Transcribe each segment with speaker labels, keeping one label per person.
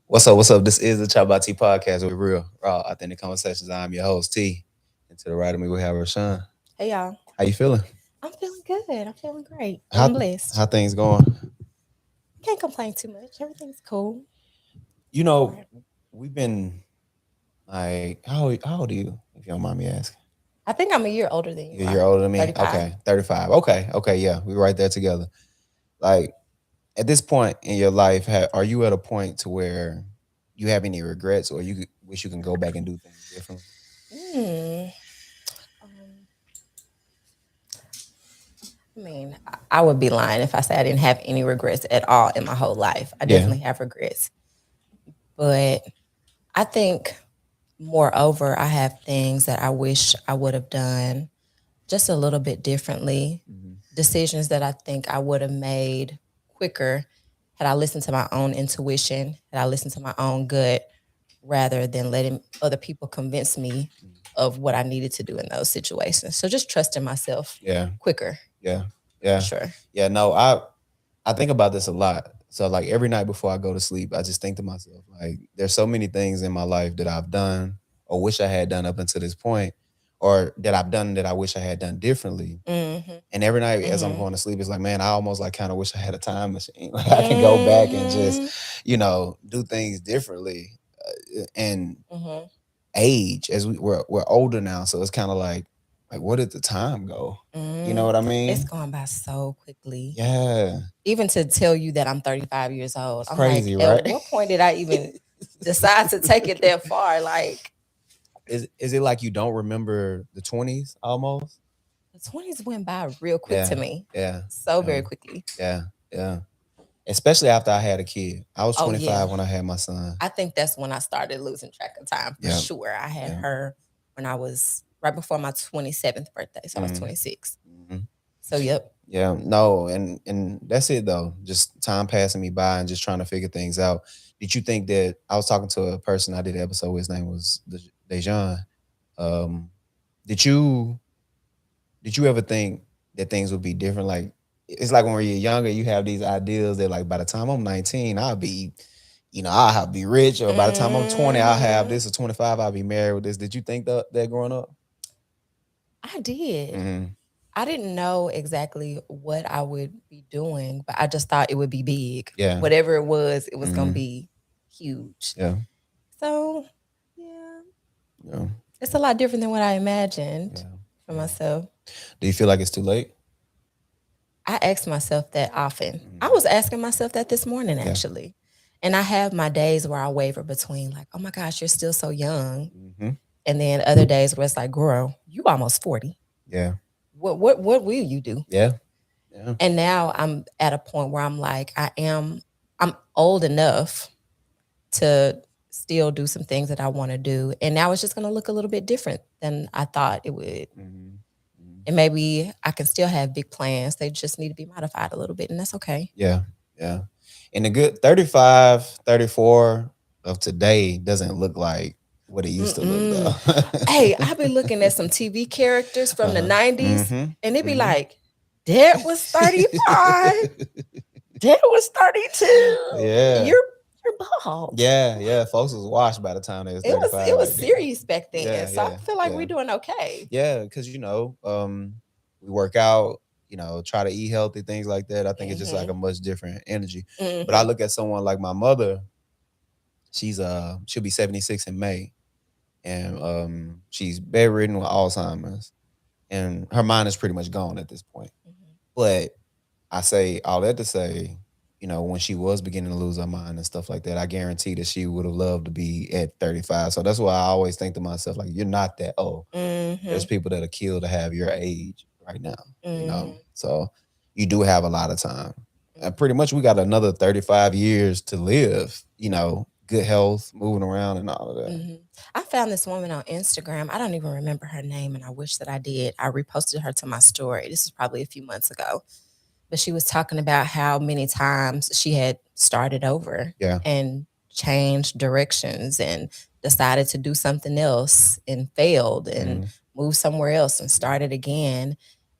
Speaker 1: What's up? What's up? This is the ChoppedByT podcast with real, raw, authentic conversations. I'm your host, T. And to the right of me, we have Rashawn.
Speaker 2: Hey y'all.
Speaker 1: How you feeling?
Speaker 2: I'm feeling good. I'm feeling great.
Speaker 1: How
Speaker 2: Feeling blessed.
Speaker 1: how things going?
Speaker 2: Can't complain too much. Everything's cool.
Speaker 1: You
Speaker 2: All
Speaker 1: know,
Speaker 2: right.
Speaker 1: we've been like, how old are you? If you don't mind me asking.
Speaker 2: I think I'm a year older than you
Speaker 1: You're
Speaker 2: are.
Speaker 1: older than me.
Speaker 2: 35.
Speaker 1: Okay, 35. Okay, yeah, we're right there together. Like at this point in your life, are you at a point to where you have any regrets, or wish you can go back and do things differently?
Speaker 2: Hmm. Um, I would be lying if I said I didn't have any regrets at all in my whole life. I
Speaker 1: Yeah.
Speaker 2: definitely have regrets. But I think, moreover, I have things that I wish I would have done just a little bit differently.
Speaker 1: Mhm.
Speaker 2: Decisions that I think I would have made quicker had I listened to my own intuition, had I listened to my own gut, rather than letting other people convince me of what I needed to do in those situations. So just trusting myself
Speaker 1: Yeah.
Speaker 2: quicker,
Speaker 1: Yeah.
Speaker 2: for
Speaker 1: Yeah.
Speaker 2: sure.
Speaker 1: Yeah. No, I think about this a lot. So like every night before I go to sleep, I just think to myself, like, there's so many things in my life that I've done or wish I had done up until this point, or that I've done that I wish I had done differently.
Speaker 2: Mm-hmm.
Speaker 1: And every night as I'm
Speaker 2: Mm-hmm.
Speaker 1: going to sleep, it's like, man, I almost like kind of wish I had a time machine. Like I can go back and just,
Speaker 2: Mm-hmm.
Speaker 1: do things differently. And
Speaker 2: Mm-hmm.
Speaker 1: age as we're older now, so it's kind of like where did the time go? You know
Speaker 2: Mm.
Speaker 1: what I
Speaker 2: It's
Speaker 1: mean?
Speaker 2: going by so quickly.
Speaker 1: Yeah,
Speaker 2: Even to tell you that I'm 35 years old,
Speaker 1: it's
Speaker 2: I'm like,
Speaker 1: crazy,
Speaker 2: at
Speaker 1: right?
Speaker 2: what point did I even decide to take it that far? Like,
Speaker 1: Is it like you don't remember the 20s almost?
Speaker 2: the 20s went by real quick to
Speaker 1: Yeah,
Speaker 2: me.
Speaker 1: yeah,
Speaker 2: So
Speaker 1: yeah,
Speaker 2: very quickly.
Speaker 1: yeah, yeah. Especially after I had a kid. I was
Speaker 2: Oh, yeah.
Speaker 1: 25 when I had my son.
Speaker 2: I think that's when I started losing track of time for
Speaker 1: Yeah,
Speaker 2: sure. I had
Speaker 1: yeah.
Speaker 2: her when I was right before my 27th birthday. So I was
Speaker 1: Mm,
Speaker 2: 26.
Speaker 1: mhm.
Speaker 2: So, yep.
Speaker 1: Yeah, no, and that's it though. Just time passing me by and just trying to figure things out. Did you think that I was talking to a person I did an episode with, his name was Dejan. Um, did you ever think that things would be different? Like it's like when you're younger, you have these ideas that like by the time I'm 19, I'll have be rich, or by the time I'm 20, I'll have
Speaker 2: Hmm.
Speaker 1: this, or 25, I'll be married with this. Did you think that growing up?
Speaker 2: I did.
Speaker 1: Mm-hmm.
Speaker 2: I didn't know exactly what I would be doing, but I just thought it would be big.
Speaker 1: Yeah.
Speaker 2: Whatever it was going to
Speaker 1: Mm-hmm.
Speaker 2: be huge.
Speaker 1: Yeah.
Speaker 2: So, yeah,
Speaker 1: Yeah.
Speaker 2: it's a lot different than what I imagined
Speaker 1: Yeah.
Speaker 2: for
Speaker 1: Yeah.
Speaker 2: myself.
Speaker 1: Do you feel like it's too late?
Speaker 2: I ask myself that often. I
Speaker 1: Mhm.
Speaker 2: was asking myself that this morning,
Speaker 1: Yeah.
Speaker 2: actually. And I have my days where I waver between, like, oh my gosh, you're still so young.
Speaker 1: Mhm.
Speaker 2: And then other days where it's like, girl, you almost 40.
Speaker 1: Yeah.
Speaker 2: What will you do?
Speaker 1: Yeah. Yeah.
Speaker 2: And now I'm at a point where I'm like, I'm old enough to still do some things that I want to do. And now it's just gonna look a little bit different than I thought it would.
Speaker 1: Mhm. Mhm.
Speaker 2: And maybe I can still have big plans. They just need to be modified a little bit, and that's okay.
Speaker 1: Yeah. Yeah. And the good 35, 34 of today doesn't look like what it used to look
Speaker 2: Mm-mm.
Speaker 1: though.
Speaker 2: Hey, I've been looking at some TV characters from the
Speaker 1: Uh-huh.
Speaker 2: 90s,
Speaker 1: Mhm.
Speaker 2: and it'd be
Speaker 1: Mhm.
Speaker 2: like, Dad was 35, Dad was 32.
Speaker 1: Yeah.
Speaker 2: You're bald.
Speaker 1: Yeah. Yeah. Folks was washed by the time they was
Speaker 2: It
Speaker 1: 35
Speaker 2: was
Speaker 1: back then.
Speaker 2: serious back then.
Speaker 1: Yeah.
Speaker 2: So I
Speaker 1: Yeah.
Speaker 2: feel like
Speaker 1: Yeah.
Speaker 2: we're doing okay.
Speaker 1: Yeah. Cause we work out, try to eat healthy, things like that. I think it's just like
Speaker 2: Mm-hmm.
Speaker 1: a much different energy. But I
Speaker 2: Mm-hmm.
Speaker 1: look at someone like my mother. She'll be 76 in May, and she's bedridden with Alzheimer's, and her mind is pretty much gone at this point. But I say all that to say, when she was beginning to lose her mind and stuff like that, I guarantee that she would have loved to be at 35. So that's why I always think to myself, like, you're not that old. There's
Speaker 2: Mm-hmm.
Speaker 1: people that are killed to have your age right now.
Speaker 2: Mm-hmm.
Speaker 1: So you do have a lot of time. And pretty much we got another 35 years to live, good health, moving around and all of that.
Speaker 2: Mm-hmm. I found this woman on Instagram. I don't even remember her name, and I wish that I did. I reposted her to my story. This is probably a few months ago. But she was talking about how many times she had started over
Speaker 1: Yeah.
Speaker 2: and changed directions and decided to do something else and failed and
Speaker 1: Mhm.
Speaker 2: moved somewhere else and started again.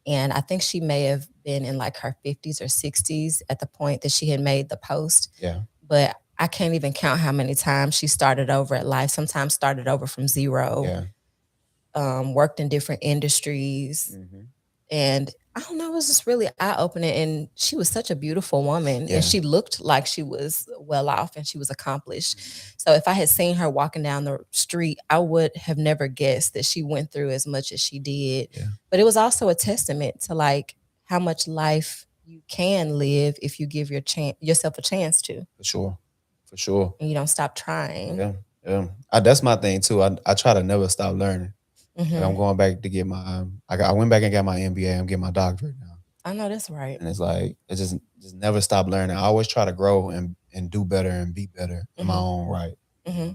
Speaker 2: And I think she may have been in like her 50s or 60s at the point that she had made the post.
Speaker 1: Yeah.
Speaker 2: But I can't even count how many times she started over at life. Sometimes started over from zero.
Speaker 1: Yeah.
Speaker 2: Worked in different industries,
Speaker 1: Hmm.
Speaker 2: and I don't know, it was just really eye opening. And she was such a beautiful woman, and
Speaker 1: Yeah.
Speaker 2: she looked like she was well off and she was accomplished. So if I had seen her walking down the street, I would have never guessed that she went through as much as she did.
Speaker 1: Yeah.
Speaker 2: But it was also a testament to like how much life you can live if you give yourself a chance to,
Speaker 1: For sure. For sure.
Speaker 2: and you don't stop trying.
Speaker 1: Yeah. Yeah. That's my thing too. I try to never stop learning. Like I'm
Speaker 2: Hmm.
Speaker 1: going back to get my I went back and got my MBA. I'm getting my doctorate now.
Speaker 2: I know that's right.
Speaker 1: And it's like it just never stop learning. I always try to grow and do better and be better in my
Speaker 2: Hmm.
Speaker 1: own right.
Speaker 2: Hmm.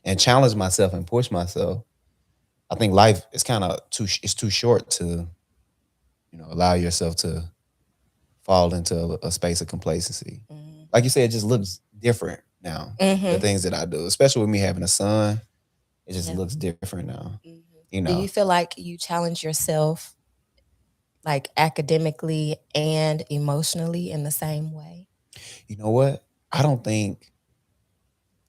Speaker 1: And challenge myself and push myself. I think life is kind of it's too short to, allow yourself to fall into a space of complacency. Like you said, it just looks different now. The
Speaker 2: Hmm.
Speaker 1: things that I do, especially with me having a son, it just
Speaker 2: Yeah.
Speaker 1: looks different now.
Speaker 2: Mhm.
Speaker 1: You
Speaker 2: Do
Speaker 1: know,
Speaker 2: you feel like you challenge yourself like academically and emotionally in the same way?
Speaker 1: you know what? I don't think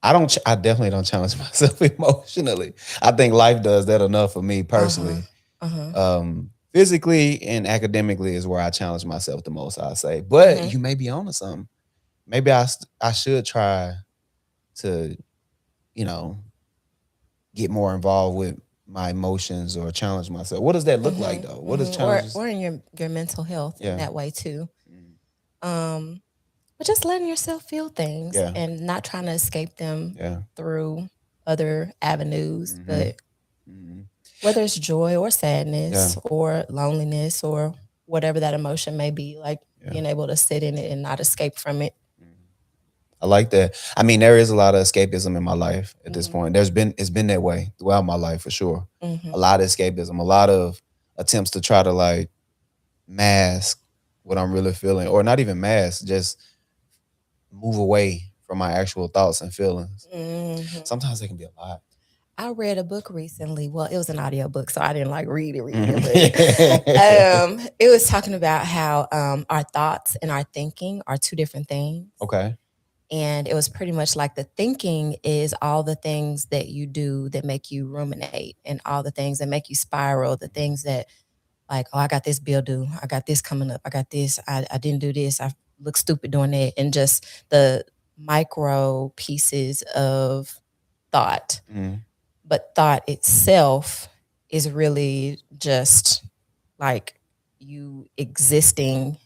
Speaker 1: I don't. I definitely don't challenge myself emotionally. I think life does that enough for me
Speaker 2: Uh huh.
Speaker 1: personally.
Speaker 2: Uh huh.
Speaker 1: Physically and academically is where I challenge myself the most. I say, but
Speaker 2: Mhm.
Speaker 1: you may be onto something. Maybe I should try to you know get more involved with my emotions or challenge myself. What does that look like
Speaker 2: Mhm.
Speaker 1: though? What does
Speaker 2: Mhm. Or
Speaker 1: challenges?
Speaker 2: or in your mental health in
Speaker 1: Yeah,
Speaker 2: that way too.
Speaker 1: mm,
Speaker 2: Um, but just letting yourself feel things
Speaker 1: yeah,
Speaker 2: and not trying to escape them
Speaker 1: yeah,
Speaker 2: through other avenues,
Speaker 1: hmm,
Speaker 2: but
Speaker 1: hmm,
Speaker 2: whether it's joy or
Speaker 1: yeah,
Speaker 2: sadness or loneliness or whatever that emotion may be, like
Speaker 1: yeah.
Speaker 2: being able to sit in it and not escape from it.
Speaker 1: Mhm. I like that. I mean, there is a lot of escapism in my life at this
Speaker 2: Mhm.
Speaker 1: point. It's been that way throughout my life for sure. A
Speaker 2: Mhm.
Speaker 1: lot of escapism, a lot of attempts to try to like mask what I'm really feeling, or not even mask, just move away from my actual thoughts and feelings.
Speaker 2: Mhm.
Speaker 1: Sometimes they can be a lot.
Speaker 2: I read a book recently. Well, it was an audio book, so I didn't like read it, but
Speaker 1: Mhm.
Speaker 2: it was talking about how our thoughts and our thinking are two different things.
Speaker 1: Okay.
Speaker 2: And it was pretty much like the thinking is all the things that you do that make you ruminate and all the things that make you spiral, the things that like, oh, I got this bill due, I got this coming up, I got this, I didn't do this, I look stupid doing that, and just the micro pieces of thought.
Speaker 1: Mhm.
Speaker 2: But thought itself is really just like you existing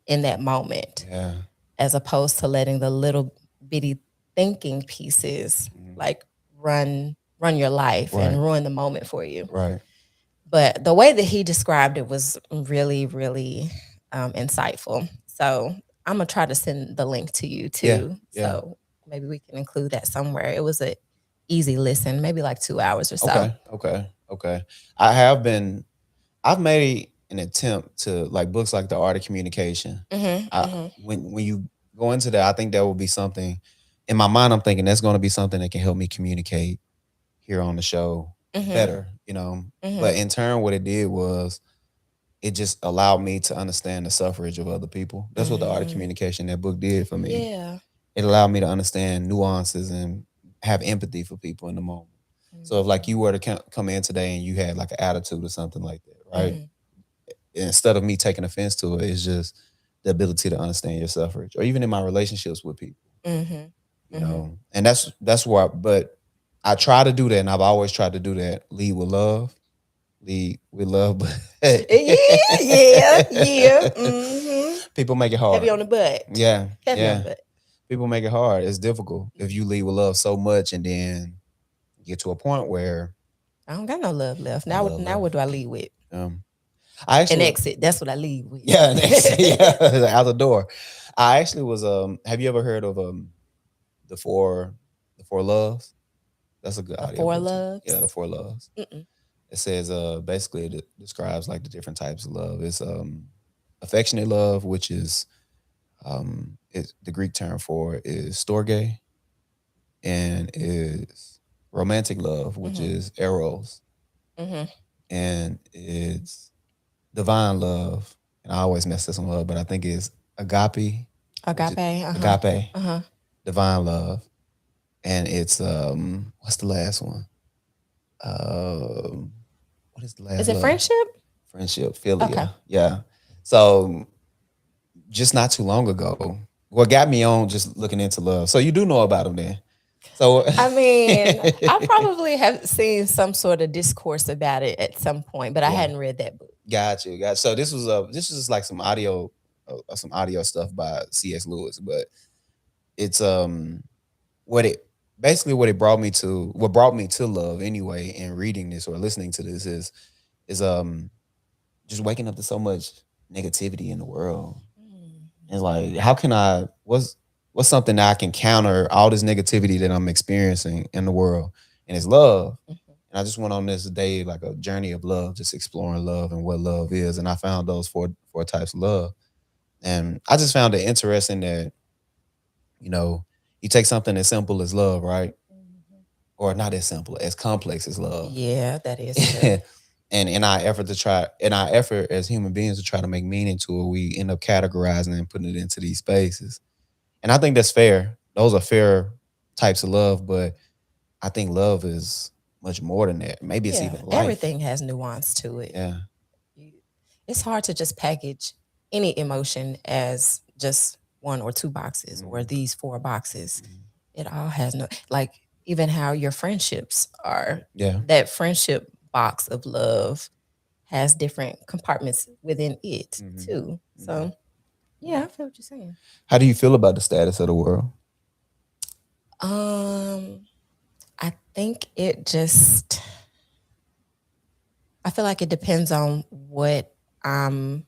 Speaker 2: in that moment,
Speaker 1: Yeah.
Speaker 2: as opposed to letting the little bitty thinking pieces
Speaker 1: Mhm.
Speaker 2: like run your life
Speaker 1: Right.
Speaker 2: and ruin the moment for you.
Speaker 1: Right.
Speaker 2: But the way that he described it was really, really insightful. So I'm gonna try to send the link to you
Speaker 1: Yeah.
Speaker 2: too.
Speaker 1: Yeah.
Speaker 2: So maybe we can include that somewhere. It was a easy listen, maybe like 2 hours or so.
Speaker 1: Okay. Okay. Okay. I have been I've made an attempt to like books like The Art of Communication.
Speaker 2: Hmm. Hmm.
Speaker 1: When you go into that, I think that will be something in my mind. I'm thinking that's going to be something that can help me communicate here on the show
Speaker 2: Hmm.
Speaker 1: better,
Speaker 2: Hmm.
Speaker 1: But in turn, what it did was it just allowed me to understand the suffrage of other people. That's what The Art of
Speaker 2: Hmm.
Speaker 1: Communication, that book, did for me.
Speaker 2: Yeah.
Speaker 1: It allowed me to understand nuances and have empathy for people in the moment. So if like
Speaker 2: Hmm.
Speaker 1: you were to come in today and you had like an attitude or something like that, right?
Speaker 2: Hmm.
Speaker 1: Instead of me taking offense to it, it's just the ability to understand your suffrage, or even in my relationships with people,
Speaker 2: Hmm. Hmm.
Speaker 1: And that's why. But I try to do that, and I've always tried to do that. Lead with love, but
Speaker 2: Yeah, yeah, yeah. Hmm.
Speaker 1: people make it
Speaker 2: Heavy
Speaker 1: hard.
Speaker 2: on the butt.
Speaker 1: Yeah,
Speaker 2: Heavy on the
Speaker 1: yeah.
Speaker 2: butt.
Speaker 1: People make it hard. It's difficult if you lead with love so much, and then get to a point where
Speaker 2: I don't got no love left.
Speaker 1: no love
Speaker 2: Now
Speaker 1: left.
Speaker 2: what do I lead with?
Speaker 1: Um, I
Speaker 2: An
Speaker 1: actually,
Speaker 2: exit. That's what I lead with.
Speaker 1: yeah, next, yeah, out the door. I actually was. Have you ever heard of the four the four loves? That's a good
Speaker 2: The four
Speaker 1: audiobook too. Yeah, the
Speaker 2: loves.
Speaker 1: four loves.
Speaker 2: Mm-mm.
Speaker 1: It says basically it describes like the different types of love. It's affectionate love, which is the Greek term for it is storge, and is romantic love, which
Speaker 2: Mm-hmm.
Speaker 1: is eros,
Speaker 2: Mm-hmm.
Speaker 1: and it's divine love. And I always mess this one up, but I think it's agape, which is
Speaker 2: Agape. Uh huh.
Speaker 1: agape,
Speaker 2: Uh huh.
Speaker 1: divine love. and it's what's the last one? What is the
Speaker 2: Is
Speaker 1: last
Speaker 2: it
Speaker 1: love?
Speaker 2: friendship?
Speaker 1: Friendship,
Speaker 2: Okay.
Speaker 1: philia. Yeah. So just not too long ago, what got me on just looking into love. So you do know about them then. So
Speaker 2: I mean, I probably have seen some sort of discourse about it at some point, but I
Speaker 1: yeah,
Speaker 2: hadn't read that book.
Speaker 1: got you, got you. So this was like some audio stuff by C.S. Lewis, but it's what it basically what brought me to love anyway in reading this or listening to this is just waking up to so much negativity in the world.
Speaker 2: Mm.
Speaker 1: And like, how can what's something that I can counter all this negativity that I'm experiencing in the world? And it's love.
Speaker 2: Mhm.
Speaker 1: And I just went on this day like a journey of love, just exploring love and what love is. And I found those four types of love. And I just found it interesting that, you know, you take something as simple as love, right?
Speaker 2: Mhm.
Speaker 1: Or not as simple, as complex as love.
Speaker 2: Yeah, that is true.
Speaker 1: and in our effort as human beings to try to make meaning to it, we end up categorizing and putting it into these spaces. And I think that's fair. Those are fair types of love, but I think love is much more than that. Maybe it's
Speaker 2: Yeah,
Speaker 1: even life.
Speaker 2: everything has nuance to it.
Speaker 1: Yeah.
Speaker 2: You- It's hard to just package any emotion as just one or two boxes or
Speaker 1: Mhm.
Speaker 2: these four boxes.
Speaker 1: Mhm.
Speaker 2: It all has no, like, even how your friendships are,
Speaker 1: Yeah.
Speaker 2: that friendship box of love has different compartments within it
Speaker 1: Mhm.
Speaker 2: too.
Speaker 1: Mhm.
Speaker 2: So yeah, I feel what you're saying.
Speaker 1: How do you feel about the status of the world?
Speaker 2: Um, I think it just, I feel like it depends on what I'm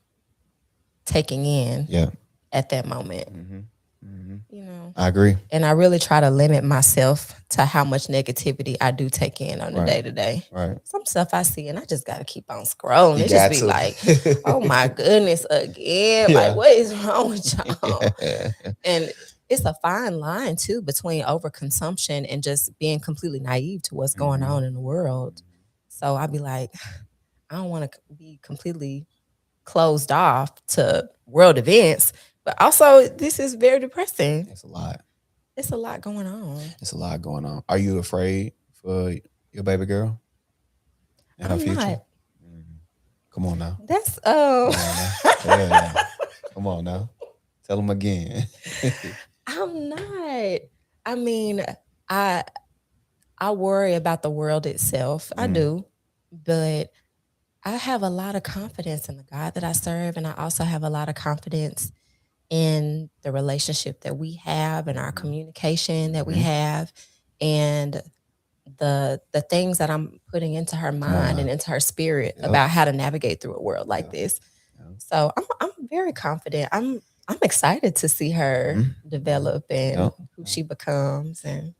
Speaker 2: taking in
Speaker 1: Yeah.
Speaker 2: at that moment,
Speaker 1: Hmm. Hmm.
Speaker 2: you know.
Speaker 1: I agree.
Speaker 2: And I really try to limit myself to how much negativity I do take in on the
Speaker 1: Right.
Speaker 2: day to day.
Speaker 1: Right.
Speaker 2: Some stuff I see and I just gotta keep on scrolling.
Speaker 1: You
Speaker 2: It just
Speaker 1: got
Speaker 2: be
Speaker 1: to.
Speaker 2: like, oh my goodness, again. Like,
Speaker 1: Yeah.
Speaker 2: what is wrong with y'all?
Speaker 1: Yeah.
Speaker 2: And it's a fine line too between overconsumption and just being completely naive to what's going
Speaker 1: Hmm.
Speaker 2: on in the world. So I'd be like, I don't want to be completely closed off to world events, but also this is very depressing.
Speaker 1: It's a lot.
Speaker 2: It's a lot going on.
Speaker 1: It's a lot going on. Are you afraid for your baby girl and her
Speaker 2: I'm
Speaker 1: future?
Speaker 2: not.
Speaker 1: Mhm. Come on now.
Speaker 2: That's
Speaker 1: Come on now. Yeah. Come on now. Tell them again.
Speaker 2: I'm not. I mean, I I worry about the world itself. I
Speaker 1: Mm,
Speaker 2: do. But I have a lot of confidence in the God that I serve, and I also have a lot of confidence in the relationship that we have and our
Speaker 1: mhm,
Speaker 2: communication that we
Speaker 1: mhm.
Speaker 2: have, and the things that I'm putting into her
Speaker 1: Come on
Speaker 2: mind and
Speaker 1: now.
Speaker 2: into her spirit
Speaker 1: Yep.
Speaker 2: about how to navigate through a world like
Speaker 1: Yep.
Speaker 2: this.
Speaker 1: Yep.
Speaker 2: So I'm very confident. I'm excited to see her
Speaker 1: Mhm, mhm.
Speaker 2: develop and
Speaker 1: Yep.
Speaker 2: who
Speaker 1: Yep.
Speaker 2: she becomes. And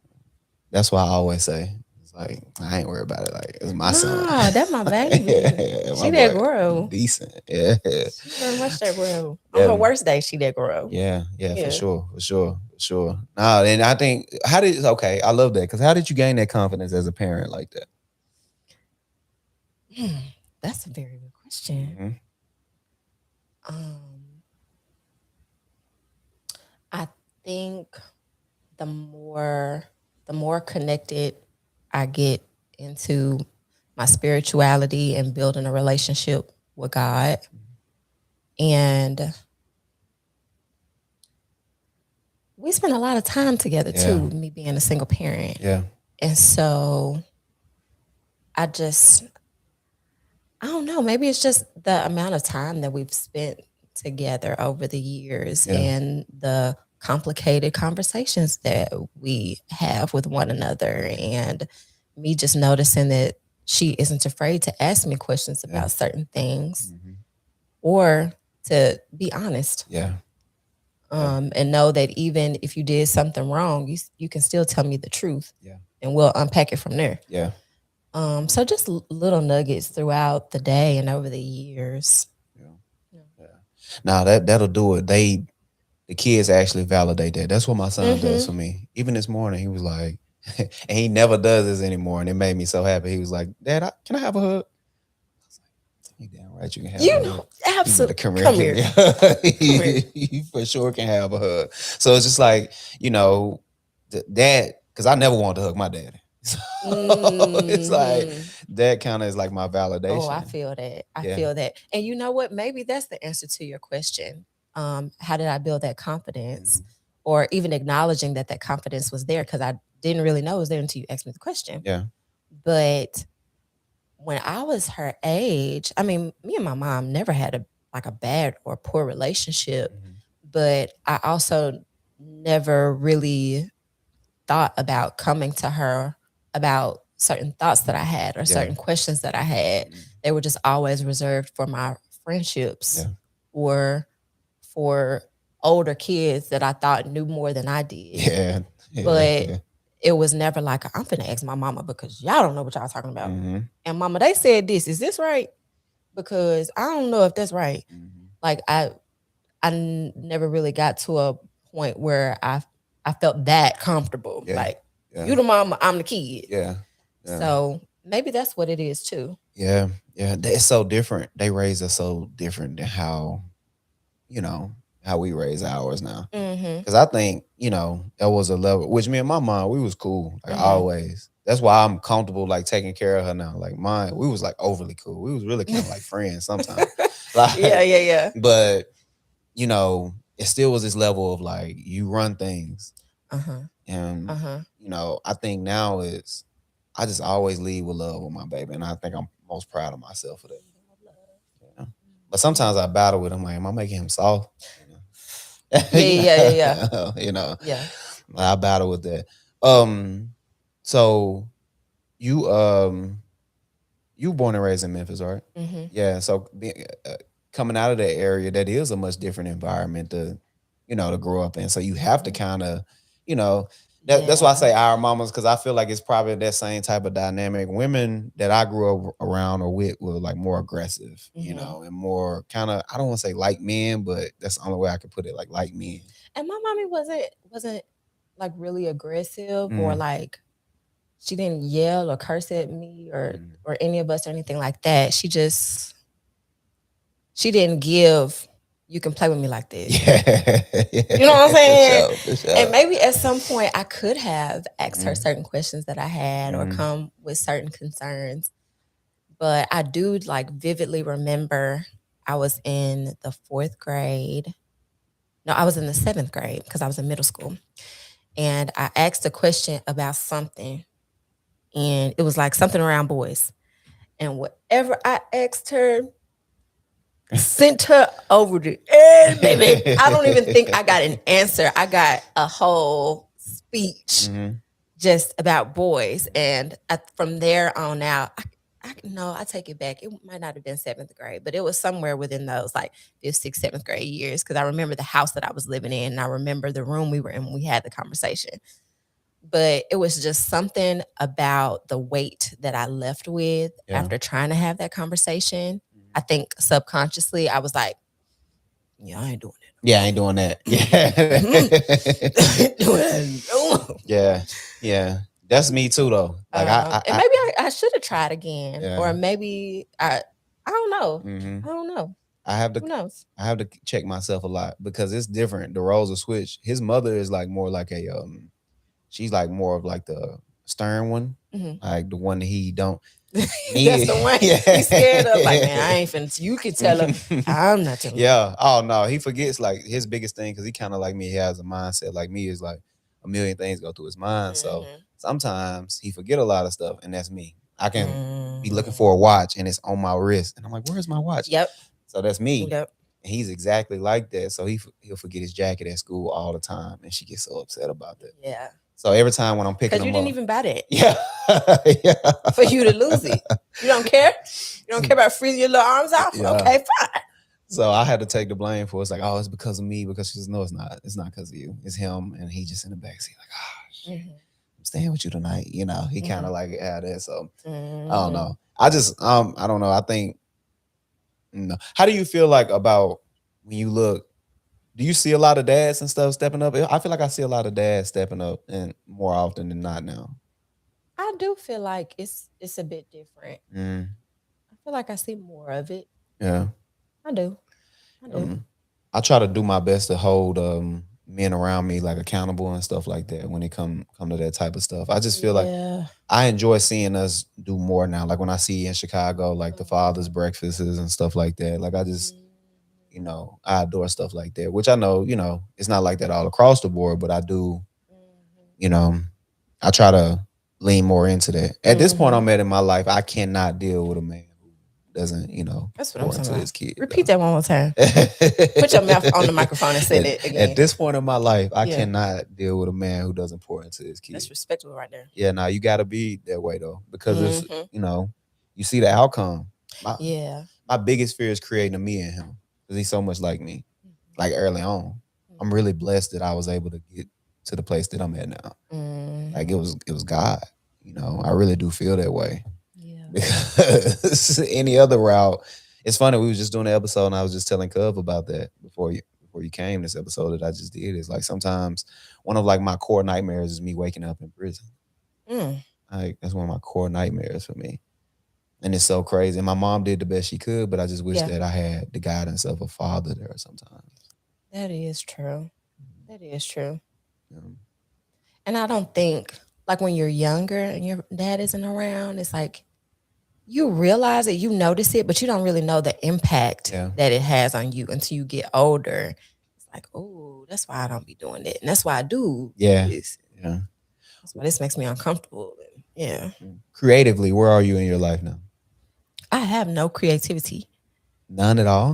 Speaker 1: That's why I always say, it's like, I ain't worried about it. Like, it's my son.
Speaker 2: nah, that my baby.
Speaker 1: Yeah, my
Speaker 2: She that
Speaker 1: boy,
Speaker 2: grow.
Speaker 1: decent. Yeah.
Speaker 2: She very much that grow. On her
Speaker 1: Yeah.
Speaker 2: worst day, she that grow.
Speaker 1: Yeah, yeah, for
Speaker 2: Yeah.
Speaker 1: sure, for sure, for sure. Nah, and I think okay, I love that because how did you gain that confidence as a parent like that?
Speaker 2: Hmm, that's a very good question.
Speaker 1: Hmm.
Speaker 2: Um, I think the more the more connected I get into my spirituality and building a relationship with God, and we spend a lot of time together
Speaker 1: Yeah,
Speaker 2: too, me being a single parent.
Speaker 1: yeah,
Speaker 2: And so I just, I don't know, maybe it's just the amount of time that we've spent together over the years
Speaker 1: yeah,
Speaker 2: and the complicated conversations that we have with one another, and me just noticing that she isn't afraid to ask me questions
Speaker 1: yeah,
Speaker 2: about certain things
Speaker 1: hmm,
Speaker 2: or to be honest,
Speaker 1: yeah, yeah,
Speaker 2: and know that even if you did something wrong, you can still tell me the truth
Speaker 1: yeah,
Speaker 2: and we'll unpack it from there.
Speaker 1: yeah,
Speaker 2: So just little nuggets throughout the day and over the years.
Speaker 1: yeah,
Speaker 2: Yeah.
Speaker 1: yeah. Now that'll do it. The kids actually validate that. That's what my son does
Speaker 2: Mm-hmm.
Speaker 1: for me. Even this morning, he was like, and he never does this anymore, and it made me so happy. He was like, "Dad, can I have a hug?" I was like, "You damn right, you can have a
Speaker 2: You
Speaker 1: hug.
Speaker 2: know,
Speaker 1: You better
Speaker 2: absolutely.
Speaker 1: come here,
Speaker 2: Come
Speaker 1: give
Speaker 2: here.
Speaker 1: me a hug.
Speaker 2: Come here.
Speaker 1: You for sure can have a hug." So it's just like, that because I never wanted to hug my daddy. So it's like
Speaker 2: Hmm.
Speaker 1: that kind of is like my
Speaker 2: Oh, I
Speaker 1: validation.
Speaker 2: feel that. I
Speaker 1: Yeah.
Speaker 2: feel that. And you know what? Maybe that's the answer to your question. How did I build that confidence,
Speaker 1: Mhm.
Speaker 2: or even acknowledging that that confidence was there? Because I didn't really know it was there until you asked me the question.
Speaker 1: Yeah.
Speaker 2: But when I was her age, I mean, me and my mom never had a like a bad or poor relationship,
Speaker 1: Mhm.
Speaker 2: but I also never really thought about coming to her about certain thoughts that I had or
Speaker 1: Yeah.
Speaker 2: certain questions that I had.
Speaker 1: Mhm.
Speaker 2: They were just always reserved for my friendships
Speaker 1: Yeah.
Speaker 2: or for older kids that I thought knew more than I did.
Speaker 1: Yeah. Yeah.
Speaker 2: But
Speaker 1: Yeah.
Speaker 2: it was never like, I'm finna ask my mama because y'all don't know what y'all talking about.
Speaker 1: Mhm.
Speaker 2: And mama, they said this. Is this right? Because I don't know if that's right.
Speaker 1: Mhm.
Speaker 2: Like never really got to a point where I felt that comfortable.
Speaker 1: Yeah.
Speaker 2: Like
Speaker 1: Yeah.
Speaker 2: you the mama, I'm the kid.
Speaker 1: Yeah. Yeah.
Speaker 2: So maybe that's what it is too.
Speaker 1: Yeah. Yeah. It's so different. They raise us so different than how, you know, how we raise ours now.
Speaker 2: Mm-hmm.
Speaker 1: Cause I think, that was a level, which me and my mom, we was cool, like
Speaker 2: Mm-hmm.
Speaker 1: always. That's why I'm comfortable like taking care of her now. Like mine, we was like overly cool. We was really kind of like friends sometimes.
Speaker 2: Yeah,
Speaker 1: Like,
Speaker 2: yeah, yeah.
Speaker 1: but it still was this level of like you run things.
Speaker 2: Uh-huh.
Speaker 1: And,
Speaker 2: Uh-huh.
Speaker 1: I think now is I just always lead with love with my baby. And I think I'm most proud of myself for that. Yeah. But sometimes I battle with him, like, am I making him soft?
Speaker 2: Yeah,
Speaker 1: you
Speaker 2: yeah, yeah, yeah.
Speaker 1: know,
Speaker 2: Yeah.
Speaker 1: I battle with that. Um, so you you born and raised in Memphis, right?
Speaker 2: Mm-hmm.
Speaker 1: Yeah. So coming out of that area, that is a much different environment to grow up in. So you have to
Speaker 2: Mm-hmm.
Speaker 1: kind of, you know, that's why I
Speaker 2: Yeah.
Speaker 1: say our mamas, because I feel like it's probably that same type of dynamic. Women that I grew up around or with were like more aggressive,
Speaker 2: Mm-hmm.
Speaker 1: and more kind of, I don't want to say like men, but that's the only way I could put it, like men.
Speaker 2: And my mommy wasn't like really aggressive or
Speaker 1: Mm,
Speaker 2: like she didn't yell or curse at me
Speaker 1: mm.
Speaker 2: or any of us or anything like that. She didn't give you can play with me like this.
Speaker 1: Yeah,
Speaker 2: You know what I'm
Speaker 1: yeah, for
Speaker 2: saying?
Speaker 1: sure, for
Speaker 2: And
Speaker 1: sure.
Speaker 2: maybe at some point I could have asked her
Speaker 1: Mm,
Speaker 2: certain questions that I had or
Speaker 1: mm,
Speaker 2: come with certain concerns. But I do like vividly remember I was in the fourth grade. No, I was in the seventh grade because I was in middle school. And I asked a question about something, and it was like something around boys. And whatever I asked her, sent her over the edge, baby. I don't even think I got an answer. I got a whole speech
Speaker 1: mhm.
Speaker 2: just about boys. And from there on out, I no, I take it back. It might not have been seventh grade, but it was somewhere within those like fifth, sixth, seventh grade years. Cause I remember the house that I was living in, and I remember the room we were in when we had the conversation. But it was just something about the weight that I left with
Speaker 1: Yeah.
Speaker 2: after trying to have that conversation. I
Speaker 1: Mhm.
Speaker 2: think subconsciously I was like, yeah, I ain't doing
Speaker 1: Yeah, I ain't doing that.
Speaker 2: that. I
Speaker 1: Yeah.
Speaker 2: ain't doing that. No.
Speaker 1: Yeah. Yeah. That's me too though. Like
Speaker 2: And maybe I should have tried again, or
Speaker 1: yeah.
Speaker 2: maybe I don't know.
Speaker 1: Hmm.
Speaker 2: I don't know.
Speaker 1: I have to
Speaker 2: Who knows?
Speaker 1: I have to check myself a lot because it's different. The roles are switched. His mother is like more like a she's like more of like the stern one.
Speaker 2: Hmm.
Speaker 1: Like the one that he don't
Speaker 2: That's
Speaker 1: me.
Speaker 2: the one he's scared of. Like, man, I
Speaker 1: Yeah.
Speaker 2: ain't finna. You can tell her. I'm not telling her.
Speaker 1: Yeah. Oh no, he forgets like his biggest thing because he kind of like me. He has a mindset like me. Is like a million things go through his mind. So
Speaker 2: Hmm.
Speaker 1: sometimes he forget a lot of stuff, and that's me. I can be looking
Speaker 2: Hmm.
Speaker 1: for a watch and it's on my wrist, and I'm like, "Where's my watch?"
Speaker 2: Yep.
Speaker 1: So that's me.
Speaker 2: Yep.
Speaker 1: And he's exactly like that. So he'll forget his jacket at school all the time, and she gets so upset about that.
Speaker 2: Yeah.
Speaker 1: So every time when I'm picking
Speaker 2: Because you
Speaker 1: him
Speaker 2: didn't
Speaker 1: up,
Speaker 2: even buy that
Speaker 1: yeah, yeah,
Speaker 2: for you to lose it. You don't care. You don't care about freezing your little arms off.
Speaker 1: yeah.
Speaker 2: Okay, fine.
Speaker 1: So I had to take the blame for it. It's like, oh, it's because of me. Because she says, no, it's not. It's not because of you. It's him, and he just in the backseat, like, oh,
Speaker 2: Hmm.
Speaker 1: I'm staying with you tonight. He kind
Speaker 2: Hmm.
Speaker 1: of like had that. So I don't
Speaker 2: Hmm.
Speaker 1: know. I don't know. I think no. How do you feel like about when you look? Do you see a lot of dads and stuff stepping up? I feel like I see a lot of dads stepping up and more often than not now.
Speaker 2: I do feel like it's a bit different.
Speaker 1: Mm,
Speaker 2: I feel like I see more of it.
Speaker 1: yeah.
Speaker 2: I do. I do.
Speaker 1: I try to do my best to hold men around me like accountable and stuff like that when it come to that type of stuff. I just feel like
Speaker 2: Yeah.
Speaker 1: I enjoy seeing us do more now. Like when I see in Chicago, like the fathers'
Speaker 2: Mhm.
Speaker 1: breakfasts and stuff like that. Like I just,
Speaker 2: Mhm.
Speaker 1: I adore stuff like that. Which I know, it's not like that all across the board, but I do, you know, I try to lean more into that. At this point
Speaker 2: Mhm.
Speaker 1: I'm at in my life, I cannot deal with a man who doesn't,
Speaker 2: That's what I'm
Speaker 1: pour
Speaker 2: talking
Speaker 1: into
Speaker 2: about.
Speaker 1: his kid
Speaker 2: Repeat
Speaker 1: though.
Speaker 2: that one more time. Put your mouth on the microphone and say
Speaker 1: at,
Speaker 2: it
Speaker 1: at
Speaker 2: again.
Speaker 1: this point in my life, I
Speaker 2: Yeah.
Speaker 1: cannot deal with a man who doesn't pour into his
Speaker 2: That's
Speaker 1: kid.
Speaker 2: respectable right there.
Speaker 1: Yeah, now you gotta be that way though. Because it's
Speaker 2: Mhm.
Speaker 1: you see the outcome. My
Speaker 2: Yeah.
Speaker 1: my biggest fear is creating a me in him. Because he's so much like me. Like early on. I'm
Speaker 2: Mhm.
Speaker 1: really blessed that I was able to get to the place that I'm at now. Like
Speaker 2: Mhm.
Speaker 1: it was God. I really do feel that way.
Speaker 2: Yeah.
Speaker 1: Because any other route, it's funny. We was just doing an episode, and I was just telling Cub about that before you came. This episode that I just did is like sometimes one of like my core nightmares is me waking up in prison.
Speaker 2: Mm.
Speaker 1: Like that's one of my core nightmares for me, and it's so crazy. And my mom did the best she could, but I just wish
Speaker 2: Yeah.
Speaker 1: that I had the guidance of a father there sometimes.
Speaker 2: That is true. That is true.
Speaker 1: Um,
Speaker 2: And I don't think like when you're younger and your dad isn't around, it's like you realize it, you notice it, but you don't really know the impact
Speaker 1: yeah,
Speaker 2: that it has on you until you get older. It's like, oh, that's why I don't be doing it. And that's why I do
Speaker 1: yeah,
Speaker 2: this.
Speaker 1: yeah.
Speaker 2: That's why this makes me uncomfortable. And yeah.
Speaker 1: Creatively, where are you in your life now?
Speaker 2: I have no creativity
Speaker 1: None at all.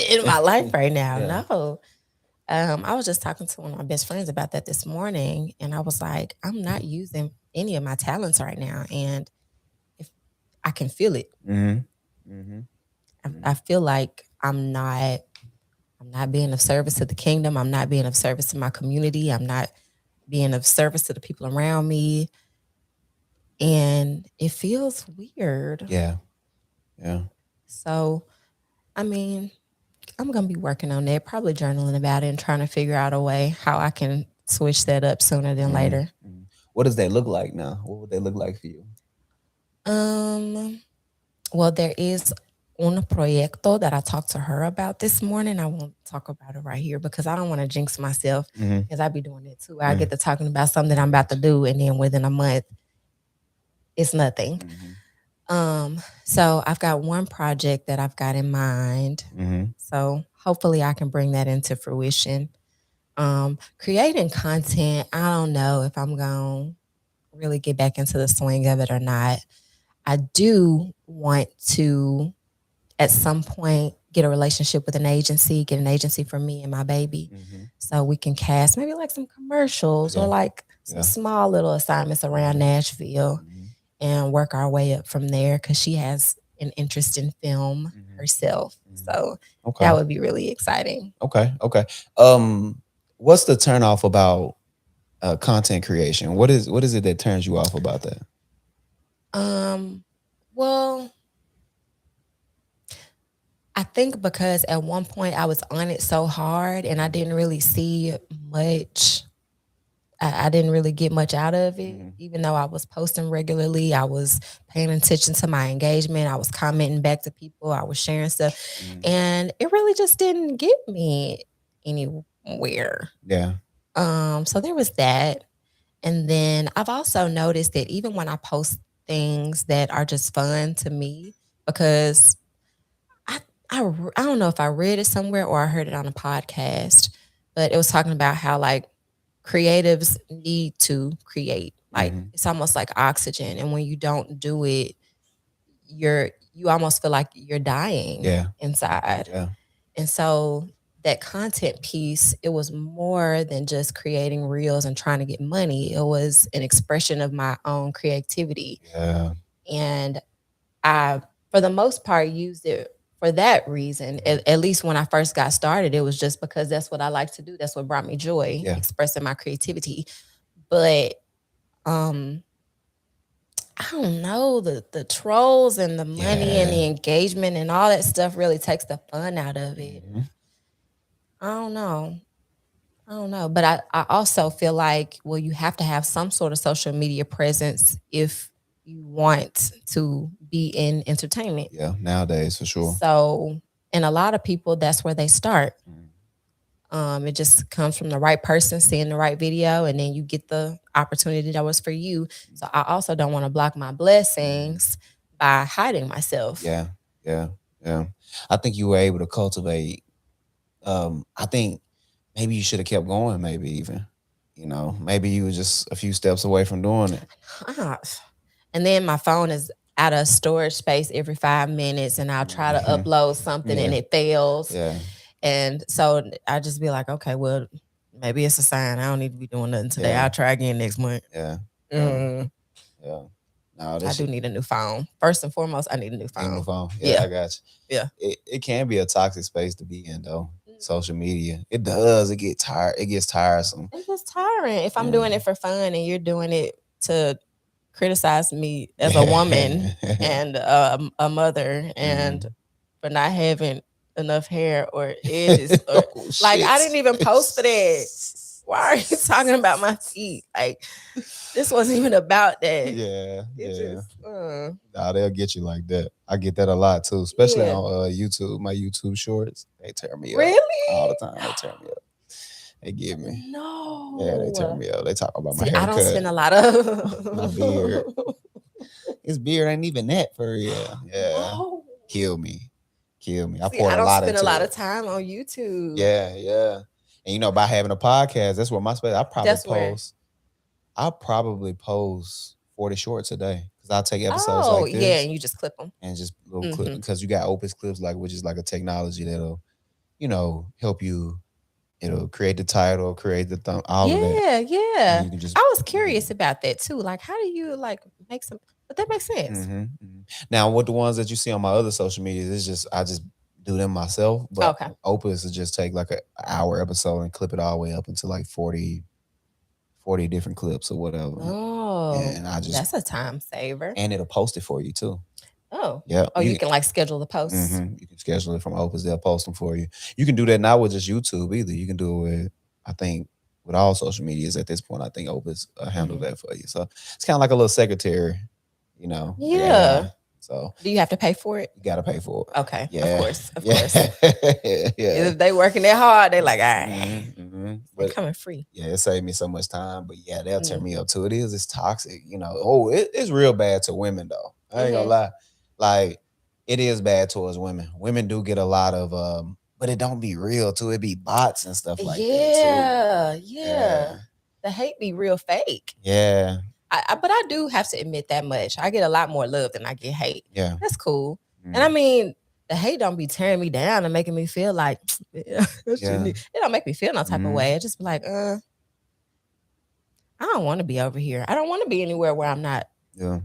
Speaker 2: in my life right now.
Speaker 1: Yeah.
Speaker 2: No. I was just talking to one of my best friends about that this morning, and I was like, I'm not using any of my talents right now. And if I can feel it,
Speaker 1: Mm-hmm. Mm-hmm.
Speaker 2: I feel like I'm not being of service to the kingdom. I'm not being of service to my community. I'm not being of service to the people around me. And it feels weird.
Speaker 1: Yeah. Yeah.
Speaker 2: So, I mean, I'm going to be working on that, probably journaling about it and trying to figure out a way how I can switch that up sooner than
Speaker 1: Mhm,
Speaker 2: later.
Speaker 1: mhm. What does that look like now? What would they look like for you?
Speaker 2: Um, well, there is un proyecto that I talked to her about this morning. I won't talk about it right here because I don't want to jinx myself
Speaker 1: Mhm,
Speaker 2: because I be doing it too. I
Speaker 1: mm,
Speaker 2: get to talking about something I'm about to do, and then within a month, it's nothing.
Speaker 1: mhm,
Speaker 2: So I've got one project that I've got in mind.
Speaker 1: mhm.
Speaker 2: So hopefully I can bring that into fruition. Creating content, I don't know if I'm going to really get back into the swing of it or not. I do want to at some point get a relationship with an agency, get an agency for me and my baby
Speaker 1: Mhm.
Speaker 2: so we can cast maybe like some commercials or
Speaker 1: Yeah,
Speaker 2: like some
Speaker 1: yeah.
Speaker 2: small little assignments around
Speaker 1: Mhm,
Speaker 2: Nashville
Speaker 1: mhm,
Speaker 2: and work our way up from there because she has an interest in film
Speaker 1: mhm,
Speaker 2: herself.
Speaker 1: mhm.
Speaker 2: So
Speaker 1: Okay,
Speaker 2: that would be really exciting.
Speaker 1: okay, okay. What's the turn off about content creation? What is it that turns you off about that?
Speaker 2: Um, well, I think because at one point I was on it so hard and I
Speaker 1: Mhm,
Speaker 2: didn't really see much. I didn't really get much out of it,
Speaker 1: mhm,
Speaker 2: even though I was posting regularly. I was paying attention to my engagement. I was commenting back to people. I was sharing stuff.
Speaker 1: mhm.
Speaker 2: And it really just didn't get me anywhere.
Speaker 1: Yeah,
Speaker 2: So there was that. And then I've also noticed that even when I post things that are just fun to me, because I, I don't know if I read it somewhere or I heard it on a podcast, but it was talking about how like creatives need to create. Like
Speaker 1: mhm.
Speaker 2: it's almost like oxygen. And when you don't do it, you almost feel like you're dying
Speaker 1: Yeah,
Speaker 2: inside.
Speaker 1: yeah,
Speaker 2: And so that content piece, it was more than just creating reels and trying to get money. It was an expression of my own creativity.
Speaker 1: yeah.
Speaker 2: And I, for the most part, used it for that reason. At least when I first got started, it was just because that's what I like to do. That's what brought me joy,
Speaker 1: Yeah,
Speaker 2: expressing my creativity. But um, I don't know, the trolls and the money and
Speaker 1: yeah.
Speaker 2: the engagement and all that stuff really takes the fun out of it.
Speaker 1: Mhm.
Speaker 2: I don't know. I don't know. But I also feel like, well, you have to have some sort of social media presence if you want to be in entertainment.
Speaker 1: Yeah, nowadays for sure.
Speaker 2: So, and a lot of people, that's where they start.
Speaker 1: Mhm.
Speaker 2: It just comes from the right person seeing the right video, and then you get the opportunity that was for you. So I also don't want to block my
Speaker 1: Mhm.
Speaker 2: blessings by hiding myself.
Speaker 1: Yeah, yeah, yeah. I think you were able to cultivate. I think maybe you should have kept going. Maybe even, maybe you were just a few steps away from doing it.
Speaker 2: Ah, and then my phone is out of storage space every 5 minutes, and I'll try to
Speaker 1: Mhm.
Speaker 2: upload something and
Speaker 1: Yeah,
Speaker 2: it fails.
Speaker 1: yeah,
Speaker 2: And so I just be like, okay, well, maybe it's a sign. I don't need to be doing nothing today.
Speaker 1: yeah,
Speaker 2: I'll try again next month.
Speaker 1: yeah, yeah,
Speaker 2: Mm,
Speaker 1: yeah. No,
Speaker 2: I
Speaker 1: this
Speaker 2: do
Speaker 1: shit.
Speaker 2: need a new phone. First and foremost, I need a new
Speaker 1: Need a new
Speaker 2: phone.
Speaker 1: phone. Yeah,
Speaker 2: Yeah,
Speaker 1: I got
Speaker 2: yeah.
Speaker 1: you. It can be a toxic space to be in though. Social media. It does. It get tired. It gets tiresome.
Speaker 2: It's just tiring. If I'm
Speaker 1: Yeah.
Speaker 2: doing it for fun and you're doing it to criticize me as a woman
Speaker 1: Yeah.
Speaker 2: and a mother and
Speaker 1: Mhm.
Speaker 2: for not having enough hair or edges, or
Speaker 1: Oh
Speaker 2: like I
Speaker 1: shit.
Speaker 2: didn't even post for that. Why are you talking about my feet? Like this wasn't even about that.
Speaker 1: Yeah,
Speaker 2: It
Speaker 1: yeah.
Speaker 2: just
Speaker 1: Nah, they'll get you like that. I get that a lot too, especially
Speaker 2: yeah.
Speaker 1: on YouTube. My YouTube shorts, they tear me up all the
Speaker 2: Really?
Speaker 1: time. They tear me up. They get me. Yeah, they tear
Speaker 2: No.
Speaker 1: me up. They talk about my
Speaker 2: See, I don't
Speaker 1: haircut,
Speaker 2: spend a lot
Speaker 1: my beard.
Speaker 2: of
Speaker 1: His beard ain't even that for real. Yeah,
Speaker 2: Whoa.
Speaker 1: kill me, kill me. I
Speaker 2: See,
Speaker 1: poured
Speaker 2: I
Speaker 1: a
Speaker 2: don't
Speaker 1: lot
Speaker 2: spend a
Speaker 1: into
Speaker 2: lot
Speaker 1: it.
Speaker 2: of time on YouTube.
Speaker 1: Yeah, yeah. And by having a podcast, that's where my space.
Speaker 2: That's where.
Speaker 1: I probably post 40 shorts a day because I'll take episodes
Speaker 2: Oh,
Speaker 1: like
Speaker 2: yeah,
Speaker 1: this
Speaker 2: and you just clip them.
Speaker 1: and just little clip
Speaker 2: Mhm.
Speaker 1: because you got Opus clips like which is like a technology that'll help you. It'll create the title, create the thumb, all of that,
Speaker 2: Yeah,
Speaker 1: and
Speaker 2: yeah.
Speaker 1: you can just.
Speaker 2: I was curious about that too. Like, how do you like make some? But that makes sense.
Speaker 1: Hmm. Now, with the ones that you see on my other social medias, it's just I just do them myself. But
Speaker 2: Okay.
Speaker 1: Opus is just take like an hour episode and clip it all the way up into like 40 different clips or whatever,
Speaker 2: Oh,
Speaker 1: and I just
Speaker 2: that's a time saver.
Speaker 1: and it'll post it for you too.
Speaker 2: Oh,
Speaker 1: Yeah,
Speaker 2: oh, you can like schedule the posts.
Speaker 1: you can schedule it from Opus. They'll post them for you. You can do that not with just YouTube either. You can do it with, I think, with all social medias at this point. I think Opus handle
Speaker 2: Hmm.
Speaker 1: that for you. So it's kind of like a little secretary, like
Speaker 2: Yeah.
Speaker 1: AI. So
Speaker 2: Do you have to pay for it?
Speaker 1: you got to pay for it.
Speaker 2: Okay, of
Speaker 1: Yeah,
Speaker 2: course, of
Speaker 1: yeah,
Speaker 2: course.
Speaker 1: yeah.
Speaker 2: If they working that hard, they like, all right, they
Speaker 1: But
Speaker 2: coming free.
Speaker 1: yeah, it saved me so much time. But yeah, they'll tear
Speaker 2: Mm.
Speaker 1: me up too. It's toxic. Oh, it's real bad to women though. I ain't gonna
Speaker 2: Hmm.
Speaker 1: lie. Like it is bad towards women. Women do get a lot of but it don't be real too. It be bots and stuff like that too.
Speaker 2: Yeah,
Speaker 1: Yeah.
Speaker 2: yeah. The hate be real fake.
Speaker 1: Yeah.
Speaker 2: But I do have to admit that much. I get a lot more love than I get hate.
Speaker 1: Yeah.
Speaker 2: That's cool. And I
Speaker 1: Mm.
Speaker 2: mean, the hate don't be tearing me down and making me feel like
Speaker 1: Yeah.
Speaker 2: it don't make me feel no type of
Speaker 1: Mm.
Speaker 2: way. I just be like, I don't want to be over here. I don't want to be anywhere where I'm not,
Speaker 1: Yeah.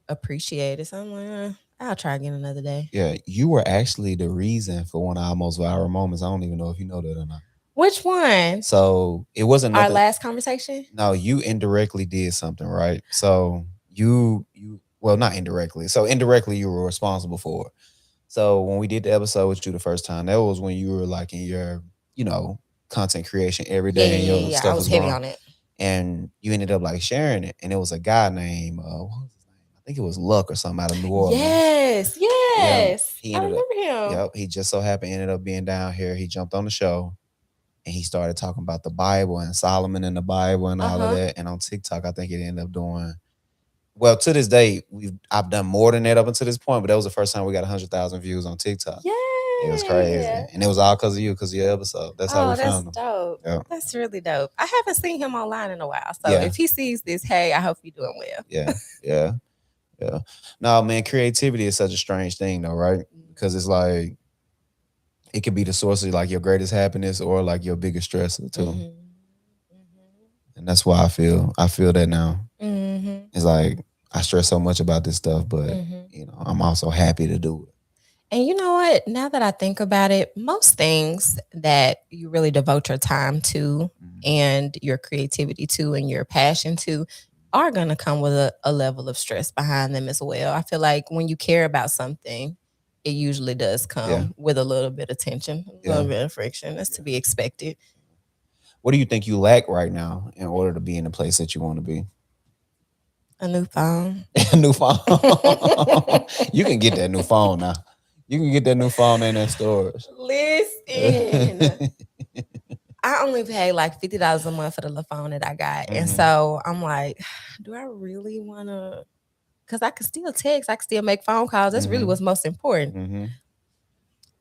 Speaker 2: appreciated. So I'm like, I'll try again another day.
Speaker 1: Yeah. You were actually the reason for one of our most viral moments. I don't even know if you know that or not.
Speaker 2: Which one?
Speaker 1: So it wasn't
Speaker 2: Our
Speaker 1: nothing.
Speaker 2: last conversation?
Speaker 1: No, you indirectly did something, right? So you well, not indirectly. So indirectly you were responsible for it. So when we did the episode with you the first time, that was when you were like in your, you know, content creation every
Speaker 2: Yeah,
Speaker 1: day
Speaker 2: yeah,
Speaker 1: and
Speaker 2: yeah,
Speaker 1: your
Speaker 2: yeah. I
Speaker 1: stuff
Speaker 2: was
Speaker 1: was
Speaker 2: heavy
Speaker 1: going
Speaker 2: on it.
Speaker 1: and you ended up like sharing it. And it was a guy named what was his name? I think it was Luck or something out of New Orleans.
Speaker 2: Yes,
Speaker 1: Yeah.
Speaker 2: yes.
Speaker 1: He
Speaker 2: I
Speaker 1: ended up
Speaker 2: remember him.
Speaker 1: Yep. He just so happened ended up being down here. He jumped on the show and he started talking about the Bible and Solomon in the Bible and all of
Speaker 2: Uh-huh.
Speaker 1: that. And on TikTok, I think it ended up doing well to this day. I've done more than that up until this point, but that was the first time we got 100,000 views on TikTok. It was crazy,
Speaker 2: Yeah.
Speaker 1: and it was all because of you, because of your episode. That's how we
Speaker 2: Oh, that's
Speaker 1: found him.
Speaker 2: dope.
Speaker 1: Yeah,
Speaker 2: That's really dope. I haven't seen him online in a while. So
Speaker 1: yeah,
Speaker 2: if he sees this, hey, I hope you're doing well.
Speaker 1: yeah, yeah, yeah. No, man, creativity is such a strange thing, though, right? Because it's like it could be the source of like your greatest happiness or like your biggest stressor too.
Speaker 2: Mm-hmm.
Speaker 1: And that's why I feel that now.
Speaker 2: Mm-hmm.
Speaker 1: It's like I stress so much about this stuff, but
Speaker 2: Mm-hmm.
Speaker 1: I'm also happy to do it.
Speaker 2: And you know what? Now that I think about it, most things that you really devote your time to
Speaker 1: Mhm.
Speaker 2: and your creativity to and your passion to are going to come with a level of stress behind them as well. I feel like when you care about something, it usually does
Speaker 1: Yeah,
Speaker 2: come with a little bit of tension, a
Speaker 1: yeah,
Speaker 2: little bit of friction. That's to
Speaker 1: yeah.
Speaker 2: be expected.
Speaker 1: What do you think you lack right now in order to be in the place that you want to be?
Speaker 2: A new phone.
Speaker 1: A new phone. You can get that new phone now. You can get that new phone in that stores.
Speaker 2: Listen. I only pay like $50 a month for the little phone that I got. And
Speaker 1: Mm-hmm.
Speaker 2: so I'm like, do I really want to? Because I can still text, I can still make phone calls. That's really
Speaker 1: Mm-hmm.
Speaker 2: what's most important.
Speaker 1: Mm-hmm.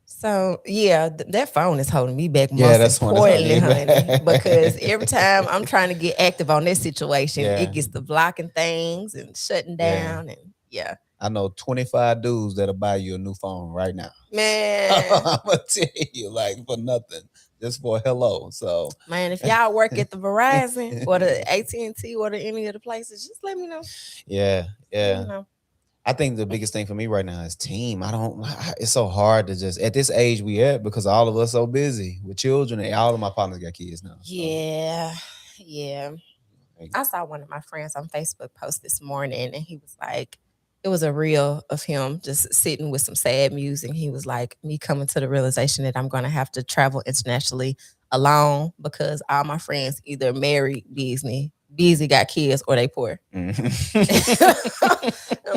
Speaker 2: So yeah, that phone is holding me back.
Speaker 1: Yeah,
Speaker 2: Most
Speaker 1: that's one that's on
Speaker 2: importantly,
Speaker 1: you.
Speaker 2: honey, because every time I'm trying to get active on this situation, it
Speaker 1: Yeah,
Speaker 2: gets to blocking things and shutting
Speaker 1: yeah.
Speaker 2: down, and yeah,
Speaker 1: I know 25 dudes that'll buy you a new phone right now.
Speaker 2: man,
Speaker 1: I'm gonna tell you, like for nothing, just for hello. So,
Speaker 2: man. If y'all work at the Verizon or the AT&T or the any of the places, just let me know.
Speaker 1: yeah,
Speaker 2: Just let me
Speaker 1: yeah.
Speaker 2: know.
Speaker 1: I think the biggest thing for me right now is team. I don't. It's so hard to just at this age we at because all of us so busy with children and all of my partners got kids now. So,
Speaker 2: Yeah, yeah.
Speaker 1: like,
Speaker 2: I saw one of my friends on Facebook post this morning, and he was like, it was a reel of him just sitting with some sad music. He was like, me coming to the realization that I'm going to have to travel internationally alone because all my friends either married, busy, got kids, or they poor. I'm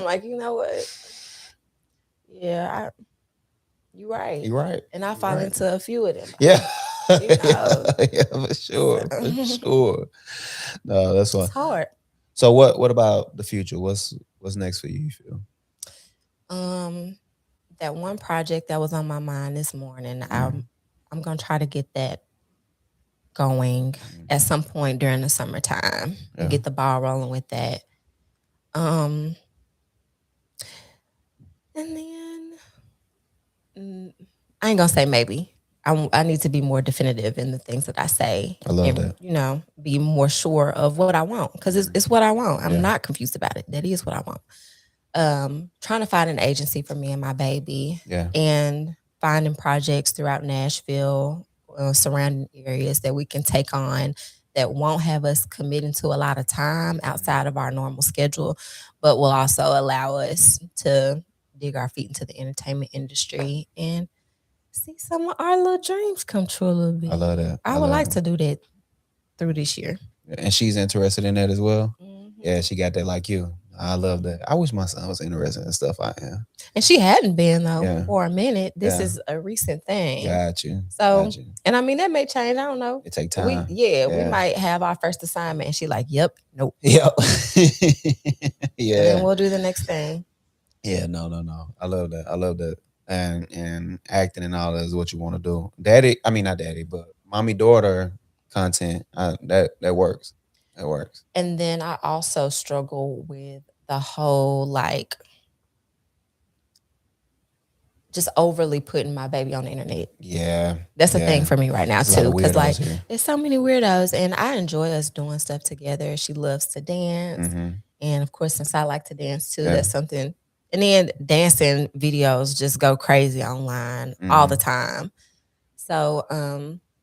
Speaker 2: like, you know what? Yeah, you're right.
Speaker 1: you're right.
Speaker 2: And I
Speaker 1: You're
Speaker 2: fall
Speaker 1: right.
Speaker 2: into a few of them,
Speaker 1: Yeah.
Speaker 2: you know.
Speaker 1: Yeah, for
Speaker 2: So,
Speaker 1: sure, for sure. No, that's
Speaker 2: it's
Speaker 1: why.
Speaker 2: hard.
Speaker 1: So what about the future? What's next for you? You feel?
Speaker 2: Um, that one project that was on my mind this morning,
Speaker 1: Mm,
Speaker 2: I'm gonna try to get that going at
Speaker 1: mhm.
Speaker 2: some point during the summertime and
Speaker 1: Yeah,
Speaker 2: get the ball rolling with that. Um, and then I ain't gonna say maybe. I need to be more definitive in the things that I say,
Speaker 1: I love
Speaker 2: and
Speaker 1: that.
Speaker 2: be more sure of what I want because
Speaker 1: Mhm.
Speaker 2: it's what I want. I'm
Speaker 1: Yeah.
Speaker 2: not confused about it. That is what I want. Trying to find an agency for me and my baby,
Speaker 1: Yeah.
Speaker 2: and finding projects throughout Nashville, surrounding areas that we can take on that won't have us committing to a lot of time
Speaker 1: Mhm.
Speaker 2: outside of our normal schedule, but will also allow us to dig our feet into the entertainment industry and see some of our little dreams come true a little
Speaker 1: I love
Speaker 2: bit.
Speaker 1: that.
Speaker 2: I
Speaker 1: I
Speaker 2: would
Speaker 1: love
Speaker 2: like
Speaker 1: that.
Speaker 2: to do that through this year.
Speaker 1: And she's interested in that as well.
Speaker 2: Hmm.
Speaker 1: Yeah, she got that like you. I love that. I wish my son was interested in stuff I am.
Speaker 2: And she hadn't been though
Speaker 1: Yeah.
Speaker 2: for a minute. This
Speaker 1: Yeah.
Speaker 2: is a recent thing.
Speaker 1: Got you.
Speaker 2: So,
Speaker 1: Got you.
Speaker 2: and I mean that may change. I don't know.
Speaker 1: It take
Speaker 2: We
Speaker 1: time.
Speaker 2: yeah, we
Speaker 1: Yeah.
Speaker 2: might have our first assignment and she like, yep, nope.
Speaker 1: Yep.
Speaker 2: And then
Speaker 1: Yeah.
Speaker 2: we'll do the next thing.
Speaker 1: Yeah, no, no, no. I love that. I love that. And acting and all that is what you want to do. Daddy, I mean not daddy, but mommy daughter content. That works. That works.
Speaker 2: And then I also struggle with the whole like just overly putting my baby on the internet.
Speaker 1: Yeah.
Speaker 2: That's a thing
Speaker 1: Yeah.
Speaker 2: for me right now
Speaker 1: There's a lot
Speaker 2: too,
Speaker 1: of
Speaker 2: because
Speaker 1: weirdos
Speaker 2: like
Speaker 1: here.
Speaker 2: there's so many weirdos, and I enjoy us doing stuff together. She loves to dance,
Speaker 1: Mm-hmm.
Speaker 2: and of course, since I like to dance too,
Speaker 1: Yeah.
Speaker 2: that's something. And then dancing videos just go crazy online all the
Speaker 1: Mm-hmm.
Speaker 2: time. So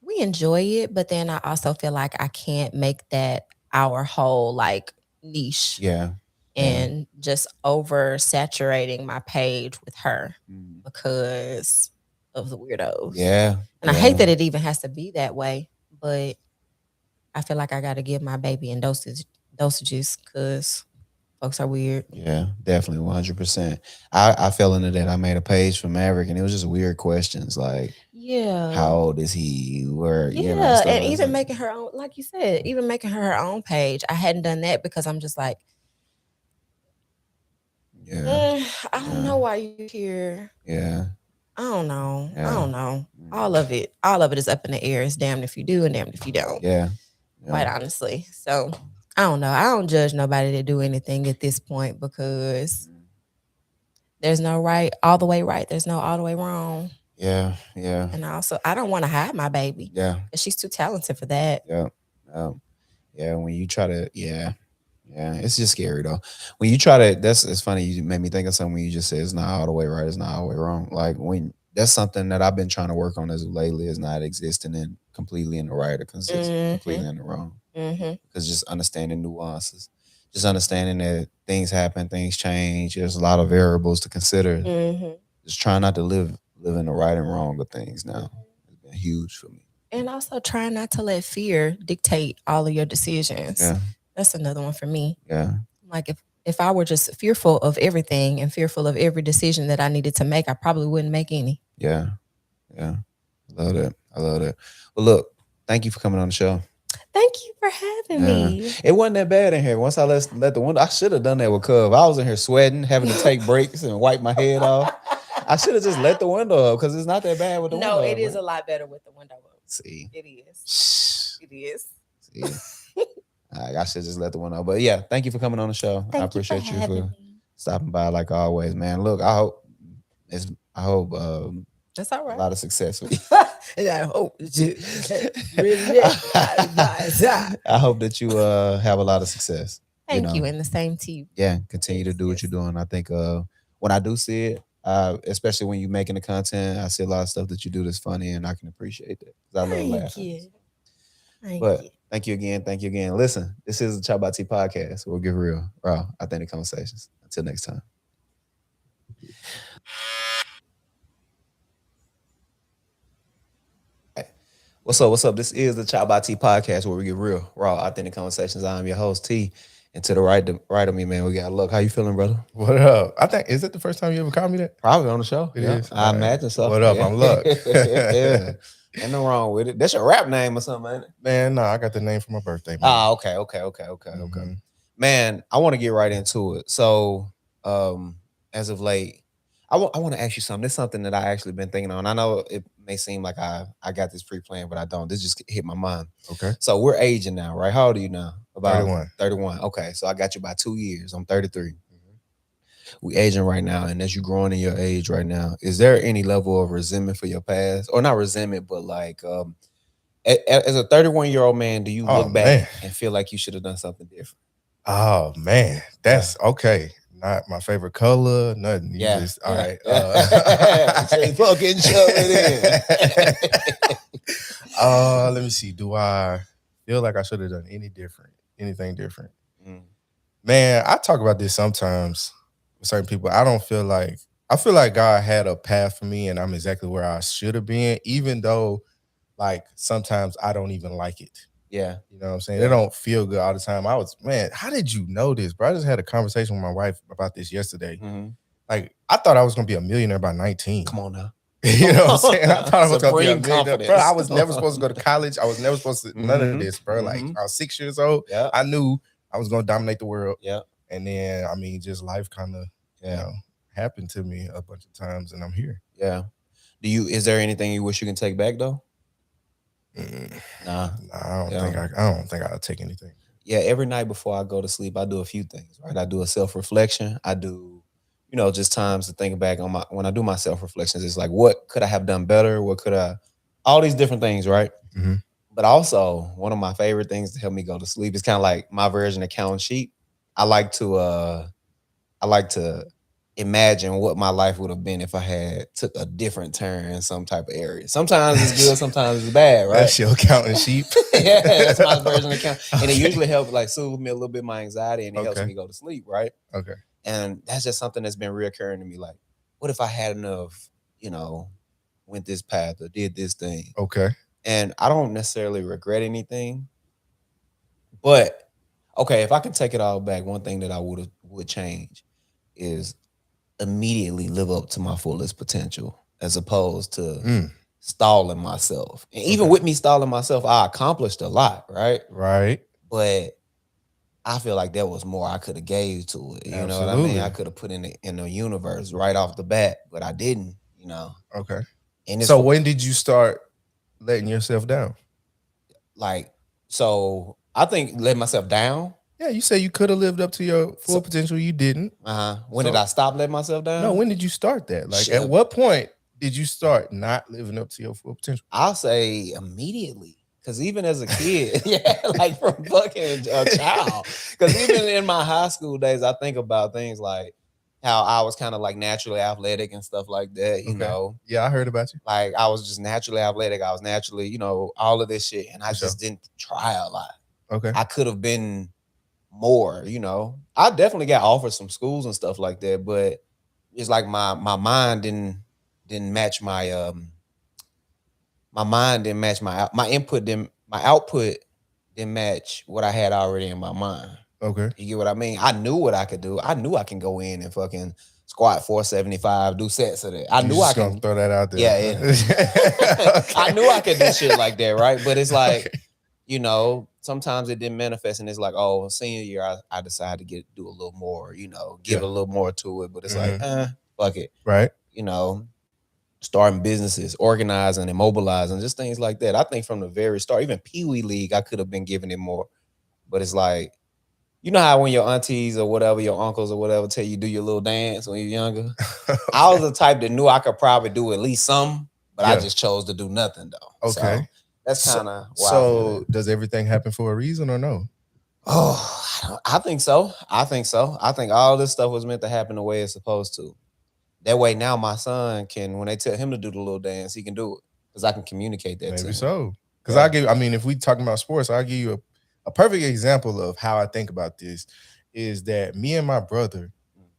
Speaker 2: we enjoy it, but then I also feel like I can't make that our whole like niche
Speaker 1: Yeah. Yeah.
Speaker 2: and just oversaturating my page with her
Speaker 1: Mhm.
Speaker 2: because of the weirdos.
Speaker 1: Yeah.
Speaker 2: And I hate
Speaker 1: Yeah.
Speaker 2: that it even has to be that way, but I feel like I got to give my baby in dosages because folks are weird.
Speaker 1: Yeah, definitely 100%. I fell into that. I made a page for Maverick and it was just weird questions like how
Speaker 2: Yeah.
Speaker 1: old is he? Where and
Speaker 2: Yeah.
Speaker 1: stuff.
Speaker 2: And
Speaker 1: I was
Speaker 2: even
Speaker 1: like,
Speaker 2: making her own, like you said, even making her own page. I hadn't done that because I'm just like,
Speaker 1: yeah,
Speaker 2: I don't
Speaker 1: yeah,
Speaker 2: know why you're here.
Speaker 1: yeah,
Speaker 2: I don't know. I
Speaker 1: yeah,
Speaker 2: don't know.
Speaker 1: mhm,
Speaker 2: All of it is up in the air. It's damned if you do and damned if you don't.
Speaker 1: yeah, yeah,
Speaker 2: Quite honestly. So I don't know. I don't judge nobody to do anything at this point because
Speaker 1: mhm,
Speaker 2: there's no right all the way right. There's no all the way wrong.
Speaker 1: yeah, yeah,
Speaker 2: And also, I don't want to hide my baby
Speaker 1: yeah,
Speaker 2: because she's too talented for that.
Speaker 1: yeah, yeah, yeah. When you try to, yeah, yeah, it's just scary though. When you try to, that's it's funny. You made me think of something when you just said it's not all the way right, it's not all the way wrong. Like when that's something that I've been trying to work on as of lately is not existing in completely in the right or
Speaker 2: Mm-hmm.
Speaker 1: completely in the wrong.
Speaker 2: Mm-hmm.
Speaker 1: Because just understanding nuances, just understanding that things happen, things change. There's a lot of variables to consider.
Speaker 2: Mm-hmm.
Speaker 1: Just trying not to live in the right and wrong of things now.
Speaker 2: Mm-hmm.
Speaker 1: It's been huge for me.
Speaker 2: And also trying not to let fear dictate all of your decisions.
Speaker 1: Yeah,
Speaker 2: That's another one for me.
Speaker 1: yeah,
Speaker 2: Like if I were just fearful of everything and fearful of every decision that I needed to make, I probably wouldn't make any.
Speaker 1: yeah, yeah. I love that. I love that. Well, look, thank you for coming on the show.
Speaker 2: Thank you for having
Speaker 1: Yeah.
Speaker 2: me.
Speaker 1: It wasn't that bad in here. Once I let the window, I should have done that with Cub. I was in here sweating, having to take breaks and wipe my head off. I should have just let the window up because it's not that bad with the
Speaker 2: No,
Speaker 1: window
Speaker 2: it
Speaker 1: up,
Speaker 2: is
Speaker 1: man.
Speaker 2: a lot better with the window up.
Speaker 1: See,
Speaker 2: It is.
Speaker 1: Shh.
Speaker 2: It is.
Speaker 1: See, I should just let the window up. But yeah, thank you for coming on the show. I
Speaker 2: Thank you for
Speaker 1: appreciate you
Speaker 2: having
Speaker 1: for
Speaker 2: me.
Speaker 1: stopping by like always, man. Look, I hope
Speaker 2: That's all
Speaker 1: a
Speaker 2: right.
Speaker 1: lot of success with you.
Speaker 2: And I hope that you really
Speaker 1: I hope that you have a lot of success. You
Speaker 2: Thank you,
Speaker 1: know,
Speaker 2: and the same to you.
Speaker 1: yeah, continue to
Speaker 2: Yes,
Speaker 1: do what
Speaker 2: yes.
Speaker 1: you're doing. I think when I do see it, especially when you're making the content, I see a lot of stuff that you do that's funny, and I can appreciate that because I love
Speaker 2: Thank
Speaker 1: laughing.
Speaker 2: you. Thank
Speaker 1: But
Speaker 2: you.
Speaker 1: thank you again. Thank you again. Listen, this is the ChoppedByT podcast. We'll get real, raw, authentic conversations. Until next time. Hey, what's up? What's up? This is the ChoppedByT podcast where we get real, raw, authentic conversations. I'm your host T, and to the right of me, man, we got Look. How you feeling, brother?
Speaker 3: What up? I think is it the first time you ever called me that?
Speaker 1: Probably on the show.
Speaker 3: It
Speaker 1: Yeah,
Speaker 3: is.
Speaker 1: I
Speaker 3: All right.
Speaker 1: imagine so.
Speaker 3: What up?
Speaker 1: Yeah.
Speaker 3: I'm Luck.
Speaker 1: Yeah, ain't no wrong with it. That's your rap name or something, ain't it?
Speaker 3: Man, no, I got the name for my birthday, man.
Speaker 1: Ah, okay.
Speaker 3: Mhm.
Speaker 1: Man, I want to get right into it. So, as of late, I want to ask you something. This is something that I actually been thinking on. I know it may seem like I got this pre-planned, but I don't. This just hit my mind.
Speaker 3: Okay.
Speaker 1: So we're aging now, right? How old are you now? About
Speaker 3: 31.
Speaker 1: 31. Okay, so I got you by 2 years. I'm 33.
Speaker 3: Mhm.
Speaker 1: We aging right now, and as you growing in your age right now, is there any level of resentment for your past, or not resentment, but like as a 31-year-old man, do you
Speaker 3: Oh
Speaker 1: look back
Speaker 3: man.
Speaker 1: and feel like you should have done something different?
Speaker 3: Oh man. That's okay. Not my favorite color, nothing. You just all right.
Speaker 1: Say fucking shove it in.
Speaker 3: Let me see. Do I feel like I should have done anything different?
Speaker 1: Mm,
Speaker 3: Man, I talk about this sometimes with certain people. I feel like God had a path for me and I'm exactly where I should have been, even though like sometimes I don't even like it.
Speaker 1: yeah.
Speaker 3: You know what I'm saying?
Speaker 1: Yeah.
Speaker 3: It don't feel good all the time. Man, how did you know this, bro? I just had a conversation with my wife about this yesterday.
Speaker 1: Mhm.
Speaker 3: Like, I thought I was gonna be a millionaire by 19.
Speaker 1: Come on now.
Speaker 3: You know what I'm saying? I thought I was gonna be a
Speaker 1: Supreme
Speaker 3: millionaire. Bro,
Speaker 1: confidence.
Speaker 3: I was never supposed to go to college. I was never supposed to none of
Speaker 1: Mhm,
Speaker 3: this, bro. Like
Speaker 1: mhm.
Speaker 3: I was 6 years old.
Speaker 1: Yeah.
Speaker 3: I knew I was gonna dominate the world.
Speaker 1: Yeah.
Speaker 3: And then I mean, just life kind of,
Speaker 1: Yeah.
Speaker 3: you know, happened to me a bunch of times and I'm here.
Speaker 1: Yeah. Is there anything you wish you can take back though?
Speaker 3: Mm,
Speaker 1: Nah.
Speaker 3: nah,
Speaker 1: Yeah.
Speaker 3: I don't think I'll take anything.
Speaker 1: Yeah, every night before I go to sleep, I do a few things, right? I do a self-reflection. I do, just times to think back on when I do my self-reflections, it's like, what could I have done better? What could I, all these different things, right?
Speaker 3: Mhm.
Speaker 1: But also, one of my favorite things to help me go to sleep is kind of like my version of count sheep. I like to, I like to imagine what my life would have been if I had took a different turn in some type of area. Sometimes it's good, sometimes it's bad, right?
Speaker 3: That's your counting sheep.
Speaker 1: Yeah, that's my version of count. And it
Speaker 3: Okay.
Speaker 1: usually helps like soothe me a little bit my anxiety and it helps
Speaker 3: Okay.
Speaker 1: me go to sleep, right?
Speaker 3: Okay.
Speaker 1: And that's just something that's been reoccurring to me. Like, what if I had enough, went this path or did this thing?
Speaker 3: Okay.
Speaker 1: And I don't necessarily regret anything, but okay, if I can take it all back, one thing that I would change is immediately live up to my fullest potential as opposed to
Speaker 3: Mm,
Speaker 1: stalling myself. And even
Speaker 3: Okay.
Speaker 1: with me stalling myself, I accomplished a lot, right?
Speaker 3: right.
Speaker 1: But I feel like there was more I could have gave to it. You know what I mean? I
Speaker 3: Absolutely.
Speaker 1: could have put in the universe right off the bat, but I didn't.
Speaker 3: Okay.
Speaker 1: And it's
Speaker 3: So when did you start letting yourself down?
Speaker 1: like, so I think let myself down.
Speaker 3: Yeah, you say you could have lived up to your full
Speaker 1: So-
Speaker 3: potential. You didn't.
Speaker 1: When did
Speaker 3: So-
Speaker 1: I stop letting myself down?
Speaker 3: No, when did you start that? Like,
Speaker 1: Shit.
Speaker 3: at what point did you start not living up to your full potential?
Speaker 1: I'll say immediately. Cause even as a kid, yeah, like from fucking a child. Cause even in my high school days, I think about things like how I was kind of like naturally athletic and stuff like that,
Speaker 3: Okay. Yeah, I heard about you.
Speaker 1: Like I was just naturally athletic. I was naturally, all of this shit. And I
Speaker 3: For sure.
Speaker 1: just didn't try a lot.
Speaker 3: Okay.
Speaker 1: I could have been more. I definitely got offered some schools and stuff like that, but it's like my mind didn't match my mind didn't match my input didn't my output didn't match what I had already in my mind.
Speaker 3: Okay.
Speaker 1: You get what I mean? I knew what I could do. I knew I can go in and fucking squat 475, do sets of that. I
Speaker 3: You
Speaker 1: knew I
Speaker 3: just gonna
Speaker 1: can.
Speaker 3: throw that out there.
Speaker 1: Yeah, I knew I could do shit like that, right? But it's like,
Speaker 3: Okay.
Speaker 1: you know, sometimes it didn't manifest, and it's like, oh, senior year, I decided to do a little more, you know, give
Speaker 3: Yeah.
Speaker 1: a little more to it. But it's like,
Speaker 3: Mhm.
Speaker 1: fuck it,
Speaker 3: Right.
Speaker 1: you know, starting businesses, organizing and mobilizing, just things like that. I think from the very start, even Pee Wee League, I could have been giving it more. But it's like, you know how when your aunties or whatever, your uncles or whatever tell you do your little dance when you're younger? I was
Speaker 3: Okay.
Speaker 1: the type that knew I could probably do at least some, but I
Speaker 3: Yeah.
Speaker 1: just chose to do nothing though.
Speaker 3: Okay.
Speaker 1: So that's
Speaker 3: So,
Speaker 1: kind of where I feel
Speaker 3: so
Speaker 1: at.
Speaker 3: does everything happen for a reason or no?
Speaker 1: Oh, I think so. I think so. I think all this stuff was meant to happen the way it's supposed to. That way now my son can, when they tell him to do the little dance, he can do it. Because I can communicate that to
Speaker 3: Maybe
Speaker 1: him.
Speaker 3: so. Because
Speaker 1: Yeah.
Speaker 3: I mean, if we talking about sports, I'll give you a perfect example of how I think about this is that me and my brother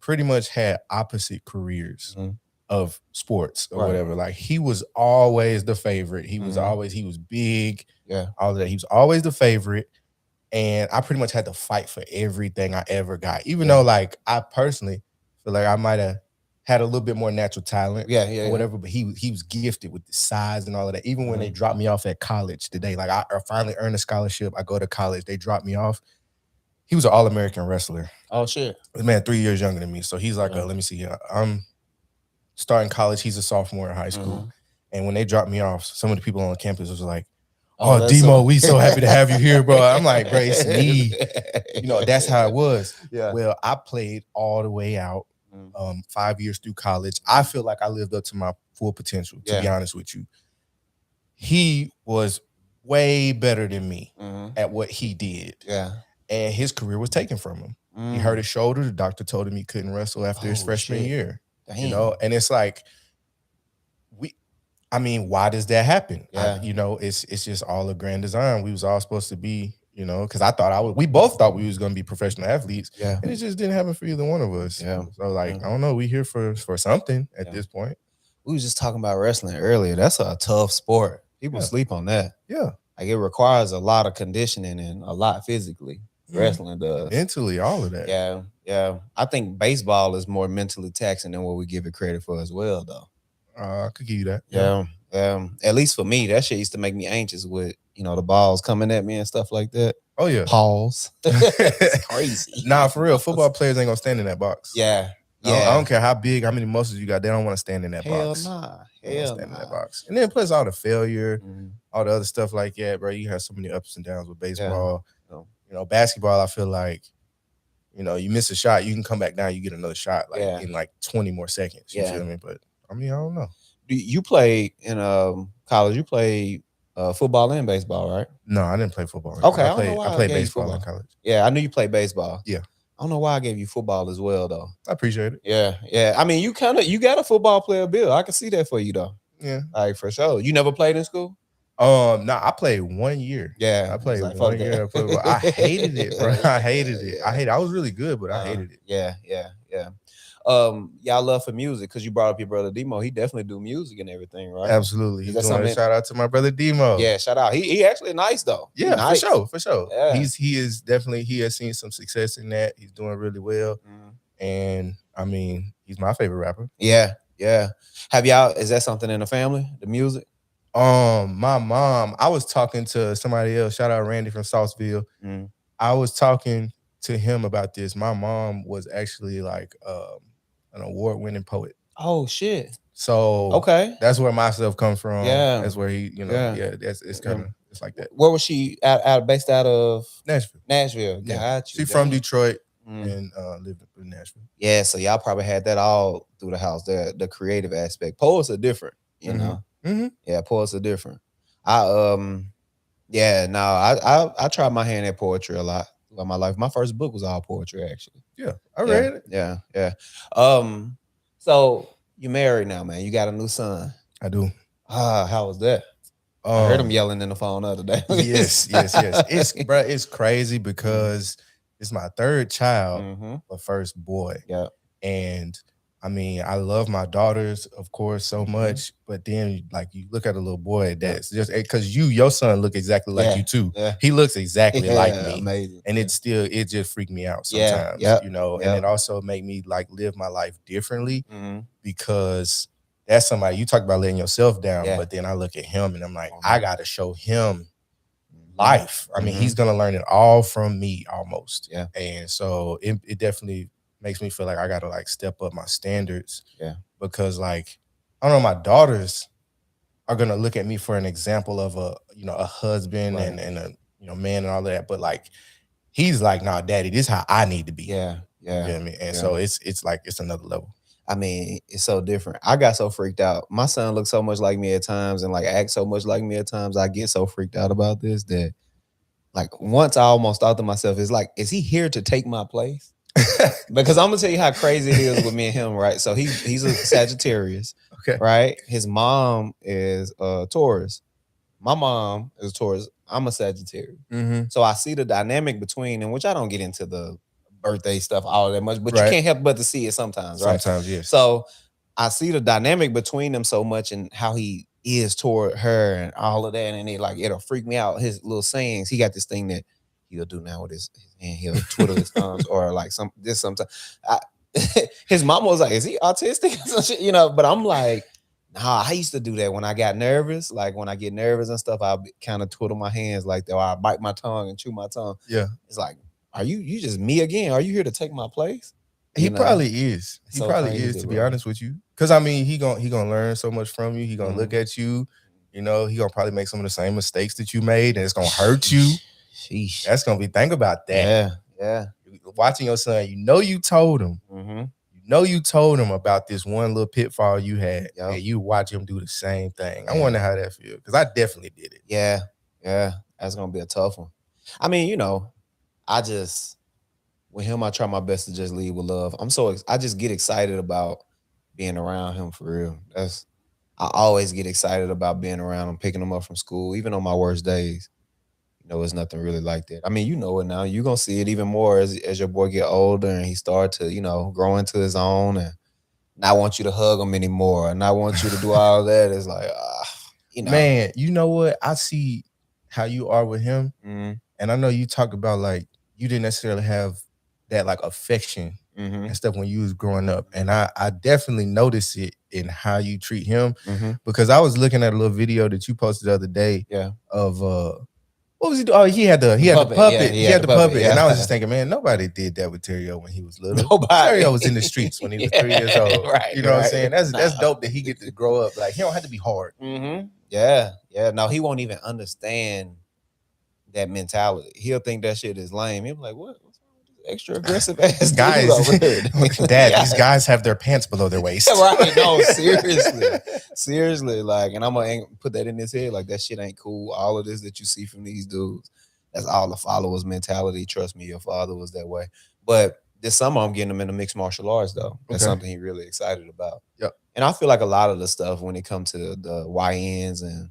Speaker 3: pretty much had opposite careers
Speaker 1: Mhm.
Speaker 3: of sports or
Speaker 1: Right.
Speaker 3: whatever. Like he was always the favorite. He was
Speaker 1: Mhm.
Speaker 3: he was big,
Speaker 1: Yeah.
Speaker 3: all of that. He was always the favorite. And I pretty much had to fight for everything I ever got. Even
Speaker 1: Yeah.
Speaker 3: though like I personally feel like I might have had a little bit more natural talent
Speaker 1: Yeah, yeah,
Speaker 3: or
Speaker 1: yeah.
Speaker 3: whatever, but he was gifted with the size and all of that. Even when they
Speaker 1: Mhm.
Speaker 3: dropped me off at college today, like I finally earned a scholarship. I go to college, they dropped me off. He was an All-American wrestler.
Speaker 1: Oh shit.
Speaker 3: This man 3 years younger than me. So he's like,
Speaker 1: Yeah.
Speaker 3: let me see here. I'm starting college. He's a sophomore in high school.
Speaker 1: Mhm.
Speaker 3: And when they dropped me off, some of the people on the campus was like,
Speaker 1: Oh,
Speaker 3: oh,
Speaker 1: that's
Speaker 3: Demo,
Speaker 1: so-
Speaker 3: we so happy to have you here, bro. I'm like, bro, it's me. You know, that's how it was.
Speaker 1: Yeah.
Speaker 3: Well, I played all the way out,
Speaker 1: Mhm.
Speaker 3: 5 years through college. I feel like I lived up to my full potential, to be
Speaker 1: Yeah.
Speaker 3: honest with you. He was way better than me
Speaker 1: Mhm.
Speaker 3: at what he did.
Speaker 1: Yeah.
Speaker 3: And his career was taken from him. He
Speaker 1: Mm.
Speaker 3: hurt his shoulder. The doctor told him he couldn't wrestle after his
Speaker 1: Oh,
Speaker 3: freshman
Speaker 1: shit.
Speaker 3: year.
Speaker 1: Damn.
Speaker 3: You know, and it's like, I mean, why does that happen?
Speaker 1: Yeah.
Speaker 3: You know, it's just all a grand design. We was all supposed to be, you know, because I thought we both thought we was gonna be professional athletes,
Speaker 1: Yeah.
Speaker 3: and it just didn't happen for either one of us.
Speaker 1: Yeah.
Speaker 3: So like,
Speaker 1: Yeah.
Speaker 3: I don't know, we here for something at
Speaker 1: Yeah.
Speaker 3: this point.
Speaker 1: We was just talking about wrestling earlier. That's a tough sport. People
Speaker 3: Yeah.
Speaker 1: sleep on that.
Speaker 3: Yeah,
Speaker 1: Like it requires a lot of conditioning and a lot physically. Wrestling does.
Speaker 3: mentally, all of that.
Speaker 1: Yeah, yeah. I think baseball is more mentally taxing than what we give it credit for as well, though.
Speaker 3: I could give you that.
Speaker 1: Yeah. At least for me, that shit used to make me anxious with, you know, the balls coming at me and stuff like that.
Speaker 3: Oh yeah.
Speaker 1: Pause. It's crazy.
Speaker 3: Nah, for real, football players ain't gonna stand in that box.
Speaker 1: Yeah.
Speaker 3: I don't care how big, how many muscles you got. They don't want to stand in that
Speaker 1: Hell
Speaker 3: box.
Speaker 1: nah.
Speaker 3: They don't wanna
Speaker 1: Hell
Speaker 3: stand in that
Speaker 1: nah.
Speaker 3: box. And then plus all the failure,
Speaker 1: Mhm.
Speaker 3: all the other stuff like that, bro. You have so many ups and downs with baseball.
Speaker 1: Yeah.
Speaker 3: You know, basketball, I feel like, you know, you miss a shot, you can come back down, you get another shot like
Speaker 1: Yeah.
Speaker 3: in like 20 more seconds. You
Speaker 1: Yeah.
Speaker 3: feel me? But I mean, I don't know.
Speaker 1: You played in college, you played football and baseball, right?
Speaker 3: No, I didn't play football.
Speaker 1: Okay,
Speaker 3: I played
Speaker 1: gave you
Speaker 3: baseball in
Speaker 1: football.
Speaker 3: college.
Speaker 1: Yeah, I knew you played baseball.
Speaker 3: Yeah.
Speaker 1: I don't know why I gave you football as well, though.
Speaker 3: I appreciate it.
Speaker 1: Yeah, yeah. I mean, you got a football player bill. I can see that for you, though.
Speaker 3: Yeah.
Speaker 1: Like for sure. You never played in school?
Speaker 3: No, I played 1 year.
Speaker 1: Yeah,
Speaker 3: I played
Speaker 1: like,
Speaker 3: 1 year of football. I hated it, bro. I hated it. I was really good, but I hated it.
Speaker 1: Yeah. Y'all love for music because you brought up your brother Demo. He definitely do music and everything, right?
Speaker 3: Absolutely.
Speaker 1: Is that
Speaker 3: He's doing a
Speaker 1: something-
Speaker 3: shout out to my brother Demo.
Speaker 1: Yeah, shout out. He actually nice though. He
Speaker 3: Yeah,
Speaker 1: nice.
Speaker 3: for sure.
Speaker 1: Yeah.
Speaker 3: He is definitely, he has seen some success in that. He's doing really well. And I mean, he's my favorite rapper.
Speaker 1: Yeah. Have y'all? Is that something in the family? The music?
Speaker 3: My mom, I was talking to somebody else. Shout out Randy from Southville.
Speaker 1: Mm.
Speaker 3: I was talking to him about this. My mom was actually like an award-winning poet.
Speaker 1: Oh shit.
Speaker 3: So
Speaker 1: Okay.
Speaker 3: that's where my stuff comes from.
Speaker 1: Yeah.
Speaker 3: That's where he, you know,
Speaker 1: Yeah.
Speaker 3: it's kind of it's like that.
Speaker 1: Where was she based out of?
Speaker 3: Nashville.
Speaker 1: Nashville.
Speaker 3: Yeah.
Speaker 1: Got you.
Speaker 3: She's from Detroit
Speaker 1: Mm.
Speaker 3: and lived in Nashville.
Speaker 1: Yeah, so y'all probably had that all through the house. The creative aspect. Poets are different, you
Speaker 3: Mhm.
Speaker 1: know.
Speaker 3: Mhm.
Speaker 1: Yeah, poets are different. I tried my hand at poetry a lot throughout my life. My first book was all poetry, actually.
Speaker 3: Yeah, I read it.
Speaker 1: Yeah. So you married now, man. You got a new son.
Speaker 3: I do.
Speaker 1: How was that? I heard him yelling in the phone the other day.
Speaker 3: Yes. It's crazy because it's my third child,
Speaker 1: Mhm.
Speaker 3: but first boy.
Speaker 1: Yeah.
Speaker 3: And I mean, I love my daughters, of course, so much. But then, like, you look at a little boy that's just because your son look exactly like
Speaker 1: Yeah,
Speaker 3: you too.
Speaker 1: yeah.
Speaker 3: He looks exactly like
Speaker 1: Yeah,
Speaker 3: me,
Speaker 1: amazing.
Speaker 3: and
Speaker 1: Yeah.
Speaker 3: it just freaked me out
Speaker 1: Yeah,
Speaker 3: sometimes,
Speaker 1: yep,
Speaker 3: And
Speaker 1: yep.
Speaker 3: it also made me like live my life differently
Speaker 1: Mhm.
Speaker 3: because that's somebody you talk about letting yourself down.
Speaker 1: Yeah.
Speaker 3: But then I look at him and I'm like,
Speaker 1: Oh,
Speaker 3: I
Speaker 1: man.
Speaker 3: got to show him
Speaker 1: Mhm,
Speaker 3: life. I mean, he's
Speaker 1: mhm.
Speaker 3: gonna learn it all from me almost.
Speaker 1: Yeah,
Speaker 3: And so it definitely makes me feel like I gotta like step up my standards
Speaker 1: yeah,
Speaker 3: because like I don't know, my daughters are gonna look at me for an example of a husband
Speaker 1: right.
Speaker 3: and a man and all that. But like he's like, nah, daddy, this is how I need to be.
Speaker 1: Yeah,
Speaker 3: You
Speaker 1: yeah,
Speaker 3: know what I mean? And
Speaker 1: yeah.
Speaker 3: so it's like it's another level.
Speaker 1: I mean, it's so different. I got so freaked out. My son looks so much like me at times and like acts so much like me at times. I get so freaked out about this that like once I almost thought to myself, it's like, is he here to take my place? Because I'm gonna tell you how crazy it is with me and him, right? So he's a Sagittarius,
Speaker 3: Okay.
Speaker 1: right? His mom is a Taurus. My mom is a Taurus. I'm a Sagittarius.
Speaker 3: Mm-hmm.
Speaker 1: So I see the dynamic between them, which I don't get into the birthday stuff all that much, but you
Speaker 3: Right.
Speaker 1: can't help but to see it sometimes, right?
Speaker 3: Sometimes, yes.
Speaker 1: So I see the dynamic between them so much and how he is toward her and all of that. And it like it'll freak me out. His little sayings. He got this thing that he'll do now with his hand. He'll twiddle his thumbs or like sometimes. His mama was like, "Is he autistic?" Some shit, But I'm like, nah, I used to do that when I got nervous. Like when I get nervous and stuff, I'll kind of twiddle my hands like that, or I bite my tongue and chew my tongue.
Speaker 3: Yeah.
Speaker 1: It's like, are you just me again? Are you here to take my place?
Speaker 3: He probably is.
Speaker 1: It's
Speaker 3: He
Speaker 1: so
Speaker 3: probably is,
Speaker 1: crazy,
Speaker 3: to be
Speaker 1: bro.
Speaker 3: honest with you. Cause I mean, he gonna learn so much from you. He gonna look
Speaker 1: Mhm.
Speaker 3: at you. He gonna probably make some of the same mistakes that you made, and it's gonna hurt you.
Speaker 1: Sheesh.
Speaker 3: That's gonna be. Think about that.
Speaker 1: Yeah, yeah.
Speaker 3: Watching your son, you told him.
Speaker 1: Mm-hmm.
Speaker 3: You told him about this one little pitfall you had,
Speaker 1: Yep.
Speaker 3: and you watch him do the same thing. I
Speaker 1: Yeah.
Speaker 3: wonder how that feels, because I definitely did it.
Speaker 1: Yeah, yeah. That's gonna be a tough one. I mean, I just with him, I try my best to just lead with love. I just get excited about being around him for real. I always get excited about being around him, picking him up from school, even on my worst days. It's nothing really like that. I mean, you know it now. You're gonna see it even more as your boy get older and he start to, grow into his own and not want you to hug him anymore and not want you to do all that. It's like,
Speaker 3: Man, you know what? I see how you are with him,
Speaker 1: Mhm,
Speaker 3: and I know you talk about like you didn't necessarily have that like affection
Speaker 1: mhm,
Speaker 3: and stuff when you was growing up, and I definitely notice it in how you treat him,
Speaker 1: mhm.
Speaker 3: because I was looking at a little video that you posted the other day
Speaker 1: Yeah.
Speaker 3: of what was he doing? Oh, he had the
Speaker 1: puppet,
Speaker 3: puppet.
Speaker 1: yeah,
Speaker 3: He had the puppet, and I was just
Speaker 1: yeah.
Speaker 3: thinking, man, nobody did that with Terrio when he was little.
Speaker 1: Nobody.
Speaker 3: Terrio was in the streets when he was 3 years old.
Speaker 1: Right,
Speaker 3: You know what I'm
Speaker 1: right.
Speaker 3: saying? That's
Speaker 1: Nah.
Speaker 3: dope that he get to grow up. Like he don't have to be hard.
Speaker 1: Mm-hmm. Yeah, yeah. No, he won't even understand that mentality. He'll think that shit is lame. He'll be like, "What's wrong with this extra aggressive ass
Speaker 3: Guys,
Speaker 1: dude over here?"
Speaker 3: Dad,
Speaker 1: Yeah.
Speaker 3: these guys have their pants below their waist.
Speaker 1: Right? No, seriously. Like, and I'm gonna put that in his head. Like that shit ain't cool. All of this that you see from these dudes, that's all the followers mentality. Trust me, your father was that way. But this summer, I'm getting him into mixed martial arts though. That's
Speaker 3: Okay.
Speaker 1: something he really excited about.
Speaker 3: Yep.
Speaker 1: And I feel like a lot of the stuff when it comes to the YNs and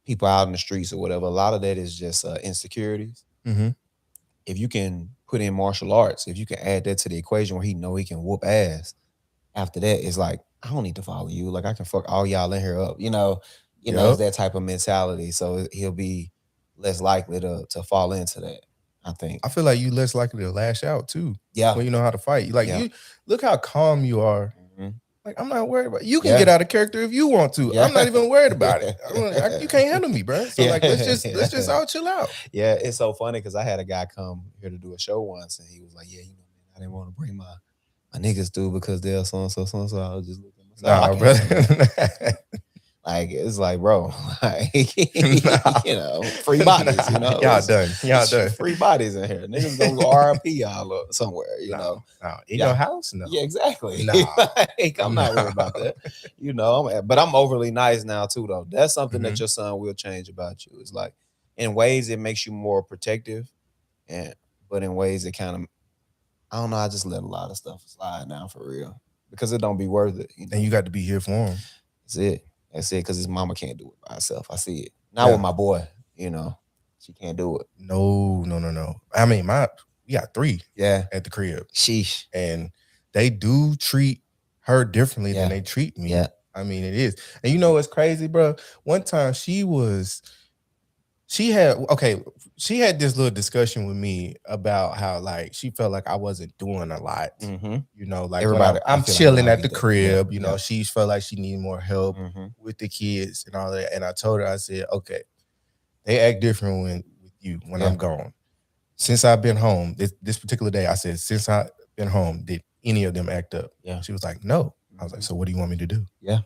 Speaker 1: people out in the streets or whatever, a lot of that is just insecurities.
Speaker 3: Mm-hmm.
Speaker 1: If you can put in martial arts, if you can add that to the equation where he know he can whoop ass, after that, it's like, I don't need to follow you. Like I can fuck all y'all in here up. It's that type of mentality. So he'll be less likely to fall into that, I think.
Speaker 3: I feel like you less likely to lash out too.
Speaker 1: Yeah.
Speaker 3: When you know how to fight. Like
Speaker 1: Yeah.
Speaker 3: you look how calm you are.
Speaker 1: Mhm.
Speaker 3: Like I'm not worried about it. You can
Speaker 1: Yeah.
Speaker 3: get out of character if you want to.
Speaker 1: Yeah.
Speaker 3: I'm not even worried about it.
Speaker 1: Yeah.
Speaker 3: You can't handle me, bro. So like let's just all chill out.
Speaker 1: Yeah, it's so funny because I had a guy come here to do a show once, and he was like, "Yeah, man, I didn't want to bring my niggas through because they're so and so, so and so." I was just looking at myself.
Speaker 3: Nah, brother.
Speaker 1: Like it's like, bro, like,
Speaker 3: Nah.
Speaker 1: free bodies.
Speaker 3: Y'all
Speaker 1: It's-
Speaker 3: done. Y'all
Speaker 1: it's
Speaker 3: done.
Speaker 1: free bodies in here. Niggas gonna go RIP y'all up somewhere.
Speaker 3: No. In
Speaker 1: Yeah.
Speaker 3: your house? No.
Speaker 1: Yeah, exactly.
Speaker 3: Nah.
Speaker 1: Like, I'm not worried about that. But I'm overly nice now too, though. That's something that
Speaker 3: Mhm.
Speaker 1: your son will change about you. It's like in ways it makes you more protective, but in ways it kind of, I don't know. I just let a lot of stuff slide now for real because it don't be worth it.
Speaker 3: And you got to be here for him.
Speaker 1: That's it. Because his mama can't do it by herself. I see it. Not
Speaker 3: Yeah.
Speaker 1: with my boy. She can't do it.
Speaker 3: No. I mean, we got 3
Speaker 1: Yeah.
Speaker 3: at the crib.
Speaker 1: Sheesh.
Speaker 3: And they do treat her differently than
Speaker 1: Yeah.
Speaker 3: they treat me.
Speaker 1: Yeah.
Speaker 3: I mean, it is. And you know what's crazy, bro? One time she had okay, she had this little discussion with me about how like she felt like I wasn't doing a lot.
Speaker 1: Mm-hmm.
Speaker 3: You know, like when
Speaker 1: Everybody, I
Speaker 3: I'm
Speaker 1: feel like we
Speaker 3: chilling
Speaker 1: all
Speaker 3: at the
Speaker 1: get that. Yeah.
Speaker 3: crib, you know,
Speaker 1: Yeah.
Speaker 3: she felt like she needed more help
Speaker 1: Mm-hmm.
Speaker 3: with the kids and all that. And I told her, I said, okay, they act different with you when
Speaker 1: Yeah.
Speaker 3: I'm gone. Since I've been home, this particular day, I said, since I've been home, did any of them act up?
Speaker 1: Yeah.
Speaker 3: She was like, no. I was like,
Speaker 1: Mhm.
Speaker 3: so what do you want me to do?
Speaker 1: Yeah.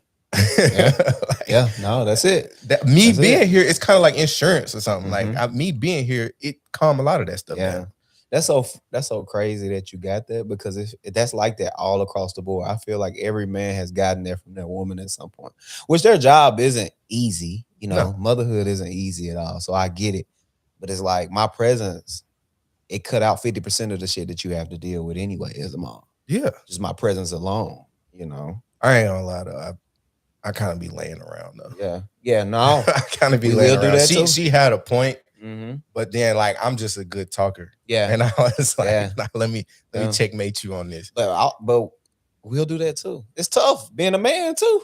Speaker 1: Yeah.
Speaker 3: Like,
Speaker 1: Yeah. No, that's it.
Speaker 3: that me
Speaker 1: That's
Speaker 3: being
Speaker 1: it.
Speaker 3: here, it's kind of like insurance or something. Like
Speaker 1: Mhm.
Speaker 3: me being here, it calm a lot of that stuff
Speaker 1: Yeah.
Speaker 3: down.
Speaker 1: That's so crazy that you got that because if that's like that all across the board. I feel like every man has gotten there from their woman at some point, which their job isn't easy. You
Speaker 3: No,
Speaker 1: know, motherhood isn't easy at all. So I get it, but it's like my presence. It cut out 50% of the shit that you have to deal with anyway as a mom.
Speaker 3: yeah,
Speaker 1: Just my presence alone. You know.
Speaker 3: I ain't gonna lie though. I kind of be laying around though.
Speaker 1: Yeah. Yeah. No,
Speaker 3: I kind of be
Speaker 1: we
Speaker 3: laying
Speaker 1: will do
Speaker 3: around.
Speaker 1: that too.
Speaker 3: She had a point,
Speaker 1: Mm-hmm.
Speaker 3: but then like I'm just a good talker.
Speaker 1: Yeah.
Speaker 3: And I was like,
Speaker 1: Yeah.
Speaker 3: nah, let me
Speaker 1: Yeah.
Speaker 3: checkmate you on this.
Speaker 1: But we'll do that too. It's tough being a man too.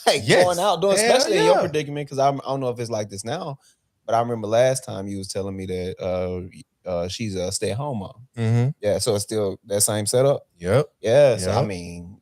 Speaker 1: Like
Speaker 3: Yes.
Speaker 1: going out doing,
Speaker 3: Hell
Speaker 1: especially in your
Speaker 3: yeah.
Speaker 1: predicament. Because I don't know if it's like this now, but I remember last time you was telling me that she's a stay at home mom.
Speaker 3: Mm-hmm.
Speaker 1: Yeah, so it's still that same setup.
Speaker 3: Yep.
Speaker 1: Yeah, so I
Speaker 3: Yep.
Speaker 1: mean,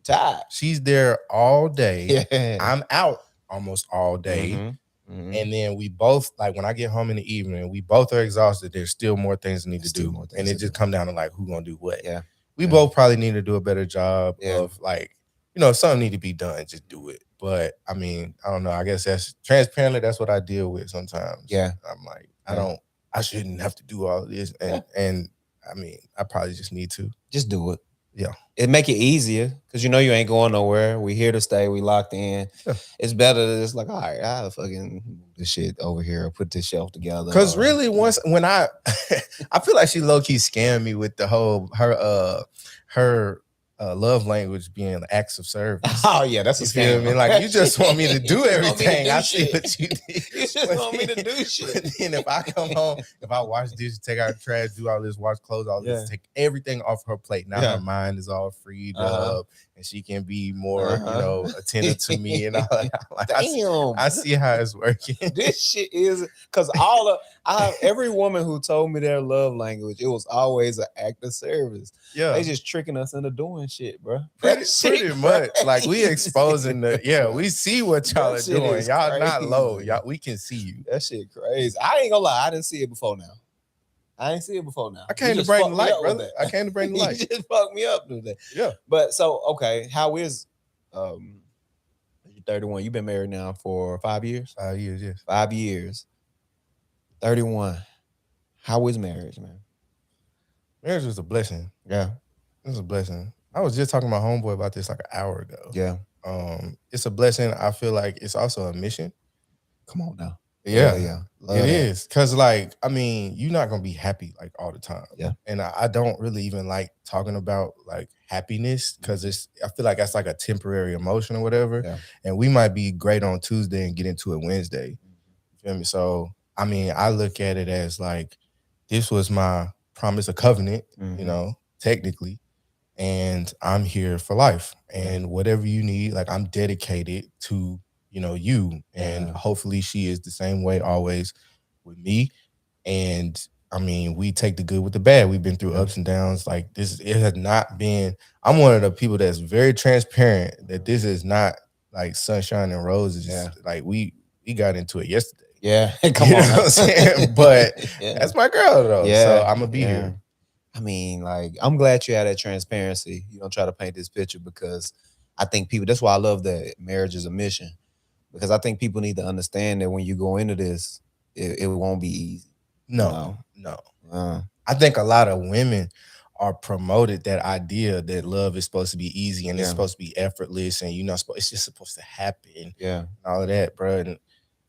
Speaker 1: tired.
Speaker 3: She's there all day.
Speaker 1: Yeah.
Speaker 3: I'm out almost all day.
Speaker 1: Mhm, mhm.
Speaker 3: And then we both, like when I get home in the evening, we both are exhausted. There's still more things we need to
Speaker 1: Still
Speaker 3: do.
Speaker 1: more things
Speaker 3: And it
Speaker 1: to
Speaker 3: just
Speaker 1: do.
Speaker 3: come down to like who gonna do what.
Speaker 1: Yeah.
Speaker 3: We
Speaker 1: Yeah.
Speaker 3: both probably need to do a better job
Speaker 1: Yeah.
Speaker 3: of like, if something need to be done, just do it. But I mean, I don't know. I guess that's transparently, that's what I deal with sometimes.
Speaker 1: Yeah.
Speaker 3: I'm like,
Speaker 1: Yeah.
Speaker 3: I shouldn't have to do all this. And I mean, I probably just need to.
Speaker 1: Just do it.
Speaker 3: Yeah.
Speaker 1: It make it easier because you ain't going nowhere. We here to stay. We locked in.
Speaker 3: Yeah.
Speaker 1: It's better to just like, all right, I'll fucking move this shit over here, put this shelf together.
Speaker 3: Because really, when I feel like she low key scammed me with the whole her love language being acts of service.
Speaker 1: Oh yeah, that's a
Speaker 3: You feel
Speaker 1: scam.
Speaker 3: me? Like you just want me to do
Speaker 1: You just want me to
Speaker 3: everything.
Speaker 1: do
Speaker 3: I see
Speaker 1: shit.
Speaker 3: what you did.
Speaker 1: You just want me to do shit.
Speaker 3: But then if I come home, if I wash dishes, take out the trash, do all this, wash clothes, all this,
Speaker 1: Yeah.
Speaker 3: take everything off her plate. Now
Speaker 1: Yeah.
Speaker 3: her mind is all freed
Speaker 1: Uh-huh.
Speaker 3: up, and she can be more,
Speaker 1: Uh-huh.
Speaker 3: attentive to me and all that. Like,
Speaker 1: Damn.
Speaker 3: I see how it's working.
Speaker 1: This shit is because every woman who told me their love language, it was always an act of service.
Speaker 3: Yeah.
Speaker 1: They just tricking us into doing shit, bro.
Speaker 3: Pretty much. Like we exposing we see what y'all
Speaker 1: That
Speaker 3: are
Speaker 1: shit
Speaker 3: doing.
Speaker 1: is
Speaker 3: Y'all not low.
Speaker 1: crazy.
Speaker 3: We can see you.
Speaker 1: That shit crazy. I ain't gonna lie, I didn't see it before now. I ain't see it before now.
Speaker 3: I came
Speaker 1: You
Speaker 3: to
Speaker 1: just
Speaker 3: bring
Speaker 1: fucked
Speaker 3: the
Speaker 1: me
Speaker 3: light,
Speaker 1: up with
Speaker 3: brother.
Speaker 1: that.
Speaker 3: I came to bring the light.
Speaker 1: You just fucked me up with that.
Speaker 3: Yeah.
Speaker 1: But so okay, how is you're 31? You've been married now for 5 years?
Speaker 3: 5 years, yes.
Speaker 1: 5 years. 31. How is marriage, man?
Speaker 3: Marriage was a blessing.
Speaker 1: Yeah.
Speaker 3: It was a blessing. I was just talking to my homeboy about this like an hour ago.
Speaker 1: Yeah.
Speaker 3: It's a blessing. I feel like it's also a mission.
Speaker 1: Come on now.
Speaker 3: Yeah.
Speaker 1: Yeah. Love
Speaker 3: It
Speaker 1: that.
Speaker 3: is. Cause like, I mean, you're not gonna be happy like all the time.
Speaker 1: Yeah.
Speaker 3: And I don't really even like talking about like happiness because I feel like that's like a temporary emotion or whatever.
Speaker 1: Yeah.
Speaker 3: And we might be great on Tuesday and get into it Wednesday. You feel me? So I mean, I look at it as like this was my promise, a covenant,
Speaker 1: Mhm.
Speaker 3: Technically. And I'm here for life. And whatever you need, like I'm dedicated to you, and
Speaker 1: Yeah.
Speaker 3: hopefully she is the same way always with me. And I mean, we take the good with the bad. We've been through ups and downs. Like it has not been. I'm one of the people that's very transparent that this is not like sunshine and roses.
Speaker 1: Yeah.
Speaker 3: Like we got into it yesterday.
Speaker 1: Yeah. Come
Speaker 3: You
Speaker 1: on.
Speaker 3: know
Speaker 1: now.
Speaker 3: what I'm saying? But
Speaker 1: Yeah.
Speaker 3: that's my girl though.
Speaker 1: Yeah.
Speaker 3: So I'm gonna be
Speaker 1: Yeah.
Speaker 3: here.
Speaker 1: I mean, like, I'm glad you had that transparency. You don't try to paint this picture because I think that's why I love that marriage is a mission. Because I think people need to understand that when you go into this, it won't be easy.
Speaker 3: No. I think a lot of women are promoted that idea that love is supposed to be easy and it's supposed to be effortless and it's just supposed to happen.
Speaker 1: Yeah.
Speaker 3: And all of that, bro. And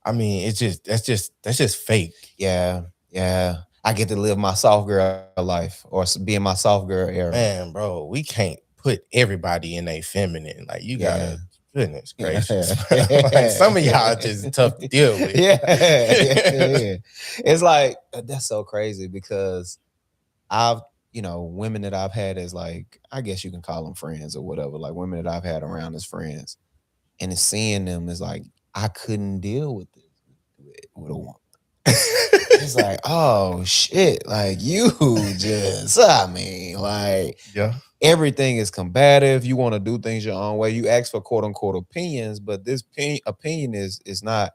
Speaker 3: I mean, that's just fake.
Speaker 1: Yeah. Yeah. I get to live my soft girl life or be in my soft girl era.
Speaker 3: Man, bro, we can't put everybody in a feminine. Like you gotta, goodness gracious. Like some of y'all just tough to deal with.
Speaker 1: Yeah. It's like that's so crazy because I've women that I've had as like, I guess you can call them friends or whatever, like women that I've had around as friends, and it's seeing them is like I couldn't deal with this with a woman. It's like, oh shit, like you just, I mean, like
Speaker 3: Yeah.
Speaker 1: everything is combative. You want to do things your own way. You ask for quote unquote opinions, but this opinion is not.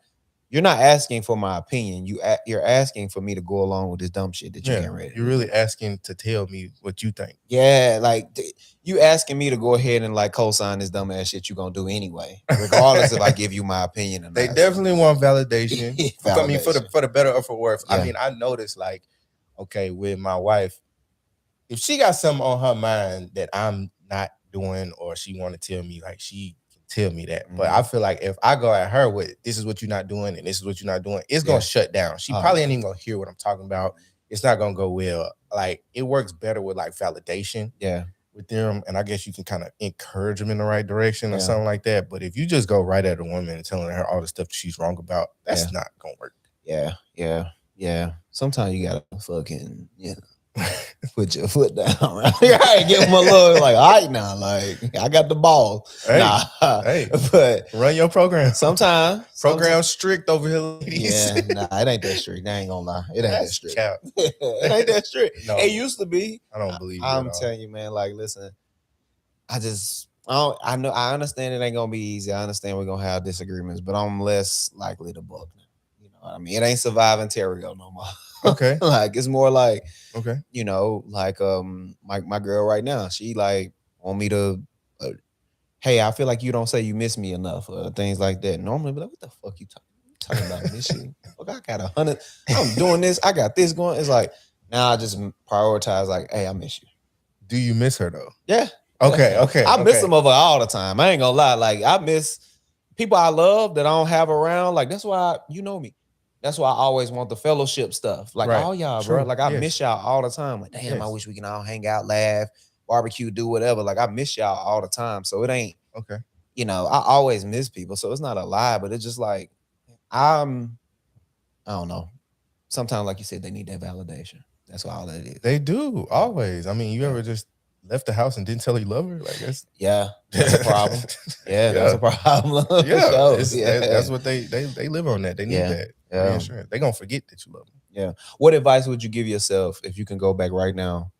Speaker 1: You're not asking for my opinion. You're asking for me to go along with this dumb shit that you
Speaker 3: Yeah.
Speaker 1: getting ready to
Speaker 3: You're
Speaker 1: do.
Speaker 3: really asking to tell me what you think.
Speaker 1: Yeah, like you asking me to go ahead and like co-sign this dumb ass shit you gonna do anyway, regardless if I give you my opinion or
Speaker 3: They
Speaker 1: not.
Speaker 3: definitely want validation. I mean,
Speaker 1: Validation.
Speaker 3: for the better or for worse. I
Speaker 1: Yeah.
Speaker 3: mean, I noticed like, okay, with my wife, if she got something on her mind that I'm not doing, or she want to tell me, like she can tell me that. But I feel like if I go at her with this is what you're not doing and this is what you're not doing, it's gonna shut down. She probably ain't even gonna hear what I'm talking about. It's not gonna go well. Like it works better with like validation.
Speaker 1: Yeah.
Speaker 3: With them, and I guess you can kind of encourage them in the right direction or
Speaker 1: Yeah.
Speaker 3: something like that. But if you just go right at a woman and telling her all the stuff she's wrong about, that's
Speaker 1: Yeah.
Speaker 3: not gonna work.
Speaker 1: Yeah. Sometimes you gotta fucking, put your foot down, right? Right, give them a little like, all right now, like I got the ball.
Speaker 3: Hey,
Speaker 1: but
Speaker 3: run your program.
Speaker 1: Sometimes
Speaker 3: program strict over here, ladies.
Speaker 1: Yeah, nah, it ain't that strict. I ain't gonna lie, it ain't that strict.
Speaker 3: Cap.
Speaker 1: It ain't that strict.
Speaker 3: No.
Speaker 1: It used to be.
Speaker 3: I don't believe
Speaker 1: I'm telling you, man. Like, listen, I know, I understand it ain't gonna be easy. I understand we're gonna have disagreements, but I'm less likely to buck now. You know what I mean? It ain't surviving Onterio no more.
Speaker 3: Okay.
Speaker 1: Like it's more like,
Speaker 3: okay,
Speaker 1: like my girl right now, she like want me to hey, I feel like you don't say you miss me enough or things like that. Normally, be like, what the fuck you talking about? Miss you? Fuck, I got 100. I'm doing this. I got this going. It's like now I just prioritize. Like, hey, I miss you.
Speaker 3: do you miss her though?
Speaker 1: Yeah.
Speaker 3: Okay.
Speaker 1: I miss some of her all the time. I ain't gonna lie. Like I miss people I love that I don't have around. Like that's why you know me. That's why I always want the fellowship stuff. Like
Speaker 3: Right.
Speaker 1: all y'all,
Speaker 3: True.
Speaker 1: bro. Like I
Speaker 3: Yes.
Speaker 1: miss y'all all the time. Like damn, I
Speaker 3: Yes.
Speaker 1: wish we can all hang out, laugh, barbecue, do whatever. Like I miss y'all all the time. So it ain't.
Speaker 3: Okay.
Speaker 1: I always miss people. So it's not a lie, but it's just like I don't know. Sometimes, like you said, they need that validation. That's all that is.
Speaker 3: They do always. I mean, you ever just left the house and didn't tell her you love her? Like that's
Speaker 1: that's a problem. That's a problem.
Speaker 3: Yeah,
Speaker 1: Sure.
Speaker 3: that's what they live on that. They need that reassurance. They gonna forget that you love them.
Speaker 1: Yeah. What advice would you give yourself if you can go back right now,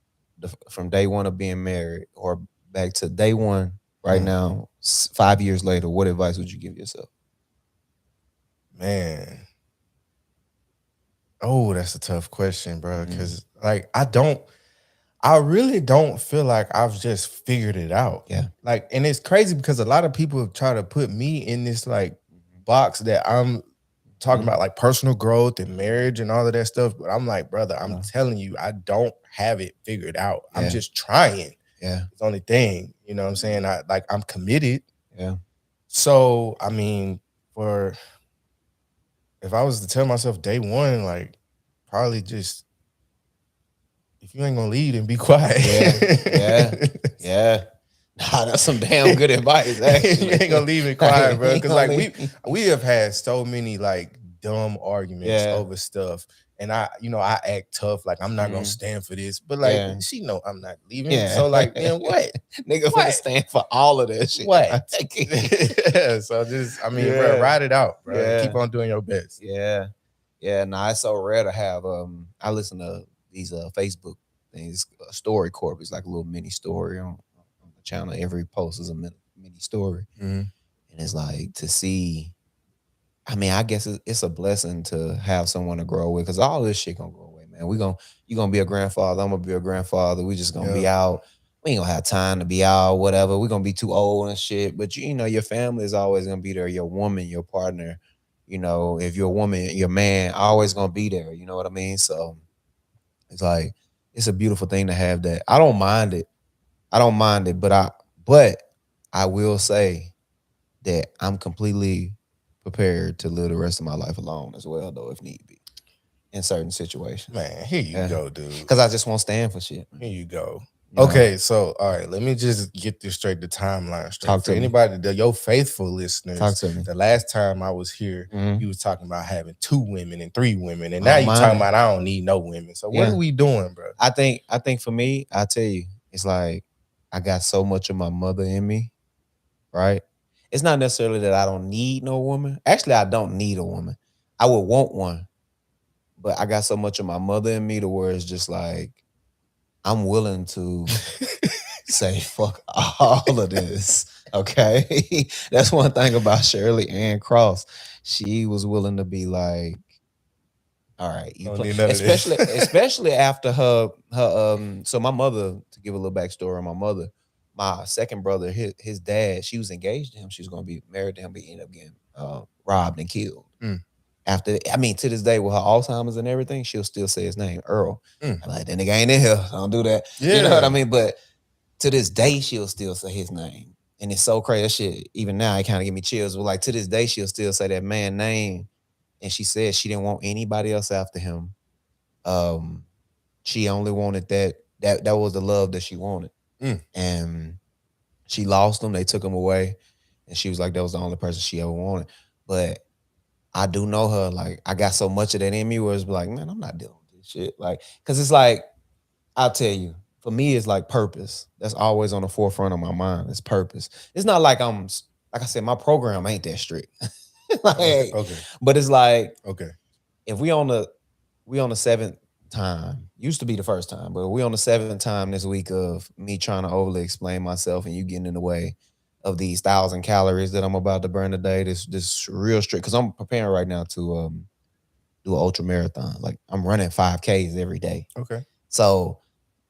Speaker 1: from day one of being married, or back to day one right now, 5 years later? What advice would you give yourself?
Speaker 3: Man. Oh, that's a tough question, bro. Because like I really don't feel like I've just figured it out.
Speaker 1: Yeah.
Speaker 3: Like, and it's crazy because a lot of people try to put me in this like box that I'm talking about like personal growth and marriage and all of that stuff. But I'm like, brother, I'm telling you, I don't have it figured out. I'm just trying.
Speaker 1: Yeah.
Speaker 3: It's the only thing, you know what I'm saying? I'm committed.
Speaker 1: Yeah.
Speaker 3: So, I mean, if I was to tell myself day one, like probably just, if you ain't gonna lead, then be quiet.
Speaker 1: Yeah. Nah, that's some damn good advice. Actually,
Speaker 3: you ain't gonna leave it quiet, bro. Because like we have had so many like dumb arguments over stuff, and I act tough, like I'm not gonna stand for this, but like she know I'm not leaving. So like, then what?
Speaker 1: Nigga gonna stand for all of that shit.
Speaker 3: What? So just, bro, ride it out, bro. Keep on doing your best.
Speaker 1: Nah, it's so rare to have. I listen to these Facebook things, Story Corp. It's like a little mini story on the channel. Every post is a mini story, and it's like to see. I mean, I guess it's a blessing to have someone to grow with, because all this shit gonna go away, man. You gonna be a grandfather. I'm gonna be a grandfather. We just gonna be out. We ain't gonna have time to be out, whatever. We're gonna be too old and shit. But your family is always gonna be there. Your woman, your partner. If you're a woman, your man always gonna be there. You know what I mean? So it's like it's a beautiful thing to have that. I don't mind it. But I will say that I'm completely prepared to live the rest of my life alone as well, though, if need be, in certain situations.
Speaker 3: Man, here you go, dude.
Speaker 1: Because I just won't stand for shit.
Speaker 3: Here you go.
Speaker 1: You know,
Speaker 3: Okay, so all right, let me just get this straight, the timeline straight.
Speaker 1: talk
Speaker 3: For
Speaker 1: to me.
Speaker 3: anybody, your faithful
Speaker 1: Talk
Speaker 3: listeners,
Speaker 1: to me.
Speaker 3: the last time I was here,
Speaker 1: Hmm.
Speaker 3: you was talking about having 2 women and 3 women, and now
Speaker 1: Oh
Speaker 3: you talking
Speaker 1: my,
Speaker 3: about I don't need no women. So what are
Speaker 1: yeah.
Speaker 3: we doing, bro?
Speaker 1: I think for me, I tell you, it's like I got so much of my mother in me, right? It's not necessarily that I don't need no woman. Actually, I don't need a woman. I would want one, but I got so much of my mother in me to where it's just like I'm willing to say fuck all of this. Okay. That's one thing about Shirley Ann Cross. She was willing to be like, all right, you
Speaker 3: Don't
Speaker 1: play,
Speaker 3: need none of this.
Speaker 1: especially after her so my mother, to give a little backstory on my mother, my second brother, his dad, she was engaged to him. She was gonna be married to him, but he ended up getting robbed and killed.
Speaker 3: Mm,
Speaker 1: After, I mean, to this day with her Alzheimer's and everything, she'll still say his name, Earl.
Speaker 3: mm.
Speaker 1: I'm like, that nigga ain't in here. Don't do that. You know what I
Speaker 3: Yeah.
Speaker 1: mean? But to this day, she'll still say his name. And it's so crazy. That shit, even now, it kind of give me chills. But like to this day, she'll still say that man name. And she said she didn't want anybody else after him. Um, she only wanted that was the love that she wanted.
Speaker 3: Mm.
Speaker 1: And she lost him. They took him away. And she was like, that was the only person she ever wanted. But I do know her. Like, I got so much of that in me where it's like, man, I'm not dealing with this shit. Like, cause it's like, I'll tell you, for me, it's like purpose. That's always on the forefront of my mind. It's purpose. It's not like like I said, my program ain't that strict.
Speaker 3: Okay.
Speaker 1: Like,
Speaker 3: Okay.
Speaker 1: but it's like
Speaker 3: Okay.
Speaker 1: if we on the seventh time, used to be the first time, but we on the seventh time this week of me trying to overly explain myself and you getting in the way of these 1,000 calories that I'm about to burn a day. This real strict because I'm preparing right now to do an ultra marathon. Like I'm running 5Ks every day.
Speaker 3: Okay.
Speaker 1: So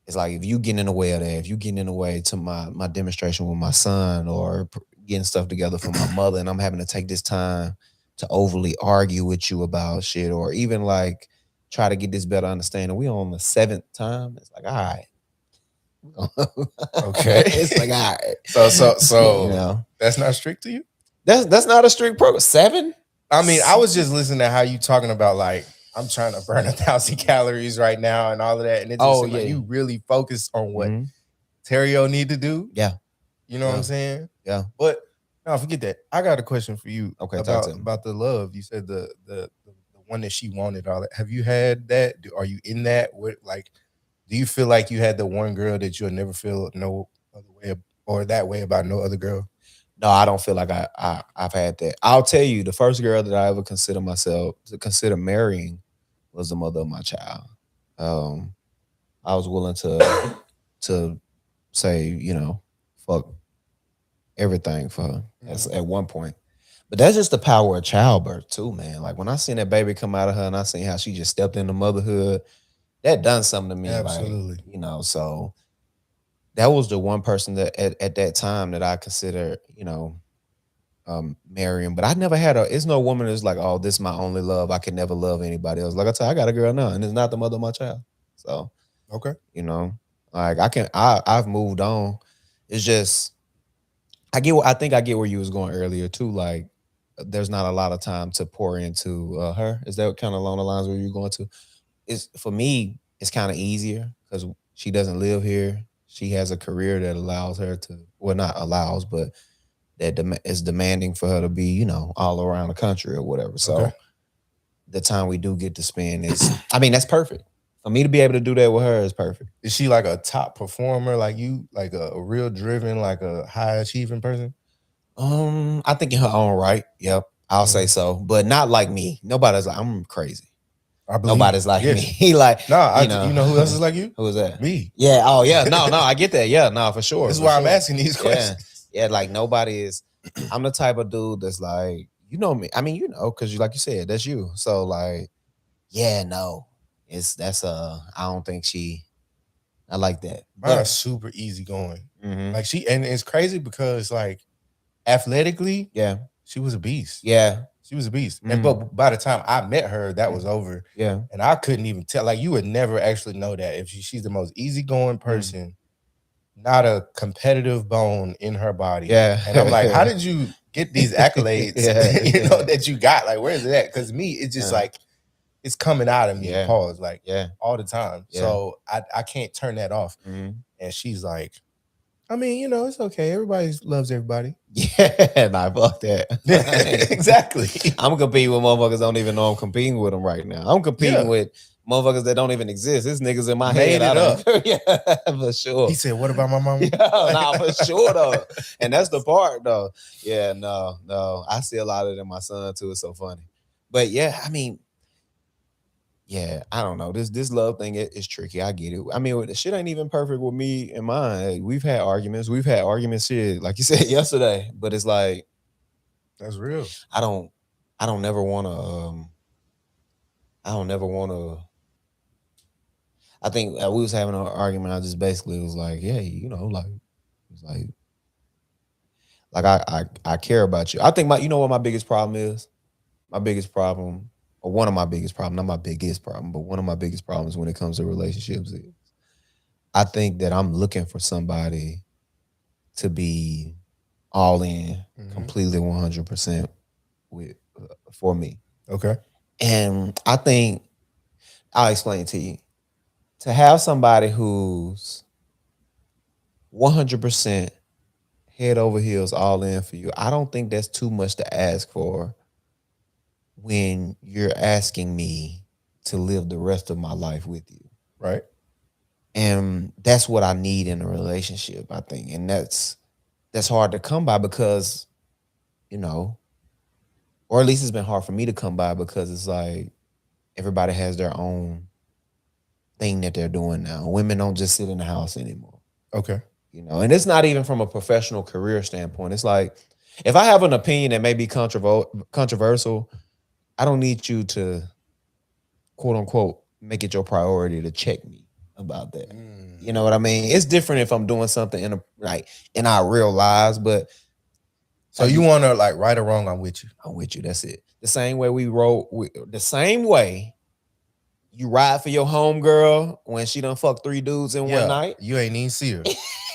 Speaker 1: it's like if you getting in the way of that, if you getting in the way to my demonstration with my son or getting stuff together for my mother, and I'm having to take this time to overly argue with you about shit, or even like try to get this better understanding. We on the seventh time. It's like, all right.
Speaker 3: Okay.
Speaker 1: It's like, all right.
Speaker 3: So
Speaker 1: You know,
Speaker 3: that's not strict to you?
Speaker 1: that's not a strict program. Seven?
Speaker 3: I mean, I was just listening to how you talking about like I'm trying to burn 1,000 calories right now and all of that, and it just
Speaker 1: Oh
Speaker 3: seemed like
Speaker 1: yeah.
Speaker 3: you really focus on what
Speaker 1: Mhm.
Speaker 3: Onterio need to do.
Speaker 1: Yeah.
Speaker 3: You know what I'm
Speaker 1: Yeah.
Speaker 3: saying?
Speaker 1: Yeah.
Speaker 3: But no, forget that. I got a question for you
Speaker 1: Okay, talk to me.
Speaker 3: about the love. You said the one that she wanted. All that. Have you had that? Are you in that? What like? Do you feel like you had the one girl that you'll never feel no other way or that way about no other girl?
Speaker 1: No, I don't feel like I've had that. I'll tell you, the first girl that I ever consider myself to consider marrying was the mother of my child. Um, I was willing to say, fuck everything for her
Speaker 3: Mhm.
Speaker 1: at one point. But that's just the power of childbirth too, man. Like when I seen that baby come out of her and I seen how she just stepped into motherhood, that done something to me. Like,
Speaker 3: Absolutely.
Speaker 1: so that was the one person that at that time that I consider, marrying. But I never had it's no woman that's like, oh, this is my only love. I can never love anybody else. Like I said, I got a girl now, and it's not the mother of my child. So,
Speaker 3: Okay.
Speaker 1: you know, like I've moved on. It's just I think I get where you was going earlier too. Like there's not a lot of time to pour into her. Is that kind of along the lines where you're going to? It's for me, it's kind of easier because she doesn't live here. She has a career that allows her to, well, not allows, but that is demanding for her to be, all around the country or whatever.
Speaker 3: Okay.
Speaker 1: So the time we do get to spend is, I mean, that's perfect. For me to be able to do that with her is perfect.
Speaker 3: Is she like a top performer, like you, like a real driven, like a high achieving person?
Speaker 1: I think in her own right. Yep. I'll say
Speaker 3: Mhm.
Speaker 1: so, but not like me. Nobody's like, I'm crazy.
Speaker 3: I believe it.
Speaker 1: Nobody's like
Speaker 3: Yes.
Speaker 1: me. Like,
Speaker 3: No,
Speaker 1: you know,
Speaker 3: you know who else is like you?
Speaker 1: who is that?
Speaker 3: Me.
Speaker 1: Yeah. Oh, yeah. No, I get that. Yeah. No, for sure.
Speaker 3: This is
Speaker 1: For
Speaker 3: why I'm
Speaker 1: sure.
Speaker 3: asking these
Speaker 1: Yeah.
Speaker 3: questions.
Speaker 1: Yeah. Like, nobody is, I'm the type of dude that's like, you know me. I mean, because like you said, that's you. So, like, yeah, no, I don't think I like that.
Speaker 3: Mine's
Speaker 1: But,
Speaker 3: super easy going.
Speaker 1: mhm,
Speaker 3: Like and it's crazy because like athletically,
Speaker 1: yeah.
Speaker 3: she was a beast.
Speaker 1: Yeah.
Speaker 3: She was a beast. And
Speaker 1: Mhm,
Speaker 3: but by the time I met her, that was
Speaker 1: mm,
Speaker 3: over.
Speaker 1: yeah.
Speaker 3: And I couldn't even tell. Like you would never actually know that if she's the most easygoing
Speaker 1: Mm,
Speaker 3: person, not a competitive bone in her body. And I'm like, how
Speaker 1: yeah.
Speaker 3: did you get these accolades,
Speaker 1: Yeah.
Speaker 3: that you got? Like, where is it at? Because me, it's just
Speaker 1: Yeah.
Speaker 3: like it's coming out of me,
Speaker 1: Yeah.
Speaker 3: pause, like
Speaker 1: Yeah.
Speaker 3: all the time.
Speaker 1: Yeah.
Speaker 3: So I can't turn that off.
Speaker 1: Mhm.
Speaker 3: And she's like, I mean, you know, it's okay. Everybody loves everybody.
Speaker 1: Yeah, nah, fuck that.
Speaker 3: Exactly.
Speaker 1: I'm competing with motherfuckers that don't even know I'm competing with them right now. I'm competing
Speaker 3: Yeah.
Speaker 1: with motherfuckers that don't even exist. This niggas in my
Speaker 3: Made
Speaker 1: head.
Speaker 3: it up.
Speaker 1: Yeah, for sure.
Speaker 3: He said, what about my mama?
Speaker 1: Yeah, nah, for sure though. And that's the part though. Yeah, no. I see a lot of it in my son too. It's so funny. But yeah, I mean, yeah, I don't know. This love thing is tricky. I get it. I mean, the shit ain't even perfect with me and mine. Like, we've had arguments. Shit, like you said yesterday. But it's like
Speaker 3: That's real.
Speaker 1: I don't never want to. I don't never want to. I think we was having an argument. I just basically was like, yeah, you know, like it's like I care about you. I think you know what my biggest problem is. My biggest problem, or one of my biggest problems, not my biggest problem, but one of my biggest problems when it comes to relationships is I think that I'm looking for somebody to be all in, completely 100% with for me.
Speaker 3: Okay.
Speaker 1: And I think I'll explain to you. To have somebody who's 100% head over heels all in for you, I don't think that's too much to ask for when you're asking me to live the rest of my life with you.
Speaker 3: Right.
Speaker 1: And that's what I need in a relationship, I think. And that's hard to come by because, you know, or at least it's been hard for me to come by because it's like everybody has their own thing that they're doing now. Women don't just sit in the house anymore.
Speaker 3: Okay.
Speaker 1: You know, and it's not even from a professional career standpoint. It's like if I have an opinion that may be controversial, I don't need you to quote unquote make it your priority to check me about that. You know what I mean? It's different if I'm doing something in our real lives, but
Speaker 3: so you want to like right or wrong, I'm with you.
Speaker 1: I'm with you. That's it. The same way the same way you ride for your homegirl when she done fuck 3 dudes in one night.
Speaker 3: You ain't even see her.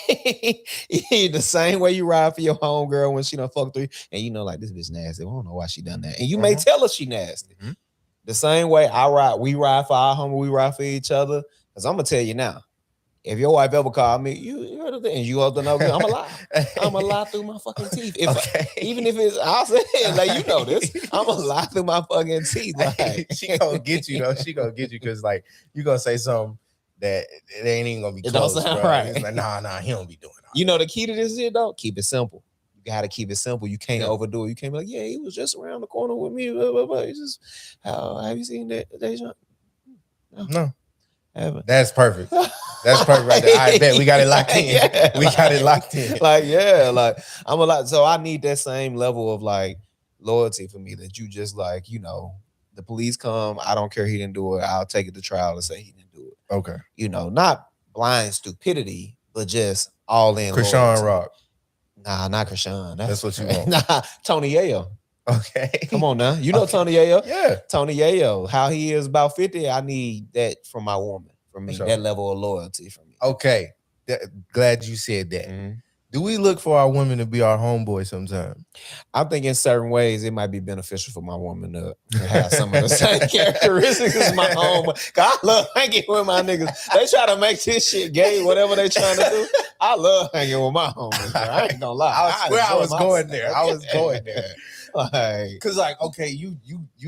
Speaker 1: The same way you ride for your homegirl when she done fuck 3, and you know, like, this bitch nasty. I don't know why she done that. And you may tell her she nasty. The same way we ride for our homie, we ride for each other. Because I'm gonna tell you now, if your wife ever called me, you heard of that, and you other know, I'm a lie. I'm a lie through my fucking teeth. Even if it's, I'll say it, like, you know this, I'm a lie through my fucking teeth. Like,
Speaker 3: she gonna get you though. She gonna get you because like you gonna say something that it ain't even gonna be
Speaker 1: It
Speaker 3: close.
Speaker 1: don't sound
Speaker 3: bro.
Speaker 1: right.
Speaker 3: It's like, nah, he don't be doing that.
Speaker 1: You know the key to this shit though? Keep it simple. You gotta keep it simple. You can't overdo it. You can't be like, yeah, he was just around the corner with me. Blah, blah, blah. It's just, have you seen that?
Speaker 3: No.
Speaker 1: Haven't.
Speaker 3: That's perfect. That's perfect right there. I bet we got it locked in.
Speaker 1: Yeah,
Speaker 3: we got it locked in.
Speaker 1: Like I'm a lot. So I need that same level of like loyalty for me that you just like, you know, the police come, I don't care, he didn't do it. I'll take it to trial and say he didn't do it.
Speaker 3: Okay.
Speaker 1: You know, not blind stupidity, but just all in.
Speaker 3: Krishan Rock.
Speaker 1: Nah, not Krishan.
Speaker 3: That's what you want.
Speaker 1: Nah, Tony Yayo.
Speaker 3: Okay.
Speaker 1: Come on now. You know Tony Yayo?
Speaker 3: Yeah.
Speaker 1: Tony Yayo. How he is about 50, I need that from my woman. From me,
Speaker 3: sure.
Speaker 1: That level of loyalty from me.
Speaker 3: Okay. Glad you said that. Do we look for our women to be our homeboy sometimes?
Speaker 1: I think in certain ways it might be beneficial for my woman to have some of the same characteristics as my homeboy. I love hanging with my niggas. They try to make this shit gay, whatever they trying to do. I love hanging with my homies. Bro. I ain't gonna lie.
Speaker 3: I was going there. I was going there.
Speaker 1: Like,
Speaker 3: cause like, okay, you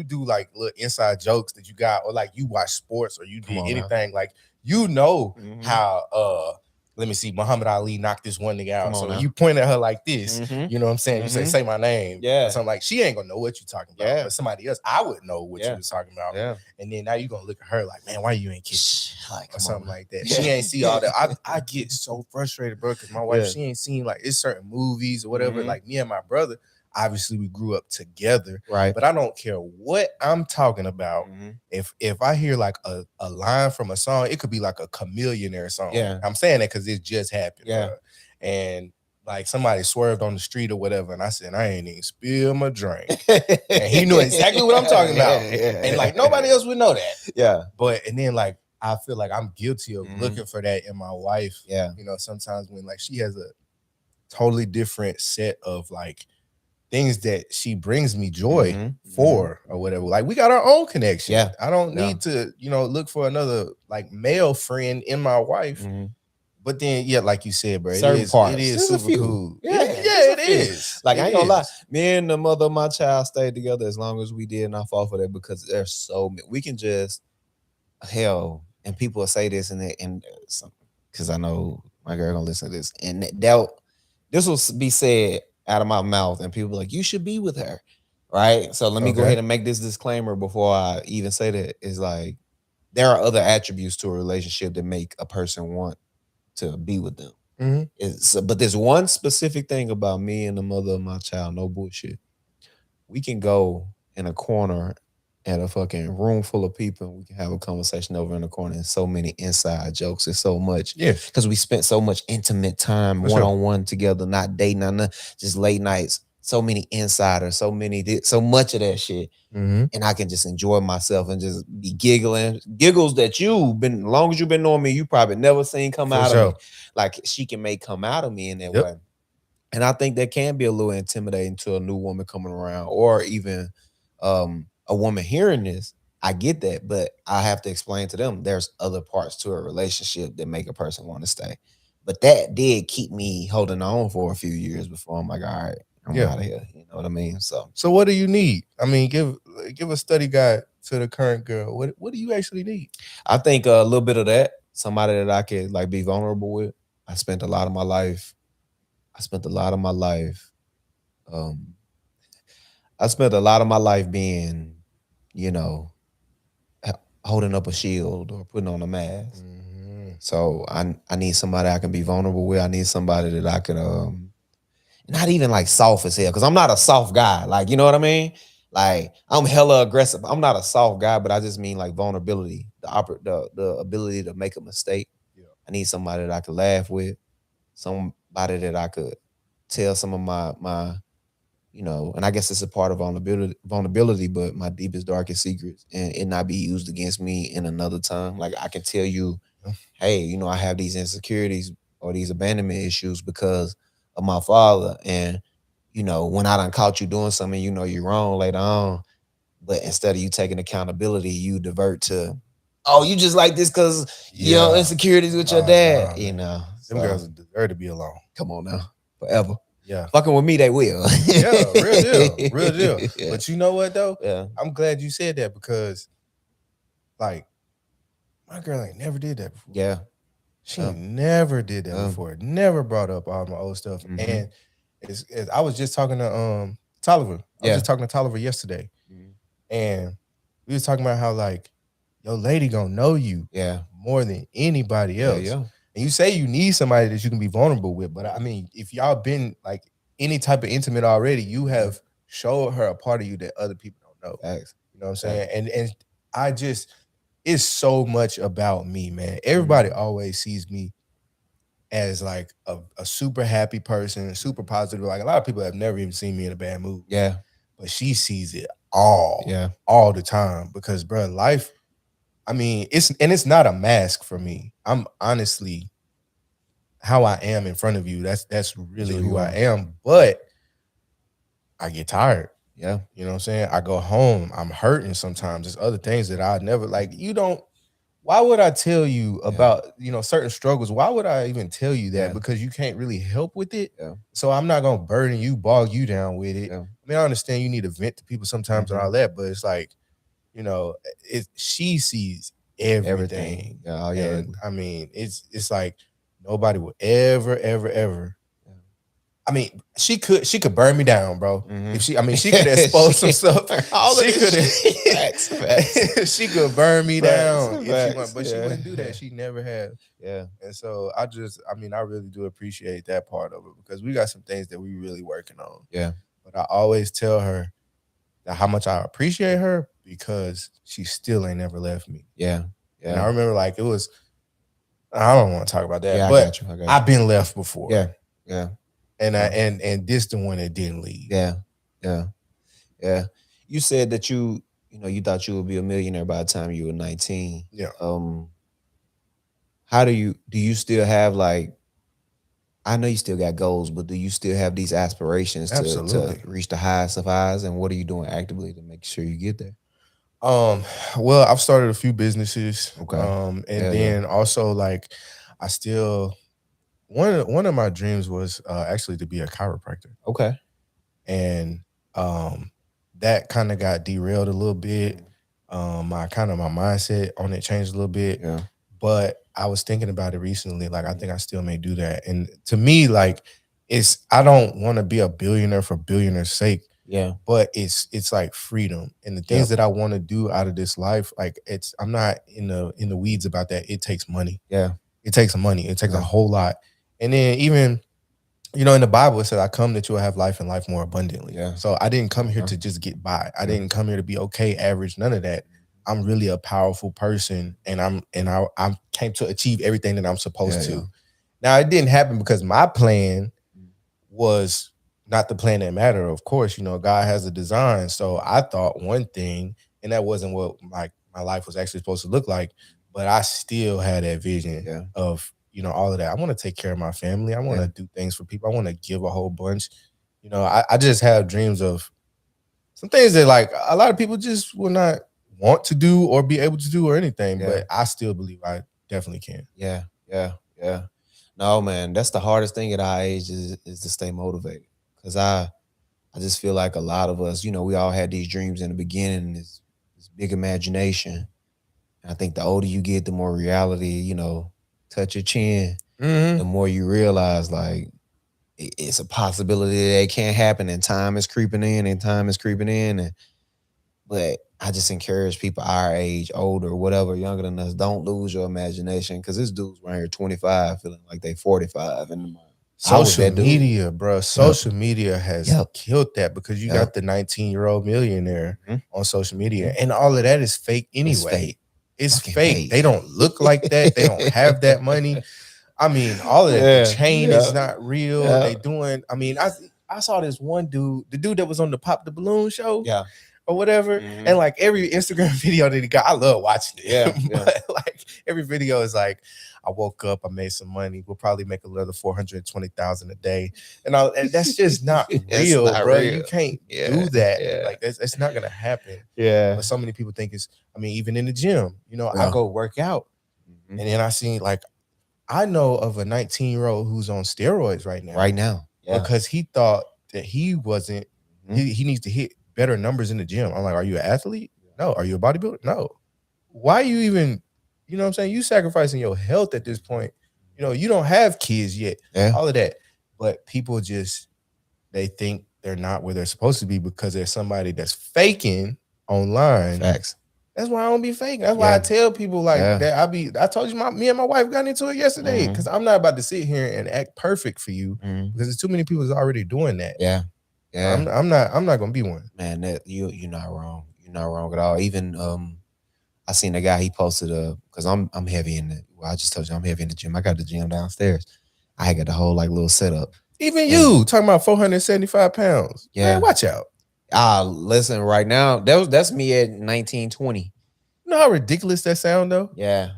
Speaker 3: do like little inside jokes that you got, or like you watch sports or you did anything, like you know how let me see, Muhammad Ali knocked this one nigga out. So you point at her like this, you know what I'm saying? You say my name.
Speaker 1: Yeah.
Speaker 3: So I'm like, she ain't gonna know what you're talking about. Yeah. But somebody else, I would know what you was talking about.
Speaker 1: Yeah.
Speaker 3: And then now you gonna look at her like, man, why you ain't kissing?
Speaker 1: Like,
Speaker 3: or something like that. She ain't see all that. I get so frustrated, bro, because my wife, she ain't seen like it's certain movies or whatever. Like me and my brother, obviously we grew up together,
Speaker 1: right?
Speaker 3: But I don't care what I'm talking about. If I hear like a line from a song, it could be like a Chameleonaire song.
Speaker 1: Yeah,
Speaker 3: I'm saying that because it just happened.
Speaker 1: Yeah,
Speaker 3: bro. And like somebody swerved on the street or whatever, and I said I ain't even spill my drink, and he knew exactly what I'm talking about, and like nobody else would know that.
Speaker 1: Yeah,
Speaker 3: but and then like I feel like I'm guilty of looking for that in my wife.
Speaker 1: Yeah,
Speaker 3: you know, sometimes when like she has a totally different set of like things that she brings me joy
Speaker 1: Mm-hmm.
Speaker 3: for or whatever. Like we got our own connection.
Speaker 1: Yeah.
Speaker 3: I don't
Speaker 1: Yeah.
Speaker 3: need to, look for another like male friend in my wife.
Speaker 1: Mm-hmm.
Speaker 3: But then, yeah, like you said, bro,
Speaker 1: Certain
Speaker 3: it
Speaker 1: parts.
Speaker 3: is
Speaker 1: There's a
Speaker 3: super
Speaker 1: few.
Speaker 3: cool.
Speaker 1: Yeah,
Speaker 3: Yeah, it
Speaker 1: few.
Speaker 3: is.
Speaker 1: Like, I ain't gonna lie.
Speaker 3: is.
Speaker 1: Me and the mother of my child stayed together as long as we did, and I fought for that because there's so many. We can just hell, and people will say this and because I know my girl gonna listen to this, and this will be said out of my mouth, and people be like, you should be with her, right? So let me go
Speaker 3: Okay.
Speaker 1: ahead and make this disclaimer before I even say that. Is like there are other attributes to a relationship that make a person want to be with them. But there's one specific thing about me and the mother of my child, no bullshit. We can go in a corner at a fucking room full of people and we can have a conversation over in the corner and so many inside jokes and so much.
Speaker 3: Yes.
Speaker 1: Because we spent so much intimate time
Speaker 3: For sure.
Speaker 1: one-on-one together, not dating, not just late nights. So many insiders, so much of that shit. And I can just enjoy myself and just be giggles that as long as you've been knowing me, you probably never seen come
Speaker 3: For
Speaker 1: out
Speaker 3: sure.
Speaker 1: of me. Like she can make come out of me in that
Speaker 3: Yep.
Speaker 1: way. And I think that can be a little intimidating to a new woman coming around, or even a woman hearing this. I get that, but I have to explain to them there's other parts to a relationship that make a person want to stay. But that did keep me holding on for a few years before I'm like, all right, I'm out of here. You know what I mean?
Speaker 3: So what do you need? I mean, give a study guide to the current girl. What do you actually need?
Speaker 1: I think a little bit of that. Somebody that I could like be vulnerable with. I spent a lot of my life. Um, I spent a lot of my life being, you know, holding up a shield or putting on a mask. So I need somebody I can be vulnerable with. I need somebody that I can not even like soft as hell, because I'm not a soft guy. Like, you know what I mean? Like I'm hella aggressive. I'm not a soft guy, but I just mean like vulnerability, the ability to make a mistake.
Speaker 3: Yeah.
Speaker 1: I need somebody that I could laugh with, somebody that I could tell some of my and I guess it's a part of vulnerability, but my deepest, darkest secrets, and it not be used against me in another time. Like I can tell you, hey, I have these insecurities or these abandonment issues because of my father. And, when I done caught you doing something, you're wrong later on. But instead of you taking accountability, you divert to, oh, you just like this because insecurities with your dad.
Speaker 3: Them girls deserve to be alone.
Speaker 1: Come on now. Forever.
Speaker 3: Yeah.
Speaker 1: Fucking with me, they will.
Speaker 3: Yeah, real deal. Real deal.
Speaker 1: Yeah.
Speaker 3: But you know what though?
Speaker 1: Yeah.
Speaker 3: I'm glad you said that because like my girl ain't never did that before.
Speaker 1: Yeah.
Speaker 3: She never did that before. Never brought up all my old stuff. And I was just talking to Tolliver. I was just talking to Tolliver yesterday. And we was talking about how like your lady gonna know you more than anybody else.
Speaker 1: Yeah.
Speaker 3: And you say you need somebody that you can be vulnerable with. But I mean, if y'all been like any type of intimate already, you have showed her a part of you that other people don't know.
Speaker 1: Thanks.
Speaker 3: You know what I'm saying? And I just, it's so much about me, man. Everybody always sees me as like a super happy person, super positive. Like a lot of people have never even seen me in a bad mood.
Speaker 1: Yeah.
Speaker 3: But she sees it all the time because, bro, life, I mean, it's not a mask for me. I'm honestly how I am in front of you. That's really who I am. But I get tired.
Speaker 1: Yeah.
Speaker 3: You know what I'm saying? I go home. I'm hurting sometimes. There's other things that I never like. Why would I tell you about, certain struggles? Why would I even tell you that? Because you can't really help with it.
Speaker 1: Yeah.
Speaker 3: So I'm not going to burden you, bog you down with it.
Speaker 1: Yeah.
Speaker 3: I mean, I understand you need to vent to people sometimes and all that, but it's like, she sees everything.
Speaker 1: Yeah.
Speaker 3: And I mean, it's like nobody will ever. I mean, she could burn me down, bro. If she could expose some stuff. She could. She could burn me down if she want, but she wouldn't do that. She never have.
Speaker 1: Yeah.
Speaker 3: And so I really do appreciate that part of it because we got some things that we really working on.
Speaker 1: Yeah.
Speaker 3: But I always tell her that how much I appreciate her because she still ain't never left me.
Speaker 1: Yeah. Yeah.
Speaker 3: And I remember like it was. I don't want to talk about that,
Speaker 1: Yeah,
Speaker 3: but
Speaker 1: I got you.
Speaker 3: I've been left before.
Speaker 1: Yeah. Yeah.
Speaker 3: And this the one that didn't leave.
Speaker 1: Yeah. You said that you thought you would be a millionaire by the time you were 19.
Speaker 3: Yeah.
Speaker 1: How do you still have like, I know you still got goals, but do you still have these aspirations to
Speaker 3: Absolutely.
Speaker 1: reach the highest of highs? And what are you doing actively to make sure you get there?
Speaker 3: Um, well, I've started a few businesses.
Speaker 1: Okay.
Speaker 3: And
Speaker 1: Hell yeah.
Speaker 3: then also like I still one of my dreams was actually to be a chiropractor.
Speaker 1: Okay.
Speaker 3: And um that kind of got derailed a little bit.
Speaker 1: Mm.
Speaker 3: My mindset on it changed a little bit.
Speaker 1: Yeah.
Speaker 3: But I was thinking about it recently. Like I think I still may do that. And to me, like I don't want to be a billionaire for billionaire's sake,
Speaker 1: Yeah.
Speaker 3: but it's like freedom and the things
Speaker 1: Yep.
Speaker 3: that I want to do out of this life. Like I'm not in the weeds about that. It takes money.
Speaker 1: Yeah.
Speaker 3: It takes money. It takes a
Speaker 1: Yeah.
Speaker 3: whole lot. And then even in the Bible, it said, I come that you will have life and life more abundantly.
Speaker 1: Yeah.
Speaker 3: So I didn't come here
Speaker 1: Okay.
Speaker 3: to just get by. I
Speaker 1: Yeah.
Speaker 3: didn't come here to be okay, average, none of that. I'm really a powerful person and I came to achieve everything that I'm supposed
Speaker 1: Yeah. Yeah.
Speaker 3: to. Now it didn't happen because my plan was not the plan that mattered. Of course, God has a design. So I thought one thing, and that wasn't what my life was actually supposed to look like. But I still had that vision
Speaker 1: Yeah.
Speaker 3: of all of that. I want to take care of my family. I want to
Speaker 1: Yeah.
Speaker 3: do things for people. I want to give a whole bunch. I just have dreams of some things that like a lot of people just will not want to do or be able to do or anything.
Speaker 1: Yeah.
Speaker 3: But I still believe I definitely can.
Speaker 1: Yeah. Yeah. Yeah. No, man, that's the hardest thing at our age is to stay motivated. Cause I just feel like a lot of us, we all had these dreams in the beginning, this big imagination. And I think the older you get, the more reality, touch your chin, the
Speaker 3: Mm-hmm.
Speaker 1: more you realize like it's a possibility that it can't happen and time is creeping in and time is creeping in. But I just encourage people our age, older, whatever, younger than us, don't lose your imagination. Cause this dude's right here 25 feeling like they 45 in the mind. I was
Speaker 3: Social
Speaker 1: that dude.
Speaker 3: media, bro.
Speaker 1: Yep.
Speaker 3: Social media has
Speaker 1: Yep.
Speaker 3: killed that because you
Speaker 1: Yep.
Speaker 3: got the 19-year-old millionaire
Speaker 1: Mhm.
Speaker 3: on social media,
Speaker 1: Mhm.
Speaker 3: and all of that is fake
Speaker 1: It's
Speaker 3: anyway.
Speaker 1: fake.
Speaker 3: It's
Speaker 1: Fucking
Speaker 3: fake.
Speaker 1: fake.
Speaker 3: They don't look like that. They don't have that money. I mean, all of that. The
Speaker 1: Yeah.
Speaker 3: chain
Speaker 1: Yeah.
Speaker 3: is not real.
Speaker 1: Yeah.
Speaker 3: They doing. I mean, I saw this one dude, the dude that was on the Pop the Balloon show.
Speaker 1: Yeah.
Speaker 3: Or whatever.
Speaker 1: Mhm.
Speaker 3: And like every Instagram video that he got, I love watching it.
Speaker 1: Yeah, yeah.
Speaker 3: But like every video is like, I woke up, I made some money. We'll probably make another 420,000 a day. And that's just not
Speaker 1: That's
Speaker 3: real,
Speaker 1: not
Speaker 3: bro.
Speaker 1: real.
Speaker 3: You can't
Speaker 1: Yeah,
Speaker 3: do that.
Speaker 1: yeah.
Speaker 3: Like it's not gonna happen.
Speaker 1: Yeah.
Speaker 3: But so many people think even in the gym, I
Speaker 1: Yeah.
Speaker 3: go work out.
Speaker 1: Mhm.
Speaker 3: And then I see like I know of a 19-year-old who's on steroids right now.
Speaker 1: Right now. Yeah.
Speaker 3: Because he thought that he wasn't
Speaker 1: Mhm.
Speaker 3: he needs to hit better numbers in the gym. I'm like, are you an athlete? No. Are you a bodybuilder? No. Why you even, you know what I'm saying? You sacrificing your health at this point. You don't have kids yet.
Speaker 1: Yeah.
Speaker 3: All of that. But people they think they're not where they're supposed to be because there's somebody that's faking online.
Speaker 1: Facts.
Speaker 3: That's why I don't be faking. That's why I tell people like that I told you me and my wife got into it yesterday because I'm not about to sit here and act perfect for you because there's too many people that's already doing that.
Speaker 1: Yeah. Yeah.
Speaker 3: I'm not gonna be one.
Speaker 1: Man, that you're not wrong. You're not wrong at all. Even I seen a guy he posted because I'm heavy in the I just told you I'm heavy in the gym. I got the gym downstairs. I got the whole like little setup.
Speaker 3: Even you talking about 475 pounds.
Speaker 1: Yeah.
Speaker 3: Man, watch out.
Speaker 1: Listen, right now, that's me at 1920.
Speaker 3: You know how ridiculous that sound though?
Speaker 1: Yeah.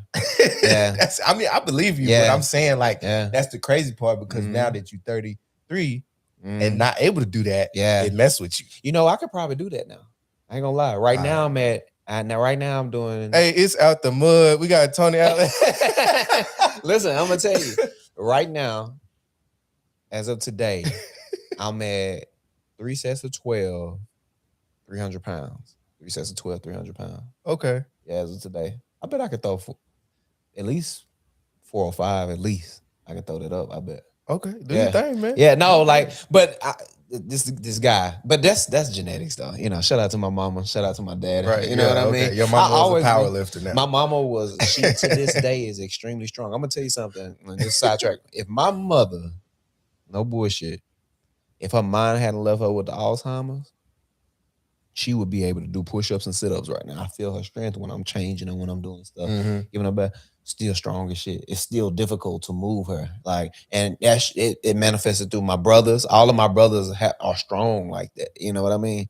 Speaker 1: Yeah.
Speaker 3: I believe you, but I'm saying like that's the crazy part because now that you're 33 and not able to do that, it mess with you.
Speaker 1: I could probably do that now. I ain't gonna lie. Right now I'm doing.
Speaker 3: Hey, it's out the mud. We got Tony Allen.
Speaker 1: Listen, I'm gonna tell you right now, as of today, I'm at 3 sets of 12, 300 pounds. 3 sets of 12, 300 pounds.
Speaker 3: Okay.
Speaker 1: Yeah, as of today, I bet I could throw at least 4 or 5. At least I can throw that up. I bet.
Speaker 3: Okay, do your thing, man.
Speaker 1: Yeah, no, like, but this guy, but that's genetics though. Shout out to my mama, shout out to my dad.
Speaker 3: Right,
Speaker 1: you know what I
Speaker 3: okay.
Speaker 1: mean?
Speaker 3: Your mama was a power lifter now.
Speaker 1: My mama she to this day is extremely strong. I'm gonna tell you something. Just sidetrack. If my mother, no bullshit, if her mind hadn't left her with the Alzheimer's, she would be able to do push-ups and sit-ups right now. I feel her strength when I'm changing and when I'm doing stuff. Giving her back. Still strong as shit. It's still difficult to move her. Like, and it manifested through my brothers. All of my brothers are strong like that. You know what I mean?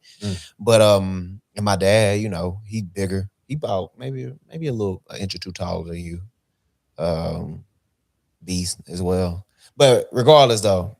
Speaker 1: But and my dad, he bigger. He about maybe a little inch or two taller than you. Beast as well. But regardless, though,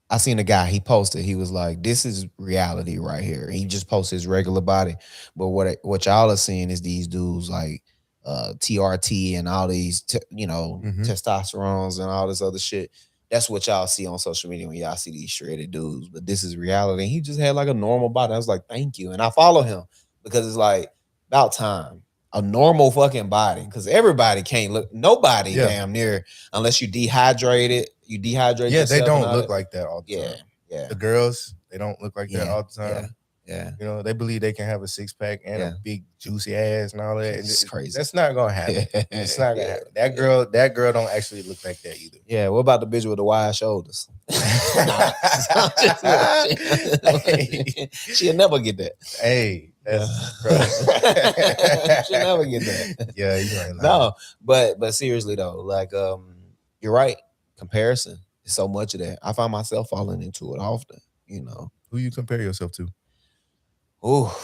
Speaker 1: I seen a guy. He posted. He was like, "This is reality right here." He just posted his regular body, but what y'all are seeing is these dudes like TRT and all these
Speaker 3: Hmm.
Speaker 1: testosterones and all this other shit. That's what y'all see on social media when y'all see these shredded dudes. But this is reality. And he just had like a normal body. I was like, "Thank you," and I follow him because it's like about time a normal fucking body because everybody can't look nobody
Speaker 3: Yeah.
Speaker 1: damn near unless you dehydrate
Speaker 3: Yeah, they
Speaker 1: yourself and
Speaker 3: don't
Speaker 1: all
Speaker 3: look
Speaker 1: that.
Speaker 3: like that all the
Speaker 1: Yeah,
Speaker 3: time.
Speaker 1: yeah,
Speaker 3: The girls, they don't look like that
Speaker 1: yeah,
Speaker 3: all the
Speaker 1: yeah,
Speaker 3: time.
Speaker 1: yeah,
Speaker 3: You know, they believe they can have a six pack and a
Speaker 1: yeah.
Speaker 3: big juicy ass and all that. And
Speaker 1: It's crazy.
Speaker 3: that's not gonna happen. It's not gonna
Speaker 1: Yeah,
Speaker 3: happen. That girl don't actually look like that either.
Speaker 1: yeah. What about the bitch with the wide shoulders? Nah, I'm just
Speaker 3: Hey,
Speaker 1: she'll never get that.
Speaker 3: hey,
Speaker 1: Yeah.
Speaker 3: that's bro.
Speaker 1: She'll never get that.
Speaker 3: Yeah, you ain't lying.
Speaker 1: No, but seriously though, like you're right. Comparison is so much of that. I find myself falling into it often. You know,
Speaker 3: Who you compare yourself to?
Speaker 1: oh,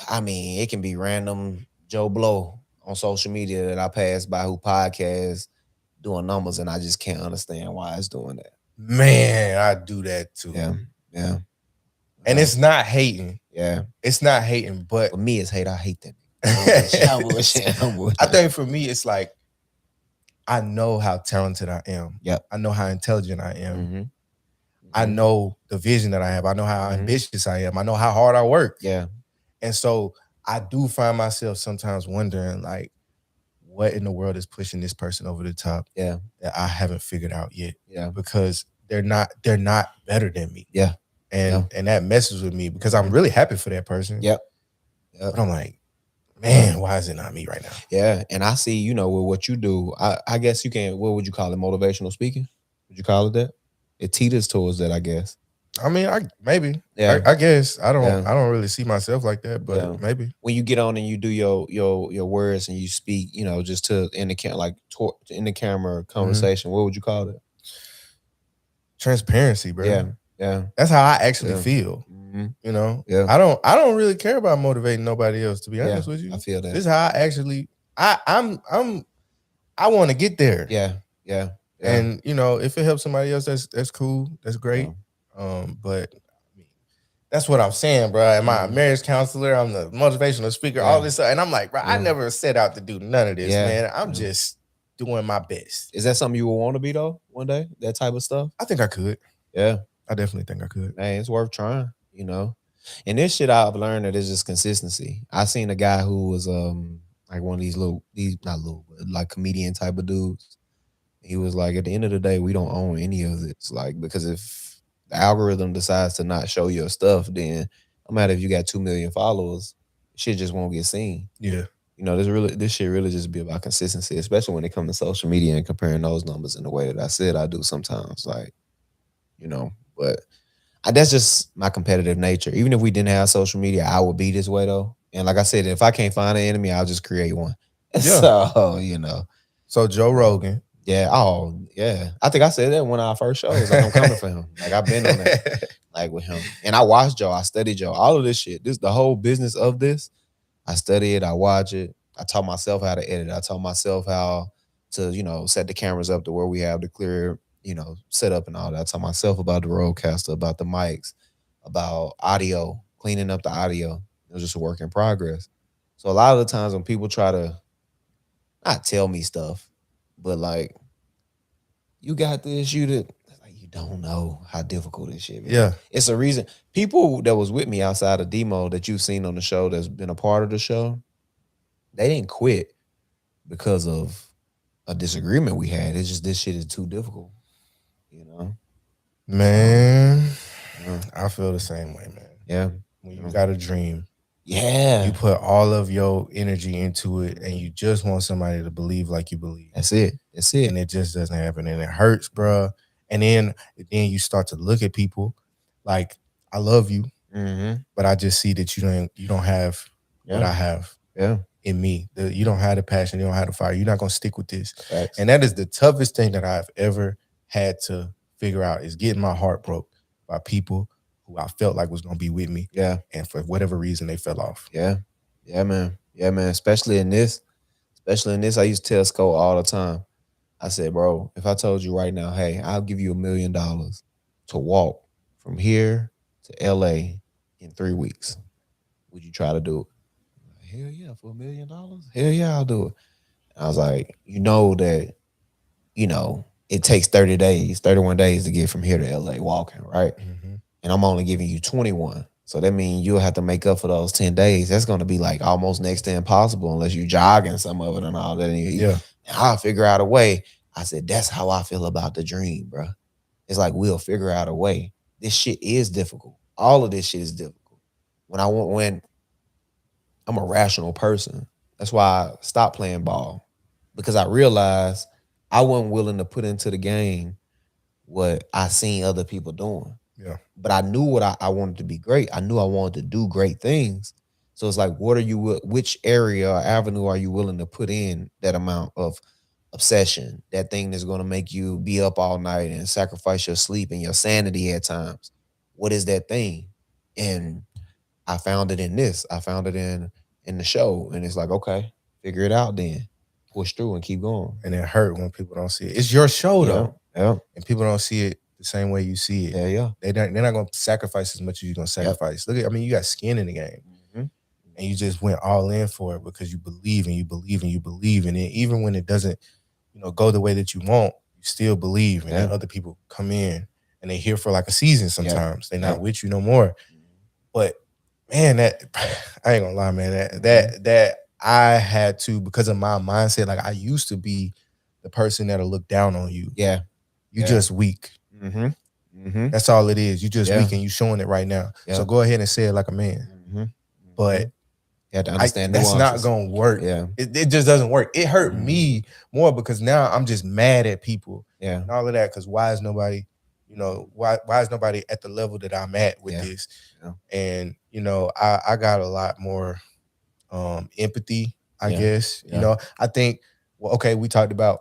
Speaker 1: I mean, it can be random Joe Blow on social media that I pass by who podcast doing numbers, and I just can't understand why it's doing that.
Speaker 3: Man, I do that too.
Speaker 1: Yeah, yeah,
Speaker 3: And it's not hating.
Speaker 1: yeah.
Speaker 3: It's not hating, but
Speaker 1: For me, it's hate. I hate that. I'm bullshit. I'm
Speaker 3: I
Speaker 1: bullshit.
Speaker 3: think for me, it's like I know how talented I am.
Speaker 1: Yep.
Speaker 3: I know how intelligent I am.
Speaker 1: Mm-hmm.
Speaker 3: I know the vision that I have. I know how
Speaker 1: Mhm.
Speaker 3: ambitious I am. I know how hard I work.
Speaker 1: Yeah,
Speaker 3: And so I do find myself sometimes wondering, like, what in the world is pushing this person over the top
Speaker 1: yeah,
Speaker 3: that I haven't figured out yet?
Speaker 1: yeah,
Speaker 3: Because they're not better than me.
Speaker 1: yeah,
Speaker 3: And that messes with me because I'm really happy for that person.
Speaker 1: yep, yep.
Speaker 3: But I'm like, man, why is it not me right now?
Speaker 1: Yeah, and I see, with what you do, I guess you can. What would you call it? Motivational speaking? Would you call it that? It teeters towards that, I guess.
Speaker 3: I mean, maybe.
Speaker 1: Yeah,
Speaker 3: I guess
Speaker 1: yeah,
Speaker 3: I don't really see myself like that,
Speaker 1: yeah.
Speaker 3: but maybe.
Speaker 1: When you get on and you do your words and you speak, just to in the in the camera
Speaker 3: Mhm.
Speaker 1: conversation, what would you call it?
Speaker 3: Transparency, bro.
Speaker 1: Yeah, yeah,
Speaker 3: That's how I actually
Speaker 1: yeah.
Speaker 3: feel.
Speaker 1: Mm-hmm.
Speaker 3: You know,
Speaker 1: Yeah.
Speaker 3: I don't really care about motivating nobody else. To be
Speaker 1: Yeah,
Speaker 3: honest with you,
Speaker 1: I feel that.
Speaker 3: this is how I actually. I want to get there.
Speaker 1: Yeah, yeah, yeah.
Speaker 3: And if it helps somebody else, that's cool. That's great.
Speaker 1: Yeah.
Speaker 3: But I mean, that's what I'm saying, bro. Am I a
Speaker 1: Mhm.
Speaker 3: marriage counselor? I'm the motivational speaker.
Speaker 1: Yeah.
Speaker 3: All this stuff, and I'm like, bro, I
Speaker 1: Yeah.
Speaker 3: never set out to do none of this,
Speaker 1: Yeah.
Speaker 3: man. I'm
Speaker 1: Yeah.
Speaker 3: just doing my best.
Speaker 1: Is that something you would want to be though one day? That type of stuff?
Speaker 3: I think I could.
Speaker 1: Yeah.
Speaker 3: I definitely think I could.
Speaker 1: Man, it's worth trying. And this shit I've learned that is just consistency. I seen a guy who was like one of these not little, but like comedian type of dudes. He was like, at the end of the day, we don't own any of this. Like, because if the algorithm decides to not show your stuff, then no matter if you got 2 million followers, shit just won't get seen.
Speaker 3: Yeah.
Speaker 1: This shit really just be about consistency, especially when it comes to social media and comparing those numbers in the way that I said I do sometimes. Like, but that's just my competitive nature. Even if we didn't have social media, I would be this way though. And like I said, if I can't find an enemy, I'll just create one.
Speaker 3: Yeah.
Speaker 1: So,
Speaker 3: So Joe Rogan.
Speaker 1: yeah. Oh, yeah. I think I said that in one of our first shows. Like, I'm coming for him. Like, I've been on that, like with him. And I watched Joe. I studied Joe. All of this shit. The whole business of this. I study it. I watch it. I taught myself how to edit. I taught myself how to, set the cameras up to where we have the clear, setup and all that. I taught myself about the roadcaster, about the mics, about audio, cleaning up the audio. It was just a work in progress. So a lot of the times when people try to not tell me stuff, but like, you got this, like, you don't know how difficult this shit is.
Speaker 3: Yeah.
Speaker 1: It's a reason. People that was with me outside of Demo that you've seen on the show that's been a part of the show, they didn't quit because of a disagreement we had. It's just this shit is too difficult.
Speaker 3: Man,
Speaker 1: Yeah.
Speaker 3: I feel the same way, man.
Speaker 1: Yeah.
Speaker 3: When you got a dream,
Speaker 1: Yeah.
Speaker 3: you put all of your energy into it, and you just want somebody to believe like you believe.
Speaker 1: That's it. That's it.
Speaker 3: And it just doesn't happen, and it hurts, bro. And then you start to look at people like, I love you, but I just see that you don't have what I have in me. You don't have the passion, you don't have the fire. You're not gonna stick with this.
Speaker 1: Facts.
Speaker 3: And that is the toughest thing that I've ever had to figure out, is getting my heart broke by people who I felt like was gonna be with me.
Speaker 1: Yeah.
Speaker 3: And for whatever reason they fell off.
Speaker 1: Yeah. Yeah, man. Yeah, man. Especially in this, I used to tell Sco all the time. I said, bro, if I told you right now, hey, I'll give you $1 million to walk from here to LA in 3 weeks, would you try to do it? Hell yeah, for $1 million. Hell yeah, I'll do it. I was like, you know that, it takes 30 days, 31 days to get from here to LA walking, right?
Speaker 3: Mhm.
Speaker 1: And I'm only giving you 21. So that means you'll have to make up for those 10 days. That's going to be like almost next to impossible unless you jogging some of it and all that.
Speaker 3: Yeah.
Speaker 1: I'll figure out a way. I said, that's how I feel about the dream, bro. It's like, we'll figure out a way. This shit is difficult. All of this shit is difficult. When I'm a rational person, that's why I stopped playing ball, because I realized I wasn't willing to put into the game what I seen other people doing.
Speaker 3: Yeah.
Speaker 1: But I knew what I wanted to be great. I knew I wanted to do great things. So it's like, which area or avenue are you willing to put in that amount of obsession, that thing that's going to make you be up all night and sacrifice your sleep and your sanity at times? What is that thing? And I found it in this. I found it in the show, and it's like, okay, figure it out then. Push through and keep going.
Speaker 3: And it hurt when people don't see it. It's your show
Speaker 1: Yeah,
Speaker 3: though,
Speaker 1: yeah,
Speaker 3: and people don't see it the same way you see it.
Speaker 1: yeah, yeah.
Speaker 3: They're not gonna sacrifice as much as you're gonna sacrifice. Look at, I mean, you got skin in the game,
Speaker 1: Mhm.
Speaker 3: and you just went all in for it because you believe and you believe and you believe, and even when it doesn't, go the way that you want, you still believe. And then
Speaker 1: Yeah.
Speaker 3: other people come in and they here for like a season. Sometimes they're not
Speaker 1: Yep.
Speaker 3: with you no more. But man, that I ain't gonna lie, man. That I had to, because of my mindset. Like, I used to be the person that'll look down on you.
Speaker 1: Yeah.
Speaker 3: You
Speaker 1: Yeah.
Speaker 3: just weak.
Speaker 1: Mm-hmm. Mm-hmm.
Speaker 3: That's all it is. You just
Speaker 1: Yeah.
Speaker 3: weak, and you showing it right now.
Speaker 1: Yeah.
Speaker 3: So go ahead and say it like a man.
Speaker 1: Mm-hmm.
Speaker 3: But
Speaker 1: you have to understand
Speaker 3: that's not
Speaker 1: nuances.
Speaker 3: gonna work.
Speaker 1: Yeah.
Speaker 3: It just doesn't work. It hurt
Speaker 1: Mhm.
Speaker 3: me more because now I'm just mad at people
Speaker 1: Yeah.
Speaker 3: and all of that. Because why is nobody, why is nobody at the level that I'm at with
Speaker 1: Yeah.
Speaker 3: this?
Speaker 1: Yeah.
Speaker 3: And I got a lot more empathy, I
Speaker 1: Yeah.
Speaker 3: guess.
Speaker 1: Yeah.
Speaker 3: I think, well, okay, we talked about,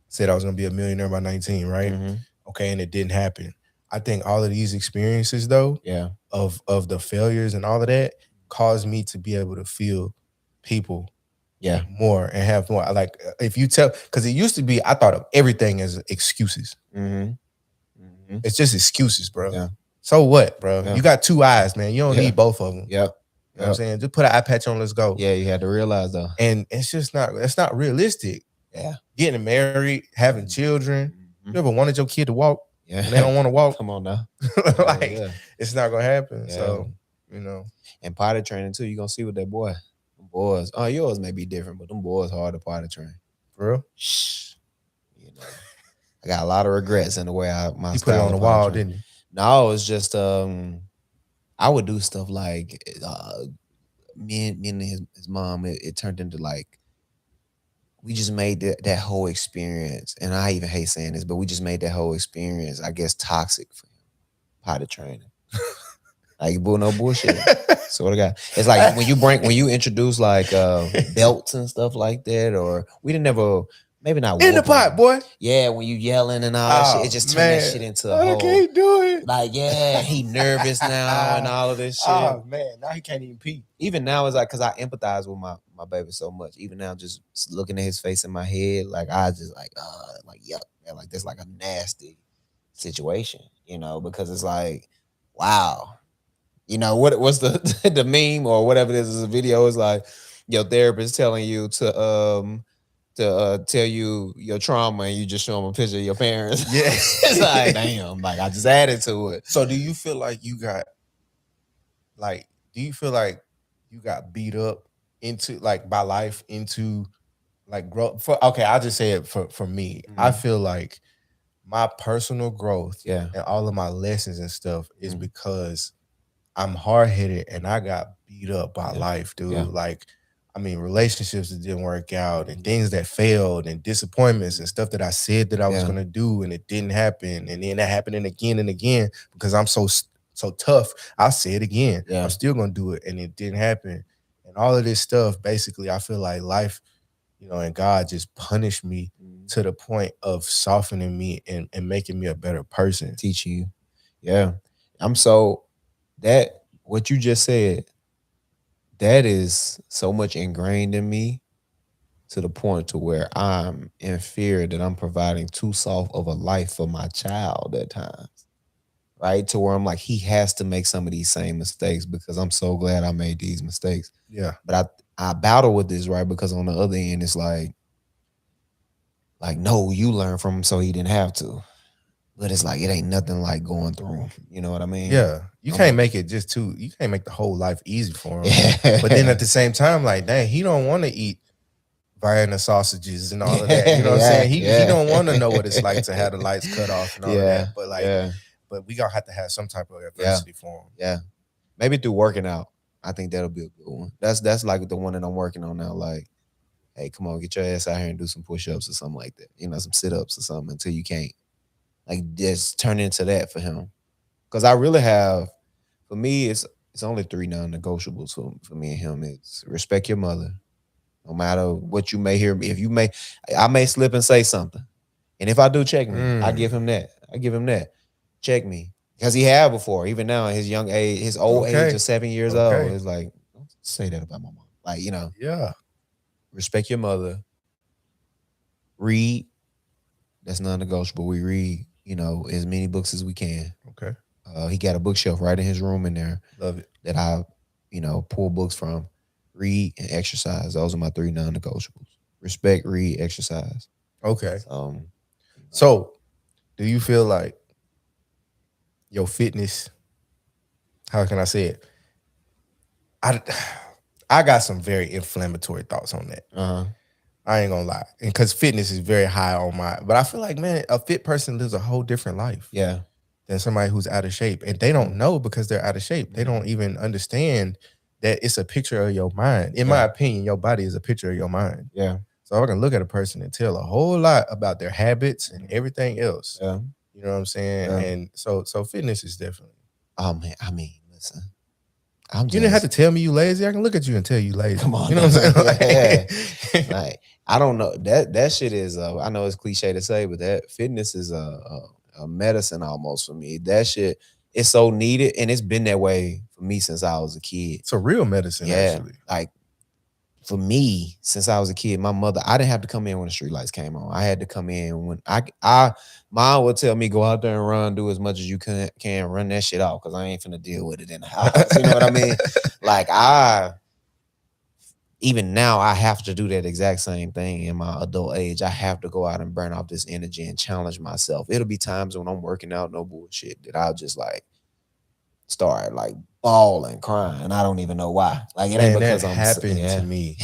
Speaker 3: said I was gonna be a millionaire by 19, right?
Speaker 1: Mhm.
Speaker 3: Okay, and it didn't happen. I think all of these experiences though,
Speaker 1: Yeah.
Speaker 3: of the failures and all of that, caused me to be able to feel people
Speaker 1: Yeah.
Speaker 3: more and have more. Like, if you tell, because it used to be, I thought of everything as excuses.
Speaker 1: Mm-hmm. Mm-hmm.
Speaker 3: It's just excuses, bro.
Speaker 1: Yeah.
Speaker 3: So what, bro?
Speaker 1: Yeah.
Speaker 3: You got two eyes, man. You don't
Speaker 1: Yeah.
Speaker 3: need both of them.
Speaker 1: Yep.
Speaker 3: You know what I'm saying? Just put an eye patch on, let's go.
Speaker 1: Yeah, you had to realize though.
Speaker 3: And it's not realistic.
Speaker 1: Yeah.
Speaker 3: Getting married, having children. You ever wanted your kid to walk
Speaker 1: Yeah.
Speaker 3: and they don't want to walk?
Speaker 1: Come on now.
Speaker 3: Like,
Speaker 1: Yeah.
Speaker 3: it's not gonna happen.
Speaker 1: Yeah.
Speaker 3: So,
Speaker 1: And potty training too. You gonna see with that boy. Them boys. Oh, yours may be different, but them boys hard to potty train.
Speaker 3: for real.
Speaker 1: Shh. I got a lot of regrets in the way my
Speaker 3: You put it
Speaker 1: style
Speaker 3: on the
Speaker 1: of
Speaker 3: wall,
Speaker 1: potty training.
Speaker 3: didn't you?
Speaker 1: No, it's just I would do stuff like me and his mom. It turned into like, we just made that whole experience, and I even hate saying this, but we just made that whole experience, I guess, toxic for him. Potty training, like, no bullshit. Sort of guy. It's like when you introduce like belts and stuff like that, or we didn't ever. Maybe not
Speaker 3: In the
Speaker 1: whooping.
Speaker 3: pot, boy.
Speaker 1: Yeah, when you yelling and all that shit, it just turned that shit into a
Speaker 3: I
Speaker 1: whole.
Speaker 3: can't do it.
Speaker 1: Like, yeah, he nervous now and all of this shit.
Speaker 3: Oh man, now he can't even pee.
Speaker 1: Even now, it's like, because I empathize with my baby so much. Even now, just looking at his face in my head, like, I just like yuck, man, like, that's like a nasty situation, because it's like, wow, what's the the meme or whatever it is a video is like, your therapist telling you to tell you your trauma, and you just show them a picture of your parents.
Speaker 3: Yeah.
Speaker 1: It's like, damn, like, I just added to it.
Speaker 3: So do you feel like you got beat up into, like, by life, into like growth? Okay, I'll just say it for me.
Speaker 1: Mhm.
Speaker 3: I feel like my personal growth,
Speaker 1: Yeah.
Speaker 3: and all of my lessons and stuff is
Speaker 1: Mhm.
Speaker 3: because I'm hard-headed and I got beat up by
Speaker 1: Yeah.
Speaker 3: life, dude.
Speaker 1: Yeah.
Speaker 3: Like, I mean, relationships that didn't work out, and
Speaker 1: Mhm.
Speaker 3: things that failed, and disappointments, and stuff that I said that I was
Speaker 1: Yeah.
Speaker 3: gonna do and it didn't happen, and then that happening again and again because I'm so tough. I'll say it again.
Speaker 1: Yeah.
Speaker 3: I'm still gonna do it, and it didn't happen. And all of this stuff, basically, I feel like life, and God just punished me to the point of softening me and making me a better person.
Speaker 1: Teach you. Yeah. I'm so, that what you just said, that is so much ingrained in me. to the point to where I'm in fear that I'm providing too soft of a life for my child at times, right? To where I'm like, he has to make some of these same mistakes because I'm so glad I made these mistakes.
Speaker 3: Yeah.
Speaker 1: But I battle with this, right? Because on the other end, it's like no, you learn from him so he didn't have to. But it's like it ain't nothing like going through. You know what I mean?
Speaker 3: Yeah. You
Speaker 1: I'm
Speaker 3: can't
Speaker 1: a,
Speaker 3: make it just too, you can't make the whole life easy for him. But then
Speaker 1: yeah,
Speaker 3: at the same time, like, dang, he don't want to eat Vienna sausages and all of that. You know what I'm
Speaker 1: yeah,
Speaker 3: saying? He
Speaker 1: yeah,
Speaker 3: don't want to know what it's like to have the lights cut off and all of
Speaker 1: yeah,
Speaker 3: that. But like,
Speaker 1: yeah,
Speaker 3: but we gonna have to have some type of
Speaker 1: yeah,
Speaker 3: adversity for him.
Speaker 1: yeah. Maybe through working out. I think that'll be a good one. That's like the one that I'm working on now. Like, hey, come on, get your ass out here and do some push ups or something like that. You know, some sit ups or something until you can't. Like, just turn into that for him. Because I really have, for me, it's only three non-negotiables for me and him. It's respect your mother, no matter what you may hear me. If you may, I may slip and say something, and if I do, check me. I give him
Speaker 3: Mm,
Speaker 1: that. I give him that. Check me because he had before. Even now, in his young age, his old age of
Speaker 3: okay.
Speaker 1: 7 years old,
Speaker 3: Okay.
Speaker 1: it's like don't say that about my mom. Like
Speaker 3: Yeah.
Speaker 1: respect your mother. Read. That's non-negotiable. We read, as many books as we can.
Speaker 3: Okay.
Speaker 1: He got a bookshelf right in his room in there
Speaker 3: Love it.
Speaker 1: that I, pull books from. Read and exercise. Those are my three non-negotiables. Respect, read, exercise.
Speaker 3: Okay.
Speaker 1: So,
Speaker 3: So do you feel like your fitness, how can I say it? I I got some very inflammatory thoughts on that.
Speaker 1: uh huh,
Speaker 3: I ain't gonna lie. And because fitness is very high on my, but I feel like, man, a fit person lives a whole different life
Speaker 1: yeah,
Speaker 3: than somebody who's out of shape. And they don't
Speaker 1: mm,
Speaker 3: know because they're out of shape. They don't
Speaker 1: mm,
Speaker 3: even understand that it's a picture of your mind. In my
Speaker 1: yeah,
Speaker 3: opinion, your body is a picture of your mind.
Speaker 1: yeah,
Speaker 3: So I can look at a person and tell a whole lot about their habits and
Speaker 1: mm,
Speaker 3: everything else.
Speaker 1: yeah,
Speaker 3: You know what I'm saying?
Speaker 1: yeah.
Speaker 3: And so fitness is definitely.
Speaker 1: Oh man, I mean, listen, I'm
Speaker 3: You didn't have to
Speaker 1: just
Speaker 3: tell me you lazy. I can look at you and tell you lazy.
Speaker 1: come on
Speaker 3: You know
Speaker 1: now,
Speaker 3: what I'm
Speaker 1: yeah.
Speaker 3: saying? Like,
Speaker 1: Like I don't know that shit is. I know it's cliche to say, but that fitness is a medicine almost for me. That shit is so needed, and it's been that way for me since I was a kid.
Speaker 3: it's a real medicine,
Speaker 1: Yeah,
Speaker 3: actually.
Speaker 1: like for me, since I was a kid, my mother, I didn't have to come in when the street lights came on. I had to come in when mom would tell me go out there and run, do as much as you can run that shit off because I ain't finna deal with it in the house. You know what I mean? Like even now I have to do that exact same thing in my adult age. I have to go out and burn off this energy and challenge myself. It'll be times when I'm working out, no bullshit, that I'll just like start like bawling, crying. I don't even know why. Like it ain't
Speaker 3: Man, that
Speaker 1: because
Speaker 3: happened to
Speaker 1: yeah.
Speaker 3: me.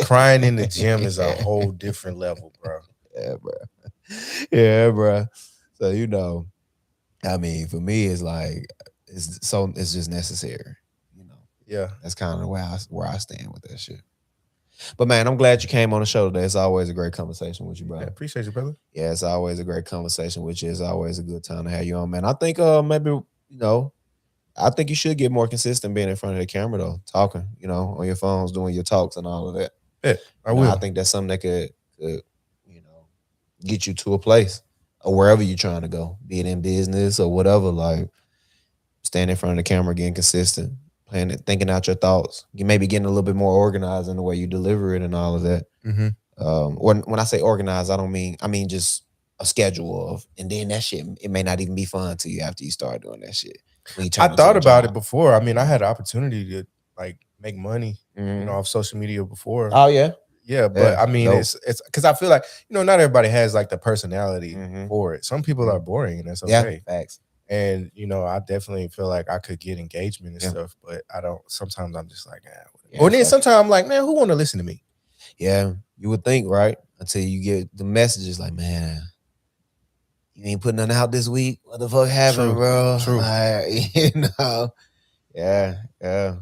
Speaker 3: Crying in the gym is a whole different level, bro.
Speaker 1: Yeah, bro. Yeah, bro. So I mean, for me, it's like it's just necessary. You know,
Speaker 3: Yeah.
Speaker 1: that's kind of where I stand with that shit. But man, I'm glad you came on the show today. It's always a great conversation with you,
Speaker 3: Yeah,
Speaker 1: bro.
Speaker 3: appreciate you, brother.
Speaker 1: Yeah, it's always a great conversation with you. It's always a good time to have you on, man. I think maybe I think you should get more consistent being in front of the camera though, talking, on your phones, doing your talks and all of that.
Speaker 3: Yeah, I
Speaker 1: I
Speaker 3: will.
Speaker 1: think that's something that could get you to a place or wherever you're trying to go, be it in business or whatever. Like standing in front of the camera, getting consistent, planning, thinking out your thoughts. You maybe getting a little bit more organized in the way you deliver it and all of that.
Speaker 3: Hmm.
Speaker 1: When I say organized, I mean just a schedule of, and then that shit it may not even be fun to you after you start doing that shit when you
Speaker 3: I
Speaker 1: turn into
Speaker 3: thought
Speaker 1: a
Speaker 3: about it
Speaker 1: job.
Speaker 3: before. I mean, I had the opportunity to like make money,
Speaker 1: Mm-hmm.
Speaker 3: off social media before.
Speaker 1: Oh yeah,
Speaker 3: Yeah, but
Speaker 1: yeah,
Speaker 3: I mean,
Speaker 1: dope.
Speaker 3: it's because I feel like not everybody has like the personality
Speaker 1: Mm-hmm.
Speaker 3: for it. Some people
Speaker 1: Mm-hmm.
Speaker 3: are boring, and that's
Speaker 1: Yeah,
Speaker 3: okay.
Speaker 1: facts.
Speaker 3: And I definitely feel like I could get engagement and
Speaker 1: Yeah,
Speaker 3: stuff, but I don't. Sometimes I'm just like, whatever.
Speaker 1: yeah,
Speaker 3: Or then
Speaker 1: facts.
Speaker 3: sometimes I'm like, man, who want to listen to me?
Speaker 1: Yeah, you would think, right? Until you get the messages like, man, you ain't putting nothing out this week. What the fuck happened,
Speaker 3: True,
Speaker 1: bro?
Speaker 3: true.
Speaker 1: Like, yeah, yeah.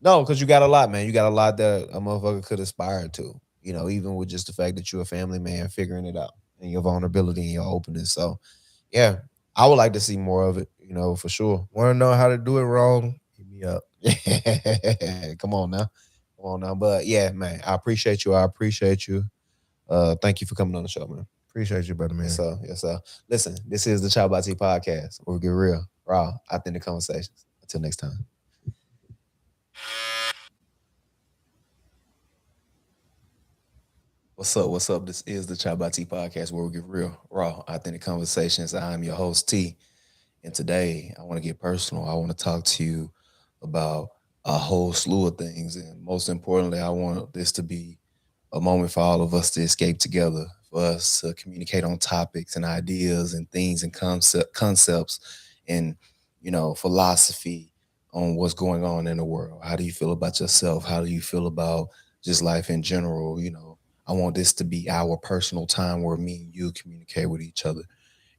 Speaker 1: No, because you got a lot, man. You got a lot that a motherfucker could aspire to. Even with just the fact that you're a family man, figuring it out and your vulnerability and your openness. So, yeah, I would like to see more of it. For sure.
Speaker 3: Want to know how to do it wrong? Hit me up.
Speaker 1: Come on now, come on now. But yeah, man, I appreciate you. I appreciate you. Thank you for coming on the show, man.
Speaker 3: Appreciate you, brother,
Speaker 1: Yes,
Speaker 3: man.
Speaker 1: sir. Yes, sir. Listen, this is the ChoppedByT podcast where we get real, raw, authentic conversations. Until next time. What's up? What's up? This is the ChoppedByT podcast where we get real, raw, authentic conversations. I'm your host T, and today I want to get personal. I want to talk to you about a whole slew of things, and most importantly, I want this to be a moment for all of us to escape together, for us to communicate on topics and ideas and things and concepts and philosophy on what's going on in the world. How do you feel about yourself? How do you feel about just life in general? I want this to be our personal time where me and you communicate with each other.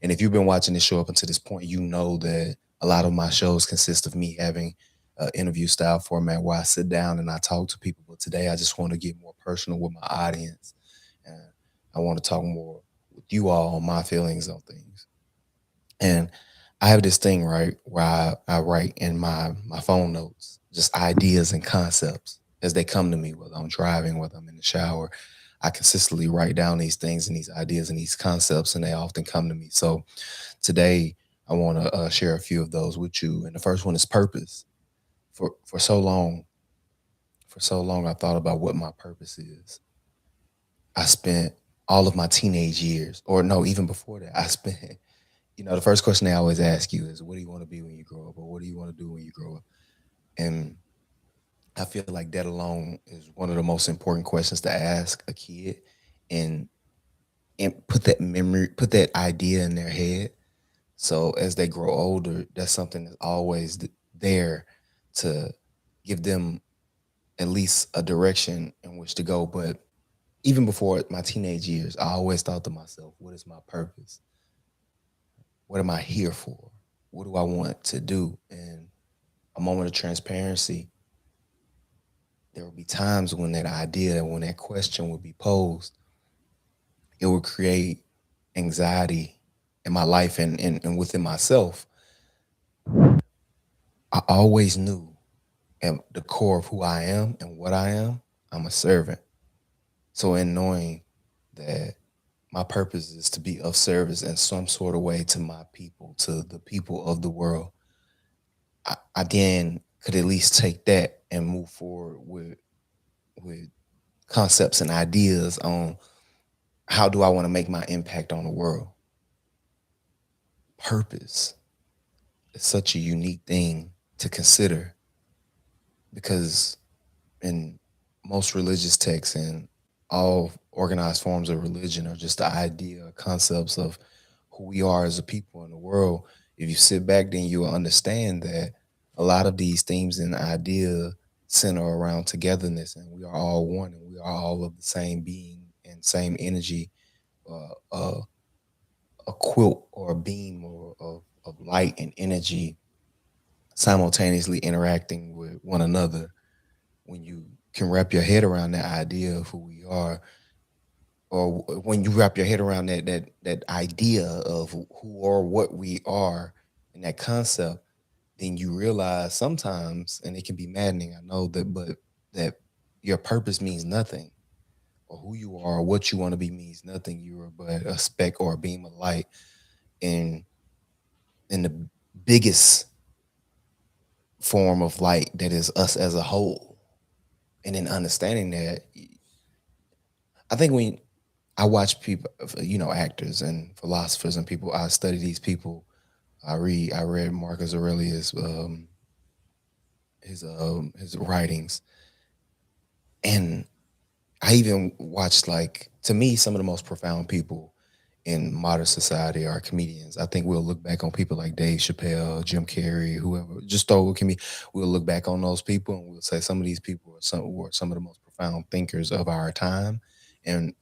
Speaker 1: And if you've been watching this show up until this point, you know that a lot of my shows consist of me having an interview style format where I sit down and I talk to people. But today I just want to get more personal with my audience. And I want to talk more with you all on my feelings on things. And I have this thing, right, where I write in my phone notes just ideas and concepts as they come to me, whether I'm driving, whether I'm in the shower. I consistently write down these things and these ideas and these concepts, and they often come to me. So today, I want to share a few of those with you. And the first one is purpose. For so long, I thought about what my purpose is. I spent all of my teenage years, or no, even before that, I spent. The first question they always ask you is, "What do you want to be when you grow up?" Or "What do you want to do when you grow up?" And I feel like that alone is one of the most important questions to ask a kid, and put that memory, put that idea in their head. So as they grow older, that's something that's always there to give them at least a direction in which to go. But even before my teenage years, I always thought to myself, what is my purpose? What am I here for? What do I want to do? And a moment of transparency, there will be times when that idea, when that question would be posed, it would create anxiety in my life and within myself. I always knew at the core of who I am and what I am, I'm a servant. So in knowing that my purpose is to be of service in some sort of way to my people, to the people of the world, I then could at least take that and move forward with concepts and ideas on how do I want to make my impact on the world. Purpose is such a unique thing to consider because in most religious texts and all organized forms of religion are just the idea, concepts of who we are as a people in the world. If you sit back, then you will understand that a lot of these themes and ideas center around togetherness, and we are all one, and we are all of the same being and same energy, a quilt or a beam or of light and energy simultaneously interacting with one another. When you can wrap your head around that idea of who we are, or when you wrap your head around that idea of who or what we are and that concept, then you realize sometimes, and it can be maddening, I know that, but that your purpose means nothing, or who you are or what you want to be means nothing. You are but a speck or a beam of light in the biggest form of light that is us as a whole. And in understanding that, I think when I watch people, actors and philosophers and people, I study these people. I read Marcus Aurelius, his writings, and I even watched, like, to me, some of the most profound people in modern society are comedians. I think we'll look back on people like Dave Chappelle, Jim Carrey, whoever, just throw a comedian. We'll look back on those people and we'll say some of these people were some of the most profound thinkers of our time, and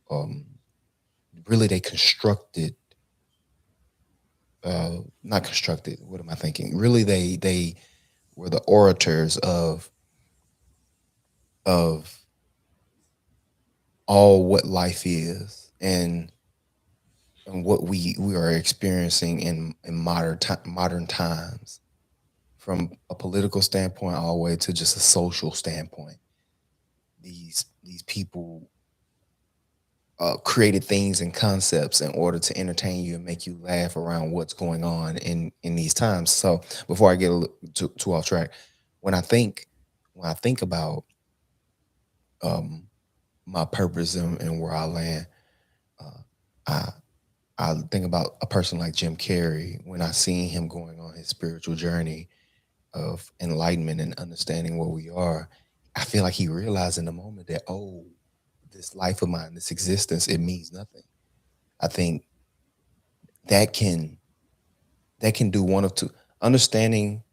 Speaker 1: um, really they constructed, not constructed. What am I thinking? Really, they were the orators of all what life is and what we are experiencing in modern times, from a political standpoint all the way to just a social standpoint. These people created things and concepts in order to entertain you and make you laugh around what's going on in these times. So before I get too off track, when I think when I think about um, my purpose and where I land. Uh, I I think about a person like Jim Carrey when I seen him going on his spiritual journey of enlightenment and understanding where we are. I feel like he realized in the moment that, oh, this life of mine, this existence, it means nothing. I think that can do one of two. Understanding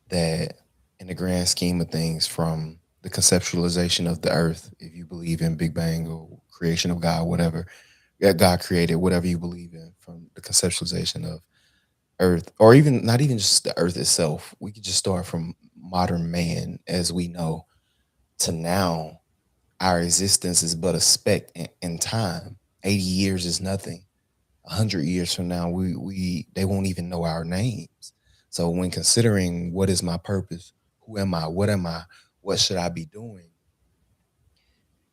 Speaker 1: that in the grand scheme of things, from the conceptualization of the earth, if you believe in Big Bang or creation of God, whatever, that God created, whatever you believe in, from the conceptualization of earth, or even not even just the earth itself, we could just start from modern man as we know to now. Our existence is but a speck in time. 80 years is nothing. 100 years from now, we they won't even know our names. So when considering what is my purpose, who am I, what am I, what should I be doing,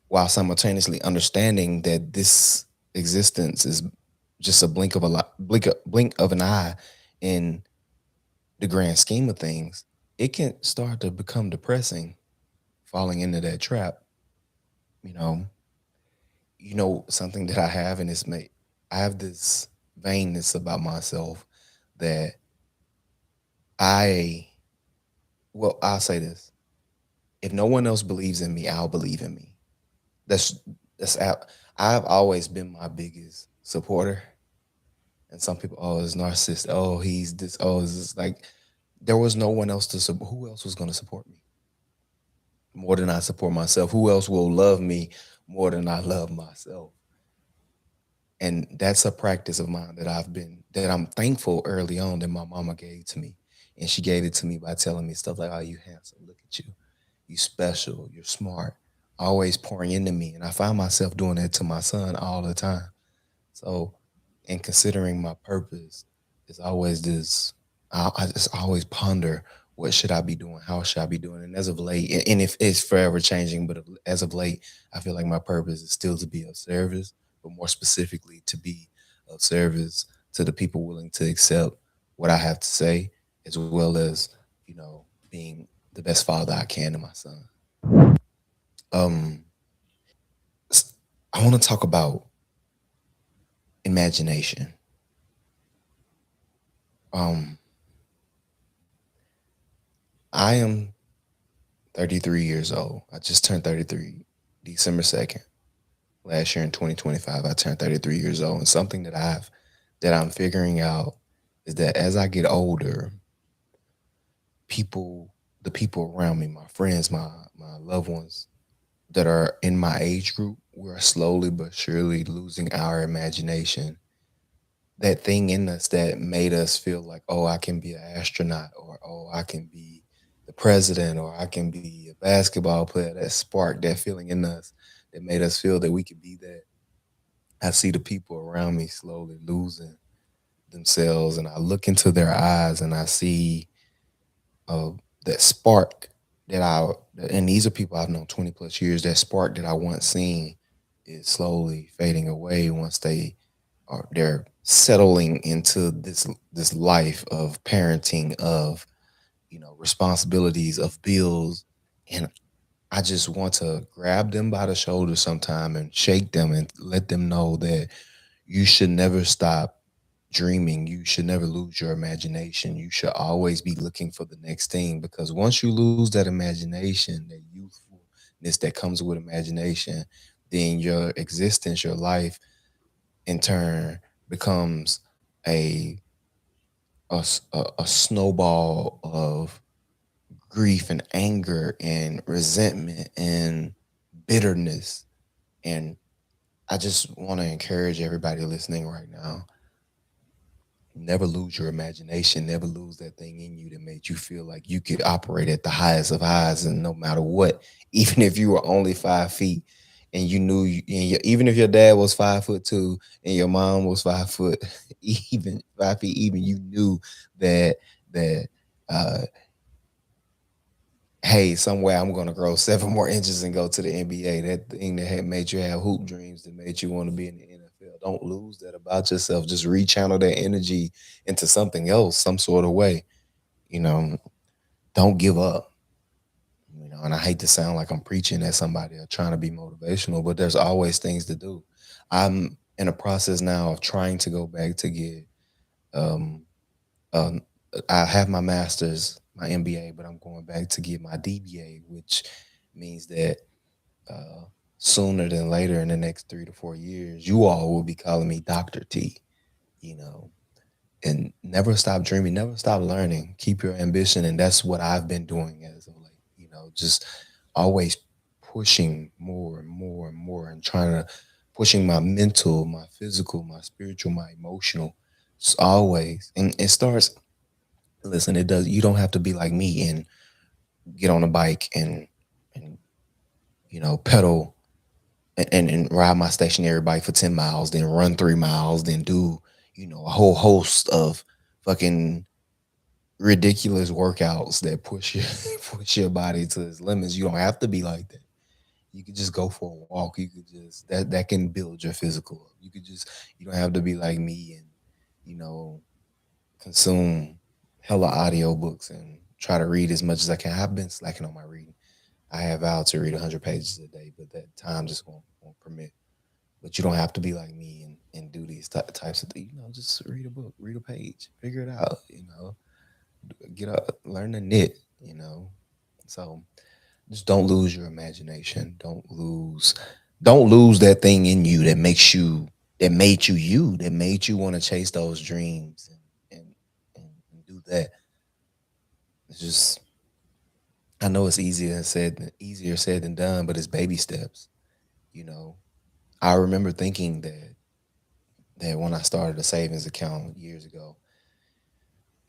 Speaker 1: while simultaneously understanding that this existence is just a blink of an eye in the grand scheme of things, it can start to become depressing, falling into that trap. You know, something that I have, and it's made. I have this vainness about myself that I, well, I'll say this: if no one else believes in me, I'll believe in me. That's I've always been my biggest supporter, and some people, oh, it's narcissist. Oh, he's this. Oh, is this like? There was no one else to support. Who else was going to support me more than I support myself? Who else will love me more than I love myself? And that's a practice of mine that I'm thankful early on that my mama gave to me. And she gave it to me by telling me stuff like, oh, you handsome, look at you, you special, you're smart, always pouring into me. And I find myself doing that to my son all the time. So, in considering my purpose, is always this. I just always ponder, what should I be doing? How should I be doing? And as of late, and if it's forever changing, but as of late, I feel like my purpose is still to be of service, but more specifically to be of service to the people willing to accept what I have to say, as well as, being the best father I can to my son. Um, I want to talk about imagination. Um, I am 33 years old. I just turned 33 December 2nd. Last year in 2025, I turned 33 years old. And something that I'm figuring out is that as I get older, people the people around me, my friends, my loved ones that are in my age group, we're slowly but surely losing our imagination. That thing in us that made us feel like, oh, I can be an astronaut, or oh, I can be the president, or I can be a basketball player. That spark, that feeling in us that made us feel that we could be that. I see the people around me slowly losing themselves, and I look into their eyes and I see uh, that spark that and these are people I've known 20 plus years. That spark that I once seen is slowly fading away once they're settling into this life of parenting, of responsibilities, of bills. And I just want to grab them by the shoulder sometime and shake them and let them know that you should never stop dreaming. You should never lose your imagination. You should always be looking for the next thing, because once you lose that imagination, that youthfulness that comes with imagination, then your existence, your life in turn becomes a a snowball of grief and anger and resentment and bitterness. And I just want to encourage everybody listening right now: never lose your imagination. Never lose that thing in you that made you feel like you could operate at the highest of highs, and no matter what, even if you were only 5 feet, and you knew, even if your dad was 5'2" and your mom was 5 foot, even 5 feet, even you knew that that uh, hey, somewhere I'm going to grow 7 more inches and go to the NBA. That thing that had made you have hoop dreams, that made you want to be in the NFL. Don't lose that about yourself. Just rechannel that energy into something else, some sort of way. You know, don't give up. And I hate to sound like I'm preaching at somebody or trying to be motivational, but there's always things to do. I'm in a process now of trying to go back to get um, um I have my master's, my MBA, but I'm going back to get my DBA, which means that uh, sooner than later, in the next 3 to 4 years, you all will be calling me Dr. T, you know, and never stop dreaming, never stop learning, keep your ambition. And that's what I've been doing as of late, just always pushing more and more and more and trying to pushing my mental, my physical, my spiritual, my emotional. It's always, and it starts, listen, it does, you don't have to be like me and get on a bike and pedal and ride my stationary bike for 10 miles, then run 3 miles, then do, a whole host of fucking ridiculous workouts that push your push your body to its limits. You don't have to be like that. You could just go for a walk. You could just that can build your physical up. You don't have to be like me and, you know, consume hella audiobooks and try to read as much as I can. I've been slacking on my reading. I have vowed to read 100 pages a day, but that time just won't permit. But you don't have to be like me and do these types of things. Just read a book, read a page, figure it out. Get up, learn to knit. So just don't lose your imagination. Don't lose that thing in you that made that made you want to chase those dreams and do that. It's just, I know it's easier said than done, but it's baby steps. You know, I remember thinking that when I started a savings account years ago,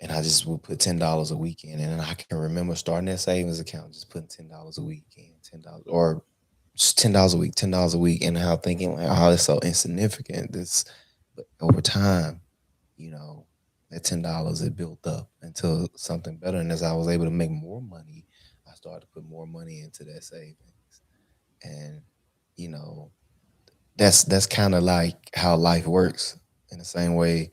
Speaker 1: and I just would put $10 a week in, and I can remember starting that savings account, just putting $10 a week in, $10 or just $10 a week, $10 a week, and how thinking like, oh, it's so insignificant. But over time, you know, that $10 it built up into something better, and as I was able to make more money, I started to put more money into that savings, and you know, that's kind of like how life works. In the same way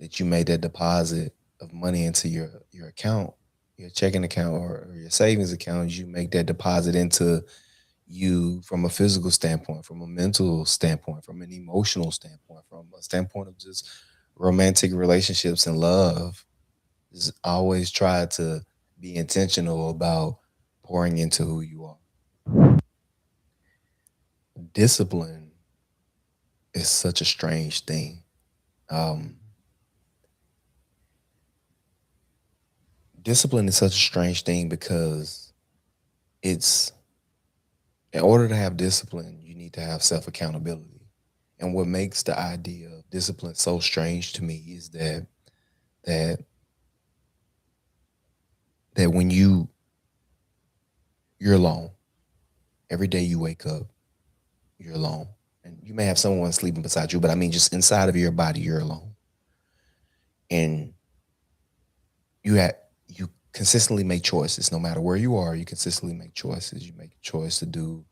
Speaker 1: that you made that deposit of money into your account, your checking account or your savings account, you make that deposit into you from a physical standpoint, from a mental standpoint, from an emotional standpoint, from a standpoint of just romantic relationships and love. Just always try to be intentional about pouring into who you are. Discipline is such a strange thing. Um, Discipline is such a strange thing because it's in order to have discipline, you need to have self accountability. And what makes the idea of discipline so strange to me is that that when you're alone, every day you wake up, you're alone. And you may have someone sleeping beside you, but I mean just inside of your body, you're alone. And you consistently make choices. No matter where you are, you consistently make choices. You make a choice to do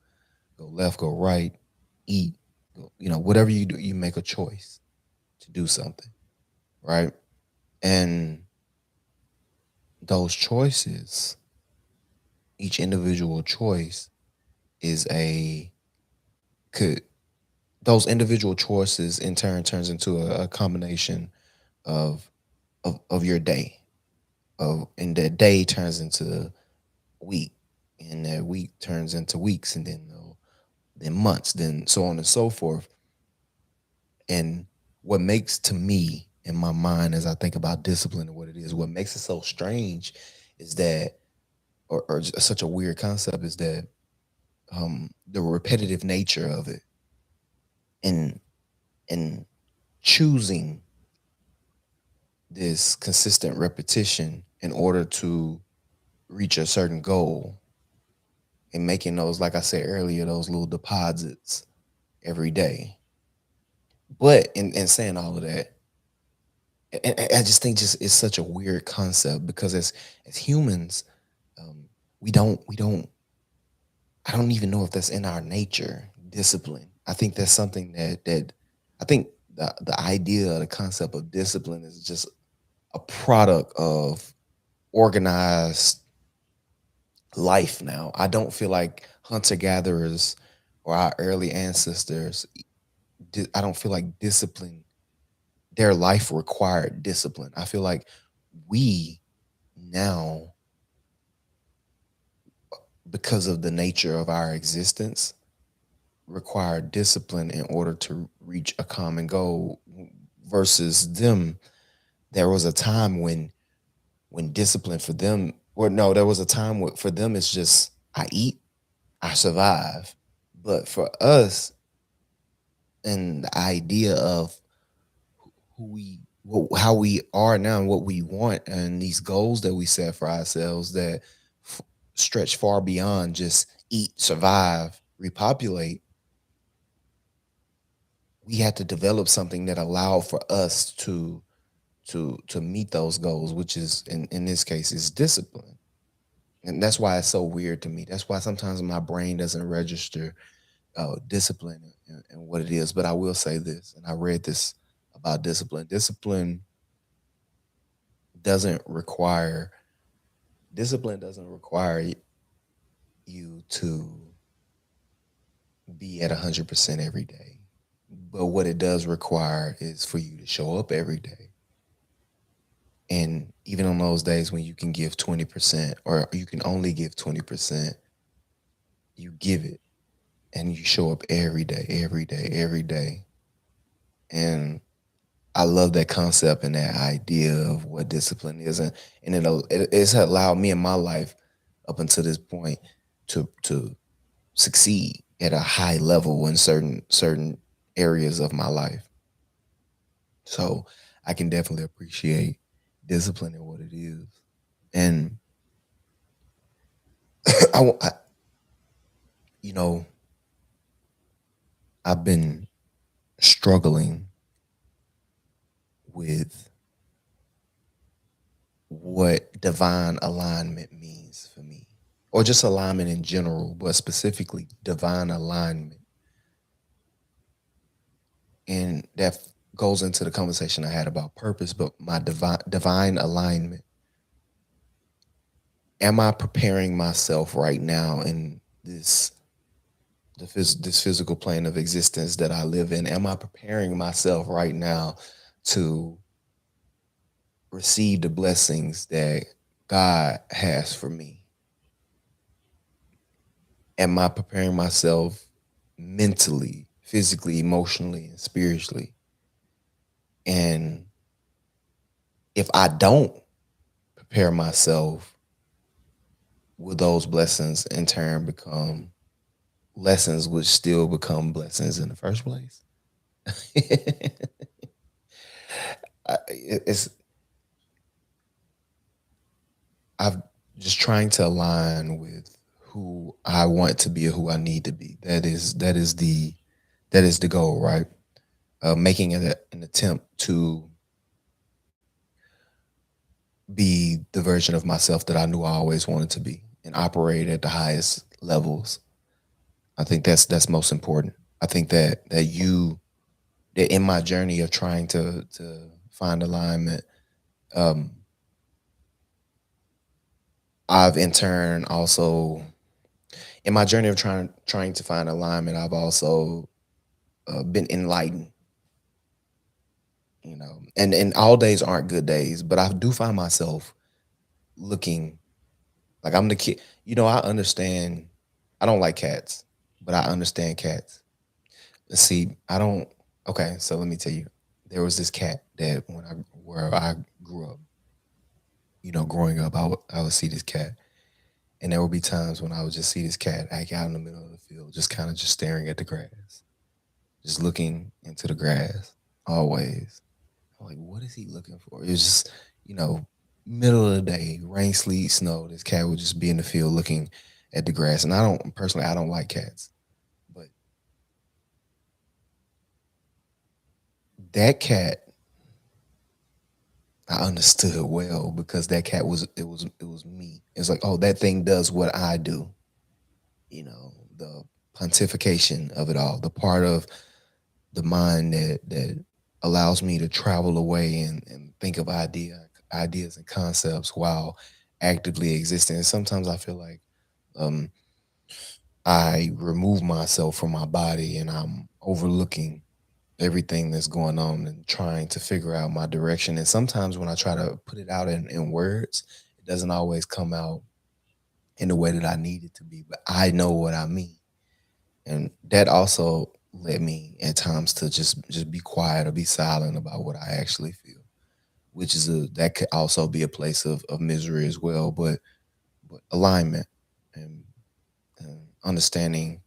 Speaker 1: go left, go right, eat, whatever you do, you make a choice to do something, right? And those choices, each individual choice is a could those individual choices in turn turns into a combination of of your day. And that day turns into week, and that week turns into weeks, and then months, then so on and so forth. And what makes to me in my mind as I think about discipline and what it is, what makes it so strange is that, or just such a weird concept is that the repetitive nature of it and and choosing this consistent repetition in order to reach a certain goal and making those, like I said earlier, those little deposits every day. But in saying all of that, I just think just it's such a weird concept because as humans, um, we don't. I don't even know if that's in our nature. Discipline. I think that's something that I think the idea, the concept of discipline is just a product of organized life now. I don't feel like hunter gatherers or our early ancestors. I don't feel like discipline. Their life required discipline. I feel like we now, because of the nature of our existence, require discipline in order to reach a common goal. Versus them, there was a time when discipline for them, or no, there was a time for them it's just I eat, I survive. But for us, and the idea of who how we are now and what we want and these goals that we set for ourselves that f- stretch far beyond just eat, survive, repopulate, we had to develop something that allowed for us to meet those goals, which is in this case is discipline. And that's why it's so weird to me. That's why sometimes my brain doesn't register discipline and what it is. But I will say this, and I read this about discipline. Doesn't require discipline doesn't require you to be at 100% every day. But what it does require is for you to show up every day. And even on those days when you can give 20% or you can only give 20%, you give it and you show up every day, every day, every day. And I love that concept and that idea of what discipline is, and it's allowed me in my life up until this point to succeed at a high level in certain areas of my life. So I can definitely appreciate discipline and what it is. And I you know, I've been struggling with what divine alignment means for me, or just alignment in general, but specifically divine alignment. And that goes into the conversation I had about purpose, but my divine alignment. Am I preparing myself right now in this physical plane of existence that I live in? Am I preparing myself right now to receive the blessings that God has for me? Am I preparing myself mentally, physically, emotionally, and spiritually? And if I don't prepare myself, will those blessings in turn become lessons, which still become blessings in the first place? It's I've just trying to align with who I want to be or who I need to be. That is the goal, right? Making an attempt to be the version of myself that I knew I always wanted to be and operate at the highest levels. I think that's most important. I think that in my journey of trying to find alignment, um, I've in turn also in my journey of trying to find alignment, I've also been enlightened. And all days aren't good days, but I do find myself looking like I'm the kid. I understand. I don't like cats, but I understand cats. See, I don't. Okay, so let me tell you, there was this cat that where I grew up. Growing up, I would see this cat, and there would be times when I would just see this cat like out in the middle of the field, just kind of just staring at the grass, just looking into the grass, always. I'm like, what is he looking for? It was just, you know, middle of the day, rain, sleet, snow. This cat would just be in the field looking at the grass, and I don't like cats, but that cat I understood well because that cat was me. It's like, oh, that thing does what I do. The pontification of it all, the part of the mind that allows me to travel away and think of ideas and concepts while actively existing. And sometimes I feel like Um, I remove myself from my body and I'm overlooking everything that's going on and trying to figure out my direction. And sometimes when I try to put it out in words, it doesn't always come out in the way that I need it to be, but I know what I mean. And that also led me at times to just be quiet or be silent about what I actually feel, which is a that could also be a place of misery as well. But alignment and understanding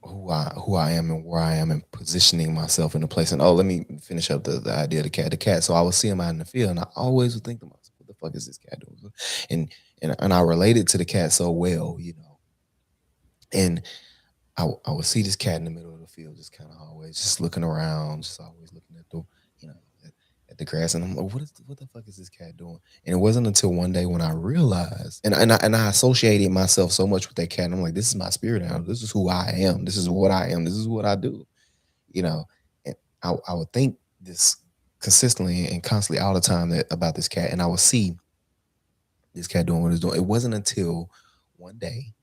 Speaker 1: who I am and where I am and positioning myself in a place. And oh, let me finish up the idea of the cat. The cat. So I would see him out in the field, and I always would think to myself, "What the fuck is this cat doing?" And and I related to the cat so well, you know. And I would see this cat in the middle of the field, just kind of always just looking around, just always looking at the, you know, at the grass, and I'm like, what the fuck is this cat doing? And it wasn't until one day when I realized, and I associated myself so much with that cat. And I'm like, this is my spirit animal. This is who I am. This is what I am. This is what I do. You know, and I would think this consistently and constantly all the time that about this cat, and I would see this cat doing what it's doing. It wasn't until one day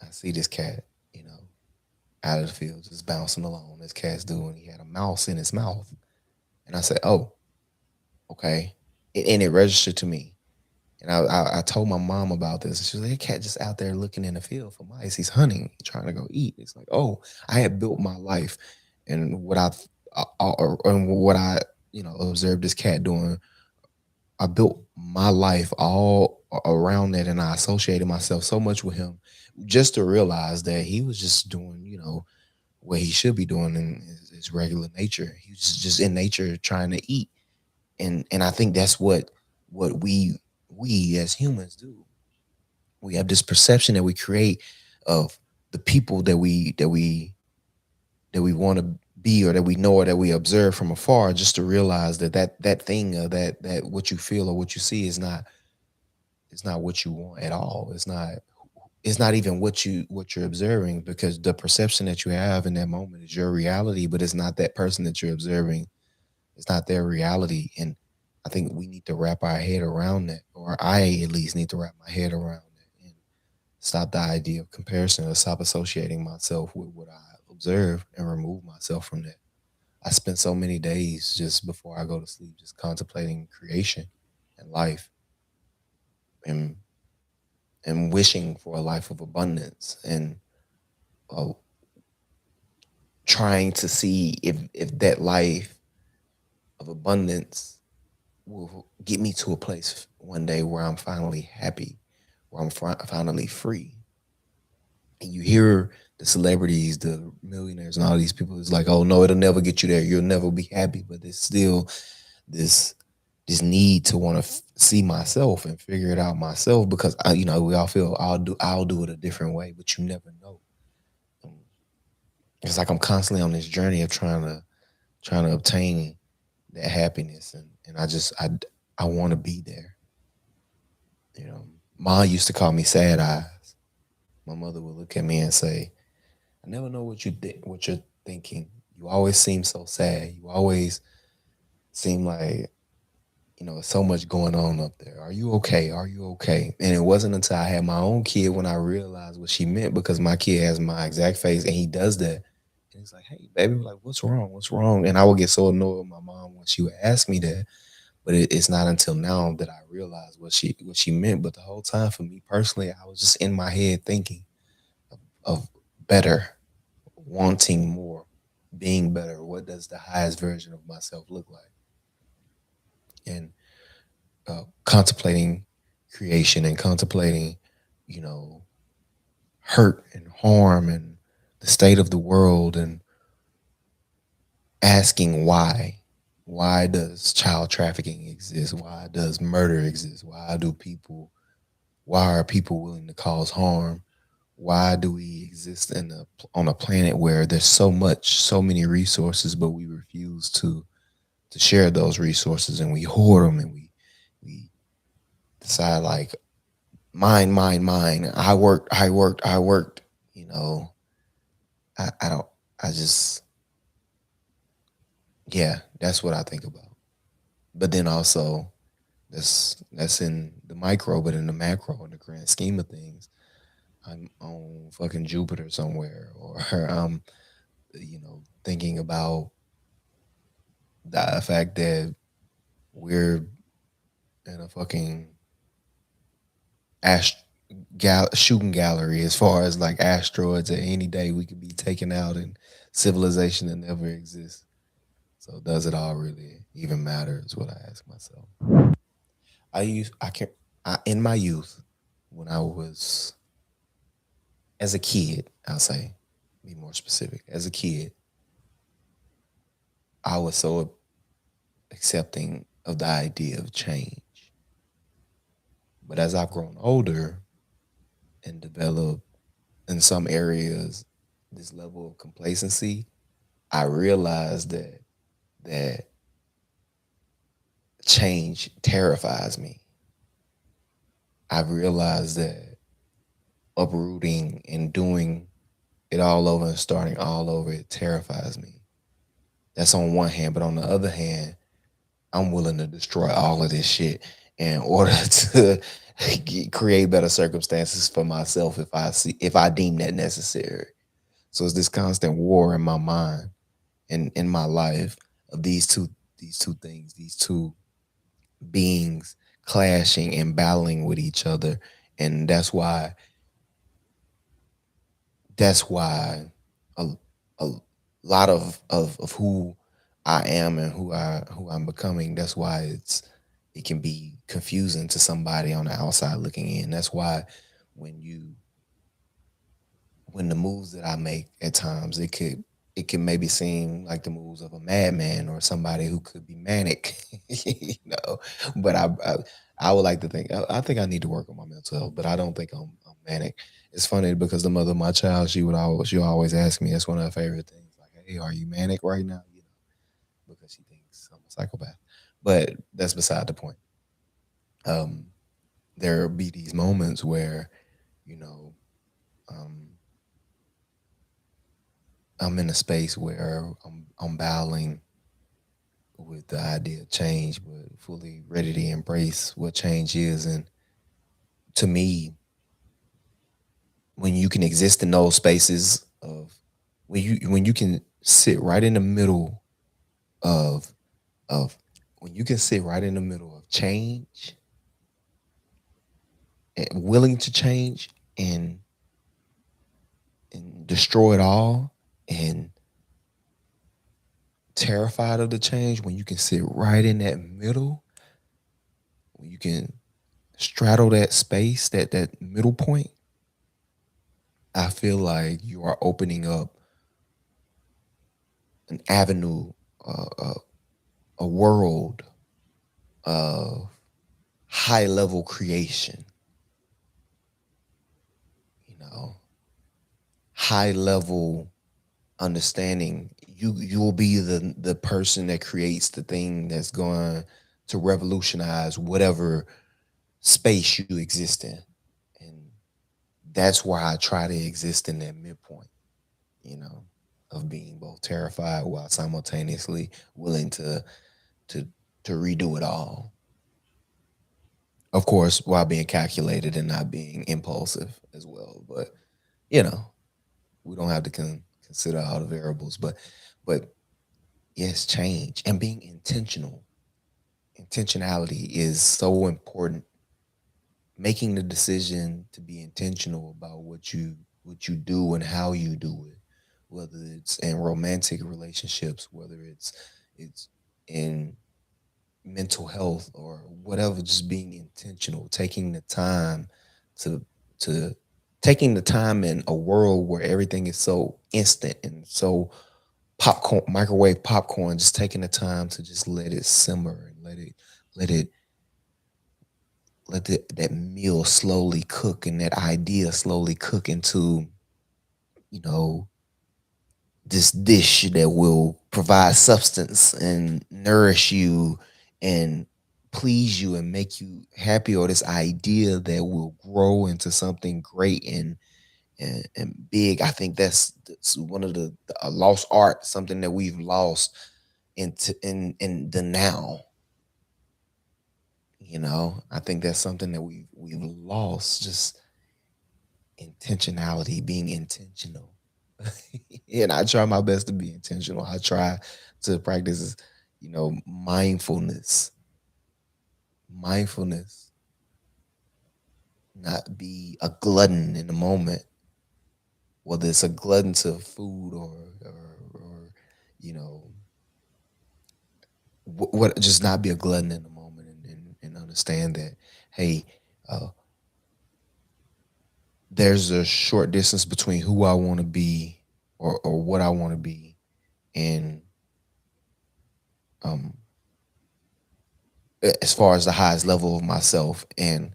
Speaker 1: I see this cat, you know, out of the field, just bouncing along. This cat's doing. He had a mouse in his mouth, and I said, "Oh, okay," and it registered to me. And I told my mom about this. She was like, "That cat just out there looking in the field for mice. He's hunting, trying to go eat." It's like, oh, I had built my life, and and what I observed this cat doing. I built my life all around that, and I associated myself so much with him, just to realize that he was just doing, what he should be doing in his regular nature. He was just in nature trying to eat, and I think that's what we as humans do. We have this perception that we create of the people that we want to be, or that we know, or that we observe from afar, just to realize that thing, that what you feel or what you see is not, it's not what you want at all. It's not even what you're observing, because the perception that you have in that moment is your reality, but it's not that person that you're observing. It's not their reality. And I think we need to wrap our head around that, or I at least need to wrap my head around that, and stop the idea of comparison, or stop associating myself with what I observe, and remove myself from that. I spend so many days just before I go to sleep just contemplating creation and life, and wishing for a life of abundance, and uh, trying to see if that life of abundance will get me to a place one day where I'm finally happy, where I'm finally free. And you hear the celebrities, the millionaires, and all these people. It's like, oh no, it'll never get you there. You'll never be happy. But there's still this this need to want to see myself and figure it out myself, because we all feel I'll do it a different way, but you never know. Um, It's like I'm constantly on this journey of trying to obtain that happiness, and I want to be there. You know, Ma used to call me sad eyes. My mother would look at me and say, "I never know what you're thinking. You always seem so sad. You always seem like so much going on up there. Are you okay? Are you okay?" And it wasn't until I had my own kid when I realized what she meant, because my kid has my exact face, and he does that. And he's like, "Hey, baby," like, "What's wrong? What's wrong?" And I would get so annoyed with my mom when she would ask me that. But it's not until now that I realized what she meant. But the whole time, for me personally, I was just in my head thinking of better, wanting more, being better. What does the highest version of myself look like? And contemplating creation, and contemplating, you know, hurt and harm, and the state of the world, and asking why. Why does child trafficking exist? Why does murder exist? Why are people willing to cause harm? Why do we exist on a planet where there's so many resources, but we refuse to share those resources, and we hoard them, and we decide like, mine, mine, mine. I worked, I worked, I worked. You know, I don't. I just, yeah, that's what I think about. But then also, That's in the micro, but in the macro, in the grand scheme of things, I'm on fucking Jupiter somewhere, or I'm, thinking about the fact that we're in a fucking ast- shooting gallery as far as like asteroids. At any day we could be taken out and civilization that never exists. So does it all really even matter? Is what I ask myself. I can in my youth, when I was as a kid, I'll say, be more specific. As a kid, I was so accepting of the idea of change. But as I've grown older and developed in some areas this level of complacency, I realized that change terrifies me. I've realized that uprooting and doing it all over and starting all over, it terrifies me. That's on one hand, but on the other hand, I'm willing to destroy all of this shit in order to create better circumstances for myself if I deem that necessary. So it's this constant war in my mind and in my life of these two things, these two beings clashing and battling with each other. And that's why a, a lot of who I am and who I'm becoming, that's why it can be confusing to somebody on the outside looking in. That's why when you when the moves that I make at times, it can maybe seem like the moves of a madman or somebody who could be manic, you know. But I would like to think I think I need to work on my mental health, but I don't think I'm manic. It's funny because the mother of my child, she always ask me. That's one of her favorite things. Like, hey, are you manic right now? Because she thinks I'm a psychopath. But that's beside the point. Um, there'll be these moments where you know um, I'm in a space where I'm battling with the idea of change, but fully ready to embrace what change is. And to me, when you can exist in those spaces of when you can sit right in the middle of of when you can sit right in the middle of change and willing to change and destroy it all and terrified of the change, when you can sit right in that middle, when you can straddle that space, that middle point, I feel like you are opening up an avenue, a world of high level creation, you know, high level understanding. You'll be the person that creates the thing that's going to revolutionize whatever space you exist in. And that's why I try to exist in that midpoint, you know, of being both terrified while simultaneously willing to to redo it all. Of course, while being calculated and not being impulsive as well. But you know, we don't have to consider all the variables. But yes, change and being intentional. Intentionality is so important. Making the decision to be intentional about what you do and how you do it, whether it's in romantic relationships, whether it's in mental health or whatever, just being intentional, taking the time to to taking the time in a world where everything is so instant and so popcorn, microwave popcorn, just taking the time to just let it simmer and let it that meal slowly cook and that idea slowly cook into, you know, this dish that will provide substance and nourish you and please you and make you happy, or this idea that will grow into something great and big. I think that's one of the a lost art, something that we've lost in the now, I think that's something that we've lost, just intentionality, being intentional. And I try my best to be intentional. I try to practice, mindfulness. Mindfulness, not be a glutton in the moment, whether it's a glutton to food or you know what, just not be a glutton in the moment, and understand that, hey, uh, there's a short distance between who I want to be, or what I want to be, and um, as far as the highest level of myself and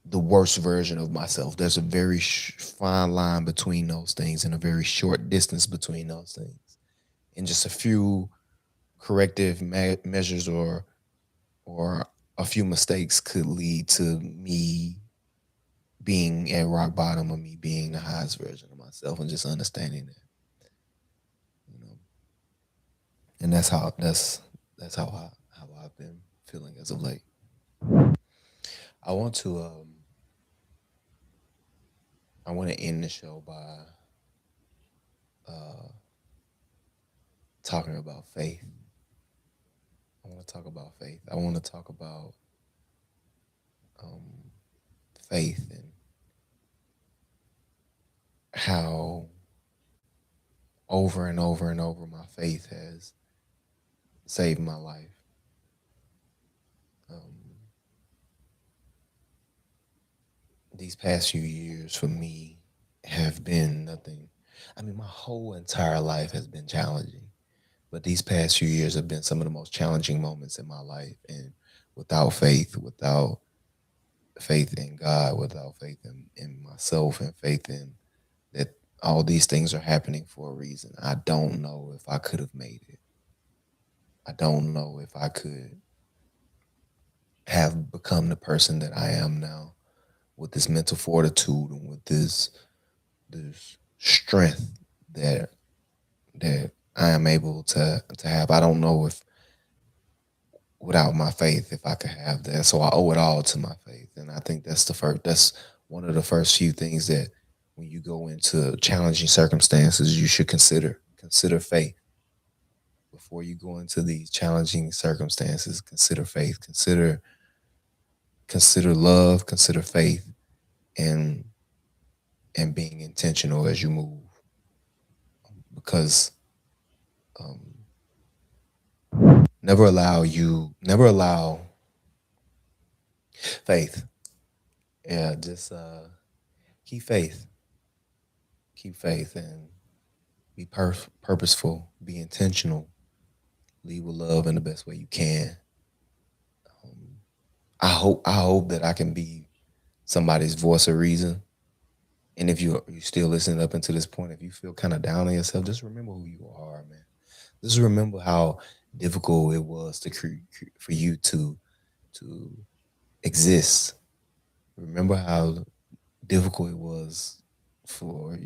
Speaker 1: the worst version of myself. There's a very fine line between those things, and a very short distance between those things. And just a few corrective measures, or a few mistakes could lead to me being at rock bottom, or me being the highest version of myself, and just understanding that, you know. And that's how I've been feeling as of late. I want to I want to end the show by uh talking about faith. I want to talk about faith. I want to talk about um, faith, and how over and over and over my faith has saved my life. Um, these past few years for me have been nothing. I mean, my whole entire life has been challenging, but these past few years have been some of the most challenging moments in my life. And without faith, without faith in God, without faith in myself, and faith in that all these things are happening for a reason, I don't know if I could have made it. I don't know if I could have become the person that I am now, with this mental fortitude, and with this strength that I am able to have. I don't know if without my faith if I could have that. So I owe it all to my faith. And I think that's one of the first few things that, when you go into challenging circumstances, you should consider faith. Before you go into these challenging circumstances, consider faith. Consider love, consider faith, and being intentional as you move. Because um, never allow faith. Yeah, just keep faith. Keep faith, and be purposeful, be intentional, lead with love in the best way you can. Um, I hope that I can be somebody's voice of reason. And if you still listening up until this point, if you feel kind of down on yourself, just remember who you are, man. Just remember how difficult it was for you to exist. Remember how difficult it was for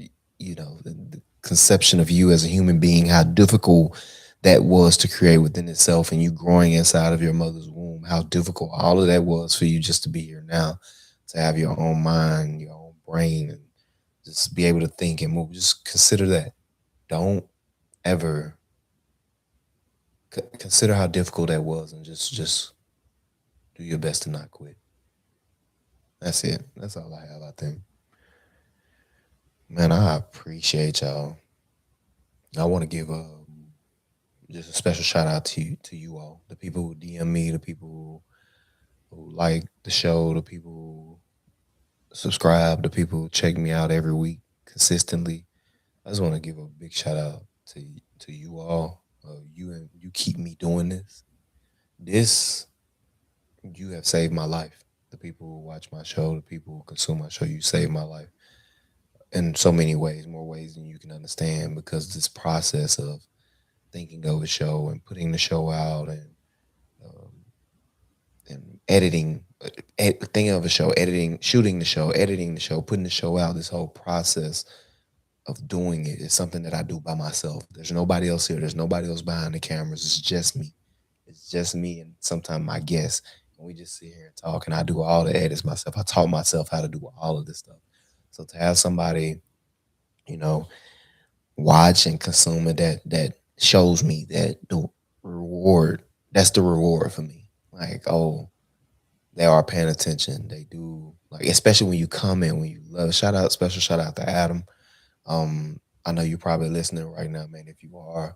Speaker 1: the conception of you as a human being, how difficult that was to create within itself, and you growing inside of your mother's womb, how difficult all of that was for you just to be here now, to have your own mind, your own brain, and just be able to think and move. Just consider that. Don't ever consider how difficult that was, and just do your best to not quit. That's it. That's all I have, I think. Man, I appreciate y'all. I want to give just a special shout out to you all, the people who DM me, the people who like the show, the people who subscribe, the people who check me out every week consistently. I just want to give a big shout out to you all. You keep me doing this. This You have saved my life. The people who watch my show, the people who consume my show, you saved my life in so many ways, more ways than you can understand. Because this process of thinking of a show and putting the show out, um, and editing, thinking of a show, editing, shooting the show, editing the show, putting the show out. This whole process of doing it is something that I do by myself. There's nobody else here. There's nobody else behind the cameras. It's just me. It's just me, and sometimes my guests. and we just sit here and talk. And I do all the edits myself. I taught myself how to do all of this stuff. So to have somebody, you know, watch and consume it, that shows me that the reward, that's the reward for me. Like, oh, they are paying attention. They do, like, especially when you comment, when you love. Shout out, special shout out to Adam. I know you're probably listening right now, man. If you are,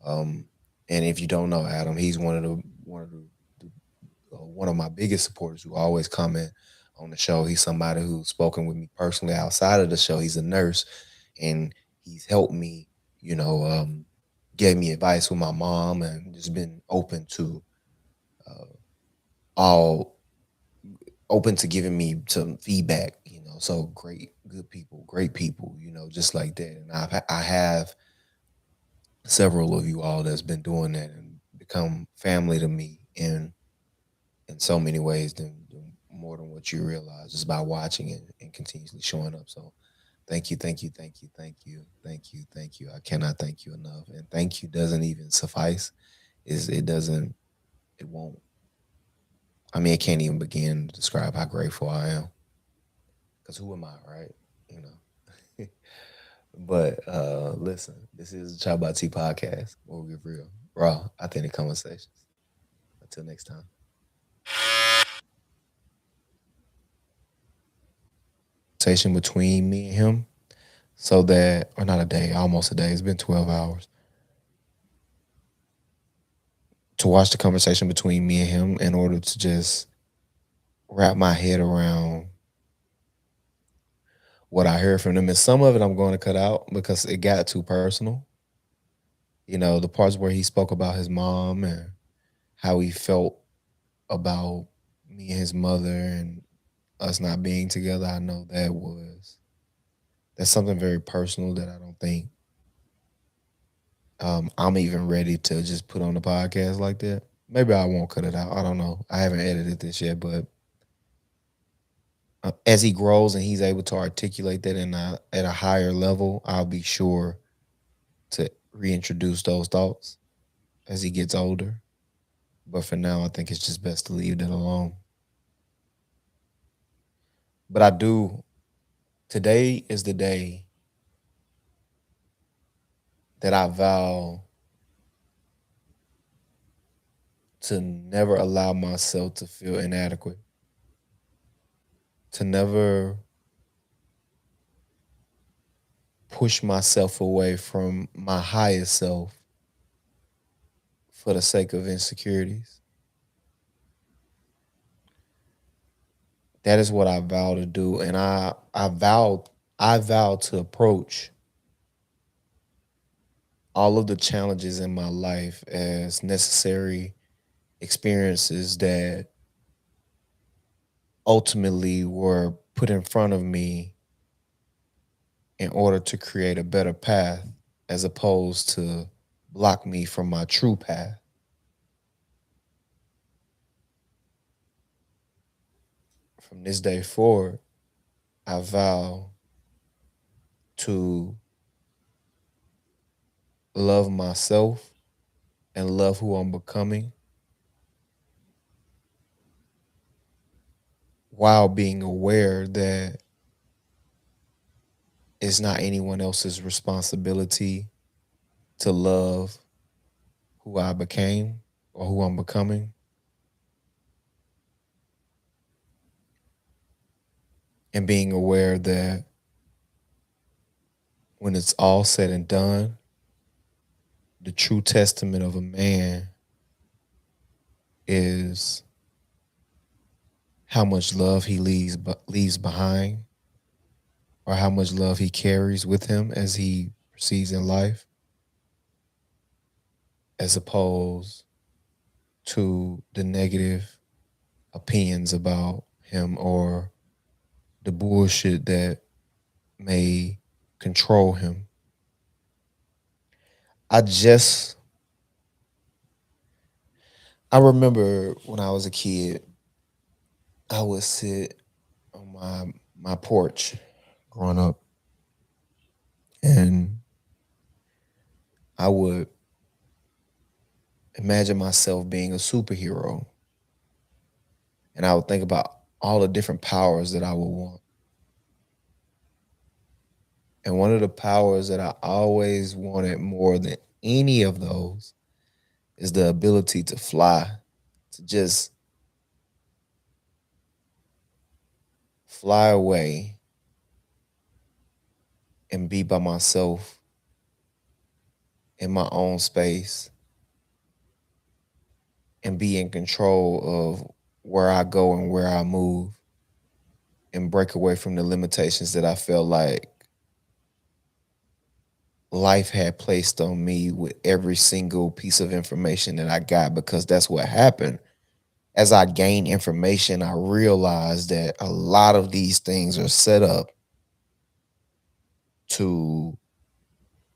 Speaker 1: um, and if you don't know Adam, he's one of my biggest supporters who always comment on the show. He's somebody who's spoken with me personally outside of the show. He's a nurse, and he's helped me. You know, gave me advice with my mom, and just been uh, all open to giving me some feedback. You know, so great, good people, great people. You know, just like that. And I have several of you all that's been doing that and become family to me in so many ways than more than what you realize just by watching it and continuously showing up. So thank you, thank you, thank you, thank you, thank you, thank you. I cannot thank you enough. And thank you doesn't even suffice. Is it doesn't it won't. I mean, it can't even begin to describe how grateful I am. Cause who am I, right? You know. But listen, this is the ChoppedByT podcast where we get real, raw, authentic conversations. Until next time. Conversation between me and him, so that, or not a day, almost a day. It's been 12 hours to watch the conversation between me and him in order to just wrap my head around what I heard from him. And some of it I'm going to cut out because it got too personal. You know, the parts where he spoke about his mom and how he felt about me and his mother and us not being together. I know that's something very personal that I don't think I'm even ready to just put on the podcast like that. Maybe I won't cut it out. I don't know. I haven't edited this yet, but as he grows and he's able to articulate that at a higher level, I'll be sure to reintroduce those thoughts as he gets older. But for now, I think it's just best to leave that alone. But I do. Today is the day that I vow to never allow myself to feel inadequate, to never push myself away from my highest self for the sake of insecurities. That is what I vow to do, and I vow to approach all of the challenges in my life as necessary experiences that ultimately were put in front of me in order to create a better path as opposed to block me from my true path. From this day forward, I vow to love myself and love who I'm becoming while being aware that it's not anyone else's responsibility to love who I became or who I'm becoming, and being aware that when it's all said and done, the true testament of a man is how much love he leaves behind, or how much love he carries with him as he proceeds in life, as opposed to the negative opinions about him or the bullshit that may control him. I just I remember when I was a kid, I would sit on my porch growing up, and I would imagine myself being a superhero. and I would think about all the different powers that I would want. And one of the powers that I always wanted more than any of those is the ability to fly, to just fly away and be by myself in my own space and be in control of where I go and where I move and break away from the limitations that I felt like life had placed on me with every single piece of information that I got, because that's what happened. As I gained information, I realized that a lot of these things are set up to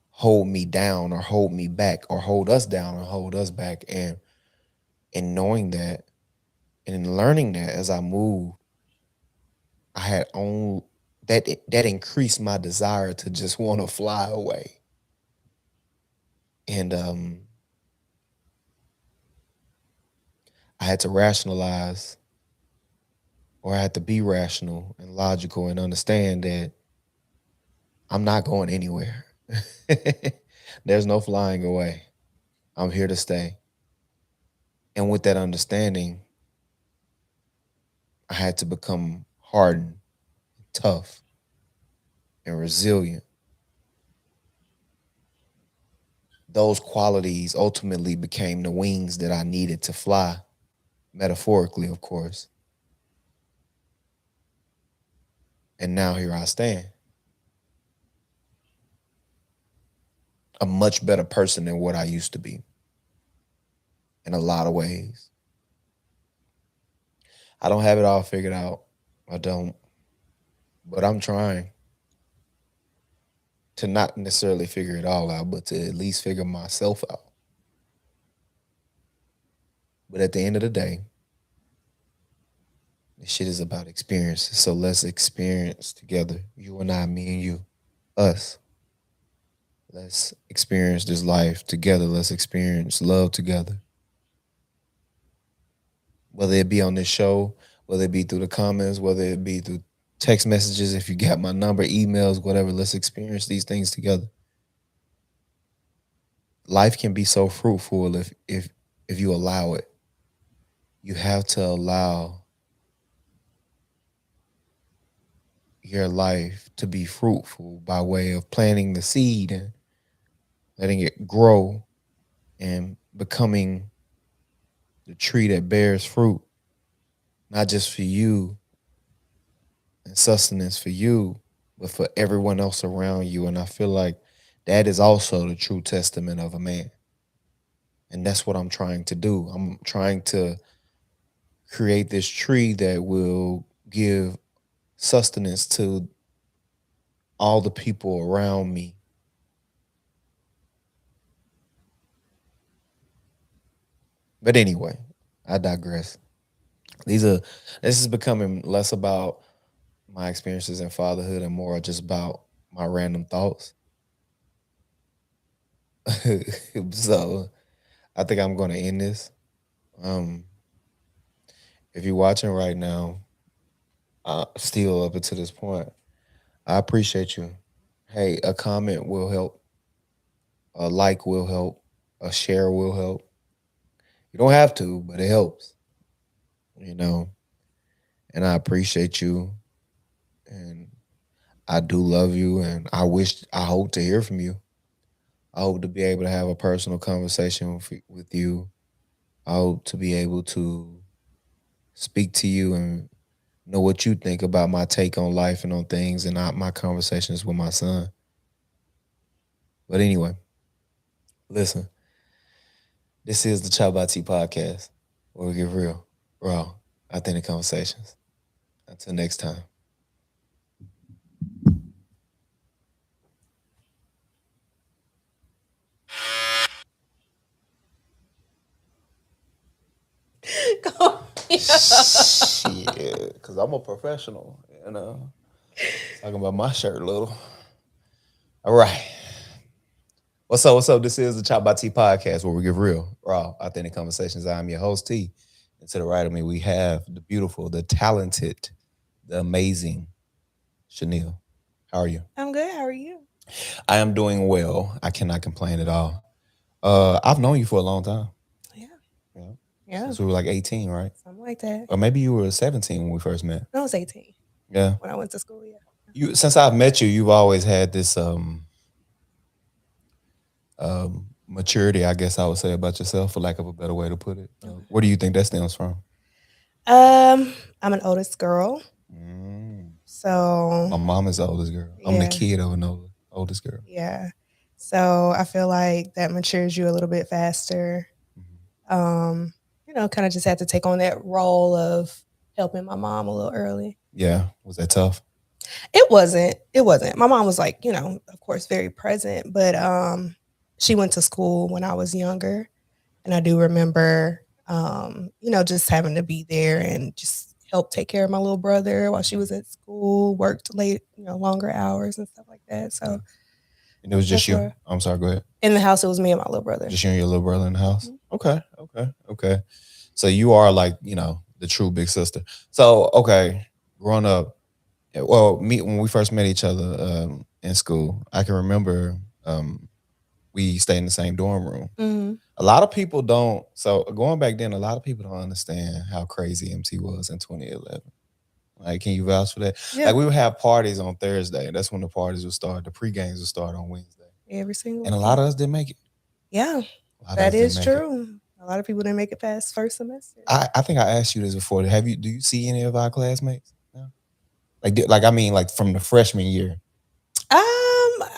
Speaker 1: hold me down or hold me back or hold us down or hold us back. And in knowing that and in learning that as I moved, I had on that increased my desire to just want to fly away. And I had to rationalize, or I had to be rational and logical and understand that I'm not going anywhere. There's no flying away. I'm here to stay. And with that understanding, I had to become hardened, tough, and resilient. Those qualities ultimately became the wings that I needed to fly, metaphorically, of course. And now here I stand, a much better person than what I used to be in a lot of ways. I don't have it all figured out. I don't, but I'm trying to not necessarily figure it all out, but to at least figure myself out. But at the end of the day, this shit is about experiences. So let's experience together. You and I, me and you, us. Let's experience this life together. Let's experience love together. Whether it be on this show, whether it be through the comments, whether it be through text messages, if you got my number, emails, whatever, let's experience these things together. Life can be so fruitful if you allow it. You have to allow your life to be fruitful by way of planting the seed and letting it grow and becoming the tree that bears fruit, not just for you and sustenance for you, but for everyone else around you. And I feel like that is also the true testament of a man. And that's what I'm trying to do. I'm trying to create this tree that will give sustenance to all the people around me. But anyway, I digress. These are this is becoming less about my experiences in fatherhood and more just about my random thoughts. So I think I'm gonna end this. Um, if you're watching right now, still up until this point, I appreciate you. Hey, a comment will help, a like will help, a share will help. You don't have to, but it helps, you know. And I appreciate you, and I do love you, and I hope to hear from you. I hope to be able to have a personal conversation with you. I hope to be able to speak to you and know what you think about my take on life and on things and my conversations with my son. But anyway, listen, this is the ChoppedByT podcast where we get real, raw, authentic conversations. Until next time. Shit, because I'm a professional, talking about my shirt, little. All right. What's up? What's up? This is the ChoppedByT podcast where we get real, raw, authentic conversations. I'm your host, T. And to the right of me, we have the beautiful, the talented, the amazing Chanel. How are you?
Speaker 4: I'm good. How are you?
Speaker 1: I am doing well. I cannot complain at all. I've known you for a long time.
Speaker 4: Yeah.
Speaker 1: Yeah.
Speaker 4: Yeah.
Speaker 1: Since we were like 18, right?
Speaker 4: Something like that.
Speaker 1: Or maybe you were 17 when we first met.
Speaker 4: I was 18
Speaker 1: Yeah.
Speaker 4: when I went to school. Yeah.
Speaker 1: You since I've met you, you've always had this maturity, I guess I would say, about yourself, for lack of a better way to put it.
Speaker 4: Okay.
Speaker 1: Where do you think that stems from?
Speaker 4: I'm an oldest girl,
Speaker 1: Mm.
Speaker 4: so
Speaker 1: My mom is the oldest girl. I'm the
Speaker 4: yeah,
Speaker 1: kid of an oldest girl.
Speaker 4: yeah. So I feel like that matures you a little bit faster.
Speaker 1: Mhm.
Speaker 4: Kind of just had to take on that role of helping my mom a little early.
Speaker 1: Yeah. Was that tough?
Speaker 4: It wasn't. It wasn't. My mom was like, of course, very present, but she went to school when I was younger, and I do remember, just having to be there and just help take care of my little brother while she was at school, worked late, longer hours and stuff like that.
Speaker 1: Yeah.
Speaker 4: So
Speaker 1: And it was just
Speaker 4: that's
Speaker 1: you.
Speaker 4: where
Speaker 1: I'm sorry, go ahead.
Speaker 4: in the house it was me and my little brother.
Speaker 1: Just you and your little brother in the house?
Speaker 4: Mhm.
Speaker 1: Okay. Okay. Okay. So you are like, the true big sister. So, okay, growing up, well, me when we first met each other in school, I can remember we stayed in the same dorm room.
Speaker 4: Mhm.
Speaker 1: A lot of people don't. So going back then, a lot of people don't understand how crazy MT was in 2011. Like, can you vouch for that?
Speaker 4: Yeah,
Speaker 1: Like, we would have parties on Thursday. That's when the parties would start. The pre-games would start on Wednesday,
Speaker 4: every single
Speaker 1: and a lot
Speaker 4: day.
Speaker 1: of us didn't make it.
Speaker 4: Yeah,
Speaker 1: A lot of
Speaker 4: that
Speaker 1: us didn't
Speaker 4: is
Speaker 1: make it.
Speaker 4: true. A lot of people didn't make it past first semester.
Speaker 1: I think I asked you this before. Have you? Do you see any of our classmates? No? Like I mean, like from the freshman year.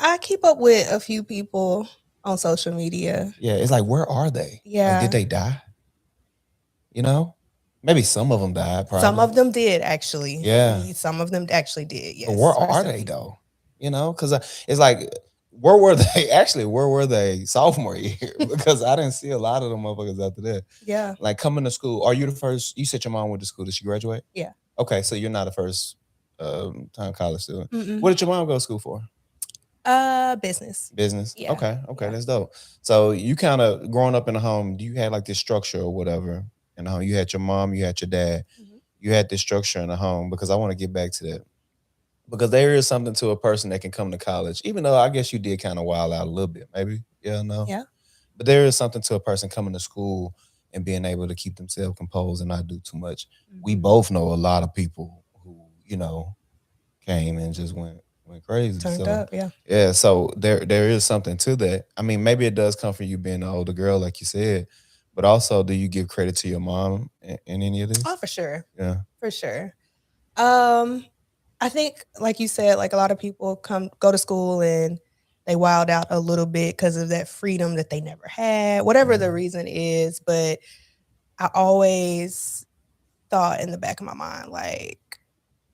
Speaker 4: I keep up with a few people on social media.
Speaker 1: Yeah, it's like, where are they? Like, did
Speaker 4: Yeah,
Speaker 1: they die? You know, maybe some of them died,
Speaker 4: some
Speaker 1: probably.
Speaker 4: of them did actually.
Speaker 1: Yeah,
Speaker 4: Some of them actually did.
Speaker 1: but where
Speaker 4: Yes,
Speaker 1: are
Speaker 4: rest in
Speaker 1: they
Speaker 4: peace.
Speaker 1: though? Because it's like, where were they? Actually, where were they sophomore year? Because I didn't see a lot of them motherfuckers after that.
Speaker 4: Yeah,
Speaker 1: Like, coming to school. Are you the first? You said your mom went to school. Did she graduate?
Speaker 4: yeah.
Speaker 1: Okay, so you're not the first time college student.
Speaker 4: Mm-mm.
Speaker 1: What did your mom go to school for?
Speaker 4: Business.
Speaker 1: Business.
Speaker 4: Yeah,
Speaker 1: Okay, okay,
Speaker 4: yeah.
Speaker 1: that's dope. So you kind of growing up in the home, you had like this structure or whatever in the home. You had your mom, you had your dad,
Speaker 4: Mhm.
Speaker 1: you had this structure in the home. Because I want to get back to that, because there is something to a person that can come to college, even though I guess you did kind of wild out a little bit, maybe. Yeah, no.
Speaker 4: Yeah.
Speaker 1: But there is something to a person coming to school and being able to keep themselves composed and not do too much. We
Speaker 4: Mhm.
Speaker 1: both know a lot of people who, came and just went crazy.
Speaker 4: Turned
Speaker 1: So
Speaker 4: up. Yeah.
Speaker 1: yeah, so there is something to that. I mean, maybe it does come from you being an older girl, like you said, but also, do you give credit to your mom in any of
Speaker 4: Oh,
Speaker 1: this?
Speaker 4: for sure.
Speaker 1: Yeah.
Speaker 4: For sure. Um, I think, like you said, like a lot of people go to school and they wild out a little bit because of that freedom that they never had, whatever the
Speaker 1: Mhm.
Speaker 4: reason is. But I always thought in the back of my mind, like,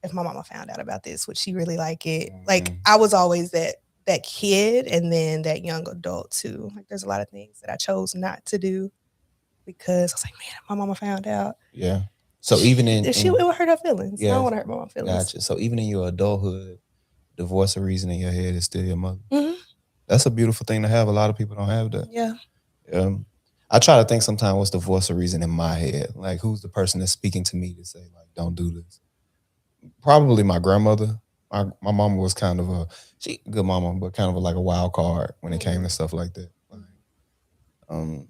Speaker 4: if my mama found out about this, would she really like it? Like,
Speaker 1: Mhm.
Speaker 4: I was always that kid and then that young adult too. Like, there's a lot of things that I chose not to do because I was like, man, if my mama found out,
Speaker 1: Yeah. So even
Speaker 4: she it would hurt her feelings. I don't
Speaker 1: yeah,
Speaker 4: want to hurt my mom's feelings.
Speaker 1: gotcha. So even in your adulthood, the voice of reason in your head is still your mother.
Speaker 4: Hmm.
Speaker 1: That's a beautiful thing to have. A lot of people don't have that.
Speaker 4: Yeah.
Speaker 1: I try to think sometimes, what's the voice of reason in my head? Like, who's the person that's speaking to me to say, like, don't do this? Probably my grandmother. My mama was kind of she good mama, but kind of like a wild card when it came to
Speaker 4: Mhm.
Speaker 1: stuff like that. Like, um,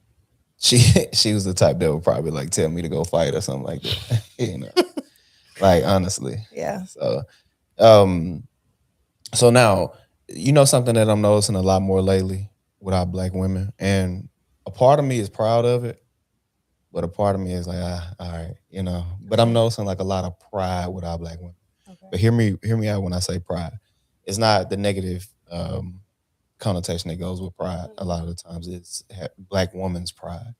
Speaker 1: she she was the type that would probably like tell me to go fight or something like that. Like, honestly.
Speaker 4: Yeah.
Speaker 1: So, um, so now, something that I'm noticing a lot more lately with our black women, and a part of me is proud of it, but a part of me is like, all right, But I'm
Speaker 4: Okay.
Speaker 1: noticing like a lot of pride with our black women.
Speaker 4: Okay.
Speaker 1: But hear me out when I say pride. It's not the negative connotation that goes with pride. A
Speaker 4: Mhm.
Speaker 1: lot of the times, it's black woman's pride.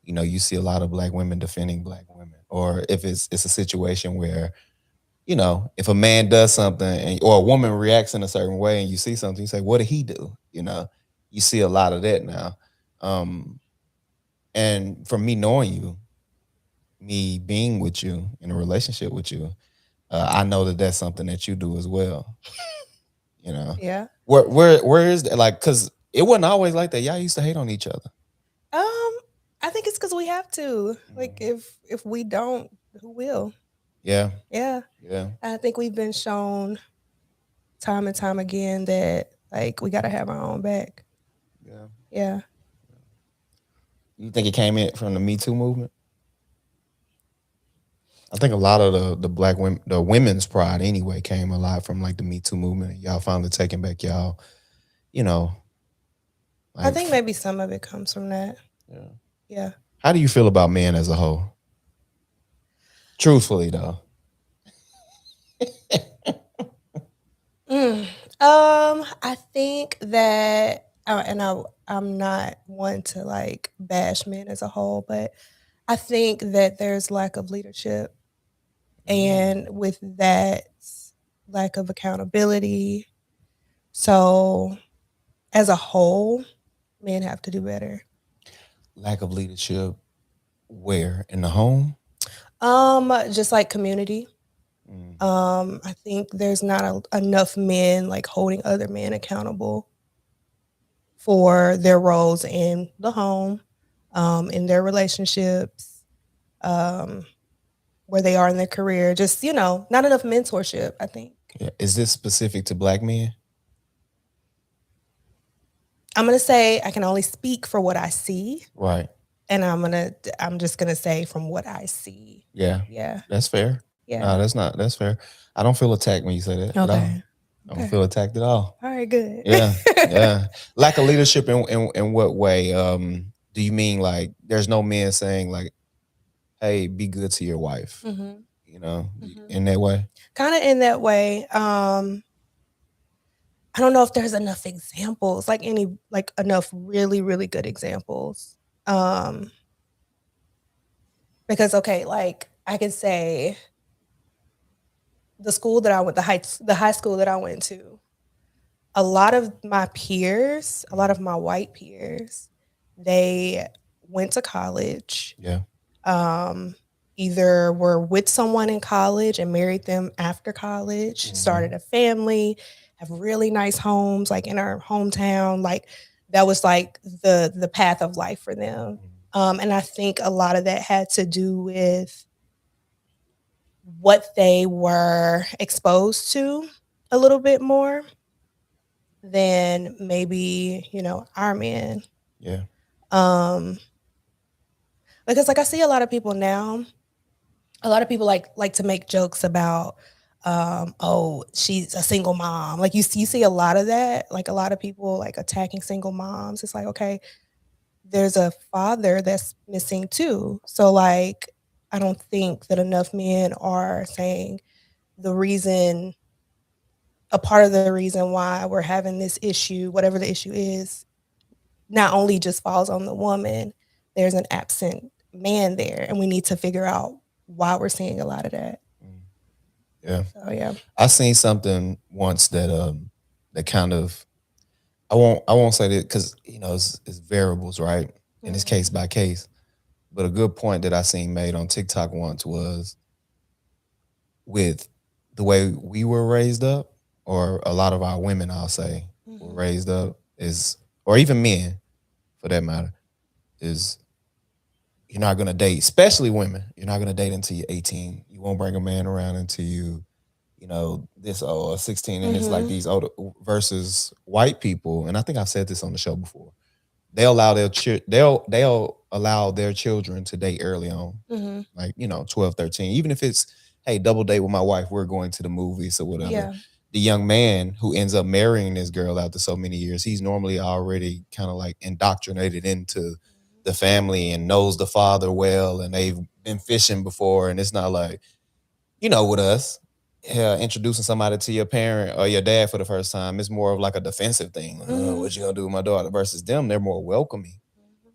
Speaker 1: You see a lot of black women defending black women, or if it's a situation where, if a man does something, or a woman reacts in a certain way, and you see something, you say, "What did he do?" You see a lot of that now. Um, and from me knowing you, me being with you in a relationship with you, I know that that's something that you do as well. You know,
Speaker 4: Yeah.
Speaker 1: where is that? Like, because it wasn't always like that. Y'all used to hate on each other.
Speaker 4: Um, I think it's because we have to. Like,
Speaker 1: Mhm.
Speaker 4: if we don't, who will?
Speaker 1: Yeah,
Speaker 4: Yeah,
Speaker 1: yeah,
Speaker 4: I think we've been shown time and time again that like we got to have our own back.
Speaker 1: yeah.
Speaker 4: Yeah,
Speaker 1: You think it came in from the Me Too movement? I think a lot of the black women, the women's pride anyway, came a lot from like the Me Too movement. Y'all finally taking back y'all, you know,
Speaker 4: I
Speaker 1: like,
Speaker 4: think maybe some of it comes from that.
Speaker 1: yeah.
Speaker 4: Yeah.
Speaker 1: How do you feel about men as a whole? Truthfully, though.
Speaker 4: Mm. I think that, I'm not one to like bash men as a whole, but I think that there's lack of leadership, and with that, lack of accountability. So, as a whole, men have to do better.
Speaker 1: Lack of leadership. Where in the home?
Speaker 4: Just like community.
Speaker 1: Mm,
Speaker 4: I think there's not enough men like holding other men accountable for their roles in the home, in their relationships, um, where they are in their career. Just, not enough mentorship, I think.
Speaker 1: yeah. Is this specific to black men?
Speaker 4: I'm gonna say I can only speak for what I see,
Speaker 1: Right.
Speaker 4: and I'm just gonna say from what I see.
Speaker 1: Yeah.
Speaker 4: Yeah.
Speaker 1: That's fair.
Speaker 4: Yeah.
Speaker 1: No, that's not. That's fair. I don't feel attacked when you say that at all.
Speaker 4: Okay.
Speaker 1: I don't
Speaker 4: Okay.
Speaker 1: feel attacked at all.
Speaker 4: All right, good.
Speaker 1: Yeah. Yeah. Lack of leadership in what way? Do you mean like there's no men saying like, hey, be good to your wife?
Speaker 4: Hmm.
Speaker 1: You know,
Speaker 4: Hmm.
Speaker 1: in that way?
Speaker 4: Kind of in that way. I don't know if there's enough examples, like enough really, really good examples. Um, because okay, like I can say the school that I went, the high school that I went to, a lot of my peers, a lot of my white peers, they went to college,
Speaker 1: Yeah.
Speaker 4: um, either were with someone in college and married them after college, started
Speaker 1: Mhm.
Speaker 4: a family, have really nice homes like in our hometown. Like that was like the path of life for them. And I think a lot of that had to do with what they were exposed to a little bit more than maybe, our men.
Speaker 1: Yeah.
Speaker 4: Um, because like I see a lot of people now, a lot of people like to make jokes about oh, she's a single mom. Like you see a lot of that, like a lot of people like attacking single moms. It's like, okay, there's a father that's missing too. So like I don't think that enough men are saying the reason a part of the reason why we're having this issue, whatever the issue is, not only just falls on the woman, there's an absent man there, and we need to figure out why we're seeing a lot of that.
Speaker 1: Mm. Yeah.
Speaker 4: So yeah.
Speaker 1: I seen something once that kind of I won't say that because it's variables, right? And it's case by case. But a good point that I seen made on TikTok once was with the way we were raised up, or a lot of our women, I'll say, were
Speaker 4: Mhm.
Speaker 1: raised up is, or even men for that matter, is you're not gonna date, especially women. You're not gonna date until you're 18. You won't bring a man around until this old or 16, and it's like
Speaker 4: Mhm.
Speaker 1: these older versus white people. And I think I've said this on the show before. They'll allow their children to date early on,
Speaker 4: Mhm.
Speaker 1: like 12, 13, even if it's, hey, double date with my wife, we're going to the movies or whatever.
Speaker 4: Yeah.
Speaker 1: The young man who ends up marrying this girl after so many years, he's normally already kind of like indoctrinated into the family and knows the father well, and they've been fishing before, and it's not like, with us, introducing somebody to your parent or your dad for the first time, it's more of like a defensive thing. Like, oh,
Speaker 4: Mhm.
Speaker 1: what you gonna do with my daughter? Versus them, they're more welcoming.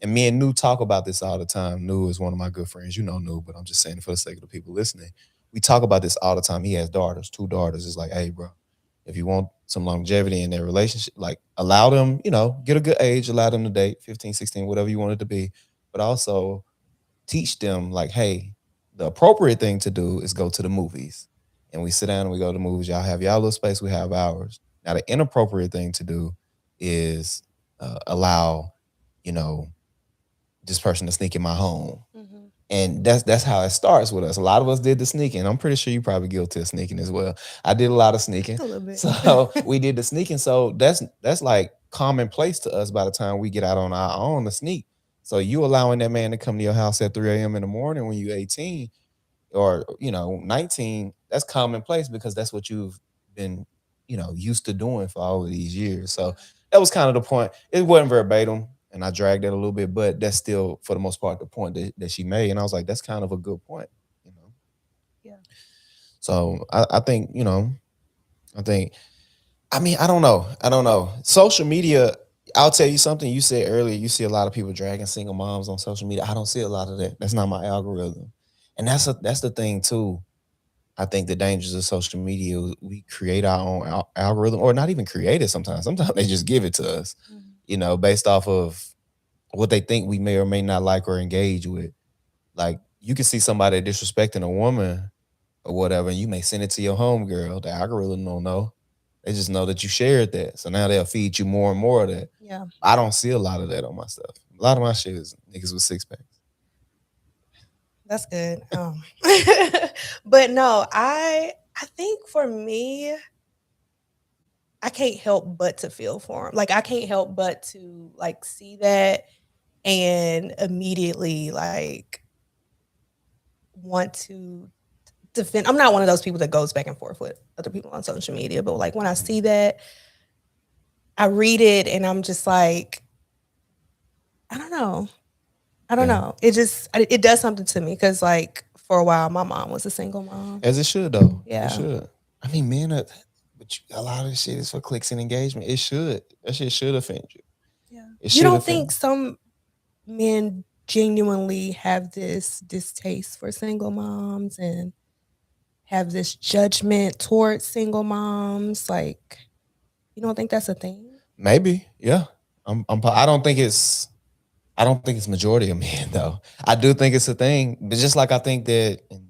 Speaker 1: And me and Nu talk about this all the time. Nu is one of my good friends. You know Nu, but I'm just saying it for the sake of the people listening. We talk about this all the time. He has daughters, two daughters. It's like, hey, bro, if you want some longevity in their relationship, like allow them, get a good age, allow them to date, 15, 16, whatever you want it to be. But also teach them like, hey, the appropriate thing to do is go to the movies. And we sit down and we go to the movies. Y'all have y'all little space, we have ours. Now the inappropriate thing to do is allow, you know, this person to sneak in my home.
Speaker 4: Mm-hmm.
Speaker 1: And that's how it starts with us. A lot of us did the sneaking. I'm pretty sure you probably guilty of sneaking as well. I did a lot of sneaking.
Speaker 4: A little bit.
Speaker 1: So we did the sneaking. So that's like commonplace to us by the time we get out on our own to sneak. So you allowing that man to come to your house at 3 a.m. in the morning when you're 18 or 19, that's commonplace because that's what you've been, used to doing for all of these years. So that was kind of the point. It wasn't verbatim, and I dragged it a little bit, but that's still for the most part the point that she made. And I was like, that's kind of a good point, you know.
Speaker 4: Yeah.
Speaker 1: So I think, I think I mean, I don't know. I don't know. Social media, I'll tell you something you said earlier. You see a lot of people dragging single moms on social media. I don't see a lot of that. That's not my algorithm. And that's the thing too. I think the dangers of social media, we create our own algorithm, or not even create it sometimes. Sometimes they just give it to us,
Speaker 4: Mhm.
Speaker 1: based off of what they think we may or may not like or engage with. Like you can see somebody disrespecting a woman or whatever, and you may send it to your homegirl. The algorithm don't know. They just know that you shared that. So now they'll feed you more and more of that.
Speaker 4: Yeah.
Speaker 1: I don't see a lot of that on my stuff. A lot of my shit is niggas with six packs.
Speaker 4: That's good. But no, I think for me, I can't help but to feel for him. Like I can't help but to like see that and immediately like want to defend. I'm not one of those people that goes back and forth with other people on social media, but like when I see that, I read it and I'm just like, I don't know. I don't
Speaker 1: Yeah.
Speaker 4: know. It does something to me because like for a while my mom was a single mom.
Speaker 1: As it should though. It
Speaker 4: Yeah.
Speaker 1: should. I mean, men are, but a lot of this shit is for clicks and engagement. It should. That shit should offend you.
Speaker 4: Yeah.
Speaker 1: It
Speaker 4: You
Speaker 1: should
Speaker 4: don't
Speaker 1: offend
Speaker 4: think some men genuinely have this distaste for single moms and have this judgment towards single moms? Like, you don't think that's a thing?
Speaker 1: Maybe, yeah. I don't think it's. I don't think it's majority of men though. I do think it's a thing, but just like I think that and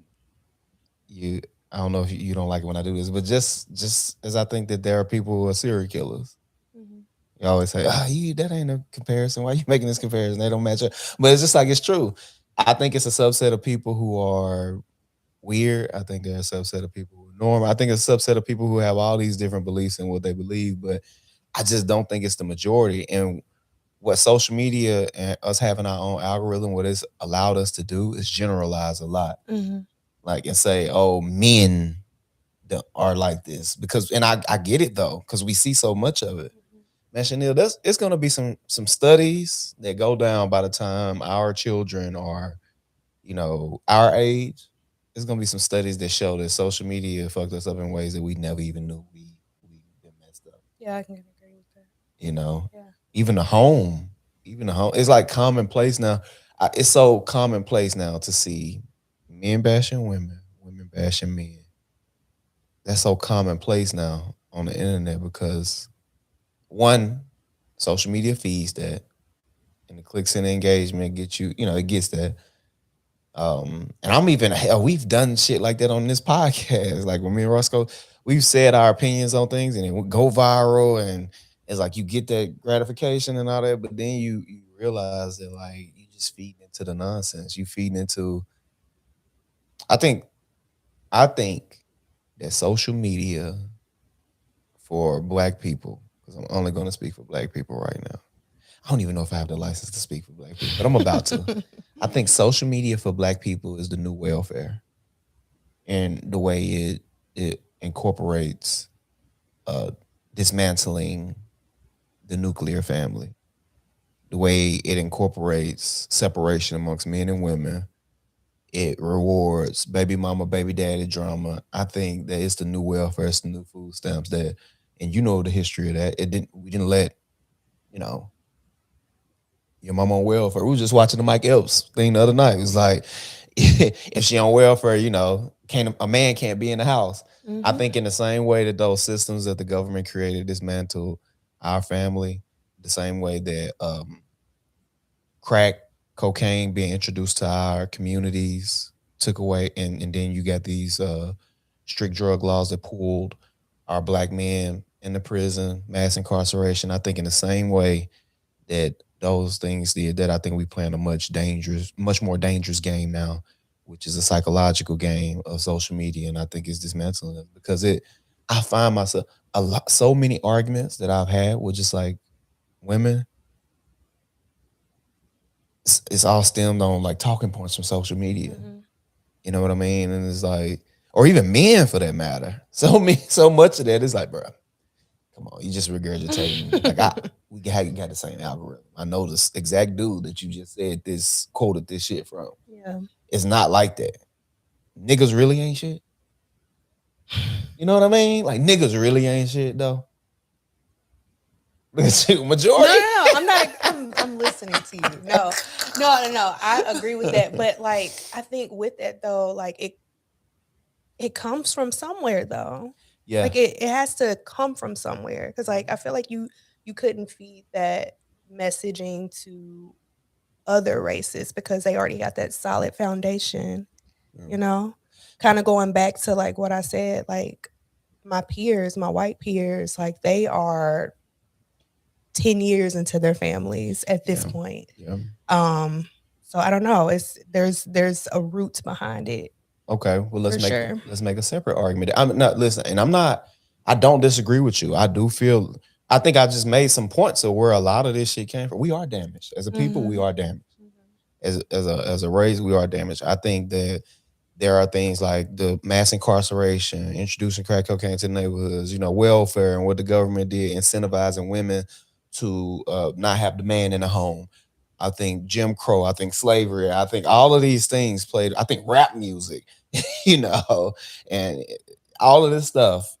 Speaker 1: you, I don't know if you don't like it when I do this, but just as I think that there are people who are serial killers.
Speaker 4: Mhm.
Speaker 1: You always say, "Ah, you that ain't a comparison. Why you making this comparison? They don't match up." But it's just like it's true. I think it's a subset of people who are weird. I think there's a subset of people who are normal. I think it's a subset of people who have all these different beliefs in what they believe, but I just don't think it's the majority. And what social media and us having our own algorithm, what it's allowed us to do is generalize a lot.
Speaker 4: Mhm.
Speaker 1: Like and say, oh, men are like this. Because and I get it though, because we see so much of it. Man, Chanel, it's gonna be some studies that go down by the time our children are, our age. There's gonna be some studies that show that social media fucked us up in ways that we never even knew we been messed up.
Speaker 4: Yeah, I can agree with that.
Speaker 1: You know,
Speaker 4: Yeah.
Speaker 1: even the home, it's like commonplace now. It's so commonplace now to see men bashing women, women bashing men. That's so commonplace now on the internet because one, social media feeds that, and the clicks and the engagement get you, it gets that. And I'm even hell, we've done shit like that on this podcast. Like when me and Roscoe, we've said our opinions on things and it would go viral and it's like you get that gratification and all that, but then you realize that like you just feeding into the nonsense. You feeding into I think I think that social media for black people, because I'm only gonna speak for black people right now. I don't even know if I have the license to speak for black people, but I'm about to. I think social media for black people is the new welfare and the way it incorporates uh, dismantling the nuclear family, the way it incorporates separation amongst men and women. It rewards baby mama, baby daddy drama. I think that it's the new welfare, it's the new food stamps that, and you know the history of that. We didn't let, you know, your mama on welfare. We was just watching the Mike Epps thing the other night. It was like, if she on welfare, can't a man can't be in the house. I
Speaker 4: Mhm.
Speaker 1: think in the same way that those systems that the government created dismantle our family, the same way that crack cocaine being introduced to our communities took away, and then you got these strict drug laws that pulled our black men into prison, mass incarceration. I think in the same way that those things did that. I think we playing a much more dangerous game now, which is a psychological game of social media, and I think it's dismantling it because it. I find myself so many arguments that I've had with just like women. It's all stemmed on like talking points from social media.
Speaker 4: Mhm.
Speaker 1: You know what I mean? And it's like, or even men for that matter. So much of that is like, bro, come on, you just regurgitating. Like got the same algorithm. I know this exact dude that you just said this quoted this shit from.
Speaker 4: Yeah.
Speaker 1: It's not like that. Niggas really ain't shit. You know what I mean? Like niggas really ain't shit though. Look at you,
Speaker 4: No,
Speaker 1: majority.
Speaker 4: I'm not. I'm listening to you. No. I agree with that, but like, I think with that though, like it comes from somewhere though.
Speaker 1: Yeah.
Speaker 4: Like it has to come from somewhere because like I feel like you couldn't feed that messaging to other races because they already got that solid foundation.
Speaker 1: Yeah.
Speaker 4: You know, kind of going back to like what I said, like my peers, my white peers, like they are 10 years into their families at this
Speaker 1: Yeah.
Speaker 4: point.
Speaker 1: Yeah.
Speaker 4: Um, so I don't know. It's there's a root behind it
Speaker 1: Okay, well
Speaker 4: for sure.
Speaker 1: let's make a separate argument. I'm not listen, and I'm not. I don't disagree with you. I do feel. I think I just made some points of where a lot of this shit came from. We are damaged as a people. We
Speaker 4: Mhm.
Speaker 1: are damaged as a race. We are damaged. I think that there are things like the mass incarceration, introducing crack cocaine to the neighborhoods, welfare and what the government did, incentivizing women to not have the man in the home. I think Jim Crow, I think slavery, I think all of these things played, I think rap music, you know, and all of this stuff,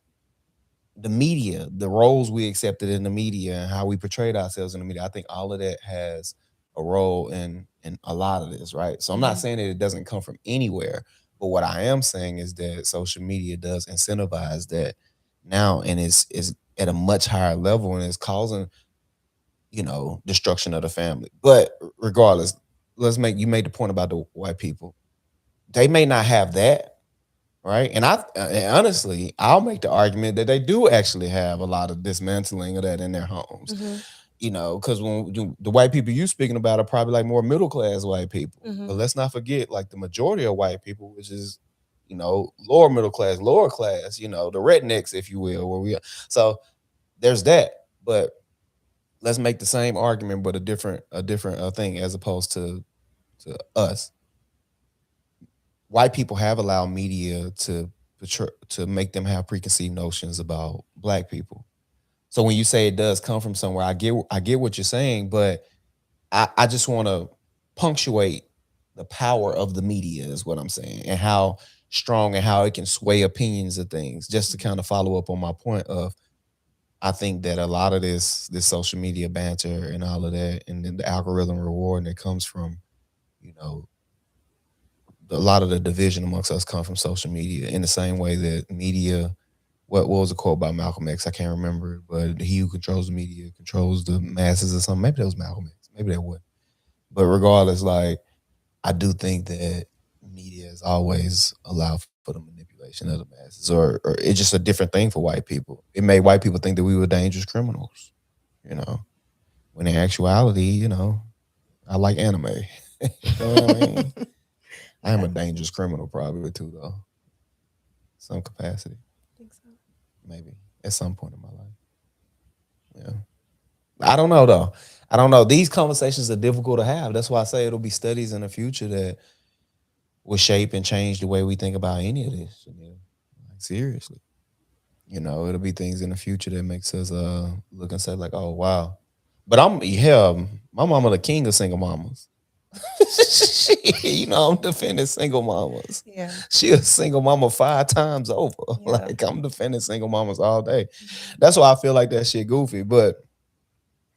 Speaker 1: the media, the roles we accepted in the media and how we portrayed ourselves in the media, I think all of that has a role in a lot of this, right? So I'm not
Speaker 4: Mhm.
Speaker 1: saying that it doesn't come from anywhere, but what I am saying is that social media does incentivize that now and is at a much higher level and is causing, destruction of the family. But regardless, you made the point about the white people. They may not have that, right? And honestly, I'll make the argument that they do actually have a lot of dismantling of that in their homes.
Speaker 4: Mhm.
Speaker 1: Because the white people you speaking about are probably like more middle class white people. But
Speaker 4: Mhm.
Speaker 1: let's not forget, like the majority of white people, which is lower middle class, lower class, the rednecks, if you will, where we are. So there's that. But let's make the same argument, but a different thing as opposed to us. White people have allowed media to make them have preconceived notions about black people. So when you say it does come from somewhere, I get what you're saying, but I just want to punctuate the power of the media is what I'm saying, and how strong and how it can sway opinions of things. Just to kind of follow up on my point of, I think that a lot of this social media banter and all of that, and then the algorithm reward that comes from, you know, a lot of the division amongst us come from social media. In the same way that media, what was the quote by Malcolm X? I can't remember, but he who controls the media controls the masses or something. Maybe that was Malcolm X. Maybe that was. But regardless, like I do think that media has always allowed for the manipulation of the masses, or it's just a different thing for white people. It made white people think that we were dangerous criminals, you know. When in actuality, I like anime. You know what I mean? I am
Speaker 4: Yeah,
Speaker 1: a dangerous criminal, probably too, though. Some capacity,
Speaker 4: I think so.
Speaker 1: maybe at some point in my life. Yeah, I don't know though. I don't know. These conversations are difficult to have. That's why I say it'll be studies in the future that will shape and change the way we think about any of this. Like seriously, it'll be things in the future that makes us look and say like, oh wow. But my mama the king of single mamas. Shit, I'm defending single mamas.
Speaker 4: Yeah.
Speaker 1: She a single mama 5 times over.
Speaker 4: Yeah.
Speaker 1: Like I'm defending single mamas all day.
Speaker 4: Mhm.
Speaker 1: That's why I feel like that shit goofy. But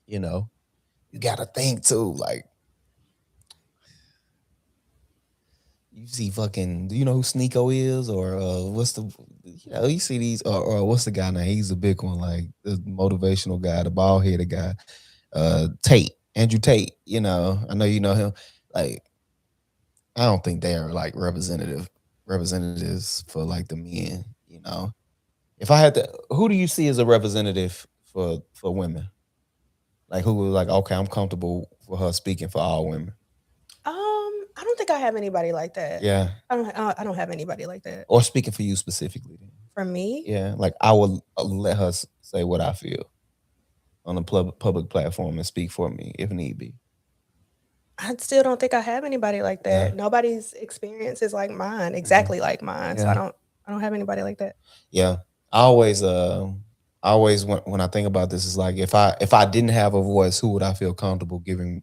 Speaker 1: you know, you gotta think too. Like you see fucking. Do you know who Sneeko is, or what's the? You see these, or what's the guy name? He's a big one, like the motivational guy, the bald headed guy, Tate, Andrew Tate. I know you know him. Like I don't think they are like representatives for like the men. If I had to, who do you see as a representative for women? Like who was like, okay, I'm comfortable for her speaking for all women?
Speaker 4: I don't think I have anybody like that.
Speaker 1: Yeah.
Speaker 4: I don't have anybody like that.
Speaker 1: Or speaking for you specifically then.
Speaker 4: For me,
Speaker 1: Yeah, like I would let her say what I feel on a public platform and speak for me if need be.
Speaker 4: I still don't think I have anybody like
Speaker 1: Yeah.
Speaker 4: that. Nobody's experience is like mine,
Speaker 1: Mhm.
Speaker 4: exactly like mine. So
Speaker 1: Yeah.
Speaker 4: I don't have anybody like that.
Speaker 1: Yeah. I always when I think about this, is like if I didn't have a voice, who would I feel comfortable giving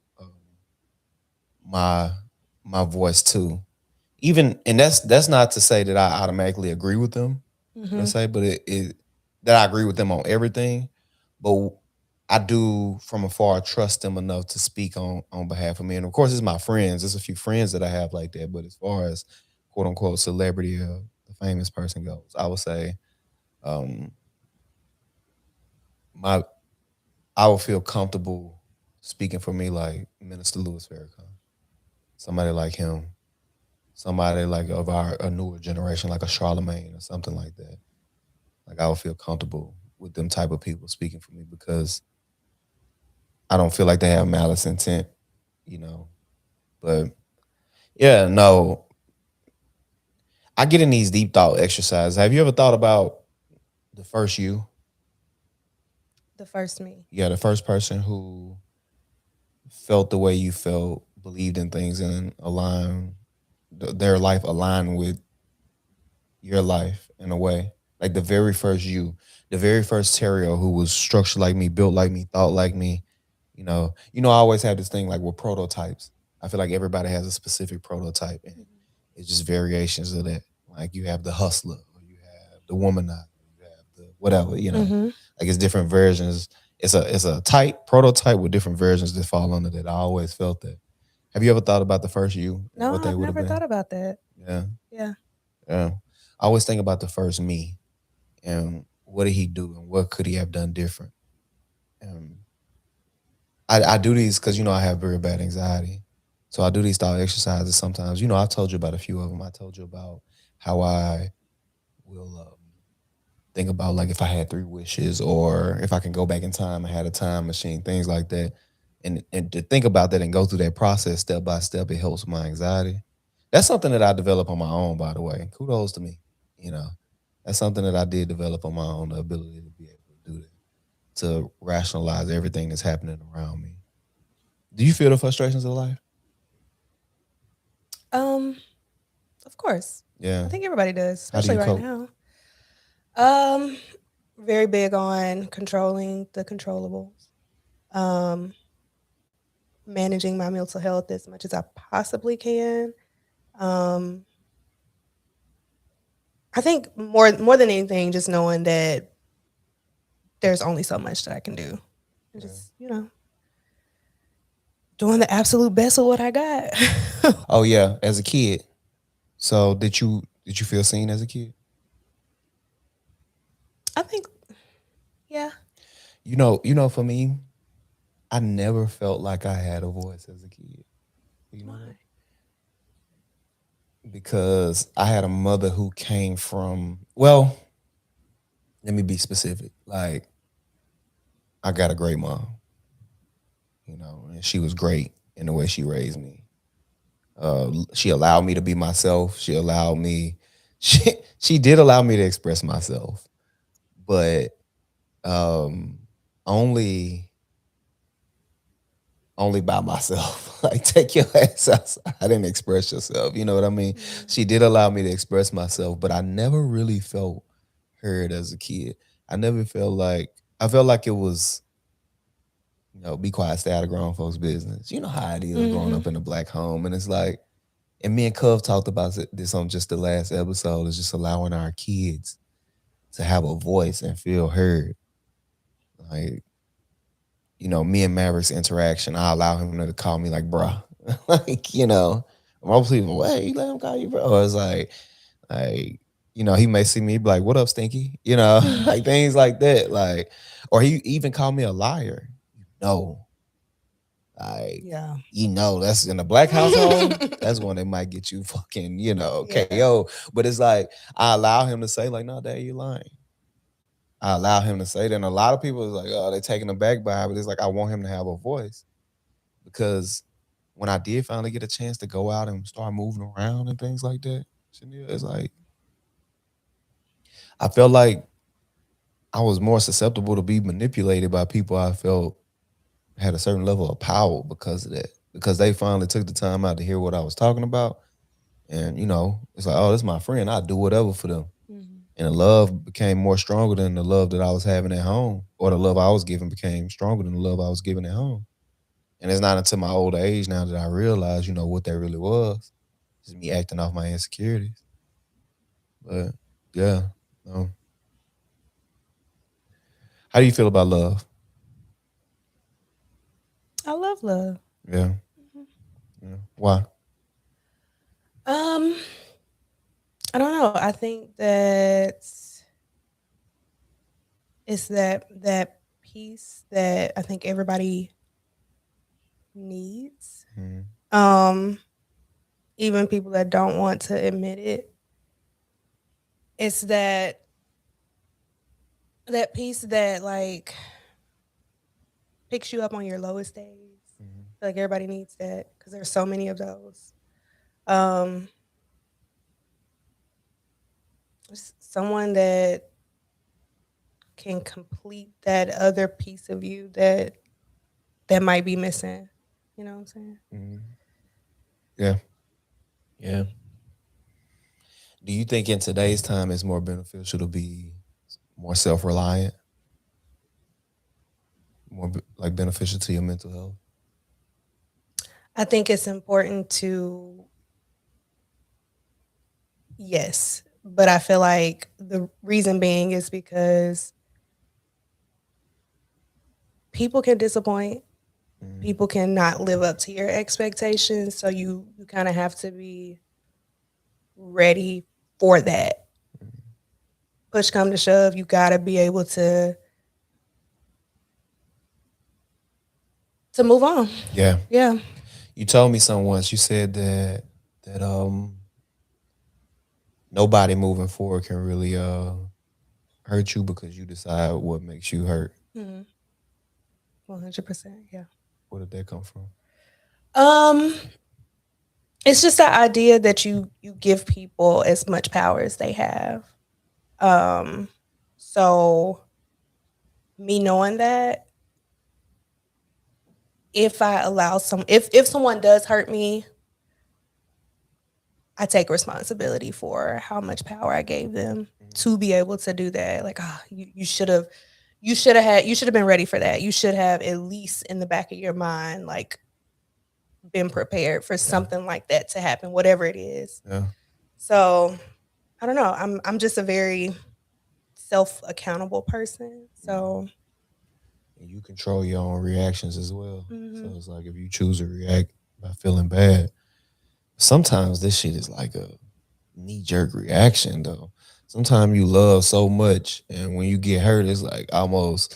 Speaker 1: my my voice to? Even, and that's not to say that I automatically agree with them, let's
Speaker 4: Hmm.
Speaker 1: say, but it that I agree with them on everything, but I do from afar trust them enough to speak on behalf of me. And of course, it's my friends. There's a few friends that I have like that, but as far as quote unquote celebrity or the famous person goes, I would say um my I would feel comfortable speaking for me like Minister Louis Farrakhan, somebody like him, somebody like of our a newer generation, like a Charlemagne or something like that. Like I would feel comfortable with them type of people speaking for me because I don't feel like they have malice intent, you know. But yeah, no, I get in these deep thought exercises. Have you ever thought about the first you?
Speaker 4: The first me.
Speaker 1: Yeah, the first person who felt the way you felt, believed in things, and aligned their life aligned with your life in a way. Like the very first you, the very first Terrio who was structured like me, built like me, thought like me. I always have this thing like with prototypes. I feel like everybody has a specific prototype, and it's just variations of that. Like you have the hustler, or you have the womanizer, you have the whatever.
Speaker 4: Hmm.
Speaker 1: Like it's different versions. It's a type prototype with different versions that fall under that. I always felt that. Have you ever thought about the first you and what
Speaker 4: No,
Speaker 1: they
Speaker 4: I've
Speaker 1: would have
Speaker 4: never thought
Speaker 1: been?
Speaker 4: about that.
Speaker 1: Yeah,
Speaker 4: Yeah.
Speaker 1: yeah. I always think about the first me and what did he do and what could he have done different. And I do these because I have very bad anxiety, so I do these thought exercises sometimes. I told you about a few of them. I told you about how I will think about like if I had three wishes or if I can go back in time and had a time machine, things like that. And to think about that and go through that process step by step, it helps my anxiety. That's something that I developed on my own, by the way. Kudos to me. You know, that's something that I did develop on my own, the ability to be able to do that, to rationalize everything that's happening around me. Do you feel the frustrations of life?
Speaker 4: Um, of course. I
Speaker 1: Yeah.
Speaker 4: think everybody does,
Speaker 1: How do
Speaker 4: especially
Speaker 1: you
Speaker 4: right
Speaker 1: cope?
Speaker 4: now. Um, Very big on controlling the controllables. Um, Managing my mental health as much as I possibly can. Um, I think more than anything, just knowing that there's only so much that I can do, and
Speaker 1: Yeah.
Speaker 4: just doing the absolute best of what I got.
Speaker 1: Oh yeah, as a kid. So did you feel seen as a kid?
Speaker 4: I think, yeah.
Speaker 1: For me, I never felt like I had a voice as a kid. You know that?
Speaker 4: Why?
Speaker 1: Because I had a mother who came from, well, let me be specific. Like I got a great mom, and she was great in the way she raised me. She allowed me to be myself. She allowed me she did allow me to express myself, but um only only by myself. Like take your ass outside and express yourself. You know what I mean?
Speaker 4: Yeah.
Speaker 1: She did allow me to express myself, but I never really felt heard as a kid. I never felt like I felt like it was, be quiet, stay out of grown folks' business. You know how it is growing
Speaker 4: Hmm.
Speaker 1: up in a black home. And it's like, and me and Cove talked about this on just the last episode, is just allowing our kids to have a voice and feel heard. Like, me and Maverick's interaction, I allow him to call me like bruh. Like, most people, wait, you let him call you bro. Or it's like, he may see me be like, what up, Stinky? Like things like that. Like, or he even called me a liar. No, like,
Speaker 4: Yeah.
Speaker 1: that's in a black household. That's when they might get you fucking,
Speaker 4: Yeah.
Speaker 1: KO. But it's like I allow him to say, like, no, dad, you lying. I allow him to say that. And a lot of people is like, oh, they're taken aback by it. But it's like I want him to have a voice because when I did finally get a chance to go out and start moving around and things like that, Chanel, it's like I felt like I was more susceptible to be manipulated by people I felt had a certain level of power because of that. Because they finally took the time out to hear what I was talking about. And, it's like, oh, this is my friend. I'll do whatever for them.
Speaker 4: Mhm.
Speaker 1: And the love became more stronger than the love that I was having at home. Or the love I was giving became stronger than the love I was giving at home. And it's not until my older age now that I realize, what that really was. Just me acting off my insecurities. But yeah. Um, how do you feel about love?
Speaker 4: I love love.
Speaker 1: Yeah. Yeah. Why?
Speaker 4: Um, I don't know. I think that it's that piece that I think everybody needs.
Speaker 1: Mhm.
Speaker 4: Um, Even people that don't want to admit it. It's that piece that like picks you up on your lowest days.
Speaker 1: Mhm.
Speaker 4: Like everybody needs that because there's so many of those. Um, Someone that can complete that other piece of you that might be missing. You know what I'm saying?
Speaker 1: Mhm. Yeah. Yeah. Do you think in today's time it's more beneficial to be more self reliant, more like beneficial to your mental health?
Speaker 4: I think it's important to, yes, but I feel like the reason being is because people can disappoint.
Speaker 1: Mhm.
Speaker 4: People cannot live up to your expectations, so you kind of have to be ready for that. Push come to shove, you got to be able to move on.
Speaker 1: Yeah.
Speaker 4: Yeah.
Speaker 1: You told me something once. You said that nobody moving forward can really hurt you because you decide what makes you hurt.
Speaker 4: Mhm. 100%. Yeah.
Speaker 1: Where did that come from?
Speaker 4: Um, it's just the idea that you give people as much power as they have. Um, so me knowing that if I allow if someone does hurt me, I take responsibility for how much power I gave them to be able to do that. Like, ah, you should have been ready for that. You should have at least in the back of your mind, like been prepared for
Speaker 1: Yeah.
Speaker 4: something like that to happen, whatever it is.
Speaker 1: Yeah.
Speaker 4: So I don't know. I'm just a very self accountable person.
Speaker 1: Mhm.
Speaker 4: So
Speaker 1: And you control your own reactions as well. So
Speaker 4: mhm,
Speaker 1: it's like if you choose to react by feeling bad, sometimes this shit is like a knee jerk reaction though. Sometimes you love so much, and when you get hurt, it's like almost.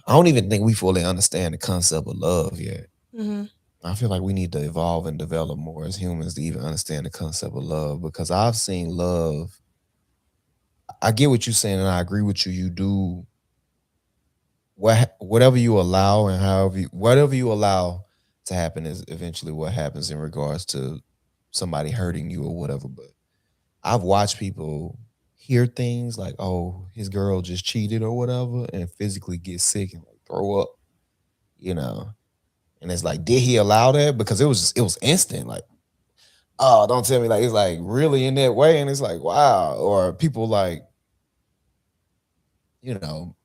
Speaker 1: I don't even think we fully understand the concept of love yet.
Speaker 4: mhm,
Speaker 1: I feel like we need to evolve and develop more as humans to even understand the concept of love because I've seen love. I get what you're saying, and I agree with you. You do whatever you allow, and whatever you allow to happen is eventually what happens in regards to somebody hurting you or whatever. But I've watched people hear things like, "Oh, his girl just cheated" or whatever, and physically get sick and like throw up, you know. And it's like, did he allow that? Because it was instant. Like, oh, don't tell me like it's like really in that way. And it's like, wow. Or people like,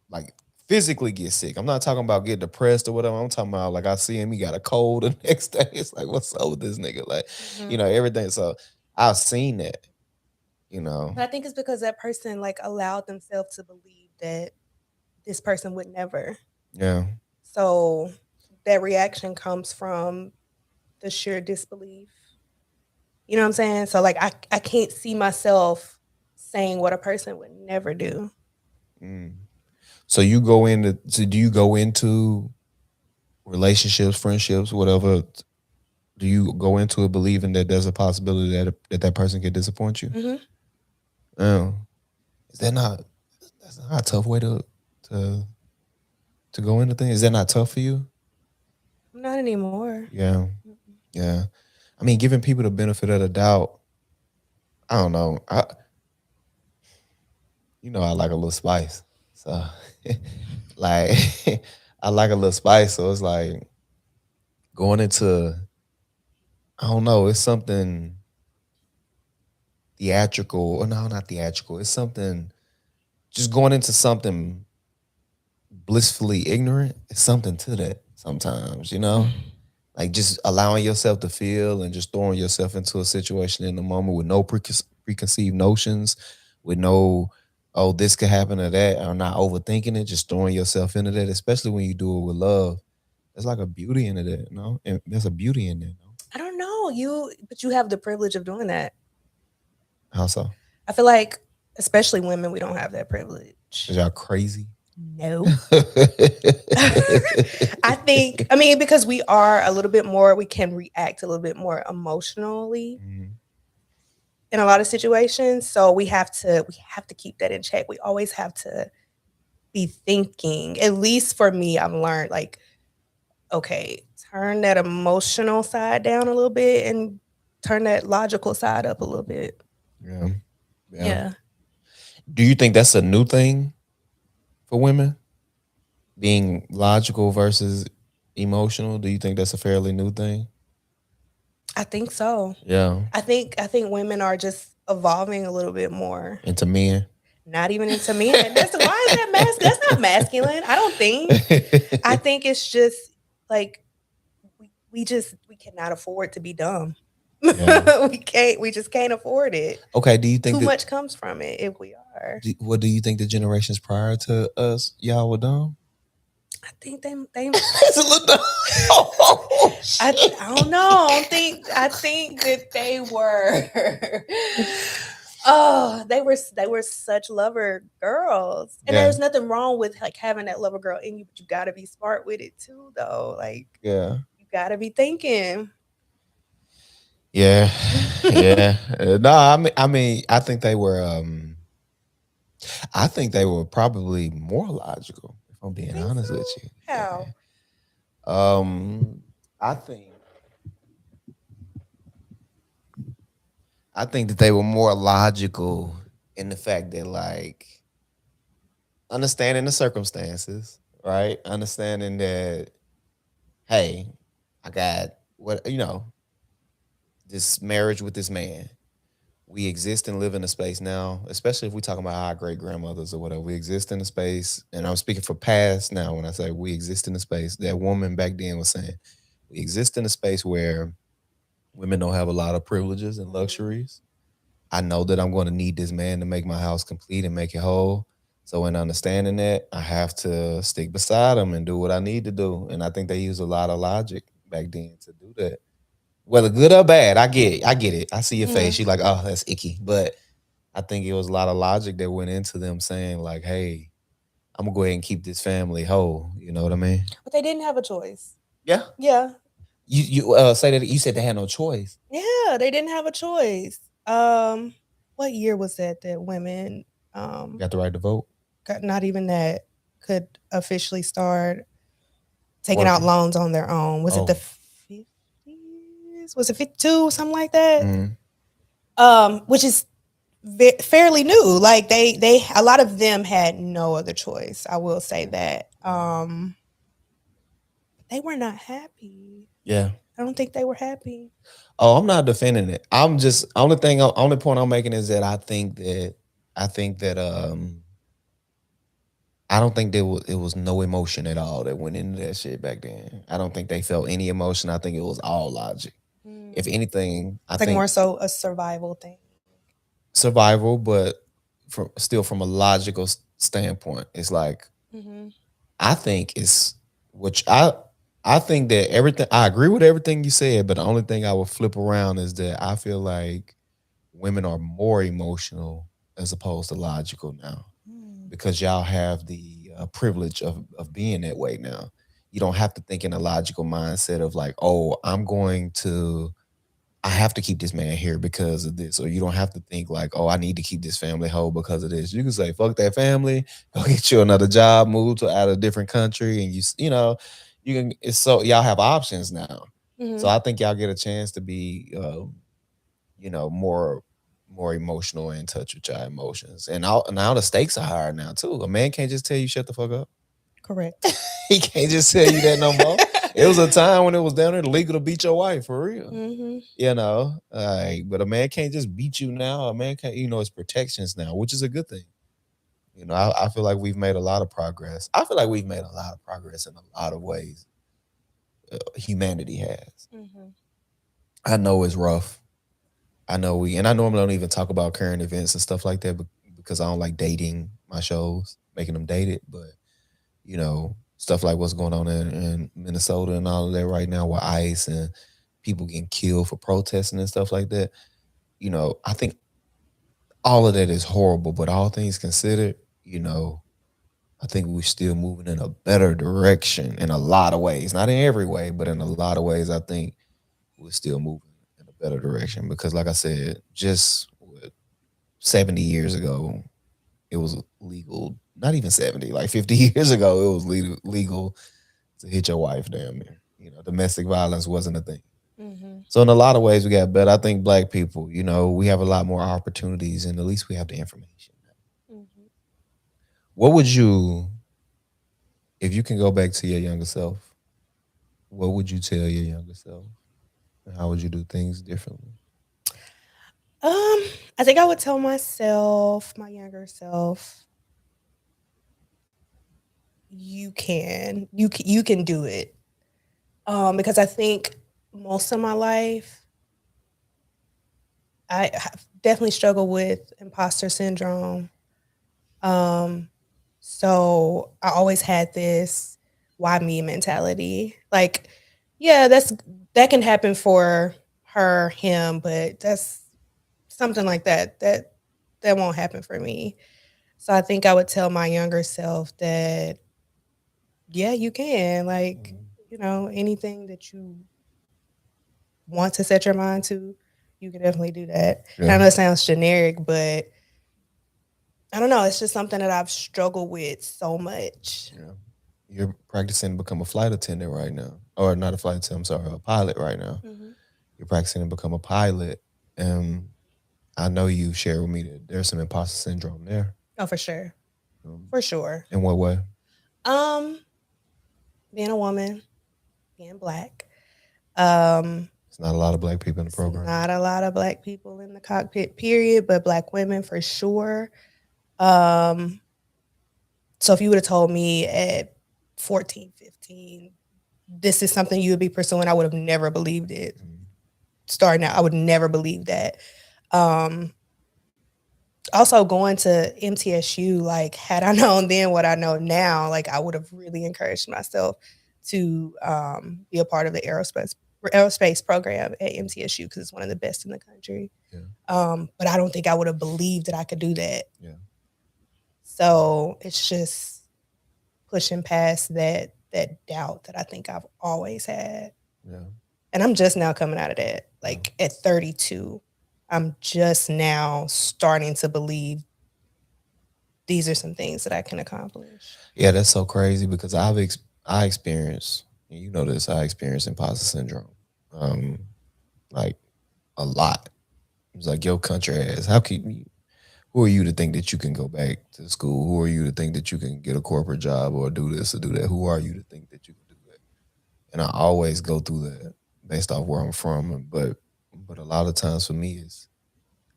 Speaker 1: like physically get sick. I'm not talking about get depressed or whatever. I'm talking about like I see him, he got a cold the next day. It's like, what's up with this nigga? Like,
Speaker 4: mhm.
Speaker 1: everything. So I've seen that, you know.
Speaker 4: But I think it's because that person like allowed themselves to believe that this person would never.
Speaker 1: Yeah.
Speaker 4: So that reaction comes from the sheer disbelief. You know what I'm saying? So like I can't see myself saying what a person would never do.
Speaker 1: Mm. So do you go into relationships, friendships, whatever? Do you go into it believing that there's a possibility that person could disappoint you?
Speaker 4: Hmm.
Speaker 1: Oh, is that not that's not a tough way to to go into things? Is that not tough for you?
Speaker 4: Not anymore.
Speaker 1: Yeah, yeah. I mean, giving people the benefit of the doubt. I don't know. I like a little spice. So, like, I like a little spice. So it's like going into, I don't know, it's something theatrical. Or no, not theatrical. It's something, just going into something blissfully ignorant. It's something to that sometimes, Like just allowing yourself to feel and just throwing yourself into a situation in the moment with no preconceived notions, with no, oh, this could happen or that, or not overthinking it, just throwing yourself into that, especially when you do it with love. There's like a beauty in it, And there's a beauty in it,
Speaker 4: I don't know but you have the privilege of doing that.
Speaker 1: How so?
Speaker 4: I feel like, especially women, we don't have that privilege.
Speaker 1: Is y'all crazy?
Speaker 4: No. I mean, because we are a little bit more, we can react a little bit more emotionally
Speaker 1: Mhm.
Speaker 4: in a lot of situations. So we have to keep that in check. We always have to be thinking. At least for me, I've learned like, okay, turn that emotional side down a little bit and turn that logical side up a little bit.
Speaker 1: Yeah. Yeah.
Speaker 4: Yeah.
Speaker 1: Do you think that's a new thing for women? Being logical versus emotional? Do you think that's a fairly new thing?
Speaker 4: I think so.
Speaker 1: Yeah.
Speaker 4: I think women are just evolving a little bit more.
Speaker 1: Into men.
Speaker 4: Not even into men. Why is that That's not masculine. I don't think. I think it's just like we cannot afford to be dumb.
Speaker 1: Yeah.
Speaker 4: We just can't afford it.
Speaker 1: Okay, do you think
Speaker 4: Too
Speaker 1: that
Speaker 4: much comes from it if we are.
Speaker 1: what do you think the generations prior to us, y'all were dumb?
Speaker 4: I think they
Speaker 1: It's a little dumb. Oh,
Speaker 4: I
Speaker 1: shit.
Speaker 4: don't know. I think that they were oh, they were such lover girls. And
Speaker 1: Yeah.
Speaker 4: there's nothing wrong with like having that lover girl in you, but you gotta be smart with it too though. Like
Speaker 1: Yeah.
Speaker 4: you gotta be thinking.
Speaker 1: Yeah. Yeah. No, I mean, I think they were probably more logical, if I'm being
Speaker 4: Think
Speaker 1: honest
Speaker 4: so?
Speaker 1: with you.
Speaker 4: How?
Speaker 1: Um, I think I think that they were more logical in the fact that like understanding the circumstances, right? Understanding that, hey, I got this marriage with this man. We exist and live in a space now, especially if we talking about our great grandmothers or whatever. We exist in a space, and I'm speaking for past now when I say we exist in a space. That woman back then was saying we exist in a space where women don't have a lot of privileges and luxuries. I know that I'm going to need this man to make my house complete and make it whole. So, in understanding that, I have to stick beside him and do what I need to do. And I think they use a lot of logic back then to do that. Whether good or bad, I get it. I get it. I see your face. You're like, oh, that's icky. But I think it was a lot of logic that went into them saying, like, hey, I'm gonna go ahead and keep this family whole. You know what I mean?
Speaker 4: But they didn't have a choice.
Speaker 1: Yeah.
Speaker 4: Yeah.
Speaker 1: You say that you said they had no choice.
Speaker 4: Yeah, they didn't have a choice. What year was that women
Speaker 1: Got the right to vote.
Speaker 4: got not even that could officially start taking out
Speaker 1: Working.
Speaker 4: loans on their own? Was it the
Speaker 1: Oh.
Speaker 4: 50s? Was it 52? Something like that? Which is fairly new. Like they a lot of them had no other choice. I will say that. They were not happy.
Speaker 1: Yeah.
Speaker 4: I don't think they were happy.
Speaker 1: Oh, I'm not defending it. I'm just only point I'm making is that I think that I don't think it was no emotion at all that went into that shit back then. I don't think they felt any emotion. I think it was all logic. If anything, I
Speaker 4: It's like
Speaker 1: think
Speaker 4: more so a survival thing.
Speaker 1: survival, but from a logical standpoint, it's like I think it's which I think that everything I agree with everything you said, but the only thing I would flip around is that I feel like women are more emotional as opposed to logical now because y'all have the privilege of being that way now. You don't have to think in a logical mindset of like, oh, I have to keep this man here because of this, or you don't have to think like, oh, I need to keep this family whole because of this. You can say, fuck that family, go get you another job, move to out of a different country, and you know, you can. It's so y'all have options now. So
Speaker 4: Mhm.
Speaker 1: I think y'all get a chance to be, more emotional and in touch with your emotions. And now the stakes are higher now too. A man can't just tell you shut the fuck up.
Speaker 4: Correct.
Speaker 1: He can't just tell you that no more. It was a time when it was down there illegal to beat your wife for real.
Speaker 4: Mhm.
Speaker 1: But a man can't just beat you now. A man can't, it's protections now, which is a good thing. I feel like we've made a lot of progress. I feel like we've made a lot of progress in a lot of ways. Humanity has.
Speaker 4: Mhm.
Speaker 1: I know it's rough. And I normally don't even talk about current events and stuff like that because I don't like dating my shows, making them dated. But stuff like what's going on in Minnesota and all of that right now with ICE and people getting killed for protesting and stuff like that. I think all of that is horrible, but all things considered, I think we're still moving in a better direction in a lot of ways. Not in every way, but in a lot of ways, I think we're still moving in a better direction. Because, like I said, just 70 years ago, it was legal. Not even 70, like 50 years ago, it was legal to hit your wife, damn near. Domestic violence wasn't a thing.
Speaker 4: Mhm.
Speaker 1: So in a lot of ways, we got better. I think black people, we have a lot more opportunities, and at least we have the information.
Speaker 4: Mhm.
Speaker 1: What would you, if you can go back to your younger self, what would you tell your younger self, and how would you do things differently?
Speaker 4: I think I would tell myself, my younger self, you can do it. Because I think most of my life I have definitely struggled with imposter syndrome. Um, so I always had this why me mentality. Like, yeah, that can happen for her, him, but that's something like that won't happen for me. So I think I would tell my younger self that yeah, you can. Like,
Speaker 1: Mhm.
Speaker 4: anything that you want to set your mind to, you can definitely do that. And I
Speaker 1: Yeah,
Speaker 4: know it sounds generic, but I don't know. It's just something that I've struggled with so much.
Speaker 1: yeah. You're practicing to become a flight attendant right now, or not a flight attendant. I'm sorry, a pilot right now.
Speaker 4: Hmm.
Speaker 1: You're practicing to become a pilot, and I know you shared with me that there's some imposter syndrome there.
Speaker 4: Oh, for sure.
Speaker 1: Um,
Speaker 4: For sure.
Speaker 1: in what way?
Speaker 4: Um, Being a woman, being black. Um,
Speaker 1: It's not a lot of black people in the
Speaker 4: it's
Speaker 1: program.
Speaker 4: not a lot of black people in the cockpit, period, but black women for sure. Um, so if you would have told me at 14, 15, this is something you would be pursuing, I would have never believed it.
Speaker 1: Mhm.
Speaker 4: Starting out, I would never believe that. Um, Also going to MTSU, like had I known then what I know now, like I would have really encouraged myself to be a part of the aerospace program at MTSU because it's one of the best in the country.
Speaker 1: Yeah,
Speaker 4: But I don't think I would have believed that I could do that.
Speaker 1: yeah,
Speaker 4: So it's just pushing past that doubt that I think I've always had.
Speaker 1: yeah,
Speaker 4: And I'm just now coming out of that.
Speaker 1: yeah.
Speaker 4: Like at 32, I'm just now starting to believe these are some things that I can accomplish.
Speaker 1: Yeah, that's so crazy because I experienced, and you know this, I experienced imposter syndrome, um, like a lot. It's like your country ass. How can you? Who are you to think that you can go back to school? Who are you to think that you can get a corporate job or do this or do that? Who are you to think that you can do that? And I always go through that based off where I'm from. But a lot of times for me is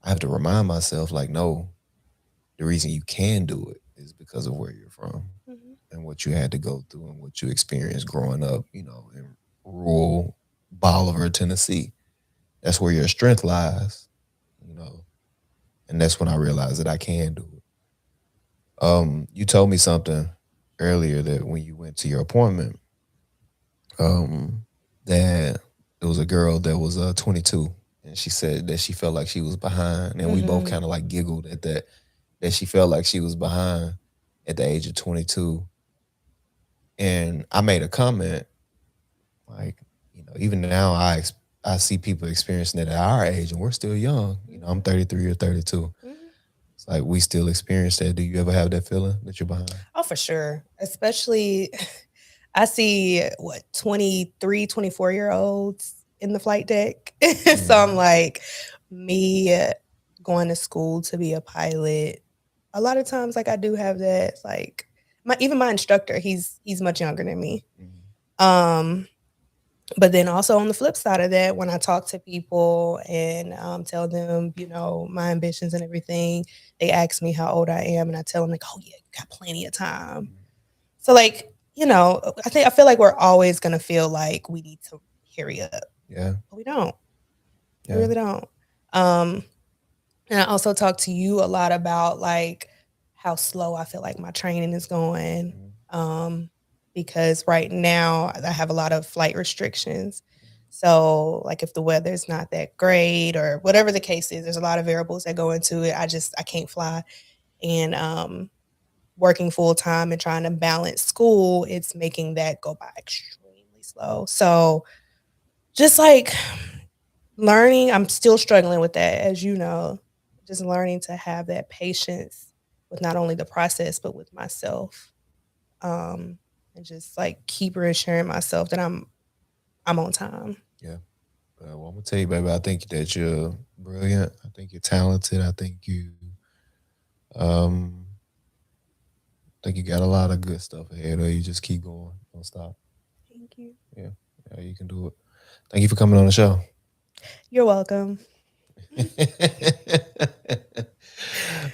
Speaker 1: I have to remind myself like, no, the reason you can do it is because of where you're from
Speaker 4: Mhm.
Speaker 1: and what you had to go through and what you experienced growing up, in rural Bolivar, Tennessee. That's where your strength lies, you know. And that's when I realized that I can do it. You told me something earlier that when you went to your appointment, um, that there was a girl that was 22, and she said that she felt like she was behind, and we both
Speaker 4: Mhm.
Speaker 1: kind of like giggled at that. That she felt like she was behind at the age of 22, and I made a comment like, even now I see people experiencing it at our age, and we're still young. I'm
Speaker 4: Mhm.
Speaker 1: 33 or 32.
Speaker 4: Mhm.
Speaker 1: It's like we still experience that. Do you ever have that feeling that you're behind?
Speaker 4: Oh, for sure. Especially, I see what 23, 24-year olds in the flight deck. So I'm
Speaker 1: Mhm.
Speaker 4: like, me going to school to be a pilot. A lot of times, like I do have that. Like my instructor, he's much younger than me.
Speaker 1: Mhm.
Speaker 4: Um, but then also on the flip side of that, when I talk to people and tell them, my ambitions and everything, they ask me how old I am, and I tell them like, oh yeah, you got plenty of time. So like, I feel like we're always gonna feel like we need to hurry up,
Speaker 1: Yeah.
Speaker 4: but we don't. We
Speaker 1: Yeah.
Speaker 4: really don't. Um, and I also talk to you a lot about like how slow I feel like my training is going.
Speaker 1: Mhm.
Speaker 4: Um, because right now I have a lot of flight restrictions. So like if the weather's not that great or whatever the case is, there's a lot of variables that go into it. I can't fly. And working full time and trying to balance school, it's making that go by extremely slow. So just like learning, I'm still struggling with that, as you know, just learning to have that patience with not only the process, but with myself. Um, and just like keep reassuring myself that I'm on time.
Speaker 1: Yeah. Well, I'm gonna tell you, baby. I think that you're brilliant. I think you're talented. Um, I think you got a lot of good stuff ahead of you. Just keep going. Don't stop.
Speaker 4: Thank you.
Speaker 1: Yeah. Yeah, you can do it. Thank you for coming on the show.
Speaker 4: You're welcome.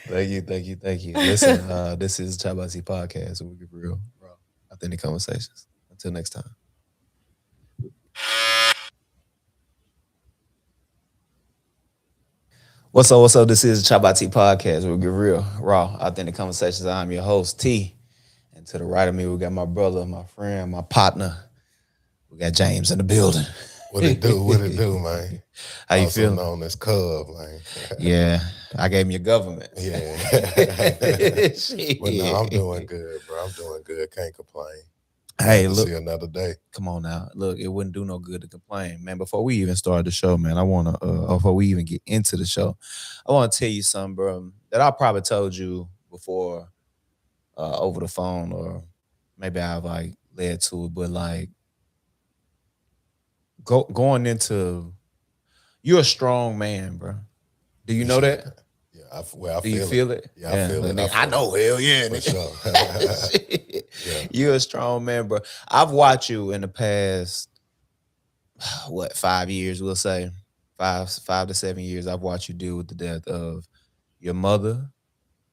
Speaker 1: Thank you. Listen, this is ChoppedByT podcast, where we get real, raw, authentic conversations. Until next time. What's up? What's up? This is ChoppedByT podcast, where we get real, raw, authentic conversations. I'm your host, T. And to the right of me, we got my brother, my friend, my partner. We got James in the building.
Speaker 3: What it do? What it do, man?
Speaker 1: How you
Speaker 3: Also
Speaker 1: feeling?
Speaker 3: known as Cub, man.
Speaker 1: Yeah, I gave him your government.
Speaker 3: Yeah. But no, I'm doing
Speaker 1: Shit.
Speaker 3: good, bro. I'm doing good. Can't complain. Glad
Speaker 1: Hey,
Speaker 3: to
Speaker 1: look,
Speaker 3: see another day.
Speaker 1: come on now. Look, it wouldn't do no good to complain, man. Before we even start the show, man, I wanna before we even get into the show, I wanna tell you something, bro, that I probably told you before over the phone, or maybe I've like led to it, but like going into you're a strong man, bro. Do you know
Speaker 3: Appreciate
Speaker 1: that?
Speaker 3: that. Yeah, well, I
Speaker 1: Do you
Speaker 3: feel it.
Speaker 1: feel it?
Speaker 3: Yeah, I
Speaker 1: Yeah,
Speaker 3: feel it. I
Speaker 1: nigga, I
Speaker 3: feel it.
Speaker 1: know. Hell yeah,
Speaker 3: For sure.
Speaker 1: nigga. Shit.
Speaker 3: Yeah.
Speaker 1: You're a strong man, bro. I've watched you in the past, what, 5 years? We'll say 5 to 7 years. I've watched you deal with the death of your mother,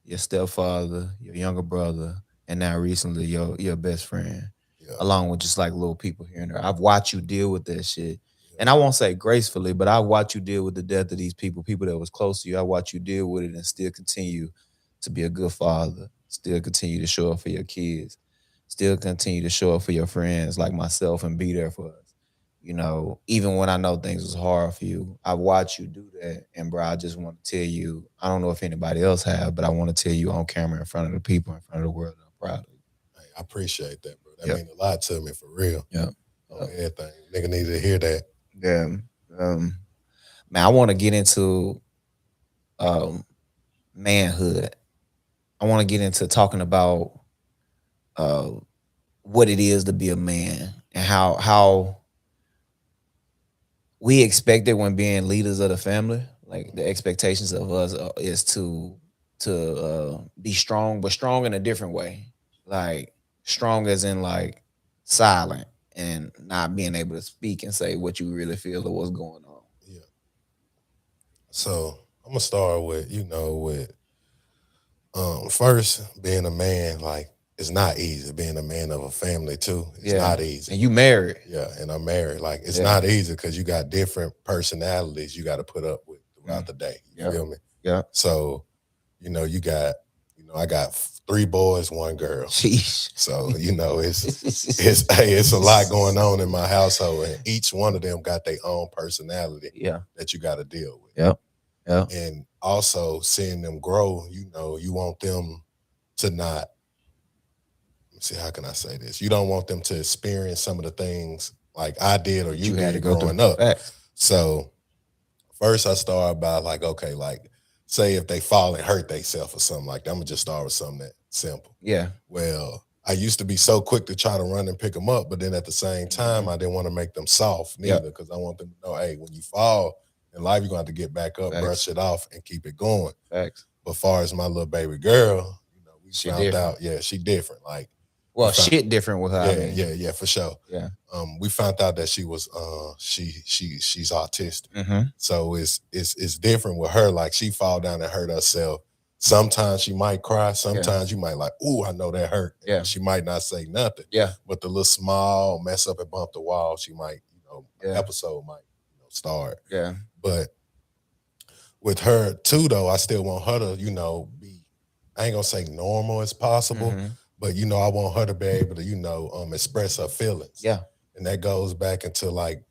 Speaker 1: your stepfather, your younger brother, and now recently your best friend,
Speaker 3: Yeah.
Speaker 1: along with just like little people here and there. I've watched you deal with that shit. And I
Speaker 3: Yeah.
Speaker 1: won't say gracefully, but I watched you deal with the death of these people that was close to you. I watched you deal with it and still continue to be a good father, still continue to show up for your kids, still continue to show up for your friends like myself and be there for us. Even when I know things was hard for you, I watch you do that. And bro, I just want to tell you, I don't know if anybody else have, but I want to tell you on camera in front of the people, in front of the world, that I'm proud of you.
Speaker 3: Hey, I appreciate that, bro. That
Speaker 1: Yep.
Speaker 3: mean a lot to me for real.
Speaker 1: Yep.
Speaker 3: On
Speaker 1: Yep.
Speaker 3: everything. Nigga need to hear that.
Speaker 1: Yeah. Um, man, I want to get into um manhood. I want to get into talking about uh what it is to be a man and how we expect it when being leaders of the family. Like the expectations of us is to be strong, but strong in a different way. Like strong as in like silent and not being able to speak and say what you really feel or what's going on.
Speaker 3: Yeah. So I'm gonna start with, with first being a man, like it's not easy. Being a man of a family too, it's
Speaker 1: Yeah.
Speaker 3: not easy.
Speaker 1: And you married.
Speaker 3: Yeah, and I'm married. Like it's
Speaker 1: Yeah.
Speaker 3: not easy because you got different personalities you got to put up with throughout the day. You
Speaker 1: Yeah.
Speaker 3: feel me?
Speaker 1: Yeah.
Speaker 3: So, I got 3 boys, 1 girl.
Speaker 1: Sheesh.
Speaker 3: So, it's a lot going on in my household, and each one of them got their own personality
Speaker 1: Yeah.
Speaker 3: that you got to deal with.
Speaker 1: Yep. Yeah.
Speaker 3: And also seeing them grow, you want them to not, see, how can I say this? You don't want them to experience some of the things like I did or you
Speaker 1: had to
Speaker 3: did
Speaker 1: go
Speaker 3: growing
Speaker 1: through.
Speaker 3: up.
Speaker 1: Facts.
Speaker 3: So first I start by like, okay, like say if they fall and hurt themselves or something like that. I'm gonna just start with something that simple.
Speaker 1: Yeah.
Speaker 3: Well,
Speaker 5: I used to be so quick to try to run and pick them up, but then at the same time, I didn't want to make them soft neither, because I want them to know, hey, when you fall in life, you're going to have to get back up, brush it off, and keep it going.
Speaker 1: Facts.
Speaker 5: But far as my little baby girl, we
Speaker 1: She
Speaker 5: found
Speaker 1: different.
Speaker 5: out, yeah, she different. Like,
Speaker 1: well, shit different with her.
Speaker 5: Yeah,
Speaker 1: I mean.
Speaker 5: yeah, for sure.
Speaker 1: Yeah.
Speaker 5: We found out that she was she's autistic.
Speaker 1: Mm-hmm.
Speaker 5: So it's different with her. Like, she fall down and hurt herself. Sometimes she might cry. Sometimes you might like, ooh, I know that hurt.
Speaker 1: Yeah.
Speaker 5: She might not say nothing.
Speaker 1: Yeah.
Speaker 5: But the little small mess up and bump the wall, she might, an episode might, start.
Speaker 1: Yeah.
Speaker 5: But with her too, though, I still want her to, be, I ain't gonna say normal as possible, but I want her to be able to, express her feelings.
Speaker 1: Yeah.
Speaker 5: And that goes back into like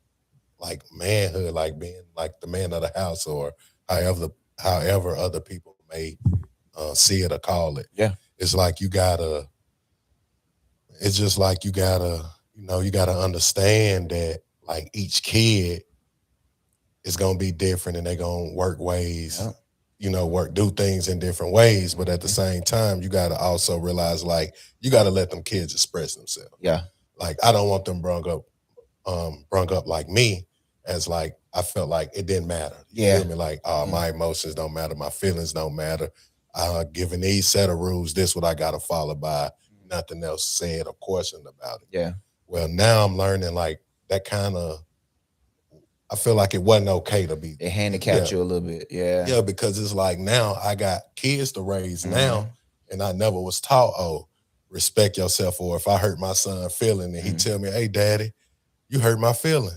Speaker 5: manhood, like being like the man of the house, or however other people may see it or call it.
Speaker 1: Yeah.
Speaker 5: It's like it's just like you gotta understand that, like, each kid is gonna be different, and they're gonna work ways, do things in different ways. But at the same time, you gotta also realize, like, you gotta let them kids express themselves.
Speaker 1: Yeah.
Speaker 5: Like, I don't want them brung up like me, as like I felt like it didn't matter. You feel me? Like, my emotions don't matter, my feelings don't matter. Given these set of rules, this what I gotta follow by. Nothing else said or questioned about it.
Speaker 1: Yeah.
Speaker 5: Well, now I'm learning, like, that kind of, I feel like it wasn't okay to be.
Speaker 1: It handicapped you a little bit. Yeah.
Speaker 5: Yeah, because it's like, now I got kids to raise now, and I never was taught, respect yourself. Or if I hurt my son feeling and he tell me, hey, daddy, you hurt my feeling.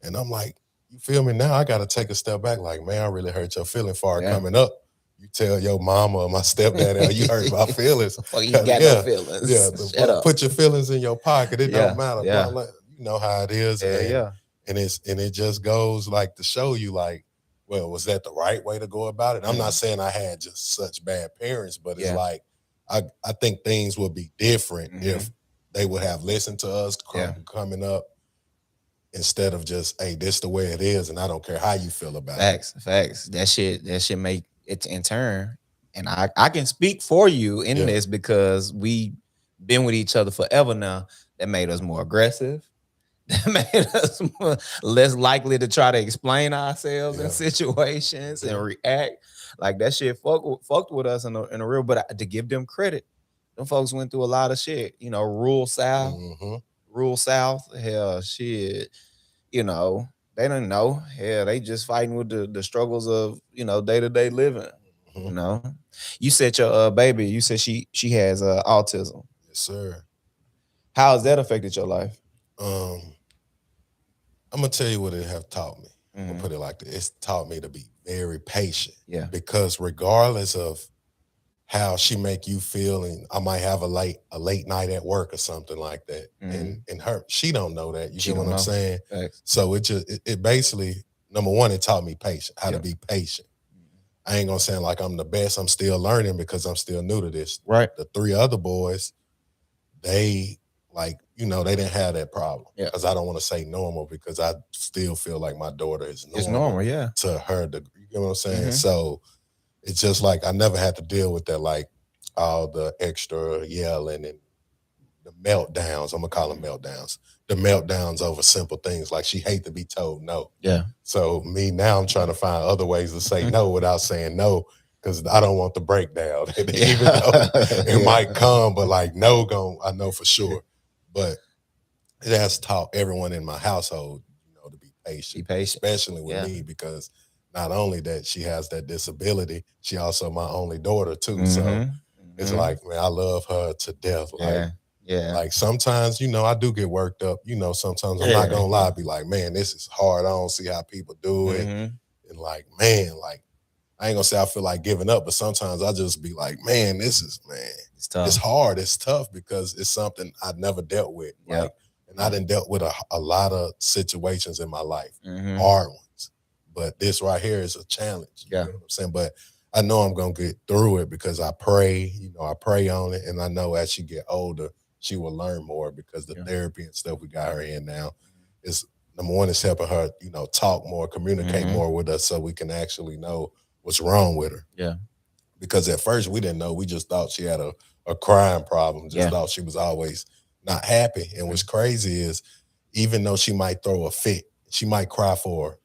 Speaker 5: And I'm like, you feel me? Now I got to take a step back. Like, man, I really hurt your feeling far coming up. You tell your mama or my stepdaddy, you hurt my feelings.
Speaker 1: Well, you got no feelings.
Speaker 5: Yeah,
Speaker 1: Shut up.
Speaker 5: Put your feelings in your pocket. It don't matter.
Speaker 1: Yeah.
Speaker 5: Bro. You know how it is. And it just goes, like, to show you, like, well, was that the right way to go about it? I'm not saying I had just such bad parents, but it's like, I think things would be different if they would have listened to us coming up, instead of just, hey, this the way it is, and I don't care how you feel about it.
Speaker 1: Facts. That shit make it in turn. And I can speak for you in this, because we been with each other forever now. That made us more aggressive. That made us less likely to try to explain ourselves in situations and react. Like, that shit fucked with us in a real, but to give them credit, them folks went through a lot of shit. Rural South, hell, shit, they didn't know. Hell, they just fighting with the struggles of, day-to-day living. You said your baby, you said she has autism.
Speaker 5: Yes, sir.
Speaker 1: How has that affected your life?
Speaker 5: I'm gonna tell you what it have taught me. I'm gonna put it like this. It's taught me to be very patient.
Speaker 1: Yeah.
Speaker 5: Because regardless of how she make you feel, and I might have a late night at work or something like that, and she don't know that. You get what I'm saying?
Speaker 1: Thanks.
Speaker 5: So it basically, number one, it taught me patience, how to be patient. I ain't gonna say like I'm the best. I'm still learning because I'm still new to this.
Speaker 1: Right.
Speaker 5: The three other boys, they, like, they didn't have that problem. Because I don't want to say normal, because I still feel like my daughter is normal.
Speaker 1: It's normal,
Speaker 5: to her degree. You get what I'm saying? So it's just like I never had to deal with that, like, all the extra yelling and the meltdowns. I'm gonna call them meltdowns. The meltdowns over simple things, like she hate to be told no.
Speaker 1: Yeah.
Speaker 5: So me now, I'm trying to find other ways to say no without saying no, because I don't want the breakdown. Even though it might come, but like no, I know for sure. But it has taught everyone in my household, to be patient. Especially with me, because not only that she has that disability, she also my only daughter too. So it's like, man, I love her to death. Like, like sometimes, I do get worked up. Sometimes I'm not gonna lie, be like, man, this is hard. I don't see how people do it. And like, man, like, I ain't gonna say I feel like giving up, but sometimes I just be like, man, it's tough. It's hard. It's tough, because it's something I've never dealt with. Like, and I done dealt with a lot of situations in my life, hard ones. But this right here is a challenge. You know what I'm saying? But I know I'm gonna get through it, because I pray, I pray on it. And I know as she get older, she will learn more, because the therapy and stuff we got her in now is, number one, is helping her, talk more, communicate more with us, so we can actually know what's wrong with her.
Speaker 1: Yeah.
Speaker 5: Because at first we didn't know. We just thought she had a a crying problem. Just
Speaker 1: Yeah.
Speaker 5: thought she was always not happy. And what's crazy is, even though she might throw a fit, she might cry for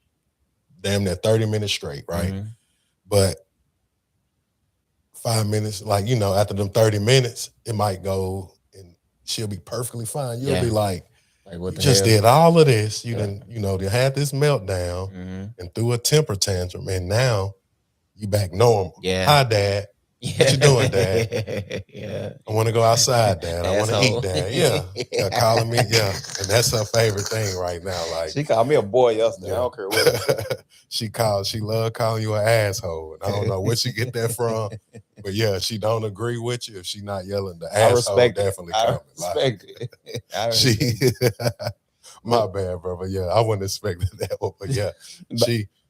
Speaker 5: damn near 30 minutes straight, right?
Speaker 1: Mhm.
Speaker 5: But 5 minutes, like, you know, after them 30 minutes, it might go and she'll be perfectly fine. You'll
Speaker 1: Yeah.
Speaker 5: be like,
Speaker 1: Like, what
Speaker 5: you
Speaker 1: the
Speaker 5: just
Speaker 1: hell?
Speaker 5: did all of this. You
Speaker 1: Yeah.
Speaker 5: didn't, you know, they had this meltdown
Speaker 1: Mhm.
Speaker 5: and threw a temper tantrum, and now you back normal.
Speaker 1: Yeah.
Speaker 5: Hi, Dad.
Speaker 1: Yeah.
Speaker 5: What you doing, Dad?
Speaker 1: Yeah.
Speaker 5: I want to go outside, Dad. I want to
Speaker 1: Asshole.
Speaker 5: eat, Dad. Yeah. Yeah, calling me. Yeah. And that's her favorite thing right now. Like,
Speaker 1: She called me a boy yesterday. I don't care what it is.
Speaker 5: she love calling you an asshole. And I don't know where she get that from. But yeah, she don't agree with you if she not yelling. The
Speaker 1: I
Speaker 5: asshole
Speaker 1: respect it.
Speaker 5: definitely
Speaker 1: I
Speaker 5: coming.
Speaker 1: respect it. I
Speaker 5: She
Speaker 1: respect it.
Speaker 5: my bad, brother. Yeah, I wouldn't expect that one. But yeah,
Speaker 1: But-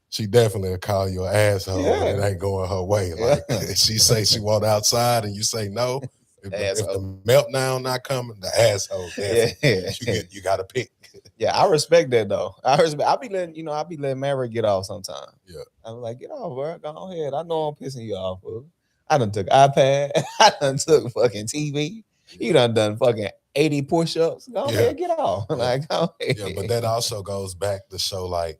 Speaker 5: she definitely will call you an asshole when it
Speaker 1: Yeah.
Speaker 5: ain't going her way.
Speaker 1: Yeah.
Speaker 5: Like, if she say she want outside and you say no, if the
Speaker 1: Asshole.
Speaker 5: meltdown not coming, the asshole definitely.
Speaker 1: Yeah.
Speaker 5: You got to pick.
Speaker 1: Yeah, I respect that though. I be letting Maverick get off sometimes.
Speaker 5: Yeah.
Speaker 1: I'm like, get off, bro. Go ahead. I know I'm pissing you off, bro. I done took iPad. I done took fucking TV. You done fucking 80 push-ups. Go ahead, get off.
Speaker 5: Yeah.
Speaker 1: Like, go ahead.
Speaker 5: Yeah, but that also goes back to show, like,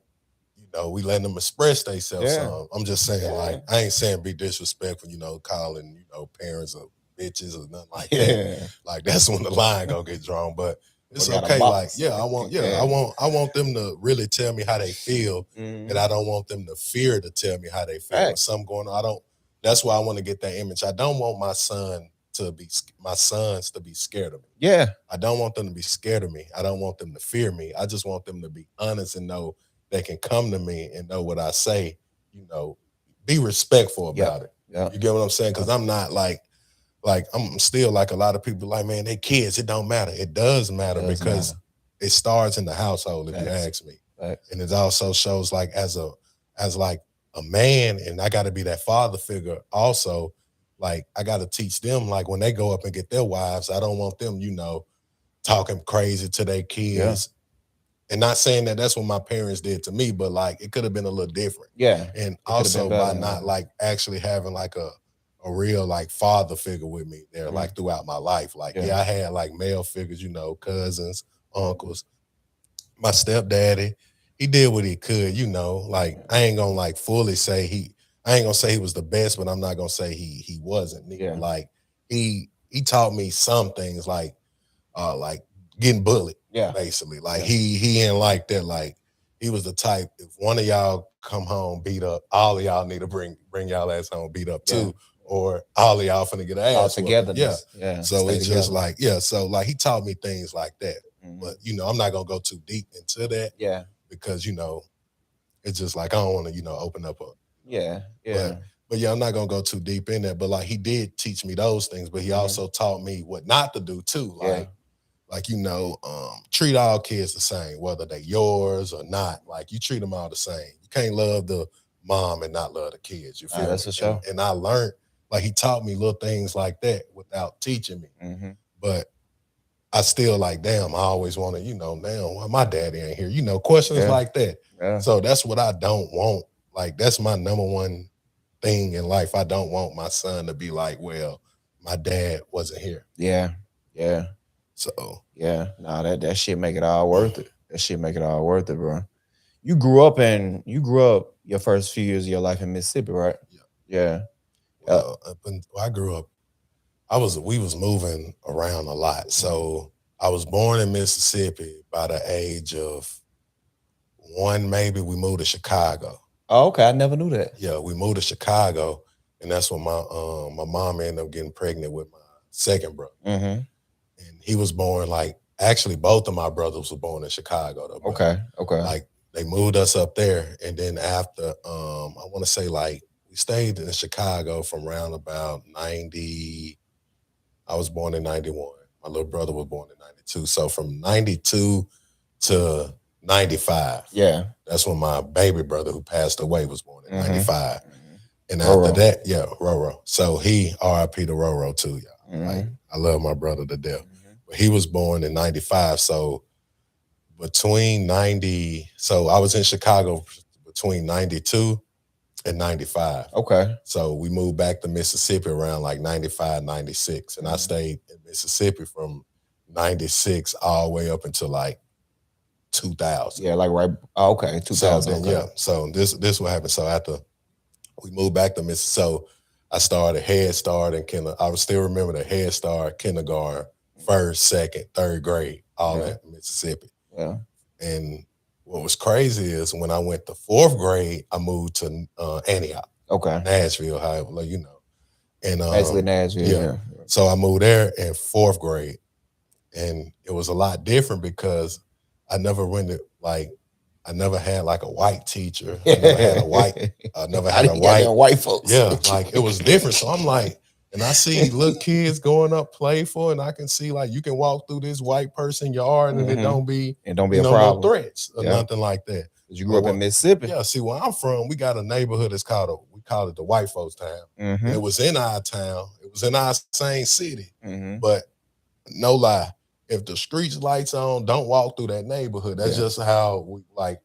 Speaker 5: you know, we letting them express themselves.
Speaker 1: Yeah.
Speaker 5: Some. I'm just saying,
Speaker 1: Yeah.
Speaker 5: like, I ain't saying be disrespectful, you know, calling, you know, parents or bitches or nothing like that.
Speaker 1: Yeah.
Speaker 5: Like, that's when the line gonna get drawn. But it's
Speaker 1: We got a
Speaker 5: okay. Like,
Speaker 1: box.
Speaker 5: yeah, I want them to really tell me how they feel,
Speaker 1: Mhm.
Speaker 5: and I don't want them to fear to tell me how they feel.
Speaker 1: Right.
Speaker 5: When something going on, that's why I want to get that image. I don't want my sons to be scared of me.
Speaker 1: Yeah.
Speaker 5: I don't want them to be scared of me. I don't want them to fear me. I just want them to be honest and know they can come to me and know what I say, you know, be respectful about it.
Speaker 1: Yeah.
Speaker 5: You get what I'm saying? Because I'm not like I'm still like a lot of people like, man, they kids, it don't matter. It does matter because it starts in the household, if you ask me. And it also shows like as like a man, and I got to be that father figure also. Like, I got to teach them, like, when they go up and get their wives, I don't want them, you know, talking crazy to their kids. And not saying that that's what my parents did to me, but like, it could have been a little different.
Speaker 1: Yeah.
Speaker 5: And also by not like actually having like a real like father figure with me there, like throughout my life. Like, I had like male figures, you know, cousins, uncles. My stepdaddy, he did what he could, you know. Like, I ain't gonna like fully say I ain't gonna say he was the best, but I'm not gonna say he wasn't. Yeah. Like, he taught me some things like getting bullied. Yeah. Basically. Like, he ain't like that. Like, he was the type, if one of y'all come home beat up, all of y'all need to bring y'all ass home beat up too. Or all of y'all finna get an ass
Speaker 1: all together.
Speaker 5: Yeah. So it's just like, so like he taught me things like that. But, you know, I'm not gonna go too deep into that. Yeah. Because, you know, it's just like, I don't want to, you know, open up a. Yeah. But yeah, I'm not gonna go too deep in that. But like, he did teach me those things, but he also taught me what not to do too. Like, you know, treat all kids the same, whether they yours or not. Like, you treat them all the same. You can't love the mom and not love the kids. You feel me?
Speaker 1: That's for sure.
Speaker 5: And I learned, like, he taught me little things like that without teaching me. But I still like, damn, I always want to, you know, damn, why my daddy ain't here? You know, questions like that. Yeah. So that's what I don't want. Like, that's my number one thing in life. I don't want my son to be like, well, my dad wasn't here. Yeah. Yeah. So
Speaker 1: yeah, that shit make it all worth it. That shit make it all worth it, bro. You grew up your first few years of your life in Mississippi, right? Yeah.
Speaker 5: Well, I grew up. We was moving around a lot. So I was born in Mississippi. By the age of 1, maybe, we moved to Chicago.
Speaker 1: Oh, okay. I never knew that.
Speaker 5: Yeah, we moved to Chicago, and that's when my mom ended up getting pregnant with my second brother. And he was born, like, actually both of my brothers were born in Chicago though.
Speaker 1: Okay.
Speaker 5: Like, they moved us up there, and then after I want to say, like, we stayed in Chicago from around about 90. I was born in 91. My little brother was born in 92. So from 92 to 95. Yeah. That's when my baby brother who passed away was born in 95. And after that, Roro. So he, R.I.P. to Roro too, y'all. Like, I love my brother to death. But he was born in 95. So I was in Chicago between 92 in 95.
Speaker 1: Okay.
Speaker 5: So we moved back to Mississippi around like 95, 96. And I stayed in Mississippi from 96 all the way up until like 2000.
Speaker 1: Yeah, like right. Oh, okay, 2000.
Speaker 5: So then,
Speaker 1: okay.
Speaker 5: So this what happened. So after we moved back to Mississippi, so I started Head Start and I would still remember the Head Start, kindergarten, first, second, third grade, all in Mississippi.
Speaker 1: Yeah.
Speaker 5: And what was crazy is when I went to fourth grade, I moved to Antioch.
Speaker 1: Okay.
Speaker 5: Nashville, however, you know. And
Speaker 1: basically Nashville. Yeah.
Speaker 5: So I moved there in fourth grade. And it was a lot different because I never had like a white teacher. I never had a
Speaker 1: white folks.
Speaker 5: Yeah, like it was different. So I'm like, and I see little kids going up playful, and I can see like you can walk through this white person yard and it don't be
Speaker 1: a problem.
Speaker 5: No threats or nothing like that.
Speaker 1: You grew up in Mississippi.
Speaker 5: Yeah, see where I'm from, we got a neighborhood that's we call it the white folks town. And it was in our town, it was in our same city. But no lie, if the streets lights on, don't walk through that neighborhood. That's just how we like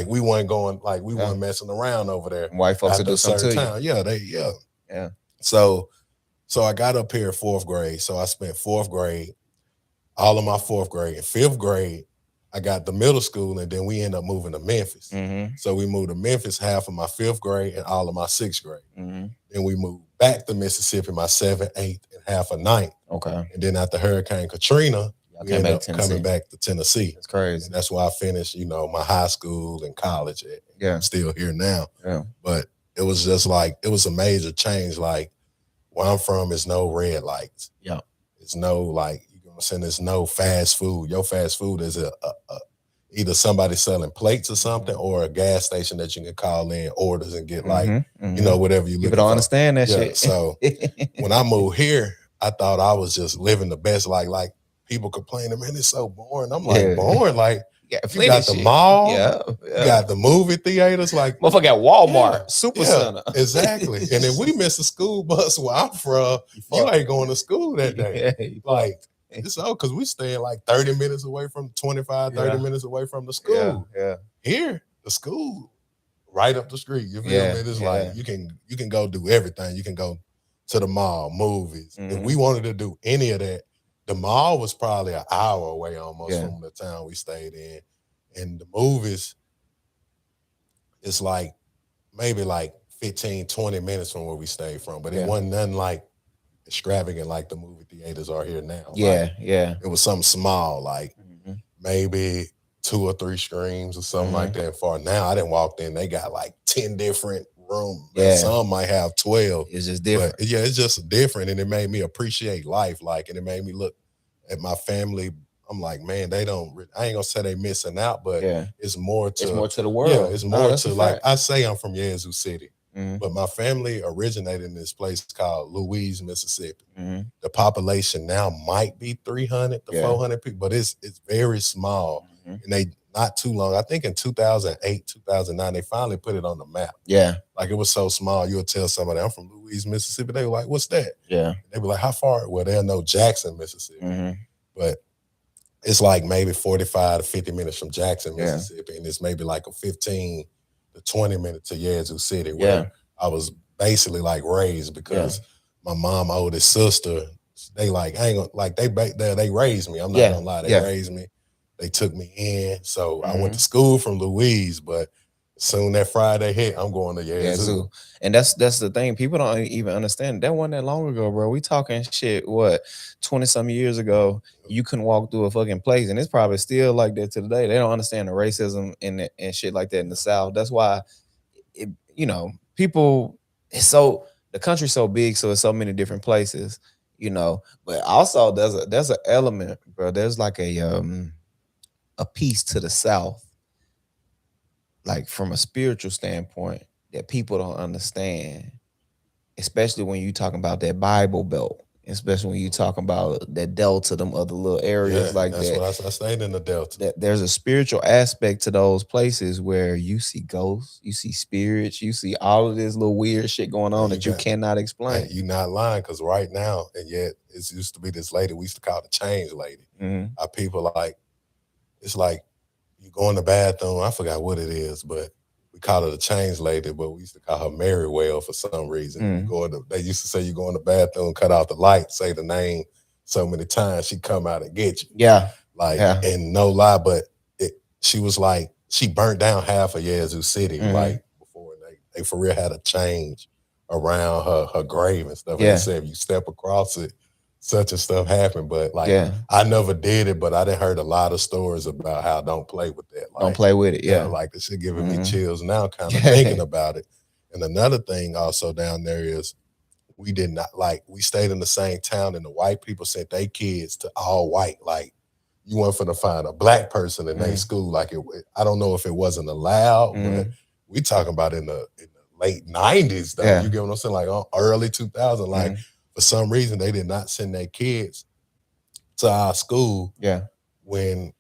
Speaker 5: we weren't going, like we weren't messing around over there.
Speaker 1: White folks would do something to you.
Speaker 5: Yeah. So I got up here in fourth grade. So I spent fourth grade, all of my fourth grade. In fifth grade, I got the middle school, and then we ended up moving to Memphis. So we moved to Memphis half of my fifth grade and all of my sixth grade. Then we moved back to Mississippi my seventh, eighth, and half of ninth.
Speaker 1: Okay.
Speaker 5: And then after Hurricane Katrina, we ended up coming back to Tennessee.
Speaker 1: That's crazy.
Speaker 5: And that's where I finished, my high school and college. I'm still here now.
Speaker 1: Yeah.
Speaker 5: But it was just like, it was a major change. Like, where I'm from is no red lights.
Speaker 1: Yeah.
Speaker 5: It's no, like, you know what I'm saying? There's no fast food. Your fast food is either somebody selling plates or something, or a gas station that you can call in orders and get whatever you
Speaker 1: People don't understand that shit.
Speaker 5: So when I moved here, I thought I was just living the best. Like people complaining, man, it's so boring. I'm like, boring? Like, you got the mall, you got the movie theaters, like
Speaker 1: motherfucker got Walmart, Super Center.
Speaker 5: Exactly. And if we miss a school bus where I'm from, you ain't going to school that day. Like, it's all because we staying like 30 minutes away from 25, 30 minutes away from the school.
Speaker 1: Yeah.
Speaker 5: Here, the school right up the street. You feel me? It's like you can go do everything. You can go to the mall, movies. If we wanted to do any of that, the mall was probably an hour away almost from the town we stayed in. And the movies, it's like maybe like 15, 20 minutes from where we stayed from. But it wasn't nothing like extravagant like the movie theaters are here now. It was something small, like maybe 2 or 3 screens or something like that. For now, I didn't walk in, they got like 10 different rooms. Yeah. Some might have 12.
Speaker 1: It's just different.
Speaker 5: But it's just different. And it made me appreciate life. Like, and it made me look at my family. I'm like, man, I ain't gonna say they missing out, but it's more to
Speaker 1: the world.
Speaker 5: Yeah, it's more to like, I say I'm from Yazoo City, but my family originated in this place called Louise, Mississippi. The population now might be 300 to 400 people, but it's very small. And they not too long, I think in 2008, 2009, they finally put it on the map.
Speaker 1: Yeah.
Speaker 5: Like, it was so small, you would tell somebody, I'm from Louise, Mississippi. They were like, what's that?
Speaker 1: Yeah.
Speaker 5: They'd be like, how far? Well, they'll know Jackson, Mississippi. But it's like maybe 45 to 50 minutes from Jackson, Mississippi. And it's maybe like a 15 to 20 minutes to Yazoo City, where I was basically like raised, because my mom, oldest sister, they like, I ain't gonna, like, they raised me. I'm not gonna lie. They raised me. They took me in. So I went to school from Louise, but soon that Friday hit, I'm going to Yazoo.
Speaker 1: And that's the thing. People don't even understand. That wasn't that long ago, bro. We talking shit, 20-some years ago, you couldn't walk through a fucking place, and it's probably still like that to today. They don't understand the racism and shit like that in the South. That's why, people, the country's so big, so it's so many different places, but also there's an element, bro. There's like a piece to the South, like from a spiritual standpoint, that people don't understand, especially when you talking about that Bible Belt, especially when you talking about that Delta, them other little areas like
Speaker 5: that's
Speaker 1: that.
Speaker 5: What I stayed in the Delta.
Speaker 1: There's a spiritual aspect to those places where you see ghosts, you see spirits, you see all of this little weird shit going on that you cannot explain.
Speaker 5: You're not lying, because right now, and yet it used to be this lady, we used to call the change lady. Our people, like, it's like, you go in the bathroom, I forgot what it is, but we call her the change lady, but we used to call her Mary Well for some reason. You go in they used to say you go in the bathroom, cut out the light, say the name so many times, she come out and get you.
Speaker 1: Yeah.
Speaker 5: Like,
Speaker 1: Yeah.
Speaker 5: and no lie, but she was like, she burnt down half of Yazoo City, like before they for real had a change around her grave and stuff. And
Speaker 1: Yeah.
Speaker 5: they said if you step across it, such and stuff happened. But like
Speaker 1: Yeah.
Speaker 5: I never did it, but I done heard a lot of stories about how don't play with that. Like,
Speaker 1: Don't play with it. Yeah.
Speaker 5: like this shit giving me chills now, kind of thinking about it. And another thing also down there is we did not like we stayed in the same town and the white people sent their kids to all white. Like you weren't finna find a black person in their school. Like I don't know if it wasn't allowed, but we talking about in the late 90s though.
Speaker 1: Yeah.
Speaker 5: You get what I'm saying? Like early 2000. Like for some reason they did not send their kids to our school.
Speaker 1: Yeah.
Speaker 5: When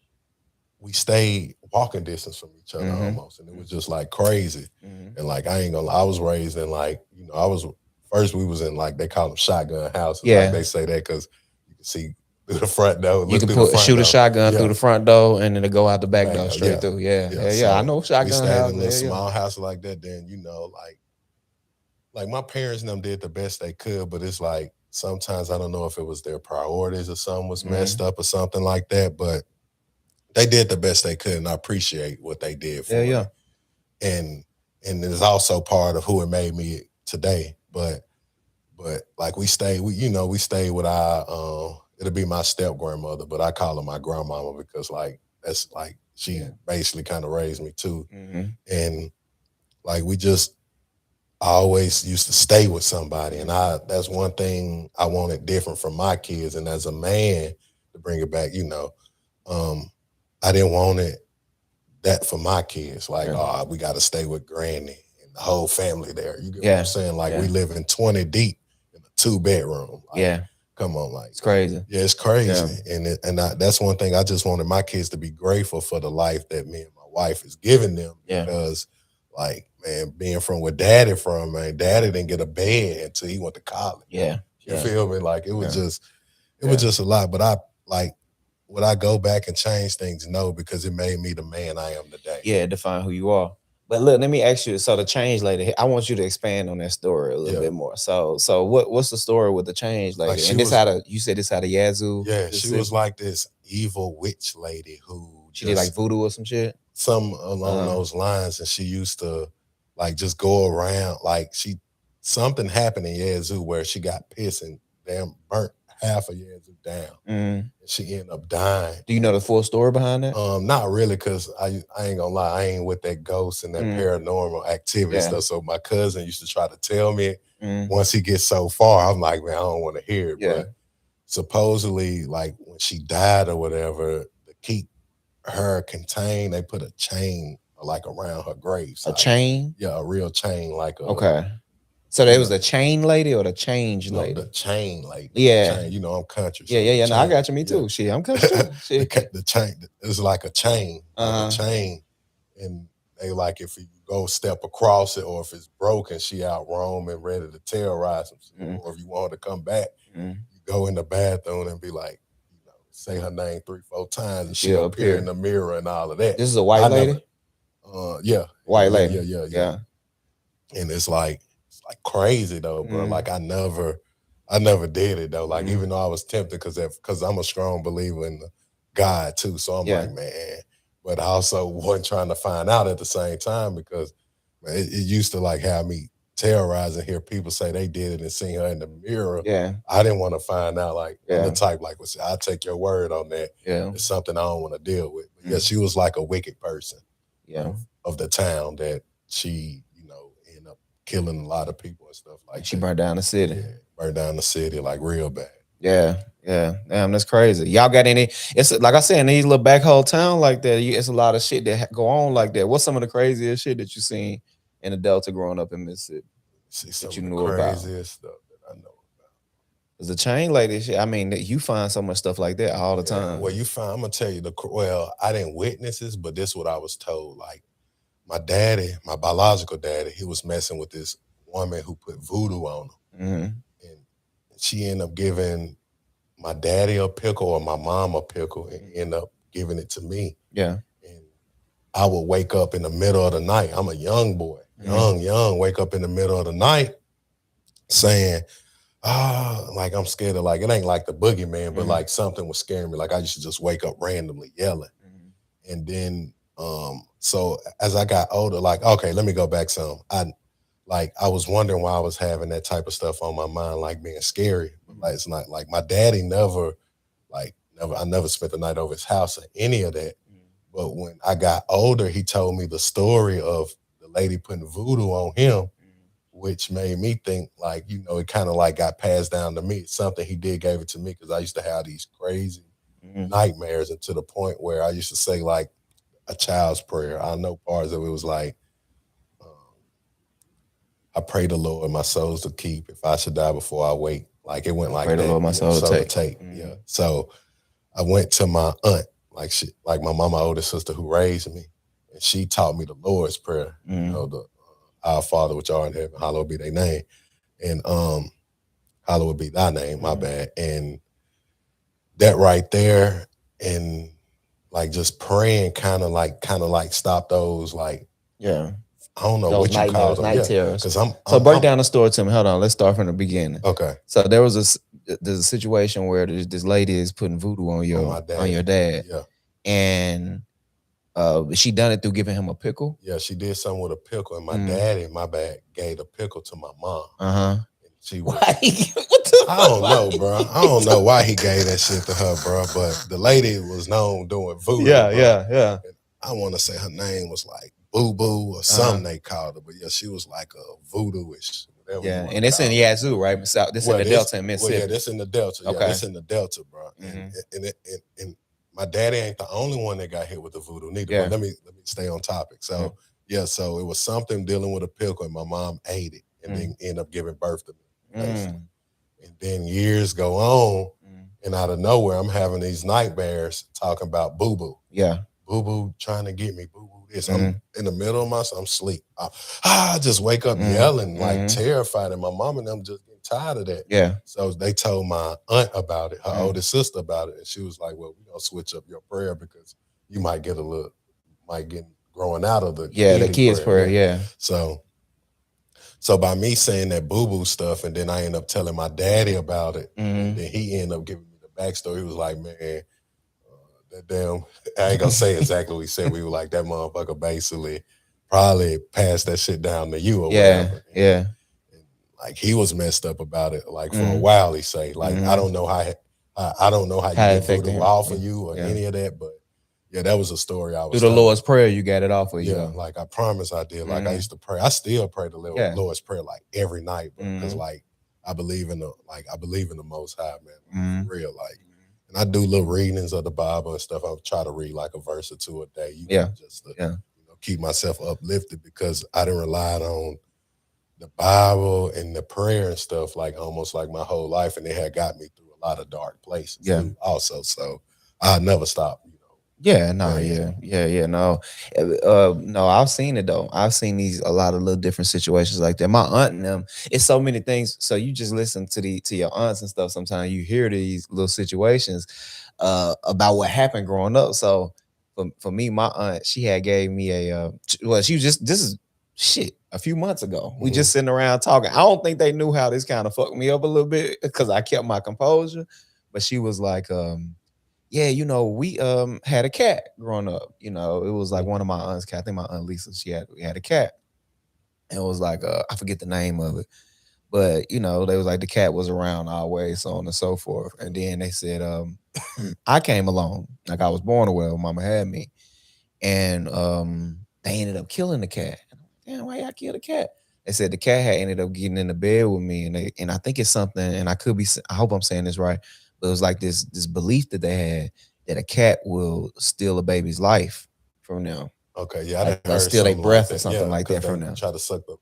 Speaker 5: we stayed walking distance from each other almost, and it was just like crazy. And like I ain't gonna lie, I was raised in like, you know, I was first we was in like they call them shotgun houses.
Speaker 1: Yeah.
Speaker 5: Like they say that because you can see through the front door.
Speaker 1: You can shoot a shotgun through the front door and then it go out the back door straight
Speaker 5: yeah.
Speaker 1: through. Yeah.
Speaker 5: So
Speaker 1: I know shotgun
Speaker 5: we stayed
Speaker 1: houses.
Speaker 5: in a little small house like that. Then you know, like my parents and them did the best they could, but it's like sometimes I don't know if it was their priorities or something was messed up or something like that, but they did the best they could, and I appreciate what they did for me. And it's also part of who it made me today. But like we stayed with our it'll be my step grandmother, but I call her my grandmama because like that's like she basically kind of raised me too. And like I always used to stay with somebody, and that's one thing I wanted different from my kids. And as a man, to bring it back, you know, I didn't want that for my kids. Like, we got to stay with granny and the whole family there. You get what I'm saying? Like, we live in 20 deep in a 2-bedroom. Like, come on, like
Speaker 1: it's crazy.
Speaker 5: Yeah, it's crazy. And that's one thing I just wanted my kids to be grateful for the life that me and my wife is giving them. Because, like, man, being from where daddy from, man, daddy didn't get a bed until he went to college. You feel me? Like, it was just a lot. But would I go back and change things? No, because it made me the man I am today.
Speaker 1: Yeah, define who you are. But look, let me ask you. So the change lady, I want you to expand on that story a little bit more. So what's the story with the change lady?
Speaker 5: Like
Speaker 1: and you said this out of Yazoo.
Speaker 5: Yeah, she was like this evil witch lady who
Speaker 1: she did like voodoo or some shit.
Speaker 5: Some along those lines, and she used to like just go around. Like something happened in Yazoo where she got pissed and damn burnt half of Yazoo down. She ended up dying.
Speaker 1: Do you know the full story behind that?
Speaker 5: Not really, because I ain't gonna lie, I ain't with that ghost and that paranormal activity stuff. So my cousin used to try to tell me. Once he gets so far, I'm like, man, I don't want to hear it. But supposedly, like when she died or whatever, to keep her contained, they put a chain like around her grave.
Speaker 1: A chain?
Speaker 5: Yeah, a real chain, like a
Speaker 1: So there was the chain lady or the change lady?
Speaker 5: The chain lady.
Speaker 1: Yeah.
Speaker 5: Chain, you know, I'm country. So
Speaker 1: yeah. No, I got you. Me too. Shit, I'm country too.
Speaker 5: The chain is like a chain. Like a chain. And they like if you go step across it or if it's broken, she out roaming, ready to terrorize them. Or if you want her to come back, you go in the bathroom and be like, you know, say her name 3-4 times and she'll appear in the mirror and all of that.
Speaker 1: This is a white lady? White lady.
Speaker 5: Yeah. And it's like crazy though, bro. Like I never did it though. Like even though I was tempted because I'm a strong believer in the God too. So I'm like, man, but I also wasn't trying to find out at the same time because man, it used to like have me terrorized and hear people say they did it and seen her in the mirror. I didn't want to find out. Like I'm the type like, well, I'll take your word on that. It's something I don't want to deal with. But yeah, she was like a wicked person. Of the town that she, you know, ended up killing a lot of people and stuff like that.
Speaker 1: She burned down the city.
Speaker 5: Yeah, burned down the city like real bad.
Speaker 1: Yeah. Damn, that's crazy. Y'all got any? It's like I said, in these little back hole town like that, it's a lot of shit that go on like that. What's some of the craziest shit that you seen in the Delta growing up in Mississippi?
Speaker 5: That you knew about? Craziest stuff that I know about.
Speaker 1: Cause the chain lady shit. I mean, you find so much stuff like that all the time.
Speaker 5: Well, I'm gonna tell you I didn't witness this, but this is what I was told. Like my daddy, my biological daddy, he was messing with this woman who put voodoo on him. And she ended up giving my daddy a pickle or my mom a pickle and ended up giving it to me.
Speaker 1: Yeah.
Speaker 5: And I would wake up in the middle of the night. I'm a young boy, young, wake up in the middle of the night saying, like I'm scared of, like, it ain't like the boogeyman, but like something was scaring me. Like I used to just wake up randomly yelling. And then, so as I got older, like, okay, let me go back some. I was wondering why I was having that type of stuff on my mind, like being scary. But like, it's not like my daddy I never spent the night over his house or any of that. But when I got older, he told me the story of the lady putting voodoo on him, which made me think, like, it kind of like got passed down to me. Something he did gave it to me, because I used to have these crazy nightmares, and to the point where I used to say like a child's prayer. I know parts of it was like, I pray the Lord my souls to keep if I should die before I wake. Like it went like
Speaker 1: Pray
Speaker 5: that.
Speaker 1: the Lord my soul to take.
Speaker 5: Yeah. So I went to my aunt, like my mama, older sister who raised me, and she taught me the Lord's Prayer. The Our Father which art in heaven, hallowed be thy name, and hallowed be thy name. My bad. And that right there, and like just praying, kind of like stop those, like, I don't know
Speaker 1: those
Speaker 5: what you call them.
Speaker 1: night terrors.
Speaker 5: Because
Speaker 1: So break down the story to me. Hold on, let's start from the beginning.
Speaker 5: Okay.
Speaker 1: So there's a situation where this lady is putting voodoo on your dad.
Speaker 5: Yeah.
Speaker 1: And she done it through giving him a pickle.
Speaker 5: Yeah, she did something with a pickle, and my daddy, my bad, gave the pickle to my mom.
Speaker 1: And
Speaker 5: she was,
Speaker 1: why?
Speaker 5: I don't know, bro. I don't know why he gave that shit to her, bro. But the lady was known doing voodoo.
Speaker 1: Yeah.
Speaker 5: And I want to say her name was like Boo Boo or something they called her, but yeah, she was like a voodoo-ish.
Speaker 1: Yeah, and it's in Yazoo, right? This in the Delta in Mississippi.
Speaker 5: Well, yeah, this in the Delta. Yeah, this in the Delta, bro. And my daddy ain't the only one that got hit with the voodoo neither.
Speaker 1: Yeah.
Speaker 5: But let me stay on topic. So so it was something dealing with a pickle, and my mom ate it and then ended up giving birth to me. And then years go on, and out of nowhere, I'm having these nightmares talking about Boo Boo.
Speaker 1: Yeah.
Speaker 5: Boo Boo trying to get me, Boo Boo this. I'm in the middle of I'm asleep. I just wake up yelling, like terrified, and my mom and them just getting tired of that.
Speaker 1: Yeah.
Speaker 5: So they told my aunt about it, her oldest sister about it, and she was like, well, we're going to switch up your prayer because you might get growing out of the
Speaker 1: kids prayer. Yeah.
Speaker 5: So by me saying that Boo Boo stuff, and then I end up telling my daddy about it, and then he ended up giving me the backstory. He was like, man, that damn, I ain't gonna say exactly what he said. We were like, that motherfucker basically probably passed that shit down to you or whatever.
Speaker 1: Yeah.
Speaker 5: And like he was messed up about it, like for a while, he say. Like I don't know how you get voodoo off of you or any of that, but yeah, that was a story I was
Speaker 1: through the Lord's Prayer, you got it off of you.
Speaker 5: Yeah, like I promise I did. Like I used to pray. I still pray the Lord's Prayer like every night, because like I believe in the Most High, man. For real, like. And I do little readings of the Bible and stuff. I try to read like a verse or two a day, just to keep myself uplifted, because I didn't rely on the Bible and the prayer and stuff like almost like my whole life, and it had got me through a lot of dark places too, also. So I never stopped.
Speaker 1: No. No, I've seen it though. I've seen a lot of little different situations like that. My aunt and them, it's so many things. So you just listen to your aunts and stuff. Sometimes you hear these little situations about what happened growing up. So for me, my aunt, she had gave me she was just, this is shit a few months ago. We just sitting around talking. I don't think they knew how this kind of fucked me up a little bit, because I kept my composure. But she was like, yeah, we had a cat growing up. It was like one of my aunts' cat. I think my aunt Lisa, we had a cat. And it was like, I forget the name of it. But, they was like, the cat was around always, so on and so forth. And then they said, I came along, like I was born or whatever, mama had me. And they ended up killing the cat. Damn, why y'all kill the cat? They said the cat had ended up getting in the bed with me. And I think it's something, and I hope I'm saying this right, but it was like this belief that they had that a cat will steal a baby's life from them.
Speaker 5: Okay, yeah,
Speaker 1: like, I steal their breath or something like that from them.
Speaker 5: Try to suck the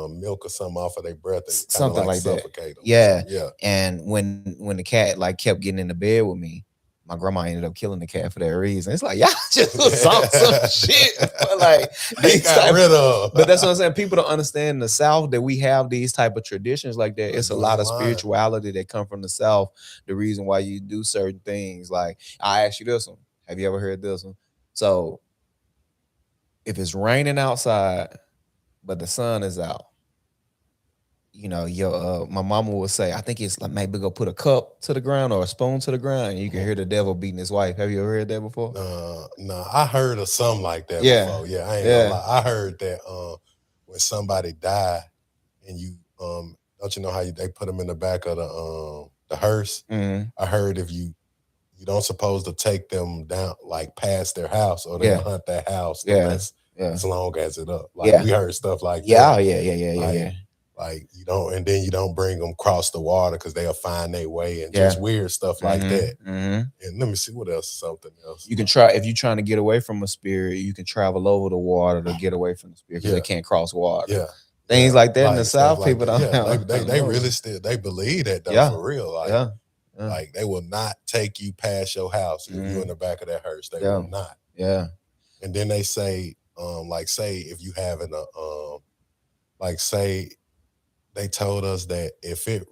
Speaker 5: milk or something off of their breath, and
Speaker 1: something like that.
Speaker 5: Suffocate them.
Speaker 1: Yeah,
Speaker 5: so, yeah.
Speaker 1: And when the cat like kept getting in the bed with me, my grandma ended up killing the cat for that reason. It's like, y'all just some shit. But like
Speaker 5: they got rid of.
Speaker 1: But that's what I'm saying. People don't understand in the South that we have these type of traditions like that. It's a lot of spirituality that come from the South. The reason why you do certain things. Like I asked you this one. Have you ever heard this one? So if it's raining outside, but the sun is out, your my mama would say, I think it's like maybe go put a cup to the ground or a spoon to the ground, and you can hear the devil beating his wife. Have you ever heard that before?
Speaker 5: No, I heard of something like that
Speaker 1: Yeah.
Speaker 5: before. Yeah, I ain't
Speaker 1: Yeah.
Speaker 5: gonna lie. I heard that when somebody died and you don't you know how they put them in the back of the hearse?
Speaker 1: Mhm.
Speaker 5: I heard if you don't supposed to take them down like past their house or they'll
Speaker 1: Yeah.
Speaker 5: hunt that house the
Speaker 1: Yeah.
Speaker 5: less
Speaker 1: Yeah.
Speaker 5: as long as it up. Like
Speaker 1: Yeah.
Speaker 5: we heard stuff like
Speaker 1: Yeah.
Speaker 5: that.
Speaker 1: Yeah.
Speaker 5: Like you don't, and then you don't bring them across the water because they'll find their way and
Speaker 1: Yeah.
Speaker 5: just weird stuff like that.
Speaker 1: Mhm.
Speaker 5: And let me see what else. Something else.
Speaker 1: You can try if you're trying to get away from a spirit. You can travel over the water to get away from the spirit because they can't cross water.
Speaker 5: Yeah,
Speaker 1: things like that in the South.
Speaker 5: like
Speaker 1: People
Speaker 5: that.
Speaker 1: don't.
Speaker 5: Yeah, they really still they believe that though,
Speaker 1: Yeah.
Speaker 5: for real. Like,
Speaker 1: Yeah.
Speaker 5: like they will not take you past your house if you're in the back of that hearse. They will not.
Speaker 1: Yeah.
Speaker 5: And then they say, like say if you having like say they told us that if it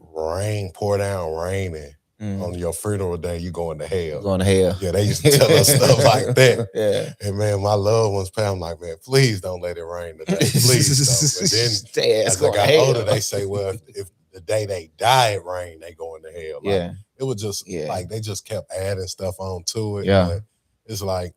Speaker 5: pour down raining on your funeral day, you going to hell.
Speaker 1: Going to hell.
Speaker 5: Yeah, they used to tell us stuff like that.
Speaker 1: Yeah.
Speaker 5: And man, my loved ones, I'm like, man, please don't let it rain today. Please don't. But then as I got older, they say, well, if the day they die it rain, they going to hell. Like, it was just like they just kept adding stuff on to it.
Speaker 1: Yeah.
Speaker 5: But it's like,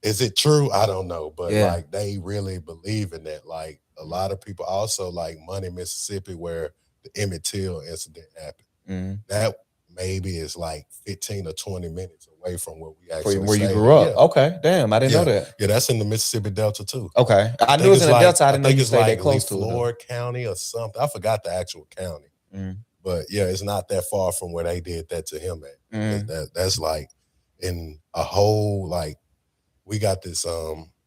Speaker 5: is it true? I don't know. But like they really believe in that. Like a lot of people also like Money, Mississippi, where the Emmett Till incident happened. That maybe is like 15 or 20 minutes away from where we actually
Speaker 1: where you grew up. Yeah. Okay. Damn, I didn't know that.
Speaker 5: Yeah, that's in the Mississippi Delta too.
Speaker 1: Okay. I knew it was in the Delta. I didn't know you stayed that close to it.
Speaker 5: Florida County or something. I forgot the actual county. But yeah, it's not that far from where they did that to him at. That's like in a whole like we got this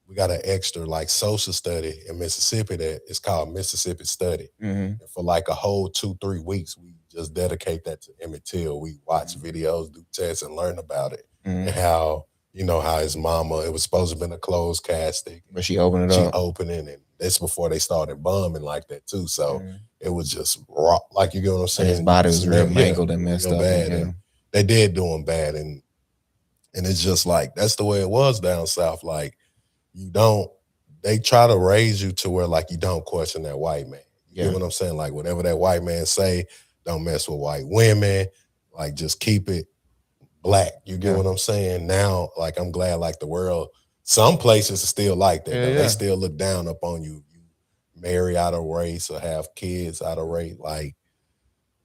Speaker 5: we got an extra like social study in Mississippi that is called Mississippi Study. And for like a whole 2-3 weeks, we just dedicate that to Emmett Till. We watch videos, do tests, and learn about it. And how, how his mama, it was supposed to have been a closed casket.
Speaker 1: But she opened it
Speaker 5: She
Speaker 1: up.
Speaker 5: opened it, and that's before they started bombing like that too. So it was just raw, like you get what I'm saying?
Speaker 1: His body was real mangled and messed up.
Speaker 5: Bad. And they did do him bad. And it's just like, that's the way it was down south. Like, they try to raise you to where like you don't question that white man. You get what I'm saying? Like whatever that white man say, don't mess with white women. Like just keep it black. You get what I'm saying? Now, like I'm glad like the world, some places are still like that. They still look down upon you. You marry out of race or have kids out of race, like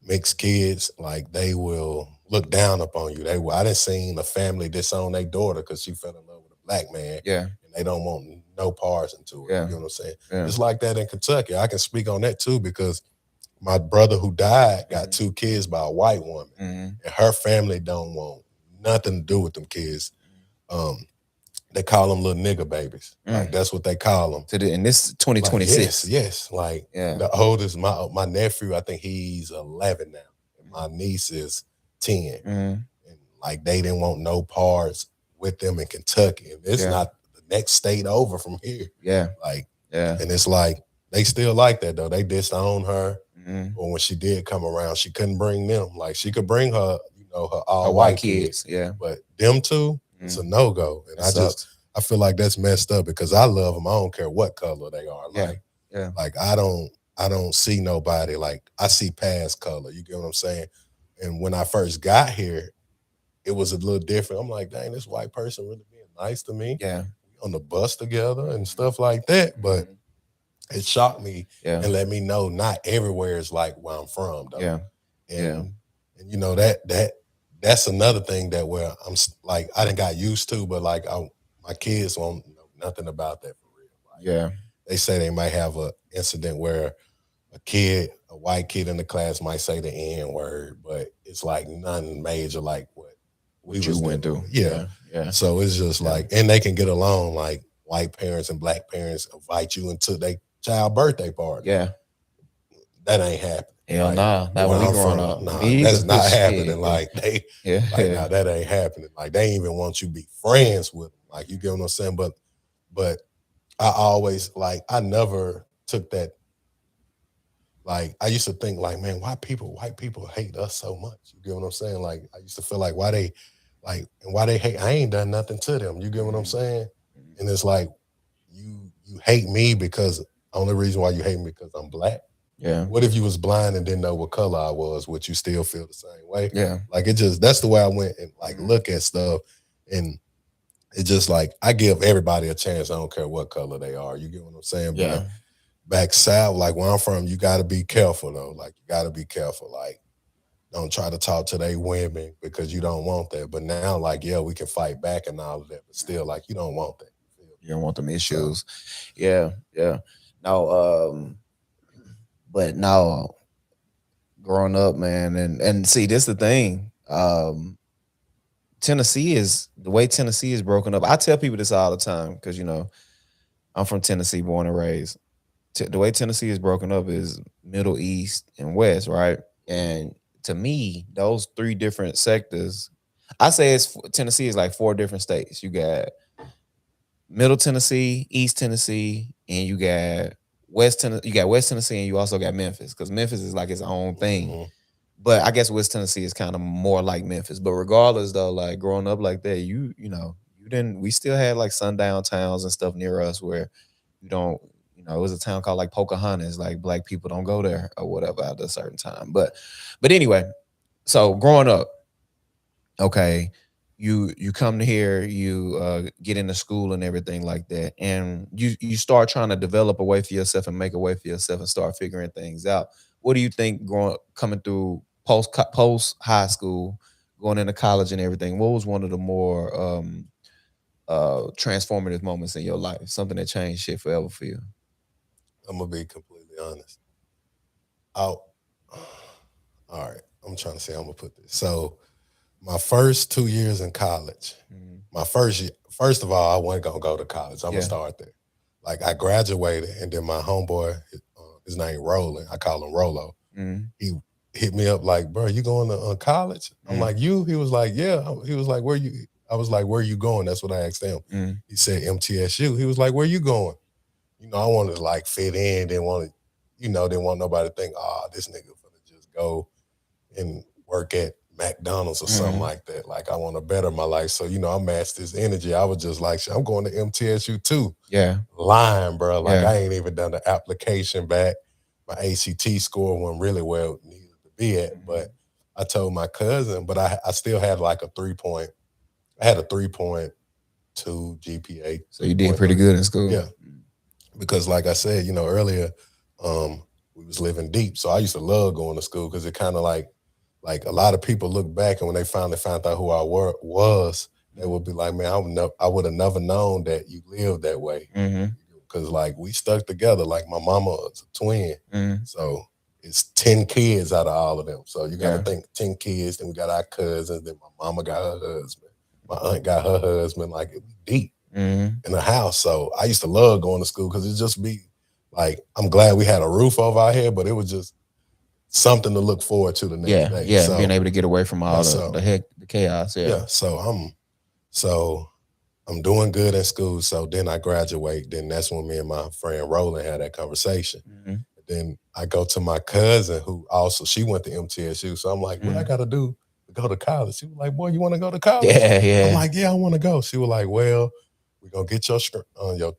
Speaker 5: mixed kids, like they will look down upon you. I done seen a family disown their daughter because she fell in love with a black man.
Speaker 1: Yeah.
Speaker 5: They don't want no parts into it.
Speaker 1: Yeah.
Speaker 5: You know what I'm saying?
Speaker 1: Yeah.
Speaker 5: It's like that in Kentucky. I can speak on that too because my brother who died got 2 kids by a white woman. And her family don't want nothing to do with them kids. They call them little nigger babies. Like that's what they call them.
Speaker 1: And this 2026.
Speaker 5: Like, yes. Like the oldest, my nephew, I think he's 11 now. And my niece is 10. And like they didn't want no parts with them in Kentucky. And it's not next state over from here. And it's like they still like that though. They disowned her. But when she did come around, she couldn't bring them. Like she could bring her, her all white kids. But them two, it's a no-go. And I feel like that's messed up because I love them. I don't care what color they are. Like I don't see nobody like I see past color. You get what I'm saying? And when I first got here, it was a little different. I'm like, dang, this white person really being nice to me. On the bus together and stuff like that. But it shocked me and let me know not everywhere is like where I'm from though. And that's another thing that where I'm like I done got used to, but like my kids won't know nothing about that for real. Like, they say they might have an incident where a white kid in the class might say the N word, but it's like nothing major like what you went through. So it's just like, and they can get along. Like white parents and black parents invite you into their child birthday party. That ain't happening.
Speaker 1: Hell nah. Not when we growing up.
Speaker 5: Nah, that's not happening. Like they, nah, that ain't happening. Like they even want you to be friends with them. Like you get what I'm saying? But I always like I never took that. Like I used to think like, man, white people hate us so much. You get what I'm saying? Like I used to feel like why they hate. I ain't done nothing to them. You get what I'm saying? And it's like you hate me because only reason why you hate me because I'm black.
Speaker 1: Yeah.
Speaker 5: What if you was blind and didn't know what color I was? Would you still feel the same way?
Speaker 1: Yeah.
Speaker 5: Like it just that's the way I went and like look at stuff, and it's just like I give everybody a chance. I don't care what color they are. You get what I'm saying?
Speaker 1: Yeah.
Speaker 5: But back south, like where I'm from, you got to be careful though. Like you got to be careful. Like don't try to talk to they women because you don't want that. But now, like yeah, we can fight back and all of that. But still, like you don't want that.
Speaker 1: You don't want them issues. Yeah. Yeah. No. But no. Growing up, man, and see, this the thing. Tennessee is the way Tennessee is broken up. I tell people this all the time because I'm from Tennessee, born and raised. The way Tennessee is broken up is Middle East and West, right? And to me, those three different sectors, I say Tennessee is like four different states. You got Middle Tennessee, East Tennessee, and you got West Tennessee. You got West Tennessee, and you also got Memphis because Memphis is like its own thing.
Speaker 5: Mhm.
Speaker 1: But I guess West Tennessee is kind of more like Memphis. But regardless, though, like growing up like that, you didn't. We still had like sundown towns and stuff near us where you don't. It was a town called like Pocahontas. Like black people don't go there or whatever at a certain time. But anyway, so growing up, okay, you come to here, you get into school and everything like that, and you start trying to develop a way for yourself and make a way for yourself and start figuring things out. What do you think coming through post high school, going into college and everything? What was one of the more transformative moments in your life? Something that changed shit forever for you?
Speaker 5: I'm gonna be completely honest. Out. All right. I'm trying to say I'm gonna put this. So my first 2 years in college, my first year, first of all, I wasn't gonna go to college. I'm gonna start there. Like I graduated, and then my homeboy, his name Roland, I call him Rolo. He hit me up like, bro, you going to college? I'm like, you? He was like, yeah. He was like, where you? I was like, where you going? That's what I asked him. He said MTSU. He was like, where you going? I wanted to like fit in, didn't want to, didn't want nobody to think, oh, this nigga finna just go and work at McDonald's or something like that. Like I want to better my life. So, I matched this energy. I was just like, shit, I'm going to MTSU too.
Speaker 1: Yeah.
Speaker 5: Lying, bro. Like I ain't even done the application back. My ACT score wasn't really where it needed to be at. But I told my cousin, but I still had like a 3.2 GPA.
Speaker 1: So you did pretty good in school.
Speaker 5: Yeah. Because like I said, earlier, we was living deep. So I used to love going to school because it kind of like a lot of people look back and when they finally found out who I was, they would be like, man, I would have never known that you lived that way. Because like we stuck together. Like my mama was a twin. So it's 10 kids out of all of them. So you got to think 10 kids. Then we got our cousins. Then my mama got her husband. My aunt got her husband. Like it was deep in the house. So I used to love going to school because it just be like, I'm glad we had a roof over our head, but it was just something to look forward to the next day.
Speaker 1: Yeah,
Speaker 5: so,
Speaker 1: being able to get away from all the chaos.
Speaker 5: Yeah. So I'm doing good in school. So then I graduate. Then that's when me and my friend Roland had that conversation. Then I go to my cousin who also, she went to MTSU. So I'm like, what I got to do to go to college? She was like, boy, you want to go to college?
Speaker 1: Yeah.
Speaker 5: I'm like, yeah, I want to go. She was like, well, we're going to get your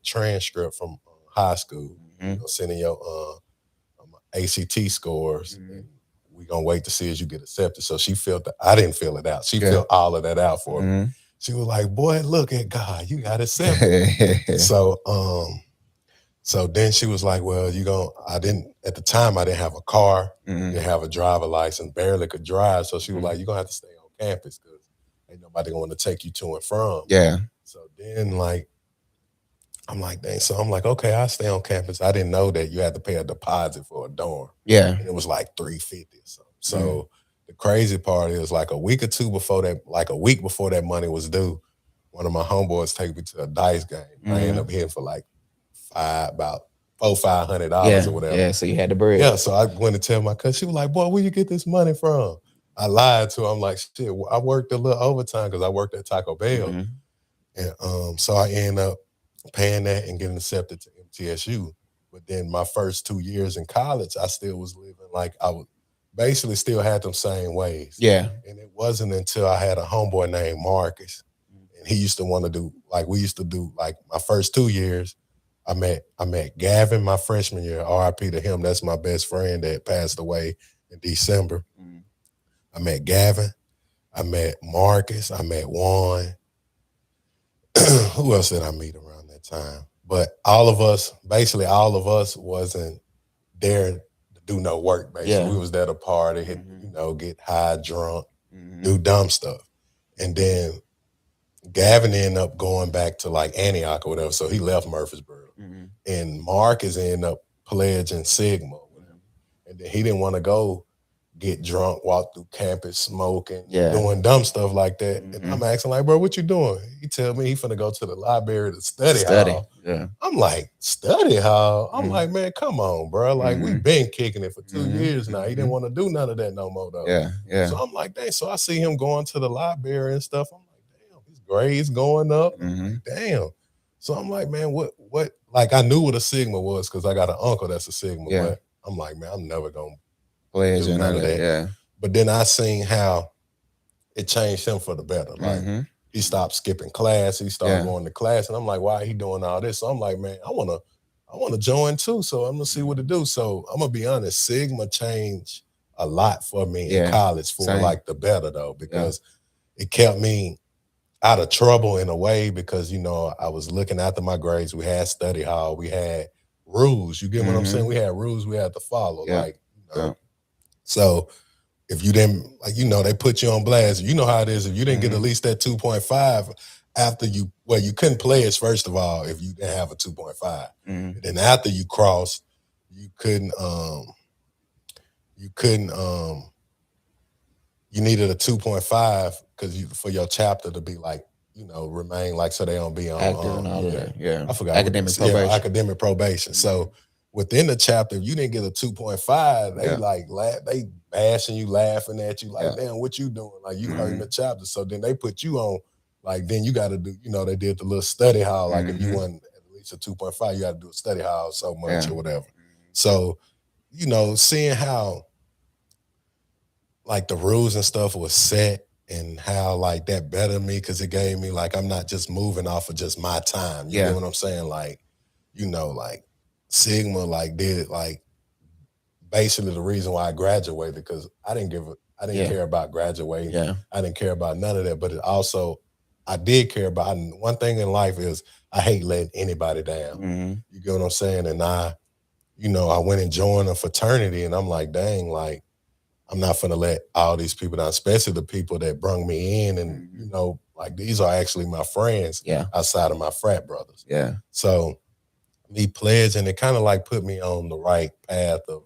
Speaker 5: transcript from high school. We're going to send in your ACT scores. We're going to wait to see as you get accepted. So she felt that I didn't fill it out. She filled all of that out for me. She was like, boy, look at God, you got accepted. So then she was like, well, at the time I didn't have a car, didn't have a driver license, barely could drive. So she was like, you're going to have to stay on campus because ain't nobody going to take you to and from.
Speaker 1: Yeah. So
Speaker 5: then I'm like, dang. So I'm like, okay, I'll stay on campus. I didn't know that you had to pay a deposit for a dorm.
Speaker 1: Yeah.
Speaker 5: And it was like $350 or something. So the crazy part is like a week before that money was due, one of my homeboys take me to a dice game. I ended up hitting for like about $400-$500 or whatever.
Speaker 1: Yeah, so you had the bread.
Speaker 5: Yeah, so I went to tell my cousin. She was like, boy, where you get this money from? I lied to her. I'm like, shit, I worked a little overtime because I worked at Taco Bell. And so I ended up paying that and getting accepted to MTSU. But then my first 2 years in college, I still was living like I was basically still had them same ways.
Speaker 1: Yeah.
Speaker 5: And it wasn't until I had a homeboy named Marcus. And he used to want to do, like we used to do, like my first 2 years, I met Gavin my freshman year. R.I.P. to him. That's my best friend that passed away in December. I met Gavin. I met Marcus. I met Juan. Who else did I meet around that time? But basically all of us wasn't there to do no work, basically. We was there to party, get high, drunk, do dumb stuff. And then Gavin ended up going back to like Antioch or whatever, so he left Murfreesboro. And Marcus ended up pledging Sigma or whatever. And then he didn't want to go get drunk, walk through campus smoking, doing dumb stuff like that. And I'm asking like, bro, what you doing? He tell me he finna go to the library to study hall.
Speaker 1: Yeah.
Speaker 5: I'm like, study hall? I'm like, man, come on, bro. Like, we've been kicking it for 2 years now. He didn't want to do none of that no more, though.
Speaker 1: Yeah.
Speaker 5: So I'm like, dang. So I see him going to the library and stuff. I'm like, damn, his grades going up. Damn. So I'm like, man, what? Like, I knew what a Sigma was because I got an uncle that's a Sigma. But I'm like, man, I'm never going to
Speaker 1: Pledge
Speaker 5: do none of that.
Speaker 1: Yeah.
Speaker 5: But then I seen how it changed him for the better. Like, he stopped skipping class. He started going to class. And I'm like, why he doing all this? So I'm like, man, I wanna join too. So I'm gonna see what to do. So I'm gonna be honest, Sigma changed a lot for me in college for like the better though, because it kept me out of trouble in a way because, I was looking after my grades. We had study hall. We had rules. You get what I'm saying? We had rules we had to follow. So if you didn't, they put you on blast. You know how it is. If you didn't get at least that 2.5 after you couldn't pledge, first of all, if you didn't have a 2.5. And then after you crossed, you needed a 2.5 for your chapter to be like, remain like, so they don't be on
Speaker 1: active and all of that. Yeah.
Speaker 5: I forgot
Speaker 1: academic probation.
Speaker 5: Academic probation. So within the chapter, if you didn't get a 2.5, they bashing you, laughing at you, like, damn, what you doing? Like, you hurting the chapter. So then they put you on, like, then you got to do, they did the little study hall. Like, if you want at least a 2.5, you got to do a study hall so much or whatever. So, seeing how, like, the rules and stuff was set and how, like, that bettered me because it gave me, like, I'm not just moving off of just my time. You know what I'm saying? Like, like, Sigma, like, did, like, basically the reason why I graduated because I didn't care about graduating. I didn't care about none of that. But it also, I did care about, one thing in life is I hate letting anybody down. You get what I'm saying? And I went and joined a fraternity and I'm like, dang, like, I'm not finna let all these people down, especially the people that brung me in. And, like, these are actually my friends outside of my frat brothers. So me pledging, it kind of like put me on the right path of,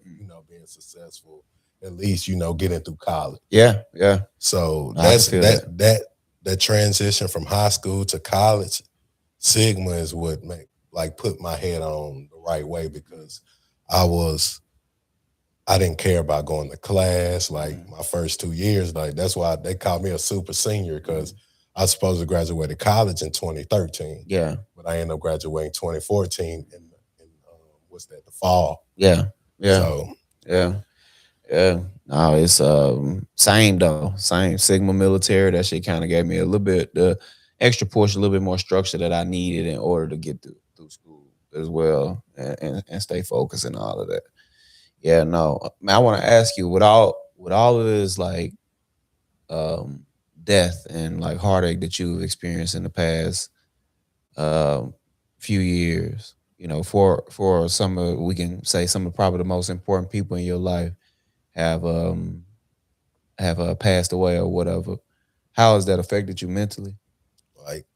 Speaker 5: being successful, at least, getting through college. So that's that transition from high school to college, Sigma is what put my head on the right way because I didn't care about going to class. Like my first 2 years, like that's why they called me a super senior because I was supposed to graduate college in 2013. But I ended up graduating 2014 in what's that, the fall. So
Speaker 1: No, it's same though. Same Sigma military. That shit kind of gave me a little bit the extra portion, a little bit more structure that I needed in order to get through school as well and stay focused and all of that. Yeah, no. Man, I want to ask you, with all of this like death and like heartache that you've experienced in the past few years, for some of, we can say some of probably the most important people in your life have passed away or whatever. How has that affected you mentally?
Speaker 5: like,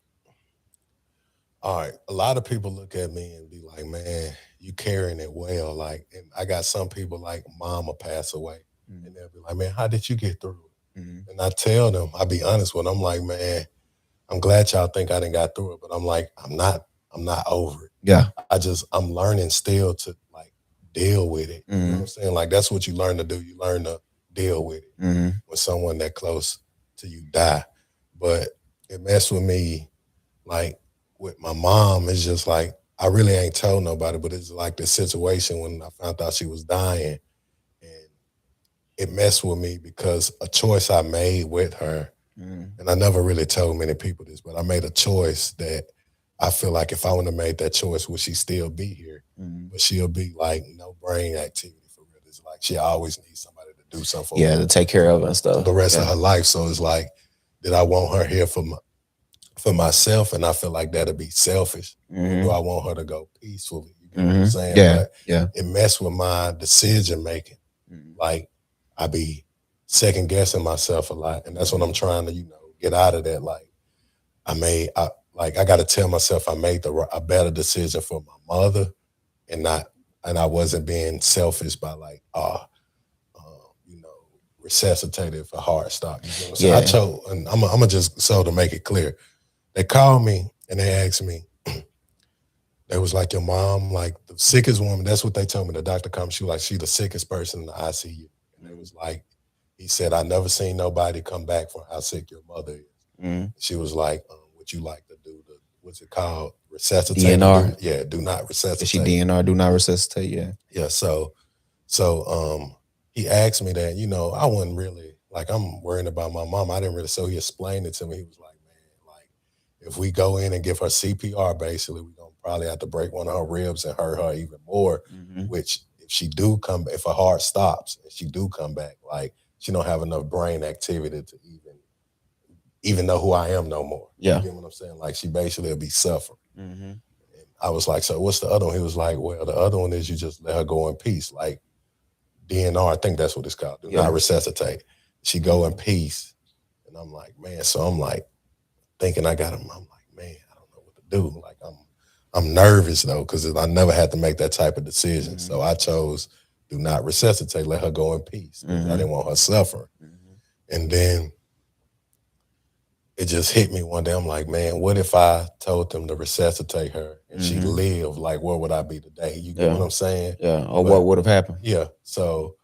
Speaker 5: all right, a lot of people look at me and be like, man, you carrying it well. Like, and I got some people like mama pass away and they'll be like, man, how did you get through it? And I tell them, I be honest with them, I'm like, man, I'm glad y'all think I done got through it, but I'm like, I'm not over it. I'm learning still to like deal with it. You know what I'm saying? Like, that's what you learn to do. You learn to deal with it when someone that close to you die. But it messed with me, like with my mom. It's just like, I really ain't told nobody, but it's like the situation when I found out she was dying, and it messed with me because a choice I made with her, and I never really told many people this, but I made a choice that I feel like if I wouldn't have made that choice, would she still be here? But she'll be like no brain activity for real. It's like she always needs somebody to do something for
Speaker 1: Yeah, to take care of her and stuff.
Speaker 5: the rest of
Speaker 1: Yeah.
Speaker 5: her life. So it's like, did I want her here for myself? And I feel like that'd be selfish. Or do I want her to go peacefully? You get what I'm saying?
Speaker 1: Yeah,
Speaker 5: But
Speaker 1: yeah.
Speaker 5: it messed with my decision making. Like I be second guessing myself a lot, and that's what I'm trying to get out of that. Like I got to tell myself I made a better decision for my mother, and I wasn't being selfish by like you know resuscitated for heart stop. You know what I'm saying? I
Speaker 1: Yeah.
Speaker 5: chose, and I'm gonna just so to make it clear, they called me and they asked me. They was like, your mom, like the sickest woman. That's what they told me. The doctor comes, she was like, she the sickest person in the ICU. And it was like, he said, I never seen nobody come back from how sick your mother is. She was like, would you like to do what's it called? Resuscitate?
Speaker 1: DNR.
Speaker 5: Do not resuscitate.
Speaker 1: Is she DNR? Do not resuscitate. Yeah.
Speaker 5: Yeah. So he asked me that, I wasn't really like, I'm worrying about my mom. I didn't really, so he explained it to me. He was like, man, like if we go in and give her CPR, basically, we're going to probably have to break one of her ribs and hurt her even more, which if her heart stops and she do come back, like she don't have enough brain activity to even know who I am no more.
Speaker 1: Yeah.
Speaker 5: You get what I'm saying? Like she basically will be suffering. And I was like, so what's the other one? He was like, well, the other one is you just let her go in peace. Like DNR, I think that's what it's called. Do not resuscitate. She go in peace. And I'm like, man, so I'm like thinking I got him. I'm like, man, I don't know what to do. Like I'm nervous though, because I never had to make that type of decision. So I chose do not resuscitate, let her go in peace. I didn't want her suffering. And then it just hit me one day. I'm like, man, what if I told them to resuscitate her and she lived? Like, where would I be today? You get what I'm saying?
Speaker 1: Yeah. Or what would have happened?
Speaker 5: Yeah. So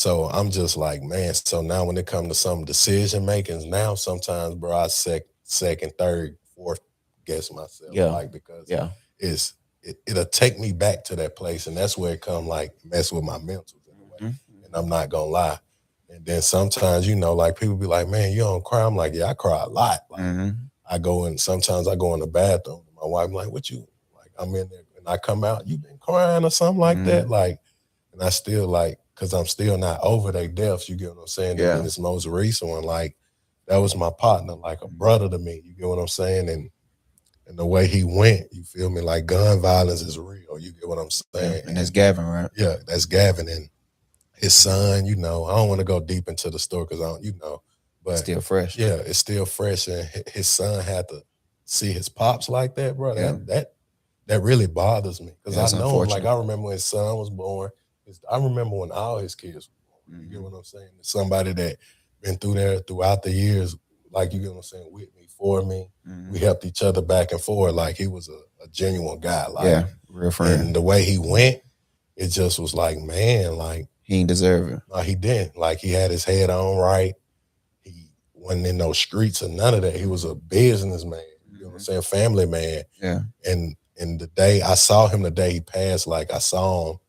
Speaker 5: I'm just like, man, so now when it comes to some decision makings, now sometimes, bro, I second, third, fourth guess myself.
Speaker 1: Yeah.
Speaker 5: Like, because it'll take me back to that place. And that's where it come like mess with my mentals in a way. And I'm not gonna lie. And then sometimes, like people be like, man, you don't cry. I'm like, yeah, I cry a lot. Like sometimes I go in the bathroom. My wife like, what you, like I'm in there and I come out, you been crying or something like that? Like, and I still like, cause I'm still not over their deaths. You get what I'm saying?
Speaker 1: Yeah.
Speaker 5: And this most recent one, like that was my partner, like a brother to me. You get what I'm saying? And the way he went, you feel me? Like gun violence is real. You get what I'm saying?
Speaker 1: And that's Gavin, right?
Speaker 5: Yeah, that's Gavin. And his son, I don't want to go deep into the story because I don't, but
Speaker 1: Still fresh.
Speaker 5: Yeah, it's still fresh. And his son had to see his pops like that, bro.
Speaker 1: Yeah.
Speaker 5: That really bothers me because
Speaker 1: That's
Speaker 5: I know him. Like
Speaker 1: unfortunate.
Speaker 5: I remember when his son was born. I remember when all his kids were born. You get what I'm saying? Somebody that been through there throughout the years, like you get what I'm saying, with me, for me. We helped each other back and forth. Like he was a genuine guy. Like,
Speaker 1: real friend.
Speaker 5: and the way he went, it just was like, man, like
Speaker 1: he ain't deserve it.
Speaker 5: no, he didn't. Like he had his head on right. He wasn't in those streets or none of that. He was a businessman. You know what I'm saying? Family man.
Speaker 1: Yeah.
Speaker 5: And the day I saw him, the day he passed, like I saw him,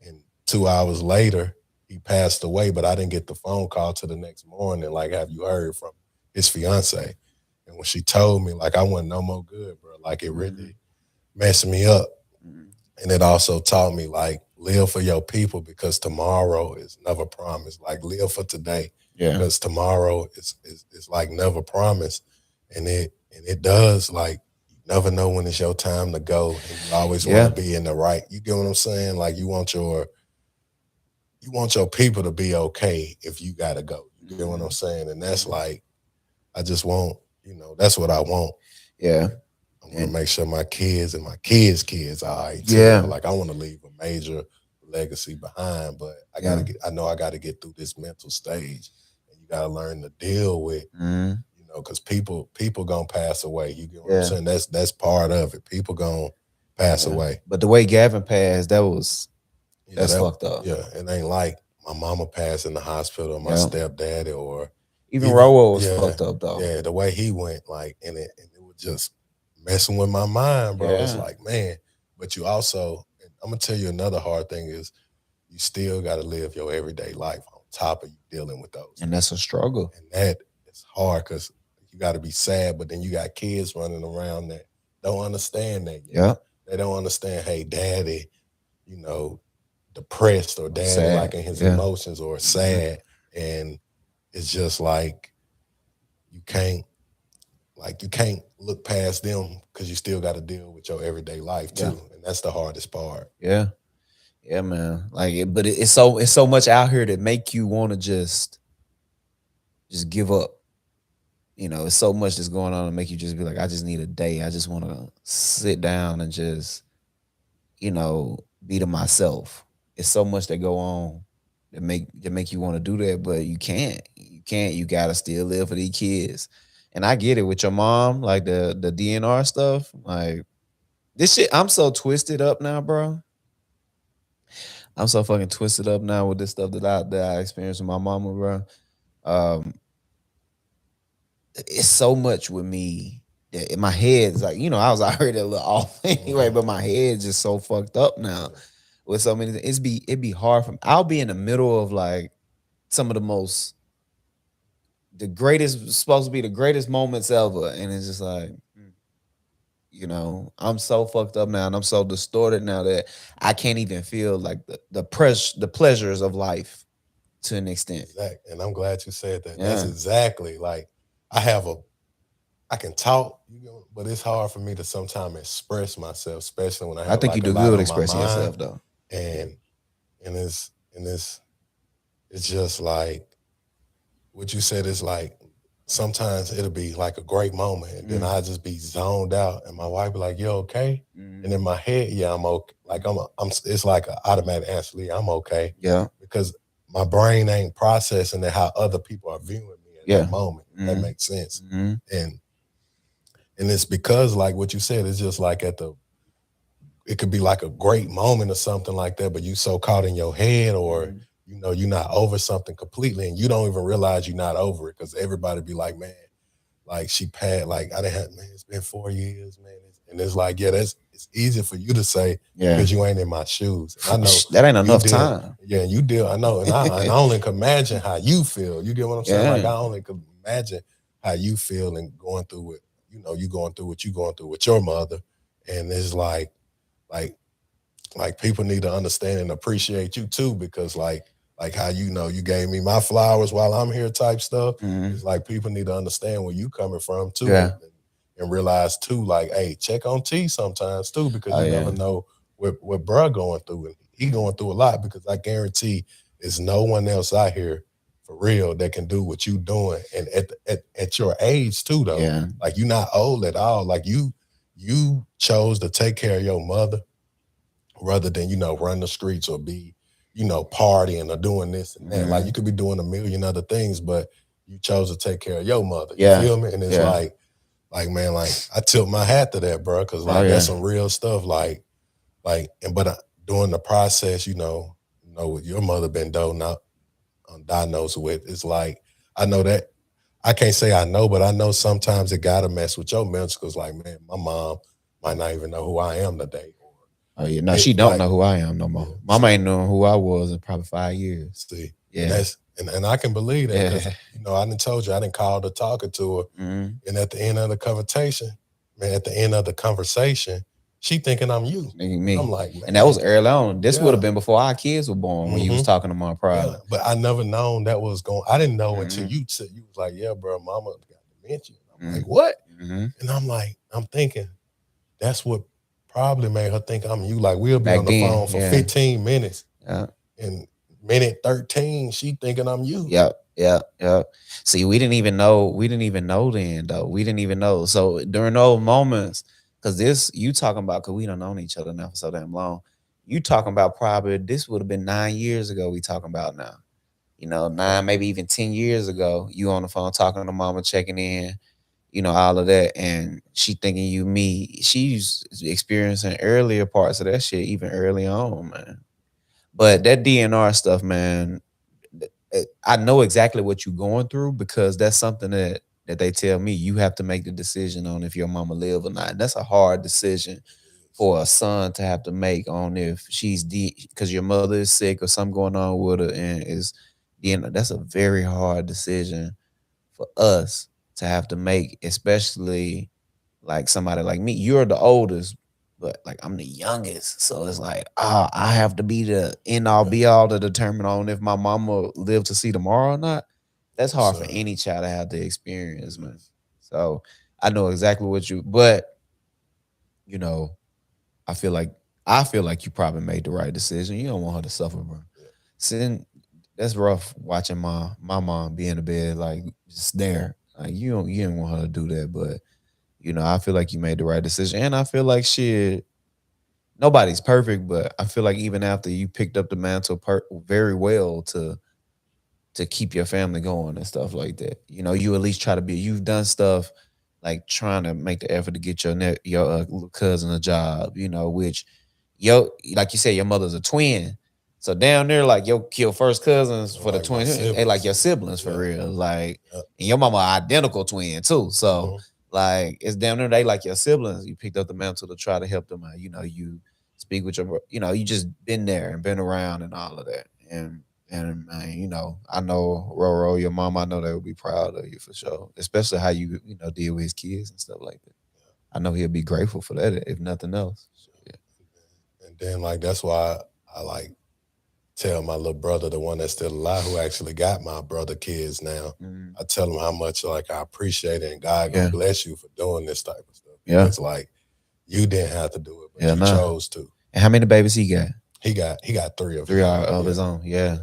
Speaker 5: and 2 hours later he passed away. But I didn't get the phone call till the next morning. Like, have you heard from his fiance? And when she told me, like I wasn't no more good, bro. Like it really messed me up. And it also taught me, like, live for your people because tomorrow is never promised. Like, live for today because tomorrow is like never promised. And it does, like, you never know when it's your time to go. And you always want to be in the right. You get what I'm saying? Like, you want your people to be okay if you got to go. You get what I'm saying? And that's like, I just want, that's what I want.
Speaker 1: Yeah.
Speaker 5: I want to make sure my kids and my kids are all right too.
Speaker 1: Yeah.
Speaker 5: Like I want to leave a major legacy behind, but I know I gotta get through this mental stage. And you gotta learn to deal with, because people gonna pass away. You get what I'm saying? That's part of it. People gonna pass away.
Speaker 1: But the way Gavin passed, that's fucked up.
Speaker 5: Yeah. It ain't like my mama passed in the hospital or my stepdaddy or
Speaker 1: even Rowo was fucked up though.
Speaker 5: Yeah, the way he went, like, and it was just messing with my mind, bro. It's like, man, but you also, I'm gonna tell you another hard thing is you still gotta live your everyday life on top of you dealing with those.
Speaker 1: And that's a struggle.
Speaker 5: And that is hard because you gotta be sad, but then you got kids running around that don't understand that yet.
Speaker 1: Yeah.
Speaker 5: They don't understand, hey, daddy, you know, depressed or daddy
Speaker 1: Sad.
Speaker 5: like in his
Speaker 1: Yeah.
Speaker 5: emotions or sad. And it's just like you can't you can't look past them because you still got to deal with your everyday life too.
Speaker 1: Yeah.
Speaker 5: And that's the hardest part.
Speaker 1: Yeah. Yeah, man. But it's so much out here that make you want to just give up. It's so much that's going on to make you just be like, I just need a day. I just want to sit down and just, be to myself. It's so much that go on that make you want to do that, but you can't. You can't. You gotta still live for these kids. And I get it with your mom, like the DNR stuff. Like this shit, I'm so twisted up now, bro. I'm so fucking twisted up now with this stuff that I experienced with my mama, bro. Um, it's so much with me that in my head is like, I was already a little off anyway, but my head's just so fucked up now with so many things. It'd be hard for me. I'll be in the middle of like some of the greatest, supposed to be the greatest moments ever, and it's just like, I'm so fucked up now, and I'm so distorted now that I can't even feel like the pleasures of life to an extent.
Speaker 5: Exactly. And I'm glad you said that.
Speaker 1: Yeah.
Speaker 5: That's exactly like I can talk, but it's hard for me to sometimes express myself, especially when I
Speaker 1: I
Speaker 5: have
Speaker 1: think
Speaker 5: like
Speaker 1: you
Speaker 5: a
Speaker 1: do
Speaker 5: lot
Speaker 1: good
Speaker 5: on my
Speaker 1: expressing
Speaker 5: mind.
Speaker 1: yourself though.
Speaker 5: And it's just like what you said is like sometimes it'll be like a great moment and then I just be zoned out and my wife be like, you okay? And in my head, yeah, I'm okay. Like I'm it's like an automatic answer, "Yeah, I'm okay."
Speaker 1: Yeah.
Speaker 5: Because my brain ain't processing it how other people are viewing me at that moment. If that makes sense. And it's because like what you said, it's just like it could be like a great moment or something like that, but you so caught in your head or you're not over something completely and you don't even realize you're not over it because everybody be like, man, like she passed, like I didn't have, man, it's been 4 years, man. And it's like, yeah, it's easy for you to say because you ain't in my shoes. And I know
Speaker 1: that ain't enough
Speaker 5: deal,
Speaker 1: time.
Speaker 5: Yeah, you deal, I know. And I only can imagine how you feel. You get what I'm saying? Like I only can imagine how you feel and going through it, you going through what you going through with your mother. And it's like people need to understand and appreciate you too, because like how you gave me my flowers while I'm here type stuff. It's like people need to understand where you coming from too, and realize too, like, hey, check on T sometimes too, because you never know what bruh going through, and he going through a lot. Because I guarantee there's no one else out here for real that can do what you doing, and at your age too, though. Like you're not old at all. Like you chose to take care of your mother rather than, run the streets or be, partying or doing this and that. Like you could be doing a million other things, but you chose to take care of your mother. You feel me? And it's like, man, like I tilt my hat to that, bro. Cause like that's some real stuff. But during the process, what your mother been diagnosed with, it's like, I know that I can't say I know, but I know sometimes it gotta mess with your mental. Cause like, man, my mom might not even know who I am today.
Speaker 1: Oh yeah, no, she don't know who I am no more. Mama ain't knowing who I was in probably 5 years.
Speaker 5: See, and I can believe that because I done told you I done called her talking to her, and at the end of the conversation, she thinking I'm you.
Speaker 1: Me.
Speaker 5: I'm like, man.
Speaker 1: And that was early on. This would have been before our kids were born when you was talking to Mom probably.
Speaker 5: Yeah, but I never known that was going. I didn't know until you said, you was like, yeah, bro, Mama got dementia. I'm like, what? And I'm thinking that's what probably made her think I'm you. Like we'll be on the phone for 15 minutes. And minute 13, she thinking I'm you.
Speaker 1: Yep. See, we didn't even know then though. We didn't even know. So during those moments, because you talking about, because we done known each other now for so damn long. You talking about probably this would have been 9 years ago we talking about now. 9, maybe even 10 years ago, you on the phone talking to mama, checking in, all of that. And she thinking you me. She's experiencing earlier parts of that shit, even early on, man. But that DNR stuff, man, I know exactly what you're going through because that's something that they tell me you have to make the decision on if your mama live or not. And that's a hard decision for a son to have to make on if she's because your mother is sick or something going on with her, and that's a very hard decision for us to have to make, especially like somebody like me, you're the oldest, but like I'm the youngest. So it's like, I have to be the end all
Speaker 5: Yeah.
Speaker 1: be all to determine on if my mama live to see tomorrow or not. That's
Speaker 5: Yes,
Speaker 1: hard for
Speaker 5: sir.
Speaker 1: any child to have to experience, man. So I know exactly what you, but you know, I feel like I feel like you probably made the right decision. You don't want her to suffer, bro.
Speaker 5: Yeah.
Speaker 1: Sitting, that's rough watching my mom be in the bed like just there. Like you didn't want her to do that, but I feel like you made the right decision, and I feel like shit. Nobody's perfect, but I feel like even after you picked up the mantle very well to keep your family going and stuff like that. You at least try to be. You've done stuff like trying to make the effort to get your little cousin a job. Which like you said, your mother's a twin. So down there, like your first cousins for the
Speaker 5: Like my
Speaker 1: twins, they like
Speaker 5: siblings.
Speaker 1: your siblings for
Speaker 5: Yeah.
Speaker 1: real. Like,
Speaker 5: Yeah.
Speaker 1: and your mama identical twin too. So
Speaker 5: Mhm.
Speaker 1: like it's down there, they like your siblings. You picked up the mantle to try to help them out. You speak with you just been there and been around and all of that. And man, I know Roro, your mom, I know they would be proud of you for sure. Especially how you deal with his kids and stuff like that. I know he'll be grateful for that, if nothing else. Yeah.
Speaker 5: And then like that's why I like tell my little brother, the one that's still alive, who actually got my brother kids now.
Speaker 1: Mhm.
Speaker 5: I tell him how much like I appreciate it and God gonna
Speaker 1: Yeah.
Speaker 5: bless you for doing this type of stuff.
Speaker 1: Yeah.
Speaker 5: Because like you didn't have to do it, but
Speaker 1: Yeah,
Speaker 5: you
Speaker 1: nah.
Speaker 5: chose to.
Speaker 1: And how many babies he got?
Speaker 5: He got three of his
Speaker 1: Three
Speaker 5: own.
Speaker 1: of his own. Yeah.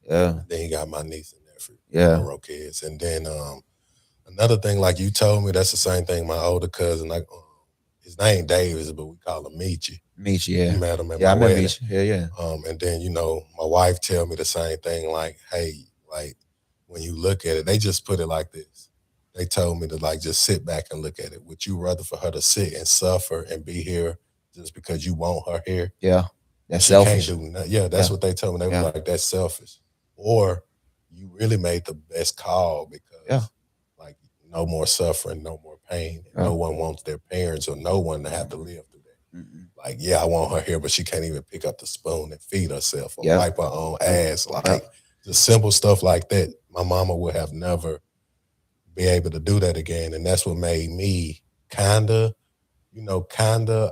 Speaker 1: Yeah.
Speaker 5: And then he got my niece and nephew,
Speaker 1: Yeah.
Speaker 5: Roro kids. And then another thing, like you told me, that's the same thing. My older cousin, like his name Davis, but we call him Michi.
Speaker 1: Michi, yeah.
Speaker 5: You met him at
Speaker 1: Yeah,
Speaker 5: my
Speaker 1: I met
Speaker 5: wedding.
Speaker 1: Michi. Yeah.
Speaker 5: And then my wife tell me the same thing. Like, hey, like when you look at it, they just put it like this. They told me to like just sit back and look at it. Would you rather for her to sit and suffer and be here just because you want her here?
Speaker 1: Yeah. That's
Speaker 5: She can't
Speaker 1: selfish.
Speaker 5: do nothing. Yeah, that's
Speaker 1: Yeah.
Speaker 5: what they told me. They
Speaker 1: Yeah.
Speaker 5: was like, that's selfish. Or you really made the best call because
Speaker 1: Yeah.
Speaker 5: like no more suffering, no more pain.
Speaker 1: Yeah.
Speaker 5: No one wants their parents or no one to have to live through that.
Speaker 1: Mm-mm.
Speaker 5: Like, yeah, I want her here, but she can't even pick up the spoon and feed herself or
Speaker 1: Yeah.
Speaker 5: wipe her own ass. Like
Speaker 1: Yeah.
Speaker 5: just simple stuff like that. My mama would have never be able to do that again. And that's what made me kinda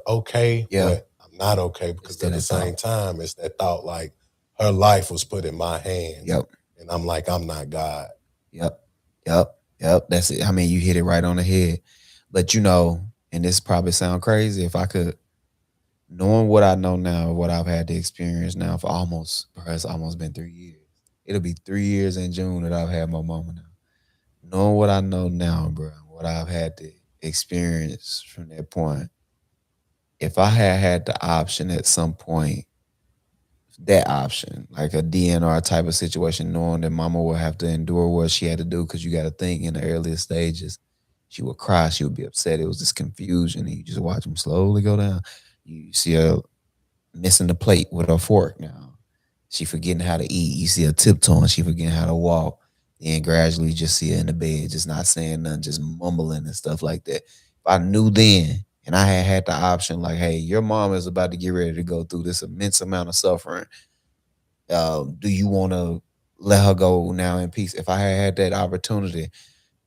Speaker 5: okay,
Speaker 1: Yeah.
Speaker 5: but I'm not okay because
Speaker 1: It's
Speaker 5: at the
Speaker 1: that
Speaker 5: same
Speaker 1: thought.
Speaker 5: time, it's that thought like her life was put in my hands.
Speaker 1: Yep.
Speaker 5: And I'm like, I'm not God.
Speaker 1: Yep. Yep. Yep. That's it. I mean, you hit it right on the head. But and this probably sound crazy, if I could, knowing what I know now, what I've had to experience now for perhaps almost been 3 years. It'll be 3 years in June that I've had my mama now. Knowing what I know now, bro, what I've had to experience from that point, if I had the option at some point, that option, like a DNR type of situation, knowing that mama would have to endure what she had to do, because you got to think in the earliest stages, she would cry, she would be upset. It was this confusion, and you just watch them slowly go down. You see her missing the plate with her fork now. She forgetting how to eat. You see her tiptoeing, she forgetting how to walk. And gradually you just see her in the bed, just not saying nothing, just mumbling and stuff like that. If I knew then, and I had the option, like, hey, your mom is about to get ready to go through this immense amount of suffering. Do you want to let her go now in peace? If I had that opportunity,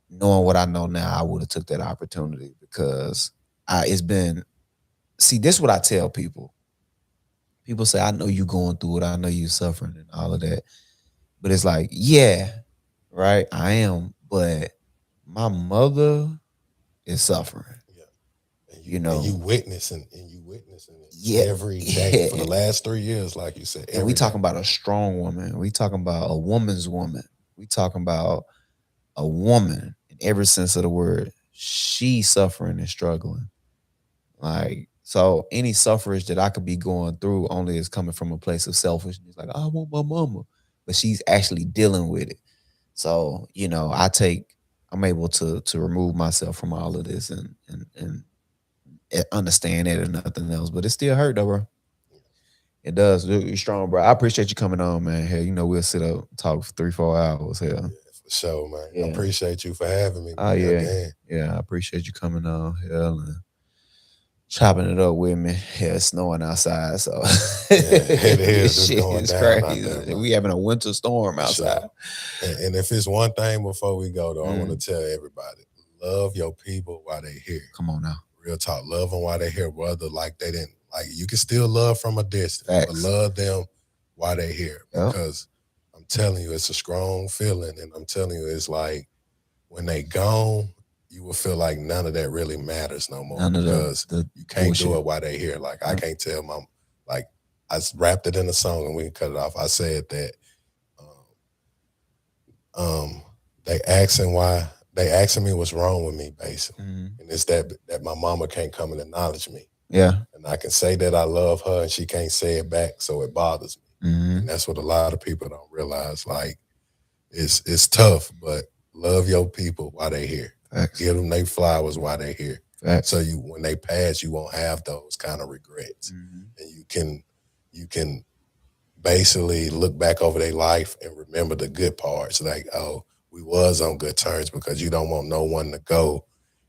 Speaker 1: knowing what I know now, I would have took that opportunity, because it's been. See, this is what I tell people. People say, I know you going through it. I know you suffering and all of that. But it's like, yeah, right, I am. But my mother is suffering.
Speaker 5: Yeah. And
Speaker 1: You
Speaker 5: you
Speaker 1: know,
Speaker 5: witnessing it
Speaker 1: yeah,
Speaker 5: every day for the
Speaker 1: yeah.
Speaker 5: last 3 years, like you said.
Speaker 1: And we
Speaker 5: Every day.
Speaker 1: talking about a strong woman. We talking about a woman's woman. We talking about a woman in every sense of the word. She's suffering and struggling. Like, so any suffrage that I could be going through only is coming from a place of selfishness. Like, I want my mama. But she's actually dealing with it. So, I'm able to remove myself from all of this and understand it and nothing else. But it still hurt though, bro. It does. You're strong, bro. I appreciate you coming on, man. Hell, we'll sit up talk for 3-4 hours. Hell.
Speaker 5: Yeah, for sure, man. I
Speaker 1: Yeah.
Speaker 5: appreciate you for having me,
Speaker 1: Oh
Speaker 5: man.
Speaker 1: yeah.
Speaker 5: Again.
Speaker 1: Yeah, I appreciate you coming on. Hell, and chopping it up with me. Yeah, it's snowing outside, so
Speaker 5: It is.
Speaker 1: this
Speaker 5: It's
Speaker 1: shit
Speaker 5: going
Speaker 1: is
Speaker 5: down out there,
Speaker 1: crazy.
Speaker 5: man.
Speaker 1: We having a winter storm
Speaker 5: For
Speaker 1: outside.
Speaker 5: sure. And if it's one thing before we go, though, I want to
Speaker 1: Mm.
Speaker 5: tell everybody, love your people while they here.
Speaker 1: Come on now.
Speaker 5: Real talk. Love them while they here, brother. Like they didn't, like you can still love from a distance, but
Speaker 1: Facts.
Speaker 5: love them while they here.
Speaker 1: Yep.
Speaker 5: Because I'm telling you, it's a strong feeling. And I'm telling you, it's like when they gone, you will feel like none of that really matters no more.
Speaker 1: None of
Speaker 5: because
Speaker 1: the
Speaker 5: you can't
Speaker 1: bullshit.
Speaker 5: do it while they here. Like I can't tell my, like I wrapped it in a song and we can cut it off. I said that they asking me what's wrong with me, basically.
Speaker 1: Mhm.
Speaker 5: And it's that my mama can't come and acknowledge me.
Speaker 1: Yeah.
Speaker 5: And I can say that I love her and she can't say it back, so it bothers me.
Speaker 1: Mhm.
Speaker 5: And that's what a lot of people don't realize. Like it's tough, but love your people while they here.
Speaker 1: Facts.
Speaker 5: Give them their flowers while they here.
Speaker 1: Facts.
Speaker 5: So you, when they pass, you won't have those kind of regrets.
Speaker 1: Mhm.
Speaker 5: And you can basically look back over their life and remember the good parts. Like, oh, we was on good terms, because you don't want no one to go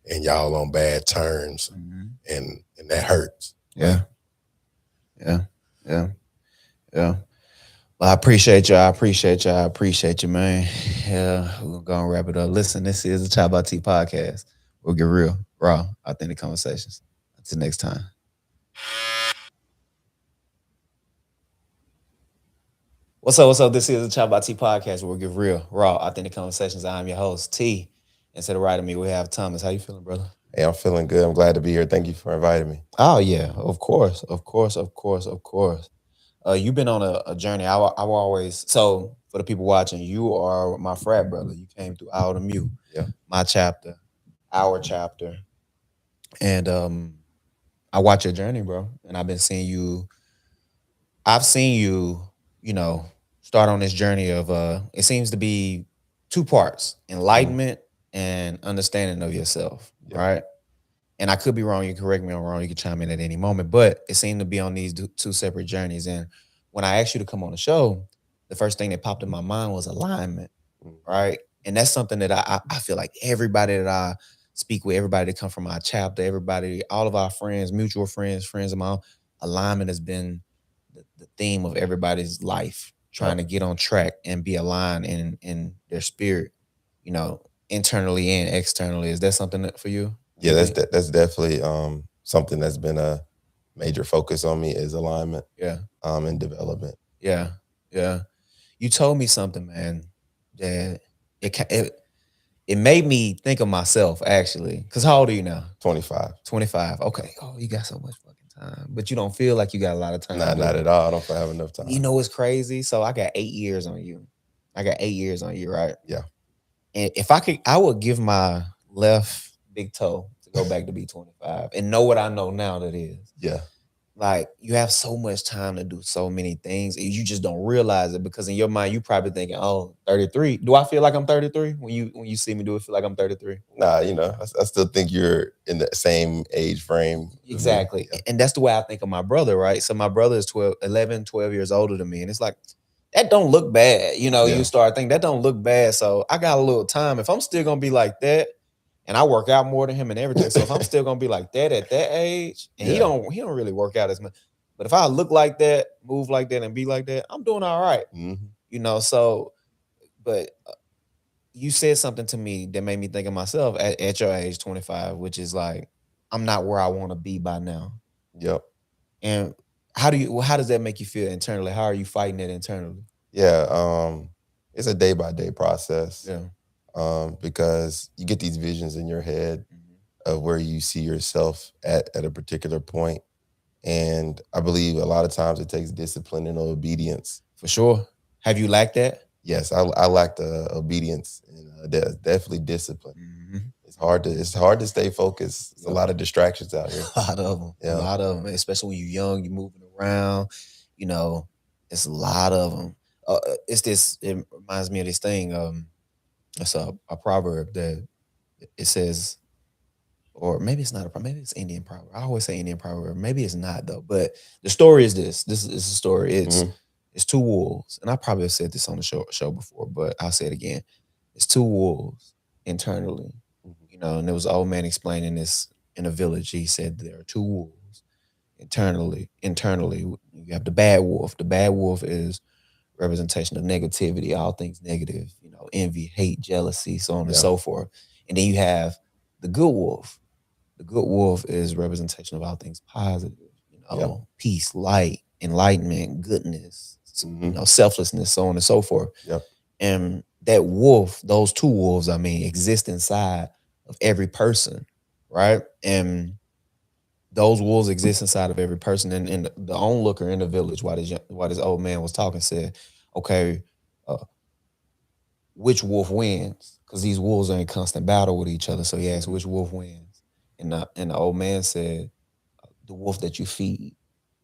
Speaker 5: and y'all on bad terms,
Speaker 1: Mhm.
Speaker 5: and that hurts.
Speaker 1: Yeah. Yeah. Yeah. Yeah. Well, I appreciate you. I appreciate you. I appreciate you, man. Yeah, we're gonna wrap it up. Listen, this is the ChoppedByT podcast. We'll get real, raw, authentic conversations. Until next time. What's up? What's up? This is the ChoppedByT podcast where we get real, raw, authentic conversations. I'm your host, T. And to the right of me, we have Thomas. How you feeling, brother?
Speaker 3: Hey, I'm feeling good. I'm glad to be here. Thank you for inviting me.
Speaker 1: Oh yeah, of course, of course, of course, of course. You've been on a journey. I've always, so for the people watching, you are my frat brother. You came through Out of Mute,
Speaker 3: Yeah.
Speaker 1: my chapter, our chapter, and I watch your journey, bro. And I've been seeing you. I've seen you, you know, start on this journey of it seems to be two parts: enlightenment and understanding of yourself,
Speaker 3: Yeah.
Speaker 1: right? And I could be wrong. You can correct me if I'm wrong. You can chime in at any moment. But it seemed to be on these two separate journeys. And when I asked you to come on the show, the first thing that popped in my mind was alignment, right? And that's something that I feel like everybody that I speak with, everybody that come from our chapter, everybody, all of our friends, mutual friends, friends of my own, alignment has been the theme of everybody's life, trying to get on track and be aligned in their spirit, you know, internally and externally. Is that something that for you?
Speaker 3: Yeah, that's definitely something that's been a major focus on me, is alignment.
Speaker 1: Yeah.
Speaker 3: And development.
Speaker 1: Yeah. Yeah. You told me something, man, that it made me think of myself, actually. Cause how old are you now?
Speaker 3: 25.
Speaker 1: 25. Okay. Oh, you got so much fucking time. But you don't feel like you got a lot of time.
Speaker 3: Nah, not at all. I don't have enough time.
Speaker 1: You know what's crazy? So I got 8 years on you. Right?
Speaker 3: Yeah.
Speaker 1: And if I could, I would give my left big toe to go back to be 25 and know what I know now that is.
Speaker 3: Yeah.
Speaker 1: Like, you have so much time to do so many things, and you just don't realize it, because in your mind, you probably thinking, oh, 33. Do I feel like I'm 33? When you see me, do it feel like I'm 33?
Speaker 3: Nah, you know, I still think you're in the same age frame.
Speaker 1: Exactly.
Speaker 3: Yeah.
Speaker 1: And that's the way I think of my brother, right? So my brother is 11, 12 years older than me. And it's like, that don't look bad. You know, you start thinking that don't look bad. So I got a little time. If I'm still going to be like that, and I work out more than him and everything. So if I'm still going to be like that at that age, and he don't really work out as much. But if I look like that, move like that, and be like that, I'm doing all right.
Speaker 3: Mm-hmm.
Speaker 1: You know, so, but you said something to me that made me think of myself at your age, 25, which is like, I'm not where I want to be by now.
Speaker 3: Yep.
Speaker 1: And how does that make you feel internally? How are you fighting it internally?
Speaker 3: Yeah. It's a day-by-day process.
Speaker 1: Yeah.
Speaker 3: Because you get these visions in your head of where you see yourself at a particular point. And I believe a lot of times it takes discipline and obedience.
Speaker 1: For sure. Have you lacked that?
Speaker 3: Yes, I lacked obedience and definitely discipline.
Speaker 1: Mm-hmm.
Speaker 3: It's hard to stay focused. There's a lot of distractions out here.
Speaker 1: A lot of them.
Speaker 3: Yeah.
Speaker 1: A lot of them, especially when you're young, you're moving around. You know, it's a lot of them. It reminds me of this thing. It's a proverb that it says, or maybe it's not a proverb, maybe it's Indian proverb. I always say Indian proverb. Maybe it's not, though. But the story is this. This is a story. It's two wolves. And I probably have said this on the show before, but I'll say it again. It's two wolves internally. You know, and there was an old man explaining this in a village. He said there are two wolves internally. You have the bad wolf. The bad wolf is representation of negativity, all things negative, you know, envy, hate, jealousy, so on and so forth. And then you have the good wolf. The good wolf is representation of all things positive,
Speaker 3: Yep.
Speaker 1: peace, light, enlightenment, goodness,
Speaker 3: Mhm.
Speaker 1: selflessness, so on and so forth.
Speaker 3: Yep.
Speaker 1: And that wolf, those two wolves, I mean, exist inside of every person, right? And those wolves exist inside of every person. And the onlooker in the village, while this old man was talking, said, "Okay, uh, which wolf wins?" Because these wolves are in constant battle with each other. So he asked, "Which wolf wins?" And the old man said, "The wolf that you feed."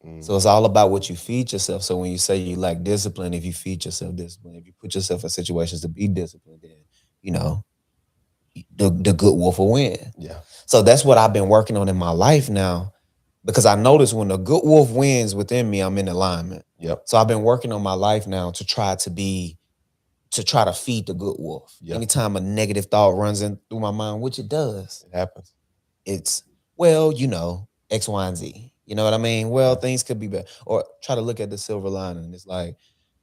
Speaker 1: So
Speaker 3: Mm.
Speaker 1: it's all about what you feed yourself. So when you say you lack discipline, if you feed yourself discipline, if you put yourself in situations to be disciplined, then you know the good wolf will win.
Speaker 3: Yeah.
Speaker 1: So that's what I've been working on in my life now, because I notice when the good wolf wins within me, I'm in alignment.
Speaker 3: Yep.
Speaker 1: So I've been working on my life now to try to feed the good wolf.
Speaker 3: Yeah.
Speaker 1: Anytime a negative thought runs in through my mind, which it does,
Speaker 3: It happens.
Speaker 1: it's, well, X, Y, and Z. You know what I mean? Well,
Speaker 3: Yeah.
Speaker 1: things could be better. Or try to look at the silver lining. It's like,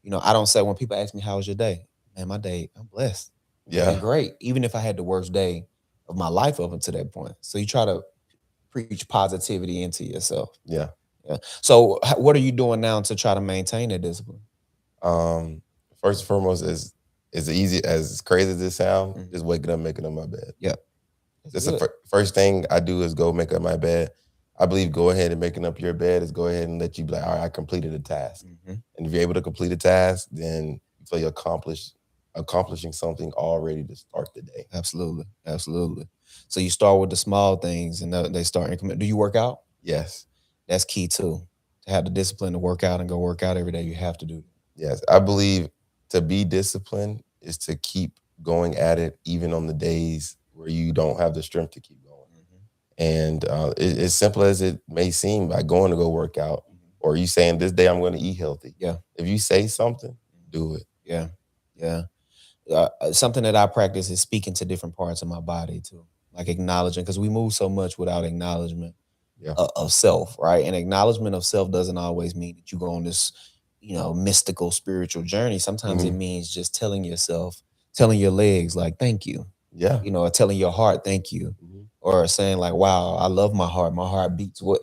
Speaker 1: I don't say, when people ask me, how was your day? Man, my day, I'm blessed. It's been
Speaker 3: Yeah.
Speaker 1: great. Even if I had the worst day of my life up until that point. So you try to preach positivity into yourself.
Speaker 3: Yeah.
Speaker 1: Yeah. So what are you doing now to try to maintain that discipline?
Speaker 3: Um, First and foremost, as easy as crazy as it sounds,
Speaker 1: Mhm.
Speaker 3: just waking up, making up my bed.
Speaker 1: Yep.
Speaker 3: That's the first thing I do is go make up my bed. I believe go ahead and making up your bed is go ahead and let you be like, all right, I completed a task.
Speaker 1: Mhm.
Speaker 3: And if you're able to complete a task, then you feel you're accomplishing something already to start the day.
Speaker 1: Absolutely. Absolutely. So you start with the small things and they start increment. Do you work out?
Speaker 3: Yes.
Speaker 1: That's key too. To have the discipline to work out and go work out every day, you have to do that.
Speaker 3: Yes. I believe to be disciplined is to keep going at it, even on the days where you don't have the strength to keep going. And as simple as it may seem, by going to go work out, or you saying this day I'm going to eat healthy.
Speaker 1: Yeah.
Speaker 3: If you say something, do it.
Speaker 1: Yeah. Yeah. Something that I practice is speaking to different parts of my body too, like acknowledging, because we move so much without acknowledgement
Speaker 3: Yeah.
Speaker 1: of self, right? And acknowledgement of self doesn't always mean that you go on this, mystical spiritual journey. Sometimes it means just telling yourself, telling your legs like, thank you,
Speaker 3: Yeah.
Speaker 1: or telling your heart, thank you, or saying like, wow, I love my heart. My heart beats what,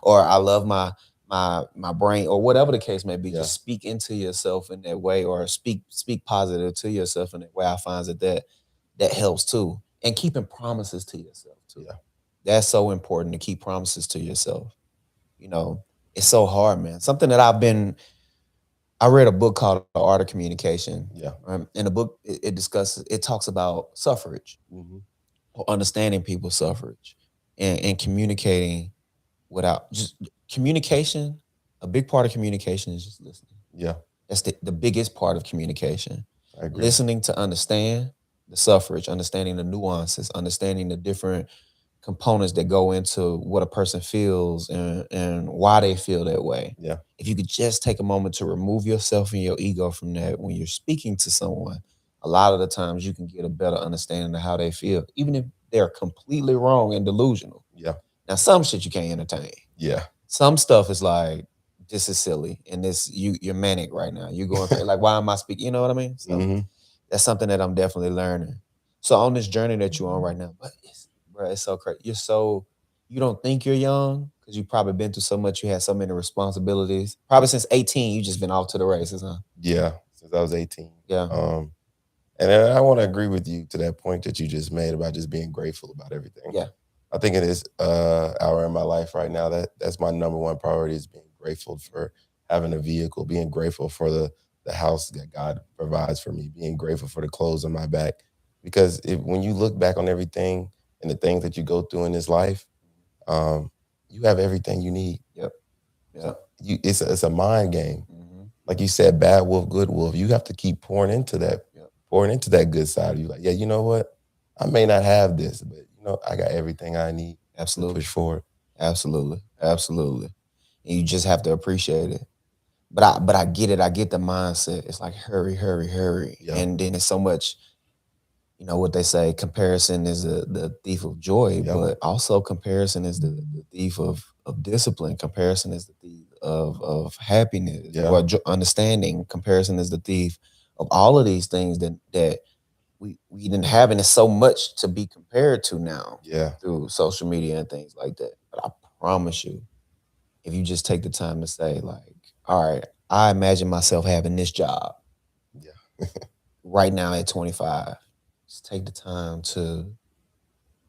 Speaker 1: or I love my brain, or whatever the case may be.
Speaker 3: Yeah.
Speaker 1: Just speak into yourself in that way, or speak positive to yourself in that way. I find that helps too. And keeping promises to yourself too.
Speaker 3: Yeah.
Speaker 1: That's so important, to keep promises to yourself. It's so hard, man. Something that I read a book called The Art of Communication.
Speaker 3: Yeah.
Speaker 1: In the book, it talks about suffrage, or understanding people's suffrage, and communicating without just communication. A big part of communication is just listening.
Speaker 3: Yeah.
Speaker 1: That's the biggest part of communication.
Speaker 3: I agree.
Speaker 1: Listening to understand the suffrage, understanding the nuances, understanding the different components that go into what a person feels, and why they feel that way.
Speaker 3: Yeah.
Speaker 1: If you could just take a moment to remove yourself and your ego from that when you're speaking to someone, a lot of the times you can get a better understanding of how they feel, even if they're completely wrong and delusional.
Speaker 3: Yeah.
Speaker 1: Now, some shit you can't entertain.
Speaker 3: Yeah.
Speaker 1: Some stuff is like, this is silly, and you're manic right now. You're going like, why am I speaking? You know what I mean? So that's something that I'm definitely learning. So on this journey that you're on right now, but it's so crazy. You don't think you're young because you've probably been through so much. You had so many responsibilities. Probably since 18, you just been off to the races, huh?
Speaker 3: Yeah. Since I was 18.
Speaker 1: Yeah.
Speaker 3: And I want to agree with you to that point that you just made about just being grateful about everything.
Speaker 1: Yeah.
Speaker 3: I think in this hour in my life right now, that's my number one priority, is being grateful for having a vehicle, being grateful for the house that God provides for me, being grateful for the clothes on my back. Because when you look back on everything and the things that you go through in this life, you have everything you need.
Speaker 1: Yep. Yeah.
Speaker 3: It's a mind game. Like you said, bad wolf, good wolf. You have to keep pouring into that, pouring into that good side of you. Like, yeah, you know what? I may not have this, but I got everything I need.
Speaker 1: Absolutely.
Speaker 3: To push forward.
Speaker 1: Absolutely. Absolutely. And you just have to appreciate it. But I get it. I get the mindset. It's like hurry, hurry, hurry.
Speaker 3: Yeah.
Speaker 1: And then it's so much, what they say, comparison is the thief of joy, but also comparison is the thief of discipline. Comparison is the thief of happiness or understanding. Comparison is the thief of all of these things that we didn't have, and it's so much to be compared to now
Speaker 3: Yeah.
Speaker 1: through social media and things like that. But I promise you, if you just take the time to say, like, all right, I imagine myself having this job
Speaker 3: Yeah.
Speaker 1: right now at 25. Just take the time to,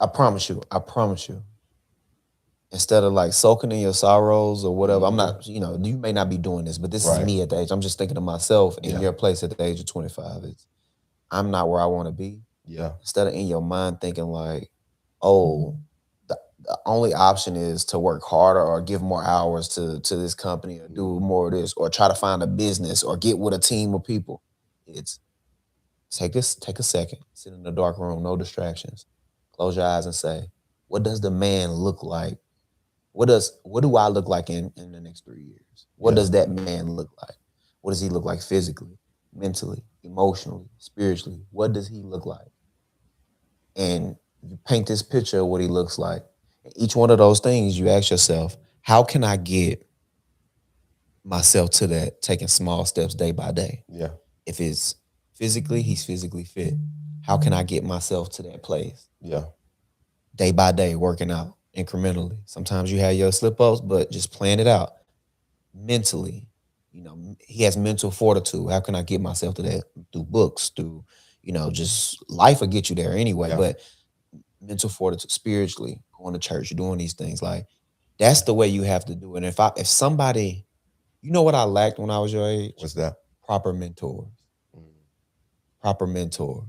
Speaker 1: I promise you, instead of like soaking in your sorrows or whatever, I'm not, you may not be doing this, but this is
Speaker 3: Right.
Speaker 1: me at the age. I'm just thinking of myself in
Speaker 3: Yeah.
Speaker 1: your place at the age of 25. It's, I'm not where I want to be.
Speaker 3: Yeah.
Speaker 1: Instead of in your mind thinking like, oh, the only option is to work harder or give more hours to this company or do more of this or try to find a business or get with a team of people. It's take a second, sit in a dark room, no distractions. Close your eyes and say, what does the man look like? What do I look like in the next 3 years? What
Speaker 3: Yeah.
Speaker 1: does that man look like? What does he look like physically, mentally, emotionally, spiritually? What does he look like? And you paint this picture of what he looks like. And each one of those things, you ask yourself, how can I get myself to that, taking small steps day by day?
Speaker 3: Yeah.
Speaker 1: If it's physically, he's physically fit. How can I get myself to that place?
Speaker 3: Yeah.
Speaker 1: Day by day, working out incrementally. Sometimes you have your slip ups, but just plan it out mentally. He has mental fortitude. How can I get myself to that? Through books, through, just life will get you there anyway.
Speaker 3: Yeah.
Speaker 1: But mental fortitude, spiritually, going to church, doing these things, like that's the way you have to do it. And if somebody, what I lacked when I was your age?
Speaker 3: What's that?
Speaker 1: Proper mentors.
Speaker 3: Mm.
Speaker 1: Proper mentors.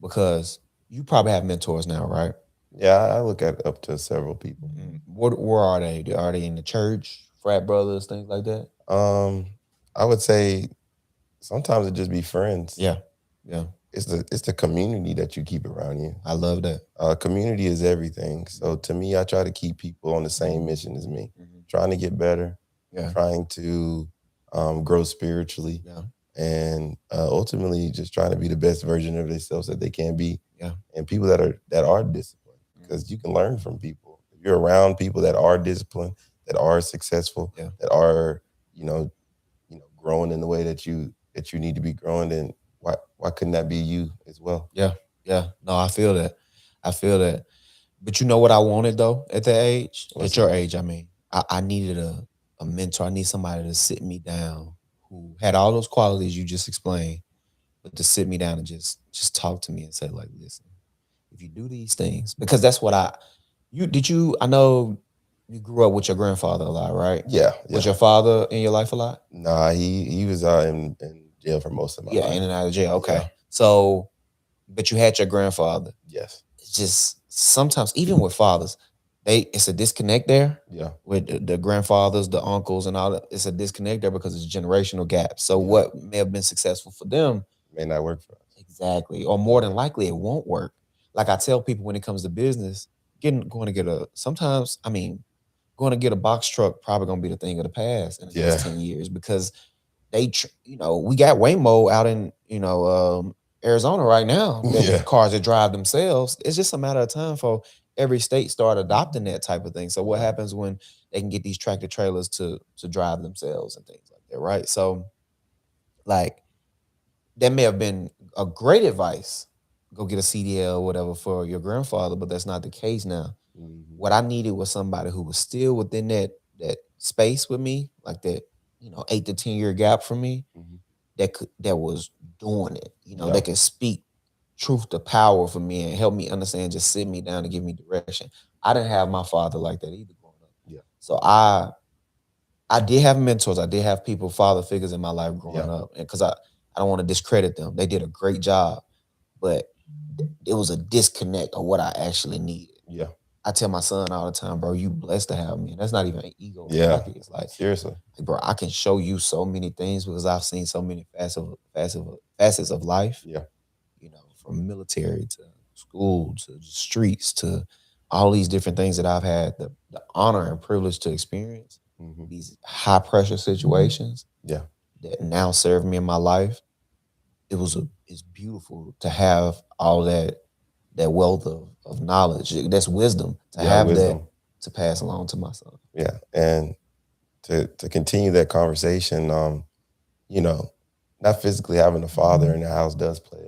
Speaker 1: Because you probably have mentors now, right?
Speaker 3: Yeah, I look at up to several people.
Speaker 1: Where are they? Are they in the church, frat brothers, things like that?
Speaker 3: I would say sometimes it just be friends.
Speaker 1: Yeah.
Speaker 3: It's the community that you keep around you.
Speaker 1: I love that.
Speaker 3: Community is everything. So to me, I try to keep people on the same mission as me, trying to get better, trying to grow spiritually, and ultimately just trying to be the best version of themselves that they can be.
Speaker 1: Yeah.
Speaker 3: And people that are disciplined, because you can learn from people. If you're around people that are disciplined, that are successful, that are growing in the way that you need to be growing, then why couldn't that be you as well?
Speaker 1: Yeah. No, I feel that. But you know what I wanted though at that age? At your age, I mean. I needed a mentor. I need somebody to sit me down who had all those qualities you just explained, but to sit me down and just talk to me and say, like, listen, if you do these things, because that's what I know you grew up with your grandfather a lot, right?
Speaker 3: Yeah.
Speaker 1: Was your father in your life a lot?
Speaker 3: Nah, he was in jail for most of my life.
Speaker 1: In and out of jail. Okay. Yeah. So, but you had your grandfather.
Speaker 3: Yes.
Speaker 1: It's just sometimes, even with fathers, it's a disconnect there.
Speaker 3: Yeah.
Speaker 1: With the grandfathers, the uncles, and all that. It's a disconnect there because it's a generational gap. So what may have been successful for them
Speaker 3: may not work for us.
Speaker 1: Exactly. Or more than likely it won't work. Like I tell people when it comes to business, going to get a box truck probably gonna be the thing of the past in the next 10 years because we got Waymo out in Arizona right now. Cars that drive themselves. It's just a matter of time for every state start adopting that type of thing. So what happens when they can get these tractor trailers to drive themselves and things like that, right? So like that may have been a great advice. Go get a CDL or whatever for your grandfather, but that's not the case now.
Speaker 3: Mm-hmm.
Speaker 1: What I needed was somebody who was still within that space with me, like that, 8 to 10 year gap for me, that was doing it. That could speak truth to power for me and help me understand, just sit me down and give me direction. I didn't have my father like that either growing up.
Speaker 3: Yeah.
Speaker 1: So I did have mentors. I did have people, father figures in my life growing up. And because I don't want to discredit them. They did a great job. But it was a disconnect of what I actually needed.
Speaker 3: Yeah.
Speaker 1: I tell my son all the time, bro, you blessed to have me. And that's not even an ego.
Speaker 3: Yeah.
Speaker 1: It's like,
Speaker 3: seriously.
Speaker 1: Like, bro, I can show you so many things because I've seen so many facets of life.
Speaker 3: Yeah.
Speaker 1: From military to school to streets to all these different things that I've had the honor and privilege to experience. These high pressure situations.
Speaker 3: Yeah.
Speaker 1: That now serve me in my life. It's beautiful to have all that wealth of knowledge. That's wisdom to have that to pass along to my son.
Speaker 3: Yeah. And to continue that conversation, not physically having a father in the house does play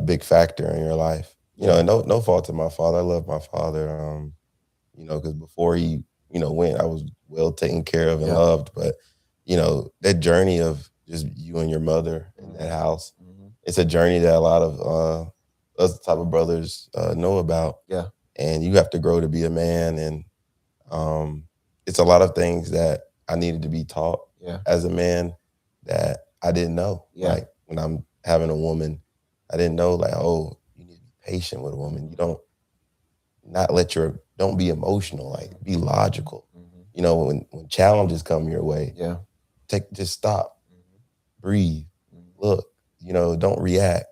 Speaker 3: big factor in your life. You know,
Speaker 1: Yeah.
Speaker 3: and no fault to my father. I love my father. You know, because before he, went, I was well taken care of and
Speaker 1: Yeah.
Speaker 3: loved. But, that journey of just you and your mother in that house,
Speaker 1: Mhm.
Speaker 3: it's a journey that a lot of us type of brothers know about.
Speaker 1: Yeah.
Speaker 3: And you have to grow to be a man. And it's a lot of things that I needed to be taught
Speaker 1: Yeah.
Speaker 3: as a man that I didn't know.
Speaker 1: Yeah.
Speaker 3: Like when I'm having a woman, I didn't know like, oh, you need to be patient with a woman. You don't be emotional, like be logical.
Speaker 1: Mhm.
Speaker 3: When challenges come your way,
Speaker 1: Yeah.
Speaker 3: just stop,
Speaker 1: Mhm.
Speaker 3: breathe,
Speaker 1: Mhm.
Speaker 3: look, don't react.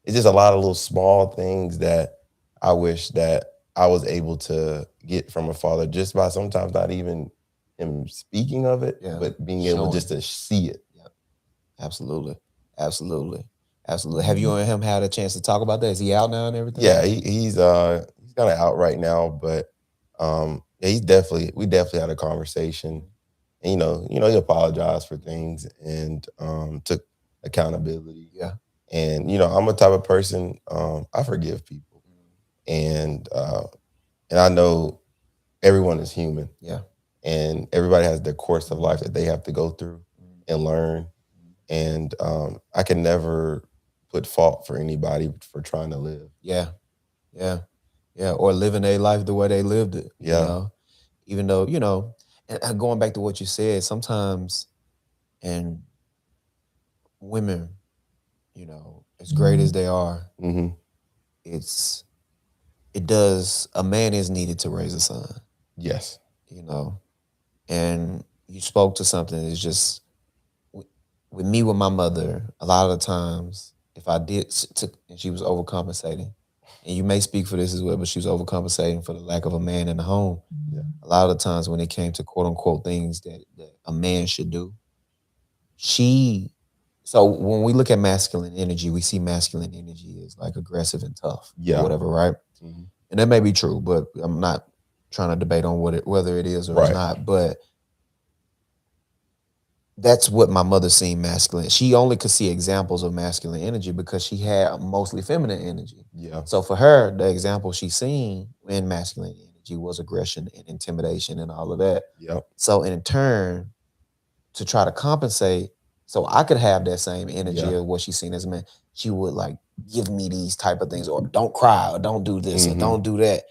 Speaker 3: It's just a lot of little small things that I wish that I was able to get from a father just by sometimes not even him speaking of it,
Speaker 1: Yeah.
Speaker 3: but being able just
Speaker 1: Showing.
Speaker 3: to see it.
Speaker 1: Yep. Absolutely. Absolutely. Absolutely. Have you and him had a chance to talk about that? Is he out now and everything?
Speaker 3: Yeah, he's kind of out right now, but yeah, we definitely had a conversation. And he apologized for things and took accountability.
Speaker 1: Yeah.
Speaker 3: And I'm a type of person, I forgive people. And I know everyone is human
Speaker 1: Yeah.
Speaker 3: and everybody has their course of life that they have to go through and learn. And I can never put fault for anybody for trying to live.
Speaker 1: Yeah. Yeah. Yeah. Or living their life the way they lived it,
Speaker 3: Yeah.
Speaker 1: even though, and going back to what you said, sometimes, and women, as great as they are,
Speaker 3: Hmm.
Speaker 1: it's, a man is needed to raise a son,
Speaker 3: Yes.
Speaker 1: you know, and you spoke to something. It's just, with me, with my mother, a lot of the times, if I did, and she was overcompensating, and you may speak for this as well, but she was overcompensating for the lack of a man in the home.
Speaker 3: Yeah.
Speaker 1: A lot of the times when it came to quote unquote things that a man should do, she, so when we look at masculine energy, we see masculine energy as like aggressive and tough or
Speaker 3: Yeah.
Speaker 1: whatever, right?
Speaker 3: Hmm.
Speaker 1: And that may be true, but I'm not trying to debate on whether it is or is
Speaker 3: Right.
Speaker 1: not. But that's what my mother seen masculine. She only could see examples of masculine energy because she had mostly feminine energy.
Speaker 3: Yeah.
Speaker 1: So for her, the example she seen in masculine energy was aggression and intimidation and all of that.
Speaker 3: Yep.
Speaker 1: So in turn, to try to compensate, so I could have that same energy
Speaker 3: Yeah.
Speaker 1: of what she's seen as a man, she would like give me these type of things, or don't cry, or don't do this, or
Speaker 3: Hmm.
Speaker 1: don't do that,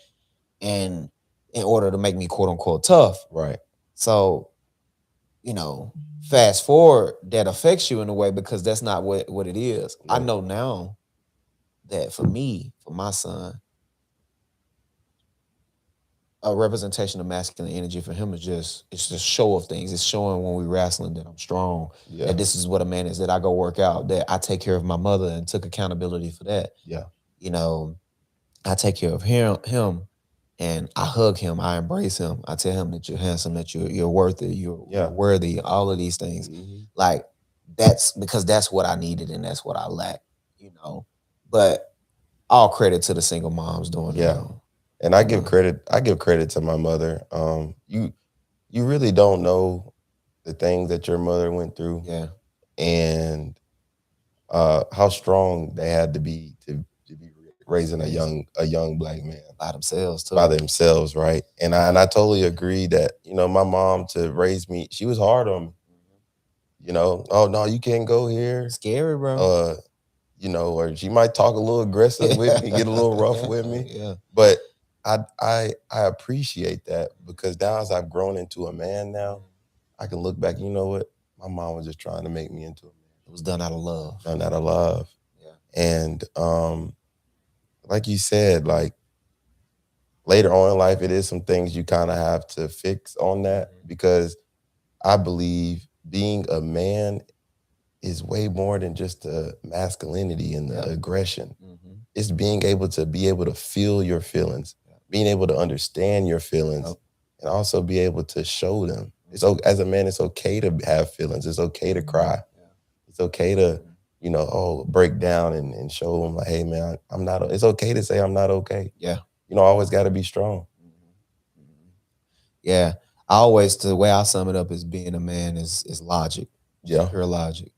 Speaker 1: and in order to make me quote unquote tough.
Speaker 3: Right.
Speaker 1: So, fast forward, that affects you in a way because that's not what it is. I
Speaker 3: Nope.
Speaker 1: know now that for me, for my son, a representation of masculine energy for him is it's just show of things. It's showing when we wrestling that I'm strong,
Speaker 3: Yeah.
Speaker 1: that this is what a man is, that I go work out, that I take care of my mother and took accountability for that.
Speaker 3: Yeah.
Speaker 1: You know, I take care of him and I hug him, I embrace him. I tell him that you're handsome, that you're worth it, you're
Speaker 3: Yeah.
Speaker 1: worthy, all of these things.
Speaker 3: Hmm.
Speaker 1: Like that's because that's what I needed and that's what I lack. But all credit to the single moms doing it
Speaker 3: Yeah.
Speaker 1: though.
Speaker 3: And I give credit to my mother. You really don't know the things that your mother went through
Speaker 1: Yeah.
Speaker 3: and how strong they had to be raising a young black man
Speaker 1: By themselves too.
Speaker 3: by themselves, right? And I totally agree that my mom to raise me, she was hard on me. Oh no, you can't go here.
Speaker 1: Scary, bro.
Speaker 3: Or she might talk a little aggressive with me, get a little rough with me.
Speaker 1: Yeah.
Speaker 3: But I appreciate that because now as I've grown into a man now, I can look back. You know what? My mom was just trying to make me into a man.
Speaker 1: It was done out of love.
Speaker 3: Done out of love.
Speaker 1: Yeah.
Speaker 3: And like you said, like later on in life, it is some things you kind of have to fix on that because I believe being a man is way more than just the masculinity and the aggression.
Speaker 1: Mhm.
Speaker 3: It's being able to feel your feelings,
Speaker 1: Yeah.
Speaker 3: being able to understand your feelings,
Speaker 1: Yep.
Speaker 3: and also be able to show them. As a man, it's okay to have feelings. It's okay to cry.
Speaker 1: Yeah.
Speaker 3: It's okay to, break down and show them like, hey man, I'm not. It's okay to say I'm not okay.
Speaker 1: Yeah.
Speaker 3: I always got to be strong.
Speaker 1: Mhm. Yeah. The way I sum it up is being a man is logic.
Speaker 3: Yeah.
Speaker 1: Pure logic.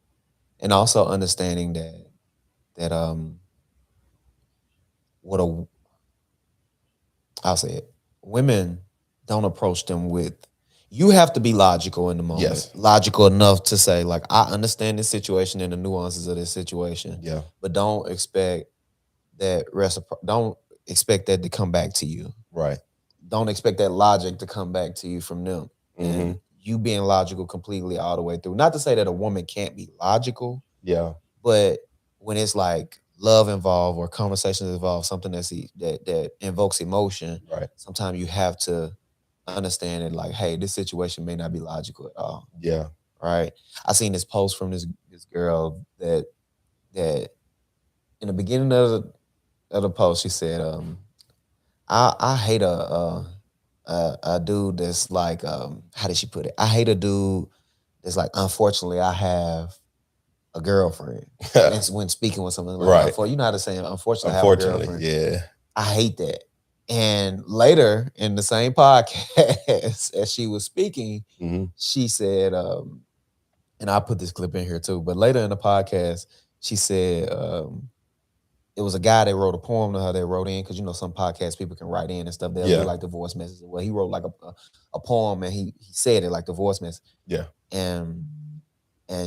Speaker 1: And also understanding that what a I'll say it. Women don't approach them with. You have to be logical in the moment.
Speaker 3: Yes.
Speaker 1: Logical enough to say, like, I understand this situation and the nuances of this situation.
Speaker 3: Yeah.
Speaker 1: But don't expect that don't expect that to come back to you.
Speaker 3: Right.
Speaker 1: Don't expect that logic to come back to you from them.
Speaker 3: Mm-hmm.
Speaker 1: And you being logical completely all the way through. Not to say that a woman can't be logical,
Speaker 3: Yeah.
Speaker 1: but when it's like love involved or conversations involved, something that invokes emotion,
Speaker 3: Right.
Speaker 1: sometimes you have to understand it like, hey, this situation may not be logical at all.
Speaker 3: Yeah.
Speaker 1: Right. I seen this post from this girl that in the beginning of the post, she said, I hate a dude that's like, how did she put it? I hate a dude that's like, unfortunately, I have a girlfriend. And when speaking with someone like,
Speaker 3: Right.
Speaker 1: you know how to say, unfortunately, I have a
Speaker 3: Unfortunately,
Speaker 1: girlfriend.
Speaker 3: yeah.
Speaker 1: I hate that. And later in the same podcast, as she was speaking,
Speaker 3: Mm-hmm.
Speaker 1: she said, and I'll put this clip in here too, but later in the podcast, she said, it was a guy that wrote a poem to her that wrote in, because you know some podcast people can write in and stuff. They'll do like the voice message. Well, he wrote like a poem and he said it like the voice message.
Speaker 3: Yeah.
Speaker 1: And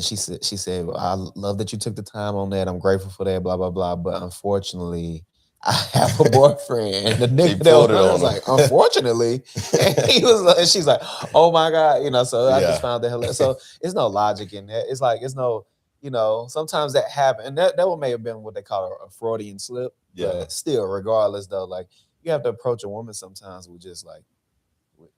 Speaker 1: she said, well, I love that you took the time on that. I'm grateful for that, blah, blah, blah. But unfortunately, I have a boyfriend. And the nigga that was like, unfortunately. And he was like, and she's like, oh my God, you know, so I just found that hilarious. So it's no logic in that. It's like, it's no, you know, sometimes that happen. And that one may have been what they call a Freudian slip.
Speaker 3: Yeah.
Speaker 1: But still, regardless though, like you have to approach a woman sometimes with just like,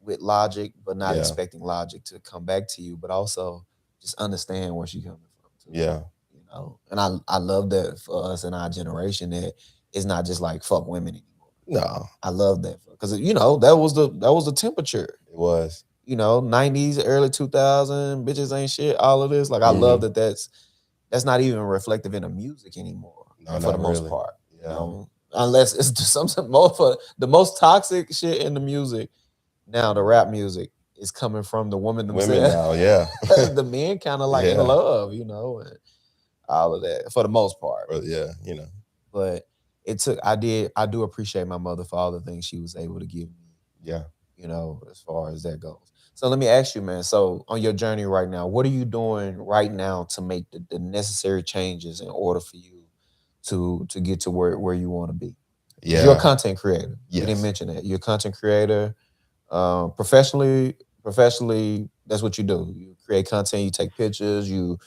Speaker 1: with logic, but not expecting logic to come back to you, but also just understand where she's coming from too.
Speaker 3: Yeah.
Speaker 1: You know, and I love that for us in our generation that it's not just like fuck women anymore.
Speaker 3: No.
Speaker 1: I love that because you know that was the temperature.
Speaker 3: It was.
Speaker 1: You know, 90s, early 2000s, bitches ain't shit, all of this. Like I love that that's not even reflective in the music anymore.
Speaker 3: No,
Speaker 1: for the most
Speaker 3: really.
Speaker 1: part.
Speaker 3: Yeah.
Speaker 1: You know, unless it's just something more for the most toxic shit in the music. Now the rap music is coming from the women themselves.
Speaker 3: Women now, yeah.
Speaker 1: The men kind of like in love, you know, and all of that for the most part.
Speaker 3: Yeah, you know.
Speaker 1: But it took. I do appreciate my mother for all the things she was able to give me.
Speaker 3: Yeah.
Speaker 1: You know, as far as that goes. So let me ask you, man. So on your journey right now, what are you doing right now to make the necessary changes in order for you to get to where you want to be?
Speaker 3: Yeah.
Speaker 1: You're a content creator.
Speaker 3: Yes.
Speaker 1: You didn't mention that. You're a content creator. Professionally, that's what you do. You create content, you take pictures, you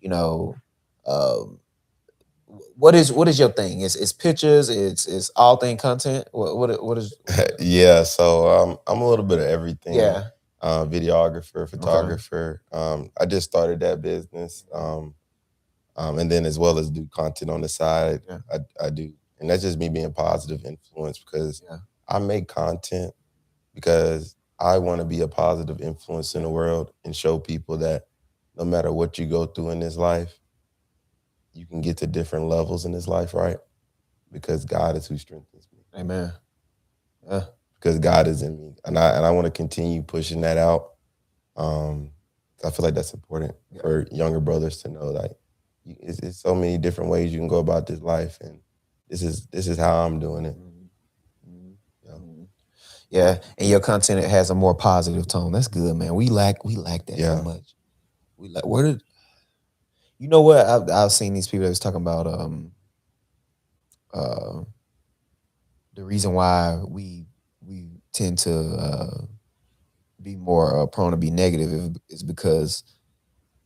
Speaker 1: know, what is your thing? It's pictures, it's all thing content. What is
Speaker 3: Yeah, so I'm a little bit of everything.
Speaker 1: Yeah.
Speaker 3: Videographer, photographer. I just started that business. And then as well as do content on the side.
Speaker 1: Yeah.
Speaker 3: I do. And that's just me being positive influence because I make content because I want to be a positive influence in the world and show people that no matter what you go through in this life, you can get to different levels in this life, right? Because God is who strengthens me.
Speaker 1: Amen. Yeah.
Speaker 3: Because God is in me. And I want to continue pushing that out. I feel like that's important for younger brothers to know that it's so many different ways you can go about this life, and this is how I'm doing it.
Speaker 1: Yeah, and your content has a more positive tone. That's good, man. We lack that so much. We like you know what? I've seen these people that was talking about the reason why we tend to be more prone to be negative is because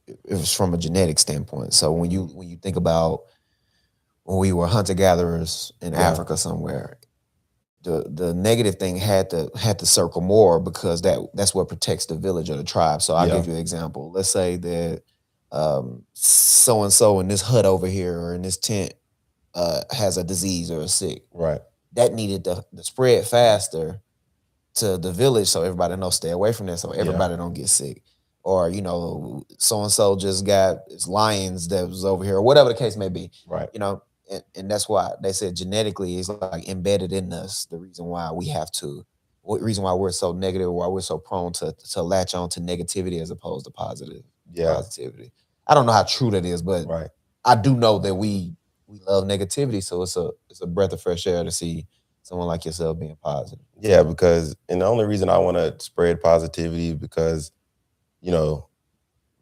Speaker 1: it was from a genetic standpoint. So when you think about when we were hunter gatherers in Africa somewhere, the negative thing had to circle more because that's what protects the village or the tribe. So I'll give you an example. Let's say that so and so in this hut over here or in this tent has a disease or a sick.
Speaker 3: Right.
Speaker 1: That needed to spread faster to the village so everybody knows stay away from that so everybody don't get sick. Or, you know, so and so just got lions that was over here or whatever the case may be.
Speaker 3: Right.
Speaker 1: You know, and that's why they said genetically it's like embedded in us. The reason why reason why we're so negative, why we're so prone to latch on to negativity as opposed to positivity. I don't know how true that is, but I do know that we we love negativity. So it's a breath of fresh air to see someone like yourself being positive.
Speaker 6: Yeah, because and the only reason I want to spread positivity because you know,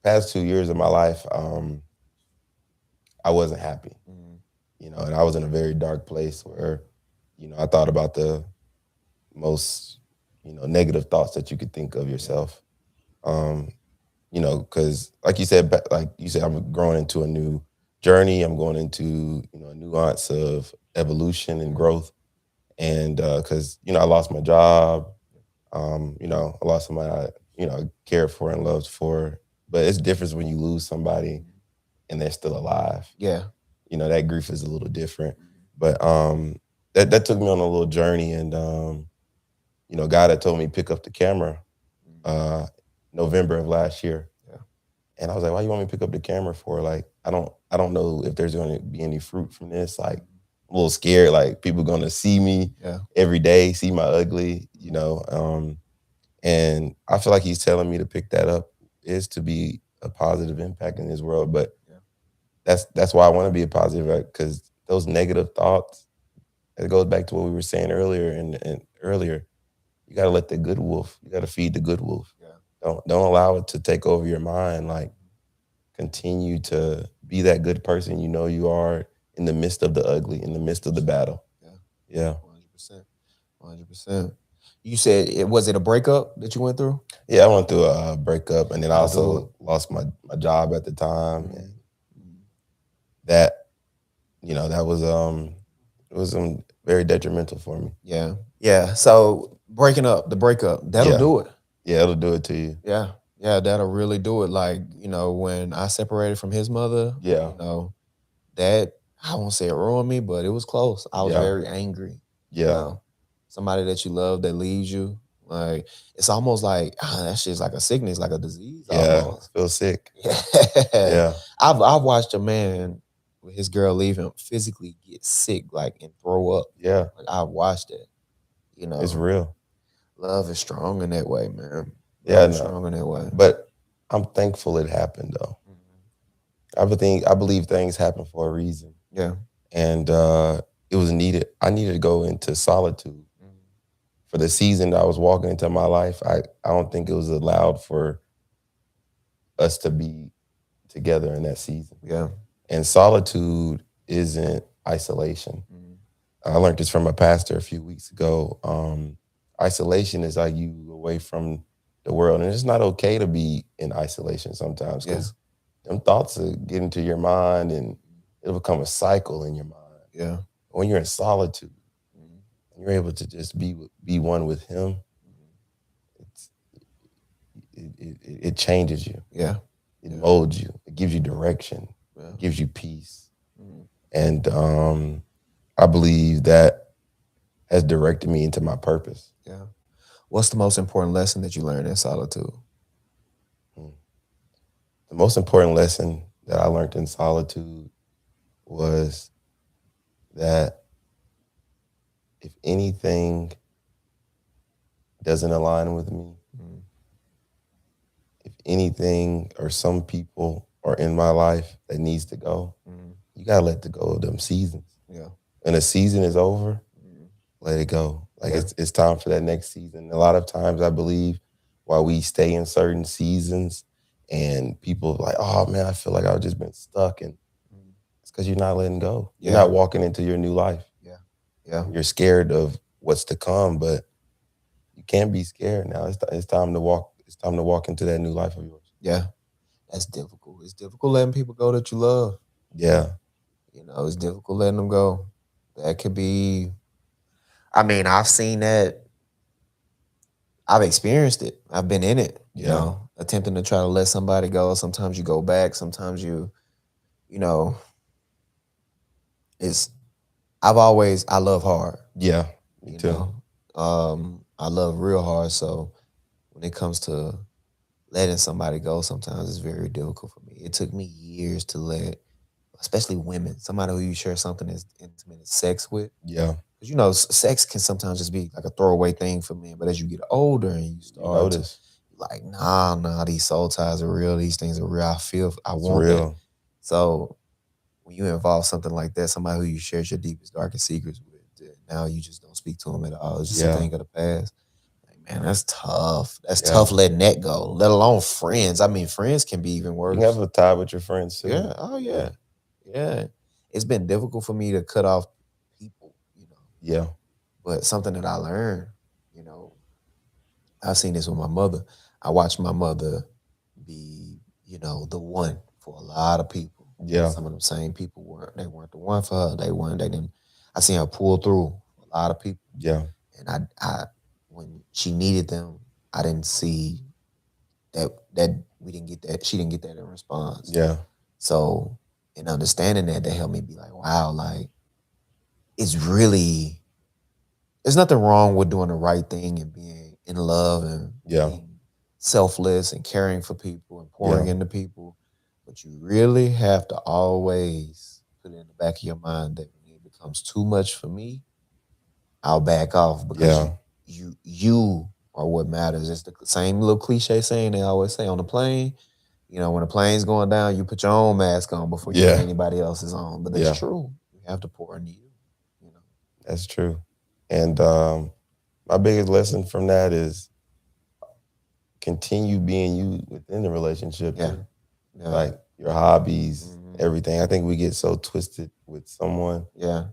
Speaker 6: past 2 years of my life, I wasn't happy.
Speaker 1: Mhm.
Speaker 6: You know, and I was in a very dark place where, I thought about the most, negative thoughts that you could think of yourself. Um, because like you said, I'm growing into a new journey. I'm going into, a nuance of evolution and growth. And because, I lost my job, I lost somebody I cared for and loved for. But it's different when you lose somebody and they're still alive.
Speaker 1: Yeah.
Speaker 6: That grief is a little different. But that took me on a little journey, and God had told me pick up the camera uh, November of last year.
Speaker 1: Yeah.
Speaker 6: And I was like, why you want me to pick up the camera for? Like, I don't know if there's going to be any fruit from this. Like, I'm a little scared. Like, people going to see me every day, see my ugly, and I feel like he's telling me to pick that up is to be a positive impact in this world. But that's why I want to be a positive, because those negative thoughts, it goes back to what we were saying earlier and earlier. You got to let the good wolf. You got to feed the good wolf.
Speaker 1: Yeah.
Speaker 6: Don't allow it to take over your mind. Like, continue to be that good person you are in the midst of the ugly, in the midst of the battle. Yeah.
Speaker 1: 100%. 100%. You said was it a breakup that you went through?
Speaker 6: Yeah, I went through a breakup, and then I
Speaker 1: do
Speaker 6: also lost my job at the time.
Speaker 1: Mhm.
Speaker 6: And that, that was it was very detrimental for me.
Speaker 1: Yeah. Yeah. So the breakup, that'll
Speaker 6: Yeah.
Speaker 1: do it.
Speaker 6: Yeah, it'll do it to you.
Speaker 1: Yeah. Yeah, that'll really do it. Like, when I separated from his mother,
Speaker 6: Yeah.
Speaker 1: that I won't say it ruined me, but it was close. I was
Speaker 6: Yeah.
Speaker 1: very angry.
Speaker 6: Yeah.
Speaker 1: Somebody that you love that leaves you. Like, it's almost like that shit's like a sickness, like a disease
Speaker 6: Yeah.
Speaker 1: almost.
Speaker 6: Feel sick.
Speaker 1: Yeah.
Speaker 6: Yeah.
Speaker 1: I've watched a man with his girl leave him physically get sick, like, and throw up.
Speaker 6: Yeah.
Speaker 1: Like, I've watched it.
Speaker 6: It's real.
Speaker 1: Love is strong in that way, man.
Speaker 6: Yeah,
Speaker 1: Love is
Speaker 6: no.
Speaker 1: strong in that way.
Speaker 6: But I'm thankful it happened, though. I believe things happen for a reason.
Speaker 1: Yeah.
Speaker 6: And it was needed. I needed to go into solitude. For the season that I was walking into my life, I don't think it was allowed for us to be together in that season.
Speaker 1: Yeah.
Speaker 6: And solitude isn't isolation. I learned this from a pastor a few weeks ago. Isolation is like you away from the world. And it's not okay to be in isolation sometimes, because them thoughts will get into your mind and it'll become a cycle in your mind.
Speaker 1: Yeah.
Speaker 6: When you're in solitude, and you're able to just be one with him, it changes you.
Speaker 1: Yeah.
Speaker 6: It molds you. It gives you direction.
Speaker 1: Yeah.
Speaker 6: It gives you peace. And I believe that has directed me into my purpose.
Speaker 1: Yeah. What's the most important lesson that you learned in solitude?
Speaker 6: The most important lesson that I learned in solitude was that if anything doesn't align with me, if anything or some people are in my life that needs to go, you gotta let go of them seasons.
Speaker 1: Yeah.
Speaker 6: When a season is over, let it go. Like, it's time for that next season. A lot of times I believe while we stay in certain seasons and people are like, oh man, I feel like I've just been stuck, and it's because you're not letting go. You're not walking into your new life.
Speaker 1: Yeah. Yeah.
Speaker 6: You're scared of what's to come, but you can't be scared now. It's time to walk. It's time to walk into that new life of yours.
Speaker 1: Yeah. That's difficult. It's difficult letting people go that you love.
Speaker 6: Yeah.
Speaker 1: It's difficult letting them go. That could be, I've seen that. I've experienced it. I've been in it, attempting to try to let somebody go. Sometimes you go back. Sometimes I love hard.
Speaker 6: Yeah. Me too.
Speaker 1: I love real hard. So when it comes to letting somebody go, sometimes it's very difficult for me. It took me years to let, especially women, somebody who you share something as intimate as sex with.
Speaker 6: Yeah.
Speaker 1: Because sex can sometimes just be like a throwaway thing for men. But as you get older and you start to, like, nah, these soul ties are real. These things are real. I want
Speaker 6: real.
Speaker 1: that. So when you involve something like that, somebody who you shared your deepest, darkest secrets with, now you just don't speak to them at all. It's just a
Speaker 3: Yeah.
Speaker 1: thing of the past. Like, man, that's tough. That's
Speaker 3: Yeah.
Speaker 1: tough letting that go, let alone friends. I mean, friends can be even
Speaker 6: You
Speaker 1: worse.
Speaker 6: can have a tie with your friends too.
Speaker 1: Yeah. Oh, yeah. Yeah. It's been difficult for me to cut off people,
Speaker 6: Yeah.
Speaker 1: but something that I learned, you know, I've seen this with my mother. I watched my mother be, the one for a lot of people.
Speaker 3: Yeah.
Speaker 1: Some of them same people weren't the one for her. They didn't. I seen her pull through for a lot of people,
Speaker 3: Yeah.
Speaker 1: and I when she needed them, I didn't see that we didn't get that. She didn't get that in response.
Speaker 3: Yeah.
Speaker 1: So in understanding that helped me be like, wow, like it's really there's nothing wrong with doing the right thing and being in love and
Speaker 3: Yeah.
Speaker 1: being selfless and caring for people and pouring
Speaker 3: Yeah.
Speaker 1: into people. But you really have to always put it in the back of your mind that when it becomes too much for me, I'll back off because
Speaker 3: Yeah.
Speaker 1: you are what matters. It's the same little cliche saying they always say on the plane. When the plane's going down, you put your own mask on before you put
Speaker 3: Yeah.
Speaker 1: anybody else's on. But that's
Speaker 3: Yeah.
Speaker 1: true. You have to pour into you.
Speaker 6: That's true. And my biggest lesson from that is continue being you within the relationship
Speaker 1: Yeah.
Speaker 6: too.
Speaker 1: Yeah.
Speaker 6: Like your hobbies,
Speaker 1: Mhm.
Speaker 6: everything. I think we get so twisted with someone.
Speaker 1: Yeah.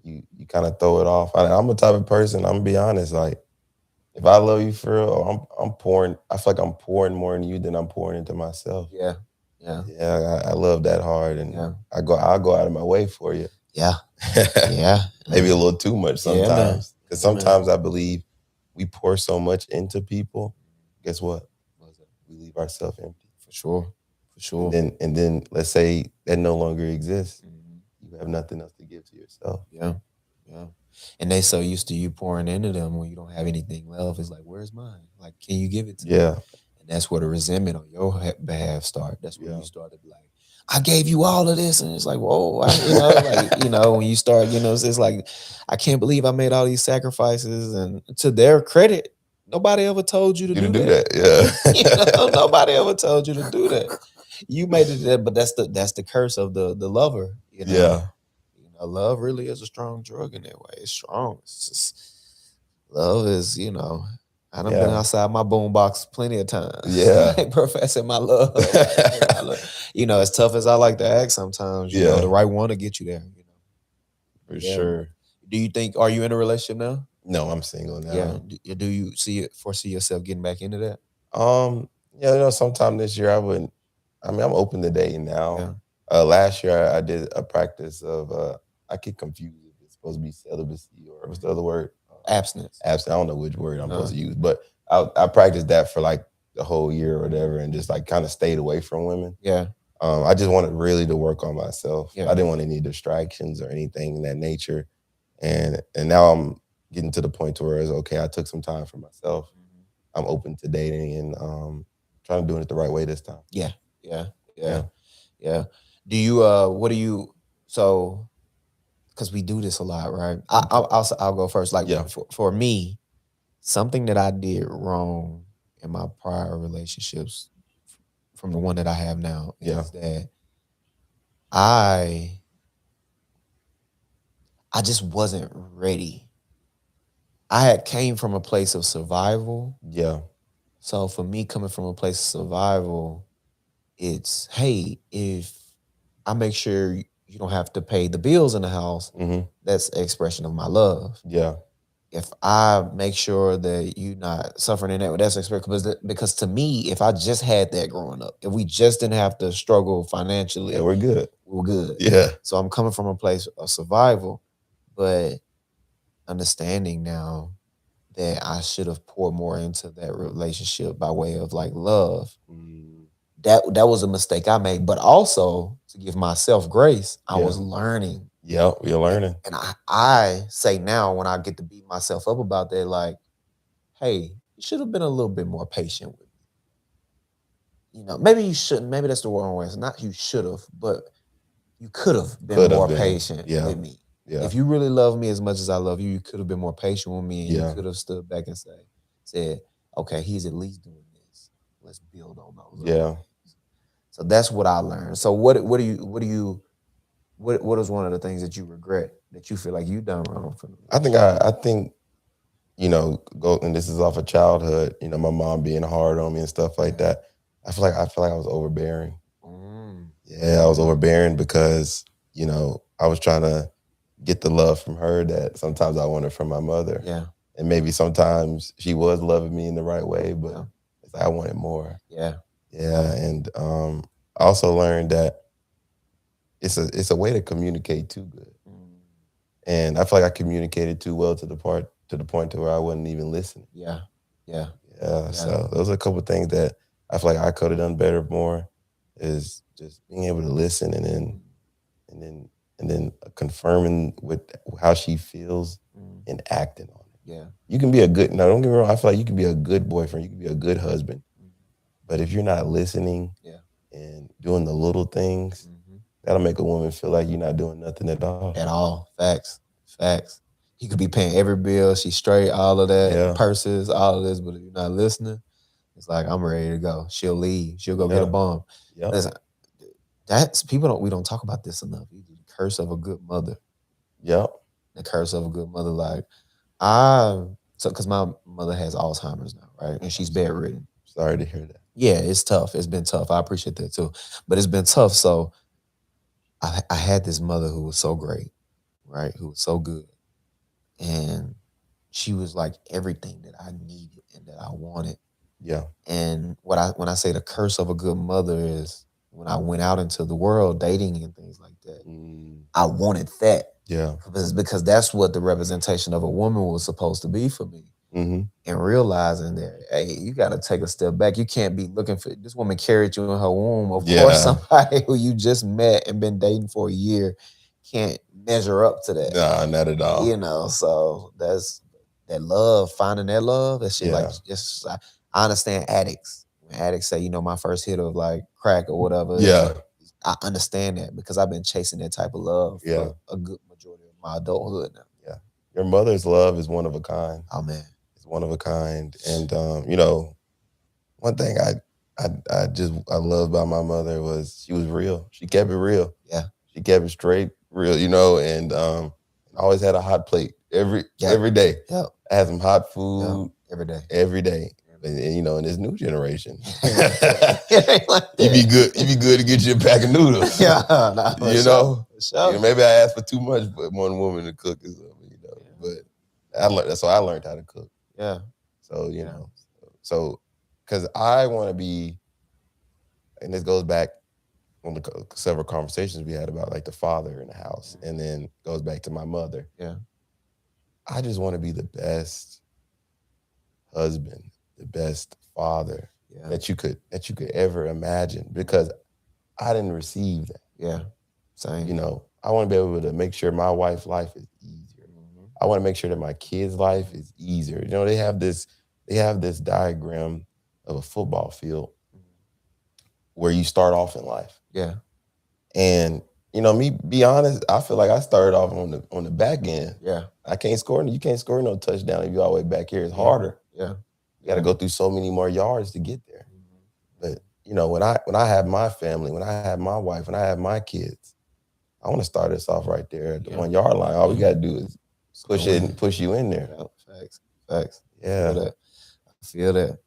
Speaker 6: You kind of throw it off. I'm the type of person, I'm gonna be honest, like if I love you for real, I'm pouring, I feel like I'm pouring more into you than I'm pouring into myself.
Speaker 1: Yeah. Yeah.
Speaker 6: Yeah, I love that hard and
Speaker 1: Yeah.
Speaker 6: I'll go out of my way for you.
Speaker 1: Yeah. Yeah.
Speaker 6: Maybe a little too much
Speaker 1: Yeah, man.
Speaker 6: sometimes. Because
Speaker 1: Yeah, man.
Speaker 6: sometimes I believe we pour so much into people. Guess what? We leave ourselves empty.
Speaker 1: For sure. For sure.
Speaker 6: And then let's say that no longer exists.
Speaker 1: Mhm.
Speaker 6: You have nothing else to give to yourself.
Speaker 1: Yeah. Yeah. And they so used to you pouring into them when you don't have anything left. It's like, where's mine? Like, can you give it to me?
Speaker 6: Yeah.
Speaker 1: And that's where the resentment on your behalf start. That's where
Speaker 6: Yeah.
Speaker 1: you start to be like, I gave you all of this. And it's like, whoa, when you start, it's like, I can't believe I made all these sacrifices. And to their credit, nobody ever told you to
Speaker 6: You
Speaker 1: do
Speaker 6: to do
Speaker 1: that.
Speaker 6: that. Yeah.
Speaker 1: Nobody ever told you to do that. You made it there, but that's the curse of the lover.
Speaker 6: Yeah.
Speaker 1: Love really is a strong drug in that way. It's strong. It's just, love is, I done been
Speaker 6: Yeah.
Speaker 1: outside my boombox plenty of times.
Speaker 6: Yeah.
Speaker 1: Professing my love. As tough as I like to act sometimes,
Speaker 6: Yeah.
Speaker 1: the right one to get you there.
Speaker 6: For
Speaker 1: Yeah.
Speaker 6: sure.
Speaker 1: Do you think, are you in a relationship now?
Speaker 6: No, I'm single now.
Speaker 1: Yeah. Do you foresee yourself getting back into that?
Speaker 6: Yeah, sometime this year I'm open to dating now. Last year I did a practice of I get confused if it's supposed to be celibacy or what's the other word?
Speaker 1: Abstinence.
Speaker 6: Abstinence. I don't know which word I'm supposed to use, but I practiced that for like the whole year or whatever and just like kind of stayed away from women.
Speaker 1: Yeah.
Speaker 6: I just wanted really to work on myself.
Speaker 1: Yeah.
Speaker 6: I didn't want any distractions or anything in that nature. And now I'm getting to the point to where it's okay, I took some time for myself. I'm open to dating and trying to do it the right way this time.
Speaker 1: Yeah. Do you so because we do this a lot, right? I'll go first. Like for me, something that I did wrong in my prior relationships from the one that I have now is that I just wasn't ready. I had came from a place of survival.
Speaker 6: Yeah.
Speaker 1: So for me coming from a place of survival, it's, hey, if I make sure you don't have to pay the bills in the house, that's an expression of my love.
Speaker 6: Yeah.
Speaker 1: If I make sure that you're not suffering in that, that's an expression. Because to me, if I just had that growing up, if we just didn't have to struggle financially,
Speaker 6: we're good.
Speaker 1: We're good.
Speaker 6: Yeah.
Speaker 1: So I'm coming from a place of survival, but understanding now that I should have poured more into that relationship by way of like love. That was a mistake I made, but also to give myself grace, I was learning.
Speaker 6: Yeah, we're learning.
Speaker 1: And I say now when I get to beat myself up about that, like, hey, you should have been a little bit more patient with me. Maybe you shouldn't. Maybe that's the wrong way. It's not you should have, but you could have been more patient with me.
Speaker 6: Yeah.
Speaker 1: If you really love me as much as I love you, you could have been more patient with me, and you could have stood back and said, okay, he's at least doing this. Let's build on those.
Speaker 6: Yeah.
Speaker 1: So that's what I learned. So what do what is one of the things that you regret that you feel like you done wrong for?
Speaker 6: I think, go, and this is off of childhood, my mom being hard on me and stuff like that. I feel like I was overbearing. Yeah, I was overbearing because, I was trying to get the love from her that sometimes I wanted from my mother.
Speaker 1: Yeah.
Speaker 6: And maybe sometimes she was loving me in the right way, but it's like I wanted more.
Speaker 1: Yeah.
Speaker 6: Yeah. And I also learned that it's a way to communicate too good. And I feel like I communicated too well to the point to where I wasn't even listening.
Speaker 1: Yeah.
Speaker 6: So those are a couple of things that I feel like I could have done better more, is just being able to listen and then confirming with how she feels and acting on it.
Speaker 1: Yeah.
Speaker 6: You can be a good, no, don't get me wrong, I feel like you can be a good boyfriend, you can be a good husband. But if you're not listening and doing the little things, that'll make a woman feel like you're not doing nothing at all.
Speaker 1: At all. Facts. He could be paying every bill, she's straight, all of that, purses, all of this, but if you're not listening, it's like, I'm ready to go. She'll leave. She'll go get a bomb. Listen, we don't talk about this enough. The curse of a good mother.
Speaker 6: Yep.
Speaker 1: The curse of a good mother. Like, because my mother has Alzheimer's now, right? And she's bedridden.
Speaker 6: Sorry to hear that.
Speaker 1: Yeah, it's tough. It's been tough. I appreciate that too. But it's been tough. So I had this mother who was so great, right? Who was so good. And she was like everything that I needed and that I wanted.
Speaker 6: Yeah.
Speaker 1: And when I say the curse of a good mother is when I went out into the world dating and things like that, I wanted that.
Speaker 6: Yeah.
Speaker 1: Because that's what the representation of a woman was supposed to be for me. And realizing that, hey, you got to take a step back. You can't be looking for, this woman carried you in her womb. Of course, somebody who you just met and been dating for a year can't measure up to that.
Speaker 6: Nah, not at all.
Speaker 1: So that's that love, finding that love, that shit. Like, just, I understand addicts. When addicts say, my first hit of like crack or whatever.
Speaker 6: Yeah.
Speaker 1: I understand that because I've been chasing that type of love for a good majority of my adulthood now.
Speaker 6: Yeah. Your mother's love is one of a kind.
Speaker 1: Oh, man.
Speaker 6: It's one of a kind. And, one thing I love about my mother was she was real. She kept it real.
Speaker 1: Yeah.
Speaker 6: She kept it straight, real, and always had a hot plate every day.
Speaker 1: Yeah.
Speaker 6: I had some hot food
Speaker 1: every day.
Speaker 6: Every day. And in this new generation, you be good to get you a pack of noodles. Maybe I asked for too much for one woman to cook or something, but that's why I learned how to cook.
Speaker 1: Yeah.
Speaker 6: So because I want to be, and this goes back on the several conversations we had about like the father in the house, and then goes back to my mother.
Speaker 1: Yeah.
Speaker 6: I just want to be the best husband, the best father that you could ever imagine, because I didn't receive that.
Speaker 1: Yeah. Same.
Speaker 6: I want to be able to make sure my wife's life is easier. I want to make sure that my kids' life is easier. They have this diagram of a football field where you start off in life.
Speaker 1: Yeah.
Speaker 6: And me, be honest, I feel like I started off on the back end.
Speaker 1: Yeah.
Speaker 6: You can't score no touchdown if you're all the way back here. It's harder.
Speaker 1: Yeah.
Speaker 6: You got to go through so many more yards to get there. But when I have my family, when I have my wife, when I have my kids, I want to start us off right there at the 1 yard line. All we got to do is push it and push you in there.
Speaker 1: Yeah, facts.
Speaker 6: Yeah.
Speaker 1: I feel that.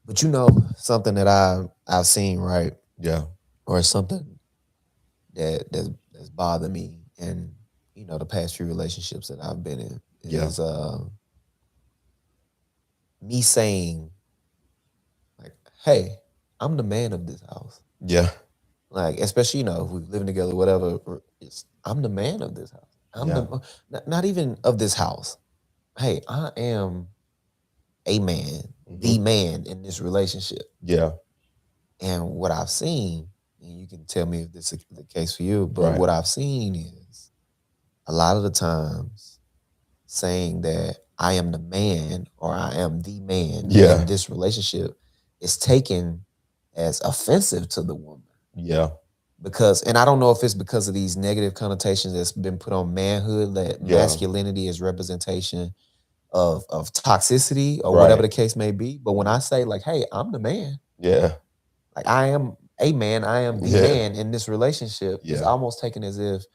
Speaker 1: But something that I've seen, right?
Speaker 6: Yeah.
Speaker 1: Or something that's bothered me in, the past few relationships that I've been in is me saying, like, hey, I'm the man of this house.
Speaker 6: Yeah.
Speaker 1: Like, especially, if we're living together, whatever, I'm the man of this house. I'm not even of this house. Hey, I am a man, the man in this relationship.
Speaker 6: Yeah.
Speaker 1: And what I've seen, and you can tell me if this is the case for you, but what I've seen is a lot of the times saying that I am the man or I am the man in this relationship is taken as offensive to the woman.
Speaker 6: Yeah.
Speaker 1: And I don't know if it's because of these negative connotations that's been put on manhood, that masculinity is representation of toxicity or whatever the case may be. But when I say like, hey, I'm the man.
Speaker 6: Yeah.
Speaker 1: Like, I am a man, I am the
Speaker 6: Yeah.
Speaker 1: man in this relationship, it's
Speaker 6: Yeah.
Speaker 1: almost taken as if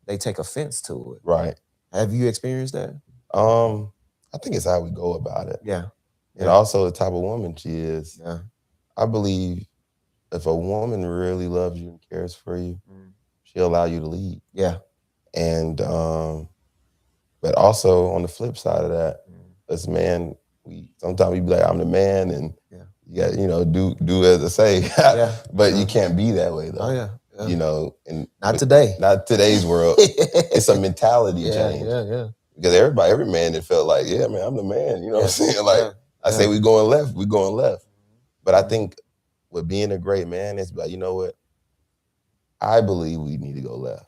Speaker 1: they take offense to it.
Speaker 6: Right.
Speaker 1: Have you experienced that?
Speaker 6: I think it's how we go about it.
Speaker 1: Yeah.
Speaker 6: And
Speaker 1: Yeah.
Speaker 6: also the type of woman she is.
Speaker 1: Yeah.
Speaker 6: I believe if a woman really loves you and cares for you,
Speaker 1: Mm.
Speaker 6: she'll allow you to lead.
Speaker 1: Yeah.
Speaker 6: And but also on the flip side of that,
Speaker 1: Mm.
Speaker 6: as man, we sometimes we be like, I'm the man, and
Speaker 1: Yeah.
Speaker 6: you got, do as I say.
Speaker 1: Yeah.
Speaker 6: But you can't be that way though.
Speaker 1: Oh yeah. Yeah.
Speaker 6: And
Speaker 1: Not today.
Speaker 6: not today's world. It's a mentality
Speaker 1: Yeah.
Speaker 6: change.
Speaker 1: Yeah.
Speaker 6: Because every man that felt like, yeah, man, I'm the man. You know what I'm saying? Like I say, we going left. But I think with being a great man, it's like, you know what? I believe we need to go left.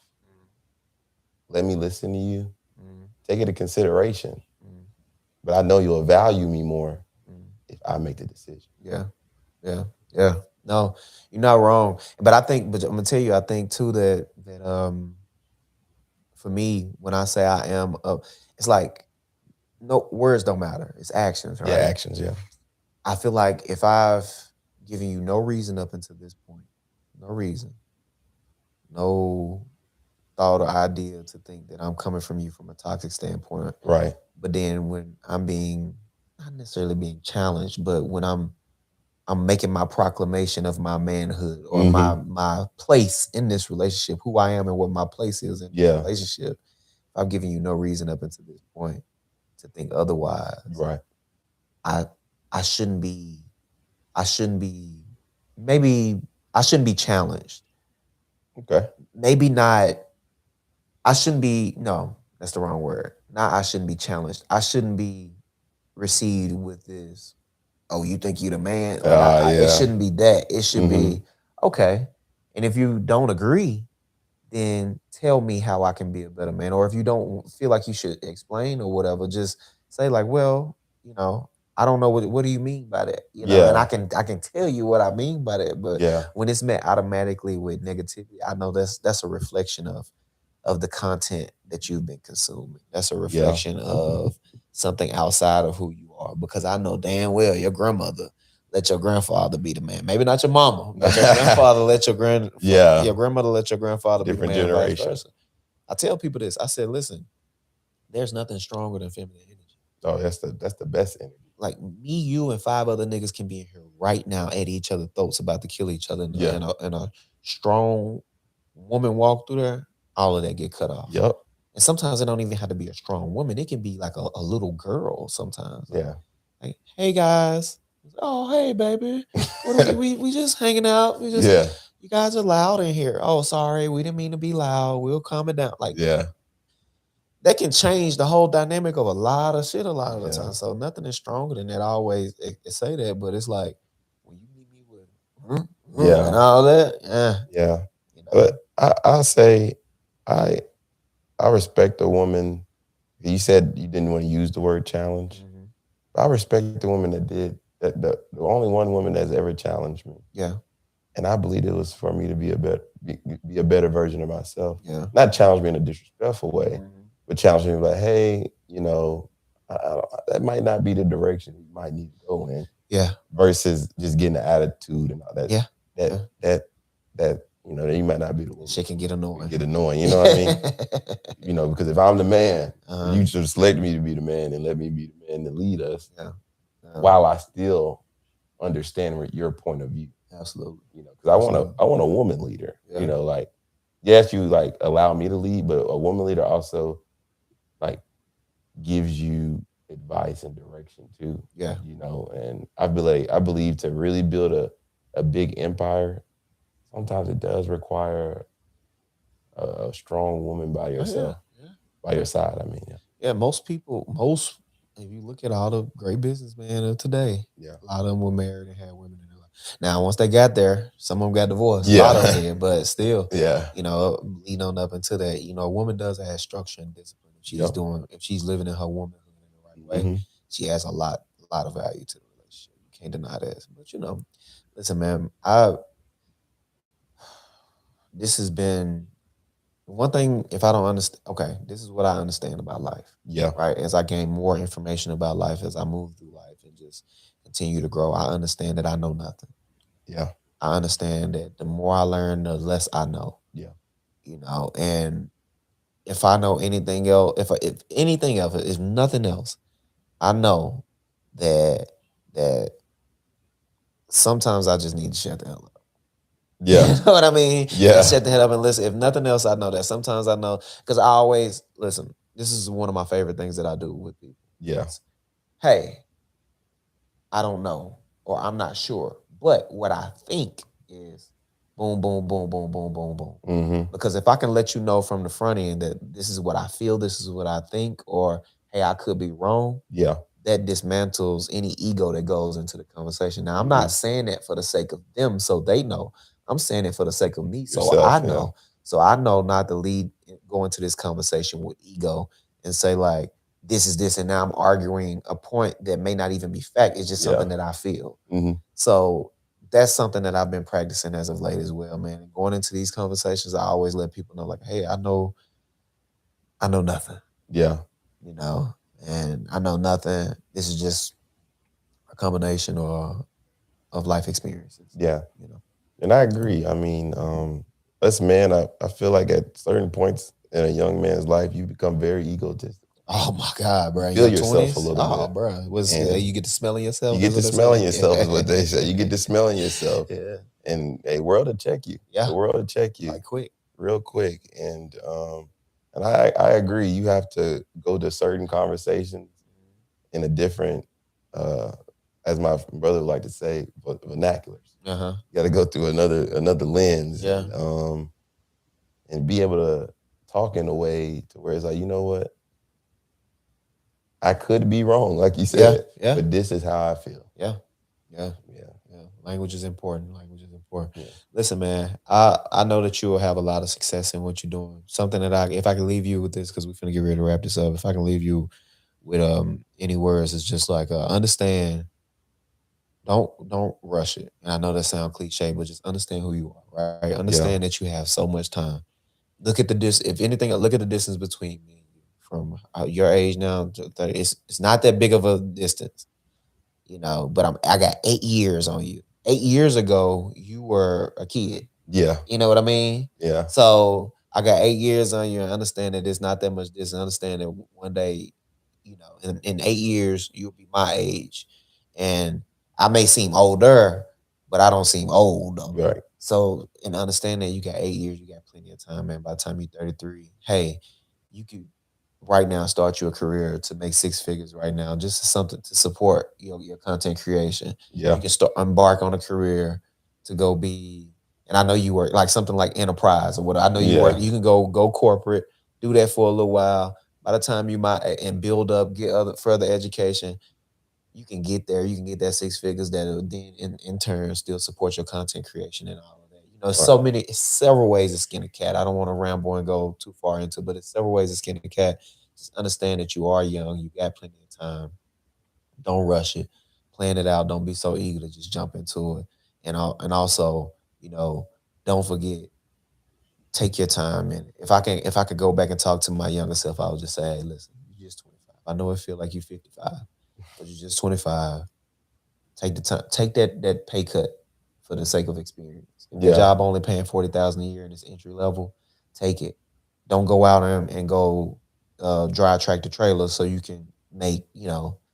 Speaker 6: Let me listen to you. Take it into consideration. But I know you'll value me more if I make the decision.
Speaker 1: Yeah. Yeah. Yeah. No, you're not wrong. But I'm gonna tell you, I think too that for me, when I say I am it's like no words don't matter. It's actions, right?
Speaker 6: Yeah, actions, yeah.
Speaker 1: I feel like if I've given you no reason up until this point, no reason, no thought or idea to think that I'm coming from you from a toxic standpoint.
Speaker 6: Right.
Speaker 1: But then when I'm being not necessarily being challenged, but when I'm making my proclamation of my manhood or my place in this relationship, who I am and what my place is in this relationship, I've given you no reason up until this point to think otherwise.
Speaker 6: Right.
Speaker 1: I shouldn't be maybe I shouldn't be challenged.
Speaker 6: Okay.
Speaker 1: Maybe not. I shouldn't be, no, that's the wrong word. Not I shouldn't be challenged. I shouldn't be received with this, oh, you think you the man? Like it shouldn't be that. It should be, okay. And if you don't agree, then tell me how I can be a better man. Or if you don't feel like you should explain or whatever, just say like, well, I don't know what do you mean by that? And I can tell you what I mean by that. But when it's met automatically with negativity, I know that's a reflection of the content that you've been consuming. That's a reflection of something outside of who you are. Because I know damn well your grandmother let your grandfather be the man. Maybe not your mama, but your grandfather let your grandmother let your grandfather
Speaker 6: Different
Speaker 1: be the man.
Speaker 6: generation.
Speaker 1: Vice versa. I tell people this. I said, listen, there's nothing stronger than feminine energy.
Speaker 6: Oh, that's the best energy.
Speaker 1: Like me, you, and 5 other niggas can be in here right now at each other's throats about to kill each other. And a strong woman walk through there, all of that get cut off.
Speaker 6: Yep.
Speaker 1: And sometimes it don't even have to be a strong woman. It can be like a little girl sometimes. Like, hey guys. Oh, hey baby. We just hanging out. We just you guys are loud in here. Oh, sorry, we didn't mean to be loud. We'll calm it down. Like that can change the whole dynamic of a lot of shit a lot of the time. So nothing is stronger than that. I always say that, but it's like when you meet me with and all that,
Speaker 6: But I'll say I respect a woman. You said you didn't want to use the word challenge. I respect the woman that did that. The only one woman that's ever challenged me.
Speaker 1: Yeah.
Speaker 6: And I believe it was for me to be a better version of myself.
Speaker 1: Yeah.
Speaker 6: Not challenge me in a disrespectful way, but challenge me like, hey, that might not be the direction you might need to go in.
Speaker 1: Yeah.
Speaker 6: Versus just getting the attitude and all that.
Speaker 1: Yeah.
Speaker 6: That you might not be the one.
Speaker 1: Shit can get annoying.
Speaker 6: You know what I mean? Because if I'm the man, you should select me to be the man and let me be the man to lead us. While I still understand your point of view.
Speaker 1: Absolutely.
Speaker 6: Because I want a woman leader. Like, yes, you like allow me to lead, but a woman leader also like gives you advice and direction too.
Speaker 1: Yeah.
Speaker 6: And I believe to really build a big empire, sometimes it does require a strong woman by yourself, by your side. I mean,
Speaker 1: most people, if you look at all the great businessmen of today, a lot of them were married and had women in their life. Now, once they got there, some of them got divorced. A lot of them did, but still, lean on up into that. A woman does have structure and discipline. If she's living in her womanhood in the right way, she adds a lot of value to the relationship. You can't deny that. But listen, man, this has been one thing. If I don't understand, okay, this is what I understand about life. Right. As I gain more information about life, as I move through life and just continue to grow, I understand that I know nothing. I understand that the more I learn, the less I know.
Speaker 6: Yeah.
Speaker 1: And if I know anything else, if anything else, if nothing else, I know that that sometimes I just need to shut the hell up. You
Speaker 6: Yeah.
Speaker 1: know what I mean? And
Speaker 6: Yeah.
Speaker 1: shut the hell up and listen. If nothing else, I know that sometimes I know because I always listen. This is one of my favorite things that I do with people.
Speaker 6: Yeah.
Speaker 1: Hey, I don't know, or I'm not sure. But what I think is boom, boom, boom, boom, boom, boom, boom.
Speaker 6: Mm-hmm.
Speaker 1: Because if I can let you know from the front end that this is what I feel, this is what I think, or hey, I could be wrong,
Speaker 6: Yeah.
Speaker 1: that dismantles any ego that goes into the conversation. Now, I'm
Speaker 6: Mm-hmm.
Speaker 1: not saying that for the sake of them so they know. I'm saying it for the sake of me so I
Speaker 6: Yourself. Yeah.
Speaker 1: know. So I know not to go into this conversation with ego and say like, this is this, and now I'm arguing a point that may not even be fact. It's just
Speaker 6: Yeah.
Speaker 1: something that I feel.
Speaker 6: Mm-hmm.
Speaker 1: So that's something that I've been practicing as of late as well, man. And going into these conversations, I always let people know, like, hey, I know nothing,
Speaker 6: Yeah.
Speaker 1: you know, and I know nothing. This is just a combination or of life experiences.
Speaker 6: Yeah.
Speaker 1: You know.
Speaker 6: And I agree. I mean, us men, I feel like at certain points in a young man's life, you become very egotistic.
Speaker 1: Oh my God,
Speaker 6: You
Speaker 1: bro!
Speaker 6: feel
Speaker 1: Your
Speaker 6: yourself a
Speaker 1: 20s?
Speaker 6: little
Speaker 1: Oh,
Speaker 6: bit.
Speaker 1: bro,
Speaker 6: And
Speaker 1: you get to smelling
Speaker 6: you
Speaker 1: yourself?
Speaker 6: get
Speaker 1: That's
Speaker 6: to
Speaker 1: what they
Speaker 6: smelling
Speaker 1: say.
Speaker 6: yourself is what they say. You get to smelling yourself.
Speaker 1: Yeah,
Speaker 6: And a world will check you.
Speaker 1: yeah,
Speaker 6: The world will check you
Speaker 1: like quick.
Speaker 6: real quick. And I agree. You have to go to certain conversations in a different, uh, as my brother would like to say, vernaculars.
Speaker 1: Uh huh.
Speaker 6: You got to go through another lens
Speaker 1: Yeah.
Speaker 6: and be able to talk in a way to where it's like, you know what, I could be wrong, like you
Speaker 1: Yeah.
Speaker 6: said,
Speaker 1: Yeah.
Speaker 6: but this is how I feel.
Speaker 1: Yeah. Yeah.
Speaker 6: Yeah,
Speaker 1: Yeah. Language is important. Language is important.
Speaker 6: yeah,
Speaker 1: Listen, man, I know that you will have a lot of success in what you're doing. Something that if I can leave you with this, because we're finna get ready to wrap this up. If I can leave you with any words, it's just like understand. Don't rush it. And I know that sounds cliche, but just understand who you are, right?
Speaker 6: yeah,
Speaker 1: Understand that you have so much time. Look at the if anything, look at the distance between me and you from your age now to 30. It's not that big of a distance, but I got 8 years on you. 8 years ago, you were a kid.
Speaker 6: yeah,
Speaker 1: You know what I mean?
Speaker 6: yeah,
Speaker 1: So I got 8 years on you and understand that it's not that much distance. Understand that one day, in 8 years, you'll be my age. And I may seem older, but I don't seem old though.
Speaker 6: right,
Speaker 1: So and understand that you got 8 years, you got plenty of time, man. By the time you're 33, hey, you could right now start your career to make six figures right now, just something to support your content creation.
Speaker 6: yeah,
Speaker 1: You can start embark on a career to go be, and I know you work like something like enterprise or what I know you work.
Speaker 6: yeah,
Speaker 1: You can go corporate, do that for a little while. By the time you might and build up, get other further education, you can get there. You can get that six figures that'll then in turn still support your content creation and all of that.
Speaker 6: right,
Speaker 1: It's several ways to skin a cat. I don't want to ramble and go too far into, but it's several ways to skin a cat. Just understand that you are young. You got plenty of time. Don't rush it. Plan it out. Don't be so eager to just jump into it. And also, you know, don't forget, take your time. And if I could go back and talk to my younger self, I would just say, hey, listen, you're just 25. I know it feel like you're 55, but you're just 25. Take the time. Take that pay cut for the sake of experience. If that
Speaker 6: yeah,
Speaker 1: job only paying 40,000 a year and it's entry level, take it. Don't go out and go drive tractor trailers so you can make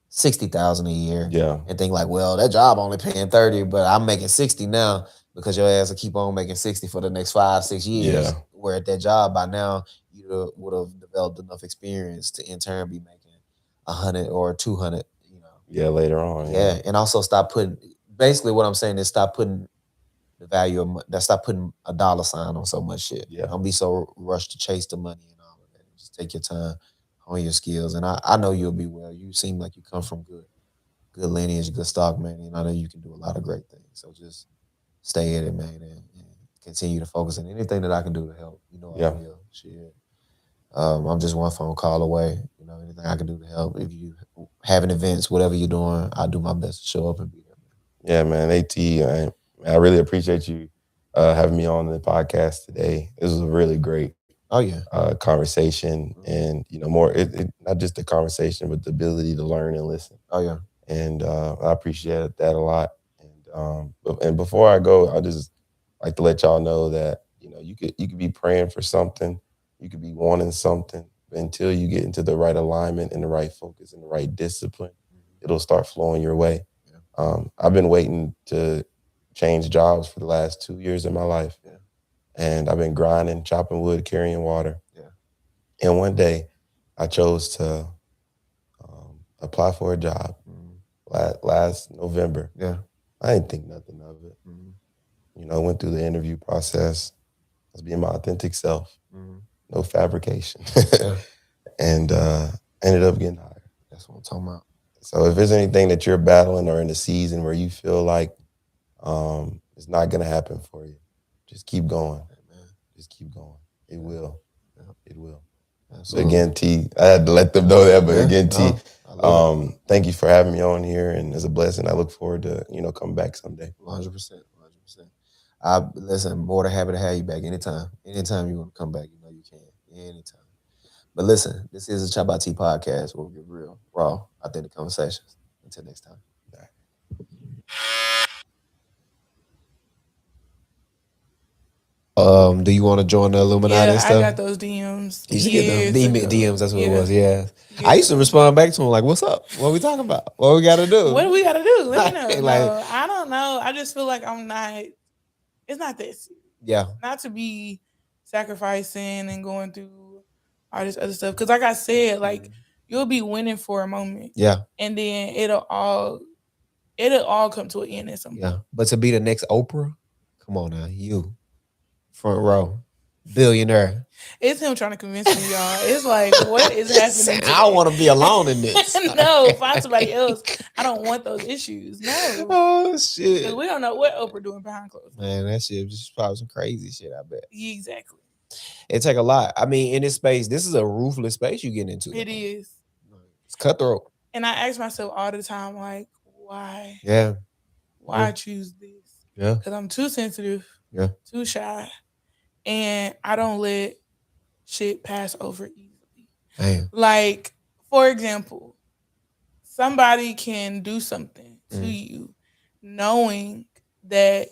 Speaker 1: 60,000 a year
Speaker 6: yeah,
Speaker 1: and think like, well, that job only paying 30, but I'm making 60 now because your ass will keep on making 60 for the next 5-6 years.
Speaker 6: yeah,
Speaker 1: Where at that job by now you would have developed enough experience to in turn be making 100 or 200.
Speaker 6: yeah. Later on, yeah,
Speaker 1: Yeah, and also stop putting. Basically, what I'm saying is stop putting the value of that. Stop putting a dollar sign on so much shit.
Speaker 6: yeah,
Speaker 1: Don't be so rushed to chase the money and all of that. Just take your time, hone your skills, and I know you'll be well. You seem like you come from good lineage, good stock, man, and I know you can do a lot of great things. So just stay at it, man, and continue to focus. And anything that I can do to help, I
Speaker 6: yeah,
Speaker 1: will. Shit. I'm just one phone call away. Anything I can do to help. If you having events, whatever you're doing, I'll do my best to show up and be there.
Speaker 6: yeah, man. I really appreciate you having me on the podcast today. This was a really great
Speaker 1: Oh yeah.
Speaker 6: conversation,
Speaker 1: Mhm.
Speaker 6: and more not just the conversation, but the ability to learn and listen.
Speaker 1: Oh yeah.
Speaker 6: And I appreciate that a lot. And And before I go, I just like to let y'all know that you could be praying for something, you could be wanting something, but until you get into the right alignment and the right focus and the right discipline, it'll start flowing your way. I've been waiting to change jobs for the last 2 years of my life, and I've been grinding, chopping wood, carrying water. And one day, I chose to apply for a job last November. I didn't think nothing of it. I went through the interview process. I was being my authentic self, no fabrication, and ended up getting hired.
Speaker 1: That's what I'm talking about.
Speaker 6: So if there's anything that you're battling or in a season where you feel like it's not going to happen for you, just keep going. Just keep going. It will. It will. So again, T, I had to let them know that, but again, T, thank you for having me on here, and it's a blessing. I look forward to coming back someday.
Speaker 1: 100%. I listen, more than happy to have you back anytime. Anytime you want to come back, you can. Anytime. But listen, this is a ChoppedByT podcast where we get real, raw, authentic conversations. Until next time. Do you want to join the Illuminati and stuff?
Speaker 7: I got those DMs.
Speaker 1: You used to get them DMs. That's what it was. Yeah. I used to respond back to him like, "What's up? What we talking about? What we got to do?
Speaker 7: What do we got to do? Let me know."
Speaker 1: Like,
Speaker 7: no, I don't know. I just feel like I'm not. It's not this.
Speaker 1: Yeah.
Speaker 7: Not to be sacrificing and going through all this other stuff. Because like I said, like you'll be winning for a moment.
Speaker 1: Yeah.
Speaker 7: And then it'll all come to an end at some point.
Speaker 1: Yeah. But to be the next Oprah, come on now, you front row, billionaire.
Speaker 7: It's him trying to convince me, y'all. It's like, what is happening?
Speaker 1: I don't want to be alone in this.
Speaker 7: No, find somebody else. I don't want those issues. No.
Speaker 1: Oh shit.
Speaker 7: Because we don't know what Oprah doing behind closed doors.
Speaker 1: Man, that shit just probably some crazy shit, I bet.
Speaker 7: Exactly.
Speaker 1: It take a lot. I mean, in this space, this is a ruthless space you get into.
Speaker 7: It is.
Speaker 1: It's cutthroat.
Speaker 7: And I ask myself all the time, like, why?
Speaker 1: Yeah.
Speaker 7: Why I choose this?
Speaker 1: Yeah.
Speaker 7: Because I'm too sensitive.
Speaker 1: Yeah.
Speaker 7: Too shy. And I don't let shit pass over easily.
Speaker 1: Damn.
Speaker 7: Like, for example, somebody can do something to you knowing that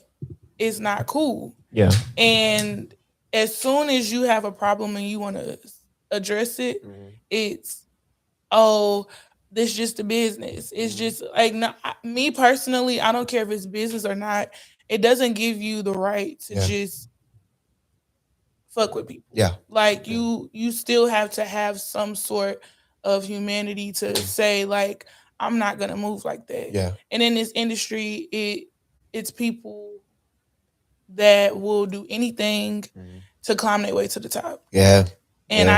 Speaker 7: it's not cool.
Speaker 1: Yeah.
Speaker 7: And as soon as you have a problem and you want to address it, it's, oh, this just a business. It's just like, no, me personally, I don't care if it's business or not. It doesn't give you the right to just fuck with people.
Speaker 1: Yeah.
Speaker 7: Like you still have to have some sort of humanity to say, like, I'm not gonna move like that.
Speaker 1: Yeah. And
Speaker 7: in this industry, it's people that will do anything to climb their way to the top.
Speaker 1: Yeah.
Speaker 7: And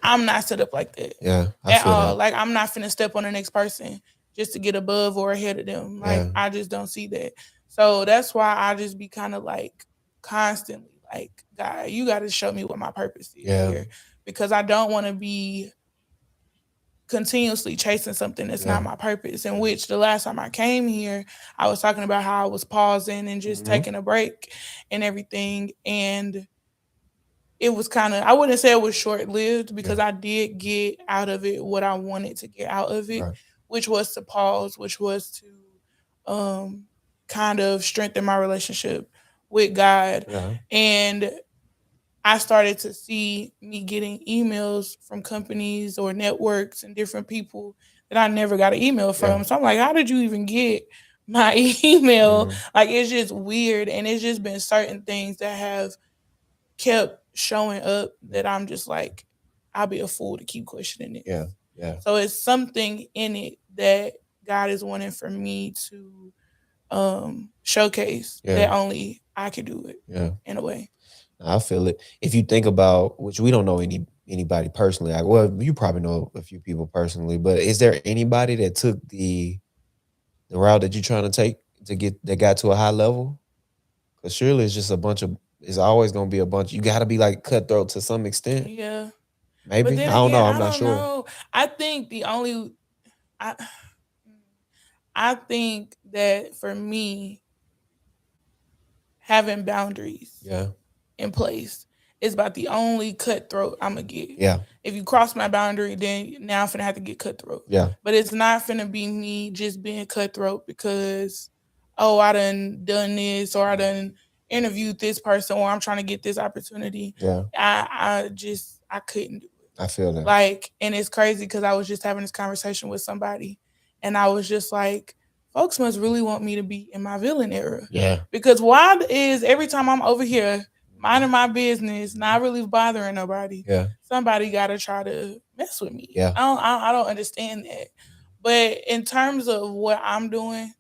Speaker 7: I'm not set up like that.
Speaker 1: Yeah.
Speaker 7: At all. Like I'm not finna step on the next person just to get above or ahead of them. Like I just don't see that. So that's why I just be kind of like constantly like, God, you got to show me what my purpose is here, because I don't want to be continuously chasing something that's not my purpose. In which the last time I came here, I was talking about how I was pausing and just taking a break and everything. And it was kind of, I wouldn't say it was short-lived, because I did get out of it what I wanted to get out of it, which was to pause, which was to kind of strengthen my relationship with God. And I started to see me getting emails from companies or networks and different people that I never got an email from. So I'm like, how did you even get my email? Like, it's just weird. And it's just been certain things that have kept showing up that I'm just like, I'll be a fool to keep questioning it.
Speaker 1: Yeah.
Speaker 7: So it's something in it that God is wanting for me to showcase that only I could do it. In a way.
Speaker 1: I feel it. If you think about, which we don't know anybody personally, well, you probably know a few people personally, but is there anybody that took the route that you're trying to take that got to a high level? Because surely it's always going to be a bunch. You got to be like cutthroat to some extent.
Speaker 7: Yeah.
Speaker 1: Maybe. I don't know. I'm not sure.
Speaker 7: Know. I think I think that for me, having boundaries in place is about the only cutthroat I'm gonna get.
Speaker 1: Yeah.
Speaker 7: If you cross my boundary, then now I'm finna have to get cutthroat.
Speaker 1: Yeah.
Speaker 7: But it's not finna be me just being cutthroat because oh, I done this, or I done interviewed this person, or I'm trying to get this opportunity.
Speaker 1: Yeah.
Speaker 7: I couldn't do it.
Speaker 1: I feel that.
Speaker 7: Like, and it's crazy because I was just having this conversation with somebody, and I was just like, folks must really want me to be in my villain era.
Speaker 1: Yeah.
Speaker 7: Because why is every time I'm over here minding my business, not really bothering nobody,
Speaker 1: Yeah.
Speaker 7: somebody got to try to mess with me?
Speaker 1: Yeah.
Speaker 7: I don't understand that. But in terms of what I'm doing,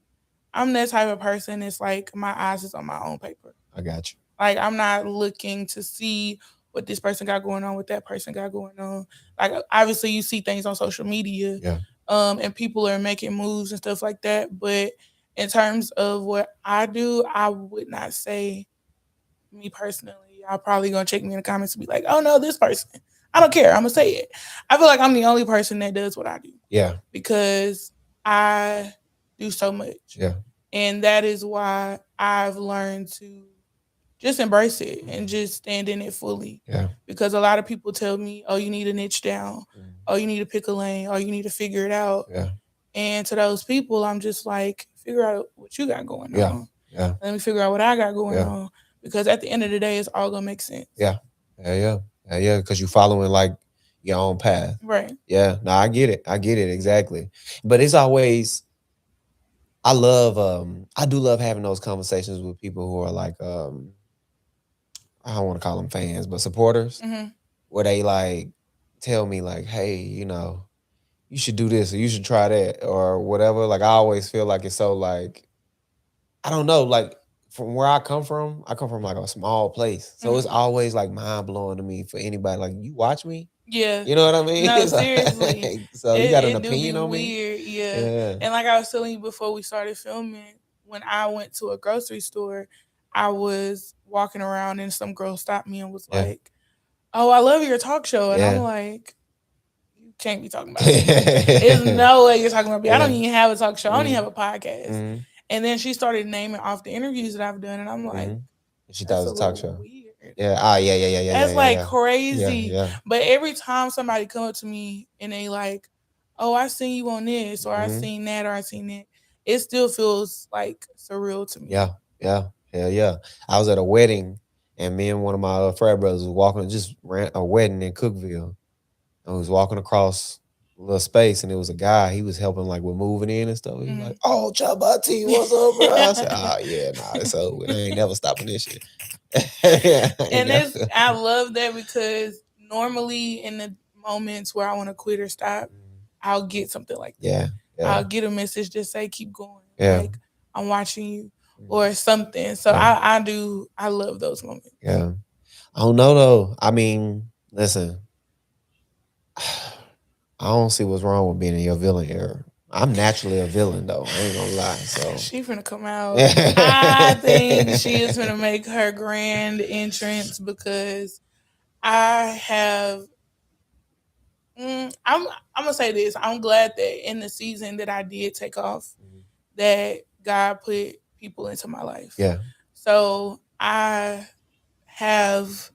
Speaker 7: I'm that type of person. It's like my eyes is on my own paper.
Speaker 1: I got you.
Speaker 7: Like, I'm not looking to see what this person got going on, what that person got going on. Like, obviously you see things on social media,
Speaker 1: Yeah.
Speaker 7: and people are making moves and stuff like that. But in terms of what I do, I would not say, me personally, y'all probably gonna check me in the comments and be like, oh no, this person. I don't care. I'm gonna say it. I feel like I'm the only person that does what I do.
Speaker 1: Yeah.
Speaker 7: Because I do so much.
Speaker 1: Yeah.
Speaker 7: And that is why I've learned to just embrace it and just stand in it fully.
Speaker 1: Yeah.
Speaker 7: Because a lot of people tell me, oh, you need to niche down. Oh, you need to pick a lane. Oh, you need to figure it out.
Speaker 1: Yeah.
Speaker 7: And to those people, I'm just like, figure out what you got going on.
Speaker 1: Yeah.
Speaker 7: Let me figure out what I got going on. Because at the end of the day, it's all gonna make sense.
Speaker 1: Yeah. Because you're following like your own path.
Speaker 7: Right.
Speaker 1: Yeah. No, I get it. Exactly. But it's always, I do love having those conversations with people who are like, I don't want to call them fans, but supporters, where they like tell me like, hey, you should do this or you should try that or whatever. Like, I always feel like it's so like, I don't know, like from where I come from like a small place. So it's always like mind blowing to me for anybody. Like, you watch me?
Speaker 7: Yeah.
Speaker 1: You know what I mean?
Speaker 7: No, seriously.
Speaker 1: So you got an opinion on me?
Speaker 7: Weird, yeah. And like I was telling you before we started filming, when I went to a grocery store, I was walking around and some girl stopped me and was like, oh, I love your talk show. And I'm like, you can't be talking about me. There's no way you're talking about me. I don't even have a talk show. I don't even have a podcast. And then she started naming off the interviews that I've done. And I'm like,
Speaker 1: she thought it was a talk show.
Speaker 7: Weird.
Speaker 1: Yeah. Yeah.
Speaker 7: That's like crazy.
Speaker 1: Yeah.
Speaker 7: But every time somebody come up to me and they like, oh, I seen you on this, or I seen that, or I seen that, it still feels like surreal to me.
Speaker 1: Yeah. Hell yeah. I was at a wedding and me and one of my frat brothers was walking, just ran a wedding in Cookville. And we was walking across a little space and it was a guy, he was helping like with moving in and stuff. He was like, oh, ChoppedByT, what's up, bro? I said, oh yeah, nah, it's over. I ain't never stopping this shit.
Speaker 7: And I love that because normally in the moments where I want to quit or stop, I'll get something like that.
Speaker 1: Yeah.
Speaker 7: I'll get a message that say keep going.
Speaker 1: Yeah.
Speaker 7: Like, I'm watching you or something. So I love those moments.
Speaker 1: Yeah. I don't know though. I mean, listen, I don't see what's wrong with being in your villain era. I'm naturally a villain though. I ain't gonna lie. So
Speaker 7: she finna come out. I think she is gonna make her grand entrance because I have. I'm gonna say this. I'm glad that in the season that I did take off, that God put people into my life.
Speaker 1: Yeah.
Speaker 7: So I have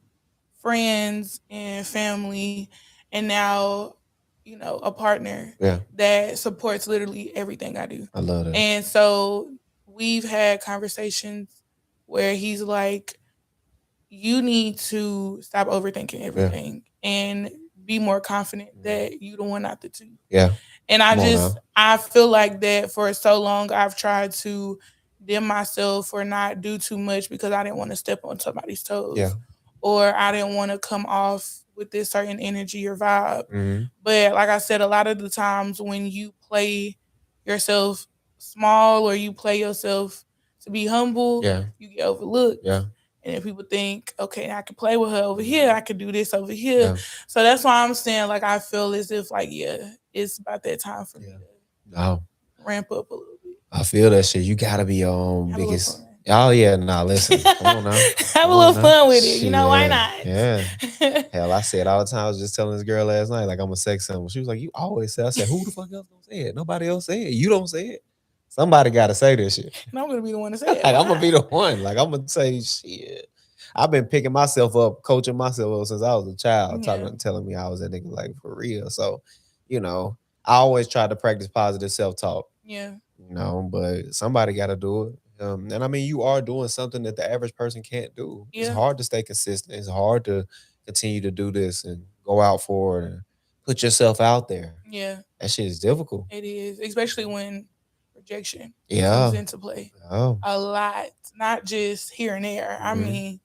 Speaker 7: friends and family, and now, a partner that supports literally everything I do.
Speaker 1: I love that.
Speaker 7: And so we've had conversations where he's like, you need to stop overthinking everything and be more confident that you the one, not the two.
Speaker 1: Yeah.
Speaker 7: And I feel like that for so long I've tried to dim myself or not do too much because I didn't want to step on somebody's toes.
Speaker 1: Yeah.
Speaker 7: Or I didn't want to come off with this certain energy or vibe.
Speaker 1: Mm-hmm.
Speaker 7: But like I said, a lot of the times when you play yourself small or you play yourself to be humble, you get overlooked.
Speaker 1: Yeah.
Speaker 7: And if people think, okay, I can play with her over here, I can do this over here. Yeah. So that's why I'm saying, like, I feel as if, like, it's about that time for me to ramp up a little bit.
Speaker 1: I feel that shit. You gotta be your own biggest. Oh yeah, nah. Listen, come on now.
Speaker 7: Have a little fun with it. Shit, why not?
Speaker 1: Yeah. Hell, I say it all the time. I was just telling this girl last night, like, I'm a sex symbol. She was like, you always say. I said, who the fuck else gonna say it? Nobody else say it. You don't say it. Somebody gotta say this shit.
Speaker 7: And I'm gonna be the one to say it.
Speaker 1: Like, I'm gonna be the one. Like, I'm gonna say shit. I've been picking myself up, coaching myself up since I was a child, telling me I was that nigga, like, for real. So, I always try to practice positive self-talk.
Speaker 7: Yeah.
Speaker 1: But somebody got to do it. And I mean, you are doing something that the average person can't do. It's
Speaker 7: Yeah.
Speaker 1: hard to stay consistent. It's hard to continue to do this and go out for it and put yourself out there.
Speaker 7: Yeah.
Speaker 1: That shit is difficult.
Speaker 7: It is, especially when rejection comes
Speaker 1: Yeah.
Speaker 7: into play.
Speaker 1: Oh.
Speaker 7: A lot, not just here and there. I
Speaker 1: Mhm.
Speaker 7: mean,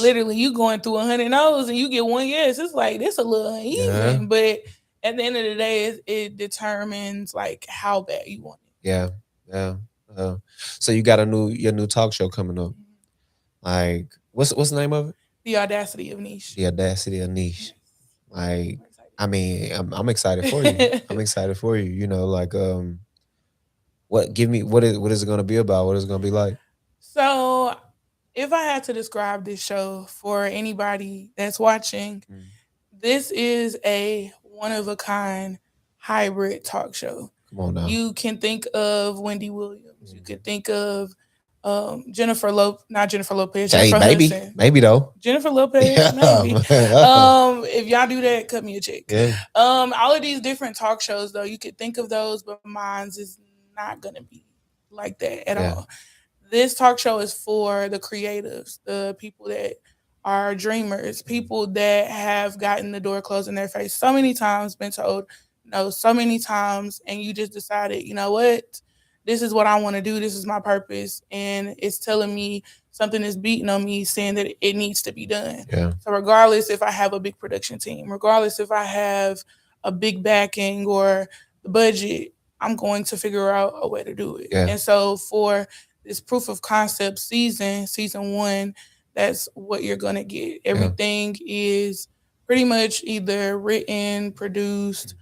Speaker 7: literally, you going through 100 no's and you get one yes. It's like this a little
Speaker 1: Yeah.
Speaker 7: uneven, but at the end of the day, it determines like how bad you want it.
Speaker 1: Yeah. Yeah. So you got your new talk show coming up. Like, what's the name of it?
Speaker 7: The audacity of niche.
Speaker 1: The Audacity of Niche. Like,
Speaker 7: I'm excited.
Speaker 1: I mean, I'm excited for you. I'm excited for you. You know, like, what? Give me what is it going to be about? What is it going to be like?
Speaker 7: So, if I had to describe this show for anybody that's watching,
Speaker 1: Mm.
Speaker 7: this is a one of a kind hybrid talk show.
Speaker 1: Come on now.
Speaker 7: You can think of Wendy Williams. You
Speaker 1: Mhm.
Speaker 7: can think of not Jennifer Lopez,
Speaker 1: Hey,
Speaker 7: Jennifer
Speaker 1: maybe,
Speaker 7: Hudson.
Speaker 1: maybe though.
Speaker 7: Jennifer Lopez,
Speaker 1: Yeah,
Speaker 7: maybe.
Speaker 1: man.
Speaker 7: If y'all do that, cut me a check.
Speaker 1: Yeah,
Speaker 7: All of these different talk shows, though, you could think of those, but mine's is not gonna be like that at
Speaker 1: yeah,
Speaker 7: all. This talk show is for the creatives, the people that are dreamers, people that have gotten the door closed in their face so many times, been told no so many times, and you just decided, you know what? This is what I want to do. This is my purpose. And it's telling me something is beating on me, saying that it needs to be done.
Speaker 1: yeah,
Speaker 7: So, regardless if I have a big production team, regardless if I have a big backing or the budget, I'm going to figure out a way to do it.
Speaker 1: yeah,
Speaker 7: And so, for this proof of concept season one, that's what you're gonna get.
Speaker 1: yeah.
Speaker 7: Everything is pretty much either written, produced,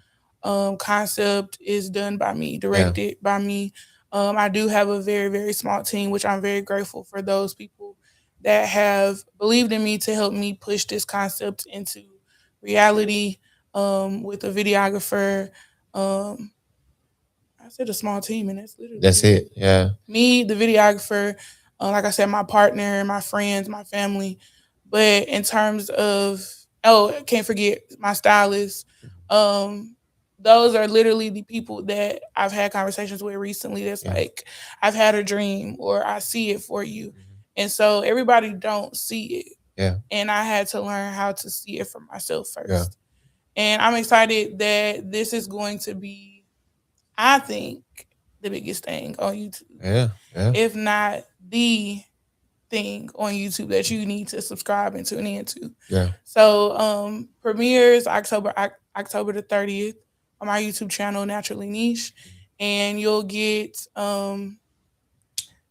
Speaker 7: concept is done by me,
Speaker 1: Yeah.
Speaker 7: directed by me. I do have a very, very small team, which I'm very grateful for those people that have believed in me to help me push this concept into reality, with a videographer. Um, I said a small team, and that's literally
Speaker 1: That's it. Yeah,
Speaker 7: me, the videographer, like I said, my partner, my friends, my family. But in terms of, oh, I can't forget my stylist. Um, those are literally the people that I've had conversations with recently. That's
Speaker 1: yeah,
Speaker 7: like, I've had a dream, or I see it for you,
Speaker 1: mhm,
Speaker 7: and so everybody don't see it,
Speaker 1: yeah,
Speaker 7: and I had to learn how to see it for myself
Speaker 1: yeah,
Speaker 7: first. And I'm excited that this is going to be, I think, the biggest thing on YouTube,
Speaker 1: yeah, yeah,
Speaker 7: if not the thing on YouTube that you need to subscribe and tune into.
Speaker 1: yeah.
Speaker 7: So, premieres October the 30th on my YouTube channel, Naturally Niche, and you'll get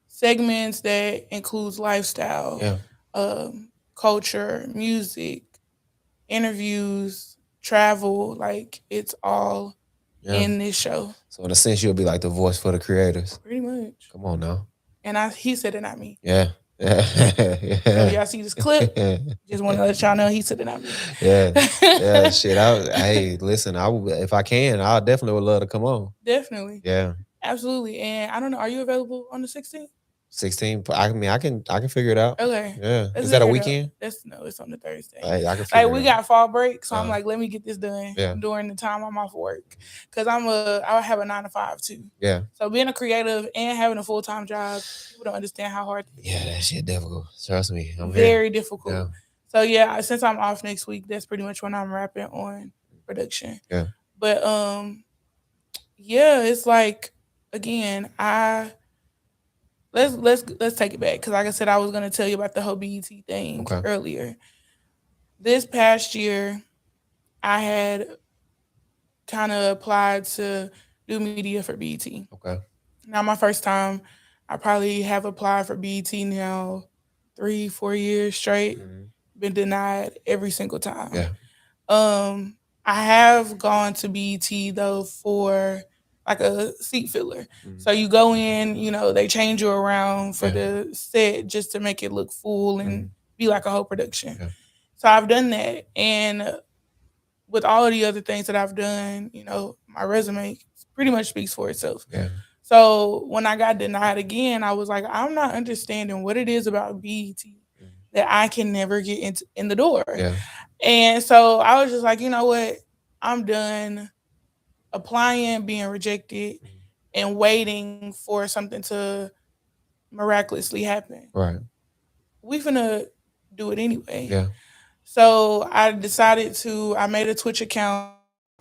Speaker 7: segments that includes lifestyle,
Speaker 1: Yeah,
Speaker 7: culture, music, interviews, travel. Like, it's all
Speaker 1: yeah.
Speaker 7: in this show,
Speaker 1: So in a sense, you'll be like the voice for the creators.
Speaker 7: pretty much.
Speaker 1: Come on now.
Speaker 7: And he said it, not me.
Speaker 1: Yeah, yeah,
Speaker 7: So
Speaker 1: yeah.
Speaker 7: y'all see this clip, just want to let y'all know he said it, not me.
Speaker 1: Yeah, yeah. Shit. Hey, listen. If I can, I definitely would love to come on.
Speaker 7: Definitely.
Speaker 1: Yeah.
Speaker 7: Absolutely. And I don't know, are you available on the 16th?
Speaker 1: 16. I mean, I can figure it out.
Speaker 7: Okay.
Speaker 1: Yeah.
Speaker 7: Let's
Speaker 1: Is that a
Speaker 7: figure it out.
Speaker 1: weekend?
Speaker 7: No, it's on the Thursday.
Speaker 1: I can figure
Speaker 7: Like, we
Speaker 1: it out.
Speaker 7: got fall break, so I'm
Speaker 1: Uh-huh.
Speaker 7: like, let me get this done
Speaker 1: Yeah.
Speaker 7: during the time I'm off work, because I have a 9 to 5 too.
Speaker 1: Yeah.
Speaker 7: So being a creative and having a full-time job, people don't understand how hard it is.
Speaker 1: Yeah, that shit difficult. Trust me. I'm
Speaker 7: Very
Speaker 1: here.
Speaker 7: difficult.
Speaker 1: Yeah.
Speaker 7: So yeah, since I'm off next week, that's pretty much when I'm wrapping on production.
Speaker 1: Yeah.
Speaker 7: But yeah, it's like, again, let's take it back, because like I said, I was gonna tell you about the whole BET thing
Speaker 1: Okay.
Speaker 7: earlier. This past year, I had kind of applied to do media for BET.
Speaker 1: Okay.
Speaker 7: Now, my first time, I probably have applied for BET now 3-4 years straight,
Speaker 1: Mhm.
Speaker 7: been denied every single time.
Speaker 1: Yeah.
Speaker 7: I have gone to BET though for like a seat filler.
Speaker 1: Mhm.
Speaker 7: So you go in, they change you around for
Speaker 1: Yeah.
Speaker 7: the set just to make it look full and
Speaker 1: Mhm.
Speaker 7: be like a whole production.
Speaker 1: Yeah.
Speaker 7: So I've done that. And with all of the other things that I've done, my resume pretty much speaks for itself.
Speaker 1: Yeah.
Speaker 7: So when I got denied again, I was like, I'm not understanding what it is about BET
Speaker 1: Mhm.
Speaker 7: that I can never get in the door.
Speaker 1: Yeah.
Speaker 7: And so I was just like, you know what? I'm done applying, being rejected,
Speaker 1: Mhm.
Speaker 7: and waiting for something to miraculously happen.
Speaker 1: Right.
Speaker 7: We finna do it anyway.
Speaker 1: Yeah.
Speaker 7: So I made a Twitch account.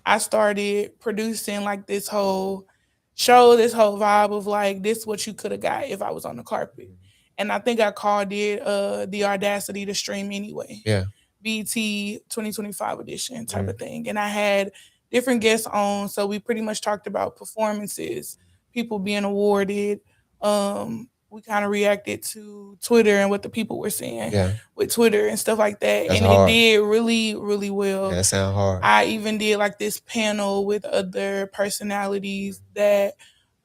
Speaker 7: I started producing like this whole show, this whole vibe of like this what you could have got if I was on the carpet. And I think I called it the audacity to stream anyway.
Speaker 1: Yeah.
Speaker 7: BT 2025 edition type
Speaker 1: Mm.
Speaker 7: of thing. And I had different guests on. So we pretty much talked about performances, people being awarded. We kind of reacted to Twitter and what the people were saying
Speaker 1: Yeah.
Speaker 7: with Twitter and stuff like that.
Speaker 1: That's
Speaker 7: And it
Speaker 1: hard.
Speaker 7: did really, really well.
Speaker 1: Yeah, that sound hard.
Speaker 7: I even did like this panel with other personalities that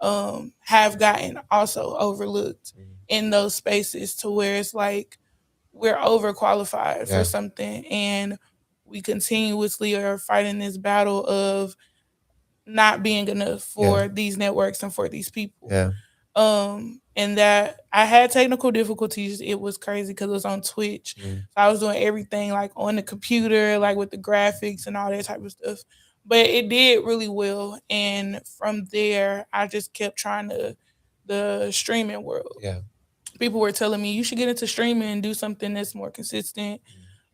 Speaker 7: have gotten also overlooked in those spaces to where it's like we're overqualified for
Speaker 1: Yeah.
Speaker 7: something and we continuously are fighting this battle of not being enough for
Speaker 1: Yeah.
Speaker 7: these networks and for these people.
Speaker 1: Yeah.
Speaker 7: And that I had technical difficulties. It was crazy because it was on Twitch.
Speaker 1: Mm.
Speaker 7: So I was doing everything like on the computer, like with the graphics and all that type of stuff. But it did really well. And from there, I just kept trying to the streaming world.
Speaker 1: Yeah.
Speaker 7: People were telling me you should get into streaming and do something that's more consistent.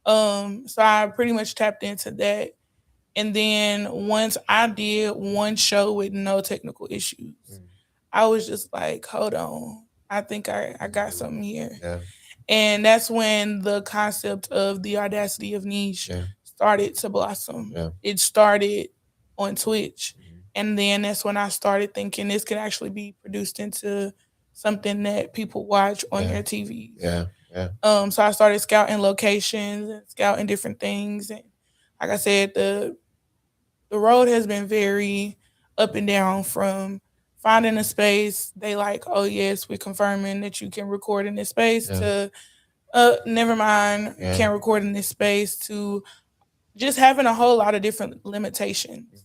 Speaker 7: So I pretty much tapped into that. And then once I did one show with no technical issues, I was just like, hold on. I think I got something here.
Speaker 1: Yeah.
Speaker 7: And that's when the concept of the audacity of niche
Speaker 1: Yeah.
Speaker 7: started to blossom.
Speaker 1: Yeah.
Speaker 7: It started on Twitch. And then that's when I started thinking this could actually be produced into something that people watch on
Speaker 1: Yeah.
Speaker 7: their TVs.
Speaker 1: Yeah. Yeah.
Speaker 7: So I started scouting locations and scouting different things. And like I said, the road has been very up and down from finding a space. They like, oh yes, we're confirming that you can record in this space
Speaker 1: Yeah.
Speaker 7: to never mind,
Speaker 1: Yeah.
Speaker 7: can't record in this space to just having a whole lot of different limitations.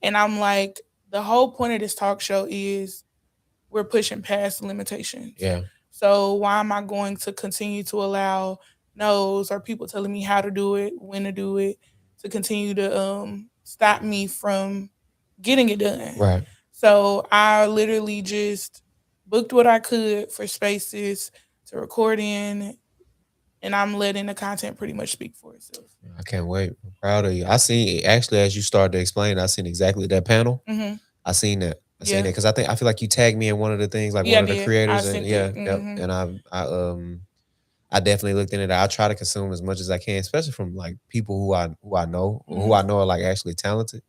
Speaker 7: And I'm like, the whole point of this talk show is we're pushing past the limitations.
Speaker 1: Yeah.
Speaker 7: So why am I going to continue to allow no's or people telling me how to do it, when to do it, to continue to stop me from getting it done?
Speaker 1: Right.
Speaker 7: So I literally just booked what I could for spaces to record in, and I'm letting the content pretty much speak for itself.
Speaker 1: I can't wait. I'm proud of you. I seen actually as you started to explain, I seen exactly that panel.
Speaker 7: Mm-hmm.
Speaker 1: I seen that. I seen
Speaker 7: Yeah.
Speaker 1: it because I feel like you tagged me in one of the things, like
Speaker 7: Yeah,
Speaker 1: one of
Speaker 7: I
Speaker 1: the
Speaker 7: did. I
Speaker 1: creators, and
Speaker 7: sent
Speaker 1: yeah,
Speaker 7: it.
Speaker 1: yep.
Speaker 7: Mhm.
Speaker 1: And I definitely looked into that. I try to consume as much as I can, especially from like people who I know, who I know are like actually talented.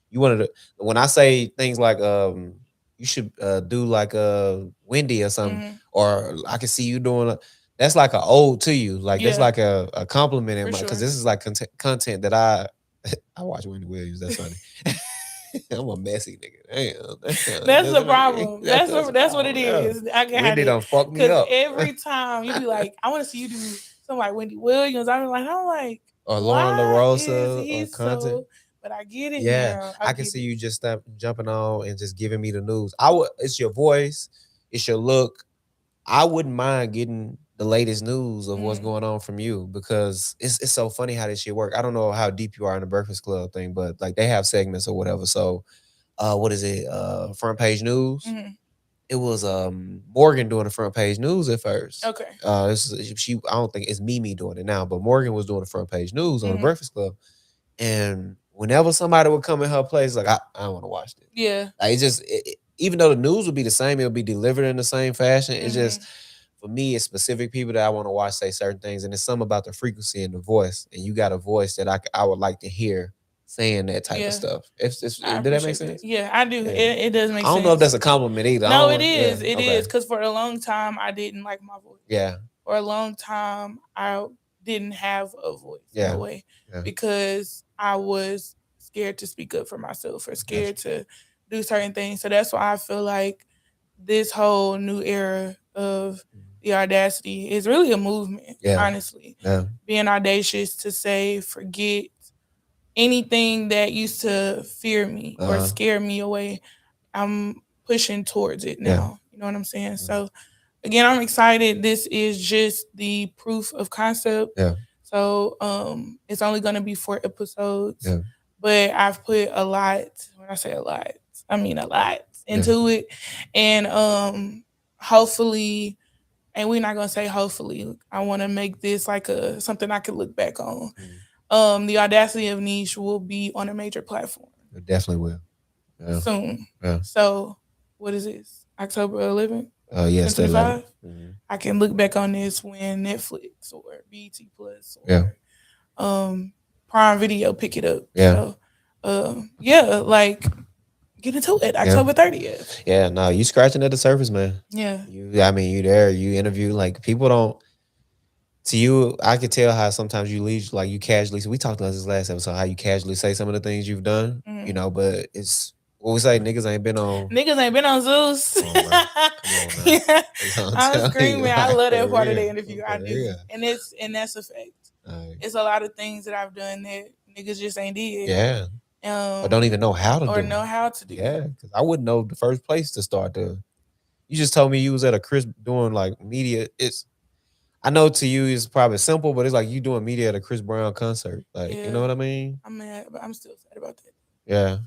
Speaker 1: You wanted to when I say things like you should do like Wendy or something,
Speaker 7: Mhm.
Speaker 1: or I can see you doing that's like a ode to you. Like that's
Speaker 7: Yeah.
Speaker 1: like a compliment in
Speaker 7: For
Speaker 1: my because
Speaker 7: sure.
Speaker 1: this is like content that I I watch Wendy Williams. That's funny. I'm a messy nigga. Damn.
Speaker 7: That's the problem. That's what it
Speaker 1: Yeah.
Speaker 7: is. I got
Speaker 1: Wendy
Speaker 7: it.
Speaker 1: done fucked me
Speaker 7: Because
Speaker 1: up.
Speaker 7: every time you be like, I want to see you do something like Wendy Williams. I'm like,
Speaker 1: Or Lauren
Speaker 7: why
Speaker 1: LaRosa
Speaker 7: is he
Speaker 1: or content.
Speaker 7: so? But I get it
Speaker 1: Yeah,
Speaker 7: now.
Speaker 1: I can
Speaker 7: get
Speaker 1: see
Speaker 7: it.
Speaker 1: you just stop jumping on and just giving me the news. It's your voice, it's your look. I wouldn't mind getting the latest news of what's
Speaker 7: Mhm.
Speaker 1: going on from you because it's so funny how this shit work. I don't know how deep you are in the Breakfast Club thing, but like they have segments or whatever. So, what is it? Front page news.
Speaker 7: Mhm.
Speaker 1: It was Morgan doing the front page news at first.
Speaker 7: Okay.
Speaker 1: I don't think it's Mimi doing it now, but Morgan was doing the front page news on the
Speaker 7: Mhm.
Speaker 1: Breakfast Club. And whenever somebody would come in her place, like I don't want to watch this.
Speaker 7: Yeah.
Speaker 1: Like even though the news would be the same, it would be delivered in the same fashion. It's just
Speaker 7: Mhm.
Speaker 1: for me, it's specific people that I want to watch say certain things, and it's something about the frequency and the voice. And you got a voice that I would like to hear saying that type
Speaker 7: Yeah.
Speaker 1: of stuff.
Speaker 7: I
Speaker 1: Did that make
Speaker 7: appreciate
Speaker 1: sense?
Speaker 7: that. Yeah, I do.
Speaker 1: Yeah.
Speaker 7: It does make
Speaker 1: I don't
Speaker 7: sense.
Speaker 1: know if that's a compliment either.
Speaker 7: No,
Speaker 1: I
Speaker 7: it
Speaker 1: don't-
Speaker 7: is.
Speaker 1: yeah,
Speaker 7: It
Speaker 1: okay.
Speaker 7: is. Because for a long time, I didn't like my voice.
Speaker 1: Yeah,
Speaker 7: For a long time, I didn't have a voice in
Speaker 1: Yeah.
Speaker 7: a way
Speaker 1: Yeah.
Speaker 7: because I was scared to speak up for myself or scared to do certain things. So that's why I feel like this whole new era of the audacity is really a movement,
Speaker 1: Yeah.
Speaker 7: honestly.
Speaker 1: yeah,
Speaker 7: Being audacious to say, forget anything that used to fear me or
Speaker 1: Uh-huh.
Speaker 7: scare me away. I'm pushing towards it
Speaker 1: Yeah.
Speaker 7: now. You know what I'm saying? So again, I'm excited. This is just the proof of concept.
Speaker 1: Yeah.
Speaker 7: So it's only gonna be 4 episodes.
Speaker 1: Yeah.
Speaker 7: But I've put a lot, when I say a lot, I mean a lot into it. And hopefully and we're not gonna say hopefully. I want to make this like a something I can look back on. The Audacity of Niche will be on a major platform.
Speaker 1: It definitely will. Yeah.
Speaker 7: Soon.
Speaker 1: Yeah.
Speaker 7: So what is this? October 11th?
Speaker 1: Yes,
Speaker 7: 2025? I can look back on this when Netflix or BET Plus or Prime Video pick it up.
Speaker 1: Yeah.
Speaker 7: So like get into it. October 30th.
Speaker 1: Yeah, no, you scratching at the surface, man.
Speaker 7: Yeah.
Speaker 1: You there, you interview, like people don't to you, I could tell how sometimes you leave, like you casually. So we talked about this last episode, how you casually say some of the things you've done, you know. But it's what we say, niggas ain't been on.
Speaker 7: Niggas ain't been on Zeus.
Speaker 1: Come on, man.
Speaker 7: I'm screaming.
Speaker 1: You,
Speaker 7: I love that
Speaker 1: for
Speaker 7: part of
Speaker 1: real,
Speaker 7: the interview. I do,
Speaker 1: real.
Speaker 7: and that's a fact. It's a lot of things that I've done that niggas just ain't did.
Speaker 1: Yeah. Or don't even know how to do.
Speaker 7: Or know how to do.
Speaker 1: Yeah, because I wouldn't know the first place to start to. You just told me you was at a Chris doing like media. I know to you it's probably simple, but it's like you doing media at a Chris Brown concert. Like, you know what I mean?
Speaker 7: I'm mad, but I'm still sad about that.
Speaker 1: Yeah.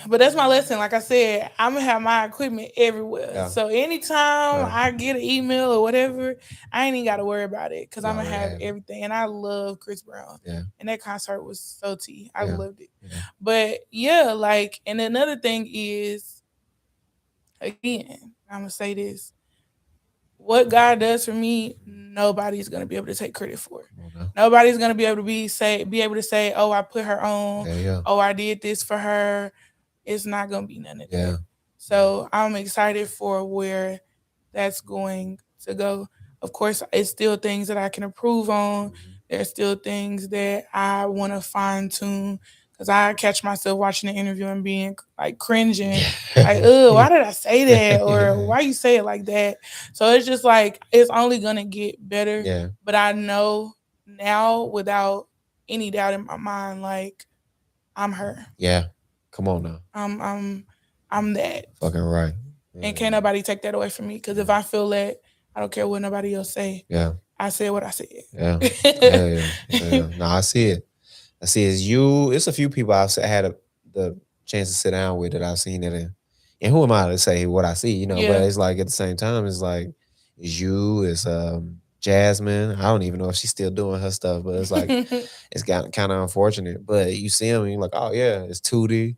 Speaker 7: But that's my lesson. Like I said, I'm gonna have my equipment everywhere.
Speaker 1: Yeah.
Speaker 7: So anytime I get an email or whatever, I ain't even gotta worry about it because I'm gonna have everything. And I love Chris Brown.
Speaker 1: Yeah.
Speaker 7: And that concert was so tea. I loved it. Yeah. But yeah, like, and another thing is, again, I'm gonna say this. What God does for me, nobody's gonna be able to take credit for. Nobody's gonna be able to be able to say, "Oh, I put her on. Oh, I did this for her." It's not gonna be none of that. So I'm excited for where that's going to go. Of course, it's still things that I can improve on. There's still things that I want to fine tune. Because I catch myself watching the interview and being like cringing, like, why did I say that? Or why you say it like that? So it's just like, it's only going to get better.
Speaker 1: Yeah.
Speaker 7: But I know now without any doubt in my mind, like, I'm her.
Speaker 1: Yeah. Come on now.
Speaker 7: I'm that.
Speaker 1: Fucking right.
Speaker 7: Yeah. And can't nobody take that away from me. Because if I feel that, I don't care what nobody else say.
Speaker 1: Yeah.
Speaker 7: I said what I said.
Speaker 1: Yeah. No, I see it. I see it's a few people I've had the chance to sit down with that I've seen it in. And who am I to say what I see, you know? But it's like at the same time, it's like it's you, it's Jasmine. I don't even know if she's still doing her stuff, but it's like it's got kind of unfortunate. But you see them and you're like, oh yeah, it's Tootie.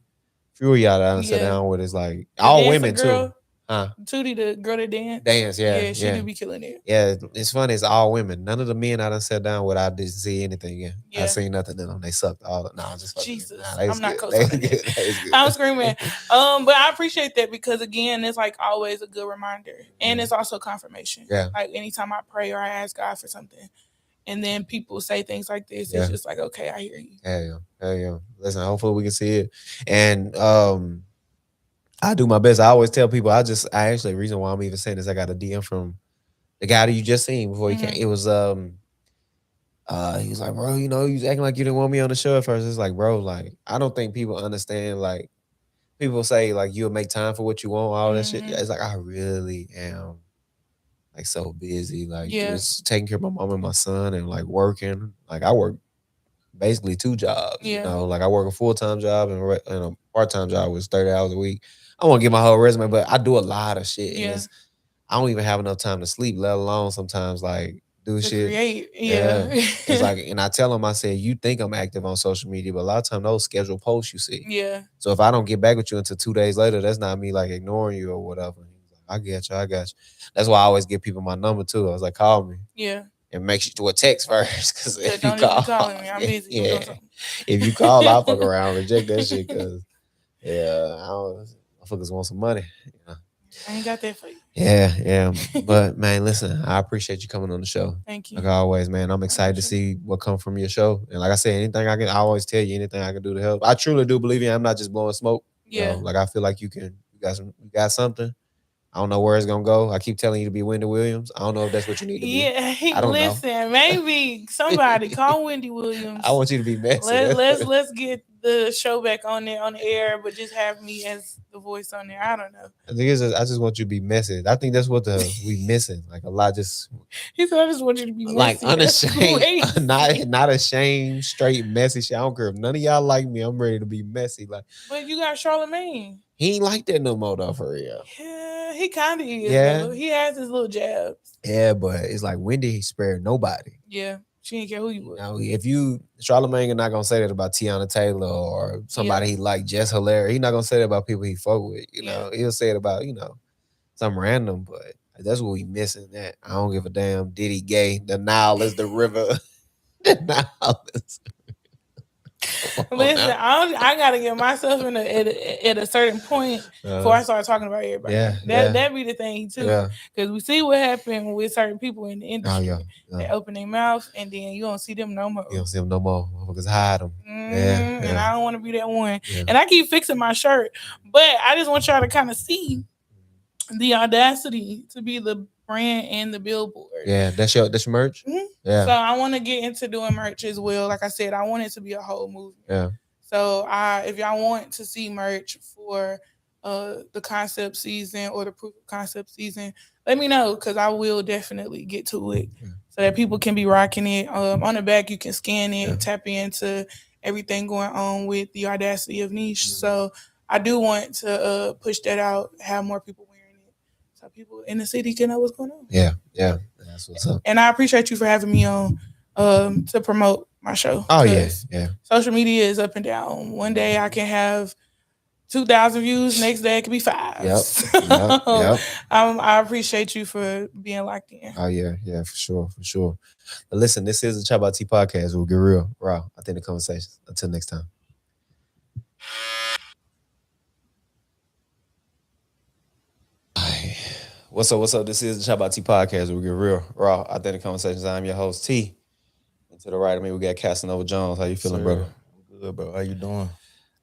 Speaker 1: Few of y'all that I sit down with is like all women too. Huh?
Speaker 7: Tootie, the girl that dance.
Speaker 1: Yeah,
Speaker 7: she do be killing it.
Speaker 1: Yeah, it's funny. It's all women. None of the men I done sat down with, I didn't see anything in. I seen nothing in them. They sucked all. I'm just
Speaker 7: Jesus.
Speaker 1: I'm
Speaker 7: not co-signing it. I'm screaming. But I appreciate that because again, it's like always a good reminder, and it's also confirmation.
Speaker 1: Yeah.
Speaker 7: Like anytime I pray or I ask God for something, and then people say things like this, it's just like, okay, I hear you.
Speaker 1: Hell yeah. Listen, hopefully we can see it, and I do my best. I always tell people, I actually, the reason why I'm even saying this, I got a DM from the guy that you just seen before he came. It was, he was like, bro, you know, you was acting like you didn't want me on the show at first. It's like, bro, like, I don't think people understand, like, people say, like, you'll make time for what you want, all that shit. It's like, I really am, like, so busy. Like, just taking care of my mom and my son and, like, working. Like, I work basically 2 jobs, you know? Like, I work a full-time job and a part-time job, was 30 hours a week. I won't get my whole resume, but I do a lot of shit. And I don't even have enough time to sleep, let alone sometimes like do shit.
Speaker 7: Create.
Speaker 1: It's like, and I tell them, I said, you think I'm active on social media, but a lot of times those scheduled posts you see.
Speaker 7: Yeah.
Speaker 1: So if I don't get back with you until 2 days later, that's not me like ignoring you or whatever. I get you. That's why I always give people my number too. I was like, call me.
Speaker 7: Yeah.
Speaker 1: And make sure you do a text first. Because if you
Speaker 7: call, calling me, I'm busy.
Speaker 1: If you call, I'll fuck around, reject that shit. Because motherfuckers want some money.
Speaker 7: I ain't got that for you.
Speaker 1: Yeah. But man, listen, I appreciate you coming on the show.
Speaker 7: Thank you.
Speaker 1: Like always, man. I'm excited to see what comes from your show. And like I said, I always tell you anything I can do to help. I truly do believe you. I'm not just blowing smoke.
Speaker 7: Yeah.
Speaker 1: You know, like I feel like you got something. I don't know where it's gonna go. I keep telling you to be Wendy Williams. I don't know if that's what you need to be.
Speaker 7: Yeah,
Speaker 1: I don't
Speaker 7: know. Maybe somebody call Wendy Williams.
Speaker 1: I want you to be messy.
Speaker 7: Let's get the show back on there on the air, but just have me as the voice on there. I don't know.
Speaker 1: The thing is, I just want you to be messy. I think that's what we missing. Like a lot. Just
Speaker 7: he said, I just want you to be messy.
Speaker 1: Like unashamed, not ashamed, straight messy shit. I don't care if none of y'all like me. I'm ready to be messy. Like,
Speaker 7: but you got Charlamagne.
Speaker 1: He ain't like that no more though, for real.
Speaker 7: Yeah, He kind of is,
Speaker 1: Yeah.
Speaker 7: though. He has his little jabs.
Speaker 1: Yeah, but it's like, when did he spare nobody?
Speaker 7: Yeah, she didn't care who you
Speaker 1: You
Speaker 7: was.
Speaker 1: know, if you Charlamagne not gonna say that about Tiana Taylor or somebody he like, Jess Hilaire. He not gonna say that about people he fuck with. You know, he'll say it about something random, but that's what we missing. That I don't give a damn. Diddy gay. The Nile is the river. The Nile is.
Speaker 7: Listen, I gotta get myself at a certain point before I start talking about everybody. That be the thing too, because we see what happened with certain people in the industry. They open their mouth and then you don't see them no more.
Speaker 1: You don't see them no more. Motherfuckers hide them.
Speaker 7: And I don't want to be that one. And I keep fixing my shirt, but I just want y'all to kind of see the audacity to be the brand and the billboard.
Speaker 1: Yeah, that's your merch.
Speaker 7: Mm-hmm.
Speaker 1: Yeah.
Speaker 7: So I want to get into doing merch as well. Like I said, I want it to be a whole movement.
Speaker 1: Yeah.
Speaker 7: So if y'all want to see merch for the concept season or the proof of concept season, let me know, because I will definitely get to it so that people can be rocking it. On the back, you can scan it, tap into everything going on with the audacity of niche. So I do want to push that out, have more people wearing it, so people in the city can know what's going on.
Speaker 1: Yeah. That's what's up.
Speaker 7: And I appreciate you for having me on to promote my show.
Speaker 1: Oh yeah.
Speaker 7: Social media is up and down. One day I can have 2,000 views. Next day it could be 5.
Speaker 1: Yep.
Speaker 7: I appreciate you for being locked in.
Speaker 1: Oh yeah, for sure. But listen, this is the ChoppedByT podcast. We'll get real, raw, authentic conversations. Until next time. What's up? This is the ChoppedByT podcast. We'll get real, raw, authentic conversations. I'm your host, T. And to the right of me, we got Casanova Jones. How you feeling, brother?
Speaker 3: I'm good, bro. How you doing?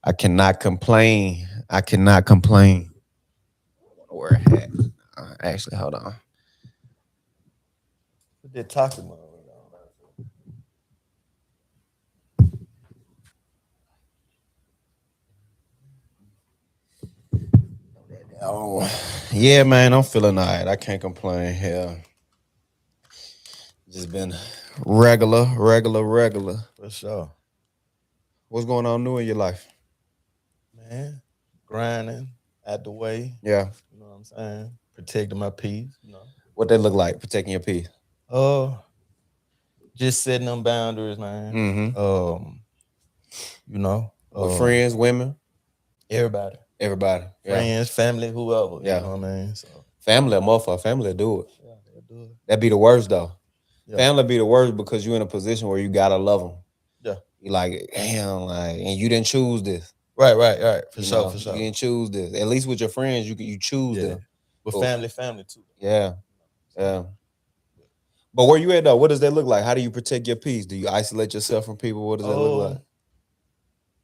Speaker 1: I cannot complain. Where a hat? Actually, hold on.
Speaker 3: Put that toxic mode on.
Speaker 1: Oh, yeah, man. I'm feeling all right. I can't complain. Hell, just been regular.
Speaker 3: For sure.
Speaker 1: What's going on new in your life?
Speaker 3: Man, grinding out the way.
Speaker 1: Yeah.
Speaker 3: You know what I'm saying? Protecting my peace.
Speaker 1: What they look like, protecting your peace?
Speaker 3: Just setting them boundaries, man.
Speaker 1: Mm-hmm. With friends, women?
Speaker 3: Everybody.
Speaker 1: Yeah.
Speaker 3: Friends, family, whoever.
Speaker 1: Yeah.
Speaker 3: You know what I mean? So
Speaker 1: family, a motherfucker. Family do it.
Speaker 3: Yeah, they'll do it.
Speaker 1: That'd be the worst, though.
Speaker 3: Yeah.
Speaker 1: Family be the worst because you're in a position where you gotta love them.
Speaker 3: Yeah.
Speaker 1: You like, damn, like, and you didn't choose this.
Speaker 3: Right. For sure.
Speaker 1: You didn't choose this. At least with your friends, you choose them.
Speaker 3: With family too.
Speaker 1: Yeah. But where you at though? What does that look like? How do you protect your peace? Do you isolate yourself from people? What does that look like?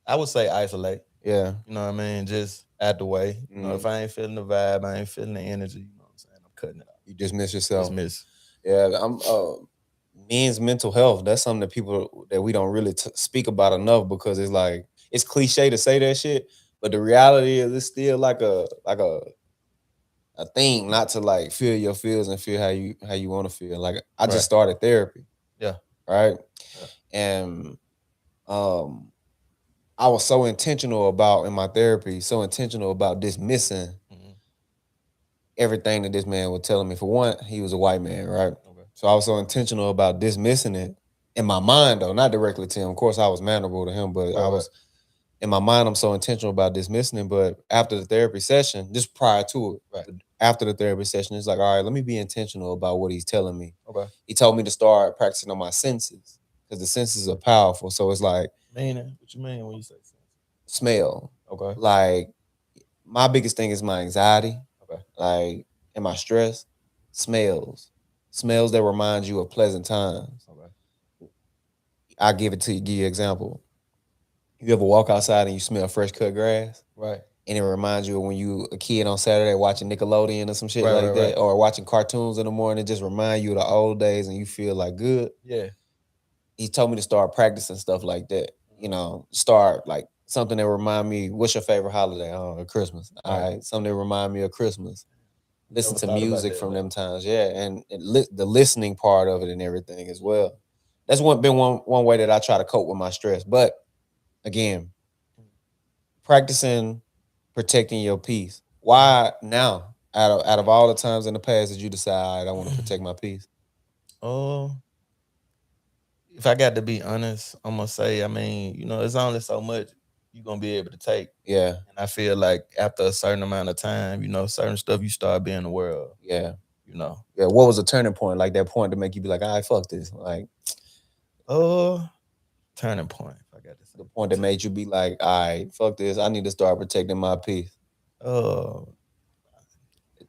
Speaker 3: I would say isolate.
Speaker 1: Yeah.
Speaker 3: You know what I mean? Just out the way. If I ain't feeling the vibe, I ain't feeling the energy, you know what I'm saying? I'm cutting it out.
Speaker 1: You dismiss yourself.
Speaker 3: Dismiss.
Speaker 1: Yeah. Men's mental health. That's something that we don't really speak about enough, because it's like, it's cliche to say that shit, but the reality is it's still like a thing not to like feel your feels and feel how you want to feel. Like I just started therapy.
Speaker 3: Yeah.
Speaker 1: Right. Yeah. And I was so intentional about dismissing everything that this man was telling me. For one, he was a white man, right? Okay. So I was so intentional about dismissing it in my mind, though, not directly to him. Of course, I was mannerable to him, but I was in my mind. I'm so intentional about dismissing it. But after the therapy session, just prior to it, after the therapy session, it's like, all right, let me be intentional about what he's telling me. Okay. He told me to start practicing on my senses, because the senses are powerful. So it's like,
Speaker 3: meaning, what you mean when you say sense?
Speaker 1: Smell.
Speaker 3: Okay.
Speaker 1: Like, my biggest thing is my anxiety. Okay. Like, and my stress. Smells that remind you of pleasant times. Okay. I'll give you an example. You ever walk outside and you smell fresh cut grass?
Speaker 3: Right.
Speaker 1: And it reminds you of when you a kid on Saturday watching Nickelodeon or some shit that, or watching cartoons in the morning. It just remind you of the old days and you feel like good.
Speaker 3: Yeah.
Speaker 1: He told me to start practicing stuff like that. You know, start like something that remind me, what's your favorite holiday? Oh, Christmas. All right. Something that remind me of Christmas. Listen to music from them times. Yeah. And the listening part of it and everything as well. That's been one way that I try to cope with my stress. But again, practicing protecting your peace. Why now? Out of all the times in the past that you decide I want to protect my peace?
Speaker 8: Oh, if I got to be honest, I'm gonna say, I mean, it's only so much you're gonna be able to take.
Speaker 1: Yeah,
Speaker 8: And I feel like after a certain amount of time, certain stuff you start being aware of.
Speaker 1: yeah,
Speaker 8: You know.
Speaker 1: yeah. What was a turning point? Like that point to make you be like, all right, fuck this. Like
Speaker 8: Oh, turning point. If I got to say.
Speaker 1: the point that made you be like, all right, fuck this. I need to start protecting my peace.
Speaker 8: Oh,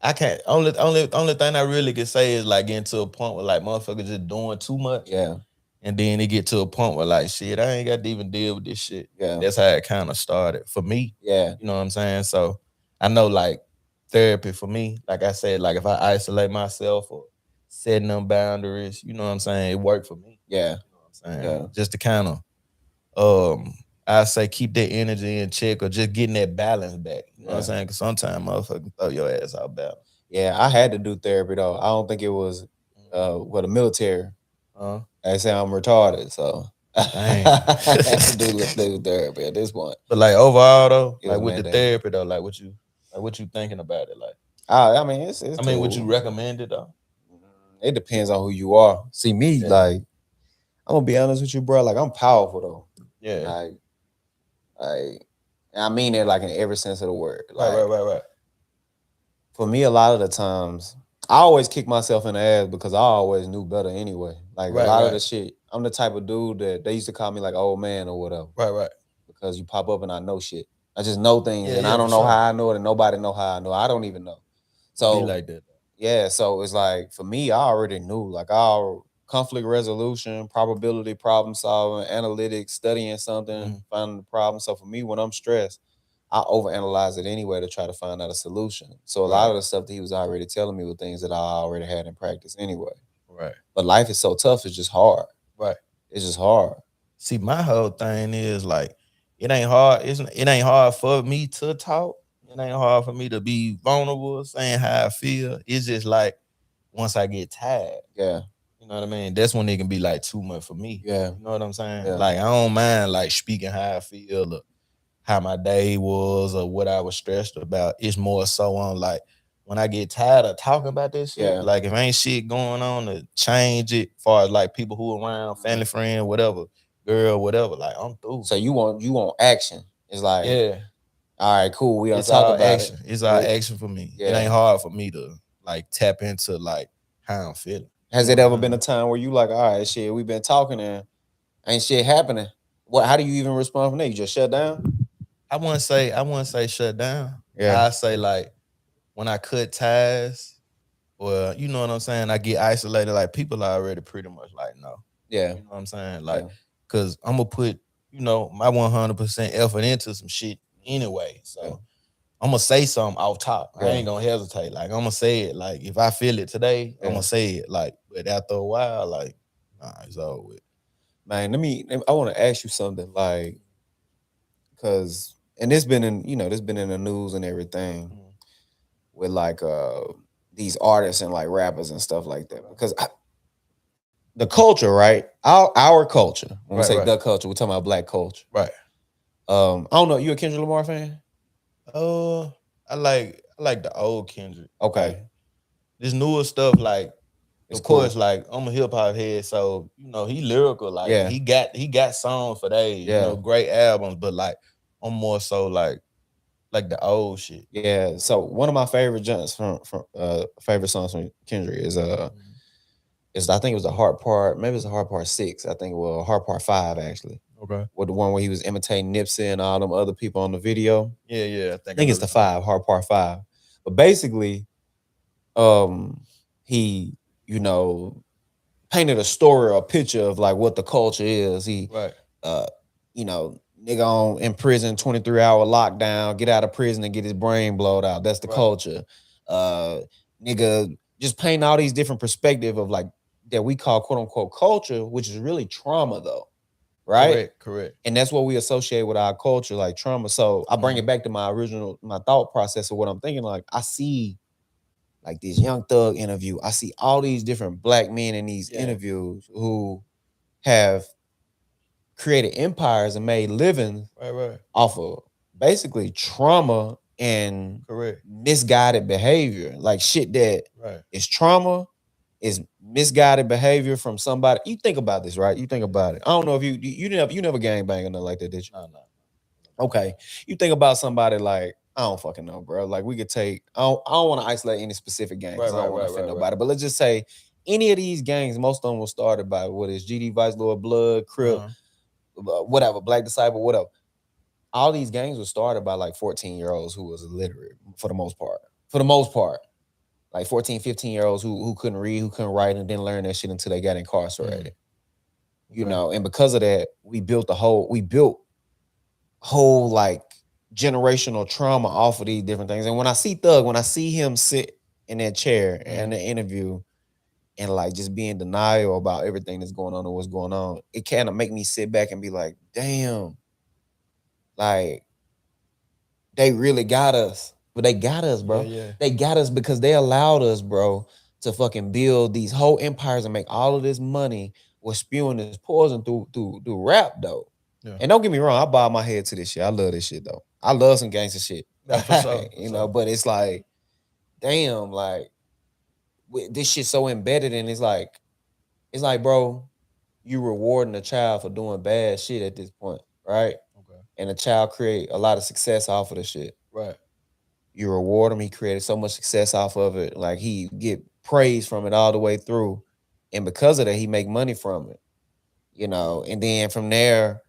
Speaker 8: I can't. Only thing I really can say is like getting to a point where like motherfuckers just doing too much.
Speaker 1: Yeah,
Speaker 8: And then it get to a point where like shit, I ain't got to even deal with this shit.
Speaker 1: yeah,
Speaker 8: That's how it kind of started for me.
Speaker 1: yeah,
Speaker 8: You know what I'm saying? So I know like therapy for me, like I said, like if I isolate myself or setting them boundaries, you know what I'm saying, it worked for me.
Speaker 1: yeah,
Speaker 8: You know what I'm saying?
Speaker 1: yeah.
Speaker 8: Just to kind of I say keep that energy in check or just getting that balance back. You know what I'm saying? Because sometimes motherfuckers throw your ass out balance.
Speaker 1: Yeah, I had to do therapy though. I don't think it was the military. I say I'm retarded, so
Speaker 8: Dang.
Speaker 1: I had to do therapy at this point.
Speaker 8: But like overall though,
Speaker 1: It was
Speaker 8: like with the
Speaker 1: mandated.
Speaker 8: therapy though, like what you thinking about it? Like
Speaker 1: I mean, it's
Speaker 8: I mean, would you
Speaker 1: cool.
Speaker 8: recommend it though?
Speaker 1: It depends on who you are. See me,
Speaker 8: Yeah.
Speaker 1: like I'm gonna be honest with you, bro. Like I'm powerful though.
Speaker 8: Yeah.
Speaker 1: I mean it like in every sense of the word. Like
Speaker 8: Right.
Speaker 1: for me, a lot of the times, I always kick myself in the ass because I always knew better anyway. Like a lot of the shit, I'm the type of dude that they used to call me like old man or whatever.
Speaker 8: Right.
Speaker 1: Because you pop up and I know shit. I just know things and
Speaker 8: Yeah,
Speaker 1: I don't
Speaker 8: for
Speaker 1: know
Speaker 8: sure.
Speaker 1: how I know it and nobody know how I know. I don't even know. So
Speaker 8: Be like that.
Speaker 1: yeah, so it's like for me, I already knew. Like conflict resolution, probability, problem solving, analytics, studying something, finding the problem. So for me, when I'm stressed, I overanalyze it anyway to try to find out a solution. So a lot of the stuff that he was already telling me were things that I already had in practice anyway.
Speaker 8: Right.
Speaker 1: But life is so tough, it's just hard.
Speaker 8: Right.
Speaker 1: It's just hard.
Speaker 8: See, my whole thing is like it ain't hard. It ain't hard for me to talk. It ain't hard for me to be vulnerable, saying how I feel. It's just like once I get tired.
Speaker 1: Yeah.
Speaker 8: You know what I mean? That's when it can be like too much for me.
Speaker 1: Yeah.
Speaker 8: You know what I'm saying?
Speaker 1: Yeah.
Speaker 8: Like I don't mind like speaking how I feel or how my day was or what I was stressed about. It's more so on like when I get tired of talking about this shit,
Speaker 1: Yeah.
Speaker 8: like if ain't shit going on to change it, far as like people who around, family, friend, whatever, girl, whatever, like I'm through.
Speaker 1: So you want action. It's like,
Speaker 8: Yeah,
Speaker 1: all right, cool. We done
Speaker 8: it's
Speaker 1: talk
Speaker 8: all
Speaker 1: about
Speaker 8: action.
Speaker 1: it.
Speaker 8: It's all action for me. It
Speaker 1: Yeah.
Speaker 8: ain't hard for me to like tap into like how I'm feeling.
Speaker 1: Has it ever been a time where you like, all right, shit, we've been talking and ain't shit happening? What? How do you even respond from there? You just shut down?
Speaker 8: I wouldn't say shut down.
Speaker 1: Yeah.
Speaker 8: I say like when I cut ties, or you know what I'm saying, I get isolated. Like people are already pretty much like no.
Speaker 1: Yeah.
Speaker 8: You know what I'm saying? Like, cause I'm gonna put my 100% effort into some shit anyway. So I'm gonna say something off top. I ain't gonna hesitate. Like I'm gonna say it. Like if I feel it today, I'm gonna say it. Like, but after a while, like, nah, it's over with.
Speaker 1: Man, I want to ask you something, like, cause and this been in the news and everything with like these artists and like rappers and stuff like that. Because the culture, right? Our culture. When we say the culture, we're talking about black culture.
Speaker 8: Right.
Speaker 1: I don't know. You a Kendrick Lamar fan?
Speaker 8: I like the old Kendrick.
Speaker 1: Okay.
Speaker 8: Like, this newer stuff, like,
Speaker 1: It's
Speaker 8: of course,
Speaker 1: cool.
Speaker 8: like I'm a hip hop head, so he lyrical. Like he got songs for days.
Speaker 1: Yeah.
Speaker 8: Great albums, but like I'm more so like the old shit.
Speaker 1: Yeah. So one of my favorite joints from favorite songs from Kendrick is I think it was the Heart Part, maybe it's the Heart Part 6. I think Heart Part 5 actually.
Speaker 8: Okay.
Speaker 1: With the one where he was imitating Nipsey and all them other people on the video.
Speaker 8: Yeah.
Speaker 1: I think it's the 5, Heart Part 5. But basically, he, painted a story or a picture of like what the culture is. He nigga in prison, 23-hour lockdown, get out of prison and get his brain blowed out. That's the culture. Nigga just paint all these different perspective of like that we call quote unquote culture, which is really trauma though. Right?
Speaker 8: Correct.
Speaker 1: And that's what we associate with our culture, like trauma. So I bring it back to my thought process of what I'm thinking. Like I see like this Young Thug interview. I see all these different black men in these interviews who have created empires and made livings
Speaker 8: Right.
Speaker 1: off of basically trauma and
Speaker 8: Correct.
Speaker 1: misguided behavior, like shit that is trauma, is misguided behavior from somebody. You think about this, right? You think about it. I don't know if you never gang bang or nothing like that, did you?
Speaker 8: No.
Speaker 1: Okay. You think about somebody like, I don't fucking know, bro. Like we could take, I don't want to isolate any specific gang because I don't want to offend nobody. But let's just say any of these gangs, most of them were started by what is GD Vice Lord Blood, Crip, whatever, Black Disciple, whatever. All these gangs were started by like 14-year-olds who was illiterate for the most part. For the most part. Like 14, 15-year-olds who couldn't read, who couldn't write, and didn't learn that shit until they got incarcerated. You know, and because of that, we built whole like generational trauma off of these different things. And when I see Thug, when I see him sit in that chair in the interview and like just be in denial about everything that's going on and what's going on, it kind of make me sit back and be like, damn, like they really got us. But they got us, bro. They got us because they allowed us, bro, to fucking build these whole empires and make all of this money was spewing this poison through rap, though. Yeah. And don't get me wrong, I bob my head to this shit. I love this shit, though. I love some gangster shit.
Speaker 8: Yeah, for sure,
Speaker 1: you know, but it's like, damn, like this shit so embedded and it's like, bro, you rewarding a child for doing bad shit at this point, right? Okay. And the child create a lot of success off of the shit.
Speaker 8: Right.
Speaker 1: You reward him. He created so much success off of it. Like he get praise from it all the way through. And because of that, he make money from it. You know, and then from there,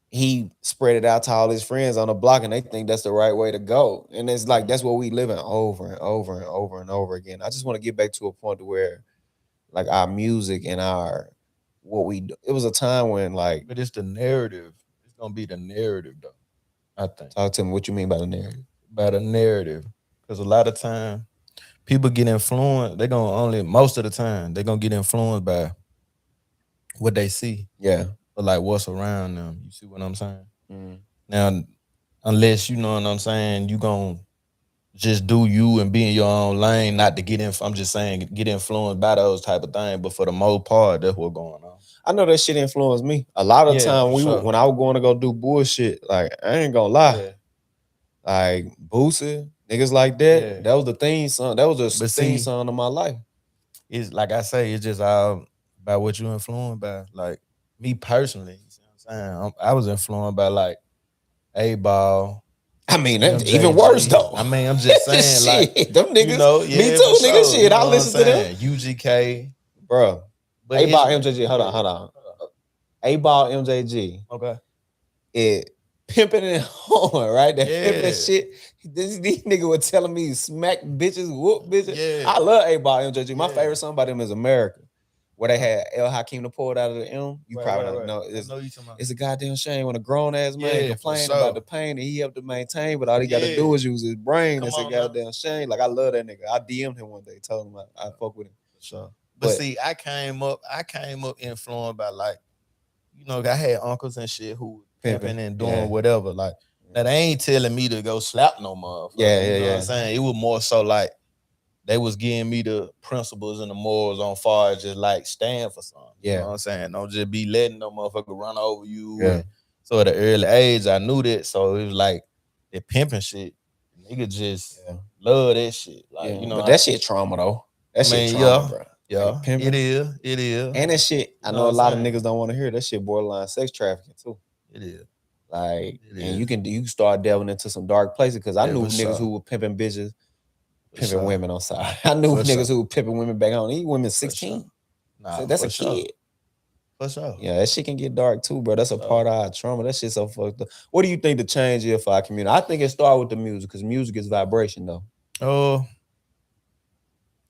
Speaker 1: he spread it out to all his friends on the block and they think that's the right way to go. And it's like, that's what we live in over and over and over and over again. I just want to get back to a point to where like our music and what we do. It was a time when like.
Speaker 8: But it's the narrative. It's going to be the narrative though, I think.
Speaker 1: Talk to me. What you mean by the narrative?
Speaker 8: By the narrative, because a lot of time people get influenced. They're gonna most of the time they're gonna get influenced by what they see.
Speaker 1: Yeah,
Speaker 8: or like what's around them. You see what I'm saying? Now, unless you know what I'm saying, you gonna just do you and be in your own lane, not to get in. I'm just saying, get influenced by those type of things. But for the most part, that's what's going on.
Speaker 1: I know that shit influenced me a lot of time. When I was going to go do bullshit, like I ain't gonna lie. Yeah. Like Boosie, niggas like that. That was the theme song. That was the theme song of my life.
Speaker 8: It's like I say, it's just all about what you influenced by. Like me personally, you see what I'm saying? I was influenced by like A-Ball.
Speaker 1: I mean, that's even worse though.
Speaker 8: I mean, I'm just saying, like
Speaker 1: them niggas. You know, me too, nigga. Shit, you know I listen to them.
Speaker 8: UGK,
Speaker 1: bro. A-Ball, MJG. Hold on. A-Ball, MJG.
Speaker 8: Okay.
Speaker 1: It. Pimping and horn, right? That pimping shit. These niggas were telling me smack bitches, whoop bitches. Yeah. I love A-Ball MJG. My favorite song by them is America. Where they had El Hakeem to pull it out of the M. You probably don't know. It's a goddamn shame when a grown ass man complain about the pain that he have to maintain, but all he got to do is use his brain. It's a goddamn shame. Like I love that nigga. I DM'd him one day, told him I fuck with him.
Speaker 8: Sure. But see, I came up influenced by like, you know, I had uncles and shit who pimping and doing whatever. Like, now they ain't telling me to go slap no motherfucker. You know what I'm saying? It was more so like they was giving me the principles and the morals on far as just like stand for something. You know what I'm saying? Don't just be letting no motherfucker run over you. Yeah. So at an early age, I knew that. So it was like the pimping shit. Nigga just love that shit. Like, you know,
Speaker 1: but that shit trauma though. That shit trauma, bro.
Speaker 8: Yeah, like, it is.
Speaker 1: And that shit, I know a lot of niggas don't want to hear that shit borderline sex trafficking too.
Speaker 8: It is.
Speaker 1: Like, and you can start delving into some dark places because I knew niggas who were pimping bitches, pimping women on side. I knew niggas who were pimping women back home. These women 16. Nah, so that's a kid.
Speaker 8: For sure.
Speaker 1: Yeah, that shit can get dark too, bro. That's a part of our trauma. That shit so fucked up. What do you think the change is for our community? I think it started with the music because music is vibration though.
Speaker 8: Oh.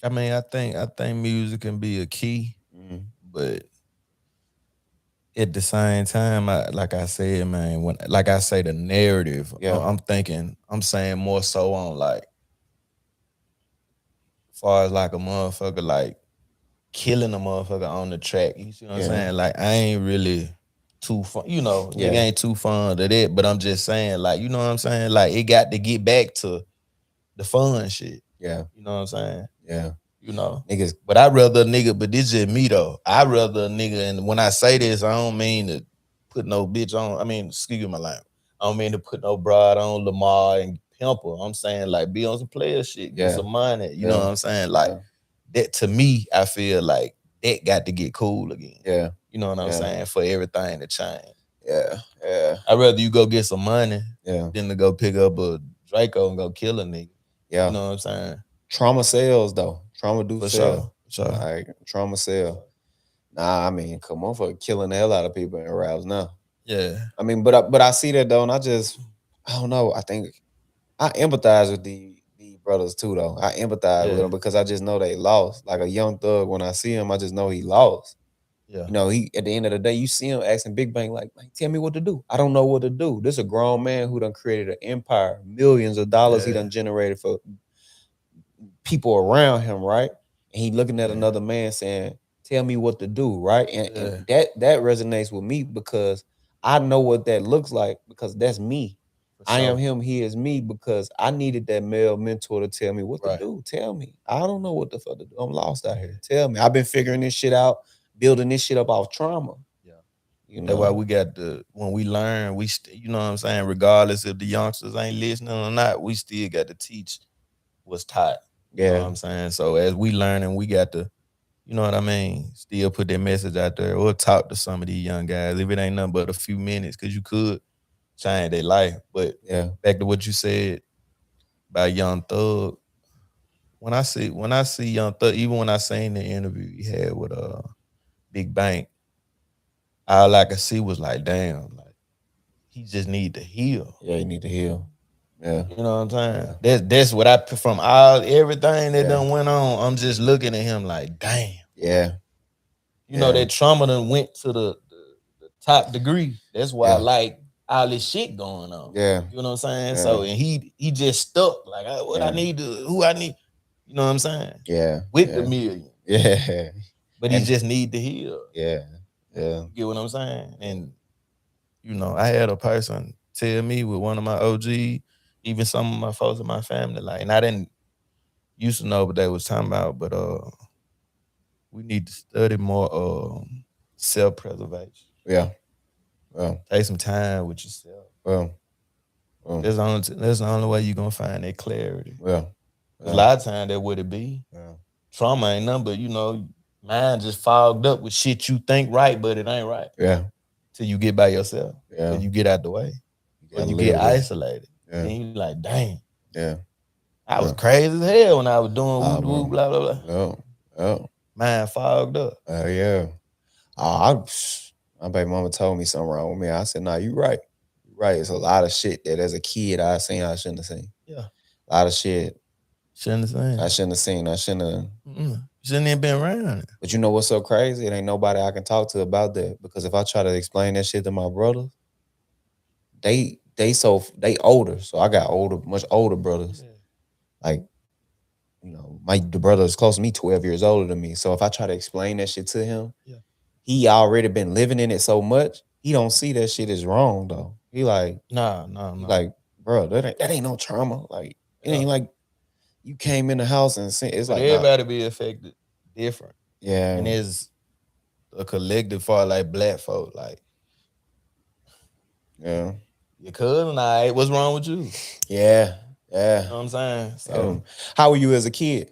Speaker 8: I mean, I think music can be a key, but at the same time, like I said, man, the narrative, I'm saying more so on like, as far as like a motherfucker, like killing a motherfucker on the track. You see what I'm saying? Like, I ain't really too fun, you know, nigga ain't too fond of that, but I'm just saying, like, you know what I'm saying? Like, it got to get back to the fun shit.
Speaker 1: Yeah.
Speaker 8: You know what I'm saying?
Speaker 1: Yeah.
Speaker 8: You know,
Speaker 1: niggas,
Speaker 8: but I rather a nigga, but this just me though. I rather a nigga, and when I say this, I don't mean to put no bitch on. I mean, excuse my language. I don't mean to put no broad on Lamar and pimper. I'm saying like be on some player shit, get
Speaker 1: Yeah.
Speaker 8: some money. You know
Speaker 1: Yeah.
Speaker 8: what I'm saying? Like
Speaker 1: Yeah.
Speaker 8: that to me, I feel like that got to get cool again.
Speaker 1: Yeah.
Speaker 8: You know what I'm
Speaker 1: Yeah.
Speaker 8: saying? For everything to change.
Speaker 1: Yeah. Yeah.
Speaker 8: I'd rather you go get some money
Speaker 1: Yeah.
Speaker 8: than to go pick up a Draco and go kill a nigga.
Speaker 1: Yeah.
Speaker 8: You know what I'm saying?
Speaker 1: Trauma sells though. Trauma do
Speaker 8: For
Speaker 1: sell.
Speaker 8: sure.
Speaker 1: Like trauma sell. Nah, I mean, come on for killing the hell out of people in raps now.
Speaker 8: Yeah.
Speaker 1: I mean, but I see that though, and I don't know. I think I empathize with the brothers too, though. I empathize with them because I just know they lost. Like a Young Thug, when I see him, I just know he lost.
Speaker 8: Yeah.
Speaker 1: You know, he at the end of the day, you see him asking Big Bang, like, tell me what to do. I don't know what to do. This is a grown man who done created an empire, millions of dollars he done generated for people around him, right? And he looking at another man saying, tell me what to do, right? And that resonates with me because I know what that looks like because that's me. I am him, he is me, because I needed that male mentor to tell me what to do. Tell me. I don't know what the fuck to do. I'm lost out here. Tell me. I've been figuring this shit out, building this shit up off trauma.
Speaker 8: Yeah.
Speaker 1: You know?
Speaker 8: That's why we got when we learn, you know what I'm saying, regardless if the youngsters ain't listening or not, we still got to teach what's taught. You know what I'm saying? So as we learning, we got to, you know what I mean, still put that message out there or talk to some of these young guys if it ain't nothing but a few minutes, because you could change their life. But back to what you said about Young Thug, when I see Young Thug, even when I seen the interview he had with Big Bang, all I could see was like, damn, like he just need to heal.
Speaker 1: Yeah, he need to heal. Yeah.
Speaker 8: You know what I'm saying? That's what from everything that done went on, I'm just looking at him like, damn.
Speaker 1: Yeah.
Speaker 8: You know, that trauma done went to the top degree. That's why I like all this shit going on.
Speaker 1: Yeah.
Speaker 8: You know what I'm saying?
Speaker 1: Yeah.
Speaker 8: So, and he just stuck. Like, I need to, who I need. You know what I'm saying?
Speaker 1: Yeah.
Speaker 8: With the million.
Speaker 1: Yeah.
Speaker 8: But he just need to heal.
Speaker 1: Yeah. Yeah.
Speaker 8: You get what I'm saying? And, you know, I had a person tell me with one of my OG, even some of my folks in my family, like, and I didn't used to know what they was talking about, but we need to study more self-preservation.
Speaker 1: Yeah. Well,
Speaker 8: take some time with yourself.
Speaker 1: Well,
Speaker 8: that's the only way you're gonna find that clarity.
Speaker 1: Well,
Speaker 8: a lot of times that would it be.
Speaker 1: Yeah.
Speaker 8: Trauma ain't nothing but, you know, mind just fogged up with shit you think right, but it ain't right.
Speaker 1: Yeah.
Speaker 8: Till you get by yourself.
Speaker 1: Yeah.
Speaker 8: Till you get out the way. Or you get isolated. Yeah. And you like, dang.
Speaker 1: Yeah.
Speaker 8: I was crazy as hell when I was doing woo blah blah blah.
Speaker 1: Oh.
Speaker 8: Mind fogged up.
Speaker 1: Yeah. My baby mama told me something wrong with me. I said, nah, you right. You right. It's a lot of shit that as a kid I seen I shouldn't have seen.
Speaker 8: Yeah.
Speaker 1: A lot of shit.
Speaker 8: Shouldn't have seen.
Speaker 1: I shouldn't have seen. I shouldn't have.
Speaker 8: Shouldn't have been around it.
Speaker 1: But you know what's so crazy? It ain't nobody I can talk to about that. Because if I try to explain that shit to my brothers, they older. So I got much older brothers. Yeah. Like, you know, the brother is close to me, 12 years older than me. So if I try to explain that shit to him, he already been living in it so much, he don't see that shit is wrong though. He like,
Speaker 8: no.
Speaker 1: Like, bro, that ain't no trauma. Like, it ain't like you came in the house and it's like
Speaker 8: everybody be affected different.
Speaker 1: Yeah.
Speaker 8: And there's a collective for like black folk, like,
Speaker 1: yeah.
Speaker 8: Your cousin, what's wrong with you?
Speaker 1: Yeah.
Speaker 8: You know what I'm saying? So
Speaker 1: how were you as a kid?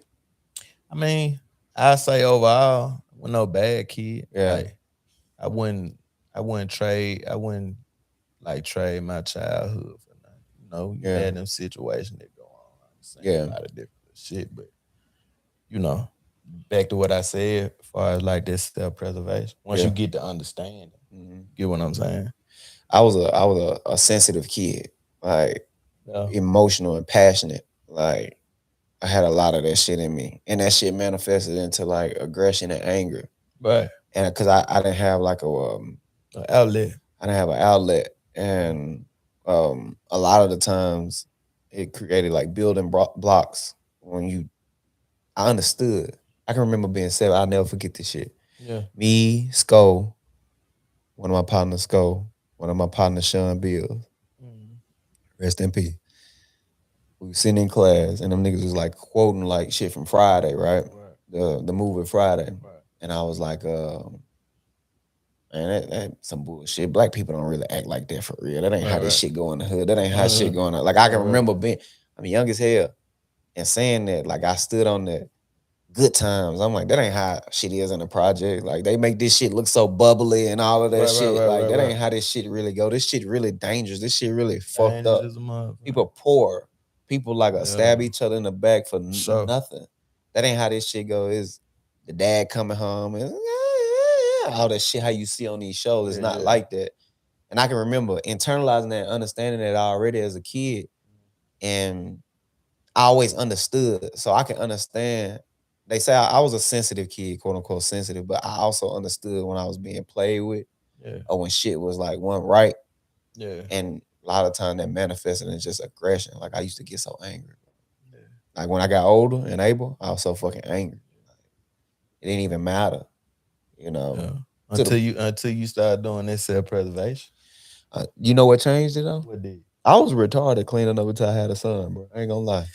Speaker 8: I mean, I say overall, I was no bad kid.
Speaker 1: Yeah.
Speaker 8: Like, I wouldn't trade my childhood for nothing. You know, you had them situations that go on. I'm saying a lot of different shit, but you know, back to what I said as far as like this self-preservation. Once you get to understand it, get what I'm saying?
Speaker 1: I was a sensitive kid, like emotional and passionate. Like I had a lot of that shit in me, and that shit manifested into like aggression and anger.
Speaker 8: Right.
Speaker 1: And because I didn't have like an
Speaker 8: outlet.
Speaker 1: I didn't have an outlet, and a lot of the times it created like building blocks when I understood. I can remember being 7. I'll never forget this shit.
Speaker 8: Yeah.
Speaker 1: Me, Sko, one of my partners, Sko, one of my partners, Sean Bills. Rest in peace. We were sitting in class, and them niggas was like quoting like shit from Friday, right? The movie Friday. Right. And I was like, man, that some bullshit. Black people don't really act like that for real. That ain't how this shit go in the hood. That ain't how shit going on. Like I can remember I'm young as hell. And saying that, like I stood on that good times. I'm like, that ain't how shit is in the project. Like they make this shit look so bubbly and all of that shit. Like that ain't how this shit really go. This shit really dangerous. This shit really fucked up. People poor. People like stab each other in the back for nothing. That ain't how this shit go. Is the dad coming home and all that shit how you see on these shows. It's not like that. And I can remember internalizing that, understanding that already as a kid. And I always understood. So I can understand. They say I was a sensitive kid, quote unquote sensitive, but I also understood when I was being played with or when shit was like one right.
Speaker 8: Yeah.
Speaker 1: And a lot of time that manifested in just aggression. Like I used to get so angry. Yeah. Like when I got older and able, I was so fucking angry. It didn't even matter, you know.
Speaker 8: Yeah. Until you start doing this self-preservation.
Speaker 1: You know what changed it though?
Speaker 8: What did?
Speaker 1: I was retarded cleaning up until I had a son, bro. I ain't gonna lie.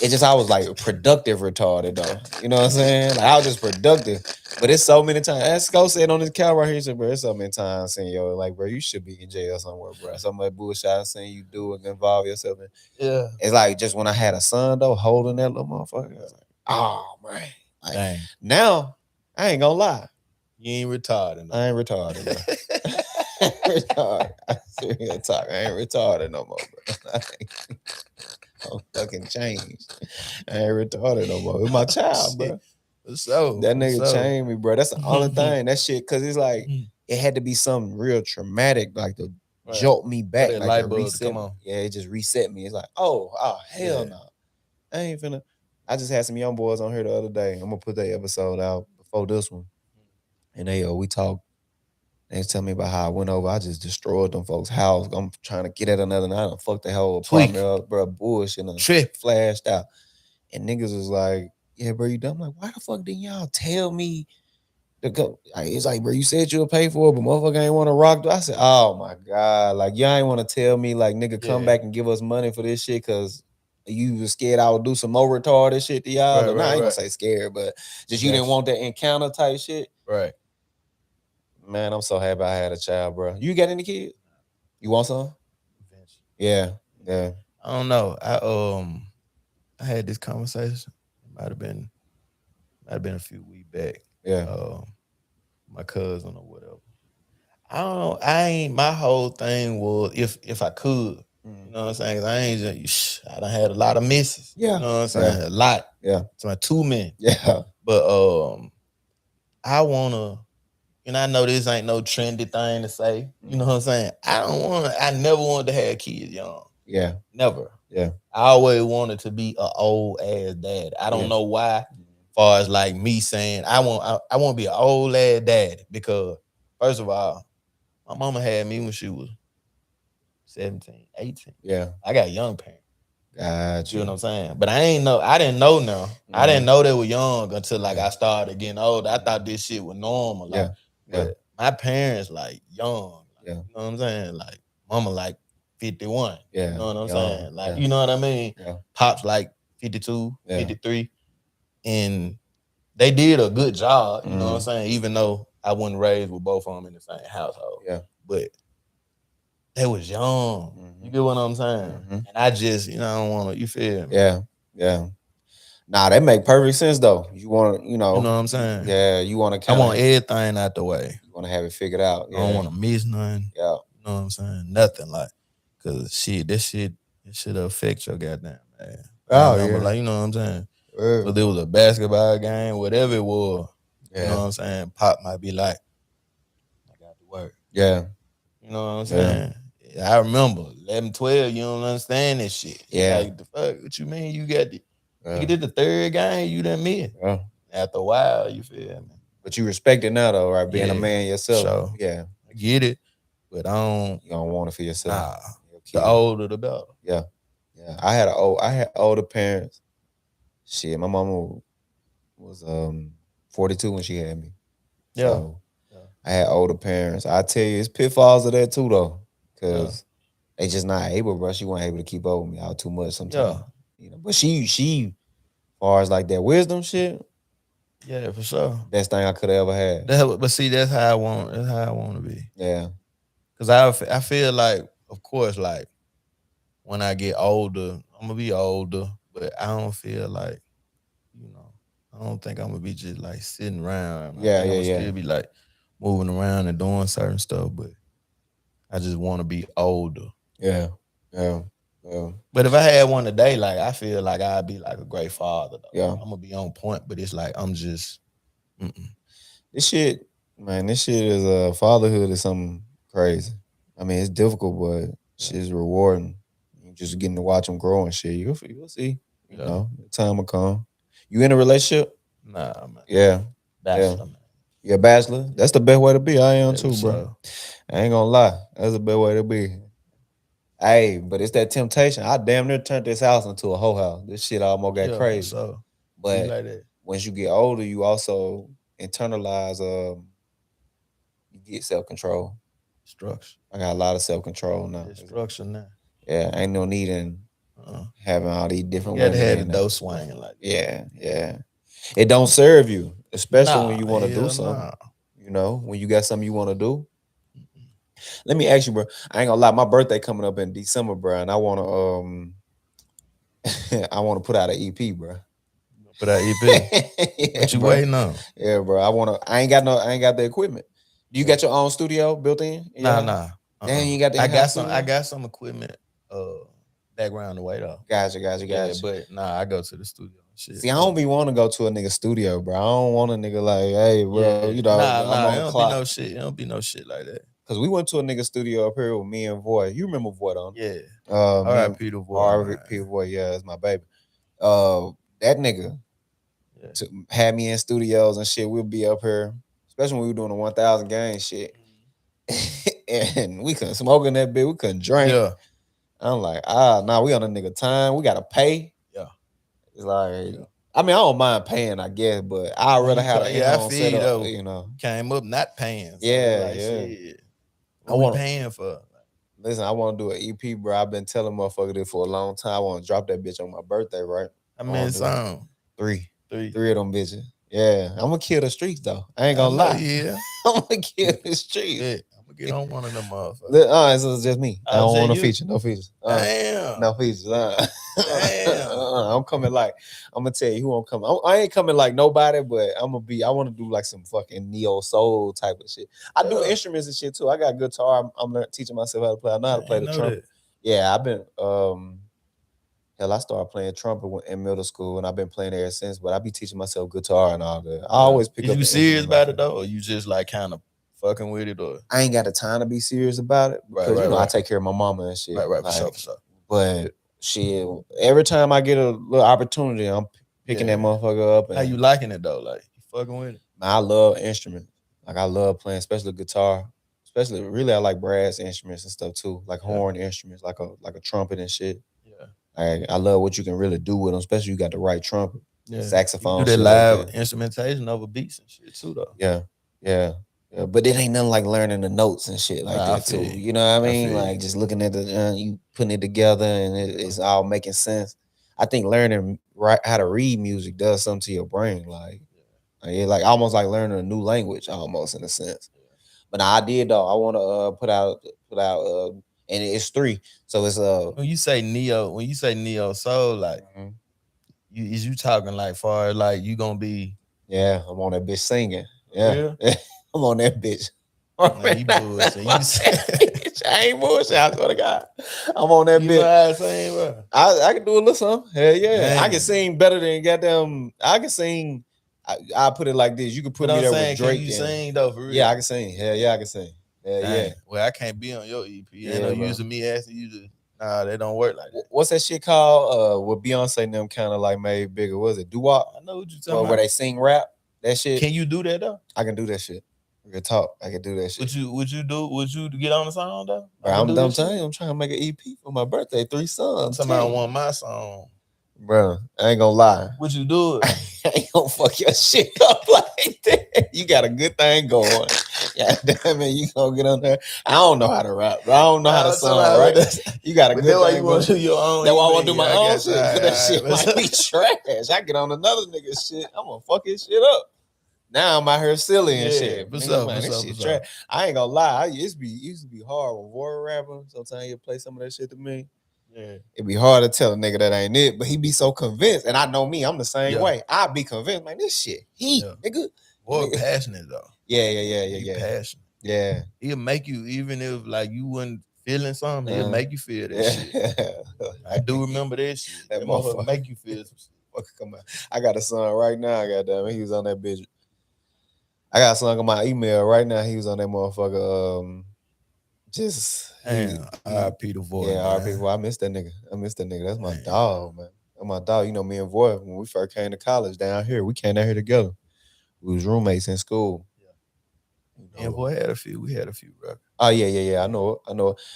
Speaker 1: It's just I was like productive retarded though. You know what I'm saying? Like I was just productive. But it's so many times. As Sco said on this couch right here, he said, bro, it's so many times saying, yo, like, bro, you should be in jail somewhere, bro. So much bullshit I'm saying you do and involve yourself in.
Speaker 8: Yeah.
Speaker 1: It's like just when I had a son though, holding that little motherfucker, I was like, oh man. Like,
Speaker 8: dang.
Speaker 1: Now, I ain't gonna lie.
Speaker 8: You ain't retarded.
Speaker 1: No. I ain't retarded, bro. Retarded. I ain't retarded no more, bro. I'm fucking changed. I ain't retarded no more. It's my child, bro.
Speaker 8: So
Speaker 1: that nigga changed me, bro. That's the only thing. That shit, cause it's like it had to be something real traumatic, like to jolt me back, like to reset. Yeah, it just reset me. It's like, oh hell no. I ain't finna. I just had some young boys on here the other day. I'm gonna put that episode out before this one, and we talked. They tell me about how I went over. I just destroyed them folks' house. I'm trying to get at another night and fuck the whole apartment up, bro. Bullshit and flashed out. And niggas was like, yeah, bro, you dumb. I'm like, why the fuck didn't y'all tell me to go? It's like, bro, you said you'll pay for it, but motherfucker ain't want to rock. I said, oh my God. Like, y'all ain't want to tell me, like, nigga, come back and give us money for this shit because you was scared I would do some more retarded shit to y'all. I ain't gonna say scared, but just you didn't want that encounter type shit.
Speaker 8: Right.
Speaker 1: Man, I'm so happy I had a child, bro. You got any kids? You want some? Yeah.
Speaker 8: I don't know. I had this conversation. It might have been a few weeks back.
Speaker 1: Yeah.
Speaker 8: My cousin or whatever. I don't know. My whole thing was if I could. You know what I'm saying? 'Cause I done had a lot of misses.
Speaker 1: Yeah.
Speaker 8: You know what I'm saying? A lot.
Speaker 1: Yeah.
Speaker 8: It's my 2 men.
Speaker 1: Yeah.
Speaker 8: But I wanna. And I know this ain't no trendy thing to say. You know what I'm saying? I never wanted to have kids young.
Speaker 1: Yeah.
Speaker 8: Never.
Speaker 1: Yeah.
Speaker 8: I always wanted to be an old ass dad. I don't know why. As far as like me saying I want to be an old ass dad because first of all, my mama had me when she was 17, 18.
Speaker 1: Yeah.
Speaker 8: I got young parents.
Speaker 1: Gotcha.
Speaker 8: You know what I'm saying? But I didn't know now. I didn't know they were young until like I started getting older. I thought this shit was normal. Like, but my parents like young. Like, you know what I'm saying? Like mama like 51.
Speaker 1: Yeah.
Speaker 8: You know what I'm saying? Like, you know what I mean?
Speaker 1: Yeah.
Speaker 8: Pops like 52, 53. And they did a good job, you know what I'm saying? Even though I wasn't raised with both of them in the same household.
Speaker 1: Yeah.
Speaker 8: But they was young. You get what I'm saying? And I just, I don't want to, you feel me?
Speaker 1: Yeah. Yeah. Nah, that make perfect sense though. You want to,
Speaker 8: You know what I'm saying?
Speaker 1: Yeah, you want to
Speaker 8: I want everything out the way.
Speaker 1: You want to have it figured out.
Speaker 8: I don't want to miss nothing.
Speaker 1: Yeah.
Speaker 8: You know what I'm saying? Nothing like, cause this shit affect your goddamn man.
Speaker 1: Oh, yeah.
Speaker 8: Like, you know what I'm saying? Whether it was a basketball game, whatever it was, you know what I'm saying? Pop might be like, I got to work.
Speaker 1: Yeah.
Speaker 8: You know what I'm saying? I remember 11, 12, you don't understand this shit.
Speaker 1: Yeah.
Speaker 8: Like, the fuck, what you mean you got the, you did the third game, you done missed.
Speaker 1: Yeah.
Speaker 8: After a while, you feel me?
Speaker 1: But you respect it now though, right? Being a man yourself.
Speaker 8: So,
Speaker 1: yeah.
Speaker 8: I get it, but
Speaker 1: You don't want it for yourself.
Speaker 8: Nah. The older the better.
Speaker 1: Yeah. Yeah. I had older parents. Shit, my mama was 42 when she had me.
Speaker 8: Yeah.
Speaker 1: So I had older parents. I tell you, it's pitfalls of that too though. Cause they just not able, bro. She wasn't able to keep up with me out too much sometimes.
Speaker 8: Yeah.
Speaker 1: You know, but she as far as like that wisdom shit.
Speaker 8: Yeah, for sure.
Speaker 1: Best thing I could have ever had.
Speaker 8: But see, that's how I want to be.
Speaker 1: Yeah.
Speaker 8: Cause I feel like, of course, like when I get older, I'm gonna be older, but I don't feel like, you know, I don't think I'm gonna be just like sitting around. I
Speaker 1: Yeah,
Speaker 8: think I'm
Speaker 1: yeah,
Speaker 8: gonna
Speaker 1: yeah.
Speaker 8: still be like moving around and doing certain stuff, but I just want to be older.
Speaker 1: Yeah, yeah, yeah,
Speaker 8: But if I had one today, like I feel like I'd be like a great father. Though.
Speaker 1: yeah.
Speaker 8: I'm gonna be on point, but it's like I'm just.
Speaker 1: This shit, man. This shit is fatherhood is something crazy. I mean, it's difficult, but shit is rewarding. You just getting to watch them grow and shit. You'll see. You
Speaker 8: Yeah.
Speaker 1: know, the time will come. You in a relationship?
Speaker 8: Nah, man.
Speaker 1: Yeah,
Speaker 8: Bachelor, man.
Speaker 1: you're a bachelor. That's the best way to be. I am
Speaker 8: Yeah,
Speaker 1: too,
Speaker 8: for
Speaker 1: bro.
Speaker 8: sure.
Speaker 1: I ain't gonna lie. That's the best way to be. Hey, but it's that temptation. I damn near turned this house into a whole house. This shit almost got
Speaker 8: Yeah,
Speaker 1: crazy.
Speaker 8: so be
Speaker 1: But
Speaker 8: like that.
Speaker 1: once you get older, you also internalize. You get self control.
Speaker 8: Structure.
Speaker 1: I got a lot of self control now.
Speaker 8: It's structure now.
Speaker 1: Yeah, ain't no need in having all these different
Speaker 8: You got to
Speaker 1: women
Speaker 8: have the
Speaker 1: in
Speaker 8: dough
Speaker 1: there.
Speaker 8: swinging like that.
Speaker 1: Yeah, yeah. It don't serve you, especially when
Speaker 8: Nah,
Speaker 1: you want to do
Speaker 8: hell
Speaker 1: something.
Speaker 8: nah.
Speaker 1: You know, when you got something you want to do. Let me ask you, bro. I ain't gonna lie. My birthday coming up in December, bro, and I wanna I wanna put out an EP, bro.
Speaker 8: Put out EP.
Speaker 1: Yeah,
Speaker 8: What you
Speaker 1: bro.
Speaker 8: waiting on?
Speaker 1: Yeah, bro. I ain't got the equipment. Do you got your own studio built in?
Speaker 8: Nah,
Speaker 1: Yeah.
Speaker 8: nah.
Speaker 1: Damn, you ain't got the
Speaker 8: I got
Speaker 1: in-house
Speaker 8: some.
Speaker 1: studio?
Speaker 8: I got some equipment. Background away though.
Speaker 1: Gotcha.
Speaker 8: Yeah, but nah, I go to the studio. Shit.
Speaker 1: See, I don't be want to go to a nigga studio, bro. I don't want a nigga like, hey, bro,
Speaker 8: Yeah.
Speaker 1: you know,
Speaker 8: Nah,
Speaker 1: I'm on
Speaker 8: it
Speaker 1: the
Speaker 8: don't
Speaker 1: clock.
Speaker 8: be no shit. It don't be no shit like that.
Speaker 1: Cause we went to a nigga studio up here with me and Voy. You remember Voy, don't you?
Speaker 8: Yeah.
Speaker 1: Me and
Speaker 8: R.I.P. to Voy,
Speaker 1: R.I.P. Voy, yeah, that's my baby. That nigga had me in studios and shit. We'll be up here, especially when we were doing the 1,000 game shit. And we couldn't smoke in that bit. We couldn't drink.
Speaker 8: Yeah.
Speaker 1: I'm like, nah, we on a nigga time. We gotta pay.
Speaker 8: Yeah.
Speaker 1: It's like, I mean, I don't mind paying, I guess, but I'd rather have an
Speaker 8: I
Speaker 1: in-home
Speaker 8: feel you
Speaker 1: setup,
Speaker 8: though.
Speaker 1: you know.
Speaker 8: Came up not paying. So
Speaker 1: Yeah,
Speaker 8: like,
Speaker 1: yeah.
Speaker 8: shit.
Speaker 1: I
Speaker 8: What we
Speaker 1: want
Speaker 8: paying for?
Speaker 1: Listen, I want to do an EP, bro. I've been telling motherfucker this for a long time. I want to drop that bitch on my birthday, right?
Speaker 8: I mean, song.
Speaker 1: Three
Speaker 8: Three.
Speaker 1: of them bitches. Yeah, I'm gonna kill the streets though. I ain't gonna lie.
Speaker 8: Yeah.
Speaker 1: I'm gonna kill the streets.
Speaker 8: Yeah. I'm gonna get on one of them motherfuckers.
Speaker 1: It's just me. I don't want to feature. No features.
Speaker 8: Damn.
Speaker 1: No features.
Speaker 8: Damn.
Speaker 1: I'm coming like, I'm gonna tell you who I'm coming. I ain't coming like nobody, but I want to do like some fucking neo soul type of shit. I do instruments and shit too. I got guitar. I'm teaching myself how to play. I know how to play the trumpet. Yeah, I've been hell, I started playing trumpet in middle school, and I've been playing ever since. But I be teaching myself guitar and all that. I always pick up.
Speaker 8: You serious about it though, or you just like kind of fucking with it, or
Speaker 1: I ain't got the time to be serious about it because you know I take care of my mama and shit.
Speaker 8: Right,
Speaker 1: like,
Speaker 8: for sure.
Speaker 1: But shit, every time I get a little opportunity, I'm picking that motherfucker up. And,
Speaker 8: how you liking it though? Like you fucking with it?
Speaker 1: Man, I love instruments. Like I love playing, especially guitar. Especially, really, I like brass instruments and stuff too, like horn instruments, like a trumpet and shit. I love what you can really do with them, especially you got the right trumpet, saxophone.
Speaker 8: You do that live instrumentation over beats and shit too, though.
Speaker 1: Yeah. But it ain't nothing like learning the notes and shit like that too. You know what I mean? Like just looking at the you putting it together and it's all making sense. I think learning how to read music does something to your brain, like almost like learning a new language, almost in a sense. But I did though. I want to put out and it's 3. So it's
Speaker 8: when you say neo soul, like is you talking like far like you gonna be?
Speaker 1: Yeah, I'm on that bitch singing. Yeah, I'm on that bitch.
Speaker 8: Man, you bullshit.
Speaker 1: I ain't bullshit. I swear to God, I'm on that bitch.
Speaker 8: Know how to sing, bro?
Speaker 1: I can do a little something. Hell yeah,
Speaker 8: Dang.
Speaker 1: I can sing better than goddamn. I can sing. I put it like this. You can put me there with Drake.
Speaker 8: Can you sing though? For real?
Speaker 1: Yeah, I can sing. Hell yeah, I can sing. Yeah.
Speaker 8: Well, I can't be on your EP. Ain't no use of me asking you to. Nah, they don't work like that.
Speaker 1: What's that shit called? What Beyonce and them kind of like made bigger? Was it doo-wop?
Speaker 8: I know what you talking about.
Speaker 1: Where they sing rap? That shit.
Speaker 8: Can you do that though?
Speaker 1: I can do that shit. We can talk. I can do that shit.
Speaker 8: Would you get on the song though?
Speaker 1: Bro, I'm telling you, I'm trying to make an EP for my birthday. 3 songs.
Speaker 8: Somebody want my song.
Speaker 1: Bro, I ain't gonna lie.
Speaker 8: Would you do it?
Speaker 1: I ain't gonna fuck your shit up like that. You got a good thing going. Yeah, damn it, you gonna get on there. I don't know how to rap, bro. I don't know how to sing, right? You got a good thing.
Speaker 8: That's why you want to do your own.
Speaker 1: That's why I want to do my own shit. That shit might be trash. I get on another nigga's shit. I'm gonna fuck his shit up. Now I'm out here silly and shit.
Speaker 8: What's up?
Speaker 1: I ain't gonna lie. It used to be hard with war rapping. Sometimes you play some of that shit to me.
Speaker 8: Yeah.
Speaker 1: It'd be hard to tell a nigga that ain't it, but he be so convinced. And I know me, I'm the same
Speaker 8: Yeah.
Speaker 1: way. I be convinced, like this shit heat, nigga.
Speaker 8: Boy,
Speaker 1: Nigga.
Speaker 8: passionate though.
Speaker 1: Yeah.
Speaker 8: Passionate.
Speaker 1: Yeah.
Speaker 8: He'll make you, even if like you wasn't feeling something, he'll make you feel that shit. I do remember that shit. That motherfucker make you feel some shit.
Speaker 1: Come on. I got a son right now, goddamn it. He was on that bitch. I got a son on my email right now. He was on that motherfucker.
Speaker 8: R.I.P. the voice.
Speaker 1: Yeah, R.I.P. I miss that nigga. That's my dog, man. That's my dog. You know, me and Voy, when we first came to college down here, we came down here together. We was roommates in school.
Speaker 8: And Voy had a few. We had a few, bro.
Speaker 1: Oh yeah. I know.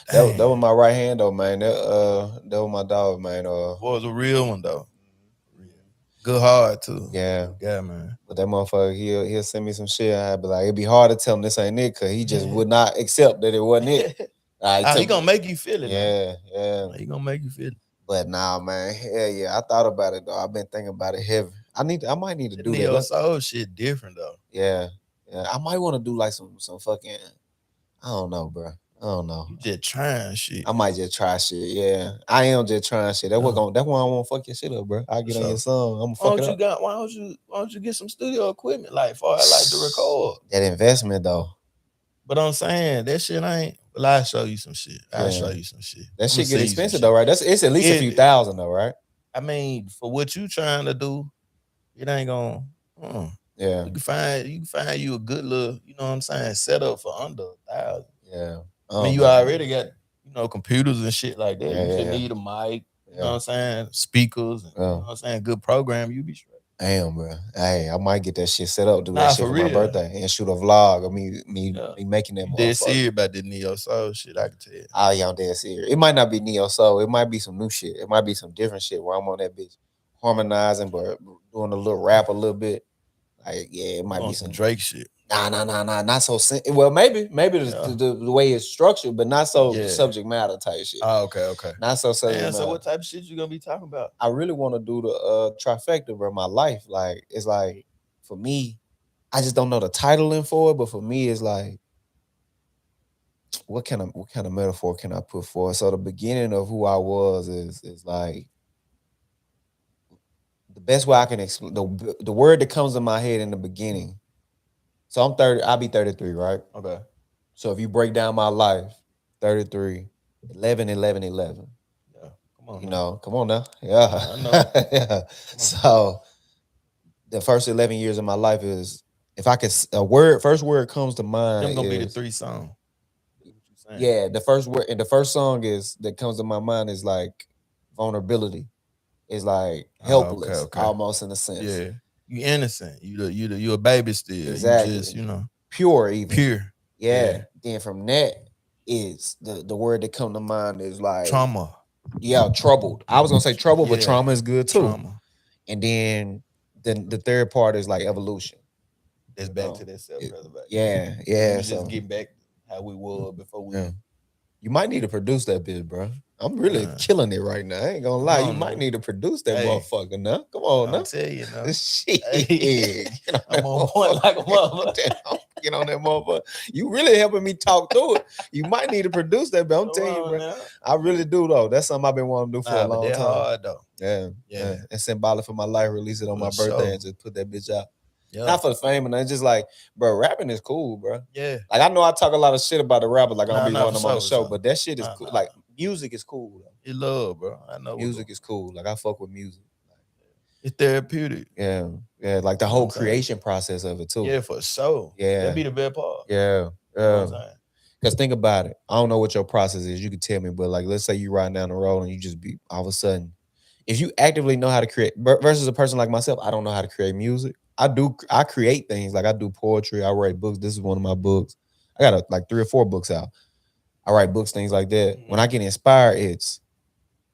Speaker 1: That was my right hand though, man. That was my dog, man.
Speaker 8: Boy was a real one though. Good hard too.
Speaker 1: Yeah,
Speaker 8: man.
Speaker 1: But that motherfucker, he'll send me some shit. I'd be like, it'd be hard to tell him this ain't it, cause he just would not accept that it wasn't it.
Speaker 8: He gonna make you feel it.
Speaker 1: Yeah.
Speaker 8: He gonna make you feel it.
Speaker 1: But nah, man. Hell yeah, I thought about it though. I've been thinking about it heavy. I might need to do
Speaker 8: Neo
Speaker 1: that.
Speaker 8: soul shit different though.
Speaker 1: Yeah. I might want to do like some fucking. I don't know, bro. I don't know.
Speaker 8: You just trying shit.
Speaker 1: I might just try shit. Yeah, I am just trying shit. That's why I won't fuck your shit up, bro. I get on your song. I'm gonna fuck it up.
Speaker 8: Why don't you get some studio equipment like for like to record?
Speaker 1: That investment though.
Speaker 8: But I'm saying that shit ain't. Well, I'll show you some shit. I'll show you some shit.
Speaker 1: That shit get expensive though, right? It's at least a few thousand though, right?
Speaker 8: I mean, for what you trying to do, it ain't gonna.
Speaker 1: Yeah.
Speaker 8: You can find you a good little, you know what I'm saying, setup for under 1,000.
Speaker 1: Yeah.
Speaker 8: I mean, you already got, computers and shit like that. You just need a mic, you know what I'm saying, speakers, and, you know what I'm saying, good program, you be straight.
Speaker 1: Damn, bro. Hey, I might get that shit set up, do that shit for my birthday, and shoot a vlog of me making that motherfucker.
Speaker 8: Dead serious about this Neo Soul shit, I can tell you.
Speaker 1: Oh, yeah, I'm dead serious. It might not be Neo Soul. It might be some new shit. It might be some different shit where I'm on that bitch harmonizing, but doing a little rap a little bit. Like, yeah, it might be some
Speaker 8: Drake shit.
Speaker 1: Nah, not so. Well, maybe the way it's structured, but not so subject matter type shit.
Speaker 8: Oh, okay.
Speaker 1: Not so subject matter.
Speaker 8: So what type of shit you gonna be talking about?
Speaker 1: I really want to do the trifecta of my life. Like, it's like, for me, I just don't know the titling for it, but for me, it's like, what kind of metaphor can I put for it? So the beginning of who I was is like, the best way I can explain the word that comes in my head in the beginning. So I'm 30, I'll be 33, right?
Speaker 8: Okay.
Speaker 1: So if you break down my life, 33, 11.
Speaker 8: Yeah.
Speaker 1: Come on. Come on now. Yeah. I know. Yeah. So the first 11 years of my life is, if I could, first word comes to mind.
Speaker 8: Them gonna be the 3 songs.
Speaker 1: Yeah, the first word and the first song that comes to my mind is like vulnerability. It's like helpless, almost in a sense.
Speaker 8: Yeah. You innocent. You a baby still.
Speaker 1: Exactly.
Speaker 8: You just,
Speaker 1: pure even.
Speaker 8: Pure.
Speaker 1: Yeah. Then from that is the word that come to mind is like
Speaker 8: trauma.
Speaker 1: Yeah, troubled. I was gonna say trouble, but trauma is good too.
Speaker 8: Trauma.
Speaker 1: And then the third part is like evolution.
Speaker 8: That's back to that self-preservation.
Speaker 1: Yeah.
Speaker 8: You just get back how we were before we.
Speaker 1: You might need to produce that bitch, bro. I'm really killing it right now. I ain't gonna lie. You might need to produce that motherfucker now. Come on now.
Speaker 8: I'll tell you now.
Speaker 1: Shit.
Speaker 8: I'm on point like a motherfucker.
Speaker 1: Get on that motherfucker. You really helping me talk through it. You might need to produce that, but I'm telling you, bro.
Speaker 8: Now.
Speaker 1: I really do though. That's something I've been wanting to do for a long time.
Speaker 8: Hard though.
Speaker 1: Yeah. It's symbolic for my life. Release it on my birthday and just put that bitch out.
Speaker 8: Yeah.
Speaker 1: Not for the fame, and it's just like, bro, rapping is cool, bro.
Speaker 8: Yeah.
Speaker 1: Like, I know I talk a lot of shit about the rappers, like I don't be wanting them on the show, but that shit is cool. Like, music is cool, though.
Speaker 8: You love, bro. I know.
Speaker 1: Music is cool. Like, I fuck with music.
Speaker 8: It's therapeutic.
Speaker 1: Yeah. Like the whole creation process of it too.
Speaker 8: Yeah, for sure.
Speaker 1: Yeah.
Speaker 8: That'd be the best part.
Speaker 1: Yeah. Because think about it. I don't know what your process is. You can tell me, but like, let's say you riding down the road and you just be all of a sudden, if you actively know how to create versus a person like myself, I don't know how to create music. I create things. Like, I do poetry. I write books. This is one of my books. I got like 3 or 4 books out. I write books, things like that. When I get inspired,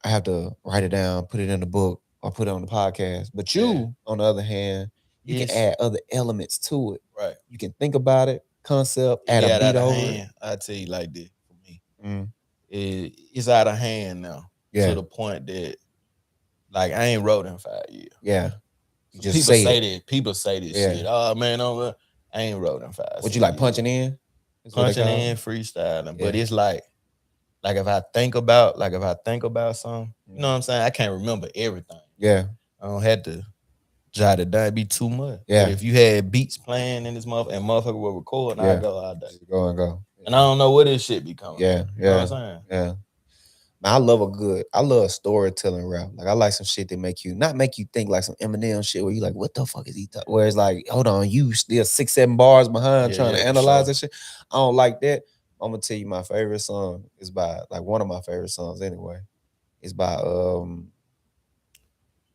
Speaker 1: I have to write it down, put it in the book, or put it on the podcast. But you, on the other hand, you can add other elements to it.
Speaker 8: Right.
Speaker 1: You can think about it, concept, add a beat over it.
Speaker 8: I tell you like this for me. It's out of hand now.
Speaker 1: Yeah.
Speaker 8: To the point that, like, I ain't wrote in 5 years.
Speaker 1: Yeah. You just
Speaker 8: people say this shit. Oh man, I ain't wrote in 5 years.
Speaker 1: What you like punching in?
Speaker 8: Punching in, freestyling. But it's like like if I think about something, you know what I'm saying? I can't remember everything.
Speaker 1: Yeah.
Speaker 8: I don't have to jot it down. It'd be too much.
Speaker 1: Yeah.
Speaker 8: But if you had beats playing in this motherfucker will record, and I go all day.
Speaker 1: Just go and go.
Speaker 8: And I don't know where this shit be coming.
Speaker 1: Yeah.
Speaker 8: You know what I'm saying?
Speaker 1: Yeah. Man, I love storytelling rap. Like I like some shit that not make you think like some Eminem shit where you like, what the fuck is he talking? Where it's like, hold on, you still 6-7 bars behind trying to analyze that shit. I don't like that. I'm gonna tell you my favorite song is by like one of my favorite songs anyway. It's by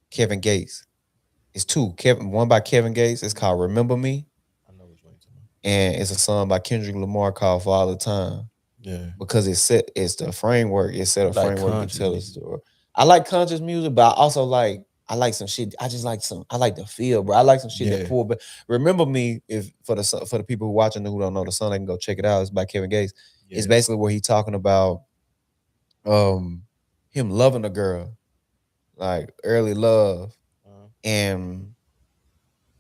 Speaker 1: Kevin Gates. It's two. One by Kevin Gates. It's called Remember Me.
Speaker 8: I know which one you're talking about.
Speaker 1: And it's a song by Kendrick Lamar called For All the Time.
Speaker 8: Yeah.
Speaker 1: Because it's the framework. It set a
Speaker 8: Like
Speaker 1: framework to tell a story. I like conscious music, but I also like some shit. I like the feel, bro. I like some shit that pull. But Remember Me, if for the people who watching who don't know the song, they can go check it out. It's by Kevin Gates. Yeah. It's basically where he's talking about him loving a girl, like early love, and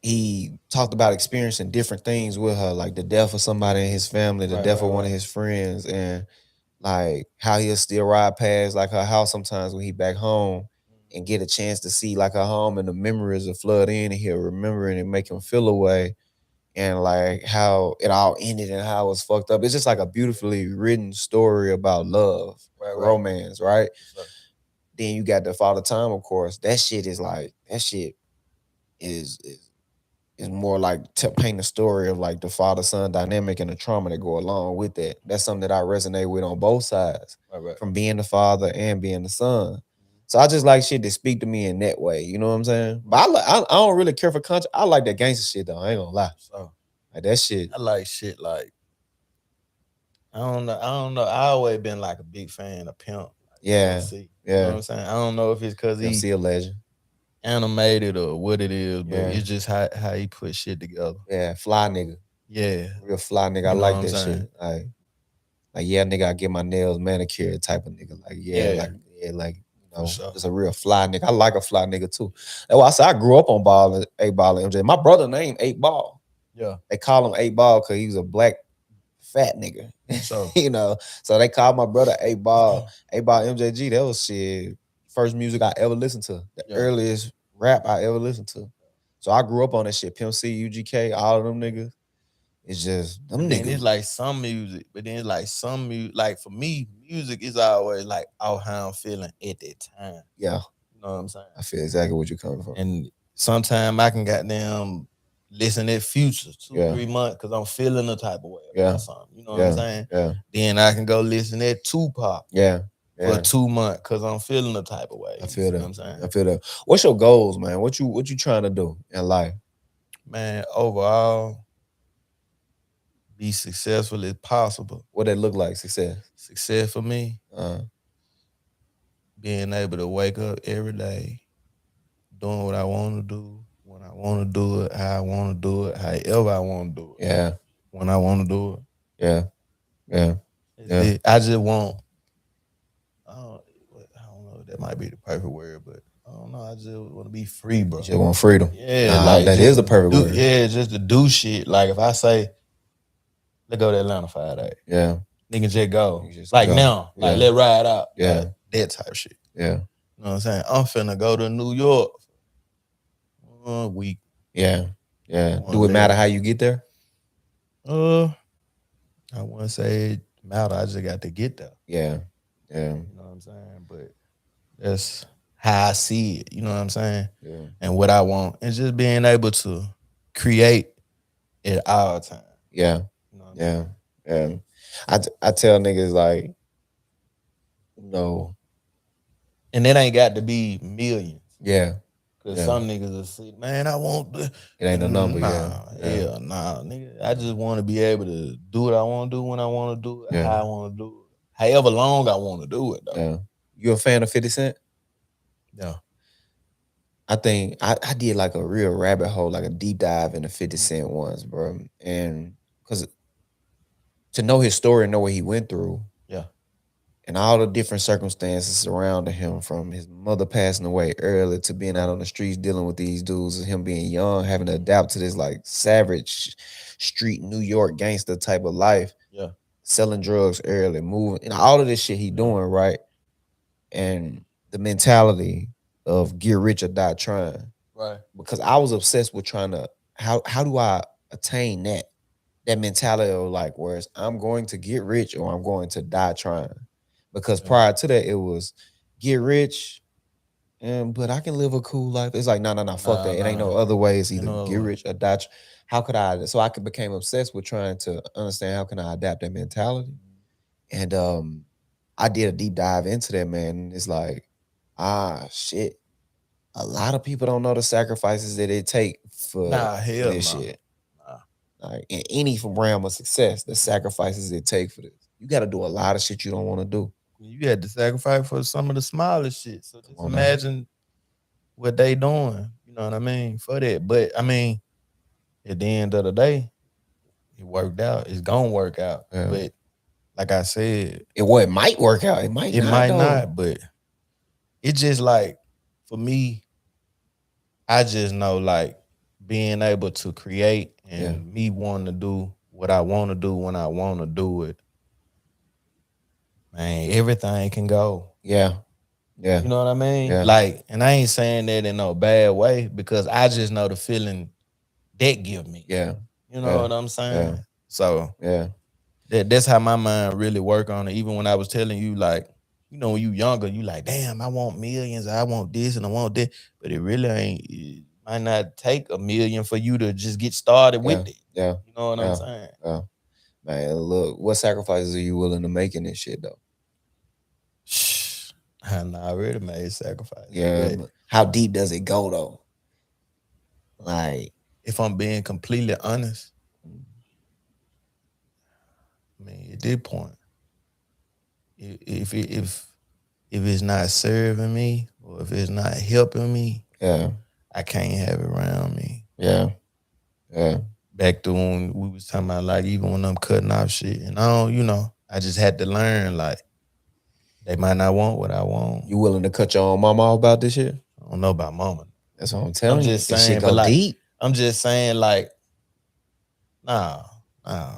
Speaker 1: he talked about experiencing different things with her, like the death of somebody in his family, the death of one of his friends, and like how he'll still ride past like her house sometimes when he back home and get a chance to see like her home and the memories of flood in, and he'll remember it and make him feel away, and like how it all ended and how it was fucked up. It's just like a beautifully written story about love, romance, right? Then you got the Father Time, of course. That shit is more like to paint a story of like the father-son dynamic and the trauma that go along with that. That's something that I resonate with on both sides, from being the father and being the son. So I just like shit that speak to me in that way. You know what I'm saying? But I don't really care for country. I like that gangster shit though. I ain't gonna lie. So like that shit.
Speaker 8: I like shit like I don't know. I always been like a big fan of Pimp. Like,
Speaker 1: yeah.
Speaker 8: MC, you know what I'm saying? I don't know if it's because he's
Speaker 1: a legend.
Speaker 8: Animated or what it is, but it's just how he put shit together.
Speaker 1: Yeah, fly nigga.
Speaker 8: Yeah,
Speaker 1: real fly nigga. I like that shit. Like yeah, nigga, I get my nails manicured type of nigga. Like like you know, just a real fly nigga. I like a fly nigga too. That's why I said I grew up on 8 Ball and MJ. My brother named 8 Ball.
Speaker 8: Yeah,
Speaker 1: they call him 8 Ball because he was a black fat nigga. So you know, so they called my brother 8 Ball. 8 Ball MJG. That was shit. First music I ever listened to. The earliest rap I ever listened to. So I grew up on that shit. Pimp C, UGK, all of them niggas. It's just them niggas.
Speaker 8: It's like some music, but then it's like some music. Like for me, music is always like how I'm feeling at that time.
Speaker 1: Yeah.
Speaker 8: You know what I'm saying?
Speaker 1: I feel exactly what you're coming from.
Speaker 8: And sometimes I can goddamn listen at Future 2-3 months because I'm feeling the type of way about something. You know what I'm saying?
Speaker 1: Yeah.
Speaker 8: Then I can go listen at Tupac. For 2 months because I'm feeling the type of way.
Speaker 1: I feel that.
Speaker 8: You know what I'm saying?
Speaker 1: I feel that. What's your goals, man? What you trying to do in life?
Speaker 8: Man, overall, be successful as possible.
Speaker 1: What that look like, success?
Speaker 8: Success for me, being able to wake up every day, doing what I want to do, when I want to do it, how I want to do it, however I want to do it.
Speaker 1: Yeah.
Speaker 8: When I want to do it.
Speaker 1: Yeah.
Speaker 8: I just want, I don't know if that might be the perfect word, but I don't know. I just want to be free, bro.
Speaker 1: You just want freedom.
Speaker 8: Yeah.
Speaker 1: Like that is the perfect word.
Speaker 8: Yeah, just to do shit. Like if I say, let's go to Atlanta 5 days.
Speaker 1: Yeah.
Speaker 8: Nigga just go. Like go. Now. Like let's ride out.
Speaker 1: Yeah.
Speaker 8: Like, that type of shit.
Speaker 1: Yeah.
Speaker 8: You know what I'm saying? I'm finna go to New York a week.
Speaker 1: Yeah. Yeah. Do it matter how you get there?
Speaker 8: I wouldn't say it matter. I just got to get there.
Speaker 1: Yeah. Yeah.
Speaker 8: You know what I'm saying? But that's how I see it. You know what I'm saying?
Speaker 1: Yeah.
Speaker 8: And what I want. And just being able to create at all time.
Speaker 1: Yeah.
Speaker 8: You know what
Speaker 1: I'm saying? I tell niggas like, you know.
Speaker 8: And it ain't got to be millions.
Speaker 1: Yeah.
Speaker 8: Cause some niggas will say, man, I want the.
Speaker 1: It ain't a number,
Speaker 8: nah, nigga. I just want to be able to do what I want to do when I want to do it, how I want to do it, however long I want to do it. Though.
Speaker 1: Yeah. You a fan of 50 Cent?
Speaker 8: Yeah.
Speaker 1: I think I did like a real rabbit hole, like a deep dive into 50 Cent once, bro. And because to know his story and know what he went through.
Speaker 8: Yeah.
Speaker 1: And all the different circumstances surrounding him, from his mother passing away early to being out on the streets dealing with these dudes, and him being young, having to adapt to this like savage street New York gangster type of life.
Speaker 8: Yeah.
Speaker 1: selling drugs early, moving, and all of this shit he doing, right? And the mentality of get rich or die trying.
Speaker 8: Right.
Speaker 1: Because I was obsessed with trying to how do I attain that mentality of like, whereas I'm going to get rich or I'm going to die trying. Because prior to that, it was get rich, but I can live a cool life. It's like, no, fuck that. It ain't no other way. It's either get rich or die. How could I? So I became obsessed with trying to understand how can I adapt that mentality. And I did a deep dive into that, man. And it's like, shit. A lot of people don't know the sacrifices that it take for this shit. Like in any realm of success, the sacrifices it take for this. You got to do a lot of shit you don't want to do.
Speaker 8: You had to sacrifice for some of the smallest shit. So just imagine what they doing. You know what I mean? For that. But I mean, at the end of the day, it worked out. It's gonna work out. Yeah. But like I said,
Speaker 1: it might work out. It might not.
Speaker 8: But it's just like, for me, I just know like being able to create and me wanting to do what I want to do when I want to do it. Man, everything can go.
Speaker 1: Yeah.
Speaker 8: You know what I mean? Yeah. Like, and I ain't saying that in no bad way because I just know the feeling that give me.
Speaker 1: Yeah.
Speaker 8: You know what I'm saying? Yeah. So that's how my mind really work on it. Even when I was telling you, like, you know, when you younger, you like, damn, I want millions, I want this and I want that. But it really ain't, it might not take $1 million for you to just get started with it.
Speaker 1: Yeah.
Speaker 8: You know what I'm saying?
Speaker 1: Yeah. Man, look, what sacrifices are you willing to make in this shit though?
Speaker 8: I already made sacrifices.
Speaker 1: Yeah. But how deep does it go though? Like,
Speaker 8: if I'm being completely honest, I mean, at this point, if it's not serving me or if it's not helping me, I can't have it around me.
Speaker 1: Yeah.
Speaker 8: Back to when we was talking about, like, even when I'm cutting off shit, and I don't, you know, I just had to learn, like, they might not want what I want.
Speaker 1: You willing to cut your own mama off about this shit?
Speaker 8: I don't know about mama.
Speaker 1: That's what I'm telling you.
Speaker 8: I'm just saying,
Speaker 1: but like, deep.
Speaker 8: I'm just saying, like, I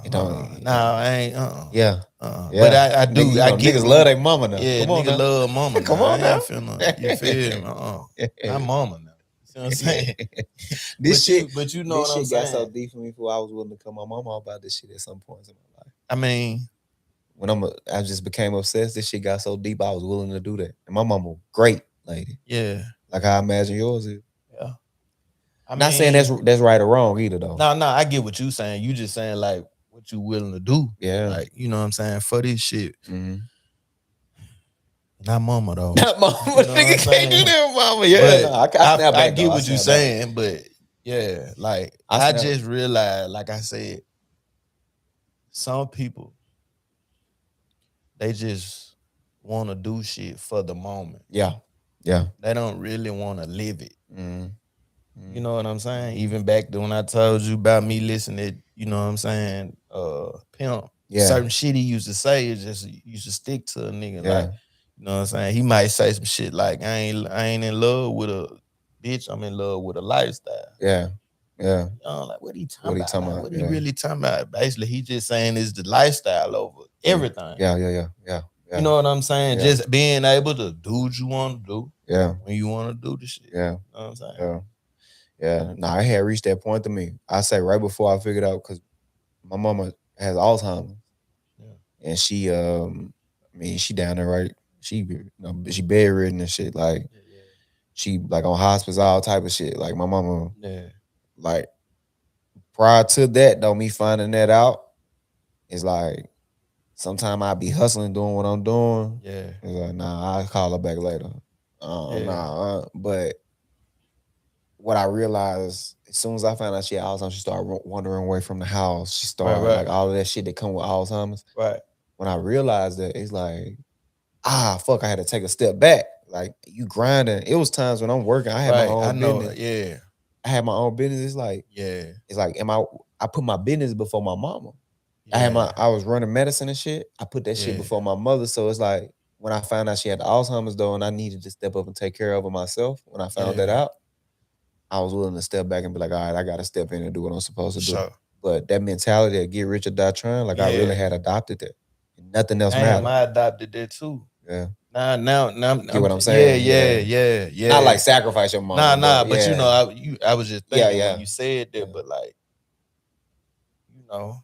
Speaker 8: ain't.
Speaker 1: Yeah.
Speaker 8: But I do.
Speaker 1: Niggas,
Speaker 8: I get
Speaker 1: niggas love their mama now.
Speaker 8: Yeah, niggas love mama.
Speaker 1: Come on now.
Speaker 8: You feel me? My mama now. You see what I'm saying? But you know
Speaker 1: this
Speaker 8: what I'm
Speaker 1: shit
Speaker 8: saying?
Speaker 1: got so deep for me. For I was willing to cut my mama off about this shit at some points in my life.
Speaker 8: I mean,
Speaker 1: when I just became obsessed. This shit got so deep. I was willing to do that. And my mama, great lady.
Speaker 8: Yeah.
Speaker 1: Like I imagine yours is.
Speaker 8: Yeah.
Speaker 1: I'm not saying that's right or wrong either though.
Speaker 8: No, I get what you saying. You just saying like what you willing to do.
Speaker 1: Yeah.
Speaker 8: Like, you know what I'm saying? For this shit.
Speaker 1: Mm-hmm.
Speaker 8: Not mama though.
Speaker 1: Not mama. You know nigga can't do that, mama. Yeah.
Speaker 8: I get what you saying, but yeah, like I just realized, like I said, some people, they just want to do shit for the moment.
Speaker 1: Yeah.
Speaker 8: They don't really want to live it. You know what I'm saying? Even back to when I told you about me listening to, you know what I'm saying, Pimp.
Speaker 1: Yeah.
Speaker 8: Certain shit he used to say is just used to stick to a nigga. Like, you know what I'm saying? He might say some shit like, I ain't in love with a bitch, I'm in love with a lifestyle.
Speaker 1: Yeah.
Speaker 8: You know, like, what he talking about? What he really talking about? Basically, he just saying is the lifestyle over everything.
Speaker 1: Yeah.
Speaker 8: You know what I'm saying?
Speaker 1: Yeah.
Speaker 8: Just being able to do what you want to do.
Speaker 1: Yeah.
Speaker 8: When you want to do the shit.
Speaker 1: Yeah.
Speaker 8: You know what I'm saying?
Speaker 1: Yeah. Nah, I had reached that point to me. I say right before I figured out, because my mama has Alzheimer's. Yeah. And she, I mean, she down there, right? She bedridden and shit. Like, she like on hospice, all type of shit. Like my mama, like prior to that though, me finding that out, it's like sometimes I be hustling, doing what I'm doing.
Speaker 8: Yeah.
Speaker 1: It's like, nah, I'll call her back later. But what I realized, as soon as I found out she had Alzheimer's, she started wandering away from the house. She started like all of that shit that come with Alzheimer's.
Speaker 8: Right.
Speaker 1: When I realized that, it's like, fuck, I had to take a step back. Like, you grinding. It was times when I'm working, I had my own business.
Speaker 8: Yeah.
Speaker 1: I had my own business. It's like, I put my business before my mama. Yeah. I was running medicine and shit. I put that shit before my mother. So it's like, when I found out she had Alzheimer's though, and I needed to step up and take care of her myself, when I found that out, I was willing to step back and be like, all right, I got to step in and do what I'm supposed to do. But that mentality of get rich or die trying, like I really had adopted that. And nothing else
Speaker 8: Damn,
Speaker 1: mattered.
Speaker 8: I adopted that too.
Speaker 1: Yeah.
Speaker 8: Now,
Speaker 1: Get what I'm saying?
Speaker 8: Yeah.
Speaker 1: Not like sacrifice your mom.
Speaker 8: But you know, I was just thinking when you said that, but like, you know,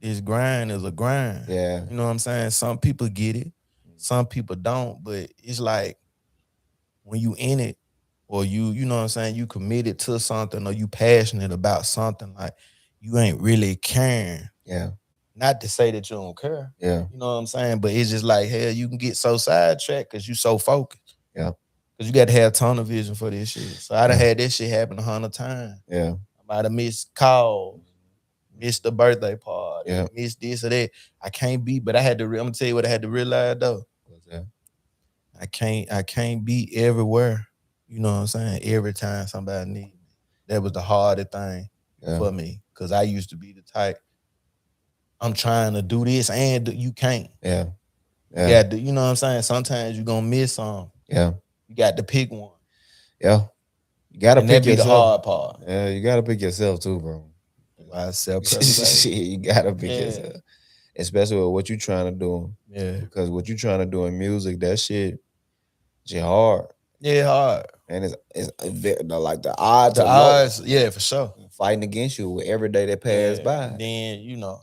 Speaker 8: this grind is a grind.
Speaker 1: Yeah.
Speaker 8: You know what I'm saying? Some people get it, some people don't, but it's like when you in it, or you know what I'm saying, you committed to something, or you passionate about something, like you ain't really caring.
Speaker 1: Yeah.
Speaker 8: Not to say that you don't care.
Speaker 1: Yeah.
Speaker 8: You know what I'm saying? But it's just like, hell, you can get so sidetracked because you so focused.
Speaker 1: Yeah.
Speaker 8: Because you got to have tunnel vision for this shit. So I done had this shit happen 100 times.
Speaker 1: Yeah.
Speaker 8: I might have missed calls, missed the birthday party, missed this or that. I can't be, but I had to, I'm going to tell you what I had to realize though.
Speaker 1: What's that?
Speaker 8: I can't be everywhere. You know what I'm saying? Every time somebody needs me. That was the hardest thing for me. Because I used to be the type, I'm trying to do this and you can't.
Speaker 1: Yeah.
Speaker 8: Yeah. You know what I'm saying? Sometimes you're going to miss some.
Speaker 1: Yeah.
Speaker 8: You got to pick one.
Speaker 1: Yeah. You got to pick
Speaker 8: yourself.
Speaker 1: yourself.
Speaker 8: The hard part.
Speaker 1: Yeah, you got to pick yourself too, bro. You got to pick yourself. Especially with what you trying to do.
Speaker 8: Yeah.
Speaker 1: Because what you trying to do in music, that shit hard.
Speaker 8: Yeah, hard.
Speaker 1: And it's like the odds
Speaker 8: are low. Yeah, for sure.
Speaker 1: Fighting against you every day that pass by.
Speaker 8: And then, you know,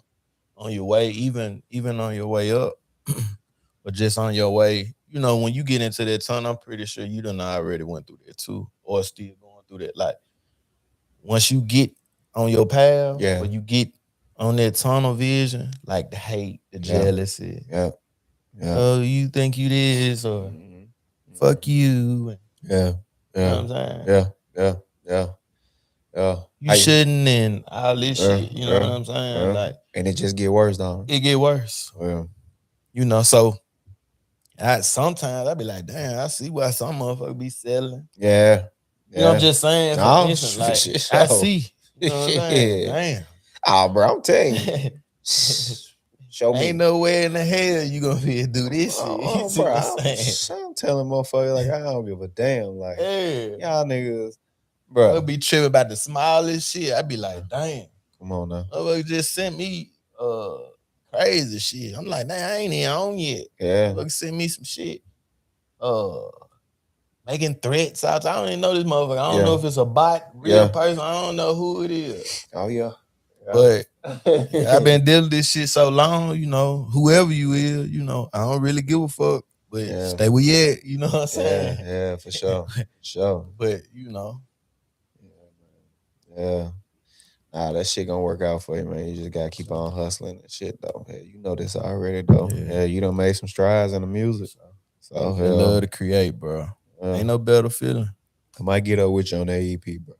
Speaker 8: on your way, even on your way up, but just on your way, you know, when you get into that tunnel, I'm pretty sure you done already went through that too, or still going through that. Like, once you get on your path, or you get on that tunnel vision, like the hate, the jealousy.
Speaker 1: Yeah.
Speaker 8: Oh, you think you this, or fuck you.
Speaker 1: Yeah.
Speaker 8: You know what I'm saying?
Speaker 1: Yeah.
Speaker 8: You shouldn't, and all this shit. You know what I'm saying? Like,
Speaker 1: and it just get worse, though.
Speaker 8: It get worse.
Speaker 1: Yeah.
Speaker 8: You know, so sometimes I be like, damn, I see why some motherfuckers be selling.
Speaker 1: Yeah.
Speaker 8: You know, I'm just saying. For instance, like, I see. You know what I'm saying? Damn.
Speaker 1: Oh, bro, I'm telling you. Show me.
Speaker 8: Ain't nowhere in the hell you gonna be able to do this shit.
Speaker 1: Oh, bro, I'm telling motherfuckers, like, I don't give a damn. Like, y'all niggas, bro.
Speaker 8: I'll be tripping about the smallest shit. I be like, damn.
Speaker 1: Come on now.
Speaker 8: Motherfucker just sent me crazy shit. I'm like, nah, I ain't even on yet.
Speaker 1: Yeah.
Speaker 8: Motherfucker sent me some shit. Making threats out. I don't even know this motherfucker. I don't know if it's a bot, real person. I don't know who it is.
Speaker 1: Oh, yeah.
Speaker 8: But I've been dealing with this shit so long, you know, whoever you is, you know, I don't really give a fuck. But stay where you at, you know what I'm saying?
Speaker 1: Yeah, for sure. For sure.
Speaker 8: But, you know.
Speaker 1: Yeah. Nah, that shit gonna work out for you, man. You just gotta keep on hustling and shit, though. Hey, you know this already, though. Yeah, you done made some strides in the music. So
Speaker 8: I love to create, bro. Ain't no better feeling.
Speaker 1: I might get up with you on that EP, bro.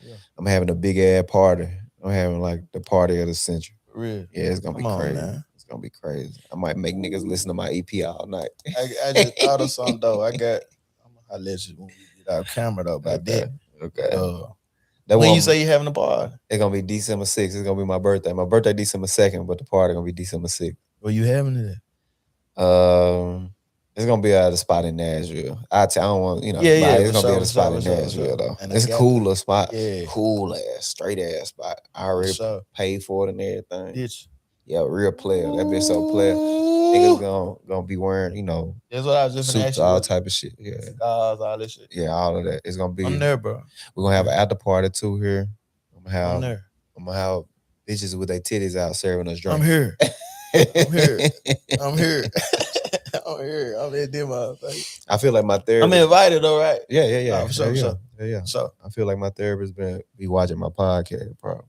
Speaker 1: Yeah. I'm having a big ass party. I'm having like the party of the century.
Speaker 8: Really?
Speaker 1: Yeah, it's gonna be crazy.
Speaker 8: Man.
Speaker 1: It's gonna be crazy. I might make niggas listen to my EP all night.
Speaker 8: I just thought of something though. I'm gonna let you when we get our camera though about that.
Speaker 1: Okay.
Speaker 8: When you say you having a party?
Speaker 1: It's gonna be December 6th. It's gonna be my birthday. My birthday December 2nd, but the party gonna be December 6th.
Speaker 8: Where you having it at?
Speaker 1: It's gonna be at a spot in Nashville. I don't want, you know, it's gonna be at a spot in Nashville though. And it's a cooler spot. Yeah. Cool ass, straight ass spot. I already paid for it and everything.
Speaker 8: Bitch.
Speaker 1: Yeah, real player. That bitch so player. Niggas gonna be wearing, you know,
Speaker 8: that's what I was just
Speaker 1: suits, all type of shit. Yeah.
Speaker 8: Cigars, all this shit.
Speaker 1: Yeah, all of that. It's gonna be.
Speaker 8: I'm there, bro.
Speaker 1: We're gonna have an after party too here. I'm gonna have bitches with their titties out serving us drinks.
Speaker 8: I'm here. I'm here. I'm in demo.
Speaker 1: I feel like my therapist.
Speaker 8: I'm invited though, right?
Speaker 1: Yeah.
Speaker 8: Oh, for sure.
Speaker 1: Yeah. I feel like my therapist be watching my podcast, probably.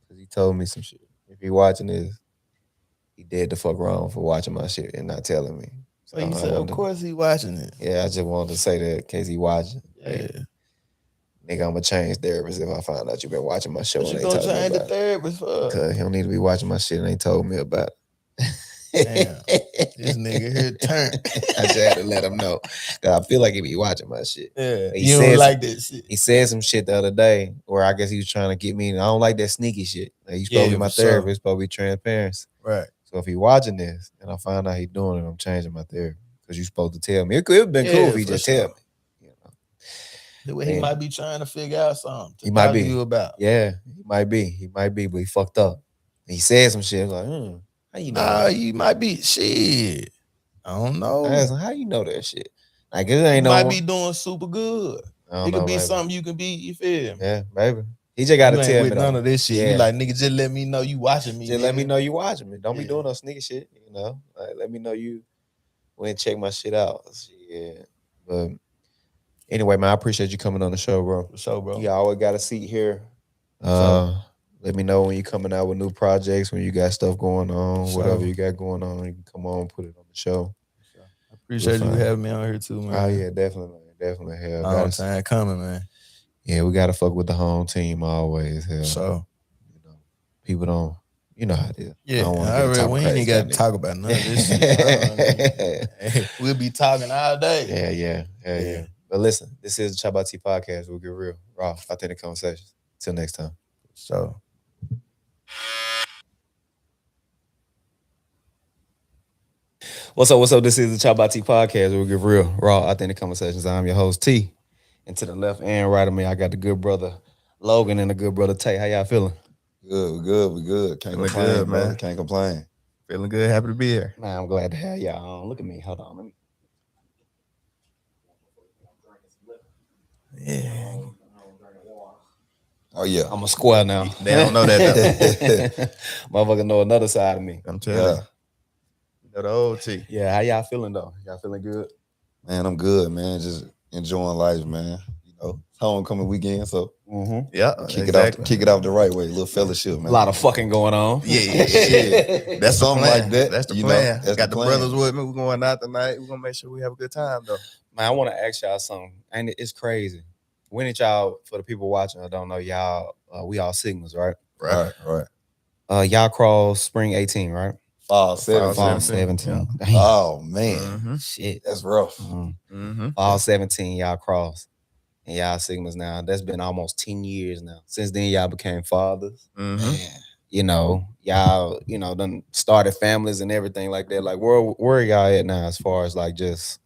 Speaker 1: Because he told me some shit. If he watching this, he dead the fuck wrong for watching my shit and not telling me.
Speaker 8: So you said, of course he watching it.
Speaker 1: Yeah, I just wanted to say that in case he watching.
Speaker 8: Yeah.
Speaker 1: Like, nigga, I'm gonna change therapist if I find out you been watching my show and ain't
Speaker 8: told me about it.
Speaker 1: You gonna change
Speaker 8: the therapist for?
Speaker 1: Because he don't need to be watching my shit and ain't told me about it.
Speaker 8: Damn, this nigga here turn.
Speaker 1: I just had to let him know. Cause I feel like he be watching my shit.
Speaker 8: Yeah, you don't like that shit.
Speaker 1: He said some shit the other day where I guess he was trying to get me. I don't like that sneaky shit. Like, you supposed to be my therapist, supposed to be transparency.
Speaker 8: Right.
Speaker 1: So if he watching this and I find out he doing it, I'm changing my therapy. Because you supposed to tell me. It could have been cool if he just tell me. You know.
Speaker 8: He might be trying to figure out something to
Speaker 1: He might
Speaker 8: talk
Speaker 1: be.
Speaker 8: to you about.
Speaker 1: Yeah, he might be, but he fucked up. He said some shit like, how you know that?
Speaker 8: You might be shit. I don't know.
Speaker 1: I asked him, how you know that shit? Like, it ain't
Speaker 8: might be doing super good. It could be
Speaker 1: maybe.
Speaker 8: something you can be, you feel me?
Speaker 1: Yeah, maybe. He just gotta tell me
Speaker 8: with none of this shit.
Speaker 1: Yeah.
Speaker 8: You like, nigga, just let me know you watching me.
Speaker 1: Just
Speaker 8: nigga.
Speaker 1: let me know you watching me. Don't be doing no sneaky shit, you know. Like, let me know you went and check my shit out. Yeah. But anyway, man, I appreciate you coming on the show, bro.
Speaker 8: For sure, bro.
Speaker 1: You always got a seat here. Let me know when you're coming out with new projects, when you got stuff going on, whatever you got going on, you can come on and put it on the show.
Speaker 8: I appreciate you having me on here too, man.
Speaker 1: Oh yeah, definitely, man. Definitely. Hell,
Speaker 8: long time coming, man.
Speaker 1: Yeah, we gotta fuck with the home team always. Hell.
Speaker 8: So,
Speaker 1: people don't, you know how it is.
Speaker 8: Yeah, we ain't got to talk about none of this shit. We'll be talking all day.
Speaker 1: Yeah. But listen, this is the ChoppedByT podcast. We'll get real, raw, authentic conversations. Till next time.
Speaker 8: So.
Speaker 1: What's up? This is the ChoppedByT podcast. We'll get real, raw, authentic conversations. I'm your host, T. And to the left and right of me, I got the good brother Logan and the good brother Tay. How y'all feeling?
Speaker 6: Good, we good. Can't complain,
Speaker 3: good,
Speaker 6: man.
Speaker 3: man.
Speaker 6: Can't complain.
Speaker 3: Feeling good, happy to be here.
Speaker 1: Man, I'm glad to have y'all on. Look at me. Hold on. Let me.
Speaker 8: Yeah.
Speaker 6: Oh yeah.
Speaker 1: I'm a square now.
Speaker 3: They don't know that though.
Speaker 1: Motherfucker know another side of me.
Speaker 3: I'm telling you. You know the old T.
Speaker 1: Yeah, how y'all feeling though? Y'all feeling good?
Speaker 6: Man, I'm good, man. Just enjoying life, man. You know, it's homecoming weekend, so
Speaker 3: yeah,
Speaker 6: kick it off the right way. A little fellowship, man.
Speaker 1: A lot of fucking going on.
Speaker 3: Yeah.
Speaker 6: Shit.
Speaker 3: That's
Speaker 6: Something
Speaker 3: plan.
Speaker 6: like that.
Speaker 3: That's the
Speaker 6: you
Speaker 3: plan.
Speaker 6: Know, that's
Speaker 3: got
Speaker 6: the
Speaker 3: the
Speaker 6: plan.
Speaker 3: brothers with me. We're going out tonight. We're gonna make sure we have a good time though.
Speaker 1: Man, I want to ask y'all something. And it's crazy. When did y'all, for the people watching, I don't know, y'all, we all Sigmas, right?
Speaker 6: Right.
Speaker 1: Y'all cross spring 18, right?
Speaker 6: Fall 17.
Speaker 1: Fall 17.
Speaker 6: Yeah. Oh man.
Speaker 1: Shit.
Speaker 6: That's rough.
Speaker 1: Fall 17, y'all cross. And y'all Sigmas now. That's been almost 10 years now. Since then, y'all became fathers. Man, you know, y'all, done started families and everything like that. Like, where are y'all at now as far as like just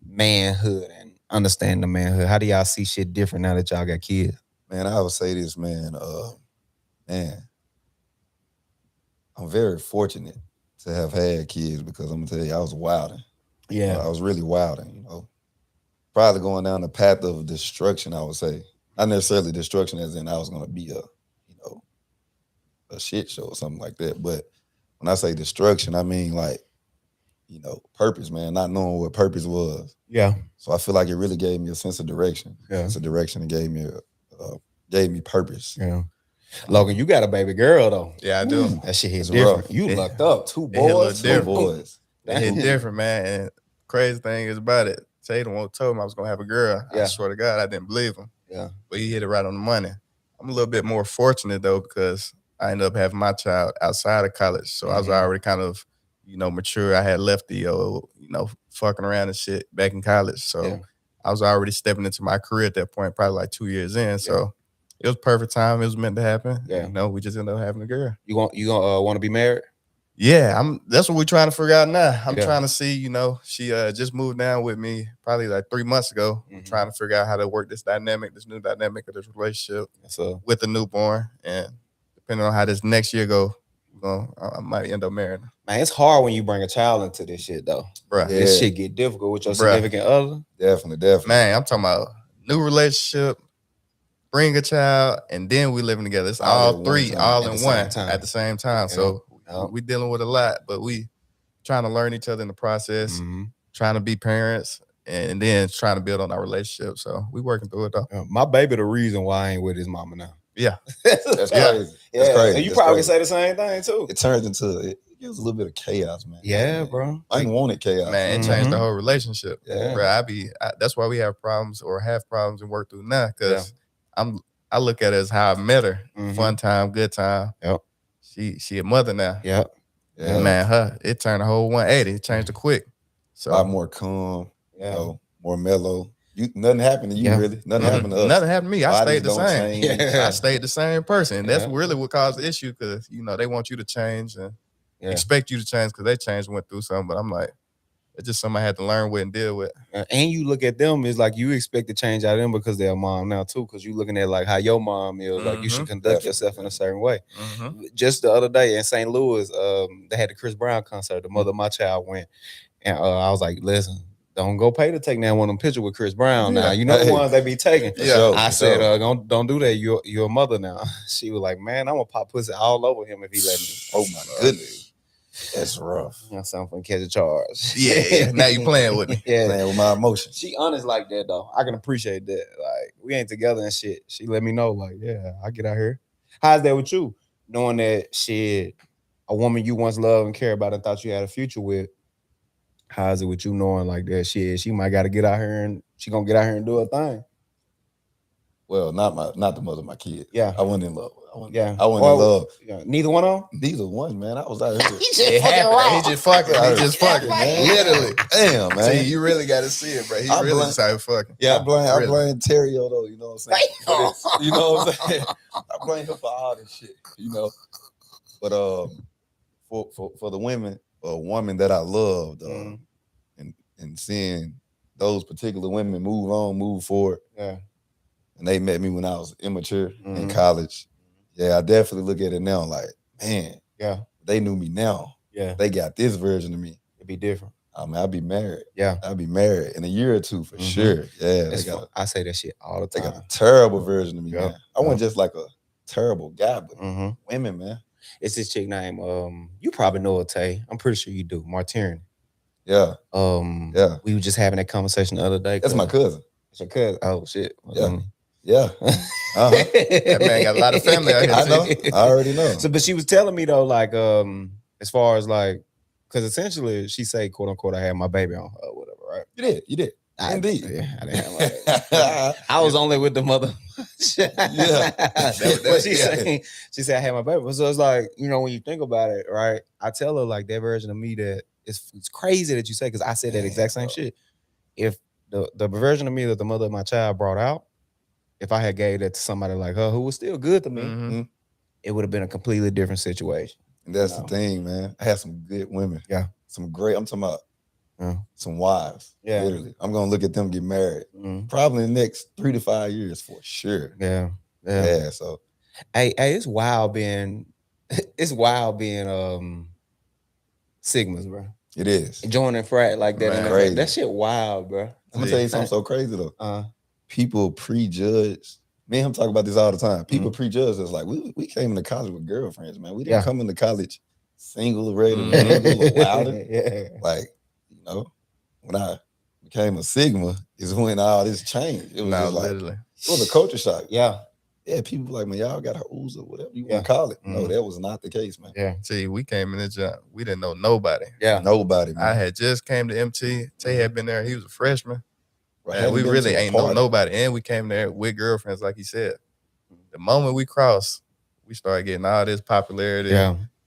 Speaker 1: manhood and understanding the manhood? How do y'all see shit different now that y'all got kids?
Speaker 6: Man, I would say this, man. I'm very fortunate to have had kids because I'm gonna tell you, I was wilding.
Speaker 1: Yeah.
Speaker 6: I was really wilding, Probably going down the path of destruction, I would say. Not necessarily destruction as in I was gonna be a shit show or something like that. But when I say destruction, I mean like, purpose, man, not knowing what purpose was.
Speaker 1: Yeah.
Speaker 6: So I feel like it really gave me a sense of direction.
Speaker 1: Yeah.
Speaker 6: Sense of direction and gave me purpose.
Speaker 1: Yeah. Logan, you got a baby girl though.
Speaker 3: Yeah, I do.
Speaker 1: That shit hit
Speaker 6: different.
Speaker 1: Rough. You lucked up. Two
Speaker 3: boys.
Speaker 1: That
Speaker 3: hit different, man. And crazy thing is about it, Tatum told me I was gonna have a girl.
Speaker 1: Yeah.
Speaker 3: I swear to God, I didn't believe him.
Speaker 1: Yeah.
Speaker 3: But he hit it right on the money. I'm a little bit more fortunate though, because I ended up having my child outside of college. So I was already kind of, mature. I had left the fucking around and shit back in college. So I was already stepping into my career at that point, probably like 2 years in. So it was perfect time. It was meant to happen.
Speaker 1: Yeah.
Speaker 3: We just ended up having a girl.
Speaker 1: You want to be married?
Speaker 3: Yeah, that's what we're trying to figure out now. I'm trying to see, she just moved down with me probably like 3 months ago. I'm trying to figure out how to work this new dynamic of this relationship with the newborn. And depending on how this next year go, I might end up marrying her.
Speaker 1: Man, it's hard when you bring a child into this shit though.
Speaker 3: Bruh.
Speaker 6: Yeah.
Speaker 1: This shit get difficult with your significant other.
Speaker 6: Definitely.
Speaker 3: Man, I'm talking about new relationship, bring a child, and then we living together. It's all three, all in one at the same time. So we dealing with a lot, but we trying to learn each other in the process, trying to be parents, and then trying to build on our relationship. So we working through it though.
Speaker 1: My baby, the reason why I ain't with his mama now.
Speaker 3: Yeah.
Speaker 6: That's crazy. That's crazy.
Speaker 1: And you probably can say the same thing too.
Speaker 6: It turns into it gives a little bit of chaos, man.
Speaker 1: Yeah, bro.
Speaker 6: I ain't wanted chaos.
Speaker 3: Man, it changed the whole relationship.
Speaker 6: Yeah.
Speaker 3: Bro, that's why we have problems and work through now. Cause I look at it as how I met her. Fun time, good time.
Speaker 1: Yep.
Speaker 3: She a mother now.
Speaker 1: Yep.
Speaker 3: Yeah. Man, it turned the whole 180. It changed it quick. So
Speaker 6: a lot more calm, more mellow. Nothing happened to you, really. Nothing happened to us.
Speaker 3: Nothing happened to me. I stayed the
Speaker 6: Bodies
Speaker 3: same.
Speaker 6: don't change.
Speaker 3: I stayed the same person. And that's really what caused the issue, because they want you to change and expect you to change because they changed and went through something. But I'm like, It's just something I had to learn with and deal with.
Speaker 1: And you look at them, it's like you expect to change out of them because they're a mom now too. Because you looking at like how your mom is, like you should conduct yourself in a certain way. Just the other day in St. Louis, they had the Chris Brown concert. The mother of my child went, and I was like, "Listen, don't go pay to take that one of them picture with Chris Brown. Now you know the ones they be taking." I said, "Don't do that. You're a mother now." She was like, "Man, I'm gonna pop pussy all over him if he let me."
Speaker 8: Oh my goodness. That's rough.
Speaker 1: You know, something catch a charge.
Speaker 3: Yeah. Now you playing with me.
Speaker 8: Playing with my emotions.
Speaker 1: She honest like that though. I can appreciate that. Like we ain't together and shit. She let me know, like, yeah, I get out here. How's that with you? Knowing that shit, a woman you once loved and cared about and thought you had a future with. How's it with you knowing like that shit? She might gotta get out here and she gonna get out here and do her thing.
Speaker 8: Well, not the mother of my kid.
Speaker 1: Yeah.
Speaker 8: I wasn't in love. I wasn't in love.
Speaker 1: Yeah. Neither one of them?
Speaker 8: Neither one, man. I was out here.
Speaker 3: He just fucking, man. Literally. Damn, man. See, you really got to see it, bro. He really just out here fucking.
Speaker 8: Yeah, I blame Onterio, though. You know what I'm saying? You know what I'm saying? I blame him for all this shit, you know. But for the women, a woman that I loved, and seeing those particular women move forward.
Speaker 1: Yeah.
Speaker 8: And they met me when I was immature in college. Yeah, I definitely look at it now like, man, they knew me now.
Speaker 1: Yeah.
Speaker 8: They got this version of me.
Speaker 1: It'd be different.
Speaker 8: I mean, I'll be married.
Speaker 1: Yeah.
Speaker 8: I'll be married in a year or two for sure. Yeah.
Speaker 1: I say that shit all the time.
Speaker 8: They got a terrible version of me, man. I wasn't just like a terrible guy, but women, man.
Speaker 1: It's this chick named, you probably know her, Tay. I'm pretty sure you do. Martin.
Speaker 8: Yeah.
Speaker 1: We were just having that conversation the other day.
Speaker 8: That's my cousin.
Speaker 1: That's your cousin. Oh, shit.
Speaker 8: Yeah.
Speaker 3: That man got a lot of family out here.
Speaker 8: I know. I already know.
Speaker 1: So, but she was telling me though, like, as far as like, because essentially she say, quote unquote, I had my baby on her or whatever, right?
Speaker 8: You did. Indeed.
Speaker 1: Yeah, I didn't have my baby. I was only with the mother. But she said I had my baby. So it's like, you know, when you think about it, right? I tell her like that version of me that it's crazy that you say, because I said that exact same shit. If the version of me that the mother of my child brought out, if I had gave that to somebody like her who was still good to me, it would have been a completely different situation.
Speaker 8: And that's the thing, man. I had some good women.
Speaker 1: Yeah.
Speaker 8: Some great, I'm talking about some wives.
Speaker 1: Yeah.
Speaker 8: Literally. I'm going to look at them get married. Probably in the next 3 to 5 years for sure.
Speaker 1: Yeah.
Speaker 8: So.
Speaker 1: Hey, it's wild being Sigmas, bro.
Speaker 8: It is.
Speaker 1: Joining frat like that.
Speaker 8: Man, crazy.
Speaker 1: That shit wild, bro.
Speaker 8: I'm going to tell you something so crazy though. People prejudge. Me and him talk about this all the time. People prejudge us like, we came into college with girlfriends, man. We didn't come into college single, ready to mingle or wilder. Like, you know, when I became a Sigma is when all this changed. It was just like,
Speaker 3: literally.
Speaker 8: It was a culture shock.
Speaker 1: Yeah.
Speaker 8: Yeah, people like, man, y'all got hoes or whatever you want to call it. No, that was not the case, man.
Speaker 1: Yeah.
Speaker 3: See, we came in this job. We didn't know nobody.
Speaker 1: Yeah.
Speaker 8: Nobody, man.
Speaker 3: I had just came to MT. Tay had been there. He was a freshman.
Speaker 8: Right.
Speaker 3: And we really ain't know nobody. And we came there with girlfriends, like he said. The moment we crossed, we started getting all this popularity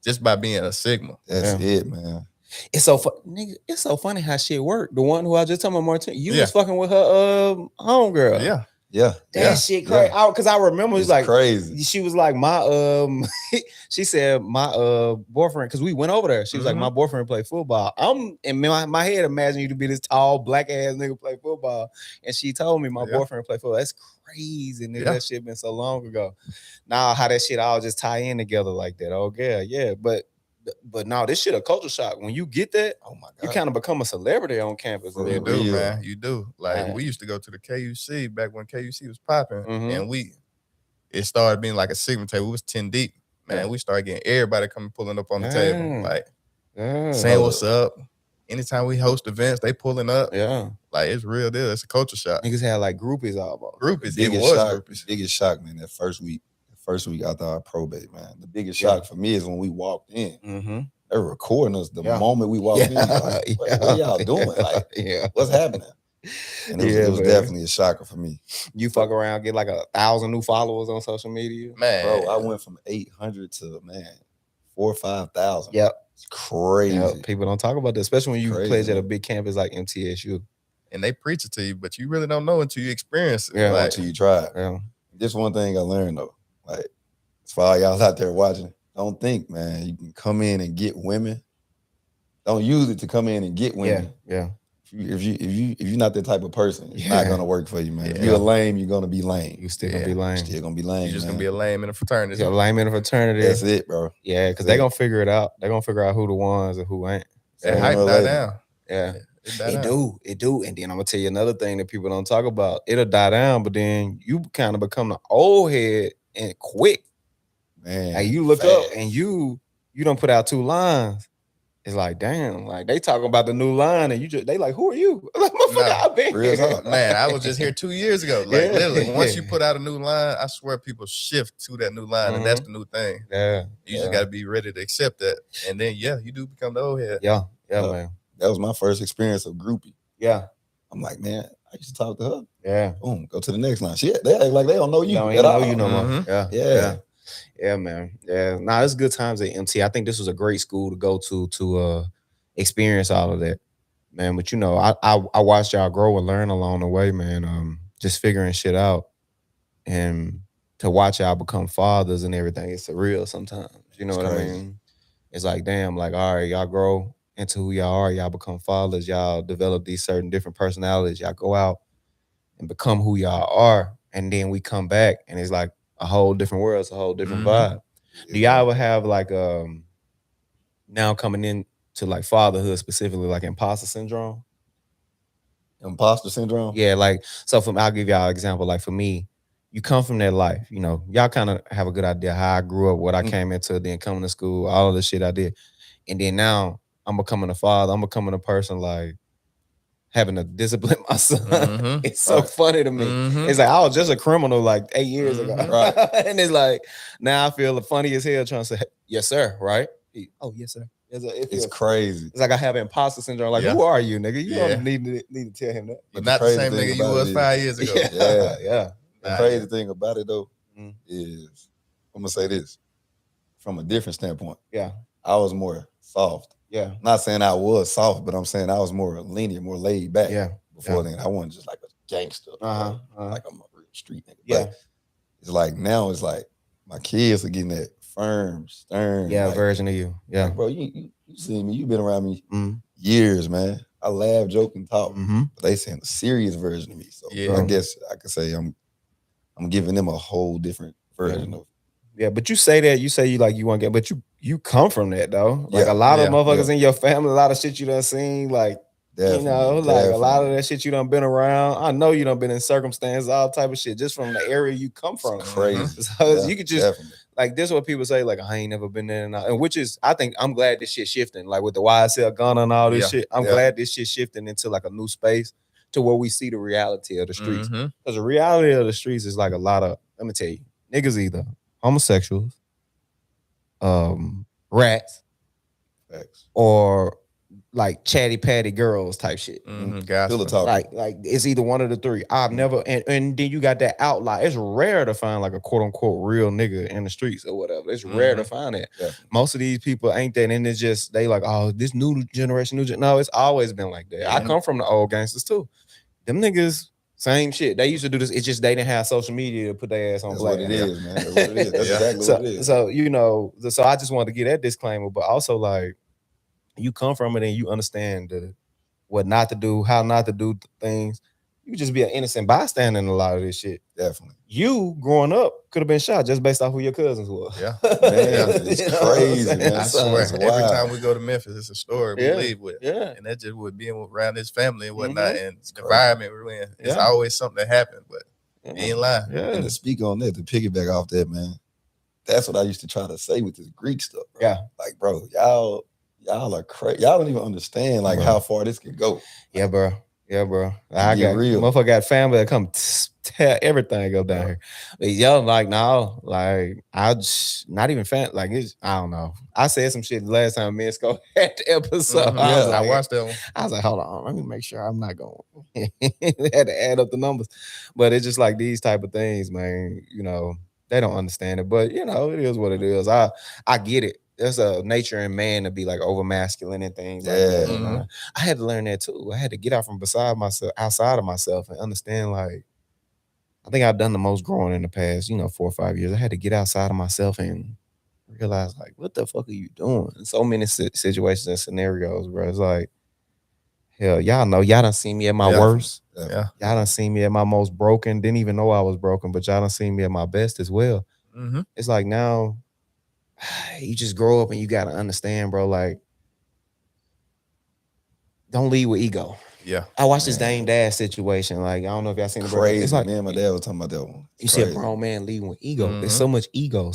Speaker 3: just by being a Sigma.
Speaker 8: That's it, man.
Speaker 1: It's so nigga, it's so funny how shit worked. The one who I just told my Martin, you was fucking with her homegirl.
Speaker 8: Yeah.
Speaker 1: That shit crazy. Because I remember it was like
Speaker 8: crazy.
Speaker 1: She was like my she said my boyfriend, because we went over there. She was like, my boyfriend played football. I'm in my head imagine you to be this tall black ass nigga play football. And she told me my boyfriend played football. That's crazy, nigga. That shit been so long ago. Now how that shit all just tie in together like that. Oh yeah. But no, this shit a culture shock. When you get that, oh my God, you kind of become a celebrity on campus.
Speaker 3: You do, man. You do. Like we used to go to the KUC back when KUC was popping, and it started being like a Sigma table. We was 10 deep, man. We started getting everybody coming pulling up on the table, like saying what's up. Anytime we host events, they pulling up.
Speaker 1: Yeah,
Speaker 3: like it's real deal. It's a culture shock.
Speaker 1: Niggas had like groupies almost.
Speaker 3: Groupies.
Speaker 8: Biggest shock, man. That first week after our probate, man. The biggest shock for me is when we walked in. They're recording us the moment we walked in. Like, what y'all doing? Like, what's happening? And it was definitely a shocker for me.
Speaker 1: You fuck around, get like 1,000 new followers on social media,
Speaker 3: man.
Speaker 8: Bro, I went from 800 to 4,000 or 5,000.
Speaker 1: Yep,
Speaker 8: it's crazy.
Speaker 1: Yep. People don't talk about that, especially when you pledge at a big campus like MTSU,
Speaker 3: and they preach it to you, but you really don't know until you experience it.
Speaker 8: Yeah, like, until you try it. Yeah. Just one thing I learned though. Like, as far as y'all out there watching, don't think, man, you can come in and get women.
Speaker 6: Don't use it to come in and get
Speaker 1: Yeah,
Speaker 6: women.
Speaker 1: yeah.
Speaker 6: If you're not that type of person, it's not
Speaker 1: Yeah.
Speaker 6: gonna work for you, man. If
Speaker 3: Yeah.
Speaker 6: you're a lame, you're gonna be lame.
Speaker 1: You still gonna
Speaker 3: Yeah.
Speaker 1: be
Speaker 6: You're
Speaker 1: lame.
Speaker 6: still gonna be lame.
Speaker 3: You're just
Speaker 6: man.
Speaker 3: gonna be a lame in a fraternity.
Speaker 1: Yeah, lame in a fraternity.
Speaker 6: That's it, bro.
Speaker 1: Yeah, because
Speaker 6: That's
Speaker 1: they
Speaker 6: it.
Speaker 1: gonna figure it out. They're gonna figure out who the ones and who ain't.
Speaker 3: That
Speaker 6: Sooner
Speaker 3: hype
Speaker 6: or
Speaker 3: die
Speaker 6: later.
Speaker 3: down.
Speaker 1: Yeah.
Speaker 3: It die
Speaker 1: It
Speaker 3: down.
Speaker 1: do, it do. And then I'm gonna tell you another thing that people don't talk about. It'll die down, but then you kind of become the old head and quick.
Speaker 6: Man,
Speaker 1: Like you look up
Speaker 6: fast.
Speaker 1: and you don't put out 2 lines. It's like, damn, like they talking about the new line and they like, who are you? Like, motherfucker,
Speaker 3: Nah,
Speaker 1: I've been
Speaker 6: real
Speaker 1: here.
Speaker 6: talk.
Speaker 3: Man, I was just here 2 years ago. Like
Speaker 1: Yeah.
Speaker 3: literally, once you put out a new line, I swear people shift to that new line, and that's the new thing.
Speaker 1: Yeah.
Speaker 3: You just got to be ready to accept that, and then you do become the old head.
Speaker 1: Yeah,
Speaker 6: Uh,
Speaker 1: man.
Speaker 6: That was my first experience of groupie.
Speaker 1: Yeah.
Speaker 6: I'm like, man, I used to talk to her.
Speaker 1: Yeah.
Speaker 6: Boom, go to the next line. Shit, they act like they don't know you.
Speaker 1: Don't
Speaker 6: at
Speaker 1: even know
Speaker 6: all.
Speaker 1: you no more.
Speaker 3: Mhm.
Speaker 1: Yeah.
Speaker 6: Yeah.
Speaker 1: Yeah. Yeah, man. Yeah. Nah, it's good times at MT. I think this was a great school to go to experience all of that. Man, but you know, I watched y'all grow and learn along the way, man. Just figuring shit out. And to watch y'all become fathers and everything, it's surreal sometimes. You know
Speaker 6: It's
Speaker 1: what
Speaker 6: crazy.
Speaker 1: I mean? It's like, damn, like, all right, y'all grow into who y'all are, y'all become fathers, y'all develop these certain different personalities, y'all go out and become who y'all are. And then we come back and it's like a whole different world, it's a whole different vibe. Do y'all ever have like now coming in to like fatherhood specifically, like imposter syndrome?
Speaker 6: Imposter syndrome?
Speaker 1: Yeah, like so I'll give y'all an example. Like for me, you come from that life, you know, y'all kind of have a good idea how I grew up, what I came into, then coming to school, all of the shit I did. And then now I'm becoming a father, I'm becoming a person like having to discipline my son.
Speaker 3: Mhm.
Speaker 1: It's so funny to me.
Speaker 3: Mhm.
Speaker 1: It's like I was just a criminal like 8 years ago.
Speaker 6: Right.
Speaker 1: And it's like now I feel funny as hell trying to say, yes, sir, right? Oh, yes, sir. Yes, sir.
Speaker 6: It's crazy.
Speaker 1: It's like I have imposter syndrome. Like,
Speaker 3: Yeah.
Speaker 1: who are you, nigga? You
Speaker 3: Yeah.
Speaker 1: don't need to tell him that.
Speaker 3: But
Speaker 6: the
Speaker 3: not the
Speaker 6: crazy
Speaker 3: same
Speaker 6: thing
Speaker 3: nigga you
Speaker 6: about
Speaker 3: was
Speaker 6: it
Speaker 3: 5 years ago.
Speaker 1: Yeah, yeah.
Speaker 6: The
Speaker 3: Nah,
Speaker 6: crazy thing about it though
Speaker 1: Mm.
Speaker 6: is I'm gonna say this from a different standpoint.
Speaker 1: Yeah,
Speaker 6: I was more soft.
Speaker 1: yeah,
Speaker 6: Not saying I was soft, but I'm saying I was more lenient, more laid back.
Speaker 1: yeah.
Speaker 6: Before then, I wasn't just like a gangster. Like I'm a real street nigga.
Speaker 1: Yeah.
Speaker 6: But it's like now it's like my kids are getting that firm, stern.
Speaker 1: Yeah,
Speaker 6: like,
Speaker 1: version of you. Yeah.
Speaker 6: like, bro, you see me, you been around me
Speaker 1: Mm.
Speaker 6: years, man. I laugh, joke, and talk.
Speaker 1: Mm-hmm.
Speaker 6: But they saying a serious version of me. So
Speaker 3: Yeah.
Speaker 6: I guess I could say I'm giving them a whole different version of
Speaker 1: Yeah, but you say that, you say you like you want to get, but you come from that though. Like
Speaker 6: Yeah,
Speaker 1: a lot of
Speaker 3: yeah,
Speaker 1: motherfuckers in your family, a lot of shit you done seen, like
Speaker 6: definitely.
Speaker 1: you know, like a lot of
Speaker 6: definitely.
Speaker 1: that shit you done been around. I know you done been in circumstances, all type of shit, just from the area you come from.
Speaker 6: It's crazy.
Speaker 1: So
Speaker 6: Yeah,
Speaker 1: you could just
Speaker 6: definitely.
Speaker 1: like this is what people say, like I ain't never been there, and which is I think I'm glad this shit shifting, like with the YSL gun and all this
Speaker 3: Yeah,
Speaker 1: shit. I'm
Speaker 6: yeah.
Speaker 1: glad this shit shifting into like a new space to where we see the reality of the streets.
Speaker 3: Mhm.
Speaker 1: Because the reality of the streets is like a lot of, let me tell you, niggas either homosexuals, rats,
Speaker 6: Facts.
Speaker 1: or like chatty patty girls type shit.
Speaker 3: Mhm.
Speaker 6: Pillow
Speaker 3: Gospel.
Speaker 6: talk.
Speaker 1: Like it's either one of the three. I've never and then you got that outlier. It's rare to find like a quote unquote real nigga in the streets or whatever. It's rare to find that.
Speaker 6: Yeah.
Speaker 1: Most of these people ain't that, and it's just they like, oh, this new generation, no, it's always been like that. I
Speaker 3: Yeah.
Speaker 1: come from the old gangsters too. Them niggas, same shit. They used to do this. It's just they didn't have social media to put their ass on
Speaker 6: That's
Speaker 1: blast.
Speaker 6: what it is, man. That's what it is. That's
Speaker 3: Yeah.
Speaker 6: exactly what it is.
Speaker 1: So you know, so I just wanted to get that disclaimer, but also like you come from it and you understand what not to do, how not to do things. You could just be an innocent bystander in a lot of this shit.
Speaker 6: Definitely.
Speaker 1: You growing up could have been shot just based off who your cousins were.
Speaker 3: Yeah.
Speaker 6: Man, it's
Speaker 1: You know what I'm
Speaker 6: crazy,
Speaker 1: saying?
Speaker 6: man.
Speaker 3: I
Speaker 1: So,
Speaker 3: swear,
Speaker 6: it's
Speaker 3: every
Speaker 6: wild.
Speaker 3: time we go to Memphis, it's a story we
Speaker 1: Yeah.
Speaker 3: leave with.
Speaker 1: Yeah.
Speaker 3: And that just would being around his family and whatnot, and the
Speaker 6: crazy.
Speaker 3: environment we're in. It's
Speaker 1: Yeah.
Speaker 3: always something that happened, but he ain't lying.
Speaker 1: Yeah.
Speaker 6: And to speak on that, to piggyback off that, man, that's what I used to try to say with this Greek stuff, bro.
Speaker 1: Yeah.
Speaker 6: Like, bro, y'all are crazy. Y'all don't even understand like
Speaker 1: Bro.
Speaker 6: how far this can go.
Speaker 1: Yeah, bro. Yeah, bro. I
Speaker 6: Get
Speaker 1: got
Speaker 6: real.
Speaker 1: motherfucker got family that come tear everything up down here. But yo, like no, like I just not even fan. Like it's I don't know. I said some shit the last time me and Sco had the episode.
Speaker 3: Mhm.
Speaker 1: I was
Speaker 3: Yeah, I
Speaker 1: like,
Speaker 3: watched that one.
Speaker 1: I was like, hold on, let me make sure I'm not going. Had to add up the numbers, but it's just like these type of things, man. You know, they don't understand it, but you know, it is what it is. I get it. There's a nature in man to be like over masculine and things like that.
Speaker 6: Yeah.
Speaker 1: And,
Speaker 3: Mhm.
Speaker 1: I had to learn that too. I had to get out from outside of myself, and understand like I think I've done the most growing in the past, 4 or 5 years. I had to get outside of myself and realize like, what the fuck are you doing? In so many situations and scenarios, bro. It's like, hell, y'all know, y'all done seen me at my worst.
Speaker 3: Yeah.
Speaker 1: Y'all done seen me at my most broken. Didn't even know I was broken, but y'all done seen me at my best as well.
Speaker 3: Mm-hmm.
Speaker 1: It's like now you just grow up and you gotta understand, bro. Like, don't lead with ego.
Speaker 3: Yeah.
Speaker 1: I watched this Dame Dash situation. Like, I don't know if y'all seen the
Speaker 6: Crazy.
Speaker 1: It's like,
Speaker 6: me and my dad was talking about that one.
Speaker 1: You see a grown man leading with ego.
Speaker 3: Mhm.
Speaker 1: There's so much ego,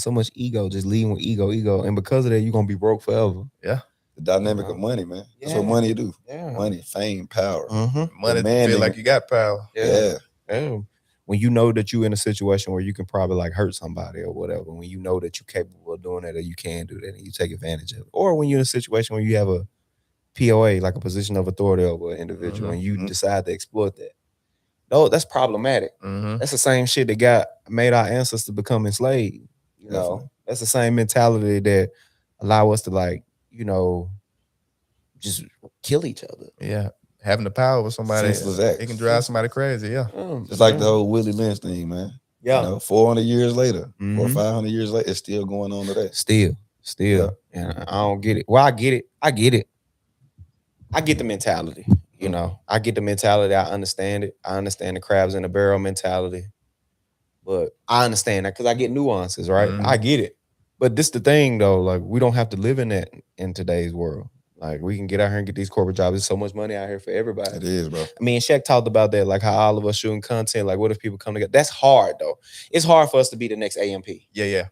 Speaker 1: just leading with ego. And because of that, you're gonna be broke forever.
Speaker 3: Yeah.
Speaker 6: The dynamic of money, man. That's what money do.
Speaker 1: Yeah.
Speaker 6: Money, fame, power.
Speaker 3: Money
Speaker 6: Demanding.
Speaker 3: feel like you got power.
Speaker 6: Yeah.
Speaker 1: When you know that you're in a situation where you can probably like hurt somebody or whatever, when you know that you're capable of doing that or you can do that and you take advantage of it. Or when you're in a situation where you have a POA, like a position of authority over an individual, and you decide to exploit that. No, that's problematic.
Speaker 3: Mm-hmm.
Speaker 1: That's the same shit that made our ancestors become enslaved. You know, that's the same mentality that allow us to like, you know, just kill each other.
Speaker 3: Yeah. Having the power with somebody,
Speaker 6: Senseless acts.
Speaker 3: it can drive somebody crazy. Yeah.
Speaker 6: Just like the whole Willie Lynch thing, man.
Speaker 1: Yeah.
Speaker 6: You know, 400 years later or 500 years later, it's still going on today.
Speaker 1: Still. And I don't get it. Well, I get it. I get the mentality. You know, I get the mentality. I understand it. I understand the crabs in the barrel mentality. But I understand that because I get nuances, right? I get it. But this the thing though, like we don't have to live in that in today's world. Like we can get out here and get these corporate jobs. There's so much money out here for everybody.
Speaker 6: It is, bro.
Speaker 1: I mean, Shaq talked about that, like how all of us shooting content. Like, what if people come together? That's hard though. It's hard for us to be the next AMP.
Speaker 3: Yeah.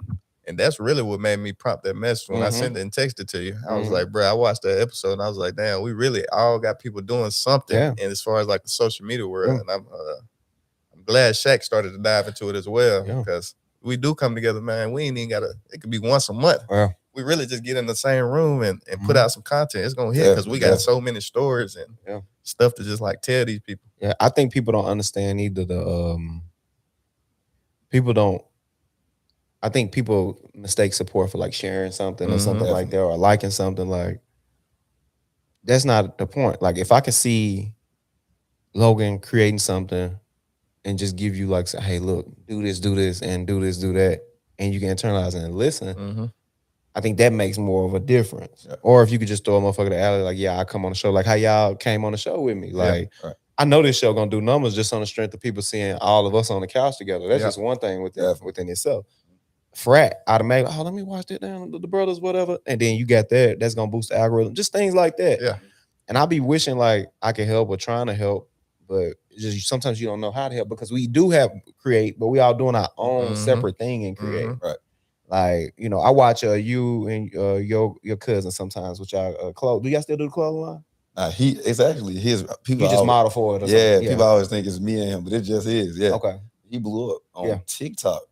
Speaker 3: And that's really what made me prompt that message when I sent it and texted to you. I was like, bro, I watched that episode and I was like, damn, we really all got people doing something.
Speaker 1: Yeah.
Speaker 3: And as far as like the social media world, and I'm glad Shaq started to dive into it as well because we do come together, man. We ain't even gotta. It could be once a month.
Speaker 1: Well,
Speaker 3: we really just get in the same room and put out some content. It's gonna hit because we got so many stories and stuff to just like tell these people.
Speaker 1: Yeah, I think people don't understand either. I think people mistake support for like sharing something or something like that or liking something. Like that's not the point. Like if I can see Logan creating something and just give you like, hey, look, do this, and do this, do that, and you can internalize it and listen. I think that makes more of a difference. Yeah. Or if you could just throw a motherfucker to alley, like, yeah, I come on the show, like how y'all came on the show with me. Like, I know this show gonna do numbers just on the strength of people seeing all of us on the couch together. That's just one thing within itself. Frat, automatic, let me watch that down, the brothers, whatever. And then you got that, that's gonna boost the algorithm. Just things like that.
Speaker 3: Yeah.
Speaker 1: And I be wishing like I could help or trying to help, but just sometimes you don't know how to help because we do have create, but we all doing our own separate thing and create.
Speaker 6: Right.
Speaker 1: Like, you know, I watch you and your cousin sometimes with y'all clothes. Do y'all still do the clothing line?
Speaker 6: It's actually his. People
Speaker 1: just model for it.
Speaker 6: Yeah, people always think it's me and him, but it just is. Yeah.
Speaker 1: Okay.
Speaker 6: He blew up on TikTok,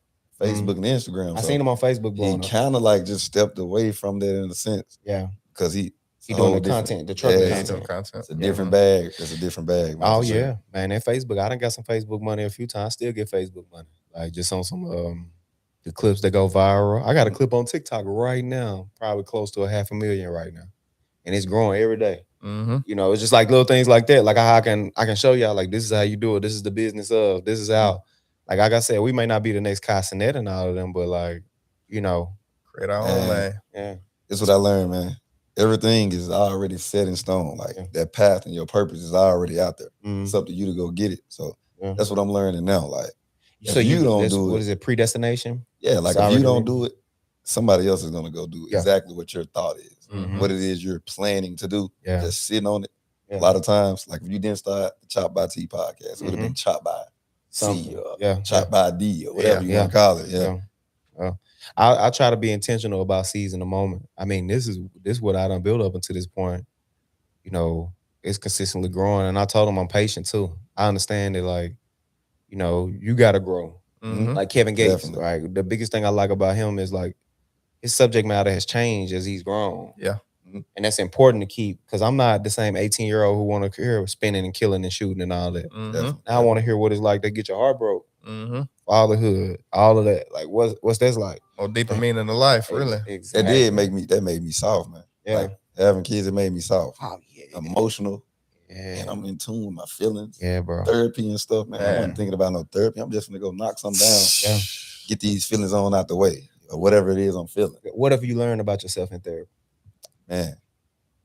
Speaker 6: Facebook, and Instagram.
Speaker 1: I seen him on Facebook.
Speaker 6: He kind of like just stepped away from that in a sense.
Speaker 1: Yeah.
Speaker 6: Because he
Speaker 1: doing the content, the truck content.
Speaker 6: It's a different bag. It's a different bag. Man,
Speaker 1: oh yeah, man. That Facebook, I done got some Facebook money a few times. I still get Facebook money, like just on some the clips that go viral. I got a clip on TikTok right now, probably close to 500,000 right now, and it's growing every day. You know, it's just like little things like that. Like I can show y'all like this is how you do it. This is the business of. This is how. Like I said, we may not be the next Castanet and all of them, but like, you know,
Speaker 3: create our own lane.
Speaker 1: Yeah,
Speaker 6: it's what I learned, man. Everything is already set in stone. Like that path and your purpose is already out there. It's up to you to go get it. So that's what I'm learning now. Like,
Speaker 1: so you don't do it. What is it? Predestination?
Speaker 6: Yeah, like if you don't do it, somebody else is gonna go do exactly what your thought is, what it is you're planning to do. Just sitting on it. A lot of times, like if you didn't start the ChoppedByT podcast, it would have been Chopped by C or Chopped by D or whatever you want to call it.
Speaker 1: I try to be intentional about seizing the moment. I mean, this is what I done built up until this point. You know, it's consistently growing, and I told him I'm patient too. I understand that, like, you know, you got to grow. Like Kevin Gates, right? The biggest thing I like about him is like his subject matter has changed as he's grown.
Speaker 3: Yeah.
Speaker 1: And that's important to keep because I'm not the same 18-year-old who want to hear spinning and killing and shooting and all that. I want to hear what it's like to get your heart broke. Fatherhood, all of that. Like what's that like?
Speaker 3: More deeper meaning of life, really.
Speaker 1: Exactly.
Speaker 6: That made me soft, man.
Speaker 1: Yeah.
Speaker 6: Like having kids, it made me soft.
Speaker 1: Oh, yeah.
Speaker 6: Emotional.
Speaker 1: Yeah.
Speaker 6: And I'm in tune with my feelings.
Speaker 1: Yeah, bro.
Speaker 6: Therapy and stuff, man. I wasn't thinking about no therapy. I'm just gonna go knock something down.
Speaker 1: Yeah.
Speaker 6: Get these feelings on out the way. or whatever it is I'm feeling.
Speaker 1: What have you learned about yourself in therapy?
Speaker 6: Man,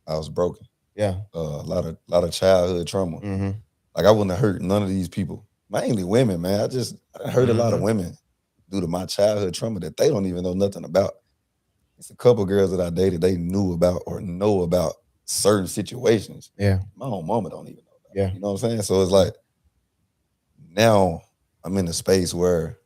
Speaker 6: I was broken.
Speaker 1: Yeah.
Speaker 6: A lot of childhood trauma.
Speaker 1: Mm-hmm.
Speaker 6: Like I wouldn't have hurt none of these people. Mainly women, man. I hurt a lot of women due to my childhood trauma that they don't even know nothing about. It's a couple girls that I dated, they knew about or know about certain situations.
Speaker 1: Yeah.
Speaker 6: My own mama don't even know about.
Speaker 1: Yeah.
Speaker 6: You know what I'm saying? So it's like now I'm in a space where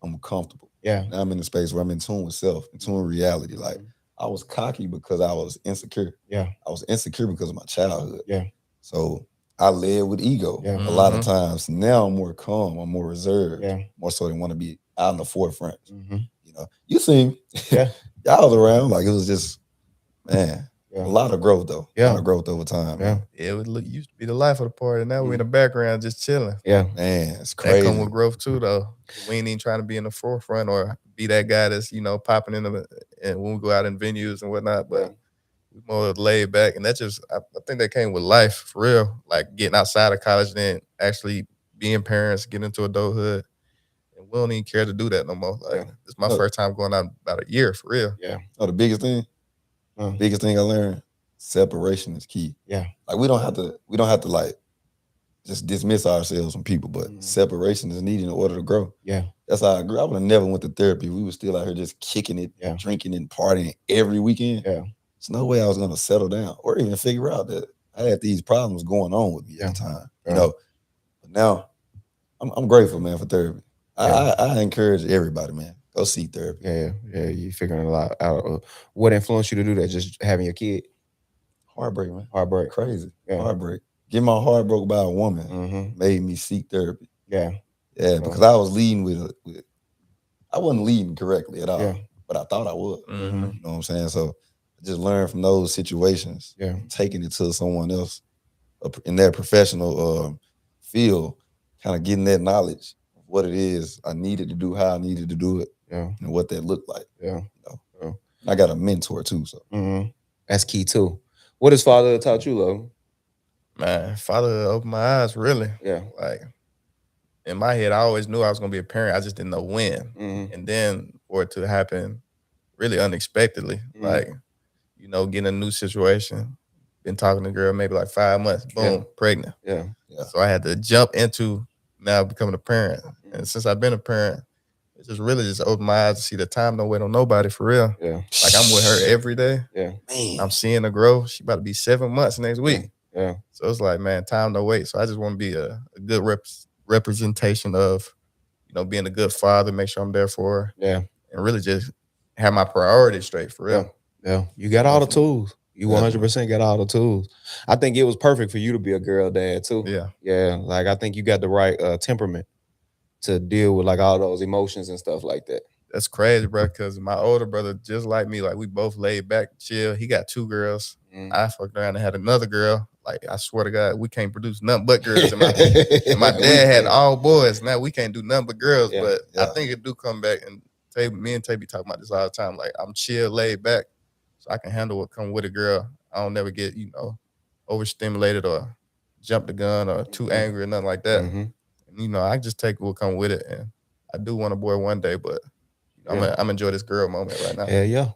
Speaker 6: I'm comfortable.
Speaker 1: Yeah.
Speaker 6: Now I'm in a space where I'm in tune with self, in tune with reality. Like I was cocky because I was insecure.
Speaker 1: Yeah.
Speaker 6: I was insecure because of my childhood.
Speaker 1: Yeah.
Speaker 6: So I led with ego
Speaker 1: Yeah.
Speaker 6: a lot of times. Now I'm more calm. I'm more reserved.
Speaker 1: Yeah.
Speaker 6: More so than want to be out in the forefront.
Speaker 1: Mm-hmm.
Speaker 6: You know, you see me.
Speaker 1: Yeah.
Speaker 6: Y'all was around. Like it was just, man,
Speaker 1: Yeah.
Speaker 6: a lot of growth though.
Speaker 1: Yeah.
Speaker 6: A lot of growth over time.
Speaker 1: Yeah.
Speaker 6: Man.
Speaker 3: Yeah, it used to be the life of the party. Now we're in the background just chilling.
Speaker 1: Yeah.
Speaker 6: Man, it's
Speaker 3: That
Speaker 6: crazy.
Speaker 3: come with growth too, though. We ain't even trying to be in the forefront or be that guy that's, popping in and when we go out in venues and whatnot. But we more laid back, and that just I think that came with life for real. Like getting outside of college, then actually being parents, getting into adulthood, and we don't even care to do that no more. Like it's my first time going out about a year for real.
Speaker 1: Yeah.
Speaker 6: Oh, the biggest thing I learned: separation is key.
Speaker 1: Yeah.
Speaker 6: Like we don't have to like just dismiss ourselves from people, but separation is needed in order to grow.
Speaker 1: Yeah.
Speaker 6: That's how I grew. I would have never went to therapy. We were still out here just kicking it, drinking and partying every weekend.
Speaker 1: Yeah.
Speaker 6: There's no way I was gonna settle down or even figure out that I had these problems going on with me at the time. You know, but now I'm grateful, man, for therapy. I encourage everybody, man, go seek therapy.
Speaker 1: Yeah. You figuring a lot out. What influenced you to do that? Just having your kid?
Speaker 6: Heartbreak, man.
Speaker 1: Heartbreak.
Speaker 6: Crazy.
Speaker 1: Yeah.
Speaker 6: Heartbreak. Getting my heart broke by a woman made me seek therapy.
Speaker 1: Yeah.
Speaker 6: Yeah, because I was leading with I wasn't leading correctly at all, but I thought I would. You know what I'm saying? So I just learned from those situations, taking it to someone else in that professional field, kind of getting that knowledge of what it is I needed to do, how I needed to do it, and what that looked like.
Speaker 1: Yeah.
Speaker 6: You know? I got a mentor too, so
Speaker 1: that's key too. What has father taught you, Logan?
Speaker 3: Man, father opened my eyes, really.
Speaker 1: Yeah.
Speaker 3: Like, in my head, I always knew I was going to be a parent. I just didn't know when. And then for it to happen really unexpectedly, like, getting a new situation, been talking to a girl maybe like 5 months, boom, pregnant.
Speaker 1: Yeah.
Speaker 3: So I had to jump into now becoming a parent. And since I've been a parent, it just really just opened my eyes to see that time don't wait on nobody for real.
Speaker 1: Yeah.
Speaker 3: Like I'm with her every day.
Speaker 1: Yeah.
Speaker 6: Man.
Speaker 3: I'm seeing her grow. She about to be 7 months next week.
Speaker 1: Yeah.
Speaker 3: So it's like, man, time don't wait. So I just want to be a good representation of, being a good father, make sure I'm there for her.
Speaker 1: Yeah.
Speaker 3: And really just have my priorities straight for real.
Speaker 1: Yeah. You got all the tools. You 100% got all the tools. I think it was perfect for you to be a girl dad too.
Speaker 3: Yeah.
Speaker 1: Yeah. Like I think you got the right temperament to deal with like all those emotions and stuff like that.
Speaker 3: That's crazy, bro, because my older brother, just like me, like we both laid back, chill. He got 2 girls. I fucked around and had another girl. Like, I swear to God, we can't produce nothing but girls. And my dad had all boys. Now we can't do nothing but girls. But I think it do come back. And me and Tay be talking about this all the time. Like, I'm chill, laid back, so I can handle what come with a girl. I don't never get, overstimulated or jump the gun or too angry or nothing like that. And, I just take what come with it. And I do want a boy one day, but I'm enjoy this girl moment right now.
Speaker 1: Yeah.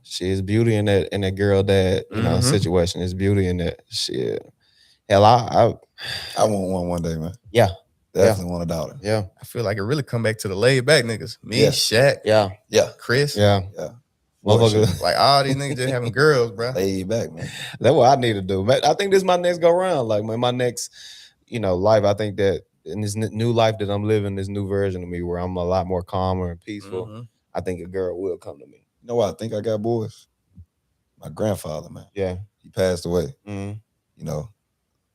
Speaker 1: She is beauty in that girl dad, situation. It's beauty in that shit. Hell, I
Speaker 6: want one day, man.
Speaker 1: Yeah.
Speaker 6: Definitely want a daughter.
Speaker 1: Yeah.
Speaker 3: I feel like it really come back to the laid back niggas. Me, Shaq, Chris.
Speaker 1: Yeah.
Speaker 3: Motherfucker. Like all these niggas just having girls, bro.
Speaker 6: Laid back, man.
Speaker 1: That's what I need to do. I think this is my next go round. Like my next, life. I think that in this new life that I'm living, this new version of me where I'm a lot more calmer and peaceful, I think a girl will come to me.
Speaker 6: You know why I think I got boys? My grandfather, man.
Speaker 1: Yeah.
Speaker 6: He passed away.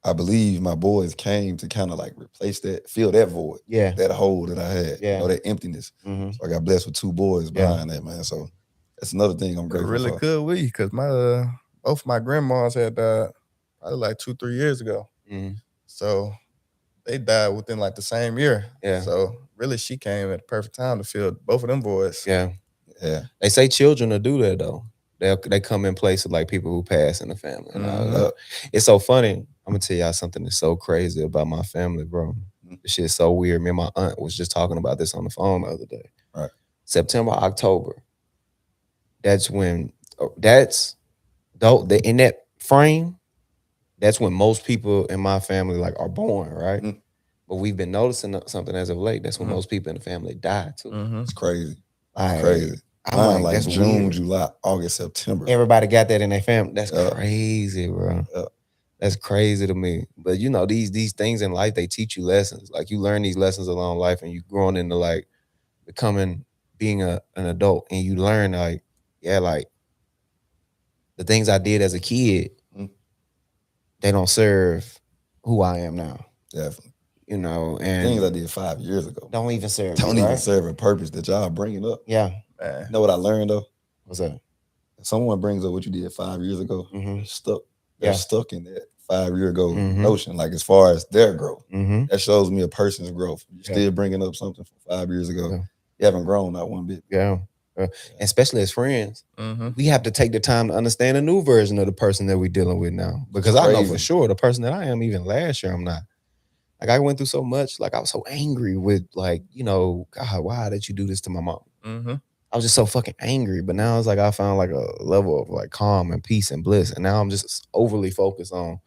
Speaker 6: I believe my boys came to kind of like replace that, fill that void, that hole that I had, that emptiness. So I got blessed with 2 boys behind that, man. So that's another thing I'm grateful
Speaker 3: really
Speaker 6: for.
Speaker 3: Could we? Because both my grandmas had died probably like 2-3 years ago. So they died within like the same year.
Speaker 1: Yeah.
Speaker 3: So really, she came at the perfect time to fill both of them boys.
Speaker 1: Yeah. They say children will do that though. They come in place of like people who pass in the family. It's so funny. I'm gonna tell y'all something that's so crazy about my family, bro. This shit's so weird. Me and my aunt was just talking about this on the phone the other day.
Speaker 6: Right.
Speaker 1: September, October. That's when that's though in that frame. That's when most people in my family like are born, right?
Speaker 9: Mhm.
Speaker 1: But we've been noticing something as of late. That's when
Speaker 3: Mhm.
Speaker 1: most people in the family die too.
Speaker 3: Mhm.
Speaker 9: It's crazy.
Speaker 1: Like,
Speaker 9: Crazy.
Speaker 1: I'm
Speaker 9: Mine
Speaker 1: like, that's
Speaker 9: June,
Speaker 1: weird.
Speaker 9: July, August, September.
Speaker 1: Everybody got that in their family. That's
Speaker 9: Yeah.
Speaker 1: crazy, bro.
Speaker 9: Yeah.
Speaker 1: That's crazy to me. But you know, these things in life, they teach you lessons. Like you learn these lessons along life, and you growing into like becoming being an adult, and you learn like, yeah, like the things I did as a kid,
Speaker 9: Mhm.
Speaker 1: they don't serve who I am now.
Speaker 9: Definitely.
Speaker 1: You know,
Speaker 9: Things I
Speaker 1: and
Speaker 9: did 5 years ago
Speaker 1: don't even serve
Speaker 9: don't
Speaker 1: you,
Speaker 9: even
Speaker 1: right?
Speaker 9: serve a purpose that y'all bringing up.
Speaker 1: Yeah.
Speaker 3: Man.
Speaker 9: You know what I learned though?
Speaker 1: What's that?
Speaker 9: If someone brings up what you did 5 years ago,
Speaker 1: Mhm.
Speaker 9: they're stuck.
Speaker 1: Yeah.
Speaker 9: They're stuck in that 5 year ago
Speaker 1: Mhm.
Speaker 9: notion. Like as far as their growth,
Speaker 1: Mm-hmm.
Speaker 9: that shows me a person's growth. You're
Speaker 1: Yeah.
Speaker 9: still bringing up something from 5 years ago.
Speaker 1: Yeah.
Speaker 9: You haven't grown not one bit.
Speaker 1: Yeah. Especially as friends,
Speaker 3: Mhm.
Speaker 1: we have to take the time to understand a new version of the person that we're dealing with now. Because I know for
Speaker 9: crazy.
Speaker 1: sure the person that I am, even last year, I'm not. Like I went through so much. Like I was so angry with, like, you know, God, why did you do this to my mom?
Speaker 3: Mhm.
Speaker 1: I was just so fucking angry. But now it's like I found like a level of like calm and peace and bliss. And now I'm just overly focused on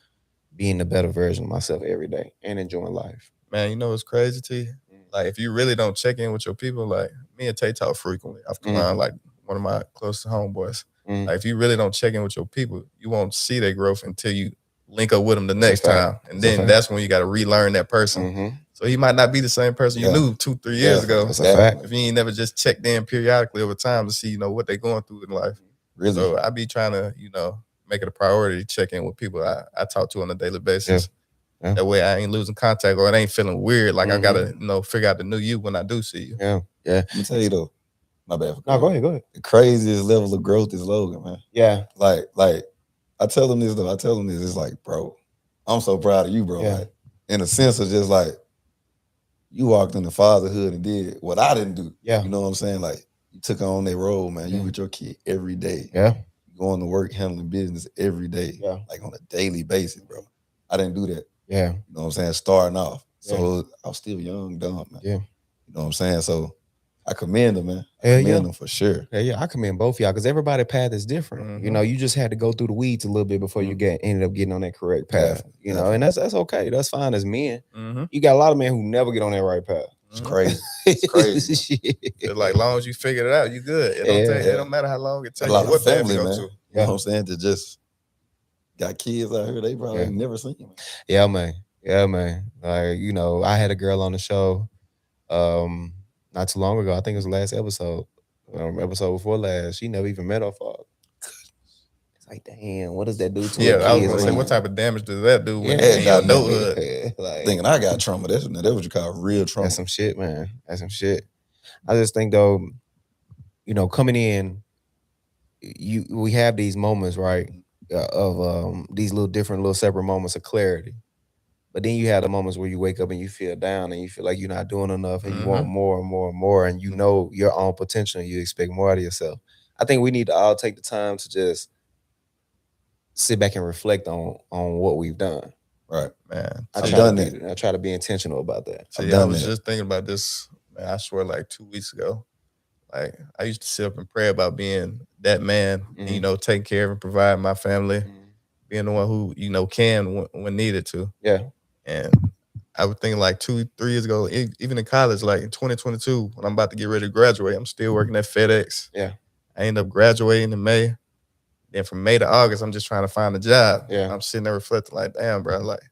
Speaker 1: being the better version of myself every day and enjoying life.
Speaker 3: Man, you know what's crazy to you? Like if you really don't check in with your people, like me and Tay talk frequently. I've come around like one of my closest homeboys. Like if you really don't check in with your people, you won't see their growth until you link up with them the next time. And then that's when you got to relearn that person. So he might not be the same person you knew 2-3 years ago.
Speaker 1: That's a fact.
Speaker 3: If you ain't never just checked in periodically over time to see, you know, what they're going through in life.
Speaker 9: Really?
Speaker 3: So I be trying to, you know, make it a priority to check in with people I talk to on a daily basis.
Speaker 1: Yeah.
Speaker 3: That way I ain't losing contact or it ain't feeling weird. Like I gotta, you know, figure out the new you when I do see you.
Speaker 1: Yeah.
Speaker 9: Let me tell you though, my bad.
Speaker 1: No, go ahead.
Speaker 9: The craziest level of growth is Logan, man.
Speaker 1: Yeah.
Speaker 9: Like I tell him this though. It's like, bro, I'm so proud of you, bro.
Speaker 1: Yeah.
Speaker 9: Like in a sense of just like you walked into fatherhood and did what I didn't do.
Speaker 1: Yeah.
Speaker 9: You know what I'm saying? Like you took on that role, man. You
Speaker 1: Yeah.
Speaker 9: with your kid every day.
Speaker 1: Yeah.
Speaker 9: Going to work, handling business every day.
Speaker 1: Yeah.
Speaker 9: Like on a daily basis, bro. I didn't do that.
Speaker 1: Yeah.
Speaker 9: You know what I'm saying? Starting off. So I was still young, dumb, man.
Speaker 1: Yeah.
Speaker 9: You know what I'm saying? So I commend him, man. I
Speaker 1: Hell
Speaker 9: commend
Speaker 1: yeah.
Speaker 9: him for sure.
Speaker 1: Yeah, I commend both of y'all because everybody's path is different. You know, you just had to go through the weeds a little bit before you ended up getting on that correct path.
Speaker 9: Definitely,
Speaker 1: you know, and that's okay. That's fine as men.
Speaker 3: Mm-hmm.
Speaker 1: You got a lot of men who never get on that right path.
Speaker 9: It's crazy. It's crazy.
Speaker 3: Shit. Like long as you figure it out, you good. It don't matter how long it takes.
Speaker 9: A lot of
Speaker 3: path
Speaker 9: family,
Speaker 3: you go
Speaker 9: man.
Speaker 3: to.
Speaker 9: You know what I'm saying? That just got kids out here they probably ain't never seen, man.
Speaker 1: Yeah, man. Yeah, man. Like, you know, I had a girl on the show not too long ago. I think it was the last episode. Episode before last. She never even met her father. It's like, damn, what does that do to
Speaker 3: Yeah,
Speaker 1: her
Speaker 3: I was
Speaker 1: kids?
Speaker 3: gonna say,
Speaker 1: man?
Speaker 3: what type of damage does that do when
Speaker 1: Yeah,
Speaker 3: in your adulthood?
Speaker 1: like,
Speaker 9: Thinking I got trauma. That's what you call real trauma.
Speaker 1: That's some shit, man. That's some shit. I just think though, you know, coming in, we have these moments, right? Of these little separate moments of clarity. But then you have the moments where you wake up and you feel down and you feel like you're not doing enough and you want more and more and more and you know your own potential and you expect more out of yourself. I think we need to all take the time to just sit back and reflect on what we've done.
Speaker 9: Right,
Speaker 3: man.
Speaker 1: I try to be intentional about that.
Speaker 3: See, I was just thinking about this, man, I swear like 2 weeks ago. Like I used to sit up and pray about being that man, and, you know, taking care of and providing my family, being the one who, you know, can when needed to.
Speaker 1: Yeah.
Speaker 3: And I was thinking like 2-3 years ago, even in college, like in 2022, when I'm about to get ready to graduate, I'm still working at FedEx.
Speaker 1: Yeah.
Speaker 3: I end up graduating in May. Then from May to August, I'm just trying to find a job.
Speaker 1: Yeah.
Speaker 3: I'm sitting there reflecting like, damn, bro, like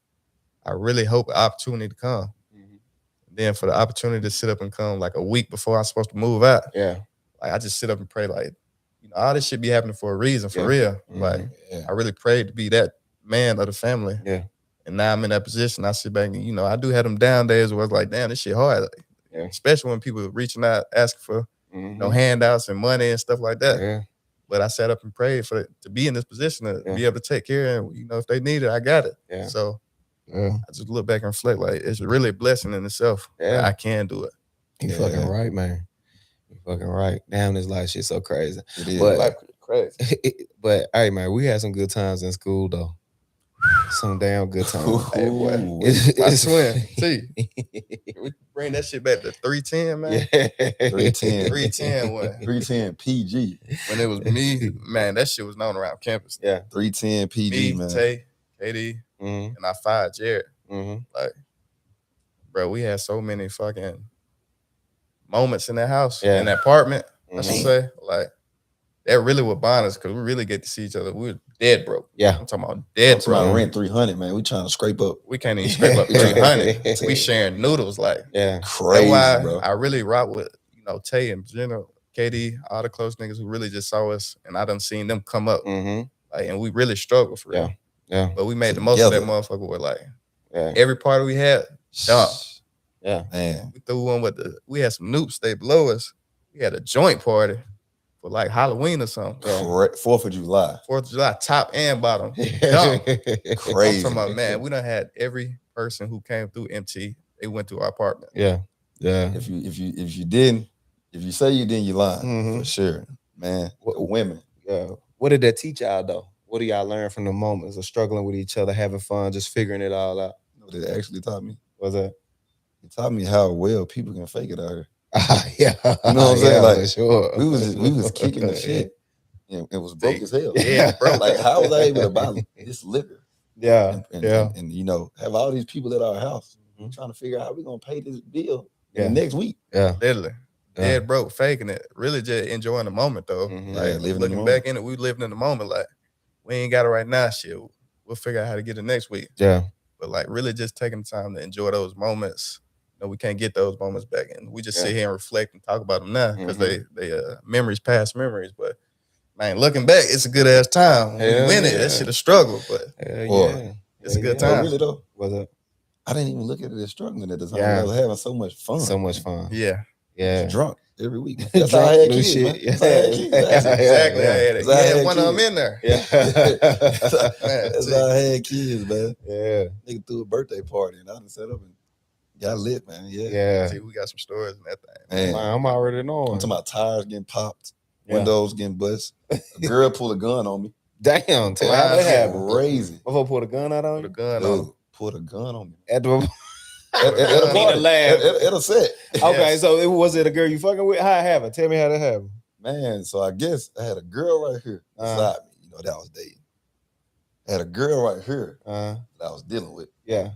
Speaker 3: I really hope an opportunity to come. Then for the opportunity to sit up and come like a week before I'm supposed to move out.
Speaker 1: Yeah.
Speaker 3: Like I just sit up and pray like, you know, all this shit be happening for a reason, for real. Like I really prayed to be that man of the family.
Speaker 1: Yeah.
Speaker 3: And now I'm in that position. I sit back and, you know, I do have them down days where it's like, damn, this shit hard. Like, especially when people reaching out, asking for, you know, handouts and money and stuff like that.
Speaker 1: Yeah.
Speaker 3: But I sat up and prayed to be in this position to be able to take care and, you know, if they need it, I got it.
Speaker 1: Yeah.
Speaker 3: So I just look back and reflect like it's really a blessing in itself.
Speaker 1: Yeah.
Speaker 3: I can do it.
Speaker 1: You fucking right, man. You fucking right. Damn, this life shit so crazy.
Speaker 9: It is.
Speaker 1: But
Speaker 3: life crazy.
Speaker 1: but hey, man, we had some good times in school though. Some damn good time.
Speaker 3: Hey, boy.
Speaker 6: Ooh,
Speaker 3: I swear. See, we bring that shit back to 310, man.
Speaker 1: Yeah.
Speaker 6: 310.
Speaker 3: 310 one.
Speaker 6: 310 PG.
Speaker 3: When it was me, man, that shit was known around campus.
Speaker 1: Yeah.
Speaker 6: 310 PG,
Speaker 3: Me,
Speaker 6: man.
Speaker 3: Tay, KD,
Speaker 1: Mm-hmm.
Speaker 3: and I fired Jared.
Speaker 1: Mm-hmm.
Speaker 3: Like, bro, we had so many fucking moments in that house,
Speaker 1: Yeah.
Speaker 3: in that apartment, I
Speaker 1: Mhm.
Speaker 3: should say. Like, that really would bond us because we really get to see each other. We were dead broke.
Speaker 1: Yeah.
Speaker 3: I'm talking about dead
Speaker 6: To my
Speaker 3: broke.
Speaker 6: rent 300, man. We trying to scrape up.
Speaker 3: We can't even scrape up 300. We
Speaker 1: Yeah.
Speaker 3: sharing noodles. Like,
Speaker 1: Yeah.
Speaker 6: Crazy,
Speaker 3: that's why
Speaker 6: bro.
Speaker 3: I really rock with, Tay and general, KD, all the close niggas who really just saw us, and I done seen them come up.
Speaker 1: Mm-hmm.
Speaker 3: Like, and we really struggled for real.
Speaker 1: Yeah.
Speaker 3: But we made the most of that
Speaker 6: Together.
Speaker 3: motherfucker with like
Speaker 1: Yeah.
Speaker 3: every party we had. Dumb.
Speaker 1: Yeah.
Speaker 6: Man.
Speaker 3: We threw one we had some noobs stay below us. We had a joint party for like Halloween or something.
Speaker 1: Yeah.
Speaker 6: 4th of July.
Speaker 3: 4th of July, top and bottom. Dumb. I'm
Speaker 6: Crazy.
Speaker 3: talking about, man, we done had every person who came through MT, they went to our apartment.
Speaker 1: Yeah. Yeah.
Speaker 6: If you didn't, if you say you didn't, you lying.
Speaker 1: Mhm.
Speaker 6: For sure. Man. The women.
Speaker 1: Yeah. What did that teach y'all though? What do y'all learn from the moments of struggling with each other, having fun, just figuring it all out?
Speaker 6: You know what it actually taught me?
Speaker 1: Was that?
Speaker 6: It taught me how well people can fake it out here.
Speaker 1: Yeah.
Speaker 6: You know what I'm saying?
Speaker 1: Yeah,
Speaker 6: Like,
Speaker 1: for sure.
Speaker 6: we was kicking the shit. And it was broke as hell.
Speaker 1: Yeah,
Speaker 3: bro.
Speaker 6: Like, how was I able to buy this liquor?
Speaker 1: Yeah.
Speaker 6: And,
Speaker 1: Yeah.
Speaker 6: and have all these people at our house trying to figure out how we're gonna pay this bill
Speaker 1: Yeah.
Speaker 6: in the next week.
Speaker 1: Yeah.
Speaker 3: Literally. Dead broke, faking it. Really just enjoying the moment though.
Speaker 1: Mhm.
Speaker 3: Like,
Speaker 6: Yeah, living in the
Speaker 3: looking
Speaker 6: moment.
Speaker 3: back in it, we living in the moment. Like, we ain't got it right now, shit. We'll figure out how to get it next week.
Speaker 1: Yeah.
Speaker 3: But like, really just taking the time to enjoy those moments. We can't get those moments back, and we just sit here and reflect and talk about them now because they memories, past memories. But man, looking back, it's a good ass time. When we win it, that shit a struggle, but it's a good
Speaker 6: But
Speaker 3: time.
Speaker 6: really though,
Speaker 1: Was it?
Speaker 6: I didn't even look at it as struggling at the time.
Speaker 1: Yeah.
Speaker 6: I was having so much fun.
Speaker 1: So much fun.
Speaker 3: Yeah,
Speaker 1: Yeah.
Speaker 6: Drunk every week. That's how I had
Speaker 1: New
Speaker 6: kids,
Speaker 1: shit.
Speaker 6: man.
Speaker 1: Yeah.
Speaker 6: That's how I had kids.
Speaker 3: That's exactly how I had it.
Speaker 6: That's how I
Speaker 3: You had
Speaker 6: had
Speaker 3: one of them
Speaker 6: kids.
Speaker 3: in there.
Speaker 1: Yeah.
Speaker 6: That's how I had kids, man.
Speaker 1: Yeah.
Speaker 6: Nigga threw a birthday party and I done set up and got lit, man. Yeah.
Speaker 1: Yeah.
Speaker 3: See, we got some stories in that thing.
Speaker 6: Man,
Speaker 1: I'm already knowing.
Speaker 6: I'm talking about tires getting popped,
Speaker 1: Yeah.
Speaker 6: windows getting bust. A girl pulled a gun on me.
Speaker 1: Damn. Tell me how that
Speaker 6: That's
Speaker 1: happened.
Speaker 6: crazy.
Speaker 1: Before pulled a gun out on
Speaker 3: Put a
Speaker 1: you?
Speaker 3: gun on.
Speaker 6: Dude, pulled a gun on me.
Speaker 1: At the
Speaker 6: At a party. At a set.
Speaker 1: Okay, so was it a girl you fucking with? How it happened? Tell me how that happened.
Speaker 6: Man, so I guess I had a girl right here beside me. That I was dating. I had a girl right here that I was dealing with.
Speaker 1: Yeah.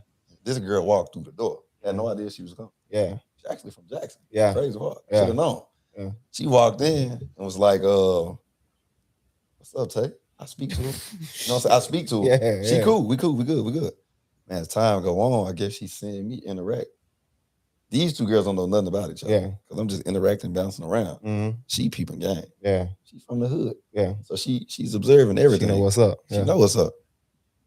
Speaker 6: This girl walked through the door. Had no idea she was coming.
Speaker 1: Yeah.
Speaker 6: She's actually from Jackson.
Speaker 1: Yeah.
Speaker 6: Crazy hard.
Speaker 1: Yeah.
Speaker 6: Should have known.
Speaker 1: Yeah.
Speaker 6: She walked in and was like, what's up, Tay? I speak to her. You know what I'm saying? I speak to her.
Speaker 1: Yeah,
Speaker 6: She
Speaker 1: yeah.
Speaker 6: cool. We cool. We good. Man, as time go on, I guess she's seeing me interact. These two girls don't know nothing about each other.
Speaker 1: Yeah.
Speaker 6: Because I'm just interacting, bouncing around.
Speaker 1: Mm-hmm.
Speaker 6: She peeping game.
Speaker 1: Yeah.
Speaker 6: She's from the hood.
Speaker 1: Yeah.
Speaker 6: So she's observing everything.
Speaker 1: She know what's up.
Speaker 6: She know what's up.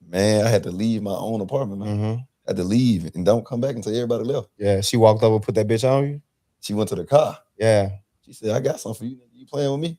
Speaker 6: Man, I had to leave my own apartment, man.
Speaker 1: Mm-hmm.
Speaker 6: I had to leave and don't come back until everybody left.
Speaker 1: Yeah. She walked over, put that bitch on you.
Speaker 6: She went to the car.
Speaker 1: Yeah.
Speaker 6: She said, I got something for you. You playing with me?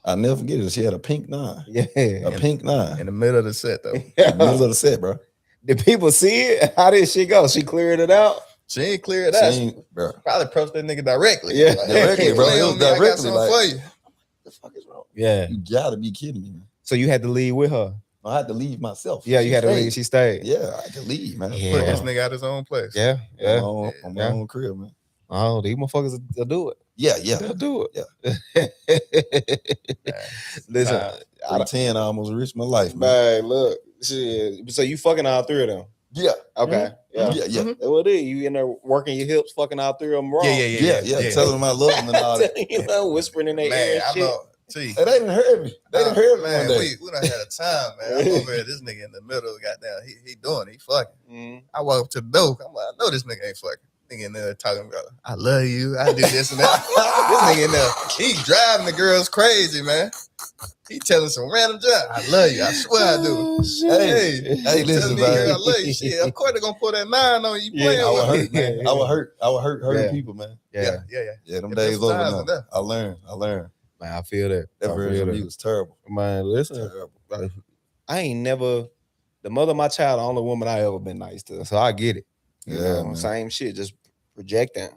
Speaker 6: I'll never forget it. She had a pink 9.
Speaker 1: Yeah.
Speaker 6: A pink 9.
Speaker 3: In the middle of the set, though.
Speaker 6: In the middle of the set, bro.
Speaker 1: Did people see it? How did she go? She cleared it out?
Speaker 3: She ain't clear it out.
Speaker 6: She ain't, bro.
Speaker 3: Probably approached that nigga directly.
Speaker 1: Yeah.
Speaker 3: Like,
Speaker 6: Directly, bro.
Speaker 3: play
Speaker 6: It
Speaker 3: on
Speaker 6: was
Speaker 3: me, I got
Speaker 6: directly,
Speaker 3: something
Speaker 6: like-
Speaker 3: for you.
Speaker 6: What the fuck is wrong?
Speaker 1: Yeah.
Speaker 6: You gotta be kidding me, man.
Speaker 1: So you had to leave with her?
Speaker 6: I had to leave myself.
Speaker 1: Yeah, you
Speaker 6: She
Speaker 1: had to
Speaker 6: stayed.
Speaker 1: leave. She stayed.
Speaker 6: Yeah, I had to leave, man.
Speaker 1: Yeah.
Speaker 3: Put this nigga out his own place.
Speaker 1: Yeah.
Speaker 6: On
Speaker 1: Yeah.
Speaker 6: my own crib, man.
Speaker 1: Oh, these motherfuckers will do it.
Speaker 6: Yeah.
Speaker 1: They'll do it.
Speaker 3: Man.
Speaker 1: Listen,
Speaker 6: 310, I almost reached my life, man.
Speaker 1: man, look. Shit. So you fucking all three of them?
Speaker 6: Yeah.
Speaker 1: Okay. Yeah.
Speaker 6: Yeah.
Speaker 1: That's what it is. You in there working your hips, fucking all three of them wrong.
Speaker 6: Yeah. Telling them I love them and all that.
Speaker 1: You know, whispering in their ear
Speaker 3: Man,
Speaker 1: and
Speaker 3: I
Speaker 1: shit.
Speaker 3: know. See,
Speaker 6: Hey, they didn't heard me. They didn't heard me
Speaker 3: man,
Speaker 6: one day.
Speaker 3: we done had a time, man. I'm over here, this nigga in the middle, goddamn, he doing it, he fucking.
Speaker 1: Mhm.
Speaker 3: I walk up to the door, I'm like, I know this nigga ain't fucking. Nigga in there talking about, I love you, I do this and that. This nigga in there, he driving the girls crazy, man. He telling some random job. I love you, I swear I do.
Speaker 6: Hey, listen,
Speaker 3: tell me, I
Speaker 6: man.
Speaker 3: love you. Shit, of course they're gonna pull that 9 on you playing
Speaker 6: I would
Speaker 3: with
Speaker 6: hurt,
Speaker 3: me.
Speaker 6: man. I would hurt
Speaker 1: Yeah.
Speaker 6: people, man.
Speaker 1: Yeah.
Speaker 6: Yeah, them
Speaker 3: Yeah,
Speaker 6: days
Speaker 3: there's
Speaker 6: over
Speaker 3: times
Speaker 6: now.
Speaker 3: in there.
Speaker 6: I learned.
Speaker 1: Man, I feel that.
Speaker 6: That
Speaker 1: I
Speaker 6: version
Speaker 1: feel
Speaker 6: of me
Speaker 1: that.
Speaker 6: was terrible.
Speaker 1: Man, listen.
Speaker 6: Terrible.
Speaker 1: I ain't never, the mother of my child, the only woman I ever been nice to. So I get it. You
Speaker 6: Yeah,
Speaker 1: know,
Speaker 6: man.
Speaker 1: same shit, just projecting.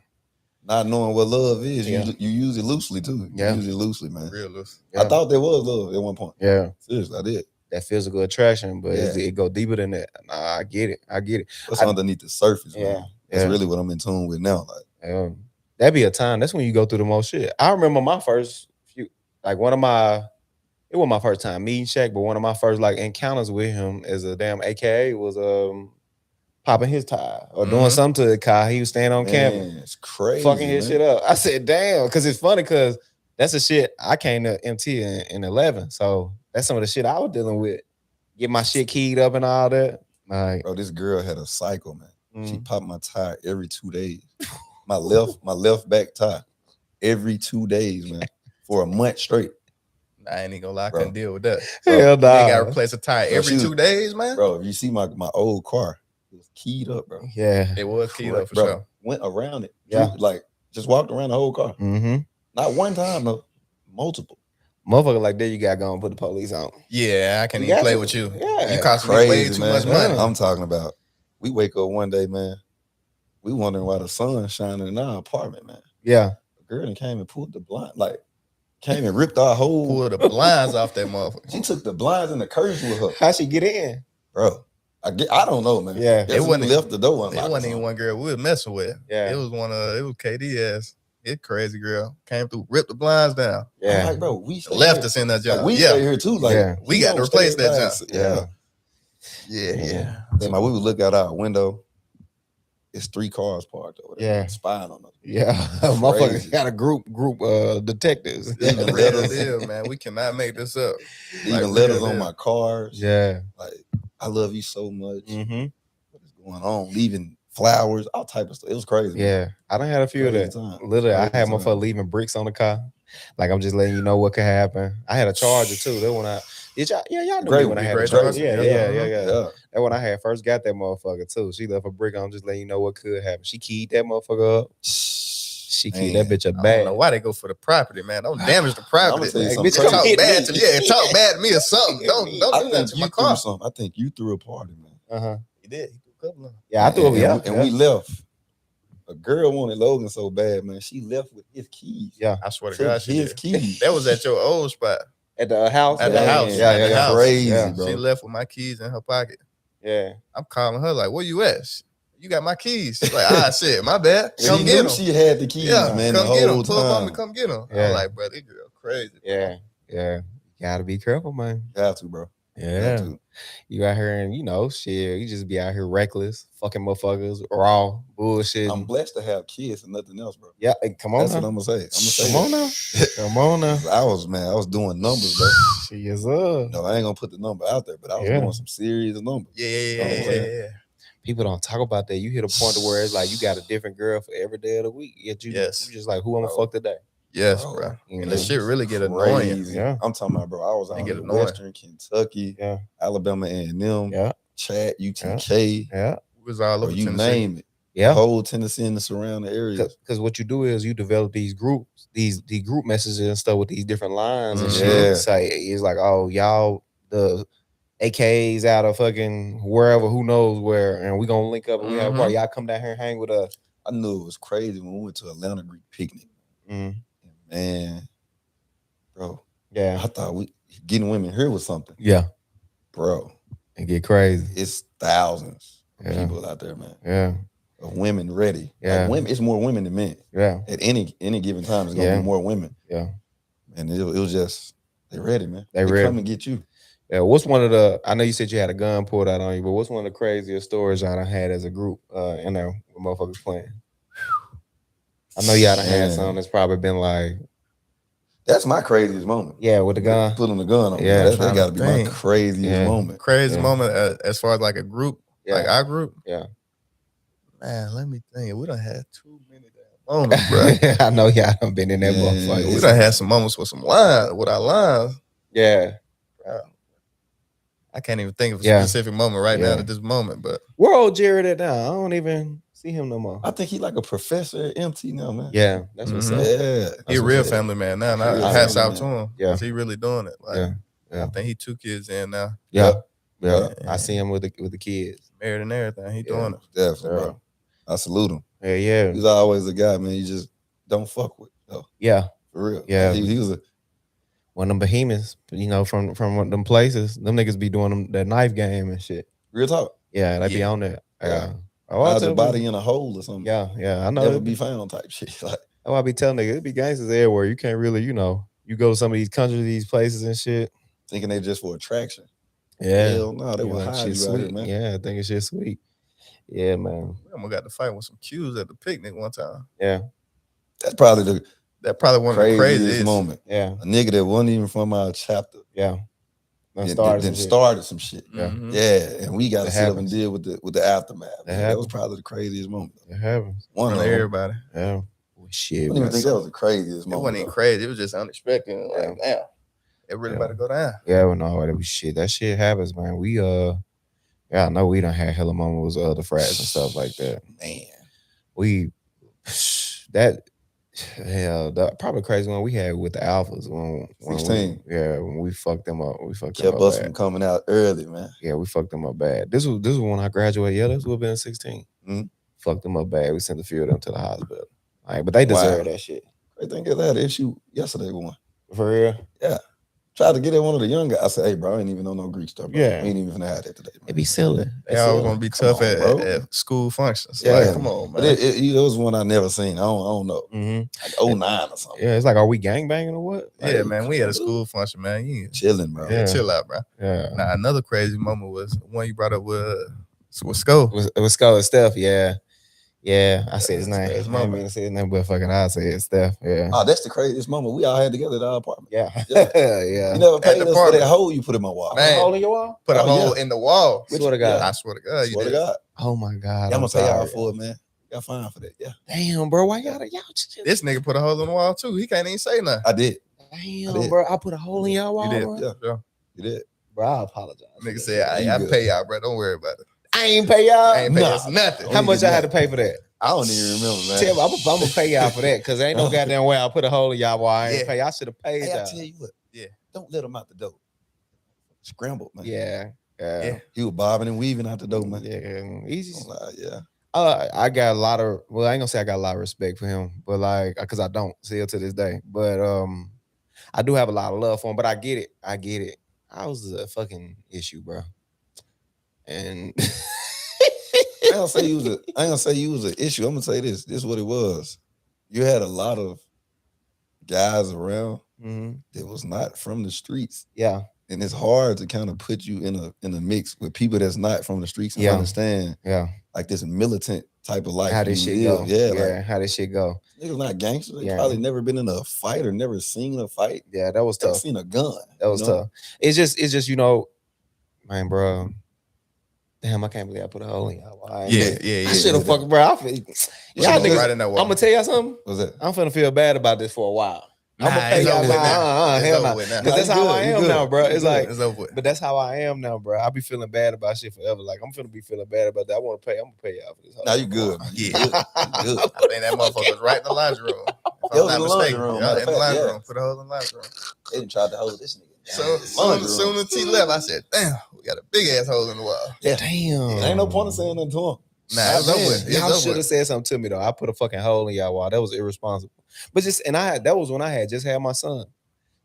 Speaker 6: Not knowing what love is,
Speaker 1: Yeah.
Speaker 6: you use it loosely too.
Speaker 1: Yeah.
Speaker 6: You use it loosely, man.
Speaker 3: Real loose.
Speaker 1: Yeah.
Speaker 6: I thought there was love at one point.
Speaker 1: Yeah.
Speaker 6: Seriously, I did.
Speaker 1: that physical attraction, but
Speaker 9: Yeah.
Speaker 1: it go deeper than that. Nah, I get it.
Speaker 9: What's
Speaker 1: I-
Speaker 9: underneath the surface,
Speaker 1: Yeah,
Speaker 9: man? That's
Speaker 1: yeah.
Speaker 9: really what I'm in tune with now. Like,
Speaker 1: That'd be a time. That's when you go through the most shit. I remember my first few, like it wasn't my first time meeting Shaq, but one of my first like encounters with him as a damn AKA was popping his tire or doing something to the car. He was staying on campus,
Speaker 9: it's crazy,
Speaker 1: fucking his
Speaker 9: man.
Speaker 1: shit up. I said, damn, because it's funny because that's the shit I came to MT in 11. So that's some of the shit I was dealing with. Get my shit keyed up and all that. Like,
Speaker 9: Bro, this girl had a cycle, man. She popped my tire every 2 days. my left back tire every 2 days, man, for a month straight.
Speaker 3: I ain't even gonna lie, I
Speaker 9: Bro.
Speaker 3: couldn't deal with that.
Speaker 1: Hell
Speaker 3: They
Speaker 1: nah.
Speaker 3: gotta replace a tire every 2 days, man.
Speaker 9: Bro, if you see my old car, it was keyed up, bro.
Speaker 1: Yeah.
Speaker 3: It was keyed up for
Speaker 9: Bro,
Speaker 3: sure.
Speaker 9: went around it.
Speaker 1: Yeah.
Speaker 9: Like, just walked around the whole car.
Speaker 1: Mm-hmm.
Speaker 9: Not one time, though. Multiple.
Speaker 1: Motherfucker like that, you gotta go and put the police on.
Speaker 3: Yeah, I can't
Speaker 1: You
Speaker 3: even
Speaker 1: got
Speaker 3: play
Speaker 1: to.
Speaker 3: with you.
Speaker 1: Yeah.
Speaker 3: You cost me
Speaker 9: Crazy,
Speaker 3: way too
Speaker 9: man.
Speaker 3: much money.
Speaker 9: I'm talking about, we wake up one day, man. We wondering why the sun's shining in our apartment, man.
Speaker 1: Yeah.
Speaker 9: The girl that came and pulled the blind, like, came and ripped our whole.
Speaker 3: Pull the blinds off that motherfucker.
Speaker 9: She took the blinds and the curtains with her.
Speaker 1: How'd she get in?
Speaker 9: Bro, I don't know, man.
Speaker 1: Yeah.
Speaker 9: It wasn't left the door
Speaker 3: It
Speaker 9: unlocked.
Speaker 3: wasn't even one girl we was messing with.
Speaker 1: Yeah.
Speaker 3: It was KD ass. It crazy girl. Came through, ripped the blinds down.
Speaker 1: Yeah.
Speaker 9: I'm like, bro, we
Speaker 3: Left us in that job.
Speaker 9: Like, we stay here too. Like,
Speaker 1: Yeah.
Speaker 3: We got to replace that job.
Speaker 9: Yeah.
Speaker 3: Yeah.
Speaker 9: Then we would look out our window. It's 3 cars parked over there.
Speaker 1: Yeah.
Speaker 9: Spying on us.
Speaker 1: Yeah. Motherfucker got a group detectives.
Speaker 9: Even
Speaker 3: Real
Speaker 9: letters.
Speaker 3: deal, man. We cannot make this up.
Speaker 9: Even
Speaker 3: Like,
Speaker 9: letters
Speaker 3: real
Speaker 9: on
Speaker 3: deal.
Speaker 9: my cars.
Speaker 1: Yeah.
Speaker 9: Like, I love you so much.
Speaker 1: Mm-hmm.
Speaker 9: What is going on? Leaving flowers, all type of stuff. It was crazy. Man.
Speaker 1: Yeah. I done had a few
Speaker 9: Crazy
Speaker 1: of that.
Speaker 9: time.
Speaker 1: Literally, I
Speaker 9: Crazy
Speaker 1: had
Speaker 9: time.
Speaker 1: motherfucker leaving bricks on the car. Like I'm just letting you know what could happen. I had a Charger too. That when y'all knew me when I had a Charger. Yeah. That when I had first got that motherfucker too. She left a brick on, just letting you know what could happen. She keyed that motherfucker up. She keyed that bitch up
Speaker 3: I
Speaker 1: bad.
Speaker 3: don't know why they go for the property, man. Don't damage the property.
Speaker 9: tell you
Speaker 3: Like,
Speaker 9: something
Speaker 3: bitch,
Speaker 9: crazy.
Speaker 3: talk
Speaker 1: Hit
Speaker 3: bad
Speaker 1: me.
Speaker 3: to me. Yeah, talk bad to me or something. Don't do that to my car.
Speaker 9: I think you threw a party, man.
Speaker 1: Uh-huh.
Speaker 3: He did. He threw a couple of them.
Speaker 1: Yeah, I threw it. Yeah.
Speaker 9: And we left. A girl wanted Logan so bad, man. She left with his keys.
Speaker 1: Yeah.
Speaker 3: I swear to
Speaker 9: Took
Speaker 3: God, she
Speaker 9: his
Speaker 3: did.
Speaker 9: keys.
Speaker 3: That was at your old spot.
Speaker 1: At the house.
Speaker 3: At the house.
Speaker 1: Yeah,
Speaker 3: At the house.
Speaker 9: Crazy,
Speaker 1: Yeah.
Speaker 9: bro.
Speaker 3: She left with my keys in her pocket.
Speaker 1: Yeah.
Speaker 3: I'm calling her like, where you at? You got my keys. She's like, shit, my bad.
Speaker 9: She
Speaker 3: Come
Speaker 9: knew
Speaker 3: get them.
Speaker 9: she had the keys,
Speaker 3: Yeah,
Speaker 9: man. The
Speaker 3: come get
Speaker 9: whole
Speaker 3: them. Pull up on me,
Speaker 9: time.
Speaker 3: come get them.
Speaker 1: Yeah.
Speaker 3: I'm like, bro, this girl crazy.
Speaker 1: Yeah. Yeah. You gotta be careful, man.
Speaker 9: Got to, bro.
Speaker 1: Yeah.
Speaker 9: Got to.
Speaker 1: You out here and shit, you just be out here reckless, fucking motherfuckers, raw, bullshit.
Speaker 9: I'm blessed to have kids and nothing else, bro.
Speaker 1: Yeah, come on
Speaker 9: That's
Speaker 1: now.
Speaker 9: what I'm gonna say.
Speaker 1: Come on now. Come on now.
Speaker 9: I was doing numbers, bro.
Speaker 1: She is up.
Speaker 9: No, I ain't gonna put the number out there, but I was
Speaker 1: Yeah.
Speaker 9: doing some serious numbers.
Speaker 3: Yeah.
Speaker 1: People don't talk about that. You hit a point to where it's like you got a different girl for every day of the week. Yet you just like, who I'm gonna fuck today?
Speaker 3: Yes,
Speaker 9: Bro.
Speaker 3: bro.
Speaker 1: You
Speaker 3: And
Speaker 1: know?
Speaker 3: the shit really get annoying.
Speaker 9: Crazy.
Speaker 1: Yeah.
Speaker 9: I'm talking about, bro. I was out
Speaker 3: get
Speaker 9: in
Speaker 3: annoying.
Speaker 9: Western Kentucky,
Speaker 1: Yeah.
Speaker 9: Alabama A&M,
Speaker 1: Yeah.
Speaker 9: Chat, UTK,
Speaker 1: Yeah.
Speaker 3: We was all
Speaker 9: or
Speaker 3: over
Speaker 9: you
Speaker 3: Tennessee.
Speaker 9: name it.
Speaker 1: Yeah.
Speaker 9: The whole Tennessee and the surrounding areas.
Speaker 1: Because what you do is you develop these groups, these group messages and stuff with these different lines and
Speaker 9: Yeah.
Speaker 1: shit. Say it's like, oh, y'all the AKs out of fucking wherever, who knows where, and we gonna link up and we have a party. Y'all come down here and hang with us.
Speaker 9: I knew it was crazy when we went to Atlanta Greek picnic. Man, bro.
Speaker 1: Yeah.
Speaker 9: I thought we getting women here was something.
Speaker 1: Yeah.
Speaker 9: Bro.
Speaker 1: And get crazy.
Speaker 9: It's thousands of
Speaker 1: Yeah.
Speaker 9: people out there, man.
Speaker 1: Yeah.
Speaker 9: Of women ready.
Speaker 1: Yeah.
Speaker 9: Like women, it's more women than men.
Speaker 1: Yeah.
Speaker 9: At any given time, it's gonna
Speaker 1: Yeah.
Speaker 9: be more women.
Speaker 1: Yeah.
Speaker 9: And it was just they ready, man.
Speaker 1: They ready.
Speaker 9: Come and get you.
Speaker 1: Yeah, what's one of the? I know you said you had a gun pulled out on you, but what's one of the craziest stories y'all done had as a group? In there, with motherfuckers playing. I know y'all done had
Speaker 9: Man.
Speaker 1: some that's probably been like,
Speaker 9: That's my craziest moment.
Speaker 1: yeah, with the gun.
Speaker 9: Pulling the gun on me.
Speaker 1: Yeah,
Speaker 9: That gotta be my
Speaker 3: dang.
Speaker 9: craziest
Speaker 1: Yeah.
Speaker 9: moment.
Speaker 3: Crazy
Speaker 1: Yeah.
Speaker 3: moment as far as like a group, like
Speaker 1: Yeah.
Speaker 3: our group.
Speaker 1: Yeah.
Speaker 3: Man, let me think. We done had too many damn moments, bro.
Speaker 1: I know y'all done been in that
Speaker 9: Yeah.
Speaker 1: motherfucker.
Speaker 3: We done had some moments with some lines, with our lines.
Speaker 1: Yeah.
Speaker 3: Bro. I can't even think of a
Speaker 1: Yeah.
Speaker 3: specific moment right
Speaker 1: Yeah.
Speaker 3: now at this moment, but
Speaker 1: Where old Jared at now? I don't even see him no more.
Speaker 9: I think he like a professor at MT now, man.
Speaker 1: Yeah, that's what's
Speaker 3: Mhm.
Speaker 1: up.
Speaker 9: Yeah.
Speaker 3: he a
Speaker 9: That's
Speaker 3: real
Speaker 9: what's up.
Speaker 3: family man now. And
Speaker 9: Real
Speaker 3: I hats
Speaker 9: family
Speaker 3: out to him.
Speaker 1: Yeah.
Speaker 3: 'Cause he really doing it. Like,
Speaker 1: Yeah. Yeah.
Speaker 3: I think he 2 kids in now,
Speaker 1: Yeah.
Speaker 9: Yeah.
Speaker 1: I see him with the kids.
Speaker 3: married and everything. He doing it.
Speaker 9: Definitely,
Speaker 1: Yeah.
Speaker 9: bro. I salute him.
Speaker 1: Yeah.
Speaker 9: He's always a guy, man. You just don't fuck with. Though.
Speaker 1: Yeah.
Speaker 9: For real.
Speaker 1: Yeah.
Speaker 9: He was a
Speaker 1: one of them behemoths, from them places. Them niggas be doing that knife game and shit.
Speaker 9: Real talk.
Speaker 1: Yeah, they be on that.
Speaker 9: Yeah.
Speaker 1: Oh,
Speaker 9: How's your body in a hole or something?
Speaker 1: Yeah, I know.
Speaker 9: Never be found type shit. Like,
Speaker 1: that's why I be telling niggas, it be gangsters everywhere. You can't really, you go to some of these countries, these places and shit.
Speaker 9: Thinking they just for attraction.
Speaker 1: Yeah.
Speaker 9: Hell no, they will hide you out here, man.
Speaker 1: Yeah, I think it's shit sweet. Yeah, man.
Speaker 3: I almost got to fight with some Qs at the picnic one time.
Speaker 1: Yeah.
Speaker 9: That's probably one
Speaker 3: of the craziest
Speaker 9: moment.
Speaker 1: Yeah.
Speaker 9: A nigga that wasn't even from our chapter.
Speaker 1: Yeah.
Speaker 9: Then started some shit.
Speaker 1: Yeah.
Speaker 9: Yeah. And we got to sit up and deal with the aftermath. That was probably the craziest moment.
Speaker 1: It happens.
Speaker 9: One of
Speaker 3: everybody.
Speaker 1: Yeah. Shit.
Speaker 9: I don't even think that was the craziest moment.
Speaker 3: It wasn't even crazy. It was just unexpected. Like, damn. It really about to go down.
Speaker 1: Yeah, well, no, that was shit. That shit happens, man. We I know we done had hella moments with other frats and stuff like that.
Speaker 9: Man.
Speaker 1: We the probably crazy one we had with the Alphas when
Speaker 9: 16.
Speaker 1: when we fucked them up. We fucked them
Speaker 9: kept
Speaker 1: up
Speaker 9: us
Speaker 1: bad.
Speaker 9: from coming out early, man.
Speaker 1: Yeah, we fucked them up bad. This was when I graduated. Yeah, this would have been 16.
Speaker 9: Mm-hmm.
Speaker 1: Fucked them up bad. We sent a few of them to the hospital. All right, but they deserve that shit.
Speaker 9: I think I had an issue yesterday with one.
Speaker 1: For real?
Speaker 9: Yeah. Tried to get at one of the young guys. I said, hey, bro, I ain't even know no Greek stuff, bro.
Speaker 1: Yeah.
Speaker 9: We ain't even have that today, man.
Speaker 1: It be silly.
Speaker 3: They always gonna be tough at school functions.
Speaker 9: Yeah.
Speaker 3: Like, come on, man.
Speaker 9: But it was one I never seen. I don't know.
Speaker 1: Mm-hmm.
Speaker 9: Like 09 or something.
Speaker 1: Yeah, it's like, are we gangbanging or what?
Speaker 3: Like, yeah, man. We had a school function, man. You
Speaker 9: chilling, bro.
Speaker 3: Yeah, chill out, bro.
Speaker 1: Yeah.
Speaker 3: Now, another crazy moment was one you brought up with Roscoe.
Speaker 1: Roscoe and Steph, yeah. Yeah, I said his name. I didn't mean to say his name, but fucking I said it, Steph. Yeah.
Speaker 9: Oh, that's the craziest moment we all had together at our apartment.
Speaker 1: Yeah. Yeah.
Speaker 9: You never paid us for that hole you put in my wall.
Speaker 3: Man,
Speaker 1: a hole in your wall?
Speaker 3: Put a hole in the wall.
Speaker 1: Swear to God.
Speaker 3: I swear to God.
Speaker 9: Swear to God.
Speaker 1: Oh my God.
Speaker 9: I'm gonna pay y'all for it, man. Got fined for that. Yeah.
Speaker 1: Damn, bro. Why y'all?
Speaker 3: This nigga put a hole in the wall too. He can't even say nothing.
Speaker 9: I did.
Speaker 1: Damn, bro. I put a hole in y'all wall.
Speaker 9: You did.
Speaker 1: Bro?
Speaker 9: Yeah. You did.
Speaker 1: Bro, I apologize.
Speaker 3: Nigga said, I pay y'all, bro. Don't worry about it.
Speaker 1: I ain't pay y'all.
Speaker 3: I ain't pay us nothing.
Speaker 1: How much I had to pay for that?
Speaker 9: I don't even remember, man.
Speaker 1: Tell me, I'm gonna pay y'all for that because ain't no goddamn way I put a hole in y'all wall. I ain't pay. I should have paid y'all.
Speaker 9: I tell you what.
Speaker 3: Yeah.
Speaker 9: Don't let him out the door. Scrambled, man.
Speaker 1: Yeah.
Speaker 9: He was bobbing and weaving out the door, man.
Speaker 1: Yeah. Easy.
Speaker 9: Yeah.
Speaker 1: I got a lot of. Well, I ain't gonna say I got a lot of respect for him, but like, because I don't still to this day. But I do have a lot of love for him. But I get it. I was a fucking issue, bro. And
Speaker 9: I ain't gonna say you was an issue. I'm gonna say this. This is what it was. You had a lot of guys around that was not from the streets.
Speaker 1: Yeah.
Speaker 9: And it's hard to kind of put you in a mix with people that's not from the streets and understand.
Speaker 1: Yeah.
Speaker 9: Like this militant type of life.
Speaker 1: How this shit go.
Speaker 9: Yeah.
Speaker 1: Like, how this shit go.
Speaker 9: Niggas not gangsters. They probably never been in a fight or never seen a fight.
Speaker 1: Yeah, that was tough.
Speaker 9: Seen a gun.
Speaker 1: That was tough. It's just man, bro. Damn, I can't believe I put a hole in y'all.
Speaker 3: Yeah.
Speaker 1: I should have fucking, bro. Y'all niggas,
Speaker 3: right in that wall.
Speaker 1: I'm gonna tell y'all something.
Speaker 9: What's that?
Speaker 1: I'm finna feel bad about this for a while. I'm gonna pay y'all hell no. Because that's how I am now, bro. It's like, but that's how I am now, bro. I be feeling bad about shit forever. Like I'm finna be feeling bad about that. I'm gonna pay y'all for this.
Speaker 9: Now you good.
Speaker 3: Yeah, you good. I think that motherfucker was right in the laundry room. If I'm not mistaken, in the laundry room. Put a hole in the laundry room.
Speaker 9: They didn't try to hold this nigga.
Speaker 3: So soon as T left, I said, "Damn, we got a big ass hole in the wall."
Speaker 9: Yeah,
Speaker 1: damn.
Speaker 9: Ain't no point in saying nothing to him.
Speaker 3: Nah, it's over with.
Speaker 1: Y'all should have said something to me though. I put a fucking hole in y'all wall. That was irresponsible. But that was when I had just had my son.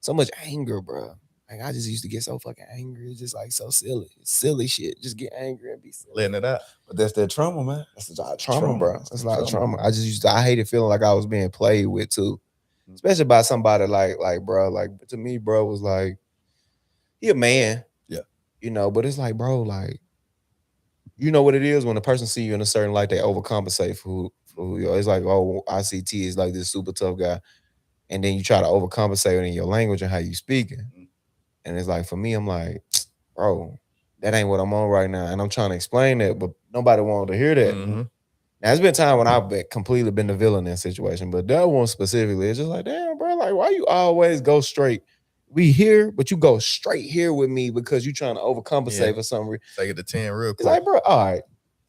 Speaker 1: So much anger, bro. Like I just used to get so fucking angry. It's just like so silly shit. Just get angry and be silly.
Speaker 3: Letting it out.
Speaker 9: But that's that trauma, man.
Speaker 1: That's a lot of trauma, bro. That's a lot of trauma. I hated feeling like I was being played with too. Especially by somebody like bro. Like to me, bro was like, he a man.
Speaker 9: Yeah.
Speaker 1: But it's like, bro, like, you know what it is when a person see you in a certain light, they overcompensate for who you are. It's like, oh, ICT is like this super tough guy. And then you try to overcompensate in your language and how you speaking. And it's like, for me, I'm like, bro, that ain't what I'm on right now. And I'm trying to explain that, but nobody wanted to hear that.
Speaker 3: Mm-hmm.
Speaker 1: Now, it's been time when I've completely been the villain in that situation, but that one specifically, it's just like, damn, bro, like, why you always go straight? We here, but you go straight here with me because you trying to overcompensate for some reason.
Speaker 3: Take it to 10 real quick.
Speaker 1: It's like, bro, all right.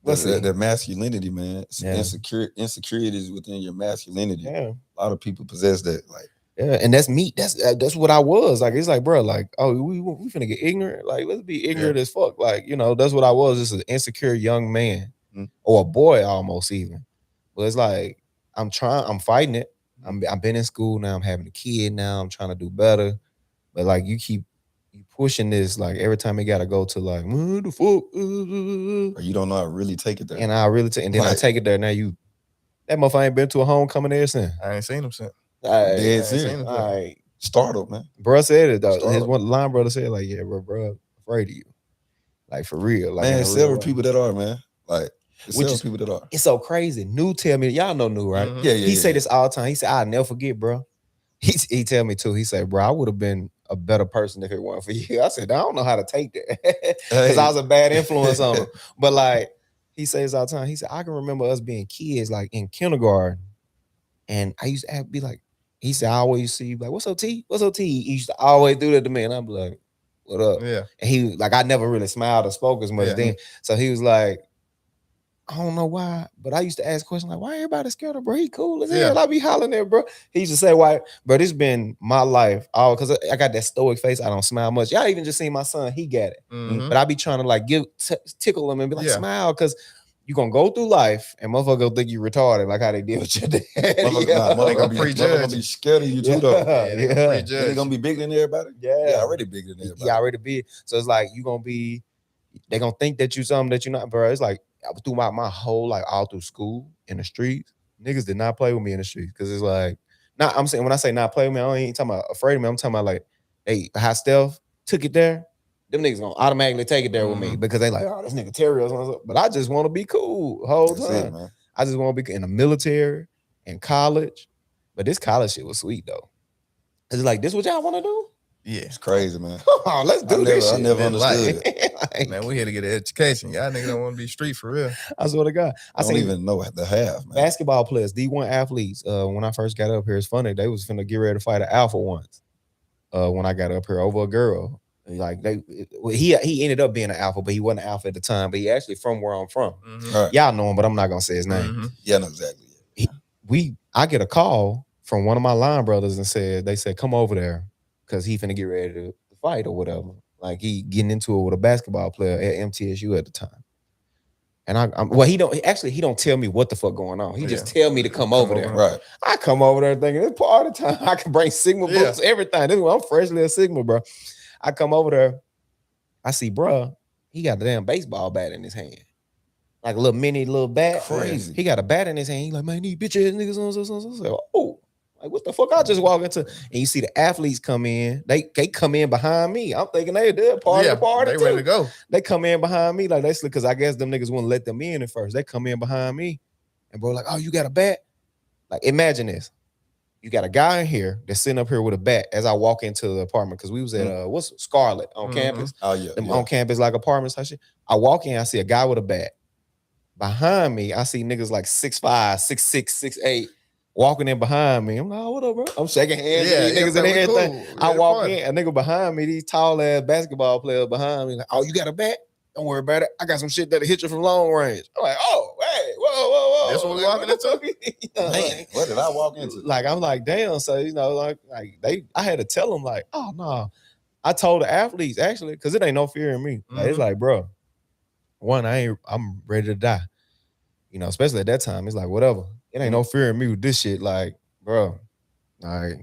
Speaker 9: The masculinity, man. Insecurities within your masculinity.
Speaker 1: Yeah.
Speaker 9: A lot of people possess that. Like,
Speaker 1: yeah, and that's me. That's what I was. Like, it's like, bro, like, oh, we finna get ignorant. Like, let's be ignorant as fuck. Like, that's what I was. Just an insecure young man. Or a boy almost even. But it's like, I'm fighting it. I've been in school now. I'm having a kid now. I'm trying to do better. But like you pushing this like every time it gotta go to like what the fuck,
Speaker 9: Or you don't know how to really take it there.
Speaker 1: and I really and then I
Speaker 9: Like-
Speaker 1: take it there. Now that motherfucker ain't been to a homecoming there since.
Speaker 3: I ain't seen him since.
Speaker 1: All
Speaker 9: Dead
Speaker 3: I ain't seen
Speaker 9: serious.
Speaker 3: him.
Speaker 1: All right.
Speaker 9: Startled, man.
Speaker 1: Bro said it though. His
Speaker 9: Startled.
Speaker 1: one line brother said like, yeah, bro, afraid of you. Like for real. Like in
Speaker 9: Man,
Speaker 1: a real
Speaker 9: several
Speaker 1: way.
Speaker 9: people that are, man. Like
Speaker 1: Which
Speaker 9: several
Speaker 1: is-
Speaker 9: people that are.
Speaker 1: It's so crazy. New tell me, y'all know New, right?
Speaker 3: Mhm.
Speaker 9: Yeah,
Speaker 1: He say this all the time. He said, I'll never forget, bro. He tell me too. He said, bro, I would have been a better person if it weren't for you. I said, I don't know how to take that. Because I was a bad influence on him. But like he says all the time, he said, I can remember us being kids, like in kindergarten. And I used to be like, he said, I always used to see you like, what's up, T? What's up, T? He used to always do that to me. And I'm like, what up?
Speaker 3: Yeah.
Speaker 1: And he like, I never really smiled or spoke as much
Speaker 3: Yeah.
Speaker 1: then. So he was like, I don't know why, but I used to ask questions like, why everybody scared of bro? He cool as hell.
Speaker 3: Yeah.
Speaker 1: I be hollering at bro. He used to say, why, bro, this been my life. All because I got that stoic face. I don't smile much. Y'all even just seen my son, he got it.
Speaker 3: Mhm.
Speaker 1: But I be trying to like tickle him and be like,
Speaker 3: Yeah.
Speaker 1: smile, because you gonna go through life and motherfucker gonna think you retarded, like how they did with your dad.
Speaker 9: Motherfucker,
Speaker 1: Yeah.
Speaker 9: nah, motherfucker
Speaker 3: gonna
Speaker 9: be,
Speaker 3: prejudge.
Speaker 9: motherfucker be scared of you too, though.
Speaker 1: Yeah.
Speaker 3: they gonna
Speaker 1: Yeah.
Speaker 3: prejudge.
Speaker 9: They gonna be bigger than everybody.
Speaker 1: Yeah.
Speaker 9: Yeah, already bigger than everybody.
Speaker 1: He already big. So it's like you gonna be, they gonna think that you something that you're not, bro. It's like through my whole like all through school in the streets, niggas did not play with me in the streets because it's like, not. I'm saying when I say not play with me, I ain't talking about afraid of me. I'm talking about like, hey, how Steph took it there. Them niggas gonna automatically take it there with me because they like, oh, this nigga Onterio. But I just want to be cool the whole
Speaker 9: That's
Speaker 1: time.
Speaker 9: it, man.
Speaker 1: I just want to be in the military and college. But this college shit was sweet though. It's like, this what y'all want to do?
Speaker 3: Yeah.
Speaker 9: It's crazy, man.
Speaker 1: Come on, let's do this shit.
Speaker 9: I never
Speaker 3: man.
Speaker 9: understood it.
Speaker 1: Like,
Speaker 3: Man, we here to get an education. Y'all niggas don't want to be street for real.
Speaker 1: I swear to God.
Speaker 9: I don't even know the half, man.
Speaker 1: Basketball players, D1 athletes. When I first got up here, it's funny. They was finna get ready to fight an alpha once. When I got up here over a girl, like he ended up being an alpha, but he wasn't an alpha at the time. But he actually from where I'm from.
Speaker 3: Mhm.
Speaker 9: All right.
Speaker 1: Y'all know him, but I'm not gonna say his name.
Speaker 3: Mhm.
Speaker 9: Yeah, I know exactly.
Speaker 1: I get a call from one of my line brothers and they said come over there because he finna get ready to fight or whatever. Like he getting into it with a basketball player at MTSU at the time. And he don't tell me what the fuck going on. He just tell me to come over there.
Speaker 9: Right.
Speaker 1: I come over there thinking it's party time. I can bring Sigma books, everything. I'm freshly a Sigma, bro. I come over there. I see, bro, he got a damn baseball bat in his hand. Like a little mini little bat.
Speaker 9: Crazy.
Speaker 1: He got a bat in his hand. He's like, man, these bitch ass niggas on so. Oh, like what the fuck? I just walk into, and you see the athletes come in. They come in behind me. I'm thinking they're part of the party.
Speaker 3: They
Speaker 1: too.
Speaker 3: ready to go.
Speaker 1: They come in behind me like they because I guess them niggas wouldn't let them in at first. They come in behind me, and bro, like, oh, you got a bat? Like, imagine this. You got a guy in here that's sitting up here with a bat as I walk into the apartment because we was at what's Scarlet on campus.
Speaker 9: Oh yeah,
Speaker 1: Them on campus like apartments, type shit. I walk in, I see a guy with a bat. Behind me, I see niggas like 6'5", 6'6", 6'8", walking in behind me. I'm like, oh, what up, bro? I'm shaking hands with these niggas and everything.
Speaker 3: Cool.
Speaker 1: I walk in, a nigga behind me, these tall ass basketball players behind me. Like, oh, you got a bat? Don't worry about it. I got some shit that'll hit you from long range. I'm like, oh, hey, whoa.
Speaker 3: That's what we walking into?
Speaker 9: Man, what did I walk into?
Speaker 1: Like, I'm like, damn. So, I had to tell them, like, oh, no. I told the athletes, actually, because it ain't no fear in me. Like, it's like, bro, I'm ready to die. Especially at that time, it's like, whatever. It ain't no fear in me with this shit. Like, bro, I'm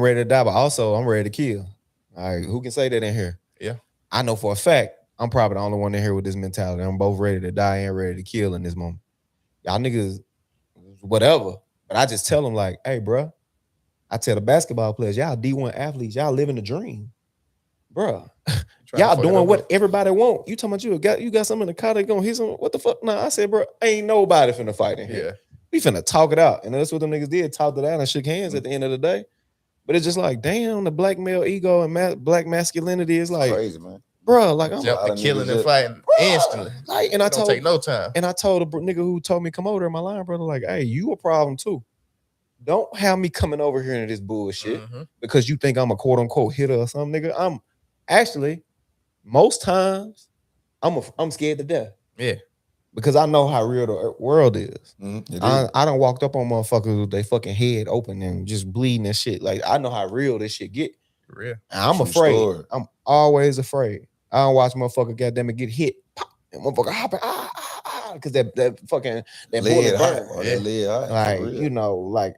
Speaker 1: ready to die, but also I'm ready to kill. Who can say that in here?
Speaker 3: Yeah.
Speaker 1: I know for a fact, I'm probably the only one in here with this mentality. I'm both ready to die and ready to kill in this moment. Y'all niggas, whatever. But I just tell them like, hey, bro, I tell the basketball players, y'all D1 athletes, y'all living the dream. Bro, y'all doing what everybody want. You talking about you got something in the car that gonna hit some, what the fuck? Nah, I said, bro, ain't nobody finna fight in here.
Speaker 3: Yeah.
Speaker 1: We finna talk it out. And that's what them niggas did, talked it out and shook hands at the end of the day. But it's just like, damn, the black male ego and black masculinity is like,
Speaker 9: crazy, man.
Speaker 1: bro, like I'm
Speaker 3: Jump to killing and fighting instantly.
Speaker 1: Like, and I
Speaker 3: don't take no time.
Speaker 1: And I told the nigga who told me come over there, my line brother, like, hey, you a problem too. Don't have me coming over here into this bullshit because you think I'm a quote unquote hitter or something, nigga. I'm actually most times I'm scared to death.
Speaker 3: Yeah.
Speaker 1: Because I know how real the world is.
Speaker 9: Mm-hmm.
Speaker 1: I done walked up on motherfuckers with their fucking head open and just bleeding and shit. Like, I know how real this shit get.
Speaker 3: For real.
Speaker 1: And I'm
Speaker 9: True
Speaker 1: afraid.
Speaker 9: story.
Speaker 1: I'm always afraid. I don't watch motherfucker goddamn it get hit. Pop, and motherfucker hopping, because that fucking that
Speaker 9: Lead
Speaker 1: bullet
Speaker 9: hot,
Speaker 1: burn.
Speaker 9: bro. That lead hot, for
Speaker 1: Like,
Speaker 9: real.
Speaker 1: like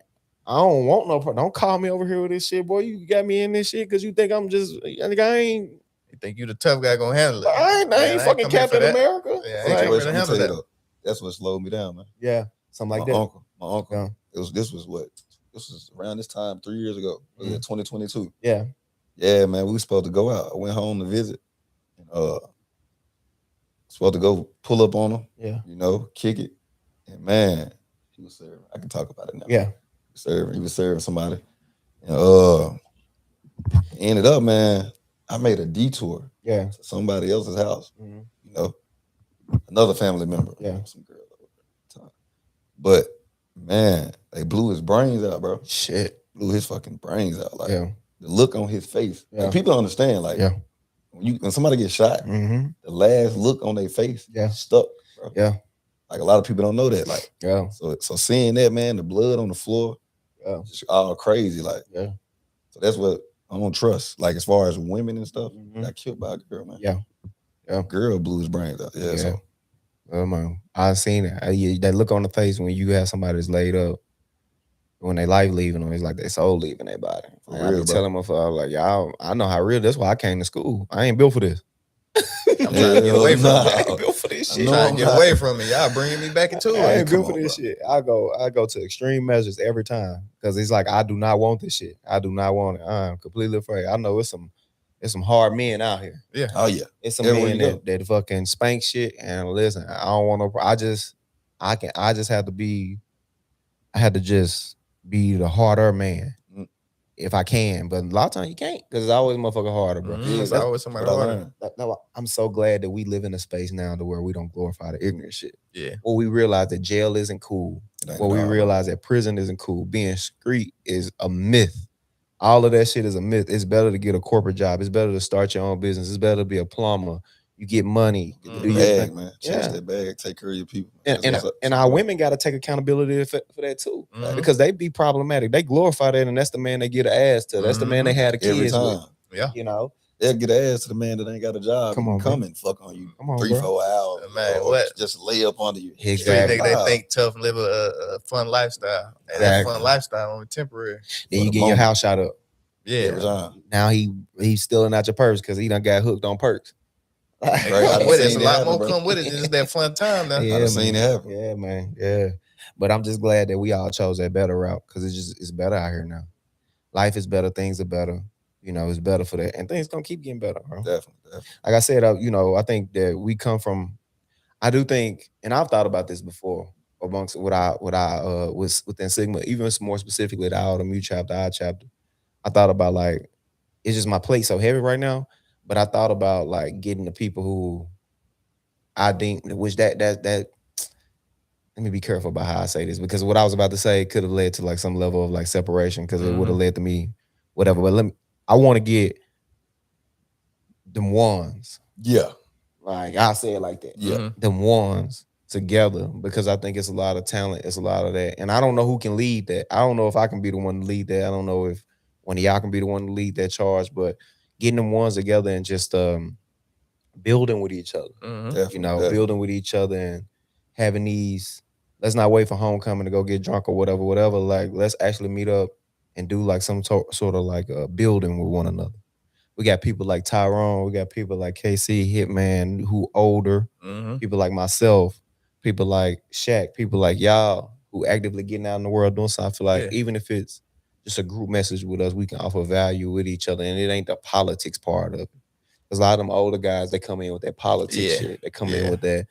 Speaker 1: I don't want no. Don't call me over here with this shit, boy. You got me in this shit because you think I'm just. Like, I ain't.
Speaker 3: You think you the tough guy gonna handle it?
Speaker 1: I ain't fucking
Speaker 3: come here for
Speaker 1: Captain
Speaker 3: that.
Speaker 1: America.
Speaker 3: Yeah, I
Speaker 1: Like,
Speaker 3: ain't come here to
Speaker 9: Let me
Speaker 3: handle
Speaker 9: tell you
Speaker 3: that.
Speaker 9: though, that's what slowed me down, man.
Speaker 1: yeah, something like
Speaker 9: my
Speaker 1: that.
Speaker 9: uncle.
Speaker 1: Yeah.
Speaker 9: This was around this time 3 years ago. Was it 2022?
Speaker 1: Yeah.
Speaker 9: Yeah, man. We were supposed to go out. I went home to visit. Supposed to go pull up on him.
Speaker 1: Yeah.
Speaker 9: You know, kick it. And man, he was serving. I can talk about it now.
Speaker 1: Yeah.
Speaker 9: He was serving somebody. And ended up, man, I made a detour.
Speaker 1: Yeah.
Speaker 9: To somebody else's house.
Speaker 1: Mhm.
Speaker 9: You know, another family member.
Speaker 1: Yeah.
Speaker 9: Some girl over there. But man, they blew his brains out, bro.
Speaker 1: Shit.
Speaker 9: Blew his fucking brains out. Like
Speaker 1: Yeah.
Speaker 9: the look on his face.
Speaker 1: Yeah.
Speaker 9: Like people don't understand. Like
Speaker 1: Yeah.
Speaker 9: when somebody gets shot,
Speaker 1: Mm-hmm.
Speaker 9: the last look on their face stuck, bro.
Speaker 1: Yeah.
Speaker 9: Like a lot of people don't know that. Like,
Speaker 1: Yeah.
Speaker 9: So seeing that, man, the blood on the floor, just all crazy. Like,
Speaker 1: yeah.
Speaker 9: So that's what I don't trust. Like as far as women and stuff, got killed by a girl, man.
Speaker 1: Yeah. Yeah.
Speaker 9: Girl blew his brains out. Yeah. So
Speaker 1: man, I seen it. That look on the face when you have somebody that's laid up, when they life leaving them, it's like their soul leaving their body. Like, I be telling them, like, y'all, I know how real. That's why I came to school. I ain't built for this.
Speaker 3: I'm trying to get away from it.
Speaker 1: I ain't built for this shit.
Speaker 3: I'm trying to get away from it. Y'all bringing me back into it.
Speaker 1: I ain't built for this shit. I go to extreme measures every time because it's like I do not want this shit. I do not want it. I'm completely afraid. I know it's some hard men out here.
Speaker 3: Yeah.
Speaker 9: Oh yeah.
Speaker 1: It's some men that fucking spank shit and listen. I don't want no. I just have to be. I had to just be the harder man. If I can, but a lot of times you can't because it's always motherfucker harder, bro.
Speaker 3: It's always somebody harder.
Speaker 1: I'm so glad that we live in a space now to where we don't glorify the ignorant shit.
Speaker 3: Yeah.
Speaker 1: Where we realize that jail isn't cool. Where we realize that prison isn't cool. Being street is a myth. All of that shit is a myth. It's better to get a corporate job. It's better to start your own business. It's better to be a plumber. You get money.
Speaker 9: Do your bag, man. Chase that bag. Take care of your people.
Speaker 1: And our women got to take accountability for that too, because they be problematic. They glorify that, and that's the man they get an ass to. That's the man they had a kids with.
Speaker 3: Yeah,
Speaker 1: you know,
Speaker 9: they'll get an ass to the man that ain't got a job. Come and fuck on you.
Speaker 1: Come on,
Speaker 9: 3-4 hours,
Speaker 3: man. What?
Speaker 9: Just lay up under you.
Speaker 1: Exactly.
Speaker 3: They think tough and live a fun lifestyle. And that fun lifestyle only temporary.
Speaker 1: Then you get your house shot up.
Speaker 3: Yeah.
Speaker 1: Now he's stealing out your purse because he done got hooked on perks.
Speaker 3: Right. It's a lot more come with it than just that fun time now.
Speaker 1: Yeah,
Speaker 9: I've seen it happen.
Speaker 1: Yeah, man. Yeah. But I'm just glad that we all chose that better route because it's better out here now. Life is better, things are better. You know, it's better for that. And things gonna keep getting better, bro.
Speaker 9: Definitely.
Speaker 1: Like I said, I think that we come from, I do think, and I've thought about this before amongst what I was within Sigma, even more specifically the autoimmune chapter, I chapter. I thought about like, it's just my plate so heavy right now. But I thought about like getting the people who I think, which that let me be careful about how I say this because what I was about to say could have led to like some level of like separation because it would have led to me whatever. But I want to get them ones.
Speaker 9: Yeah.
Speaker 1: Like I'll say it like that.
Speaker 9: Yeah.
Speaker 1: Them ones together because I think it's a lot of talent. It's a lot of that. And I don't know who can lead that. I don't know if I can be the one to lead that. I don't know if one of y'all can be the one to lead that charge, but getting them ones together and just building with each other.
Speaker 9: Definitely.
Speaker 1: Building with each other and having these, let's not wait for homecoming to go get drunk or whatever. Like, let's actually meet up and do like some sort of like building with one another. We got people like Tyrone, we got people like KC, Hitman, who older, people like myself, people like Shaq, people like y'all who actively getting out in the world doing something. I feel like even if it's just a group message with us, we can offer value with each other, and it ain't the politics part of it. Because a lot of them older guys, they come in with that politics shit. They come in with that,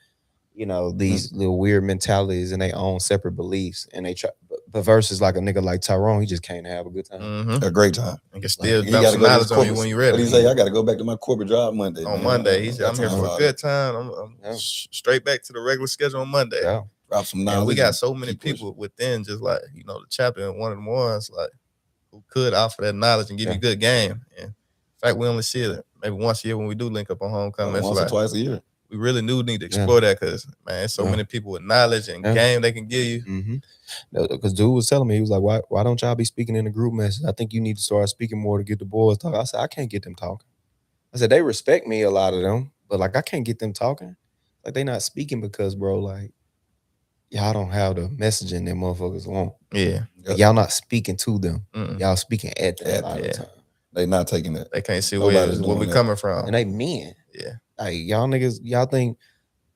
Speaker 1: these little weird mentalities and their own separate beliefs, and they try. But versus like a nigga like Tyrone, he just came to have a good time,
Speaker 9: a great time.
Speaker 3: And can still drop some knowledge on you when you're ready.
Speaker 9: What he say? I got to go back to my corporate job Monday.
Speaker 3: On Monday, I'm here for a good time. I'm straight back to the regular schedule on Monday.
Speaker 1: Yeah.
Speaker 9: Drop some knowledge.
Speaker 3: And we got so many people within, just like the chapter, and one of them ones like who could offer that knowledge and give you good game. And in fact, we only see it maybe once a year when we do link up on homecoming.
Speaker 9: Once or twice a year.
Speaker 3: We really need to explore that because man, there's so many people with knowledge and game they can give you.
Speaker 1: Because dude was telling me, he was like, why don't y'all be speaking in the group message? I think you need to start speaking more to get the boys talking. I said, I can't get them talking. I said, they respect me, a lot of them, but like I can't get them talking. Like they not speaking because, bro, like y'all don't have the messaging that motherfuckers want.
Speaker 3: Yeah.
Speaker 1: Like, y'all not speaking to them.
Speaker 3: Mm-mm.
Speaker 1: Y'all speaking at them a lot of
Speaker 3: Yeah.
Speaker 1: the time.
Speaker 9: They not taking it.
Speaker 3: They can't see
Speaker 9: Nobody's
Speaker 3: where we
Speaker 9: doing that.
Speaker 3: coming from.
Speaker 1: And they men.
Speaker 3: Yeah.
Speaker 1: Like, y'all niggas, y'all think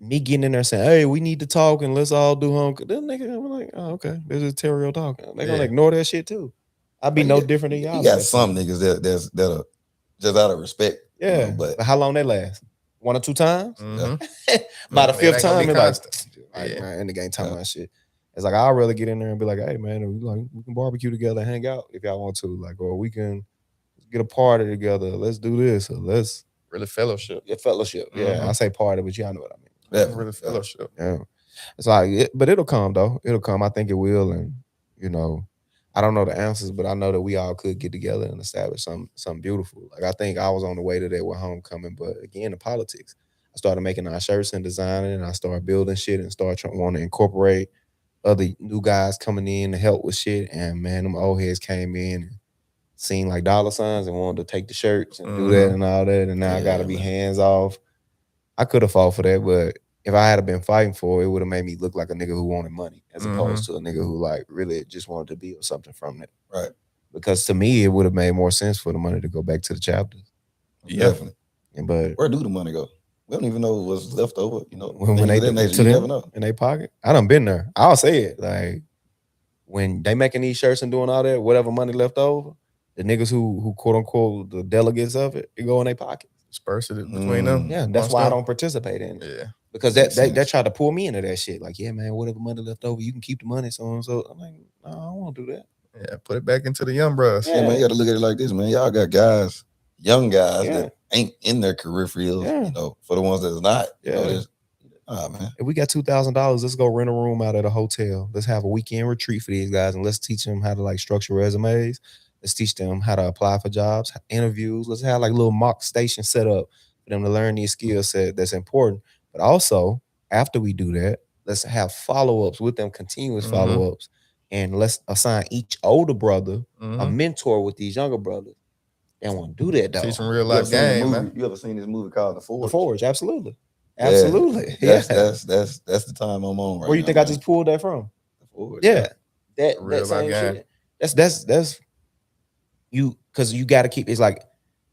Speaker 1: me getting in there saying, hey, we need to talk and let's all do home. Them niggas, I'm like, oh, okay, this is Onterio talking. They're gonna ignore that shit too. I'd be no different than y'all.
Speaker 9: You got some niggas that are just out of respect.
Speaker 1: Yeah,
Speaker 9: You know, but
Speaker 1: how long they last? 1 or 2 times?
Speaker 3: Mhm.
Speaker 1: By the
Speaker 3: It
Speaker 1: 5th
Speaker 3: ain't gonna
Speaker 1: time,
Speaker 3: be
Speaker 1: it's like,
Speaker 3: constant.
Speaker 1: like man, and the game talking about shit. It's like I'd rather get in there and be like, hey man, we can barbecue together and hang out if y'all want to. Like, or we can get a party together. Let's do this. Or let's
Speaker 3: really fellowship.
Speaker 1: Yeah, fellowship. Yeah, I say party, but y'all know what I mean.
Speaker 3: Yeah, really fellowship.
Speaker 1: Yeah. It's like, but it'll come though. It'll come. I think it will. And you know, I don't know the answers, but I know that we all could get together and establish something beautiful. Like I think I was on the way to that with homecoming, but again, the politics. I started making our shirts and designing, and I started building shit and started wanting to incorporate other new guys coming in to help with shit. And man, them old heads came in and seen like dollar signs and wanted to take the shirts and do that and all that. And now I got to be hands off. I could have fought for that, but if I had been fighting for it, it would have made me look like a nigga who wanted money as opposed to a nigga who like really just wanted to build something from it.
Speaker 9: Right.
Speaker 1: Because to me, it would have made more sense for the money to go back to the chapters.
Speaker 9: Yeah. Definitely.
Speaker 1: But
Speaker 9: where do the money go? We don't even know what's left over. You know,
Speaker 1: when they do to them in their pocket. I done been there. I'll say it. Like when they making these shirts and doing all that, whatever money left over, the niggas who quote unquote the delegates of it, it go in their pocket.
Speaker 3: Disperse it between them.
Speaker 1: Yeah, that's why I don't participate in it.
Speaker 3: Yeah.
Speaker 1: Because they tried to pull me into that shit. Like, yeah, man, whatever money left over, you can keep the money, so and so. I'm like, no, I don't want to do that.
Speaker 3: Yeah, put it back into the young bros.
Speaker 9: Yeah, man, you got to look at it like this, man. Y'all got guys, young guys that ain't in their career fields. You know, for the ones that's not. You know, man.
Speaker 1: If we got $2,000, let's go rent a room out at a hotel. Let's have a weekend retreat for these guys, and let's teach them how to like structure resumes. Let's teach them how to apply for jobs, interviews. Let's have like a little mock station set up for them to learn these skill set that's important. But also, after we do that, let's have follow-ups with them, continuous follow-ups. And let's assign each older brother a mentor with these younger brothers. They don't want to do that, though.
Speaker 3: Teach them real life game, man.
Speaker 9: You ever seen this movie called The Forge?
Speaker 1: The Forge, absolutely. Absolutely.
Speaker 9: That's the time I'm on right now.
Speaker 1: Where you think I just pulled that from?
Speaker 9: The Forge.
Speaker 1: Yeah. That
Speaker 3: real
Speaker 1: same
Speaker 3: life
Speaker 1: shit. That's you, because you got to keep, it's like,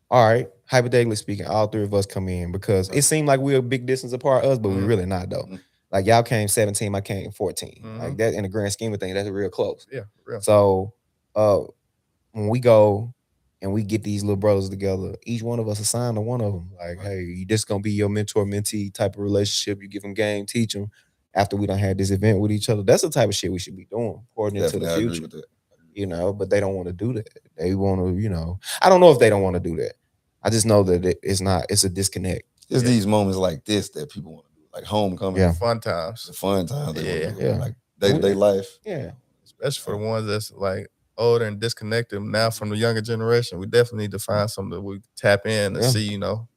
Speaker 1: all right, hypothetically speaking, all three of us come in because it seemed like we were a big distance apart, us, but we're really not, though. Like, y'all came 17, I came 14. Like, that in the grand scheme of things, that's real close.
Speaker 3: Yeah, real.
Speaker 1: So, when we go and we get these little brothers together, each one of us assigned to one of them. Like, hey, this going to be your mentor-mentee type of relationship. You give them game, teach them. After we done had this event with each other, that's the type of shit we should be doing, pouring into the future.
Speaker 9: I agree with that.
Speaker 1: You know, but they don't want to do that. They want to, you know, I don't know if they don't want to do that. I just know that it's a disconnect.
Speaker 9: It's these moments like this that people want to do, like homecoming.
Speaker 1: Yeah.
Speaker 3: Fun times.
Speaker 9: The fun times.
Speaker 1: Yeah.
Speaker 9: Like day-to-day life.
Speaker 1: Yeah.
Speaker 3: Especially for the ones that's like older and disconnected now from the younger generation. We definitely need to find something that we tap in and see, you know,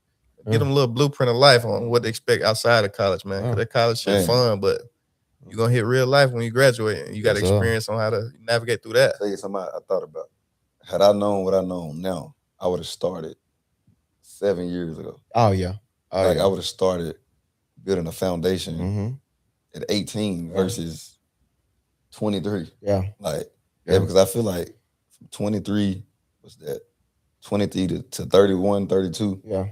Speaker 3: get them a little blueprint of life on what to expect outside of college, man. Because that college shit fun, but you're going to hit real life when you graduate, and you got experience on how to navigate through that.
Speaker 9: Tell you something I thought about. Had I known what I know now, I would have started 7 years ago.
Speaker 1: Oh, yeah.
Speaker 9: I would have started building a foundation at 18 versus 23.
Speaker 1: Yeah.
Speaker 9: Like, because I feel like from 23, what's that? 23 to 31, 32.
Speaker 1: Yeah.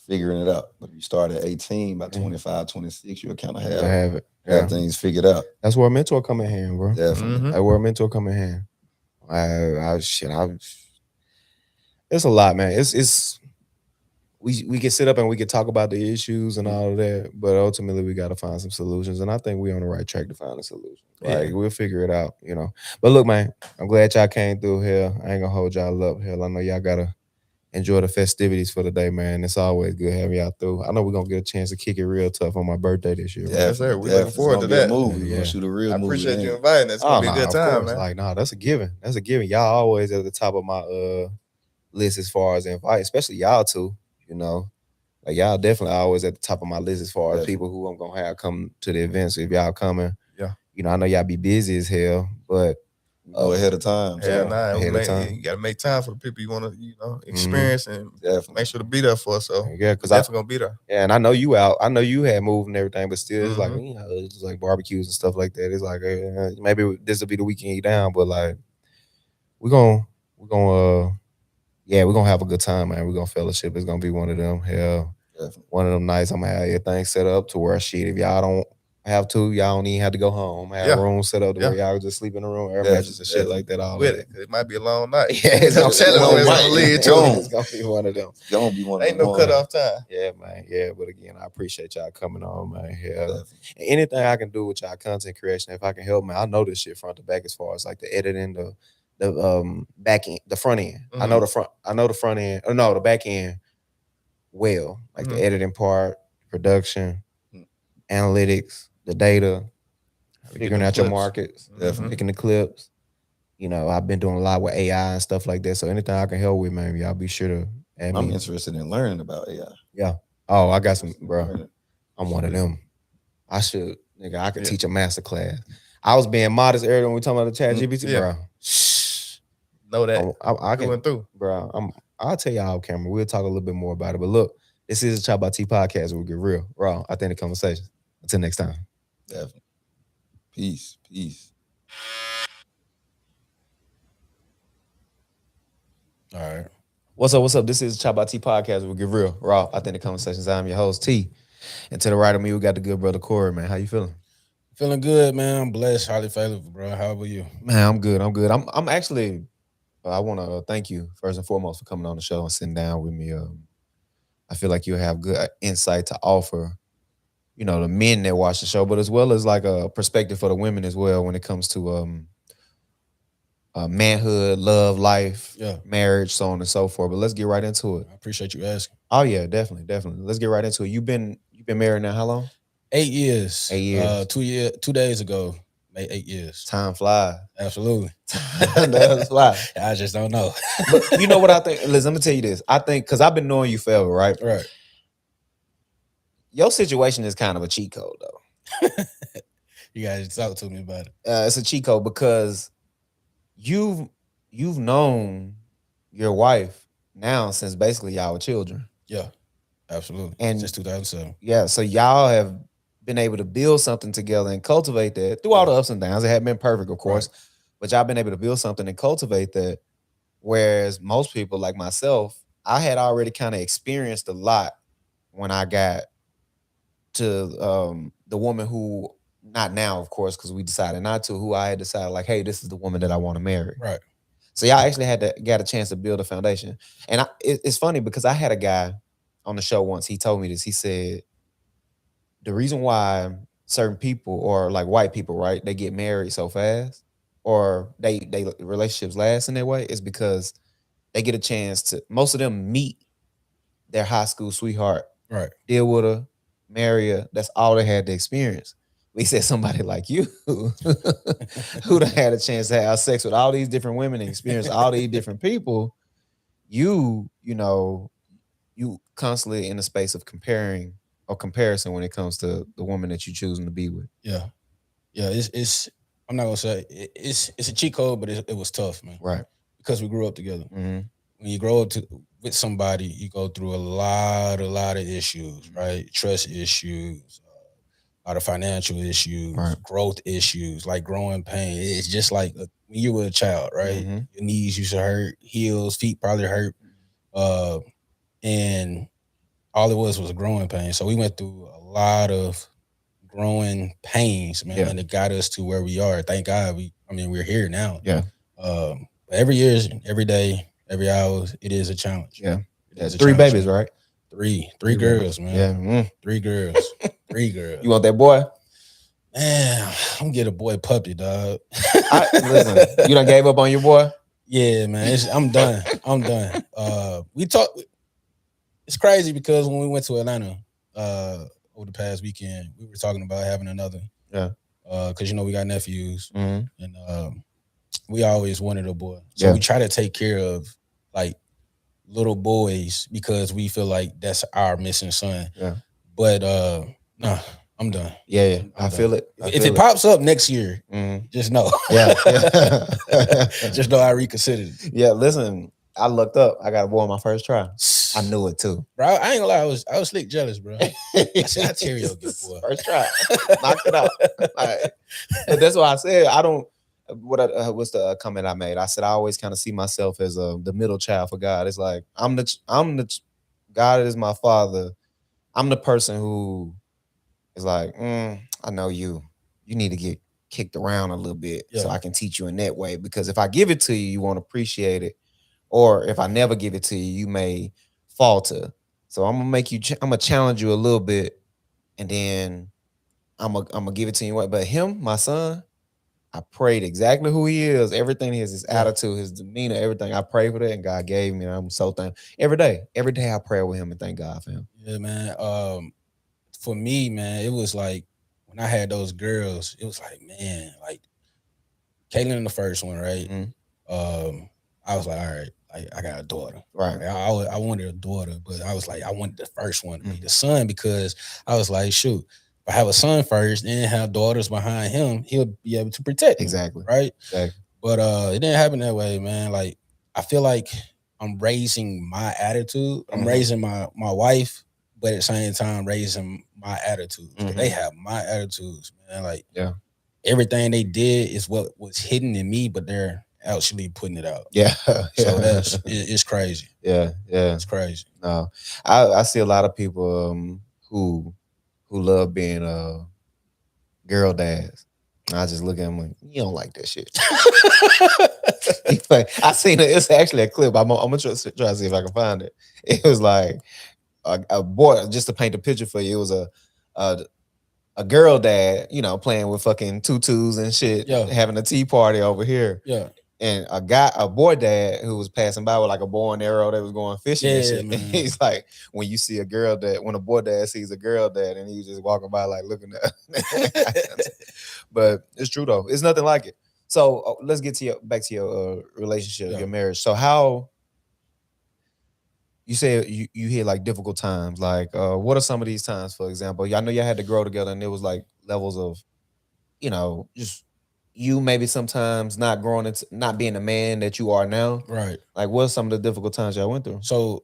Speaker 9: Figuring it out. But if you start at 18, by 25, 26, you'll kind of
Speaker 1: have it.
Speaker 9: Have things figured out.
Speaker 1: That's where a mentor come in hand, bro.
Speaker 9: Definitely.
Speaker 1: That's where a mentor come in hand. It's a lot, man. It's we can sit up and we can talk about the issues and all of that, but ultimately we got to find some solutions. And I think we're on the right track to find a solution. Like we'll figure it out, you know. But look, man, I'm glad y'all came through here. I ain't gonna hold y'all up. Hell, I know y'all gotta enjoy the festivities for the day, man. It's always good having y'all through. I know we're gonna get a chance to kick it real tough on my birthday this year.
Speaker 3: Yes, sir. We're looking forward to that.
Speaker 9: We're gonna shoot a real movie.
Speaker 3: I appreciate you inviting us. It's gonna be a good time, man.
Speaker 1: Like, that's a given. That's a given. Y'all always at the top of my list as far as invite, especially y'all two, you know. Like y'all definitely always at the top of my list as far as people who I'm gonna have come to the events. So if y'all coming, you know, I know y'all be busy as hell, but
Speaker 9: Oh, ahead of time.
Speaker 3: Hell
Speaker 9: So.
Speaker 3: nah,
Speaker 1: ahead of time.
Speaker 3: you gotta make time for the people you want to, experience and
Speaker 9: Definitely.
Speaker 3: make sure to be there for. So
Speaker 1: Yeah, because
Speaker 3: definitely gonna be there.
Speaker 1: Yeah, and I know you out. I know you had moved and everything, but still, it's like
Speaker 3: Mhm.
Speaker 1: it's like barbecues and stuff like that. It's like maybe this will be the weekend you down, but like we're gonna we're gonna have a good time, man. We're gonna fellowship. It's gonna be one of them. Hell,
Speaker 9: Definitely.
Speaker 1: one of them nights. I'm gonna have everything set up to where shit. If y'all don't have to, y'all don't even have to go home. Have a room set up to where y'all just sleep in the room, air mattress and shit like that. All
Speaker 3: with
Speaker 1: that.
Speaker 3: it. It might be a long night.
Speaker 1: Yeah, it's
Speaker 3: I'm telling you, it's gonna lead to.
Speaker 1: It's gonna be one of them.
Speaker 9: It's gonna be one of
Speaker 3: Ain't
Speaker 9: them.
Speaker 3: no cutoff time.
Speaker 1: Yeah, man. Yeah, but again, I appreciate y'all coming on, man. Yeah. Anything I can do with y'all content creation, if I can help, man, I know this shit front to back as far as like the editing, the back end, the front end. I know the front end, or no, the back end well. Like the editing part, production, analytics, the data, figuring out your markets, picking the clips. You know, I've been doing a lot with AI and stuff like that. So anything I can help with, man, y'all be sure to add me.
Speaker 9: I'm interested in learning about AI.
Speaker 1: Yeah. Oh, I got some, bro. I'm one of them. I should, nigga, I could teach a master class. I was being modest earlier when we talking about the ChatGPT, bro.
Speaker 3: Know that.
Speaker 1: I can,
Speaker 3: going through.
Speaker 1: Bro, I'll tell y'all off camera. We'll talk a little bit more about it. But look, this is a ChoppedByT podcast where we get real, raw, authentic conversation. Until next time.
Speaker 9: Definitely. Peace.
Speaker 10: All right.
Speaker 1: What's up? This is ChoppedByT podcast where we get real, raw, authentic conversations. I'm your host, T. And to the right of me, we got the good brother Corey, man. How you feeling?
Speaker 10: Feeling good, man. I'm blessed, highly favored, bro. How about you?
Speaker 1: Man, I'm good. I'm actually, I want to thank you first and foremost for coming on the show and sitting down with me. I feel like you have good insight to offer, you know, the men that watch the show, but as well as like a perspective for the women as well when it comes to manhood, love, life, marriage, so on and so forth. But let's get right into it.
Speaker 10: I appreciate you asking.
Speaker 1: Oh yeah, definitely. Let's get right into it. You've been married now how long?
Speaker 10: 8 years.
Speaker 1: 8 years.
Speaker 10: 2 days ago, made 8 years.
Speaker 1: Time flies.
Speaker 10: Absolutely.
Speaker 1: Time flies.
Speaker 10: I just don't know.
Speaker 1: But you know what I think? Listen, let me tell you this. I think because I've been knowing you forever, right?
Speaker 10: Right.
Speaker 1: Your situation is kind of a cheat code, though.
Speaker 10: You guys talk to me about it.
Speaker 1: It's a cheat code because you've known your wife now since basically y'all were children.
Speaker 10: Yeah, absolutely.
Speaker 1: And
Speaker 10: since 2007.
Speaker 1: Yeah, so y'all have been able to build something together and cultivate that through all the ups and downs. It hadn't been perfect, of course, but y'all been able to build something and cultivate that. Whereas most people like myself, I had already kind of experienced a lot when I got to the woman who, not now, of course, because we decided not to, who I had decided like, hey, this is the woman that I want to marry.
Speaker 10: Right.
Speaker 1: So y'all actually got a chance to build a foundation. And it's funny because I had a guy on the show once, he told me this. He said, the reason why certain people, or like white people, right, they get married so fast, or they relationships last in that way, is because they get a chance to, most of them meet their high school sweetheart,
Speaker 10: right,
Speaker 1: deal with her, marry her. That's all they had to experience. We said somebody like you who done had a chance to have sex with all these different women and experience all these different people, you know, you constantly in the space of comparing or comparison when it comes to the woman that you choosing to be with.
Speaker 10: Yeah. It's I'm not gonna say it's a cheat code, but it was tough, man.
Speaker 1: Right.
Speaker 10: Because we grew up together.
Speaker 1: Mm-hmm.
Speaker 10: When you grow up with somebody, you go through a lot of issues, right? Trust issues, a lot of financial issues, growth issues, like growing pain. It's just like when you were a child, right?
Speaker 1: Mm-hmm.
Speaker 10: Your knees used to hurt, heels, feet probably hurt, and all it was a growing pain. So we went through a lot of growing pains, man, and it got us to where we are. Thank God, we're here now.
Speaker 1: Yeah.
Speaker 10: Every year, every day, every hour, it is a challenge.
Speaker 1: Yeah.
Speaker 10: It
Speaker 1: 3 babies, right?
Speaker 10: Three girls, man.
Speaker 1: Yeah.
Speaker 10: 3 girls. 3 girls.
Speaker 1: You want that boy?
Speaker 10: Man, I'm gonna get a boy puppy, dog.
Speaker 1: Listen, you done gave up on your boy?
Speaker 10: Yeah, man. I'm done. We talked. It's crazy because when we went to Atlanta over the past weekend, we were talking about having another.
Speaker 1: Yeah.
Speaker 10: Because we got nephews,
Speaker 1: mm-hmm.
Speaker 10: and we always wanted a boy, so we try to take care of like little boys because we feel like that's our missing son.
Speaker 1: Yeah.
Speaker 10: But no, I'm done.
Speaker 1: Yeah,
Speaker 10: I'm
Speaker 1: I feel
Speaker 10: done.
Speaker 1: it.
Speaker 10: If it pops up next year, just know.
Speaker 1: Yeah.
Speaker 10: Just know I reconsidered it.
Speaker 1: Yeah, listen, I looked up. I got a boy on my first try. I knew it too.
Speaker 10: Bro, I ain't gonna lie, I was slick jealous, bro. I said, Onterio, good boy.
Speaker 1: First try. Knocked it out. But that's why I said I don't. What's the comment I made? I said I always kind of see myself as the middle child for God. It's like I'm the God is my father. I'm the person who is like, I know you. You need to get kicked around a little bit so I can teach you in that way. Because if I give it to you, you won't appreciate it. Or if I never give it to you, you may falter. So I'm gonna make you. I'm gonna challenge you a little bit, and then I'm gonna give it to you. But him, my son, I prayed exactly who he is, everything his attitude, his demeanor, everything. I prayed for that, and God gave me. And I'm so thankful. Every day I pray with him and thank God for him.
Speaker 10: Yeah, man. For me, man, it was like when I had those girls, it was like, man, like Caitlin, the first one, right? I was like, all right, like I got a daughter,
Speaker 1: right?
Speaker 10: Like, I wanted a daughter, but I was like, I wanted the first one to be the son because I was like, shoot, if I have a son first, then have daughters behind him, he'll be able to protect me,
Speaker 1: exactly,
Speaker 10: right?
Speaker 1: Exactly.
Speaker 10: But it didn't happen that way, man. Like I feel like I'm raising my attitude. I'm raising my wife, but at the same time raising my attitudes. They have my attitudes, man. Like everything they did is what was hidden in me, but they're actually putting it out.
Speaker 1: Yeah.
Speaker 10: So it's crazy.
Speaker 1: Yeah.
Speaker 10: It's crazy.
Speaker 1: No, I see a lot of people who love being girl dads. I just look at him like, you don't like that shit. I seen it. It's actually a clip. I'm gonna try to see if I can find it. It was like a boy, just to paint a picture for you. It was a girl dad, playing with fucking tutus and shit, having a tea party over here.
Speaker 10: Yeah.
Speaker 1: And a boy dad who was passing by with like a bow and arrow that was going fishing and shit.
Speaker 10: Man.
Speaker 1: And he's like, when you see when a boy dad sees a girl dad, and he was just walking by like looking at. But it's true though. It's nothing like it. So let's get back to your relationship, your marriage. So how you say you hit like difficult times? Like what are some of these times, for example? I know y'all had to grow together, and there was like levels of, just you maybe sometimes not growing into not being the man that you are now.
Speaker 10: Right.
Speaker 1: Like what are some of the difficult times y'all went through?
Speaker 10: So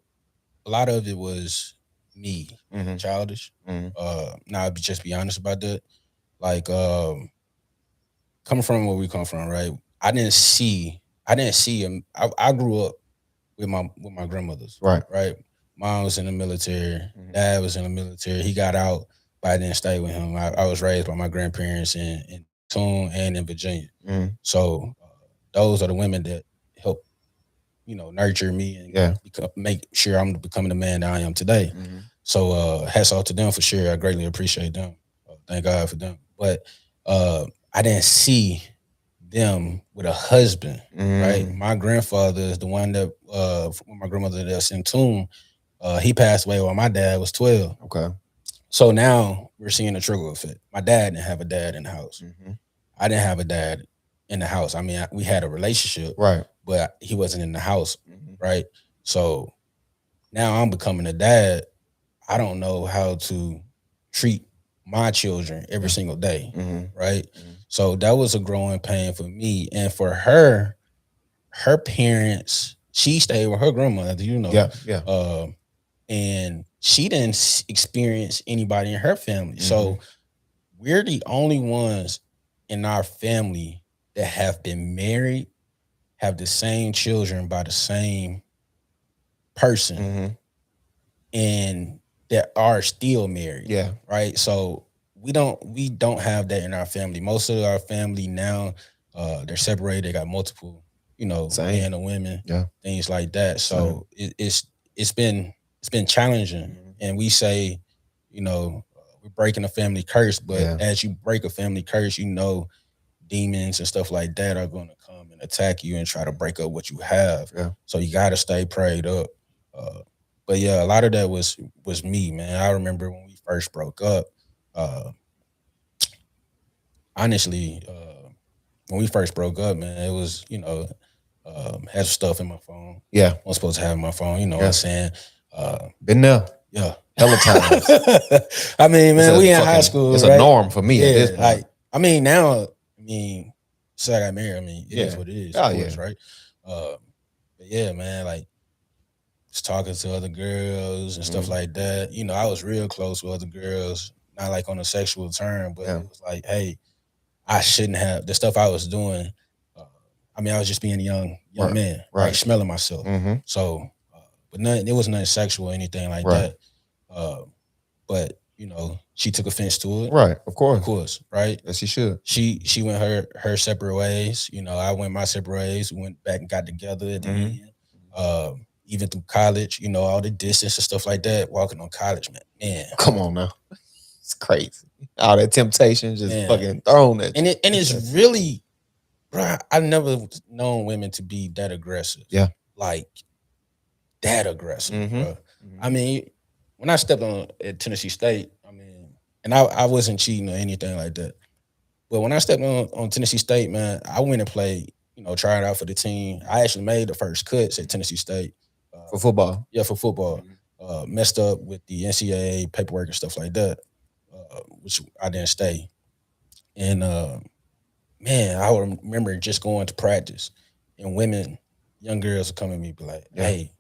Speaker 10: a lot of it was me, childish. Now I'll just be honest about that. Like coming from where we come from, right? I didn't see him. I grew up with my grandmothers.
Speaker 1: Right.
Speaker 10: Mom was in the military, dad was in the military. He got out, but I didn't stay with him. I was raised by my grandparents in Tune and in Virginia. So those are the women that help, nurture me and make sure I'm becoming the man that I am today. So hats off to them for sure. I greatly appreciate them. Thank God for them. But I didn't see them with a husband, right? My grandfather is the one that, my grandmother that's in Tune, he passed away while my dad was 12.
Speaker 1: Okay.
Speaker 10: So now we're seeing a trickle effect. My dad didn't have a dad in the house. I didn't have a dad in the house. I mean, we had a relationship,
Speaker 1: right?
Speaker 10: But he wasn't in the house, right? So now I'm becoming a dad. I don't know how to treat my children every single day, right? So that was a growing pain for me. And for her parents, she stayed with her grandmother,
Speaker 1: Yeah.
Speaker 10: And she didn't experience anybody in her family. So we're the only ones in our family that have been married, have the same children by the same person, and that are still married.
Speaker 1: Yeah.
Speaker 10: Right. So we don't have that in our family. Most of our family now, they're separated. They got multiple, men and women, things like that. So it's been challenging. And we say, we're breaking a family curse, but as you break a family curse, demons and stuff like that are going to come and attack you and try to break up what you have. So you got to stay prayed up. But yeah, a lot of that was me, man. I remember when we first broke up, honestly, when we first broke up, man, it was, had stuff in my phone.
Speaker 1: Yeah.
Speaker 10: I wasn't supposed to have in my phone, what I'm saying?
Speaker 1: Been there.
Speaker 10: Yeah.
Speaker 1: hella times.
Speaker 10: I mean, man, we in high
Speaker 1: fucking-
Speaker 10: school.
Speaker 1: It's
Speaker 10: right?
Speaker 1: a norm for me at this point.
Speaker 10: Like, I mean, now, I mean, say I got married. I mean, it is
Speaker 1: Yeah.
Speaker 10: what it is,
Speaker 1: Oh,
Speaker 10: of course,
Speaker 1: yeah.
Speaker 10: right? But yeah, man, like, just talking to other girls and stuff like that. You know, I was real close with other girls, not like on a sexual term, but it was like, hey, I shouldn't have the stuff I was doing. I mean, I was just being a young man, right? Smelling myself. So, but nothing. It wasn't nothing sexual or anything like that. But you know, she took offense to it.
Speaker 1: Right, of
Speaker 10: course, right?
Speaker 1: Yes, she should.
Speaker 10: She went her separate ways. You know, I went my separate ways. We went back and got together at the end. Even through college, you know, all the distance and stuff like that. Walking on college, man.
Speaker 1: Come on now, it's crazy. All that temptation just fucking thrown at you.
Speaker 10: And it's really, bro. I never known women to be that aggressive.
Speaker 1: Yeah,
Speaker 10: like that aggressive, bro. I mean, when I stepped on at Tennessee State, I mean, and I wasn't cheating or anything like that. But when I stepped on Tennessee State, man, I went and played, you know, tried out for the team. I actually made the first cuts at Tennessee State.
Speaker 1: For football?
Speaker 10: Yeah, for football. Messed up with the NCAA paperwork and stuff like that, which I didn't stay. And, man, I remember just going to practice and women, young girls would come at me and be like, hey,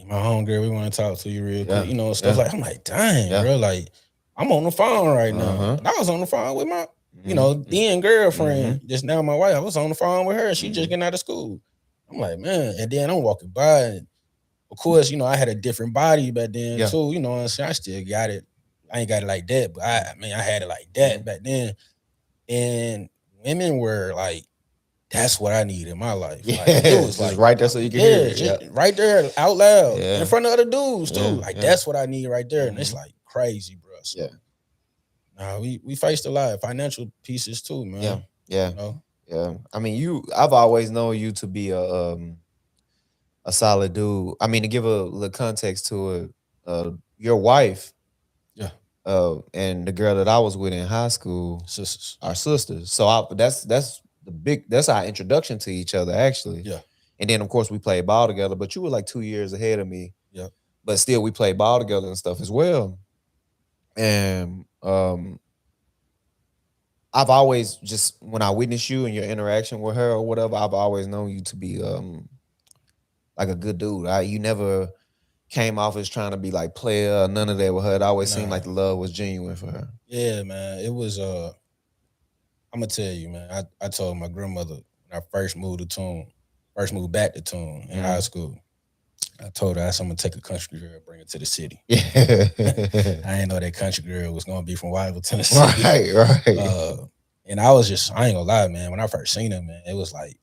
Speaker 10: my homegirl, we want to talk to you real quick. You know, stuff like, I'm like, dang, bro, like, I'm on the phone right now. And I was on the phone with my, you know, then girlfriend, just now my wife. I was on the phone with her. She just getting out of school. I'm like, man. And then I'm walking by. And of course, you know, I had a different body back then too. You know what I'm saying? I still got it. I ain't got it like that, but I had it like that back then. And women were like, that's what I need in my life.
Speaker 1: Yeah,
Speaker 10: like, it was
Speaker 1: just
Speaker 10: like
Speaker 1: right there so you can hear it.
Speaker 10: just right there out loud in front of other dudes too. Like that's what I need right there. And it's like crazy, bro. So, nah, we faced a lot of financial pieces too, man.
Speaker 1: Yeah.
Speaker 10: You know?
Speaker 1: Yeah. I mean, I've always known you to be a solid dude. I mean, to give a little context to it, your wife, and the girl that I was with in high school, our sisters. So that's our introduction to each other, actually.
Speaker 10: Yeah.
Speaker 1: And then of course we played ball together, but you were like 2 years ahead of me.
Speaker 10: Yeah.
Speaker 1: But still we played ball together and stuff as well. And I've always just, when I witness you and your interaction with her or whatever, I've always known you to be like a good dude. You never came off as trying to be like player or none of that with her. It always seemed like the love was genuine for her.
Speaker 10: Yeah, man. It was I'm gonna tell you, man. I told my grandmother when I first moved back to Tune in high school. I told her I'm gonna take a country girl, bring her to the city.
Speaker 1: Yeah.
Speaker 10: I didn't know that country girl was gonna be from Wyville, Tennessee.
Speaker 1: Right.
Speaker 10: And I ain't gonna lie, man. When I first seen her, man, it was like,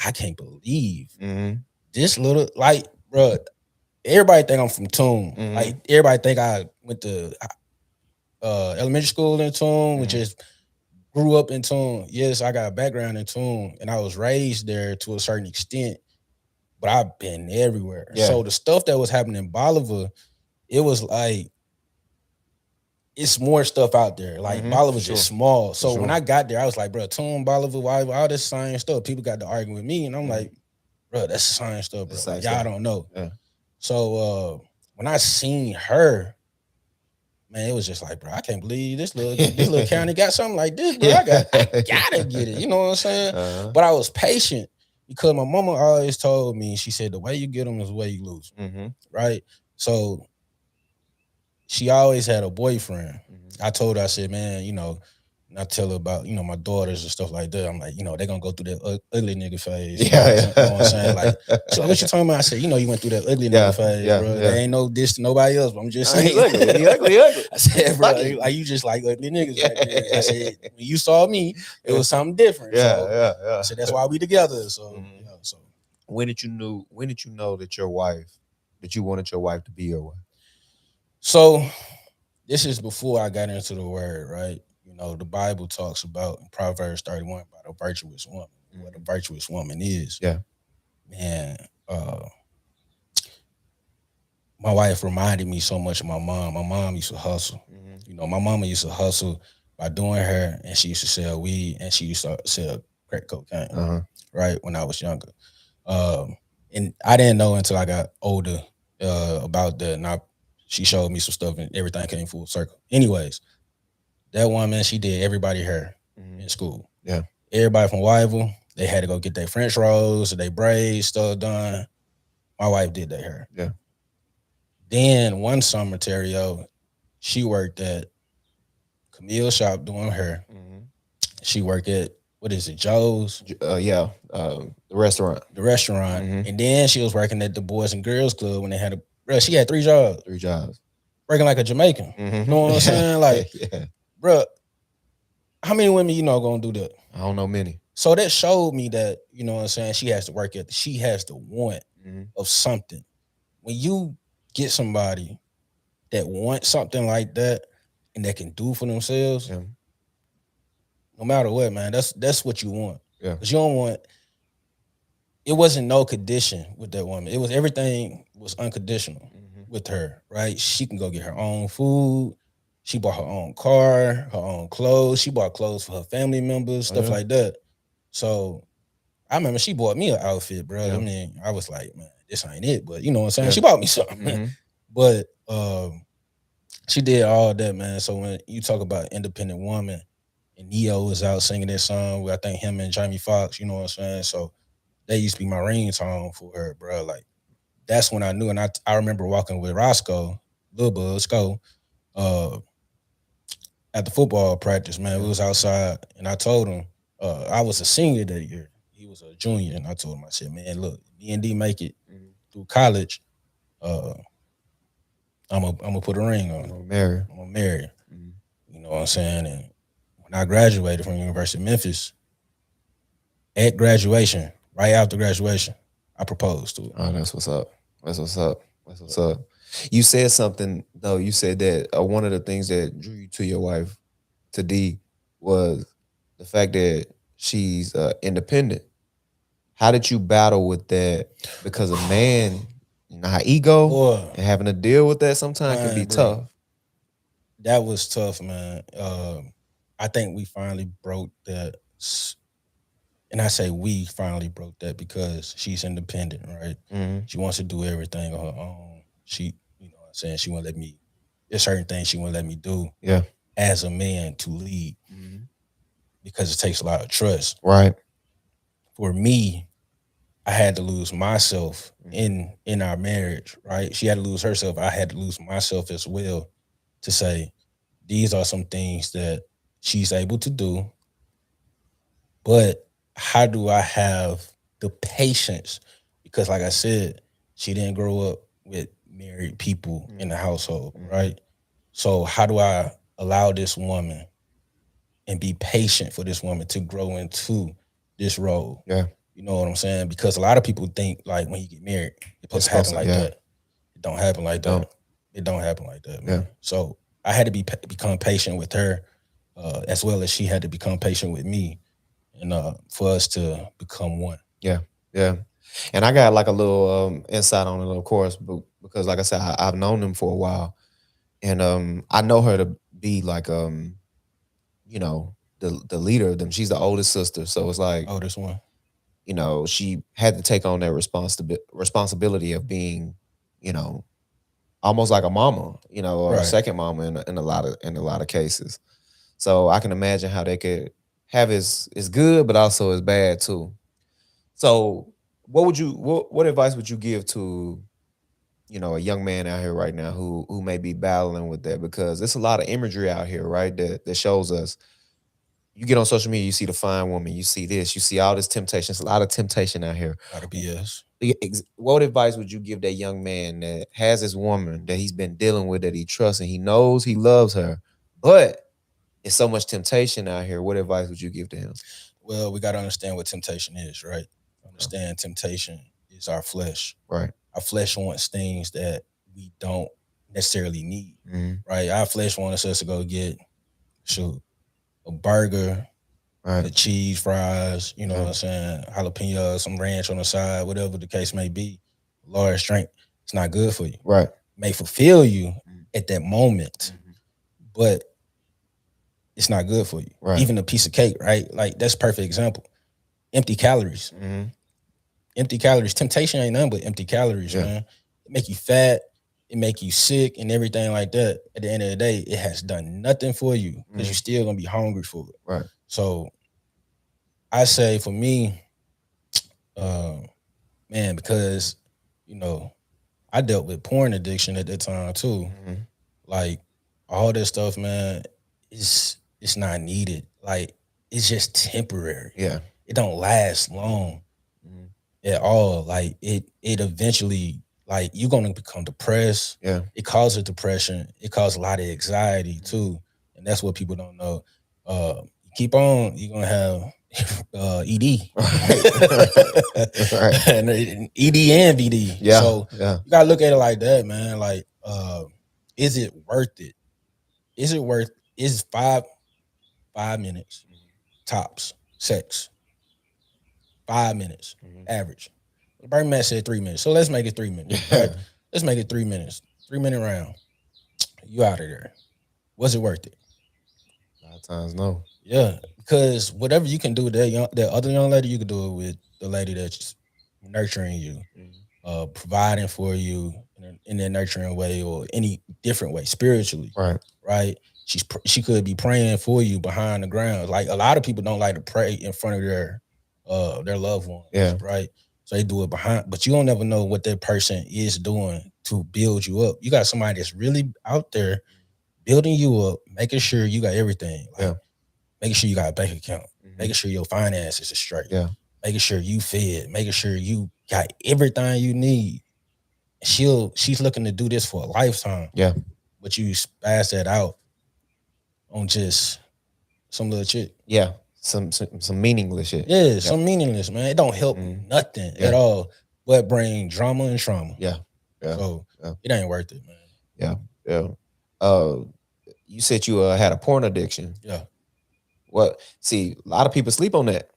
Speaker 10: I can't believe this little, like, bro. Everybody think I'm from Tune. Like everybody think I went to elementary school in Tune, which is grew up in Tune. Yes, I got a background in Tune, and I was raised there to a certain extent. But I've been everywhere.
Speaker 1: Yeah.
Speaker 10: So the stuff that was happening in Bolivar, it was like, it's more stuff out there. Like Bolivar's just small. So when I got there, I was like, bro, Tune, Bolivar, all this science stuff. People got to arguing with me, and I'm like, bro, that's science stuff, bro. Like, y'all don't know.
Speaker 1: Yeah.
Speaker 10: So when I seen her, man, it was just like, bro, I can't believe this little county got something like this, bro. I gotta get it. You know what I'm saying? But I was patient because my mama always told me, she said, the way you get them is the way you lose them. Right? So she always had a boyfriend. I told her, I said, man, you know, and I tell her about, you know, my daughters and stuff like that. I'm like, you know, they're going to go through that ugly nigga phase. You know what I'm saying? Like, so what you talking about? I said, you know, you went through that ugly nigga phase, bro. There ain't no diss to nobody else, but I'm just saying.
Speaker 1: He ugly.
Speaker 10: I said, bro, like, you just like ugly niggas back then. I said, when you saw me, it was something different.
Speaker 1: Yeah.
Speaker 10: I said, that's why we together. So, so.
Speaker 1: When did you know that you wanted your wife to be your wife?
Speaker 10: So this is before I got into the word, right? You know, the Bible talks about in Proverbs 31 about a virtuous woman, what a virtuous woman is.
Speaker 1: Yeah.
Speaker 10: Man, my wife reminded me so much of my mom. My mom used to hustle. You know, my mama used to hustle by doing her, and she used to sell weed, and she used to sell crack cocaine, right, when I was younger. And I didn't know until I got older about that. And I she showed me some stuff and everything came full circle. Anyways, that woman, she did everybody hair in school.
Speaker 1: Yeah.
Speaker 10: Everybody from Wyville, they had to go get their French rolls or their braids stuff done. My wife did their hair.
Speaker 1: Yeah.
Speaker 10: Then one summer, Onterio, she worked at Camille's shop doing hair. She worked at, what is it, Joe's?
Speaker 1: The restaurant.
Speaker 10: The restaurant. And then she was working at the Boys and Girls Club when they had she had 3 jobs.
Speaker 1: 3 jobs.
Speaker 10: Working like a Jamaican. You know what I'm saying? Like, bruh, how many women you know gonna do that?
Speaker 1: I don't know many.
Speaker 10: So that showed me that, you know what I'm saying, she has the want of something. When you get somebody that wants something like that and that can do for themselves, no matter what, man, that's what you want.
Speaker 1: Yeah.
Speaker 10: Because you don't want, it wasn't no condition with that woman. It was, everything was unconditional with her, right? She can go get her own food. She bought her own car, her own clothes. She bought clothes for her family members, stuff like that. So I remember she bought me an outfit, bro. I mean, I was like, man, this ain't it. But you know what I'm saying? She bought me something. But she did all that, man. So when you talk about independent woman, and Neo was out singing that song with, I think, him and Jamie Foxx, you know what I'm saying? So they used to be my ringtone for her, bro. Like, that's when I knew. And I remember walking with Roscoe, Lil Roscoe, at the football practice, man. We was outside, and I told him, I was a senior that year. He was a junior, and I told him, I said, man, look, D&D make it through college, I'm gonna put a ring on. I'm gonna marry her. You know what I'm saying? And when I graduated from University of Memphis, at graduation, right after graduation, I proposed to her.
Speaker 1: Oh, that's what's up. That's what's up. That's what's up. You said something, though. You said that one of the things that drew you to your wife, to D, was the fact that she's independent. How did you battle with that? Because a man, you know how ego and having to deal with that sometimes can be tough.
Speaker 10: That was tough, man. I think we finally broke that. And I say we finally broke that because she's independent, right? She wants to do everything on her own. She, you know what I'm saying, she won't let me, there's certain things she won't let me do as a man to lead because it takes a lot of trust.
Speaker 1: Right.
Speaker 10: For me, I had to lose myself in our marriage, right? She had to lose herself. I had to lose myself as well to say, these are some things that she's able to do, but how do I have the patience? Because like I said, she didn't grow up with married people in the household, right? So how do I allow this woman and be patient for this woman to grow into this role?
Speaker 1: Yeah.
Speaker 10: You know what I'm saying? Because a lot of people think like when you get married, it's supposed to happen like that. It don't happen like that. It don't happen like that, man. So I had to become patient with her as well as she had to become patient with me. And for us to become one.
Speaker 1: Yeah. And I got like a little insight on it, of course, but because like I said, I've known them for a while. And I know her to be like, you know, the leader of them. She's the oldest sister. So it's like,
Speaker 10: oldest one.
Speaker 1: You know, she had to take on that responsibility of being, you know, almost like a mama, you know, or a second mama in a lot of cases. So I can imagine how they could have is good, but also is bad too. So what advice would you give to, you know, a young man out here right now who may be battling with that? Because there's a lot of imagery out here, right? That shows us. You get on social media, you see the fine woman, you see this, you see all this temptation. It's a lot of temptation out here.
Speaker 10: A lot of BS.
Speaker 1: What advice would you give that young man that has this woman that he's been dealing with, that he trusts and he knows he loves her, but it's so much temptation out here? What advice would you give to him?
Speaker 10: Well, we got to understand what temptation is, right? Understand temptation is our flesh.
Speaker 1: Right.
Speaker 10: Our flesh wants things that we don't necessarily need, right? Our flesh wants us to go get, a burger, the cheese fries, you know what I'm saying, jalapeno, some ranch on the side, whatever the case may be, large drink. It's not good for you.
Speaker 1: Right.
Speaker 10: It may fulfill you at that moment, but it's not good for you.
Speaker 1: Right.
Speaker 10: Even a piece of cake, right? Like, that's a perfect example. Empty calories. Empty calories. Temptation ain't nothing but empty calories, man. It make you fat. it make you sick and everything like that. At the end of the day, it has done nothing for you because you're still gonna be hungry for it.
Speaker 1: Right.
Speaker 10: So I say for me, man, because I dealt with porn addiction at that time too. Like all this stuff, man, it's not needed. Like it's just temporary.
Speaker 1: Yeah.
Speaker 10: It don't last long at all. Like it eventually, like you're gonna become depressed.
Speaker 1: Yeah.
Speaker 10: It causes depression. It causes a lot of anxiety too, and that's what people don't know. Keep on, you're gonna have ED,
Speaker 1: Right.
Speaker 10: and ED and VD.
Speaker 1: Yeah.
Speaker 10: So you gotta look at it like that, man. Like, is it worth it? Is it worth? Is 5 minutes tops sex? 5 minutes average. Bernie Mac said 3 minutes, so let's make it 3 minutes. Right? Let's make it 3 minutes. 3-minute round. You out of there. Was it worth it?
Speaker 1: A lot of times, no.
Speaker 10: Yeah, because whatever you can do with that other young lady, you can do it with the lady that's nurturing you, providing for you in that nurturing way or any different way, spiritually. Right. She could be praying for you behind the ground. Like a lot of people don't like to pray in front of their loved ones.
Speaker 1: Yeah.
Speaker 10: Right. So they do it behind, but you don't never know what that person is doing to build you up. You got somebody that's really out there building you up, making sure you got everything. Like, making sure you got a bank account, making sure your finances are straight, making sure you fed, making sure you got everything you need. She's looking to do this for a lifetime.
Speaker 1: Yeah.
Speaker 10: But you spaz that out on just some little shit.
Speaker 1: Yeah. Some meaningless shit.
Speaker 10: Yeah, some meaningless, man. It don't help nothing at all, but bring drama and trauma.
Speaker 1: Yeah.
Speaker 10: So it ain't worth it, man.
Speaker 1: Yeah. You said you had a porn addiction.
Speaker 10: Yeah.
Speaker 1: Well, see, a lot of people sleep on that.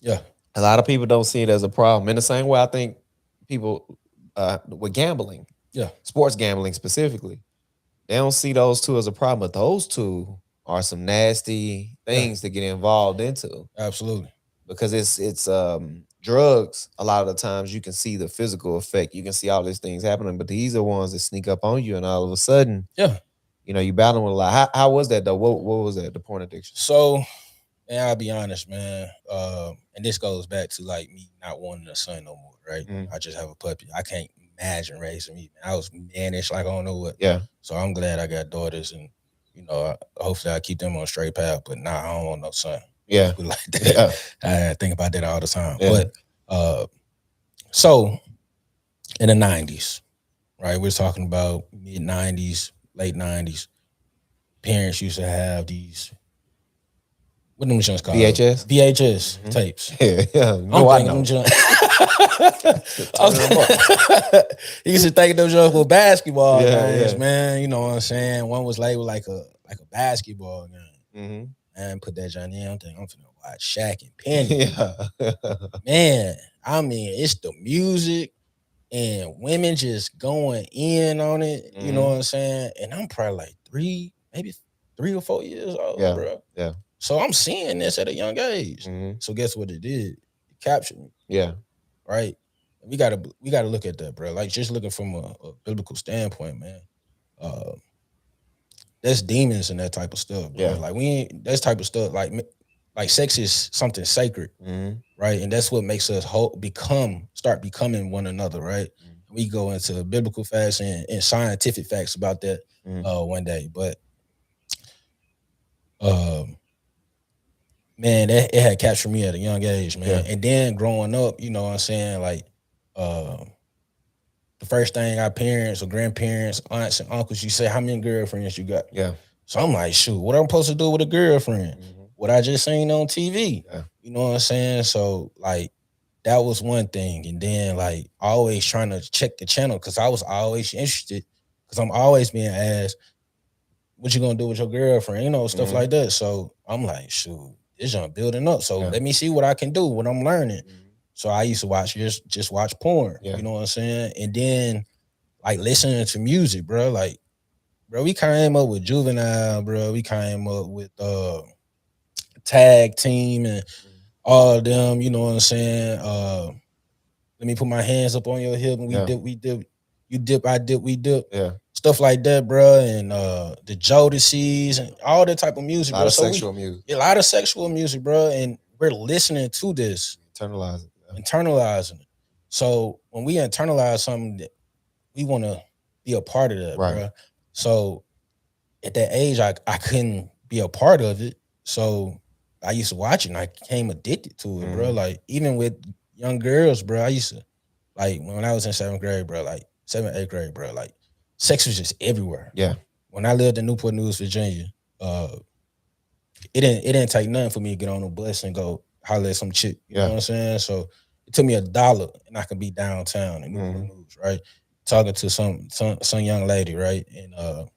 Speaker 10: Yeah.
Speaker 1: A lot of people don't see it as a problem. In the same way, I think people with gambling, sports gambling specifically, they don't see those two as a problem. But those two are some nasty things to get involved into.
Speaker 10: Absolutely.
Speaker 1: Because it's drugs. A lot of the times you can see the physical effect. You can see all these things happening, but these are ones that sneak up on you, and all of a sudden, you battling with a lot. How was that though? What was that? The porn addiction?
Speaker 10: So, man, I'll be honest, man. And this goes back to like me not wanting a son no more, right? I just have a puppy. I can't imagine raising me. Man. I was mannish, like I don't know what.
Speaker 1: Yeah.
Speaker 10: So I'm glad I got daughters, and hopefully I keep them on a straight path. But nah, I don't want no son.
Speaker 1: Yeah.
Speaker 10: Like that. I think about that all the time. Yeah. But so in the 90s, right? We're talking about mid 90s, late 90s. Parents used to have these, what them joints called? VHS tapes.
Speaker 1: Yeah.
Speaker 10: No, I know. Them joints. You used to think them joints were basketball games, man. You know what I'm saying? One was labeled like a basketball game. And put that joint in. I'm thinking I'm finna watch Shaq and Penny. Man, I mean, it's the music and women just going in on it. You know what I'm saying? And I'm probably like maybe 3 or 4 years old, bro.
Speaker 1: Yeah.
Speaker 10: So I'm seeing this at a young age. So guess what it did? It captured me.
Speaker 1: Yeah.
Speaker 10: Right? We gotta look at that, bro. Like just looking from a biblical standpoint, man. There's demons and that type of stuff, bro. Like we ain't that type of stuff. Like sex is something sacred, right? And that's what makes us start becoming one another, right? We go into biblical facts and scientific facts about that one day, but man, it had captured me at a young age, man. And then growing up, you know what I'm saying, like the first thing our parents or grandparents, aunts and uncles, you say, how many girlfriends you got?
Speaker 1: Yeah.
Speaker 10: So I'm like, shoot, what I'm supposed to do with a girlfriend? What I just seen on TV.
Speaker 1: Yeah.
Speaker 10: You know what I'm saying? So like that was one thing. And then like always trying to check the channel because I was always interested because I'm always being asked, what you gonna do with your girlfriend? You know, stuff like that. So I'm like, shoot, this young building up. So let me see what I can do, what I'm learning. So I used to watch just watch porn. You know what I'm saying? And then like listening to music, bro. Like, bro, we came up with Juvenile, bro. We came up with Tag Team and all of them, you know what I'm saying? Let me put my hands up on your hip and we did You dip, I dip, we dip.
Speaker 1: Yeah.
Speaker 10: Stuff like that, bro. And the Jodeci's and all that type of music,
Speaker 1: A lot
Speaker 10: bro.
Speaker 1: of
Speaker 10: So
Speaker 1: sexual music.
Speaker 10: a lot of sexual music, bro. And we're listening to this.
Speaker 1: Internalizing. Yeah.
Speaker 10: Internalizing it. So when we internalize something, that we want to be a part of that,
Speaker 1: Right.
Speaker 10: bro. So at that age, I couldn't be a part of it. So I used to watch it and I became addicted to it, bro. Like even with young girls, bro, I used to, like when I was in 7th grade, bro, like 7th, 8th grade, bro, like sex was just everywhere.
Speaker 1: Yeah.
Speaker 10: When I lived in Newport News, Virginia, it didn't take nothing for me to get on a bus and go holler at some chick. You know what I'm saying? So it took me $1 and I could be downtown in Newport News, right? Talking to some young lady, right? And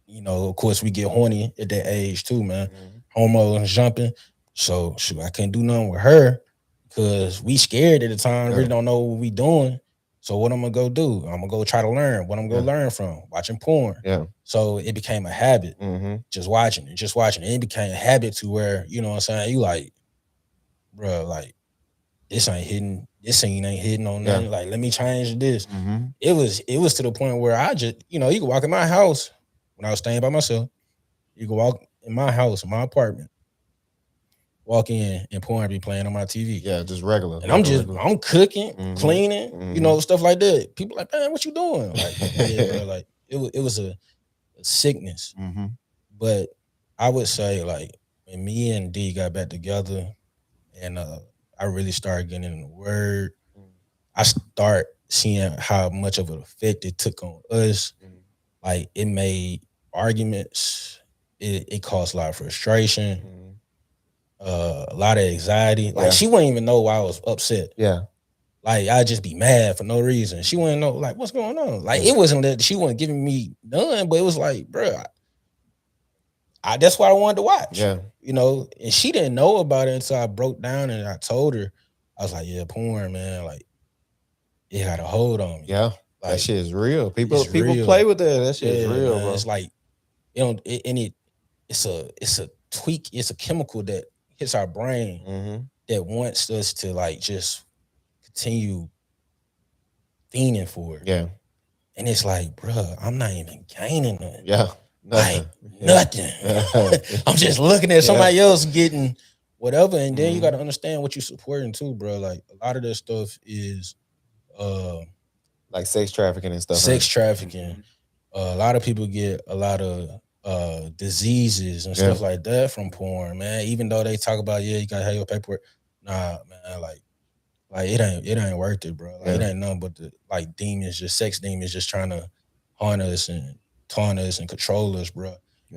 Speaker 10: you know, of course, we get horny at that age too, man. Hormones jumping. So shoot, I couldn't do nothing with her because we scared at the time, really don't know what we doing. So what I'm gonna go do? I'm gonna go try to learn. What I'm gonna learn from? Watching porn.
Speaker 1: Yeah.
Speaker 10: So it became a habit. Just watching it. And it became a habit to where, you know what I'm saying? You like, bro, like, this ain't hitting. This scene ain't hitting on nothing.
Speaker 1: Yeah.
Speaker 10: Like, let me change this. It was to the point where I just, you know, you could walk in my house when I was staying by myself. You could walk in my house, my apartment, walk in and porn be playing on my TV.
Speaker 1: Yeah, just regular.
Speaker 10: And I'm cooking, cleaning, you know, stuff like that. People like, man, what you doing? Like, yeah, bro, like it was a sickness. But I would say, like, when me and D got back together and I really started getting in the word, I start seeing how much of an effect it took on us. Like, it made arguments, it caused a lot of frustration, a lot of anxiety. Like, she wouldn't even know why I was upset.
Speaker 1: Yeah.
Speaker 10: Like, I'd just be mad for no reason. She wouldn't know, like, what's going on? Like, it wasn't that she wasn't giving me none, but it was like, bro, that's what I wanted to watch.
Speaker 1: Yeah.
Speaker 10: You know, and she didn't know about it until I broke down and I told her. I was like, yeah, porn, man, like, it had a hold on me.
Speaker 1: Yeah.
Speaker 10: Like,
Speaker 1: that shit is real. People
Speaker 10: real.
Speaker 1: play with that. That shit is real,
Speaker 10: man.
Speaker 1: bro.
Speaker 10: It's like, it's a tweak, it's a chemical that hits our brain that wants us to, like, just continue fiending for it.
Speaker 1: Yeah.
Speaker 10: And it's like, bro, I'm not even gaining nothing.
Speaker 1: Yeah.
Speaker 10: Nothing. Like, nothing. I'm just looking at somebody else getting whatever. And then you got to understand what you're supporting too, bro. Like, a lot of that stuff is
Speaker 1: like sex trafficking and stuff.
Speaker 10: Sex trafficking. A lot of people get a lot of diseases and stuff like that from porn, man. Even though they talk about, you gotta have your paperwork. Nah, man, like it ain't worth it, bro. Like, it ain't nothing but the, like, demons, just sex demons, just trying to harm us and taunt us and control us, bro.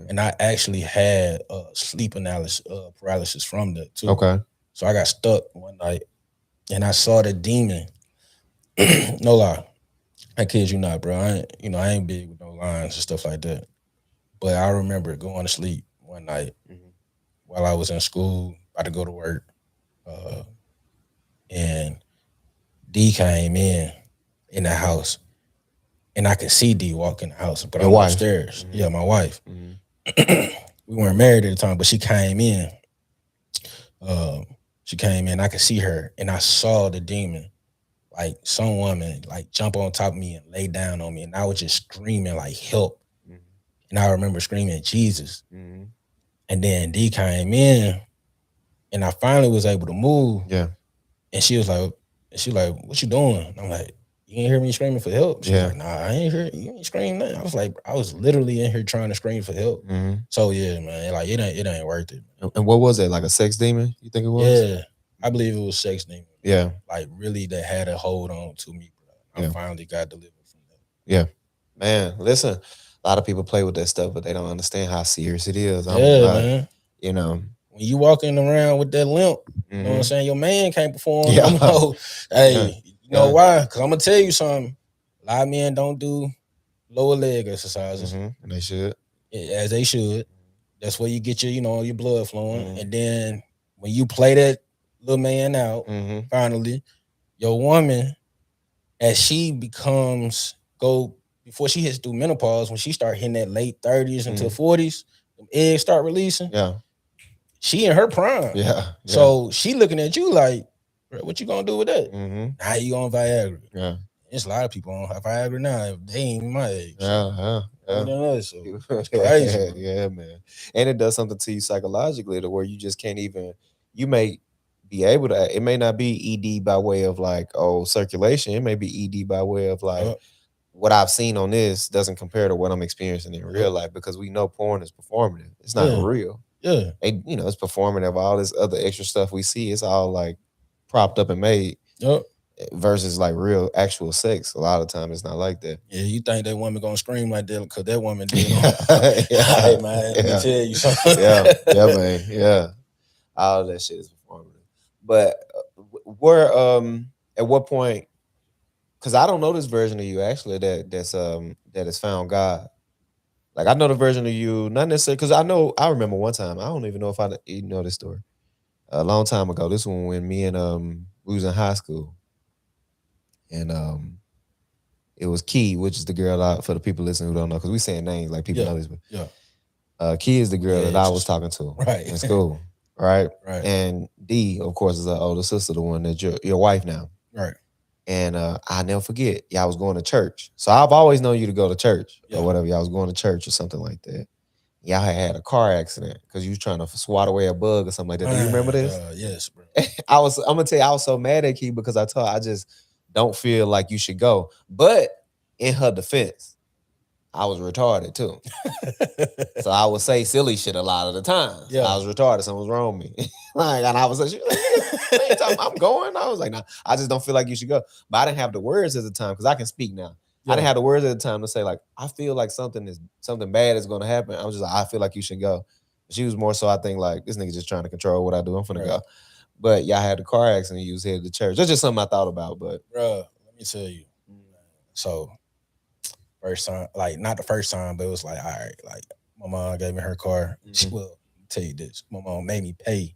Speaker 10: And I actually had sleep paralysis from that too.
Speaker 1: Okay.
Speaker 10: So I got stuck one night and I saw the demon. No lie. I kid you not, bro. I ain't big with no lines and stuff like that. But I remember going to sleep one night while I was in school, about to go to work. And D came in the house. And I could see D walk in the house. But I'm upstairs. Yeah, my wife. We weren't married at the time, but she came in. I could see her. And I saw the demon. Like, some woman, like, jump on top of me and lay down on me. And I was just screaming, like, help. And I remember screaming, Jesus. And then D came in and I finally was able to move.
Speaker 1: Yeah.
Speaker 10: And she was like, what you doing? And I'm like, you ain't hear me screaming for help? She's like, nah, I ain't hear you ain't screaming nothing. I was like, I was literally in here trying to scream for help. So yeah, man, like, it ain't worth it.
Speaker 1: And what was it? Like a sex demon? You think it was?
Speaker 10: Yeah. I believe it was sex demon.
Speaker 1: Yeah.
Speaker 10: Like, really, that had a hold on to me, bro. I finally got delivered from that.
Speaker 1: Yeah. Man, listen, a lot of people play with that stuff, but they don't understand how serious it is.
Speaker 10: Man.
Speaker 1: You know.
Speaker 10: When you walking around with that limp, you know what I'm saying? Your man can't perform. Hey, you know why? Because I'm going to tell you something. A lot of men don't do lower leg exercises.
Speaker 1: And they should.
Speaker 10: As they should. That's where you get your, your blood flowing. And then when you play that little man out, finally, your woman, as she before she hits through menopause, when she start hitting that late 30s into 40s, them eggs start releasing.
Speaker 1: Yeah.
Speaker 10: She in her prime.
Speaker 1: Yeah.
Speaker 10: So she looking at you like, bro, what you gonna do with that?
Speaker 1: Mm-hmm.
Speaker 10: How you on Viagra?
Speaker 1: Yeah.
Speaker 10: It's a lot of people on Viagra now. They ain't even my age.
Speaker 1: So.
Speaker 10: It's crazy.
Speaker 1: Yeah, man. And it does something to you psychologically to where you just can't even. You may be able to. It may not be ED by way of like circulation. It may be ED by way of like what I've seen on this doesn't compare to what I'm experiencing in real life because we know porn is performative. It's not real.
Speaker 10: Yeah,
Speaker 1: it's performative. All this other extra stuff we see, it's all like propped up and made.
Speaker 10: Yep.
Speaker 1: Versus like real actual sex. A lot of time it's not like that.
Speaker 10: Yeah, you think that woman gonna scream like that because that woman did. Hey man, let me tell you something.
Speaker 1: yeah, man. Yeah. All of that shit is performative. But where at what point, because I don't know this version of you actually that has found God. Like I know the version of you, not necessarily because I remember one time, I don't even know if you know this story. A long time ago. This one when me and we was in high school. And it was Key, which is the girl out for the people listening who don't know, because we saying names like people know this. But Key is the girl that I was talking to in school, right?
Speaker 10: Right.
Speaker 1: And D, of course, is her older sister, the one that your wife now,
Speaker 10: right?
Speaker 1: And I never forget, y'all was going to church. So I've always known you to go to church or whatever. Y'all was going to church or something like that. Y'all had a car accident because you was trying to swat away a bug or something like that. Do you remember this?
Speaker 10: Yes, bro.
Speaker 1: I'm gonna tell you, I was so mad at Key because I just don't feel like you should go. But in her defense, I was retarded too. So I would say silly shit a lot of the time.
Speaker 10: Yeah.
Speaker 1: I was retarded. Something was wrong with me. And I was like, I'm going. I was like, nah, I just don't feel like you should go. But I didn't have the words at the time because I can speak now. I didn't have the words at the time to say like, I feel like something bad is going to happen. I was just like, I feel like you should go. She was more so, I think like, this nigga just trying to control what I do. I'm finna go. But y'all had the car accident. You was headed to church. That's just something I thought about. But
Speaker 10: bro, let me tell you. So first time, like not the first time, but it was like, all right, like my mom gave me her car. She will tell you this. My mom made me pay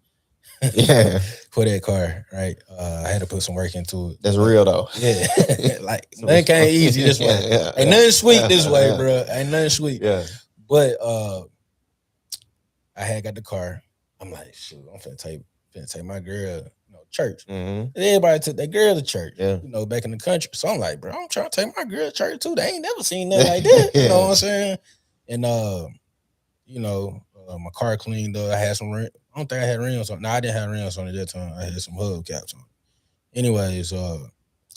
Speaker 10: for that car, right? I had to put some work into it.
Speaker 1: That's real though.
Speaker 10: Yeah. Like nothing came easy this way. Ain't nothing sweet this way, bro. Ain't nothing sweet.
Speaker 1: Yeah.
Speaker 10: But I had got the car. I'm like, shoot, I'm finna take my girl, church. Everybody took their girl to church, back in the country. So I'm like, bro, I'm trying to take my girl to church too. They ain't never seen nothing like that. You know what I'm saying? And my car cleaned up. I had some I don't think I had rims on. No, I didn't have rims on at that time. I had some hubcaps on. Anyways,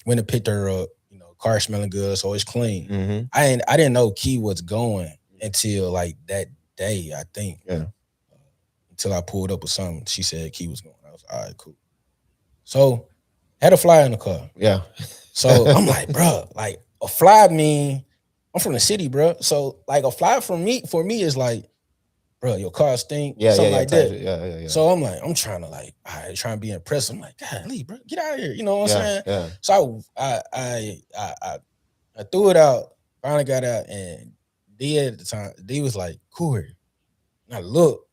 Speaker 10: went and picked her up. Car smelling good, so it's clean. I didn't know Key was going until like that day, I think.
Speaker 1: Yeah.
Speaker 10: Until I pulled up with something. She said Key was going. I was all right, cool. So had a fly in the car.
Speaker 1: Yeah.
Speaker 10: So I'm like, bro, like a fly mean I'm from the city, bro. So like a fly for me is like, bro, your car stink. Something like that.
Speaker 1: Yeah.
Speaker 10: So I'm like, I'm trying to like, all right, trying to be impressive. I'm like, golly, bro, get out of here. You know what I'm saying?
Speaker 1: Yeah.
Speaker 10: So I threw it out, finally got out, and D at the time, D was like, Corey. And I looked,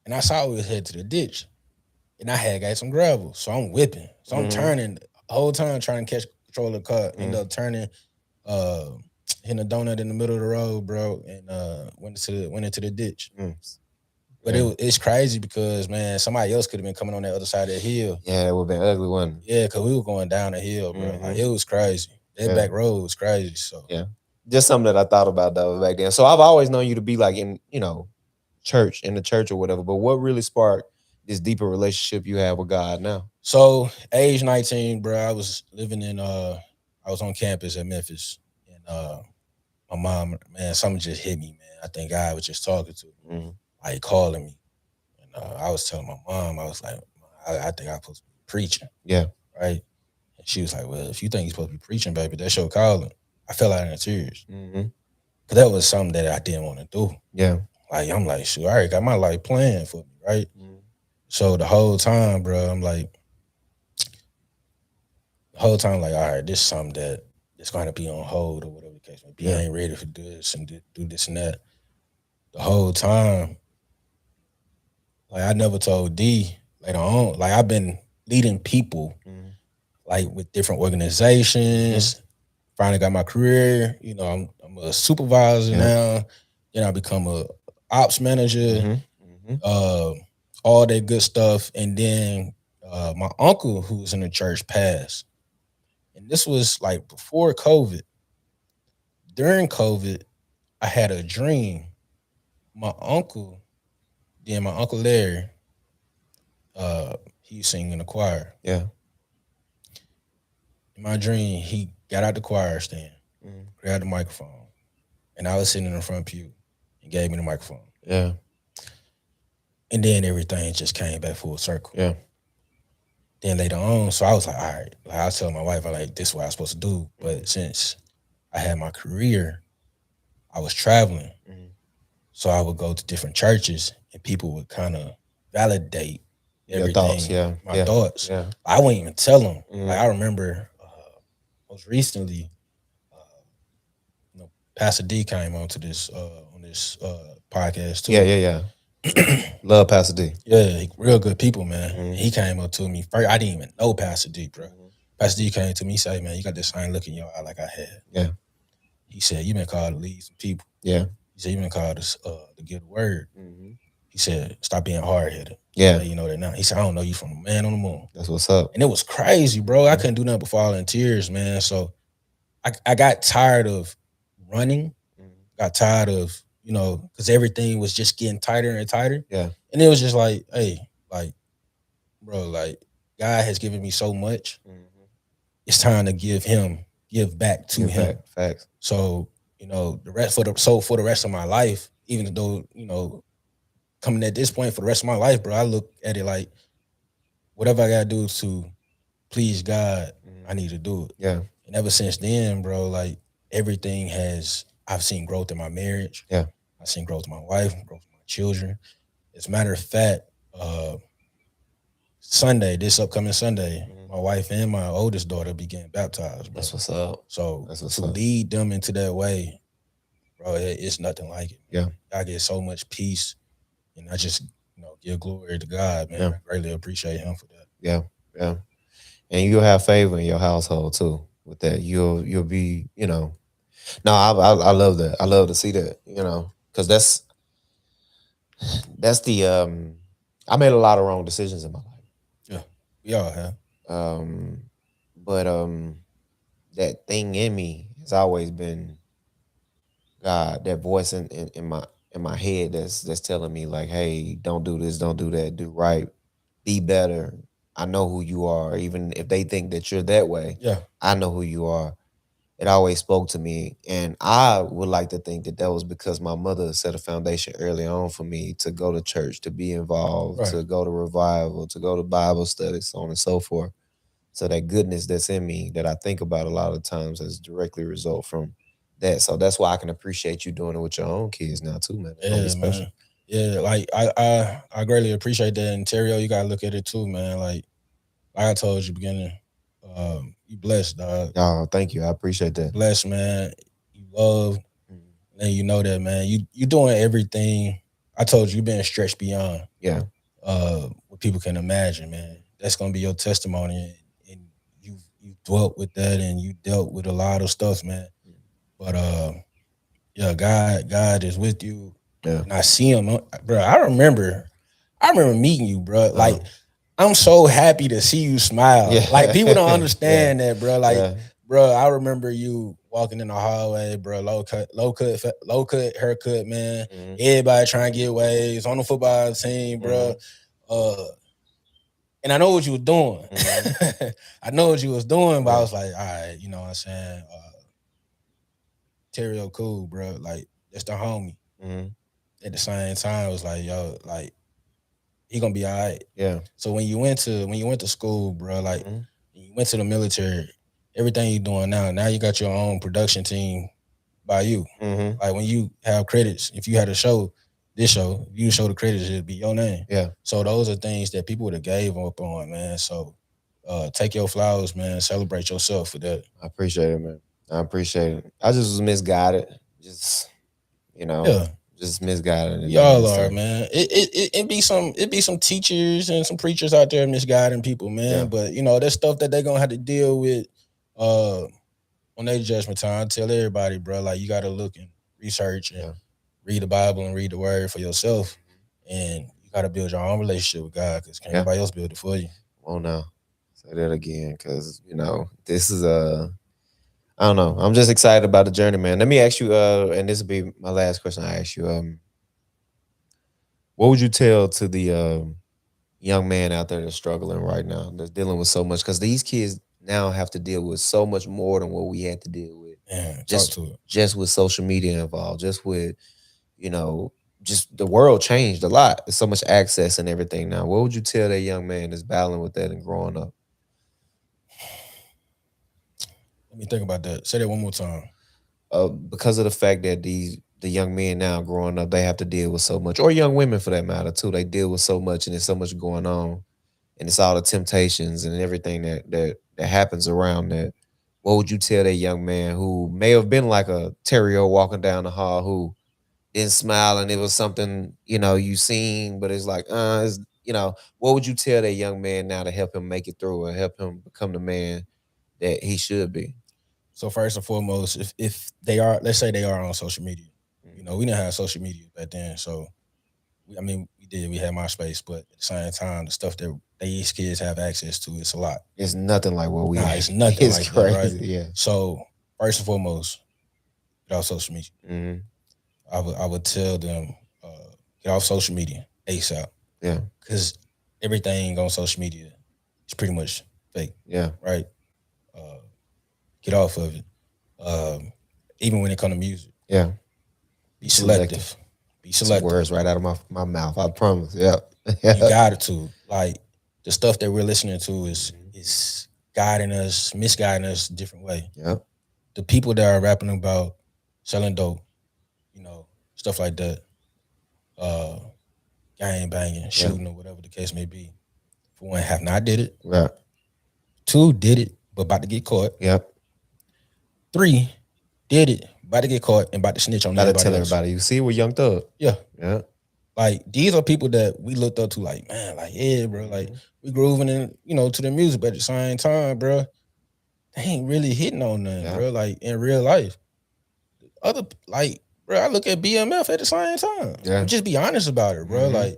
Speaker 10: and I saw we was headed to the ditch. And I had got some gravel. So I'm whipping. So I'm turning the whole time trying to catch control of the car. End up turning, hitting a donut in the middle of the road, bro, and went into the ditch. But it's crazy because, man, somebody else could have been coming on that other side of the hill.
Speaker 1: Yeah, it would have been ugly, wasn't it?
Speaker 10: Yeah, because we were going down the hill, bro. Like, it was crazy. That back road was crazy. So
Speaker 1: yeah. Just something that I thought about though back then. So I've always known you to be like in the church or whatever. But what really sparked this deeper relationship you have with God now?
Speaker 10: So age 19, bro, I was living in I was on campus at Memphis, and my mom, man, something just hit me, man. I think God was just talking to me, like calling me. And I was telling my mom, I was like, I think I'm supposed to be preaching.
Speaker 1: Yeah.
Speaker 10: Right. And she was like, well, if you think you're supposed to be preaching, baby, that's your calling. I fell out in tears. Cause that was something that I didn't want to do.
Speaker 1: Yeah.
Speaker 10: Like, I'm like, shoot, I already got my life planned for me, right? So the whole time, bro, I'm like, all right, this is something that it's going to be on hold or whatever the case may be. I ain't ready for this and do this and that. The whole time, like, I never told D later on. Like, I've been leading people, like, with different organizations. Finally got my career. I'm a supervisor now. Then I become a ops manager. All that good stuff. And then my uncle, who was in the church, passed. And this was like before COVID. During COVID, I had a dream. My uncle Larry, he sang in the choir.
Speaker 1: Yeah.
Speaker 10: In my dream, he got out the choir stand, grabbed the microphone, and I was sitting in the front pew and gave me the microphone.
Speaker 1: Yeah.
Speaker 10: And then everything just came back full circle.
Speaker 1: Yeah.
Speaker 10: Then later on, so I was like, all right. Like I was telling my wife, this is what I was supposed to do. But since I had my career, I was traveling. So I would go to different churches and people would kind of validate everything. My thoughts.
Speaker 1: Yeah.
Speaker 10: I wouldn't even tell them. Like I remember most recently, Pastor D came on this podcast too.
Speaker 1: Yeah. Love Pastor D.
Speaker 10: Yeah, real good people, man. He came up to me first. I didn't even know Pastor D, bro. Pastor D came to me, he said, man, you got this same look in your eye like I had.
Speaker 1: Yeah.
Speaker 10: He said, you've been called to lead some people.
Speaker 1: Yeah.
Speaker 10: He said, you've been called to give the word. He said, stop being hard-headed.
Speaker 1: Yeah.
Speaker 10: You know that now. He said, I don't know you from a man on the moon.
Speaker 1: That's what's up.
Speaker 10: And it was crazy, bro. I couldn't do nothing but fall in tears, man. So I got tired of running. Got tired of, because everything was just getting tighter and tighter.
Speaker 1: Yeah.
Speaker 10: And it was just like, hey, like, bro, like, God has given me so much. It's time to give back to him.
Speaker 1: Facts.
Speaker 10: So, for the rest of my life, even though, coming at this point for the rest of my life, bro, I look at it like whatever I gotta do to please God, I need to do it.
Speaker 1: Yeah.
Speaker 10: And ever since then, bro, like I've seen growth in my marriage.
Speaker 1: Yeah.
Speaker 10: I've seen growth in my wife, growth in my children. As a matter of fact, this upcoming Sunday, my wife and my oldest daughter be getting baptized, bro.
Speaker 1: That's what's up.
Speaker 10: So to lead them into that way, bro, it's nothing like it.
Speaker 1: Yeah.
Speaker 10: I get so much peace, and I just give glory to God, man.
Speaker 1: Yeah.
Speaker 10: I greatly appreciate him for that.
Speaker 1: Yeah. Yeah. And you'll have favor in your household too with that. You'll be, No, I love that. I love to see that, because that's the I made a lot of wrong decisions in my life.
Speaker 10: Yeah, we all have.
Speaker 1: But that thing in me has always been God, that voice in my head that's telling me like, hey, don't do this, don't do that, do right, be better. I know who you are, even if they think that you're that way.
Speaker 10: Yeah,
Speaker 1: I know who you are. It always spoke to me, and I would like to think that was because my mother set a foundation early on for me to go to church, to be involved, to go to revival, to go to Bible studies, so on and so forth. So that goodness that's in me that I think about a lot of times has directly result from that. So that's why I can appreciate you doing it with your own kids now too, man. It's gonna be special.
Speaker 10: Man. Yeah, like I greatly appreciate that. And Onterio, you gotta look at it too, man. Like I told you beginning, you blessed, dog.
Speaker 1: Oh, thank you. I appreciate that.
Speaker 10: Blessed, man. You love, and you know that, man. You doing everything. I told you been stretched beyond.
Speaker 1: Yeah.
Speaker 10: What people can imagine, man. That's gonna be your testimony, and you dwelt with that, and you dealt with a lot of stuff, man. But yeah, God is with you.
Speaker 1: Yeah.
Speaker 10: And I see him, bro. I remember meeting you, bro. Like, I'm so happy to see you smile.
Speaker 1: Yeah.
Speaker 10: Like, people don't understand that, bro. Like, bro, I remember you walking in the hallway, bro. Low cut haircut, man. Everybody trying to get waves on the football team, bro. And I know what you were doing. I know what you was doing, but I was like, all right, you know what I'm saying? Onterio cool, bro. Like, that's the homie. At the same time, it was like, yo, like, he gonna be all right.
Speaker 1: Yeah.
Speaker 10: So when you went to school, bro, like, you went to the military, everything you doing now you got your own production team by you. Like, when you have credits, if you had a show, if you show the credits, it'd be your name.
Speaker 1: Yeah.
Speaker 10: So those are things that people would have gave up on, man. So take your flowers, man. Celebrate yourself for that.
Speaker 1: I appreciate it, man. I appreciate it. I just was misguided. Just, just misguided.
Speaker 10: Y'all are, man. It be some teachers and some preachers out there misguiding people, man.
Speaker 1: Yeah.
Speaker 10: But that's stuff that they're gonna have to deal with on their judgment time. I tell everybody, bro, like, you gotta look and research and read the Bible and read the word for yourself. And you gotta build your own relationship with God, because can't nobody else build it for you.
Speaker 1: Come on now. Say that again, because this is I don't know. I'm just excited about the journey, man. Let me ask you, and this will be my last question I ask you. What would you tell to the young man out there that's struggling right now, that's dealing with so much? Because these kids now have to deal with so much more than what we had to deal with.
Speaker 10: Man,
Speaker 1: Just
Speaker 10: talk to it.
Speaker 1: just with social media involved, just with you know, just the world changed a lot. There's so much access and everything now. What would you tell that young man that's battling with that and growing up?
Speaker 10: Let me think about that. Say that one more time.
Speaker 1: Because of the fact that the young men now growing up, they have to deal with so much, or young women for that matter too. They deal with so much, and there's so much going on, and it's all the temptations and everything that happens around that. What would you tell that young man who may have been like a terrier walking down the hall who didn't smile and it was something you seen, but it's like what would you tell that young man now to help him make it through and help him become the man that he should be?
Speaker 10: So first and foremost, if they are, let's say they are on social media, we didn't have social media back then. So, we had MySpace, but at the same time, the stuff that these kids have access to, it's a lot.
Speaker 1: It's nothing like what we had.
Speaker 10: It's nothing
Speaker 1: It's
Speaker 10: like
Speaker 1: crazy,
Speaker 10: that, right?
Speaker 1: yeah.
Speaker 10: So first and foremost, get off social media.
Speaker 1: Mm-hmm.
Speaker 10: I would tell them, get off social media ASAP.
Speaker 1: Yeah.
Speaker 10: Because everything on social media is pretty much fake.
Speaker 1: Yeah.
Speaker 10: Right? Get off of it. Even when it comes to music.
Speaker 1: Yeah.
Speaker 10: Be selective. Be selective.
Speaker 1: Some words right out of my mouth. I promise. Yeah.
Speaker 10: You got it to. Like the stuff that we're listening to is guiding us, misguiding us a different way.
Speaker 1: Yeah.
Speaker 10: The people that are rapping about selling dope, stuff like that, gang banging, shooting, or whatever the case may be. For one, have not did it.
Speaker 1: Right.
Speaker 10: 2, did it, but about to get caught.
Speaker 1: Yep.
Speaker 10: 3, did it, about to get caught and about to snitch on everybody.
Speaker 1: Tell everybody. You see, we're Young Thug.
Speaker 10: Yeah.
Speaker 1: Yeah.
Speaker 10: Like these are people that we looked up to. Like, man, like yeah, bro. Like we grooving in, to the music, but at the same time, bro, they ain't really hitting on nothing, bro. Like in real life, bro, I look at BMF at the same time.
Speaker 1: Yeah.
Speaker 10: Just be honest about it, bro. Like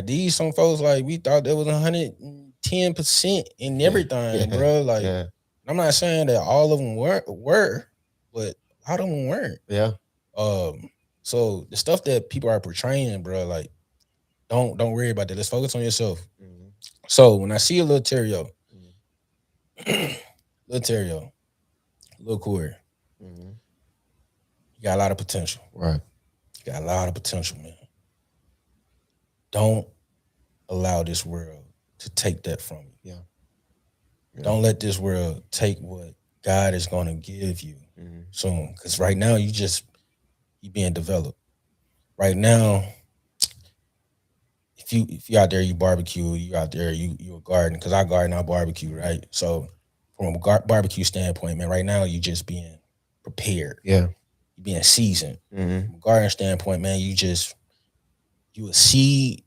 Speaker 10: these some folks, like we thought there was 110% in everything, bro. Like I'm not saying that all of them were, but a lot of them weren't.
Speaker 1: Yeah.
Speaker 10: So the stuff that people are portraying, bro, like don't worry about that. Let's focus on yourself. Mm-hmm. So when I see a little Onterio, little Corey, you got a lot of potential.
Speaker 1: Right.
Speaker 10: You got a lot of potential, man. Don't allow this world to take that from you. Yeah. Don't let this world take what God is going to give you soon. Because right now, you being developed. Right now, if you out there, you barbecue, you out there, you a garden. Because I garden, I barbecue, right? So from a barbecue standpoint, man, right now, you just being prepared.
Speaker 1: Yeah.
Speaker 10: You being seasoned. Mm-hmm. From a garden standpoint, man, you a seed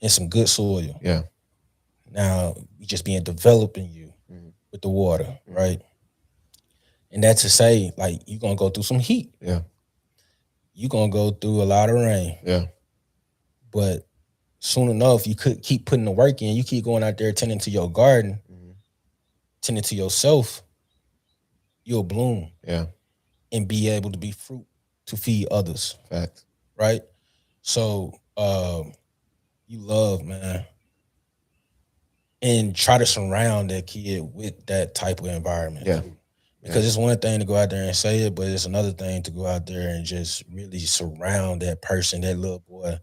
Speaker 10: in some good soil.
Speaker 1: Yeah.
Speaker 10: Now you just being developed in you with the water, right? And that's to say, like, you're gonna go through some heat.
Speaker 1: Yeah.
Speaker 10: You're gonna go through a lot of rain.
Speaker 1: Yeah.
Speaker 10: But soon enough, you could keep putting the work in. You keep going out there tending to your garden, tending to yourself, you'll bloom.
Speaker 1: Yeah.
Speaker 10: And be able to be fruit to feed others.
Speaker 1: Facts.
Speaker 10: Right? So you love, man. And try to surround that kid with that type of environment.
Speaker 1: Yeah.
Speaker 10: Because it's one thing to go out there and say it, but it's another thing to go out there and just really surround that person, that little boy,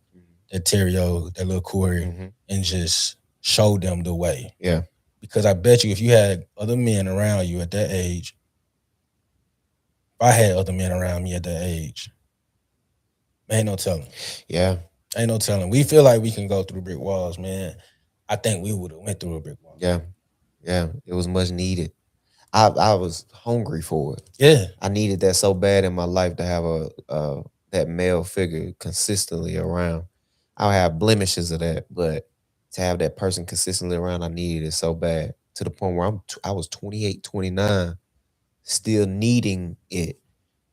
Speaker 10: that Onterio, that little Corey, and just show them the way.
Speaker 1: Yeah.
Speaker 10: Because I bet you if you had other men around you at that age, if I had other men around me at that age, ain't no telling.
Speaker 1: Yeah.
Speaker 10: Ain't no telling. We feel like we can go through brick walls, man. I think we would have went through a brick wall.
Speaker 1: Yeah. Yeah. It was much needed. I was hungry for it.
Speaker 10: Yeah.
Speaker 1: I needed that so bad in my life to have that male figure consistently around. I have blemishes of that, but to have that person consistently around, I needed it so bad to the point where I was 28, 29, still needing it.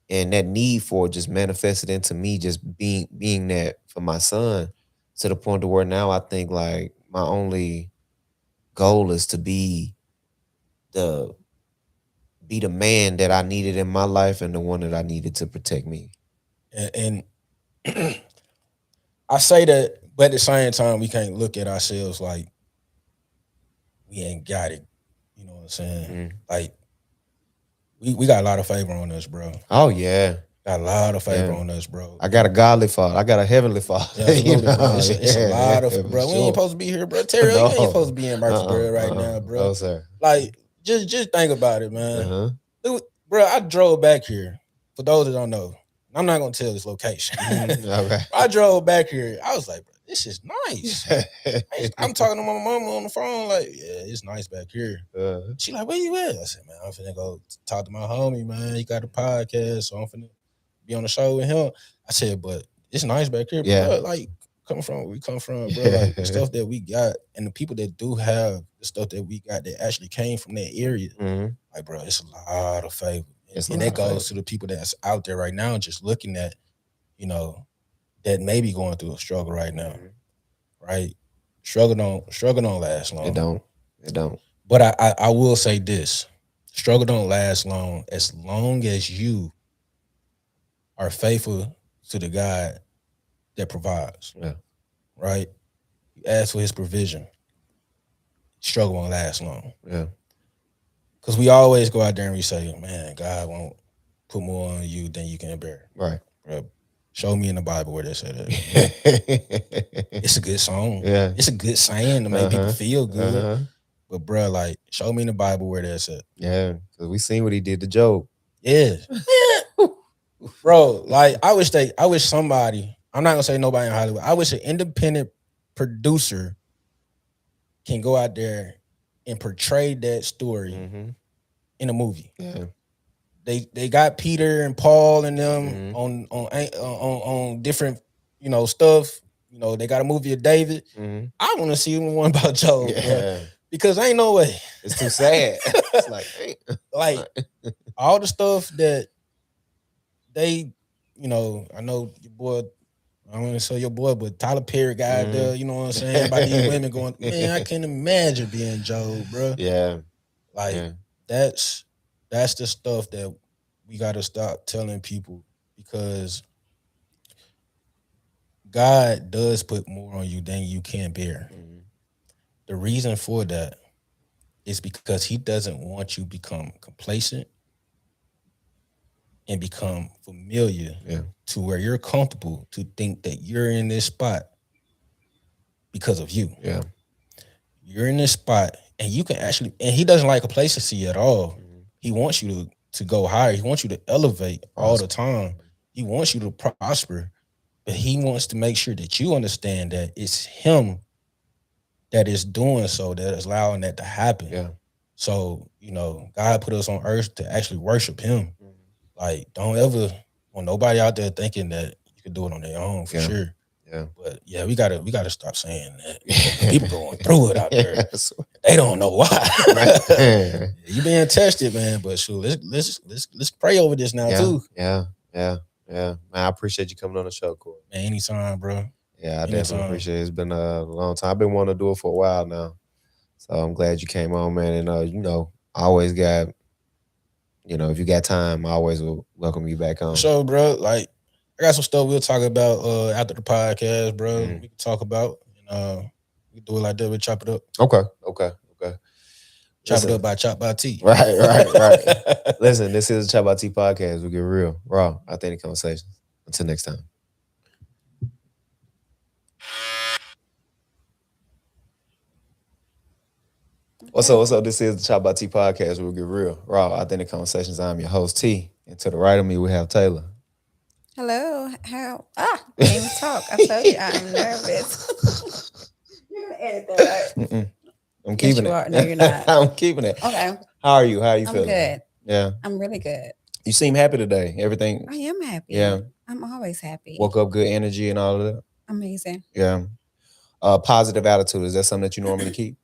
Speaker 1: And that need for it just manifested into me just being that for my son, to the point to where now I think like my only goal is to be the man that I needed in my life and the one that I needed to protect me.
Speaker 10: And I say that, but at the same time, we can't look at ourselves like we ain't got it. You know what I'm saying? Like we got a lot of favor on us, bro.
Speaker 1: Oh yeah.
Speaker 10: Got a lot of favor on us, bro.
Speaker 1: I got a godly father. I got a heavenly father.
Speaker 10: Yeah, absolutely, bro. It's a lot of bro. We ain't supposed to be here, bro. Terry, you ain't supposed to be in Murfreesboro right now, bro.
Speaker 1: No, sir.
Speaker 10: Like, just think about it, man. Bro, I drove back here. For those that don't know, I'm not gonna tell this location.
Speaker 1: Okay.
Speaker 10: I drove back here. I was like, bro, this is nice. I'm talking to my mama on the phone, like, yeah, it's nice back here. She like, where you at? I said, man, I'm finna go talk to my homie, man. He got a podcast, so I'm finna be on the show with him. I said, but it's nice back here, bro. Like, come from where we come from, bro. Like the stuff that we got and the people that do have the stuff that we got that actually came from that area. Like, bro, it's a lot of favor. And that goes to the people that's out there right now just looking at, you know, that may be going through a struggle right now. Right? Struggle don't last long.
Speaker 1: It don't.
Speaker 10: But I will say this. Struggle don't last long as you are faithful to the God that provides.
Speaker 1: Yeah.
Speaker 10: Right? You ask for his provision. Struggle won't last long.
Speaker 1: Yeah.
Speaker 10: Because we always go out there and we say, man, God won't put more on you than you can bear.
Speaker 1: Right.
Speaker 10: Bro, show me in the Bible where they say that. It's a good song.
Speaker 1: Yeah.
Speaker 10: It's a good saying to make people feel good. But bro, like, show me in the Bible where that's at.
Speaker 1: Yeah, because we seen what he did to Job.
Speaker 10: Yeah. Bro, like, I wish somebody, I'm not gonna say nobody in Hollywood, I wish an independent producer can go out there and portray that story in a movie.
Speaker 1: Yeah.
Speaker 10: They got Peter and Paul and them on different, you know, stuff. You know, they got a movie of David. I want to see one about Job, bro, because ain't no way.
Speaker 1: It's too sad. It's like, hey.
Speaker 10: Like all the stuff that they, you know, I know your boy. I don't want to say your boy, but Tyler Perry guy there. You know what I'm saying about these women going. Man, I can't imagine being Job, bro.
Speaker 1: Yeah,
Speaker 10: like that's the stuff that we got to stop telling people, because God does put more on you than you can bear. The reason for that is because he doesn't want you to become complacent and become familiar to where you're comfortable to think that you're in this spot because of you.
Speaker 1: Yeah.
Speaker 10: You're in this spot and you can actually, and he doesn't like complacency at all. He wants you to go higher. He wants you to elevate all the time. He wants you to prosper, but he wants to make sure that you understand that it's him that is doing so, that is allowing that to happen.
Speaker 1: Yeah.
Speaker 10: So, you know, God put us on earth to actually worship him. Like, don't ever want nobody out there thinking that you can do it on their own, for sure.
Speaker 1: Yeah.
Speaker 10: But yeah, we gotta stop saying that. People going through it out there. They don't know why. You being tested, man. But shoot, let's pray over this now too.
Speaker 1: Yeah. Man, I appreciate you coming on the show, Corey.
Speaker 10: Man, anytime, bro.
Speaker 1: Yeah, I definitely appreciate it. It's been a long time. I've been wanting to do it for a while now. So I'm glad you came on, man. And you know, I always got, you know, if you got time, I always will welcome you back on.
Speaker 10: Sure, bro. Like, I got some stuff we'll talk about after the podcast, bro. We can talk about. We can do it like that. We chop it up.
Speaker 1: Okay.
Speaker 10: Chop it up by ChoppedByT.
Speaker 1: Right. Listen, this is the ChoppedByT podcast. We get real, raw, authentic conversations. Until next time. What's up? This is the ChoppedByT podcast. We get real, raw, authentic conversations. I'm your host, T. And to the right of me, we have Taylor.
Speaker 2: Hello. Can't even talk. I told you I'm nervous. You're gonna edit that, right?
Speaker 1: I'm keeping it.
Speaker 2: No, you're not.
Speaker 1: I'm keeping it.
Speaker 2: Okay.
Speaker 1: How are you? How are you feeling?
Speaker 2: I'm good.
Speaker 1: Yeah.
Speaker 2: I'm really good.
Speaker 1: You seem happy today. Everything.
Speaker 2: I am happy.
Speaker 1: Yeah.
Speaker 2: I'm always happy.
Speaker 1: Woke up good energy and all of that.
Speaker 2: Amazing.
Speaker 1: Yeah. Positive attitude. Is that something that you normally keep?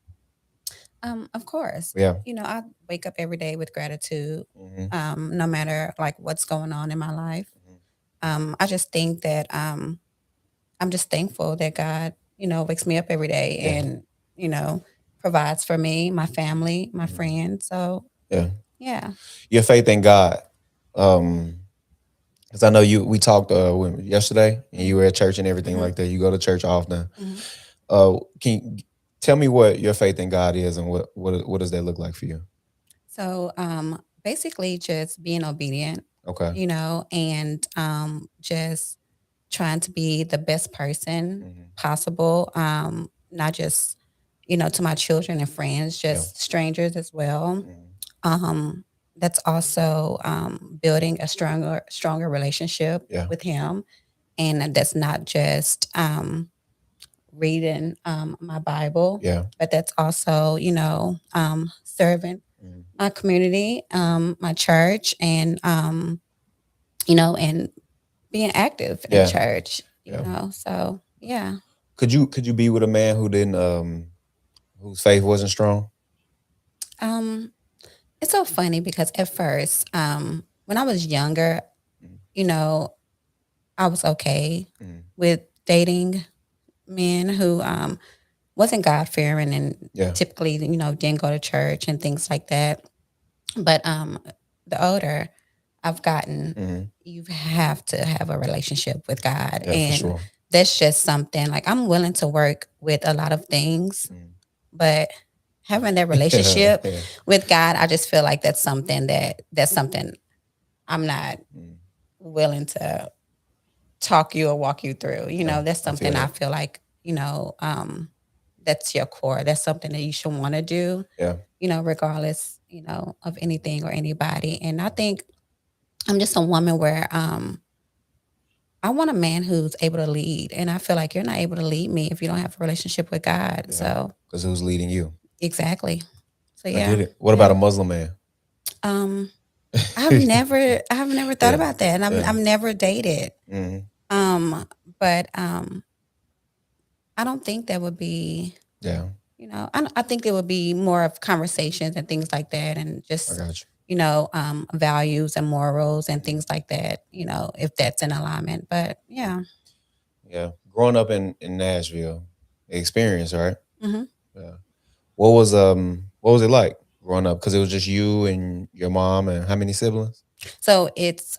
Speaker 2: Of course.
Speaker 1: Yeah.
Speaker 2: You know, I wake up every day with gratitude. No matter like what's going on in my life. I just think that I'm just thankful that God, you know, wakes me up every day and, you know,
Speaker 11: provides for me, my family, my friends. So yeah.
Speaker 1: Your faith in God. Because I know we talked yesterday, and you were at church and everything like that. You go to church often. Can you tell me what your faith in God is, and what does that look like for you?
Speaker 11: So basically just being obedient.
Speaker 1: Okay.
Speaker 11: You know, and just trying to be the best person possible. Not just, you know, to my children and friends, just strangers as well. That's also building a stronger relationship with him. And that's not just reading my Bible, but that's also, you know, serving my community, my church, and you know, and being active in church, you know. So yeah.
Speaker 1: Could you be with a man who didn't whose faith wasn't strong?
Speaker 11: It's so funny because at first, when I was younger, you know, I was okay with dating men who wasn't God fearing and typically, you know, didn't go to church and things like that. But the older I've gotten, you have to have a relationship with God. And that's just something like I'm willing to work with a lot of things, but having that relationship with God, I just feel like that's something I'm not willing to talk you or walk you through. You know, that's something I feel like, you know, that's your core. That's something that you should want to do. You know, regardless, you know, of anything or anybody. And I think I'm just a woman where I want a man who's able to lead. And I feel like you're not able to lead me if you don't have a relationship with God. So
Speaker 1: because who's leading you?
Speaker 11: Exactly. So
Speaker 1: I get it. What about a Muslim man?
Speaker 11: I've never thought about that. And I've never dated. But I don't think that would be you know, I think it would be more of conversations and things like that, and just you know, values and morals and things like that, you know, if that's in alignment. But yeah.
Speaker 1: Growing up in Nashville, experience, right?
Speaker 11: Mm-hmm.
Speaker 1: What was it like growing up? Because it was just you and your mom, and how many siblings?
Speaker 11: So it's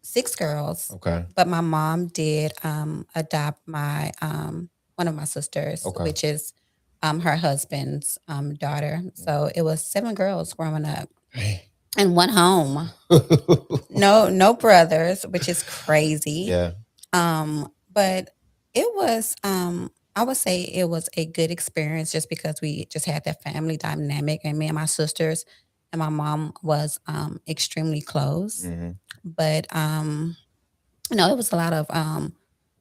Speaker 11: 6 girls.
Speaker 1: Okay.
Speaker 11: But my mom did adopt my one of my sisters, which is her husband's daughter. So it was 7 girls growing up. In one home. No brothers, which is crazy. But it was I would say it was a good experience just because we just had that family dynamic, and me and my sisters and my mom was extremely close. But you know, it was a lot of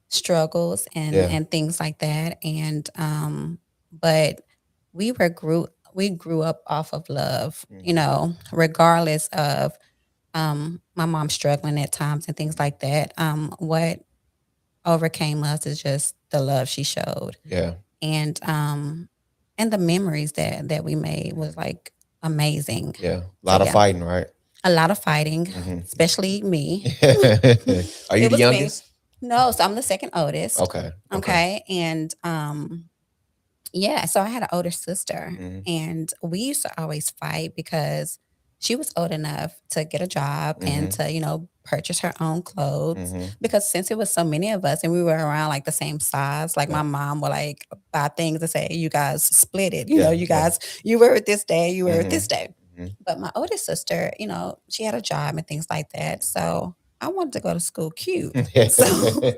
Speaker 11: struggles and things like that. And but we grew up off of love, you know, regardless of my mom struggling at times and things like that. What overcame us is just the love she showed. And the memories that we made was like amazing.
Speaker 1: A lot of fighting, right?
Speaker 11: A lot of fighting, especially me.
Speaker 1: Are you the youngest?
Speaker 11: No, so I'm the second oldest.
Speaker 1: Okay.
Speaker 11: And yeah, so I had an older sister, and we used to always fight because she was old enough to get a job and to, you know, purchase her own clothes. Because since it was so many of us and we were around like the same size, like my mom would like buy things and say, you guys split it. You know, you guys, you wear it this day, you wear it this day. But my oldest sister, you know, she had a job and things like that. So I wanted to go to school cute. So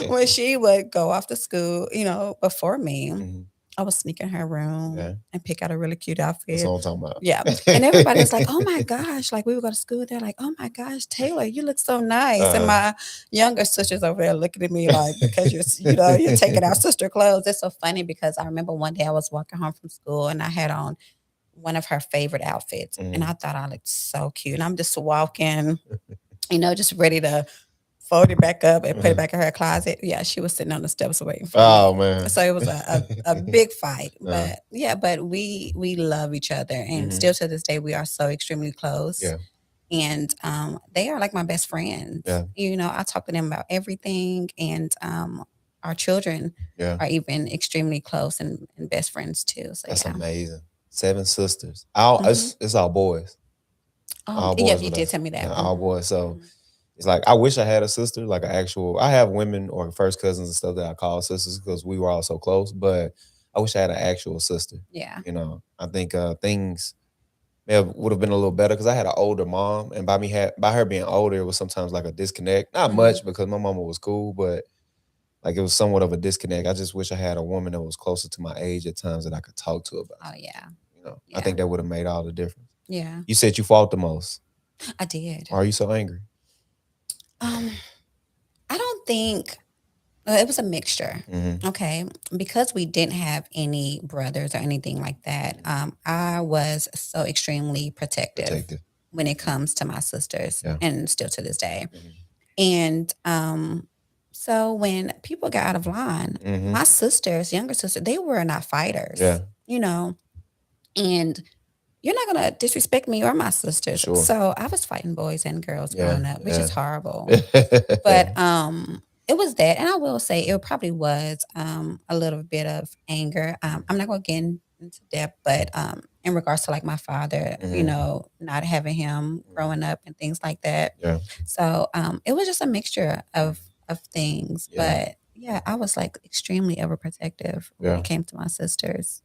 Speaker 11: when she would go off to school, you know, before me, I would sneak in her room and pick out a really cute outfit.
Speaker 1: That's what I'm talking about.
Speaker 11: Yeah. And everybody was like, oh my gosh. Like we would go to school. They're like, oh my gosh, Taylor, you look so nice. And my younger sisters over there looking at me like, because you're taking our sister clothes. It's so funny because I remember one day I was walking home from school and I had on one of her favorite outfits. And I thought I looked so cute. And I'm just walking, you know, just ready to fold it back up and put it back in her closet. Yeah, she was sitting on the steps waiting for me.
Speaker 1: Oh man.
Speaker 11: So it was a big fight. But yeah, but we love each other. And still to this day we are so extremely close. And they are like my best friends. You know, I talk to them about everything. And our children
Speaker 1: Yeah.
Speaker 11: are even extremely close and best friends too. So
Speaker 1: That's
Speaker 11: yeah.
Speaker 1: amazing. 7 sisters. All it's all boys. All
Speaker 11: Yeah,
Speaker 1: boys
Speaker 11: you
Speaker 1: with
Speaker 11: did
Speaker 1: us.
Speaker 11: tell me that.
Speaker 1: Yeah, all boys. So it's like I wish I had a sister, like an actual. I have women or first cousins and stuff that I call sisters because we were all so close. But I wish I had an actual sister.
Speaker 11: Yeah.
Speaker 1: You know, I think things would have been a little better because I had an older mom, and by her being older, it was sometimes like a disconnect. Not much because my mama was cool, but like it was somewhat of a disconnect. I just wish I had a woman that was closer to my age at times that I could talk to about.
Speaker 11: Oh yeah.
Speaker 1: You know, I
Speaker 11: Yeah.
Speaker 1: think that would have made all the difference.
Speaker 11: Yeah.
Speaker 1: You said you fought the most.
Speaker 11: I did.
Speaker 1: Why are you so angry?
Speaker 11: I don't think it was a mixture. Okay, because we didn't have any brothers or anything like that. I was so extremely protective when it comes to my sisters, and still to this day. And so when people got out of line, my sisters, younger sisters, they were not fighters.
Speaker 1: Yeah.
Speaker 11: You know, and you're not gonna disrespect me or my sisters.
Speaker 1: Sure.
Speaker 11: So I was fighting boys and girls growing up, which is horrible. But it was that, and I will say it probably was a little bit of anger. I'm not gonna get into depth, but in regards to like my father, you know, not having him growing up and things like that.
Speaker 1: Yeah.
Speaker 11: So it was just a mixture of things.
Speaker 1: Yeah.
Speaker 11: But yeah, I was like extremely overprotective when it came to my sisters.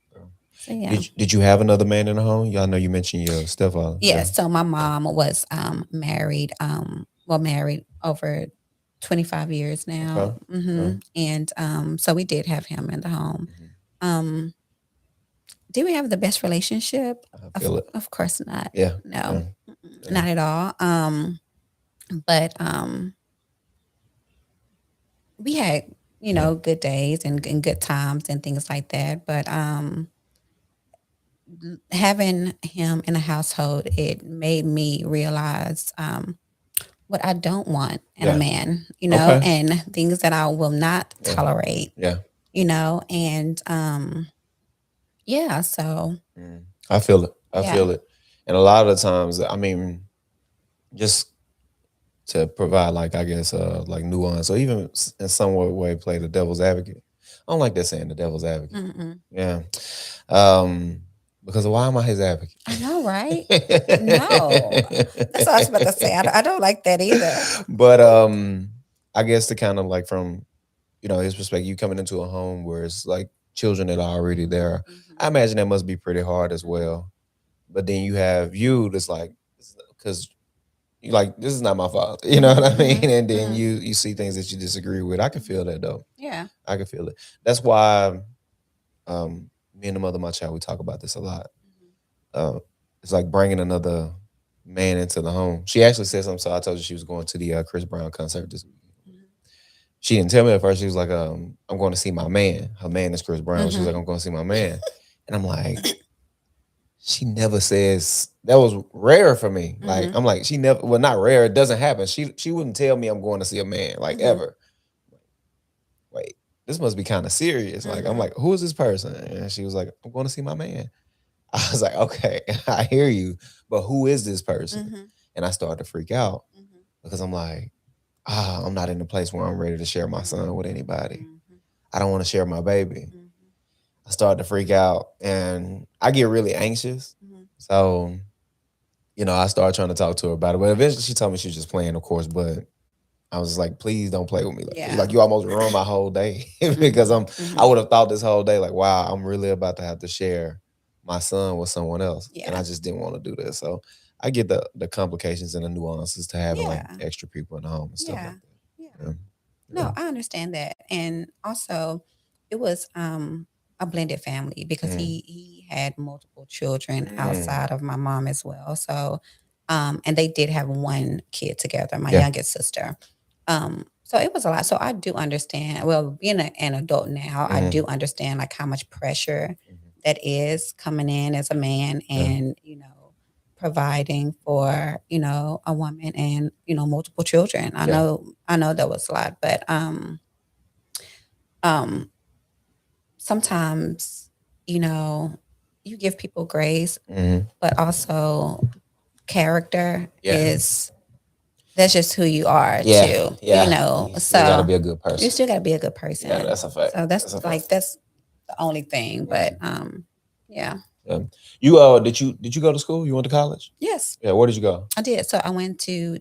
Speaker 11: So, yeah.
Speaker 1: Did you have another man in the home? Y'all know you mentioned your stepfather.
Speaker 11: Yes. Yeah. So my mom was married. Married over 25 years now.
Speaker 1: Okay.
Speaker 11: And so we did have him in the home. Did we have the best relationship?
Speaker 1: I feel it.
Speaker 11: Of course not.
Speaker 1: Yeah.
Speaker 11: No, not at all. But we had, you know, good days and good times and things like that. But having him in a household, it made me realize what I don't want in a man, you know, and things that I will not tolerate.
Speaker 1: Yeah.
Speaker 11: You know, and yeah, so
Speaker 1: I feel it. I feel it. And a lot of the times, I mean, just to provide like I guess like nuance or even in some way play the devil's advocate. I don't like that saying the devil's advocate. Yeah. Because why am I his advocate?
Speaker 11: I know, right? No. That's what I was about to say. I don't like that either.
Speaker 1: But I guess to kind of like from, you know, his perspective, you coming into a home where it's like children that are already there. I imagine that must be pretty hard as well. But then you have you that's like, because you like, this is not my father. You know what I mean? And then you see things that you disagree with. I can feel that though.
Speaker 11: Yeah.
Speaker 1: I can feel it. That's why me and the mother of my child, we talk about this a lot. It's like bringing another man into the home. She actually said something. So I told her she was going to the Chris Brown concert this week. She didn't tell me at first. She was like, I'm going to see my man. Her man is Chris Brown. She was like, I'm going to see my man. And I'm like, she never says, that was rare for me. Like, I'm like, she never, well, not rare. It doesn't happen. She wouldn't tell me I'm going to see a man, like ever. Wait, this must be kind of serious. Like, I'm like, who is this person? And she was like, I'm going to see my man. I was like, okay, I hear you, but who is this person? And I started to freak out because I'm like, I'm not in the place where I'm ready to share my son with anybody. I don't want to share my baby. I started to freak out and I get really anxious. So, you know, I started trying to talk to her about it, but eventually she told me she was just playing, of course, but I was like, please don't play with me. Like you almost ruined my whole day because I would have thought this whole day, like, wow, I'm really about to have to share my son with someone else. And I just didn't want to do that. So I get the complications and the nuances to having like extra people in the home and stuff like that.
Speaker 11: No, I understand that. And also it was a blended family because he had multiple children outside of my mom as well. So and they did have one kid together, my youngest sister. So it was a lot. So I do understand. Well, being an adult now, I do understand like how much pressure that is coming in as a man and, you know, providing for, you know, a woman and, you know, multiple children. I know that was a lot, but sometimes, you know, you give people grace, but also character is that's just who you are
Speaker 1: Yeah,
Speaker 11: too.
Speaker 1: yeah.
Speaker 11: You know,
Speaker 1: You still gotta
Speaker 11: so
Speaker 1: be a good person.
Speaker 11: you still gotta be a good person.
Speaker 1: Yeah, that's a fact.
Speaker 11: So
Speaker 1: That's a
Speaker 11: that's
Speaker 1: fact.
Speaker 11: like that's the only thing. But yeah.
Speaker 1: You did you go to school? You went to college?
Speaker 11: Yes,
Speaker 1: Yeah, where did you go?
Speaker 11: I did. So I went to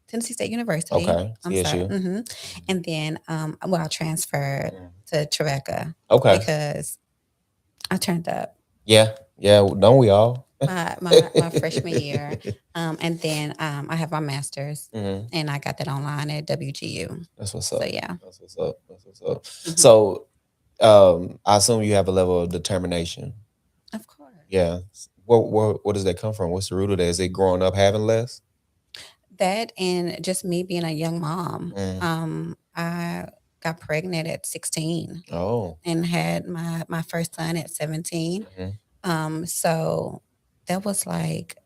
Speaker 11: Tennessee State University.
Speaker 1: Okay,
Speaker 11: I'm sorry.
Speaker 1: TSU.
Speaker 11: And then well, I transferred to Trevecca
Speaker 1: Okay.
Speaker 11: because I turned up
Speaker 1: Yeah, yeah. Don't we all?
Speaker 11: my freshman year. And then I have my master's and I got that online at WGU.
Speaker 1: That's what's up.
Speaker 11: So yeah.
Speaker 1: That's what's up. That's what's up. So I assume you have a level of determination.
Speaker 11: Of course.
Speaker 1: Yeah. What does that come from? What's the root of that? Is it growing up having less?
Speaker 11: That and just me being a young mom. I got pregnant at 16.
Speaker 1: Oh.
Speaker 11: And had my first son at 17. So that was like,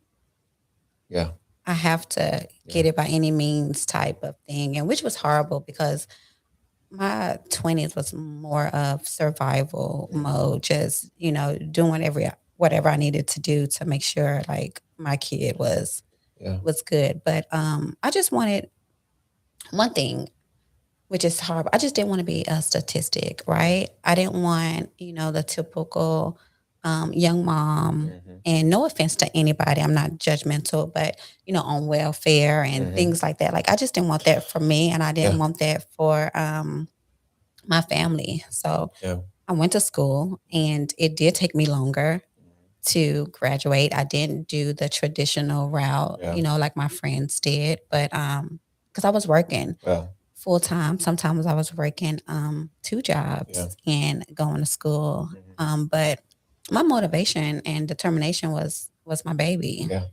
Speaker 1: yeah,
Speaker 11: I have to get it by any means type of thing, and which was horrible because my 20s was more of survival mode, just doing whatever I needed to do to make sure like my kid was good. But I just wanted one thing, which is horrible. I just didn't want to be a statistic, right? I didn't want, the typical young mom. And no offense to anybody, I'm not judgmental, but, on welfare and things like that. Like, I just didn't want that for me, and I didn't want that for my family. So I went to school, and it did take me longer to graduate. I didn't do the traditional route, like my friends did, but because I was working. Full time. Sometimes I was working 2 jobs and going to school. But my motivation and determination was my baby.
Speaker 1: Yeah.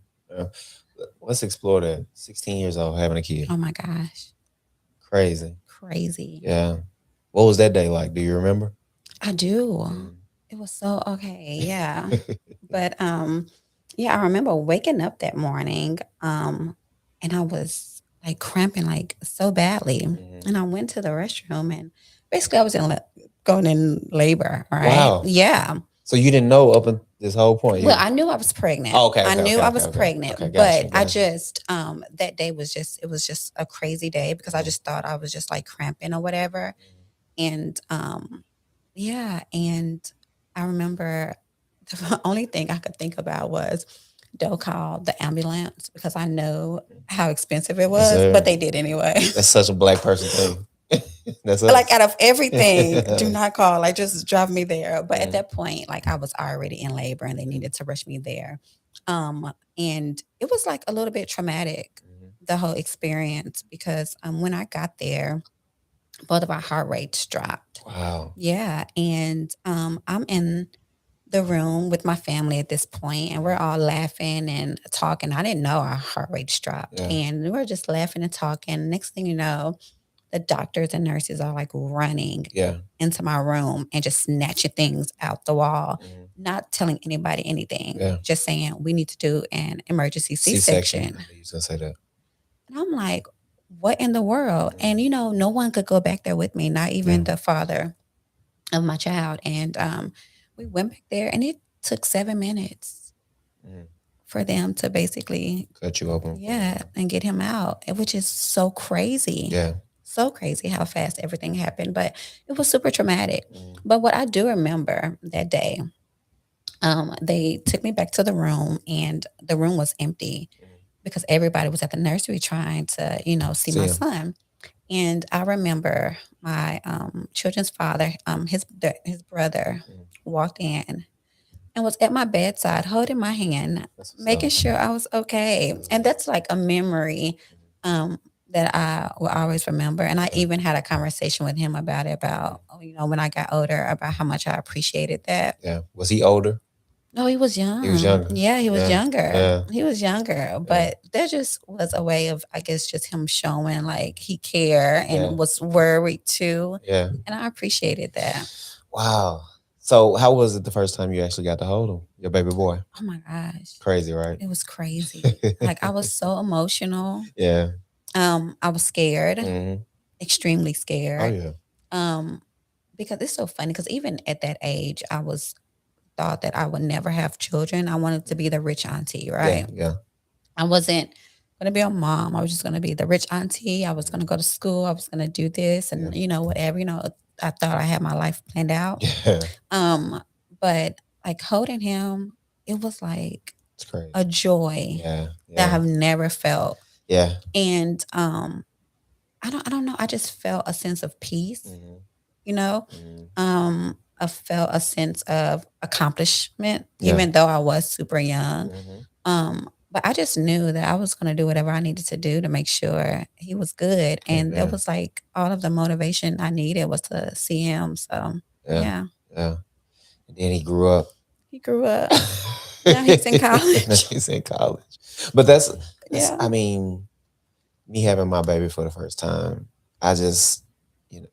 Speaker 1: Let's explore that. 16 years old, having a kid.
Speaker 11: Oh my gosh.
Speaker 1: Crazy. Yeah. What was that day like? Do you remember?
Speaker 11: I do. It was so okay. Yeah. But yeah, I remember waking up that morning and I was like cramping like so badly. And I went to the restroom and basically I was going in labor, right?
Speaker 1: Wow.
Speaker 11: Yeah.
Speaker 1: So you didn't know up until this whole point?
Speaker 11: Well, I knew I was pregnant.
Speaker 1: Oh, okay.
Speaker 11: I knew I was
Speaker 1: okay.
Speaker 11: pregnant,
Speaker 1: Okay,
Speaker 11: but
Speaker 1: gotcha.
Speaker 11: I just that day was just a crazy day because I just thought I was just like cramping or whatever. And yeah, and I remember the only thing I could think about was Doe called the ambulance because I know how expensive it was, but they did anyway.
Speaker 1: That's such a Black person thing. That's
Speaker 11: like out of everything, do not call. Like just drive me there. But at that point, like I was already in labor and they needed to rush me there. And it was like a little bit traumatic, the whole experience, because when I got there, both of our heart rates dropped.
Speaker 1: Wow.
Speaker 11: Yeah. And I'm in the room with my family at this point and we're all laughing and talking. I didn't know our heart rates dropped. And we were just laughing and talking. Next thing you know, the doctors and nurses are like running into my room and just snatching things out the wall, not telling anybody anything, just saying we need to do an emergency C-section.
Speaker 1: You was gonna say that.
Speaker 11: And I'm like, what in the world? And no one could go back there with me, not even the father of my child. And we went back there and it took 7 minutes for them to basically
Speaker 1: cut you open.
Speaker 11: Yeah, and get him out, which is so crazy.
Speaker 1: Yeah.
Speaker 11: So crazy how fast everything happened, but it was super traumatic. But what I do remember that day, they took me back to the room and the room was empty because everybody was at the nursery trying to, see my son. And I remember my children's father, his brother walked in and was at my bedside holding my hand, making sure I was okay. And that's like a memory that I will always remember. And I even had a conversation with him about it, when I got older, about how much I appreciated that.
Speaker 1: Yeah. Was he older?
Speaker 11: No, he was young.
Speaker 1: He was younger.
Speaker 11: Yeah, he was younger.
Speaker 1: Yeah.
Speaker 11: He was younger. But there just was a way of, I guess, just him showing like he cared and was worried too.
Speaker 1: Yeah.
Speaker 11: And I appreciated that.
Speaker 1: Wow. So how was it the first time you actually got to hold him, your baby boy?
Speaker 11: Oh my gosh.
Speaker 1: Crazy, right?
Speaker 11: It was crazy. Like I was so emotional.
Speaker 1: Yeah.
Speaker 11: I was scared, extremely scared.
Speaker 1: Oh yeah.
Speaker 11: Because it's so funny. Because even at that age, I thought that I would never have children. I wanted to be the rich auntie, right?
Speaker 1: Yeah.
Speaker 11: I wasn't going to be a mom. I was just going to be the rich auntie. I was going to go to school. I was going to do this and, whatever, I thought I had my life planned out.
Speaker 1: Yeah.
Speaker 11: But like holding him, it was like
Speaker 1: It's crazy.
Speaker 11: a joy
Speaker 1: Yeah.
Speaker 11: that I've never felt.
Speaker 1: Yeah.
Speaker 11: And I don't know. I just felt a sense of peace, I felt a sense of accomplishment, even though I was super young. But I just knew that I was going to do whatever I needed to do to make sure he was good. And that was like all of the motivation I needed was to see him. So, yeah.
Speaker 1: And then he grew up.
Speaker 11: He grew up. Now he's in college.
Speaker 1: He's in college. But that's I mean, me having my baby for the first time, I just,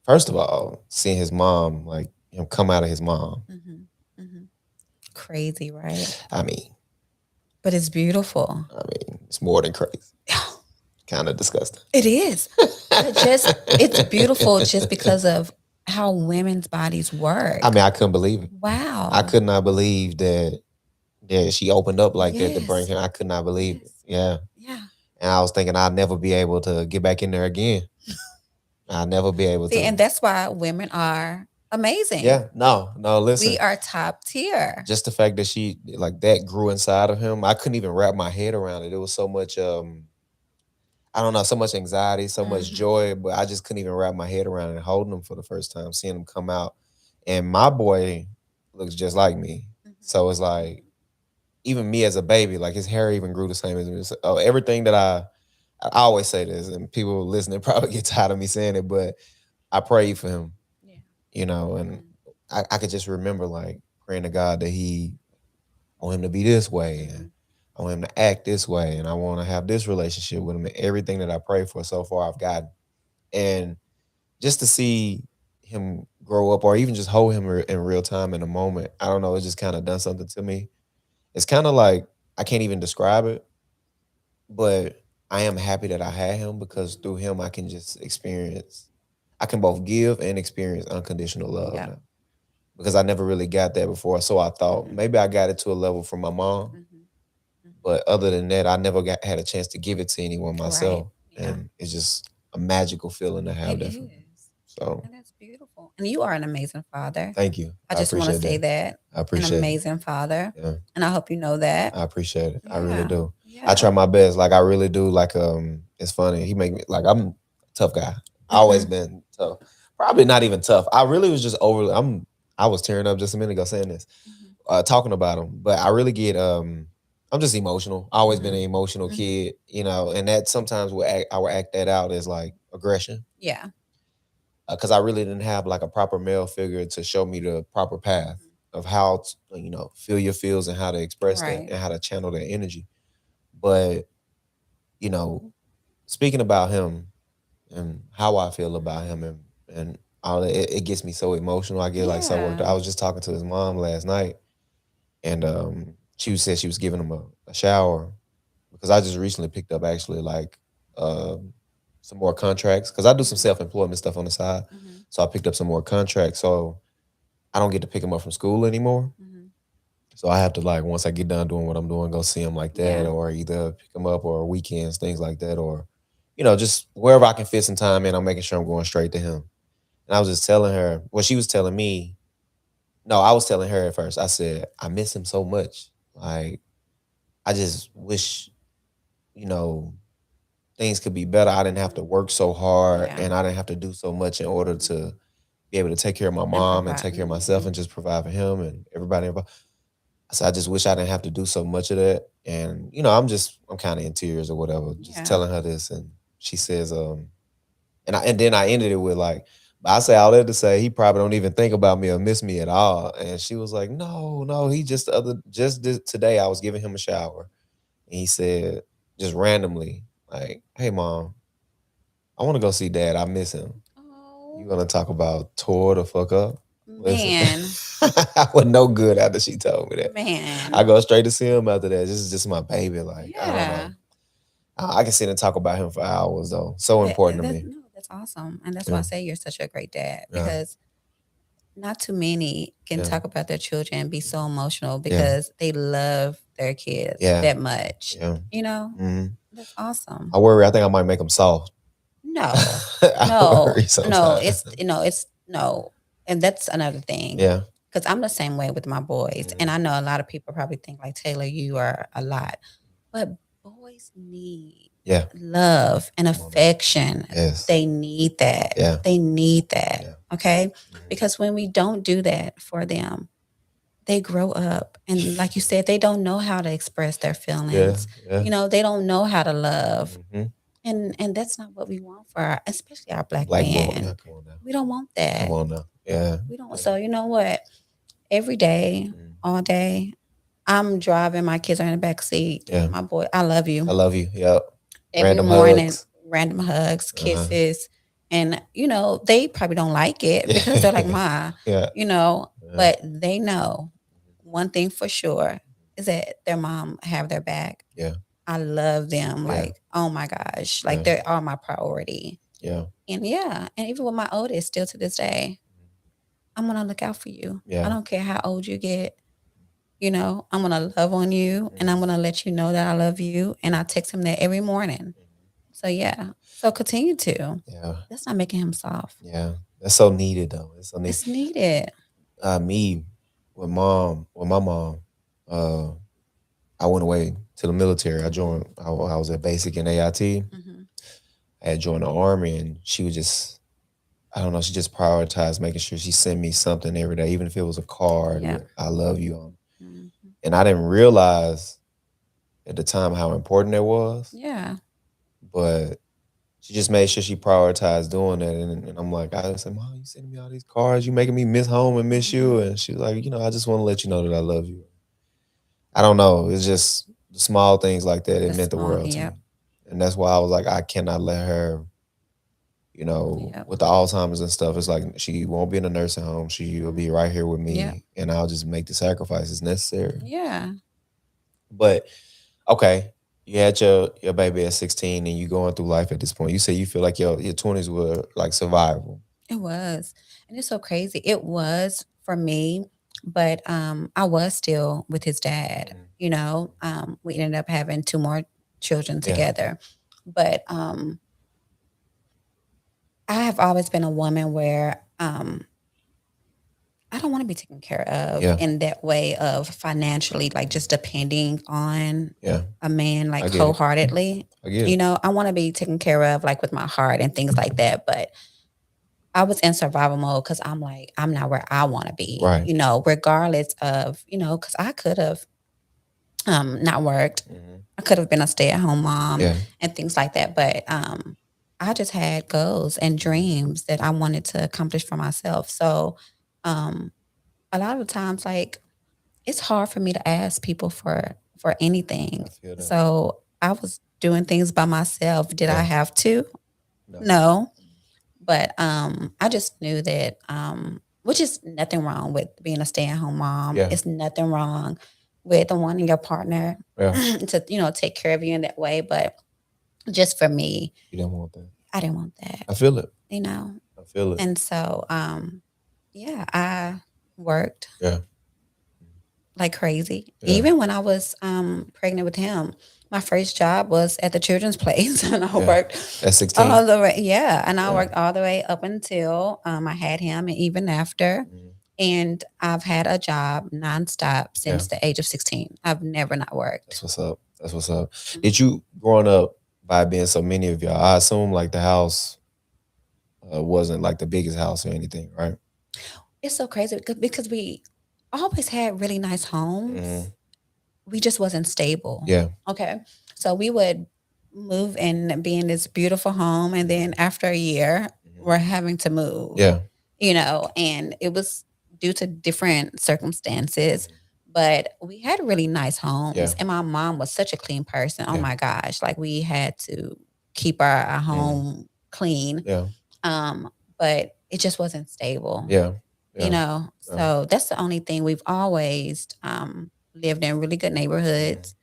Speaker 1: first of all, seeing his mom, like him come out of his mom.
Speaker 11: Crazy, right?
Speaker 1: I mean.
Speaker 11: But it's beautiful.
Speaker 1: I mean, it's more than crazy. Kind of disgusting.
Speaker 11: It is. It's beautiful just because of how women's bodies work.
Speaker 1: I mean, I couldn't believe it.
Speaker 11: Wow.
Speaker 1: I could not believe that she opened up like that to bring him. I could not believe it. Yeah.
Speaker 11: Yeah.
Speaker 1: And I was thinking I'd never be able to get back in there again. I'll never be able to.
Speaker 11: And that's why women are amazing.
Speaker 1: Yeah. No, listen.
Speaker 11: We are top tier.
Speaker 1: Just the fact that she, like, that grew inside of him, I couldn't even wrap my head around it. It was so much, I don't know, so much anxiety, so much joy, but I just couldn't even wrap my head around it. Holding him for the first time, seeing him come out. And my boy looks just like me. So it's like, even me as a baby, like his hair even grew the same as me. So, everything that I always say this, and people listening probably get tired of me saying it, but I prayed for him, and I could just remember like praying to God that I want him to be this way, and I want him to act this way, and I want to have this relationship with him, and everything that I prayed for so far I've gotten. And just to see him grow up, or even just hold him in real time in a moment, I don't know, it just kind of done something to me. It's kind of like, I can't even describe it, but I am happy that I had him, because through him I can just I can both give and experience unconditional love now. Because I never really got that before. So I thought maybe I got it to a level from my mom, but other than that, I never had a chance to give it to anyone myself. Right. And it's just a magical feeling to have that. So,
Speaker 11: and that's beautiful. And you are an amazing father.
Speaker 1: Thank you.
Speaker 11: I just want to say that.
Speaker 1: I appreciate
Speaker 11: an amazing father.
Speaker 1: Yeah.
Speaker 11: And I hope you know that.
Speaker 1: I appreciate it. I really do. Yeah. I try my best. Like, I really do. Like, it's funny. He make me, like, I'm a tough guy. I always been tough. Probably not even tough. I really was just I was tearing up just a minute ago saying this, talking about him. But I really get, I'm just emotional. I always been an emotional kid, and that sometimes I will act that out as like aggression.
Speaker 11: Yeah.
Speaker 1: Because I really didn't have like a proper male figure to show me the proper path of how to, feel your feels and how to express that and how to channel that energy. But, speaking about him and how I feel about him and all that, it gets me so emotional. I get like so worked up. I was just talking to his mom last night, and she said she was giving him a shower, because I just recently picked up actually like some more contracts, because I do some self-employment stuff on the side. So I picked up some more contracts. So I don't get to pick him up from school anymore. So I have to, like, once I get done doing what I'm doing, go see him like that, or either pick him up or weekends, things like that, or, just wherever I can fit some time in, I'm making sure I'm going straight to him. And I was just telling her, well, she was telling me, no, I was telling her at first, I said, I miss him so much. Like, I just wish, things could be better. I didn't have to work so hard, and I didn't have to do so much in order to be able to take care of my mom and take care of myself and just provide for him and everybody involved. So I just wish I didn't have to do so much of that. And, I'm kind of in tears or whatever, just telling her this. And she says, and then I ended it with like, I say all that to say he probably don't even think about me or miss me at all. And she was like, no, he just today I was giving him a shower. And he said, just randomly, like, hey, Mom, I want to go see Dad. I miss him. Oh. You going to talk about tore the fuck up?
Speaker 11: Man.
Speaker 1: I was no good after she told me that.
Speaker 11: Man.
Speaker 1: I go straight to see him after that. This is just my baby. Like, I don't know. I can sit and talk about him for hours, though. So important to me.
Speaker 11: No, that's awesome. And that's why I say you're such a great dad, because not too many can talk about their children and be so emotional, because they love their kids
Speaker 1: Yeah.
Speaker 11: that much.
Speaker 1: Yeah.
Speaker 11: You know,
Speaker 1: Mhm.
Speaker 11: that's awesome.
Speaker 1: I worry. I think I might make them soft.
Speaker 11: No,
Speaker 1: I
Speaker 11: no,
Speaker 1: worry
Speaker 11: no.
Speaker 1: sometimes.
Speaker 11: It's no, and that's another thing.
Speaker 1: Yeah.
Speaker 11: Because I'm the same way with my boys, and I know a lot of people probably think like Taylor, you are a lot, but boys need
Speaker 1: Yeah.
Speaker 11: love and affection.
Speaker 1: Yes.
Speaker 11: They need that.
Speaker 1: Yeah.
Speaker 11: They need that.
Speaker 1: Yeah.
Speaker 11: Okay, because when we don't do that for them, they grow up and like you said, they don't know how to express their feelings.
Speaker 1: Yeah.
Speaker 11: You know, they don't know how to love.
Speaker 1: Mhm.
Speaker 11: And that's not what we want for our, especially our black
Speaker 1: Black boy.
Speaker 11: men.
Speaker 1: Yeah, come on now.
Speaker 11: We don't want
Speaker 1: Come
Speaker 11: that.
Speaker 1: on now. Yeah.
Speaker 11: We don't. So you know what? Every day,
Speaker 1: Mm.
Speaker 11: all day, I'm driving. My kids are in the back seat.
Speaker 1: Yeah.
Speaker 11: My boy, I love you.
Speaker 1: I love you. Yep.
Speaker 11: Every
Speaker 1: Random
Speaker 11: morning,
Speaker 1: hugs.
Speaker 11: random hugs,
Speaker 1: Uh-huh.
Speaker 11: kisses, and you know they probably don't like it because they're like, "Ma,"
Speaker 1: Yeah.
Speaker 11: you know.
Speaker 1: Yeah.
Speaker 11: But they know one thing for sure is that their mom have their back.
Speaker 1: Yeah.
Speaker 11: I love them.
Speaker 1: Yeah.
Speaker 11: Like, oh my gosh, like
Speaker 1: Yeah.
Speaker 11: they are my priority.
Speaker 1: Yeah.
Speaker 11: And yeah, and even with my oldest, still to this day, I'm gonna look out for you.
Speaker 1: Yeah.
Speaker 11: I don't care how old you get. You know, I'm gonna love on you, and I'm gonna let you know that I love you. And I text him that every morning. So yeah, so continue to.
Speaker 1: Yeah.
Speaker 11: That's not making him soft.
Speaker 1: Yeah. That's so needed though. It's so needed.
Speaker 11: It's needed.
Speaker 1: Me with my mom, I went away to the military. I joined. I was at basic in AIT.
Speaker 11: Mhm.
Speaker 1: I had joined the army, and she was just, I don't know, she just prioritized making sure she sent me something every day, even if it was a card.
Speaker 11: Yeah.
Speaker 1: With, I love you on.
Speaker 11: Mhm.
Speaker 1: And I didn't realize at the time how important it was.
Speaker 11: Yeah.
Speaker 1: But she just made sure she prioritized doing that. And I'm like, I said, Mom, you sending me all these cards, you making me miss home and miss you. And she was like, I just want to let you know that I love you. I don't know. It's just the small things like that. It meant the world to me. And that's why I was like, I cannot let her, with the Alzheimer's and stuff, it's like she won't be in a nursing home. She will be right here with me, and I'll just make the sacrifices necessary.
Speaker 11: Yeah.
Speaker 1: But okay, you had your baby at 16, and you going through life at this point. You say you feel like your 20s were like survival.
Speaker 11: It was, and it's so crazy. It was for me, but I was still with his dad. You know, we ended up having 2 more children together, but I have always been a woman where I don't want to be taken care of in that way of financially, like just depending on a man like wholeheartedly. You know, I want to be taken care of like with my heart and things like that. But I was in survival mode because I'm like, I'm not where I want to be.
Speaker 1: Right.
Speaker 11: You know, regardless of, because I could have not worked. I could have been a stay-at-home mom and things like that. But I just had goals and dreams that I wanted to accomplish for myself. So a lot of times, like, it's hard for me to ask people for anything. So I was doing things by myself. Did I have to? No. But I just knew that, which is nothing wrong with being a stay-at-home mom. It's nothing wrong with wanting your partner to, take care of you in that way. But just for me,
Speaker 1: you didn't want that.
Speaker 11: I didn't want that.
Speaker 1: I feel it.
Speaker 11: I
Speaker 1: feel it.
Speaker 11: And so, I worked like crazy. Even when I was pregnant with him, my first job was at the children's place, and I worked
Speaker 1: at 16.
Speaker 11: all the way. And I worked all the way up until I had him, and even after. And I've had a job nonstop since the age of 16. I've never not worked.
Speaker 1: That's what's up. That's what's up. Did you, growing up, by being so many of y'all, I assume like the house wasn't like the biggest house or anything, right?
Speaker 11: It's so crazy because we always had really nice homes. We just wasn't stable. Okay. So we would move and be in this beautiful home, and then after a year, we're having to move. And it was due to different circumstances, but we had really nice homes. And my mom was such a clean person. Oh my gosh. Like, we had to keep our home clean. But it just wasn't stable. So that's the only thing. We've always lived in really good neighborhoods,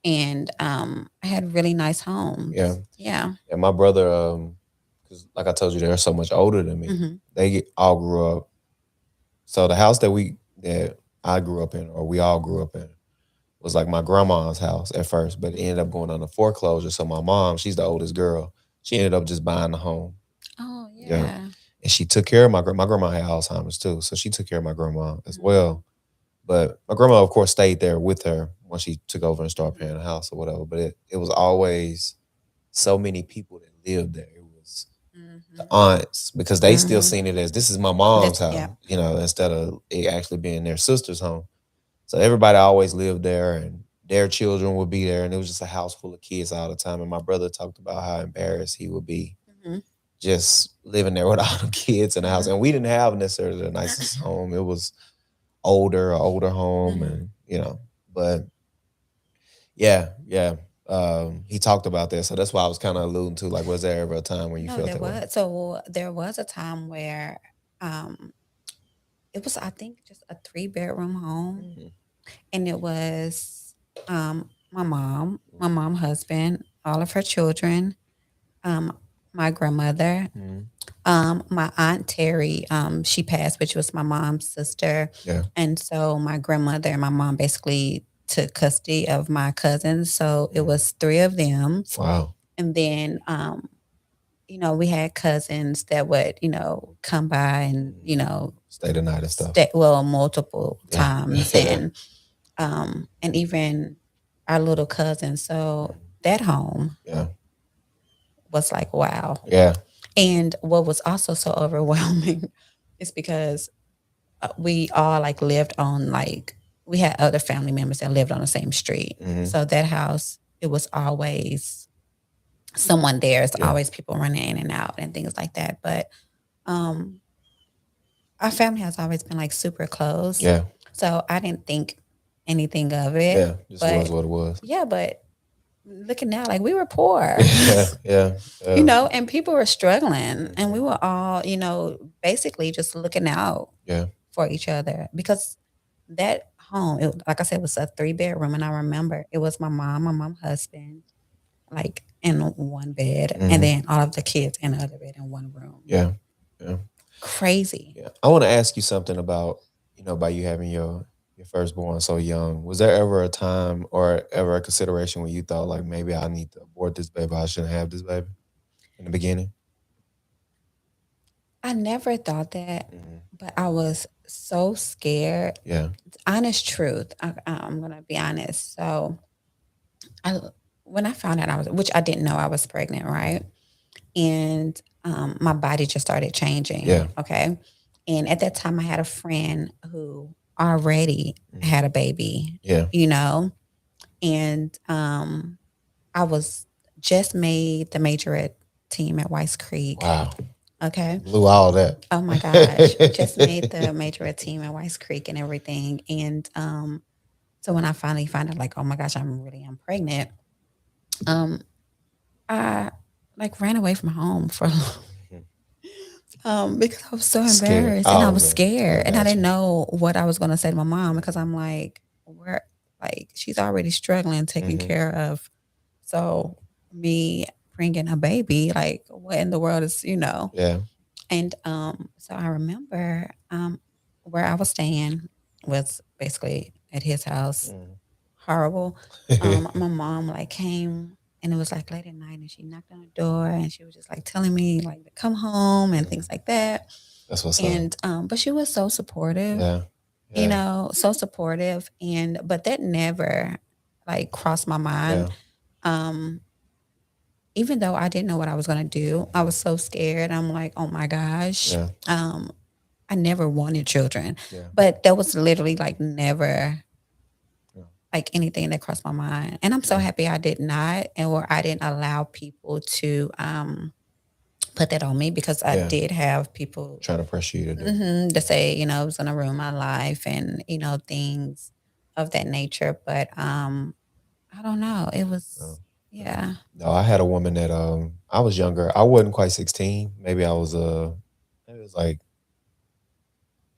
Speaker 11: and I had really nice homes. And
Speaker 1: my brother, because like I told you, they're so much older than me. They all grew up. So the house that I grew up in, or we all grew up in, was like my grandma's house at first, but it ended up going on a foreclosure. So my mom, she's the oldest girl, she ended up just buying the home.
Speaker 11: Oh
Speaker 1: Yeah.
Speaker 11: yeah.
Speaker 1: And she took care of my grandma had Alzheimer's too. So she took care of my grandma as well. But my grandma, of course, stayed there with her when she took over and started paying the house or whatever. But it was always so many people that lived there. It was the aunts, because they still seen it as, this is my mom's house,
Speaker 11: yeah.
Speaker 1: you know, instead of it actually being their sister's home. So everybody always lived there, and their children would be there, and it was just a house full of kids all the time. And my brother talked about how embarrassed he would be just living there with all the kids in the house. And we didn't have necessarily the nicest home. It was older home, and you know, but yeah. He talked about that. So that's why I was kind of alluding to, like, was there ever a time when you
Speaker 11: No,
Speaker 1: felt
Speaker 11: there
Speaker 1: that way?
Speaker 11: was. So there was a time where it was, I think, just a 3-bedroom home. And it was my mom, husband, all of her children, my grandmother, my aunt Terry, she passed, which was my mom's sister.
Speaker 1: Yeah.
Speaker 11: And so my grandmother and my mom basically took custody of my cousins. So it was 3 of them.
Speaker 1: Wow.
Speaker 11: And then you know, we had cousins that would, you know, come by and, you know,
Speaker 1: Stay the night and stuff.
Speaker 11: multiple times. And even our little cousin. So that home was like, wow.
Speaker 1: Yeah.
Speaker 11: And what was also so overwhelming is because we all like lived on, like, we had other family members that lived on the same street. So that house, it was always someone there. It's always people running in and out and things like that. But our family has always been like super close.
Speaker 1: Yeah.
Speaker 11: So I didn't think anything of it.
Speaker 1: Yeah. Just was what it was.
Speaker 11: Yeah, but looking now, like, we were poor.
Speaker 1: Yeah.
Speaker 11: You know, and people were struggling, and we were all, you know, basically just looking out for each other, because that home, like I said, was a 3-bedroom, and I remember it was my mom's husband, like, in one bed, and then all of the kids in the other bed in one room.
Speaker 1: Yeah.
Speaker 11: Crazy.
Speaker 1: Yeah. I want to ask you something about, you know, about you having your firstborn so young. Was there ever a time or ever a consideration when you thought, like, maybe I need to abort this baby, I shouldn't have this baby in the beginning?
Speaker 11: I never thought that, but I was so scared.
Speaker 1: Yeah.
Speaker 11: Honest truth. I'm gonna be honest. So, when I found out which I didn't know I was pregnant, right? And my body just started changing.
Speaker 1: Yeah.
Speaker 11: Okay. And at that time, I had a friend who already had a baby.
Speaker 1: Yeah.
Speaker 11: You know, and I was just made the majorette team at Weiss Creek.
Speaker 1: Wow.
Speaker 11: Okay.
Speaker 1: Blew all that.
Speaker 11: Oh my gosh. Just made the majorette team at Weiss Creek and everything. And so when I finally found out, like, oh my gosh, I'm pregnant, I like ran away from home for because I was so embarrassed and I was scared and I didn't know what I was going to say to my mom, because I'm like, where, like, she's already struggling taking care of. So me bringing a baby, like, what in the world is, you know?
Speaker 1: Yeah.
Speaker 11: And so I remember where I was staying was basically at his house. Horrible. My mom like came, and it was like late at night, and she knocked on the door, and she was just like telling me like to come home and things like that.
Speaker 1: That's what's
Speaker 11: up. And but she was so supportive.
Speaker 1: Yeah.
Speaker 11: You know, so supportive. And but that never like crossed my mind. Even though I didn't know what I was gonna do, I was so scared. I'm like, oh my gosh.
Speaker 1: Yeah.
Speaker 11: I never wanted children.
Speaker 1: Yeah.
Speaker 11: But that was literally like never like anything that crossed my mind. And I'm so happy I did not, or I didn't allow people to put that on me, because I did have people
Speaker 1: trying to pressure you to do
Speaker 11: to say, you know, it was gonna ruin my life and, you know, things of that nature. But I don't know. It was yeah.
Speaker 1: No, I had a woman that I was younger. I wasn't quite 16. Maybe I was maybe it was like,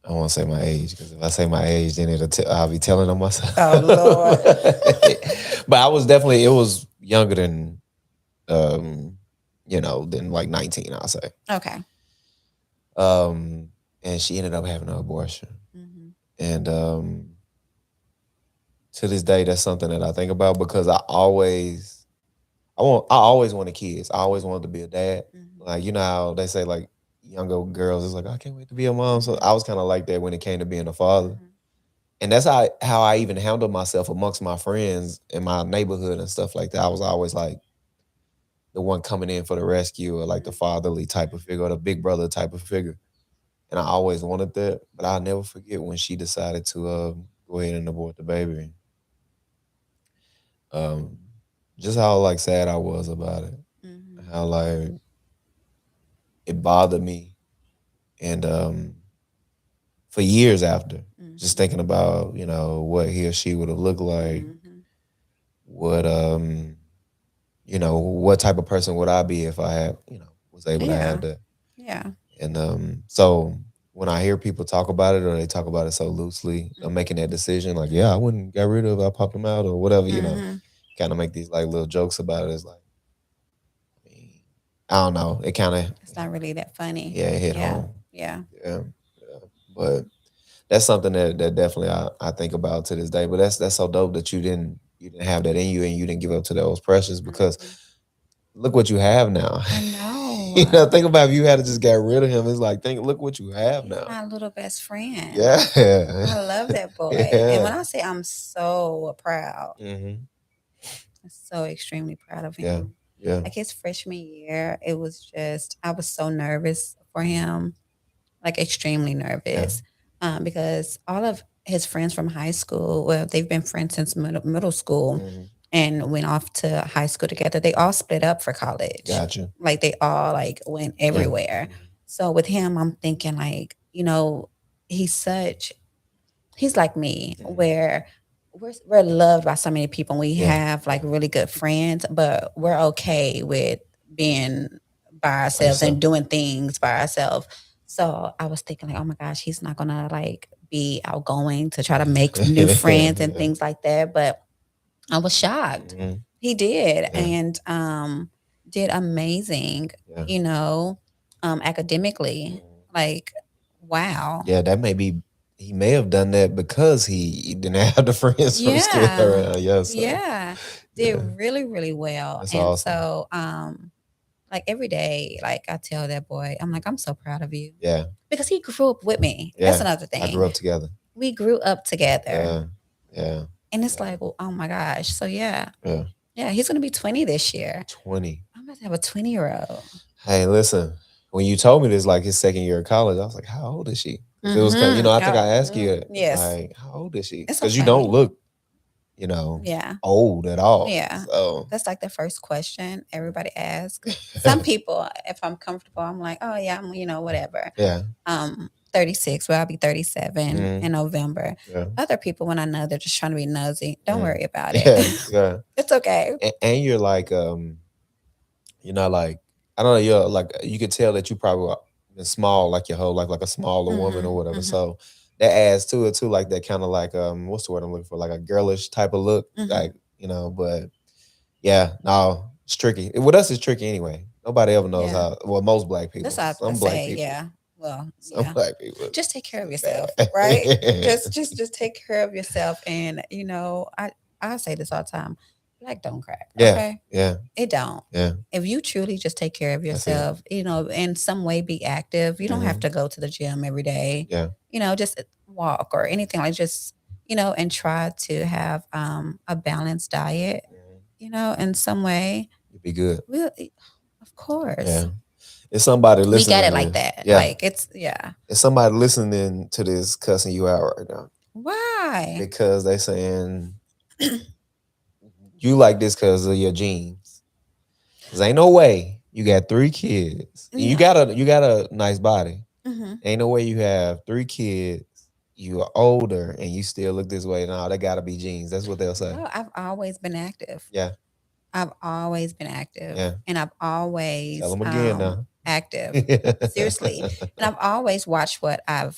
Speaker 1: I don't want to say my age, because if I say my age, then I'll be telling on myself.
Speaker 11: Oh Lord.
Speaker 1: But I was definitely, it was younger than you know, than like 19, I'll say.
Speaker 11: Okay.
Speaker 1: And she ended up having an abortion. And to this day, that's something that I think about because I always wanted kids. I always wanted to be a dad. Like, you know how they say like younger girls is like, I can't wait to be a mom. So I was kind of like that when it came to being a father. And that's how I even handled myself amongst my friends in my neighborhood and stuff like that. I was always like the one coming in for the rescue or like the fatherly type of figure or the big brother type of figure. And I always wanted that. But I'll never forget when she decided to go ahead and abort the baby. Um, just how like sad I was about it. How like it bothered me. And for years after, just thinking about, what he or she would have looked like, what what type of person would I be if I had, was able to have that.
Speaker 11: Yeah.
Speaker 1: And so when I hear people talk about it or they talk about it so loosely, I'm making that decision, like, yeah, I wouldn't get rid of it, I popped them out or whatever, kind of make these like little jokes about it. It's like, I don't know. It kind of,
Speaker 11: It's not really that funny.
Speaker 1: yeah, it hit
Speaker 11: Yeah.
Speaker 1: home.
Speaker 11: Yeah.
Speaker 1: Yeah. But that's something that definitely I think about to this day. But that's so dope that you didn't have that in you and you didn't give up to those pressures because look what you have now.
Speaker 11: I know.
Speaker 1: Think about if you had to just get rid of him. It's like look what you have
Speaker 11: He's
Speaker 1: now.
Speaker 11: my little best friend.
Speaker 1: Yeah.
Speaker 11: I love that boy.
Speaker 1: Yeah.
Speaker 11: And when I say I'm so proud,
Speaker 1: Mm-hmm.
Speaker 11: I'm so extremely proud of
Speaker 1: Yeah.
Speaker 11: him.
Speaker 1: Yeah.
Speaker 11: Like his freshman year, it was just I was so nervous for him, like extremely nervous, because all of his friends from high school, well, they've been friends since middle school, and went off to high school together. They all split up for college.
Speaker 1: Gotcha.
Speaker 11: Like they all like went everywhere. So with him, I'm thinking like, he's like me, where we're loved by so many people. And we have like really good friends, but we're okay with being by ourselves and doing things by ourselves. So I was thinking like, oh my gosh, he's not gonna like be outgoing to try to make new friends and things like that. But I was shocked. He did and did amazing, academically. Like, wow.
Speaker 1: Yeah, that may be. He may have done that because he didn't have the friends from school around. Yeah, so,
Speaker 11: yeah, did really, really well.
Speaker 1: That's
Speaker 11: and
Speaker 1: awesome.
Speaker 11: so, like every day, like I tell that boy, I'm like, I'm so proud of you.
Speaker 1: Yeah,
Speaker 11: because he grew up with me.
Speaker 1: yeah.
Speaker 11: That's another thing.
Speaker 1: I grew up together.
Speaker 11: We grew up together.
Speaker 1: Yeah, yeah.
Speaker 11: And it's like, well, oh my gosh. So
Speaker 1: Yeah.
Speaker 11: he's gonna be 20 this year.
Speaker 1: 20.
Speaker 11: I'm about to have a 20-year-old.
Speaker 1: Hey, listen. When you told me this, like his second year of college, I was like, "How old is she?" It was, I think I asked you,
Speaker 11: Yes.
Speaker 1: like, "How old is she?"
Speaker 11: It's
Speaker 1: Because
Speaker 11: so
Speaker 1: you don't
Speaker 11: funny.
Speaker 1: look,
Speaker 11: Yeah.
Speaker 1: old at all.
Speaker 11: Yeah.
Speaker 1: So
Speaker 11: That's like the first question everybody asks. Some people, if I'm comfortable, I'm like, oh yeah, I'm, whatever.
Speaker 1: yeah,
Speaker 11: 36. Well, I'll be 37 in November.
Speaker 1: yeah,
Speaker 11: Other people, when I know they're just trying to be nosy, don't worry about it.
Speaker 1: yeah, yeah.
Speaker 11: It's okay.
Speaker 1: And you're like, you're not like, I don't know. You're like, you could tell that you probably been small like your whole life, like a smaller woman or whatever. So that adds to it too, like that kind of like, what's the word I'm looking for? Like a girlish type of look, like But yeah, no, it's tricky. With us, it's tricky anyway. Nobody ever knows how. Well, most black people.
Speaker 11: That's what I
Speaker 1: Some
Speaker 11: was
Speaker 1: black
Speaker 11: say.
Speaker 1: people.
Speaker 11: Yeah. Well,
Speaker 1: Some black people.
Speaker 11: just take care of yourself, right? just take care of yourself, and I say this all the time. Black don't crack.
Speaker 1: Yeah,
Speaker 11: Okay.
Speaker 1: yeah.
Speaker 11: It don't.
Speaker 1: Yeah.
Speaker 11: If you truly just take care of yourself, in some way be active. You don't have to go to the gym every day.
Speaker 1: Yeah.
Speaker 11: Just walk or anything like just, and try to have a balanced diet, in some way.
Speaker 1: You'd be good.
Speaker 11: Well, of course.
Speaker 1: Yeah. It's somebody listening.
Speaker 11: We get it like that.
Speaker 1: Yeah.
Speaker 11: Like it's
Speaker 1: It's somebody listening to this cussing you out right now.
Speaker 11: Why?
Speaker 1: Because they saying you like this because of your genes. Cause ain't no way you got 3 kids. You got a nice body. Ain't no way you have 3 kids. You are older and you still look this way. No, that gotta be genes. That's what they'll say.
Speaker 11: Oh, I've always been active.
Speaker 1: Yeah.
Speaker 11: I've always been active.
Speaker 1: Yeah.
Speaker 11: And I've always
Speaker 1: Tell them again now.
Speaker 11: Active. Seriously. And I've always watched what I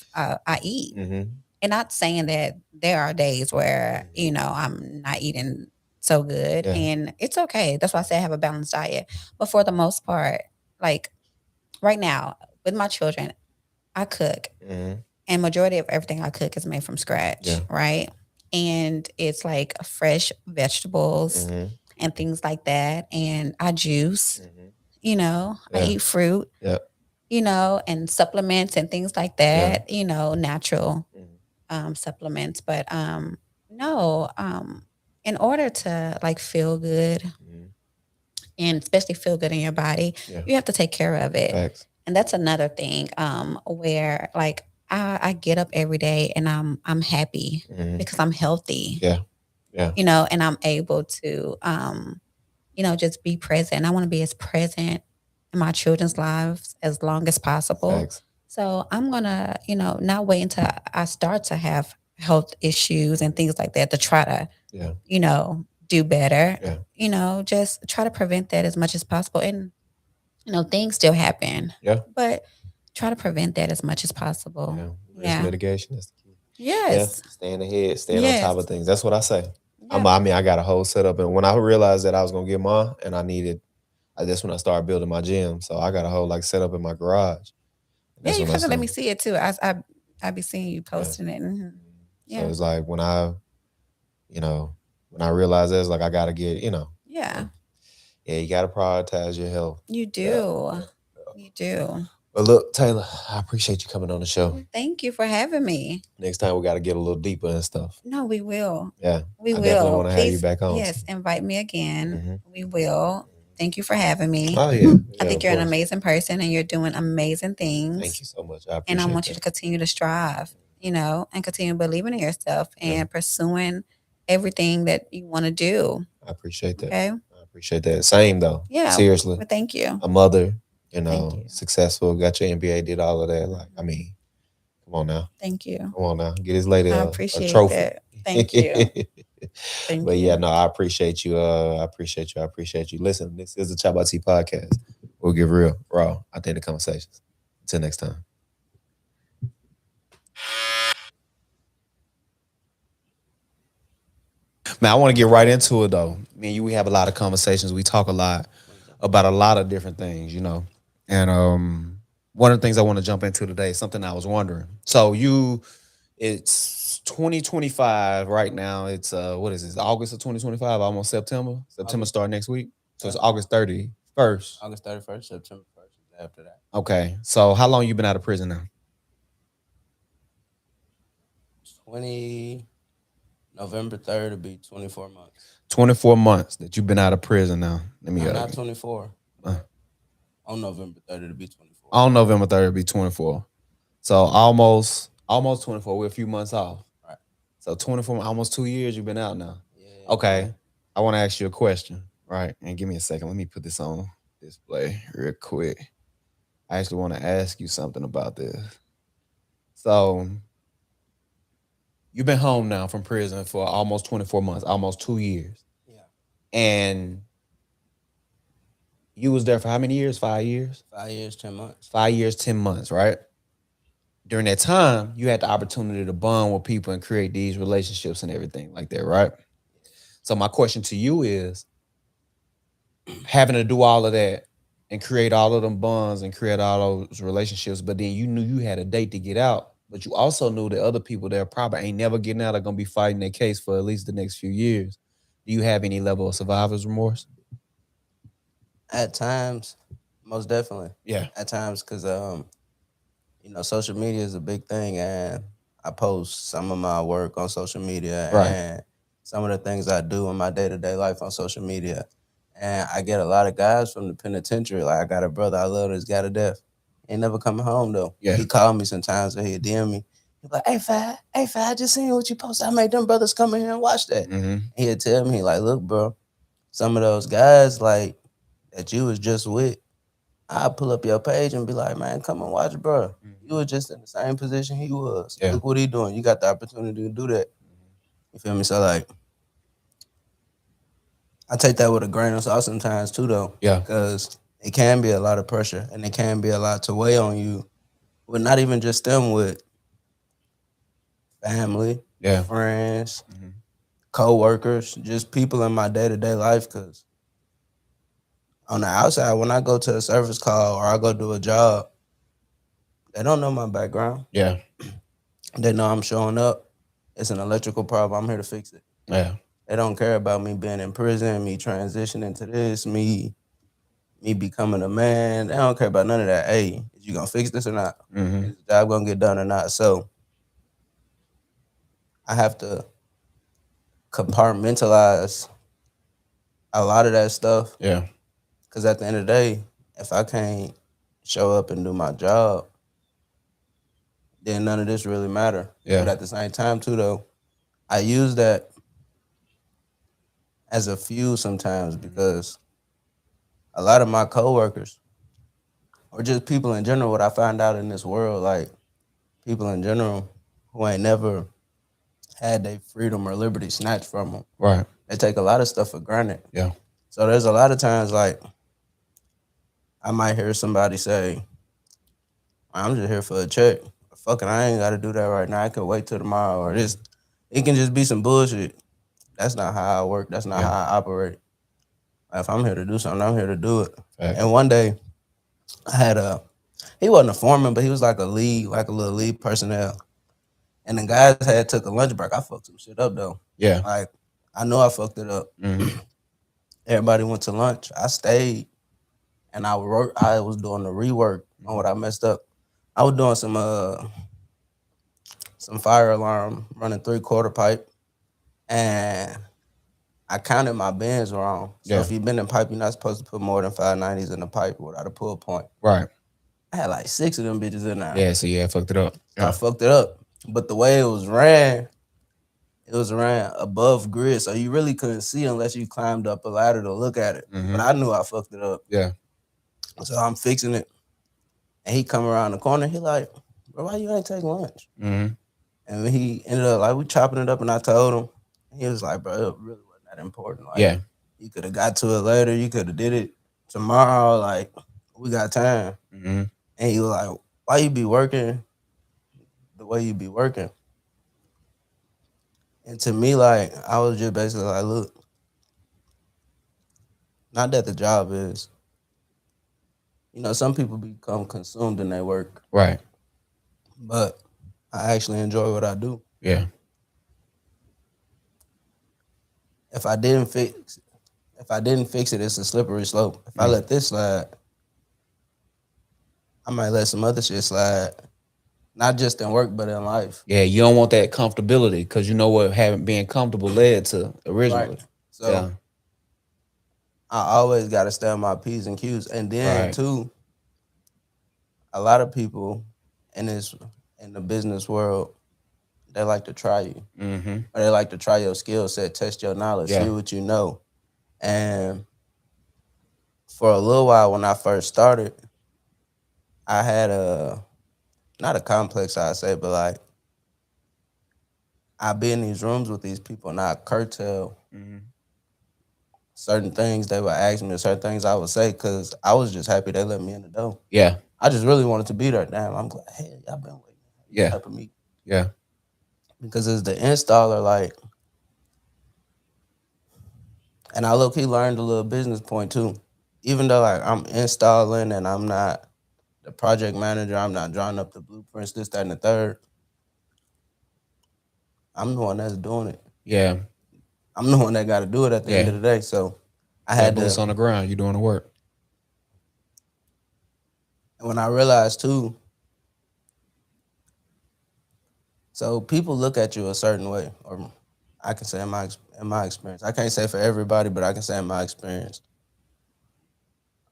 Speaker 11: eat. And not saying that there are days where, I'm not eating so good.
Speaker 1: Yeah.
Speaker 11: And it's okay. That's why I say I have a balanced diet. But for the most part, like right now with my children, I cook. And majority of everything I cook is made from scratch.
Speaker 1: Yeah.
Speaker 11: Right. and it's like fresh vegetables and things like that. And I juice, I eat fruit, and supplements and things like that, natural supplements. But no, in order to like feel good and especially feel good in your body, you have to take care of it.
Speaker 1: Facts.
Speaker 11: And that's another thing where like I get up every day and I'm happy because I'm healthy. And I'm able to just be present. I want to be as present in my children's lives as long as possible.
Speaker 1: Facts.
Speaker 11: So I'm gonna, not wait until I start to have health issues and things like that to try to, do better. Just try to prevent that as much as possible. And things still happen. But try to prevent that as much as possible.
Speaker 1: Risk mitigation is the key.
Speaker 11: Yes.
Speaker 1: Staying ahead, staying on top of things. That's what I say. I mean, I got a whole setup, and when I realized that I was gonna get mine, and that's when I started building my gym. So I got a whole like setup in my garage.
Speaker 11: Yeah, you kind of let me see it too. I be seeing you posting it. Mm-hmm.
Speaker 1: So it's like when I realized that, it's like I gotta get,
Speaker 11: Yeah,
Speaker 1: you gotta prioritize your health.
Speaker 11: You do. You do.
Speaker 1: But look, Taylor, I appreciate you coming on the show.
Speaker 11: Thank you for having me.
Speaker 1: Next time we got to get a little deeper and stuff.
Speaker 11: No, we will.
Speaker 1: Yeah,
Speaker 11: we will.
Speaker 1: Definitely want to have you back on.
Speaker 11: Yes, invite me again. We will. Thank you for having me.
Speaker 1: Oh yeah.
Speaker 11: I think you're an amazing person and you're doing amazing things.
Speaker 1: Thank you so much. I appreciate
Speaker 11: and I want you to continue to strive, and continue believing in yourself and pursuing everything that you want to do.
Speaker 1: I appreciate that.
Speaker 11: Okay.
Speaker 1: I appreciate that. Same though.
Speaker 11: Yeah.
Speaker 1: Seriously.
Speaker 11: Well, thank you.
Speaker 1: A mother, successful, got your MBA, did all of that. Like, I mean, come on now.
Speaker 11: Thank you.
Speaker 1: Come on now. Get his lady a trophy.
Speaker 11: That. Thank you.
Speaker 1: But yeah, no, I appreciate you. I appreciate you. Listen, this is the ChoppedByT podcast. We'll get real, raw, authentic conversations. Until next time. Man, I want to get right into it though. Me and you, we have a lot of conversations. We talk a lot about a lot of different things, And one of the things I want to jump into today is something I was wondering. So it's 2025 right now. It's what is this? August of 2025, almost September. September start next week. So it's August 31st.
Speaker 12: August 31st, September 1st after that.
Speaker 1: Okay. So how long you been out of prison now?
Speaker 12: November 3rd will be 24 months.
Speaker 1: 24 months that you've been out of prison now. Let me
Speaker 12: not 24. On November 3rd it'll be 24.
Speaker 1: On November 3rd it'll be 24. So almost 24. We're a few months off.
Speaker 12: Right.
Speaker 1: So 24, almost 2 years you've been out now.
Speaker 12: Yeah.
Speaker 1: Okay. I want to ask you a question, right? And give me a second. Let me put this on display real quick. I actually want to ask you something about this. So you've been home now from prison for almost 24 months, almost 2 years.
Speaker 12: Yeah.
Speaker 1: And you was there for how many years? 5 years?
Speaker 12: 5 years, 10 months.
Speaker 1: 5 years, 10 months, right? During that time, you had the opportunity to bond with people and create these relationships and everything like that, right? So my question to you is, having to do all of that and create all of them bonds and create all those relationships, but then you knew you had a date to get out, but you also knew that other people there probably ain't never getting out are going to be fighting their case for at least the next few years. Do you have any level of survivor's remorse?
Speaker 12: At times, most definitely.
Speaker 1: Yeah.
Speaker 12: At times, because social media is a big thing, and I post some of my work on social media and some of the things I do in my day-to-day life on social media. And I get a lot of guys from the penitentiary. Like, I got a brother I love that's got a death. He ain't never coming home, though.
Speaker 1: Yeah.
Speaker 12: He called me sometimes or he'll DM me. He's like, hey, Fad, I just seen what you posted. I made them brothers come in here and watch that.
Speaker 1: Mm-hmm.
Speaker 12: He'll tell me, like, look, bro, some of those guys, like, that you was just with, I'll pull up your page and be like, man, come and watch, bro. Mm-hmm. You were just in the same position he was. Yeah. Look what he doing. You got the opportunity to do that. You feel me? So, like, I take that with a grain of salt sometimes, too, though.
Speaker 1: Yeah.
Speaker 12: Because it can be a lot of pressure, and it can be a lot to weigh on you. With not even just them, with family, friends, co-workers, just people in my day-to-day life. Because on the outside, when I go to a service call or I go do a job, they don't know my background.
Speaker 1: Yeah.
Speaker 12: They know I'm showing up. It's an electrical problem. I'm here to fix it.
Speaker 8: Yeah.
Speaker 12: They don't care about me being in prison, me transitioning to this, me becoming a man. They don't care about none of that. Hey, is you gonna fix this or not?
Speaker 8: Mm-hmm.
Speaker 12: Is the job gonna get done or not? So I have to compartmentalize a lot of that stuff.
Speaker 8: Yeah.
Speaker 12: Because at the end of the day, if I can't show up and do my job, then none of this really matter.
Speaker 8: Yeah.
Speaker 12: But at the same time, too, though, I use that as a fuel sometimes because a lot of my coworkers or just people in general, what I find out in this world, like people in general who ain't never had their freedom or liberty snatched from them.
Speaker 8: Right.
Speaker 12: They take a lot of stuff for granted.
Speaker 8: Yeah.
Speaker 12: So there's a lot of times like I might hear somebody say, I'm just here for a check. Fucking, I ain't got to do that right now. I could wait till tomorrow or this. It can just be some bullshit. That's not how I work. That's not how I operate. If I'm here to do something, I'm here to do it.
Speaker 8: Fact.
Speaker 12: And one day, I had he wasn't a foreman, but he was like a lead, like a little lead personnel. And the guys had took a lunch break. I fucked some shit up though.
Speaker 8: Yeah.
Speaker 12: Like, I know I fucked it up.
Speaker 8: Mm-hmm.
Speaker 12: Everybody went to lunch. I stayed, and I was doing the rework on what I messed up. I was doing some fire alarm running 3/4 pipe, and I counted my bends wrong. So if you've been in pipe, you're not supposed to put more than 590s in the pipe without a pull point.
Speaker 8: Right.
Speaker 12: I had like 6 of them bitches in there.
Speaker 8: Yeah, so I fucked it up.
Speaker 12: So I fucked it up. But the way it was ran above grid, so you really couldn't see unless you climbed up a ladder to look at it.
Speaker 8: Mm-hmm.
Speaker 12: But I knew I fucked it up.
Speaker 8: Yeah.
Speaker 12: So I'm fixing it. And he come around the corner, he like, bro, why you ain't take lunch?
Speaker 8: Mm-hmm.
Speaker 12: And he ended up like we chopping it up, and I told him. He was like, bro, it really wasn't that important. Like, you could have got to it later. You could have did it tomorrow. Like, we got time.
Speaker 8: Mm-hmm.
Speaker 12: And he was like, why you be working the way you be working? And to me, like, I was just basically like, look, not that the job is, some people become consumed in their work.
Speaker 8: Right.
Speaker 12: But I actually enjoy what I do.
Speaker 8: Yeah.
Speaker 12: If I didn't fix it, it's a slippery slope. If I let this slide, I might let some other shit slide. Not just in work, but in life.
Speaker 8: Yeah, you don't want that comfortability because you know what being comfortable led to originally.
Speaker 12: Right. So I always got to stay on my P's and Q's. And then, too, a lot of people in the business world, they like to try you.
Speaker 8: Mm-hmm.
Speaker 12: Or they like to try your skill set, test your knowledge, see what you know. And for a little while when I first started, I had not a complex, I'd say, but like, I'd be in these rooms with these people and I'd curtail certain things they would ask me, certain things I would say, because I was just happy they let me in the door.
Speaker 8: Yeah.
Speaker 12: I just really wanted to be there. Damn, I'm glad, hey, y'all been waiting.
Speaker 8: Yeah.
Speaker 12: Helping me.
Speaker 8: Yeah.
Speaker 12: Because as the installer, like, and I low-key learned a little business point too. Even though like I'm installing and I'm not the project manager, I'm not drawing up the blueprints, this, that, and the third. I'm the one that's doing it.
Speaker 8: Yeah.
Speaker 12: I'm the one that got to do it at the end of the day. So I had
Speaker 8: boots on the ground. You doing the work.
Speaker 12: And when I realized too, so people look at you a certain way, or I can say in my experience. I can't say for everybody, but I can say in my experience.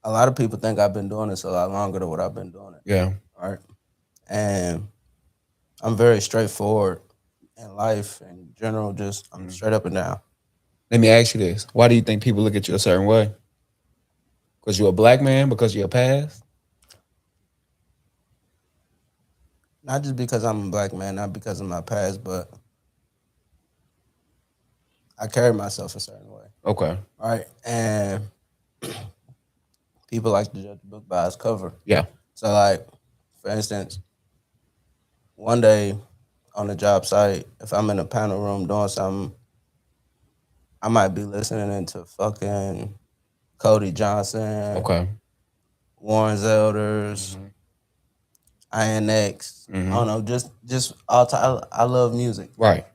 Speaker 12: A lot of people think I've been doing this a lot longer than what I've been doing it.
Speaker 8: Yeah.
Speaker 12: Right. And I'm very straightforward in life in general. Just I'm straight up and down.
Speaker 8: Let me ask you this: why do you think people look at you a certain way? Because you're a black man? Because you're past?
Speaker 12: Not just because I'm a black man, not because of my past, but I carry myself a certain way.
Speaker 8: Okay.
Speaker 12: Right. And people like to judge a book by its cover.
Speaker 8: Yeah.
Speaker 12: So, like, for instance, one day on the job site, if I'm in a panel room doing something, I might be listening to fucking Cody Johnson.
Speaker 8: Okay.
Speaker 12: Warren Zelders. INX. I don't know, just all time. I love music.
Speaker 8: Right.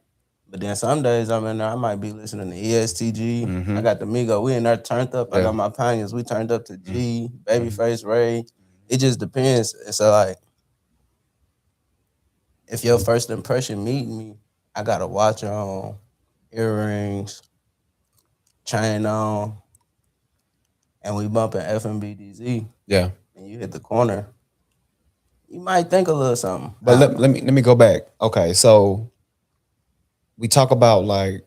Speaker 12: But then some days I'm in there, I might be listening to ESTG.
Speaker 1: Mm-hmm.
Speaker 12: I got the Migo. We in there turned up. I
Speaker 1: Yeah.
Speaker 12: got my Pioneers. We turned up to G,
Speaker 1: Mm-hmm.
Speaker 12: Babyface Ray. It just depends. And so like, if your first impression meet me, I got a watch on, earrings, chain on, and we bumping FMBDZ,
Speaker 1: Yeah.
Speaker 12: and you hit the corner, you might think a little something.
Speaker 1: But let me go back. Okay, so we talk about like,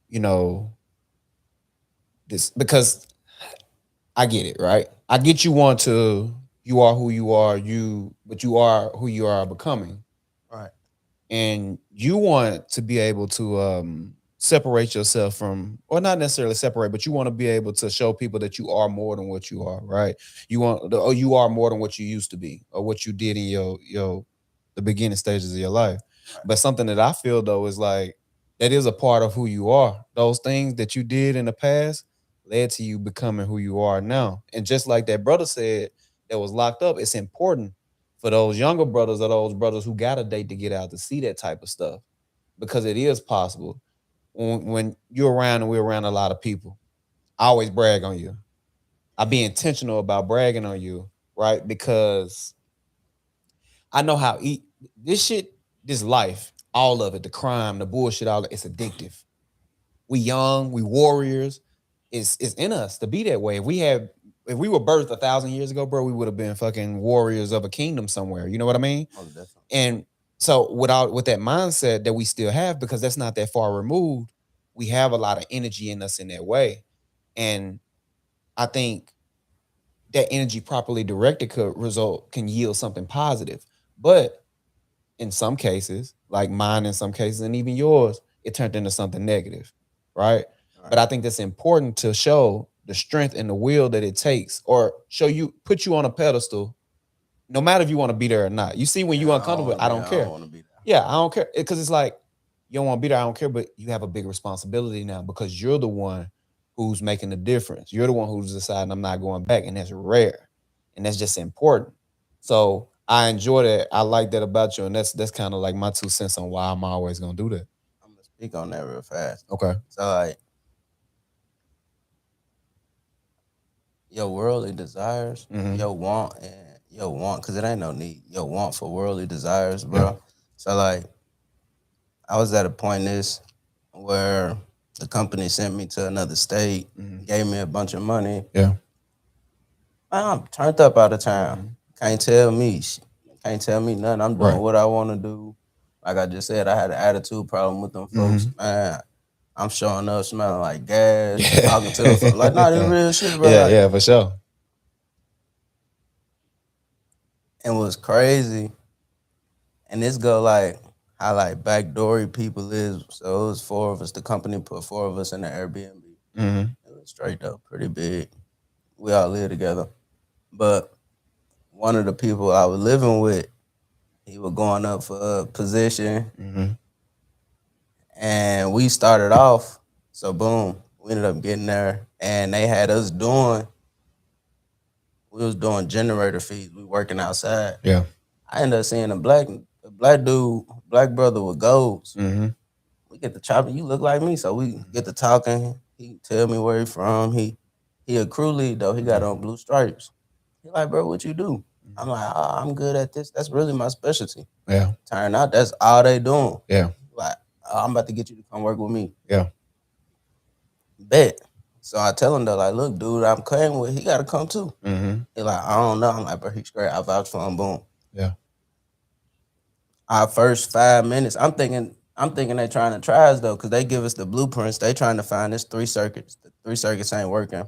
Speaker 1: you know, this because I get it, right? I get you are who you are, but you are who you are becoming.
Speaker 12: Right.
Speaker 1: And you want to be able to separate yourself from, or not necessarily separate, but you want to be able to show people that you are more than what you are, right? You are more than what you used to be or what you did in your the beginning stages of your life.
Speaker 12: Right.
Speaker 1: But something that I feel though is like that is a part of who you are. Those things that you did in the past led to you becoming who you are now. And just like that brother said that was locked up, it's important for those younger brothers or those brothers who got a date to get out to see that type of stuff because it is possible. When you're around and we're around a lot of people, I always brag on you. I be intentional about bragging on you, right? Because I know how this shit, this life, all of it, the crime, the bullshit, all it's addictive. We young, we warriors. It's in us to be that way. If we were birthed 1,000 years ago, bro, we would have been fucking warriors of a kingdom somewhere. You know what I mean?
Speaker 12: Oh, definitely.
Speaker 1: And so with that mindset that we still have, because that's not that far removed, we have a lot of energy in us in that way. And I think that energy properly directed can yield something positive. But in some cases, like mine in some cases, and even yours, it turned into something negative, right? But I think that's important to show the strength and the will that it takes, or put you on a pedestal, no matter if you want to be there or not. You see, when you uncomfortable, I don't
Speaker 12: I
Speaker 1: care.
Speaker 12: don't want to be there.
Speaker 1: Yeah, I don't care because it's like you don't want to be there. I don't care, but you have a big responsibility now because you're the one who's making the difference. You're the one who's deciding I'm not going back, and that's rare, and that's just important. So I enjoy that. I like that about you, and that's kind of like my 2 cents on why I'm always gonna do that.
Speaker 12: I'm gonna speak on that real fast.
Speaker 1: Okay.
Speaker 12: So like, your worldly desires,
Speaker 1: Mhm.
Speaker 12: your want, because it ain't no need. Your want for worldly desires, bro.
Speaker 1: Yeah.
Speaker 12: So like, I was at a point where the company sent me to another state, gave me a bunch of money.
Speaker 1: Yeah.
Speaker 12: I'm turned up out of town. Can't tell me nothing. I'm doing
Speaker 1: Right.
Speaker 12: what I want to do. Like I just said, I had an attitude problem with them folks. Man, I'm showing up smelling like gas, talking to them like, nah, this real shit, bro.
Speaker 1: Yeah,
Speaker 12: Like,
Speaker 1: yeah, for sure.
Speaker 12: and what's crazy, and this go like how like backdoory people is. So it was 4 of us. The company put 4 of us in the Airbnb.
Speaker 1: Mm-hmm.
Speaker 12: It was straight up pretty big. We all live together. But one of the people I was living with, he was going up for a position.
Speaker 1: Mm-hmm.
Speaker 12: And we started off. So boom, we ended up getting there. And they had us we was doing generator feeds. We working outside.
Speaker 1: Yeah.
Speaker 12: I ended up seeing a black dude, black brother with golds.
Speaker 1: Mm-hmm.
Speaker 12: We get to chopping. You look like me, so we get to talking. He tell me where he from. He a crew lead though. He got on blue stripes. He like, bro, what you do? I'm like, oh, I'm good at this. That's really my specialty.
Speaker 1: Yeah.
Speaker 12: Turn out that's all they doing.
Speaker 1: Yeah.
Speaker 12: Like, oh, I'm about to get you to come work with me.
Speaker 1: Yeah.
Speaker 12: Bet. So I tell him though, like, look, dude, I'm cutting with. He got to come too.
Speaker 1: Mm-hmm.
Speaker 12: He like, I don't know. I'm like, bro, he's great. I vouch for him. Boom.
Speaker 1: Yeah.
Speaker 12: Our first 5 minutes, I'm thinking they trying to try us though, because they give us the blueprints. They trying to find this 3 circuits. The 3 circuits ain't working.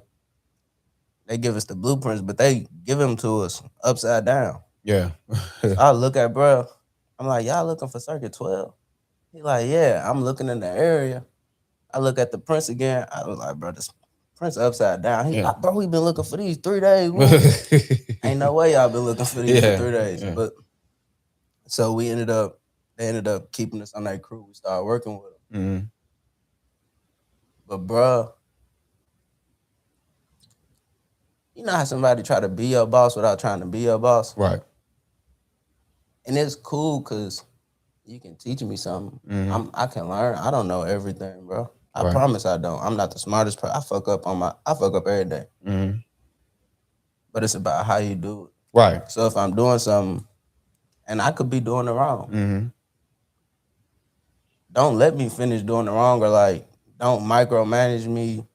Speaker 12: They give us the blueprints, but they give them to us upside down.
Speaker 1: Yeah.
Speaker 12: So I look at bro. I'm like, y'all looking for circuit 12? He like, yeah. I'm looking in the area. I look at the prints again. I was like, bro, this prints upside down. He like, bro, we been looking for these 3 days. Ain't no way y'all been looking for these for 3 days. Yeah. But so they ended up keeping us on that crew. We started working with them.
Speaker 1: Mm-hmm.
Speaker 12: But bro, you know how somebody try to be your boss without trying to be your boss?
Speaker 1: Right.
Speaker 12: And it's cool because you can teach me something.
Speaker 1: Mhm.
Speaker 12: I can learn. I don't know everything, bro. I
Speaker 1: Right.
Speaker 12: promise I don't. I'm not the smartest person. I fuck up every day.
Speaker 1: Mhm.
Speaker 12: But it's about how you do it.
Speaker 1: Right.
Speaker 12: So if I'm doing something and I could be doing it wrong,
Speaker 1: Mhm.
Speaker 12: don't let me finish doing it wrong, or like don't micromanage me.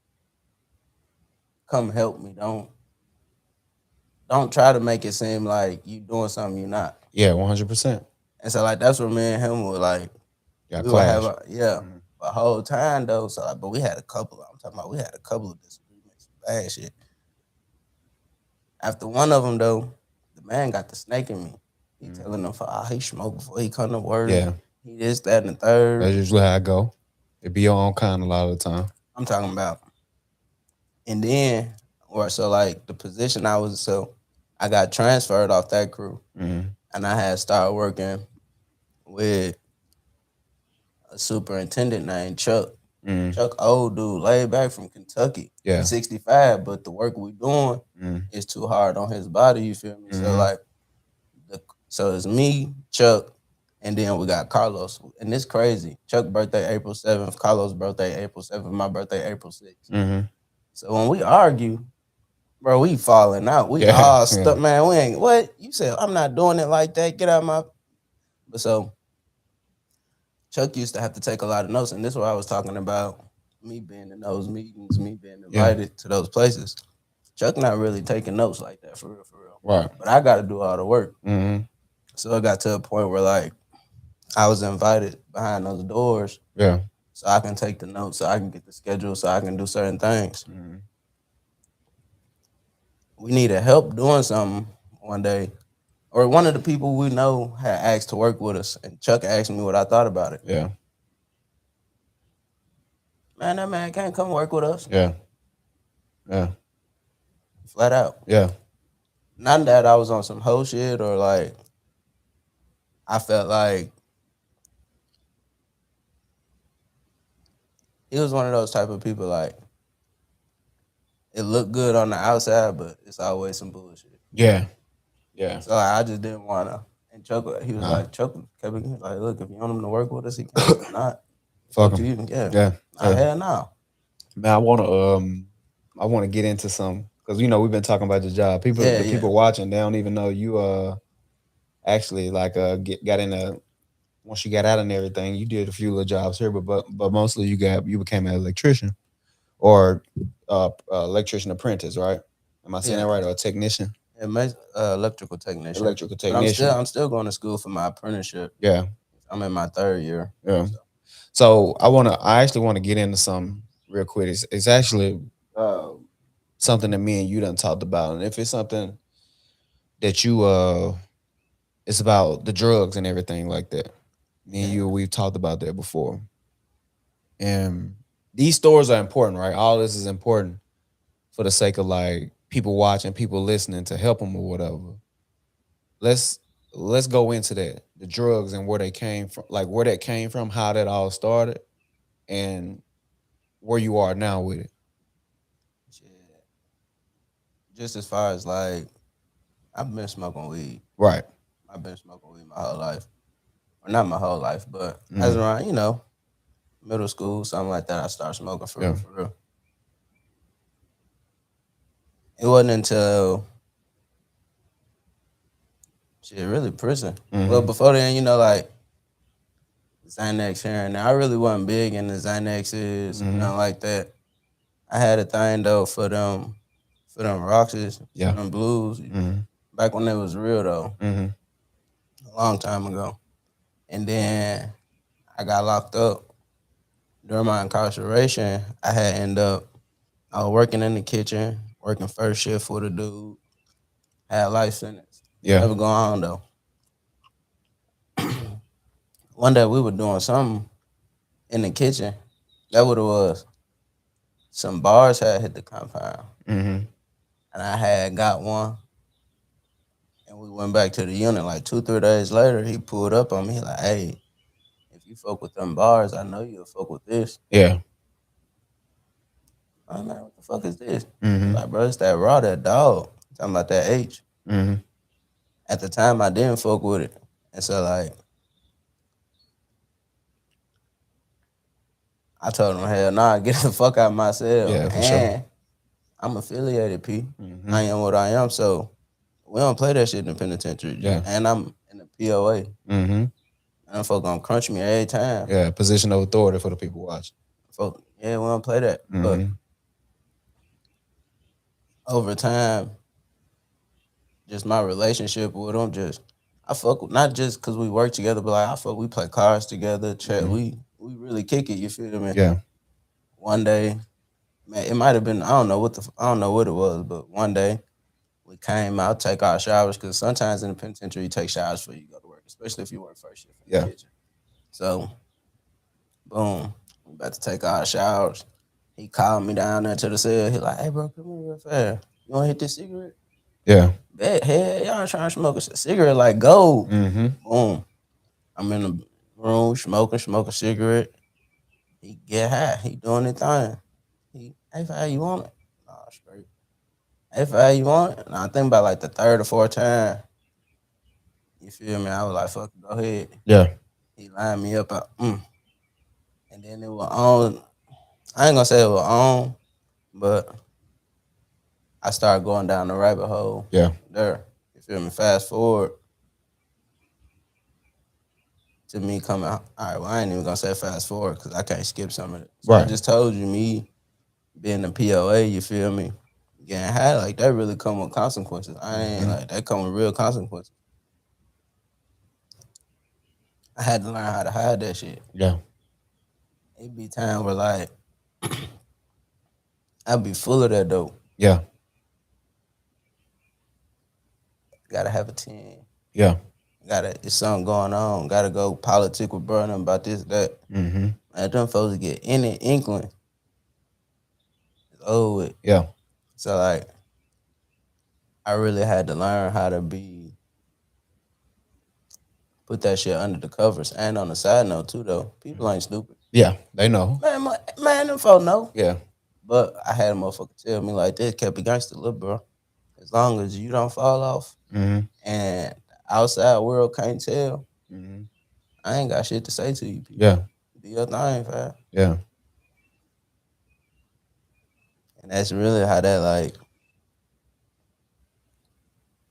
Speaker 12: Come help me. Don't try to make it seem like you doing something you're not.
Speaker 1: Yeah, 100%.
Speaker 12: And so like that's where me and him were like,
Speaker 1: Got
Speaker 12: we would have
Speaker 1: clash.
Speaker 12: a whole time though. So like, but we had a couple. I'm talking about we had a couple of disagreements, bad shit. After one of them though, the man got the snake in me. He telling them, he smoked before he come to work.
Speaker 1: Yeah.
Speaker 12: He this, that, and the third.
Speaker 1: That's usually how I go. It be your own kind a lot of the time.
Speaker 12: I'm talking about. And then, or so like the position I got transferred off that crew,
Speaker 1: Mhm.
Speaker 12: and I had started working with a superintendent named Chuck.
Speaker 1: Mhm.
Speaker 12: Chuck, old dude, laid back from Kentucky.
Speaker 1: Yeah.
Speaker 12: He's 65, but the work we doing is too hard on his body. You feel me? So like, so it's me, Chuck, and then we got Carlos. And it's crazy. Chuck birthday April 7th, Carlos birthday April 7th, my birthday April 6th.
Speaker 1: Mhm.
Speaker 12: So when we argue, bro, we falling out. We all stuck, man. We ain't what you said. I'm not doing it like that. Get out of my. But so Chuck used to have to take a lot of notes, and this is what I was talking about. Me being in those meetings, me being invited to those places. Chuck not really taking notes like that for real, for real.
Speaker 1: Right.
Speaker 12: But I got to do all the work.
Speaker 1: Mhm.
Speaker 12: So it got to a point where like I was invited behind those doors.
Speaker 1: Yeah.
Speaker 12: So I can take the notes, so I can get the schedule, so I can do certain things.
Speaker 1: Mhm.
Speaker 12: We needed help doing something one day, or one of the people we know had asked to work with us, and Chuck asked me what I thought about it.
Speaker 1: Yeah.
Speaker 12: Man, that man can't come work with us.
Speaker 1: Yeah. Yeah.
Speaker 12: Flat out.
Speaker 1: Yeah.
Speaker 12: Not that I was on some whole shit or like I felt like he was one of those type of people like it looked good on the outside, but it's always some bullshit.
Speaker 1: Yeah. Yeah.
Speaker 12: So like, I just didn't want to. And Chuck, he was like, Chuck kept like, look, if you want him to work with us, he can. If not,
Speaker 1: Fuck
Speaker 12: to
Speaker 1: him.
Speaker 12: you. Yeah.
Speaker 1: Yeah.
Speaker 12: Hell no.
Speaker 1: Man, I wanna get into some because we've been talking about your job. People watching, they don't even know you actually like got in a once you got out and everything, you did a few little jobs here, but mostly you became an electrician or electrician apprentice, right? Am I saying that right? Or a technician?
Speaker 12: Electrical technician.
Speaker 1: Electrical
Speaker 12: But
Speaker 1: technician.
Speaker 12: I'm still going to school for my apprenticeship.
Speaker 1: Yeah.
Speaker 12: I'm in my 3rd year.
Speaker 1: Yeah. So I actually want to get into some real quick. It's actually something that me and you done talked about, and if it's something that it's about the drugs and everything like that. Me and you, we've talked about that before. And these stories are important, right? All this is important for the sake of like people watching, people listening to help them or whatever. Let's go into that. The drugs and where they came from, like where that came from, how that all started, and where you are now with it.
Speaker 12: Just as far as like, I've been smoking weed.
Speaker 1: Right.
Speaker 12: I've been smoking weed my whole life. Or not my whole life, but as around, middle school, something like that, I started smoking for real. It wasn't until really prison. Well, before then, like Xanax here and there. I really wasn't big into Xanaxes, nothing like that. I had a thing though for them Roxys, for them blues. Back when it was real though. A long time ago. And then I got locked up. During my incarceration, I was working in the kitchen, working first shift with a dude. Had life sentence.
Speaker 1: Yeah.
Speaker 12: Never go on though. One day we were doing something in the kitchen. That what it was. Some bars had hit the compound. And I had got one. And we went back to the unit like 2-3 days later. He pulled up on me like, hey, if you fuck with them bars, I know you'll fuck with this.
Speaker 1: Yeah.
Speaker 12: I'm like, what the fuck is this? Like, bro, it's that raw, that dog. Talking about that H. At the time, I didn't fuck with it. And so, like, I told him, hell nah, get the fuck out of my cell.
Speaker 1: Yeah, for
Speaker 12: and
Speaker 1: sure.
Speaker 12: I'm affiliated, P.
Speaker 1: Mhm.
Speaker 12: I am what I am, so we don't play that shit in the penitentiary.
Speaker 1: Yeah.
Speaker 12: And I'm in the POA.
Speaker 1: Mm-hmm.
Speaker 12: And folk gonna crunch me every time.
Speaker 1: Yeah, position of authority for the people watching.
Speaker 12: Folk, yeah, we don't play that. But
Speaker 1: Mhm.
Speaker 12: over time, just my relationship with them, just I fuck with, not just because we work together, but like I fuck, we play cards together, chat.
Speaker 1: Mhm.
Speaker 12: We really kick it. You feel me?
Speaker 1: Yeah.
Speaker 12: One day, man, it might have been I don't know what it was, but one day we came out, take our showers because sometimes in the penitentiary you take showers before you go to work, especially if you work first shift in the
Speaker 1: Yeah.
Speaker 12: kitchen. So, boom, we about to take our showers. He called me down there to the cell. He like, hey bro, come here real fast. You want to hit this cigarette?
Speaker 1: Yeah.
Speaker 12: Bet, hell, y'all trying to smoke a cigarette like gold.
Speaker 1: Mm-hmm.
Speaker 12: Boom. I'm in the room smoking a cigarette. He get high. He doing his thing. Hey, how you want it? Nah, straight. Hey, how you want it? And I think about like the third or fourth time. You feel me? I was like, fuck it, go ahead.
Speaker 1: Yeah.
Speaker 12: He lined me up. And then it was on. I ain't gonna say it was on, but I started going down the rabbit hole.
Speaker 1: Yeah.
Speaker 12: There. You feel me? Fast forward to me coming. All right, well, I ain't even gonna say fast forward because I can't skip some of it. So I
Speaker 1: Right.
Speaker 12: just told you, me being a POA, you feel me? Getting high, like that really come with consequences. I ain't like that come with real consequences. I had to learn how to hide that shit.
Speaker 1: Yeah.
Speaker 12: It be time where like I'd be full of that dope.
Speaker 1: Yeah.
Speaker 12: Gotta have a 10.
Speaker 1: Yeah.
Speaker 12: It's something going on. Gotta go politic with Burnham about this, that.
Speaker 1: Mm-hmm.
Speaker 12: Man, them folks get any inkling. It's over with.
Speaker 1: Yeah.
Speaker 12: So like I really had to learn how to put that shit under the covers. And on the side note too though, people ain't stupid.
Speaker 1: Yeah. They know.
Speaker 12: Man, them folks know.
Speaker 1: Yeah.
Speaker 12: But I had a motherfucker tell me like this, kept it gangster, look, bro. As long as you don't fall off
Speaker 1: Mm-hmm.
Speaker 12: and outside world can't tell,
Speaker 1: Mm-hmm.
Speaker 12: I ain't got shit to say to you people.
Speaker 1: Yeah.
Speaker 12: Do your thing, fam.
Speaker 1: Yeah.
Speaker 12: And that's really how that like.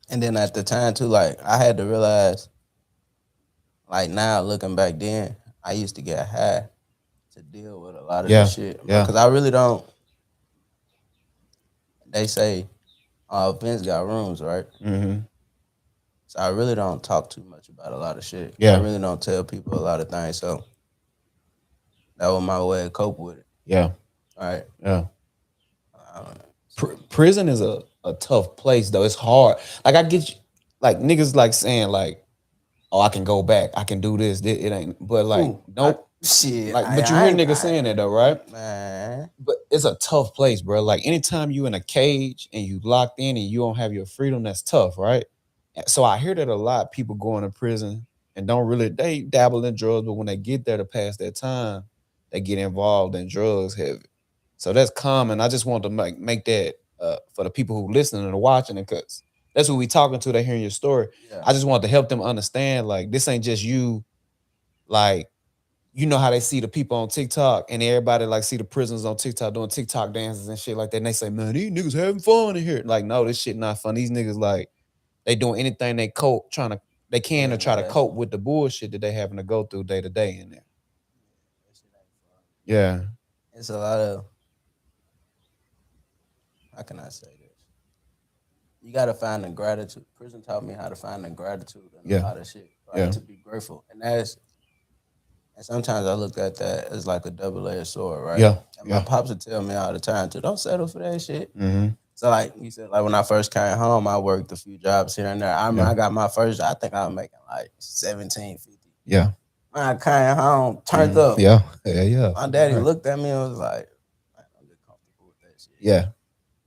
Speaker 12: And then at the time too, like I had to realize, like now looking back then, I used to get high to deal with a lot of this shit.
Speaker 1: Yeah.
Speaker 12: Because I really don't. They say events got rooms, right?
Speaker 1: Mm-hmm.
Speaker 12: So I really don't talk too much about a lot of shit.
Speaker 1: Yeah.
Speaker 12: I really don't tell people a lot of things. So that was my way to cope with it.
Speaker 1: Yeah.
Speaker 12: All right.
Speaker 1: Yeah. Prison is a tough place though. It's hard. Like I get you, like niggas like saying like, oh, I can go back. I can do this. It ain't. But like, nope.
Speaker 12: Shit.
Speaker 1: Like, but you hear niggas saying that though, right?
Speaker 12: Man.
Speaker 1: But it's a tough place, bro. Like anytime you in a cage and you locked in and you don't have your freedom, that's tough, right? So I hear that a lot. People going to prison and they dabble in drugs, but when they get there to pass their time, they get involved in drugs heavy. So that's common. I just want to make that for the people who listening and watching it, because that's what we talking to. They hearing your story.
Speaker 12: Yeah.
Speaker 1: I just want to help them understand, like, this ain't just you. Like, you know how they see the people on TikTok and everybody like see the prisoners on TikTok doing TikTok dances and shit like that. And they say, man, these niggas having fun in here. Like, no, this shit not fun. These niggas like they doing anything they can to try to cope with the bullshit that they having to go through day to day in there. Yeah.
Speaker 12: It's a lot of, how can I say this? You gotta find the gratitude. Prison taught me how to find the gratitude in a lot of shit. Right? To be grateful. And sometimes I look at that as like a double-edged sword, right?
Speaker 1: Yeah.
Speaker 12: And my pops would tell me all the time too, don't settle for that shit.
Speaker 1: Mm-hmm.
Speaker 12: So like you said, like when I first came home, I worked a few jobs here and there. I remember I got my first job, I think I was making like $17.50.
Speaker 1: Yeah.
Speaker 12: When I came home, turned up.
Speaker 1: Yeah. Yeah.
Speaker 12: My daddy looked at me and was like, man, don't get comfortable with that shit.
Speaker 1: Yeah.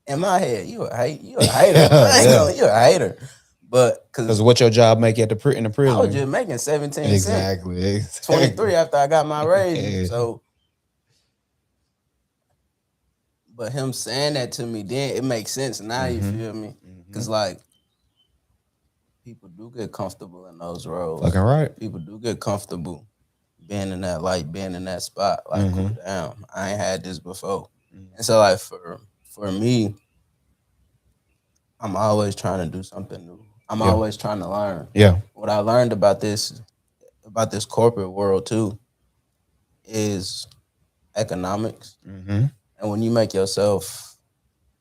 Speaker 12: In my head, you a hater. You a hater. But
Speaker 1: because what your job make in the prison?
Speaker 12: I was just making 17
Speaker 1: exactly.
Speaker 12: 23 after I got my raise. So, but him saying that to me then, it makes sense now. You feel me? Because like people do get comfortable in those roles.
Speaker 1: Fucking right.
Speaker 12: People do get comfortable being in that light, being in that spot, like cool down. I ain't had this before. And so like for me, I'm always trying to do something new. I'm always trying to learn.
Speaker 1: Yeah.
Speaker 12: What I learned about this corporate world too is economics. And when you make yourself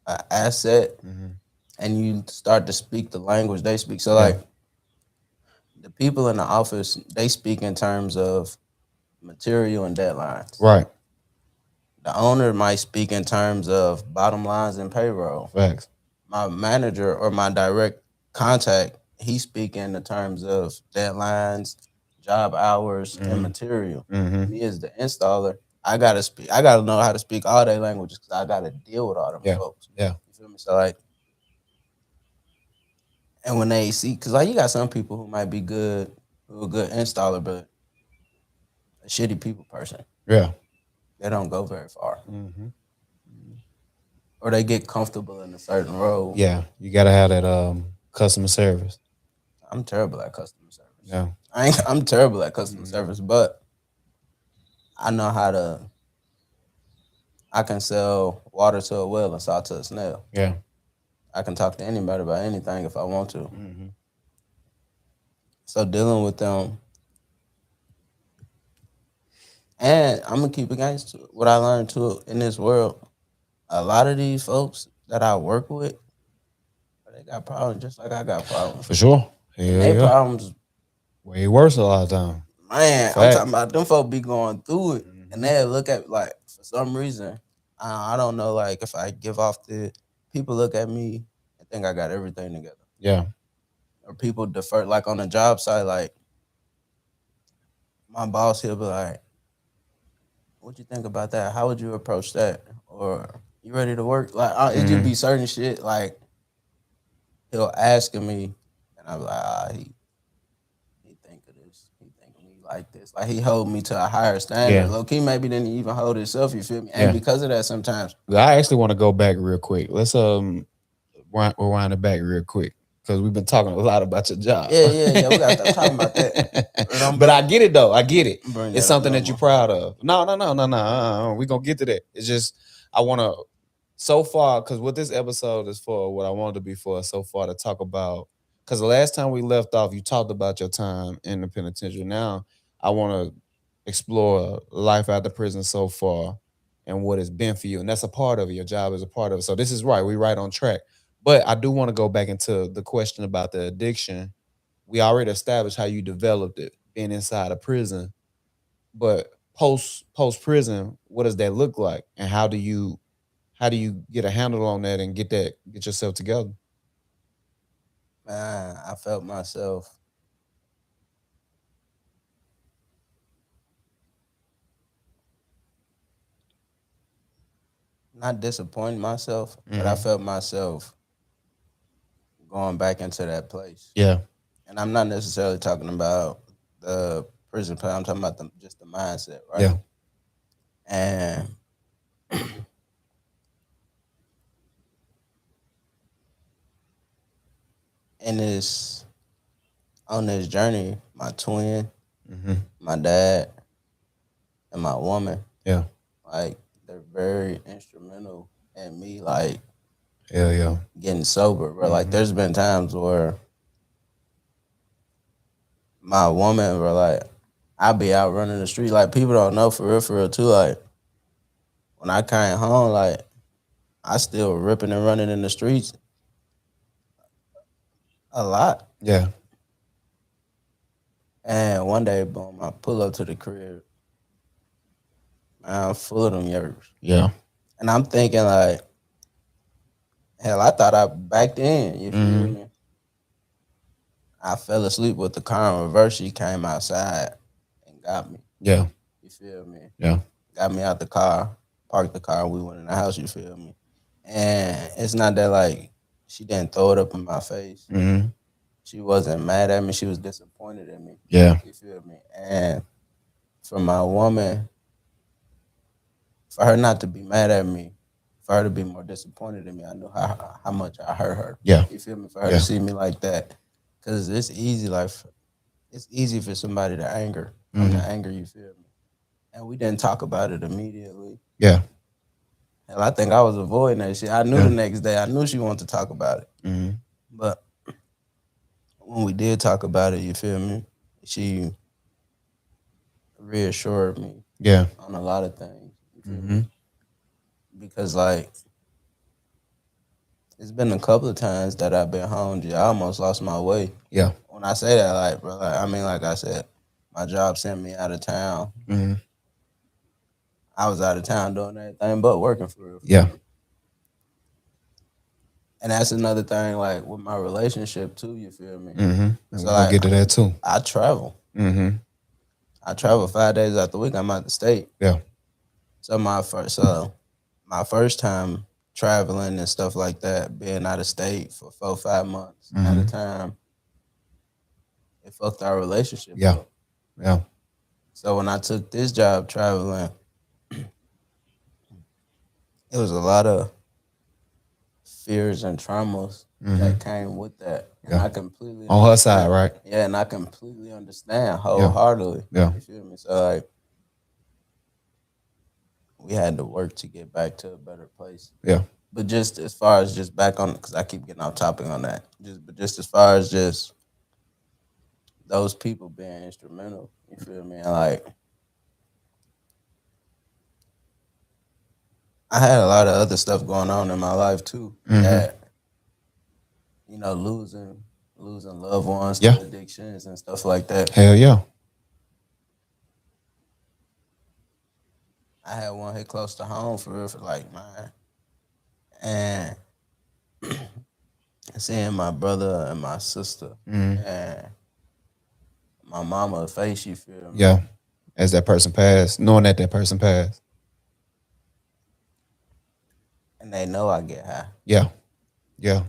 Speaker 12: an asset and you start to speak the language they speak. So like the people in the office, they speak in terms of material and deadlines.
Speaker 1: Right.
Speaker 12: The owner might speak in terms of bottom lines and payroll.
Speaker 1: Facts.
Speaker 12: My manager or my direct contact, he speak in the terms of deadlines, job hours, and material. Me as the installer, I gotta know how to speak all their languages because I gotta deal with all them folks.
Speaker 1: Yeah.
Speaker 12: You feel me? So like, and when they see, because like you got some people who might be good, who a good installer, but a shitty people person.
Speaker 1: Yeah.
Speaker 12: They don't go very far. Or they get comfortable in a certain role.
Speaker 1: Yeah. You gotta have that customer service.
Speaker 12: I'm terrible at customer service.
Speaker 1: Yeah.
Speaker 12: I'm terrible at customer service, but I know how to. I can sell water to a whale and salt to a snail.
Speaker 1: Yeah.
Speaker 12: I can talk to anybody about anything if I want to. So dealing with them, and I'm gonna keep against what I learned too in this world. A lot of these folks that I work with, they got problems just like I got problems.
Speaker 1: For sure.
Speaker 12: And they problems
Speaker 1: way worse a lot of time.
Speaker 12: Man, I'm talking about them folk be going through it, and they look at like for some reason, I don't know, like if I give off the people look at me and think I got everything together.
Speaker 1: Yeah.
Speaker 12: Or people defer, like on the job site, like my boss, he'll be like, "What you think about that? How would you approach that? Or you ready to work?" Like it just be certain shit. Like he'll ask me, and I'm like, he think of this. He think of me like this. Like he hold me to a higher standard.
Speaker 1: Yeah.
Speaker 12: Low key maybe didn't even hold himself. You feel me? And because of that, sometimes
Speaker 1: I actually want to go back real quick. Let's rewind it back real quick because we've been talking a lot about your job.
Speaker 12: Yeah. We got to stop talking about that.
Speaker 1: But I get it though. I get it. It's something that
Speaker 12: no
Speaker 1: you're proud of. No. We're gonna get to that. It's just I want to so far because what this episode is for, what I wanted to be for so far to talk about. Because the last time we left off, you talked about your time in the penitentiary. Now I want to explore life after prison so far and what it's been for you. And that's a part of it. Your job is a part of it. So this is right. We're right on track. But I do want to go back into the question about the addiction. We already established how you developed it, being inside a prison. But post prison, what does that look like? And how do you get a handle on that and get yourself together?
Speaker 12: man, I felt myself not disappointing myself, but I felt myself going back into that place.
Speaker 1: Yeah.
Speaker 12: And I'm not necessarily talking about the prison plan. I'm talking about just the mindset, right?
Speaker 1: Yeah.
Speaker 12: And on this journey, my twin, my dad, and my woman, like they're very instrumental in me, like getting sober, bro. Like there's been times where my woman, bro, like I be out running the street, like people don't know for real too. Like when I came home, like I still ripping and running in the streets a lot.
Speaker 1: Yeah.
Speaker 12: And one day, boom, I pull up to the crib. I'm full of them yerks.
Speaker 1: Yeah.
Speaker 12: And I'm thinking like, hell, I thought I backed in. You feel me? I fell asleep with the car in reverse. She came outside and got me.
Speaker 1: Yeah.
Speaker 12: You feel me?
Speaker 1: Yeah.
Speaker 12: Got me out the car, parked the car, we went in the house, you feel me? And it's not that like she didn't throw it up in my face. She wasn't mad at me. She was disappointed in me.
Speaker 1: Yeah.
Speaker 12: You feel me? And for my woman, for her not to be mad at me, for her to be more disappointed in me, I knew how much I hurt her.
Speaker 1: Yeah.
Speaker 12: You feel me? For her to see me like that. Because it's easy, like, it's easy for somebody to anger. from the anger, you feel me? And we didn't talk about it immediately.
Speaker 1: Yeah.
Speaker 12: And I think I was avoiding that shit. I knew the next day, I knew she wanted to talk about it. But when we did talk about it, you feel me? She reassured me on a lot of things. You feel me? Because like it's been a couple of times that I've been home, I almost lost my way.
Speaker 1: Yeah.
Speaker 12: When I say that, like, bro, like, I mean, like I said, my job sent me out of town. I was out of town doing everything but working for real.
Speaker 1: Yeah.
Speaker 12: And that's another thing, like with my relationship too. You feel me?
Speaker 1: And
Speaker 12: So
Speaker 1: we're gonna get to that too.
Speaker 12: I travel. I travel 5 days out the week. I'm out the state.
Speaker 1: Yeah.
Speaker 12: So my first time traveling and stuff like that, being out of state for 4-5 months at a time, it fucked our relationship up.
Speaker 1: Yeah.
Speaker 12: So when I took this job traveling, it was a lot of fears and traumas that came with that. And I completely
Speaker 1: on her side, right?
Speaker 12: Yeah, and I completely understand wholeheartedly.
Speaker 1: Yeah.
Speaker 12: You feel me? So like we had to work to get back to a better place.
Speaker 1: Yeah.
Speaker 12: But just as far as just back on, because I keep getting off topic on that. Just as far as just those people being instrumental, you feel me? And like I had a lot of other stuff going on in my life too. That losing loved ones to addictions and stuff like that.
Speaker 1: Hell yeah.
Speaker 12: I had one hit close to home for real, for like mine. And seeing my brother and my sister and my mama face, you feel me?
Speaker 1: Yeah. As that person passed, knowing that person passed.
Speaker 12: And they know I get high.
Speaker 1: Yeah. Yeah.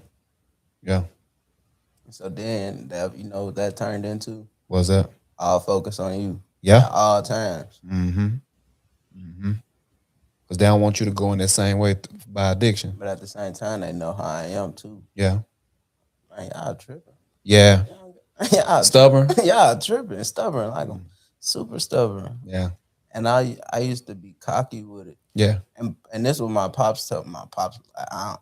Speaker 1: Yeah.
Speaker 12: So then that that turned into?
Speaker 1: What's that?
Speaker 12: All focus on you.
Speaker 1: Yeah.
Speaker 12: At all times.
Speaker 1: Because they don't want you to go in that same way by addiction.
Speaker 12: But at the same time, they know how I am too.
Speaker 1: Yeah.
Speaker 12: Man, y'all tripping.
Speaker 1: Yeah.
Speaker 12: Y'all
Speaker 1: stubborn.
Speaker 12: Y'all tripping, stubborn. Like I'm super stubborn.
Speaker 1: Yeah.
Speaker 12: And I used to be cocky with it.
Speaker 1: Yeah.
Speaker 12: And this was my pops told my pops. Like,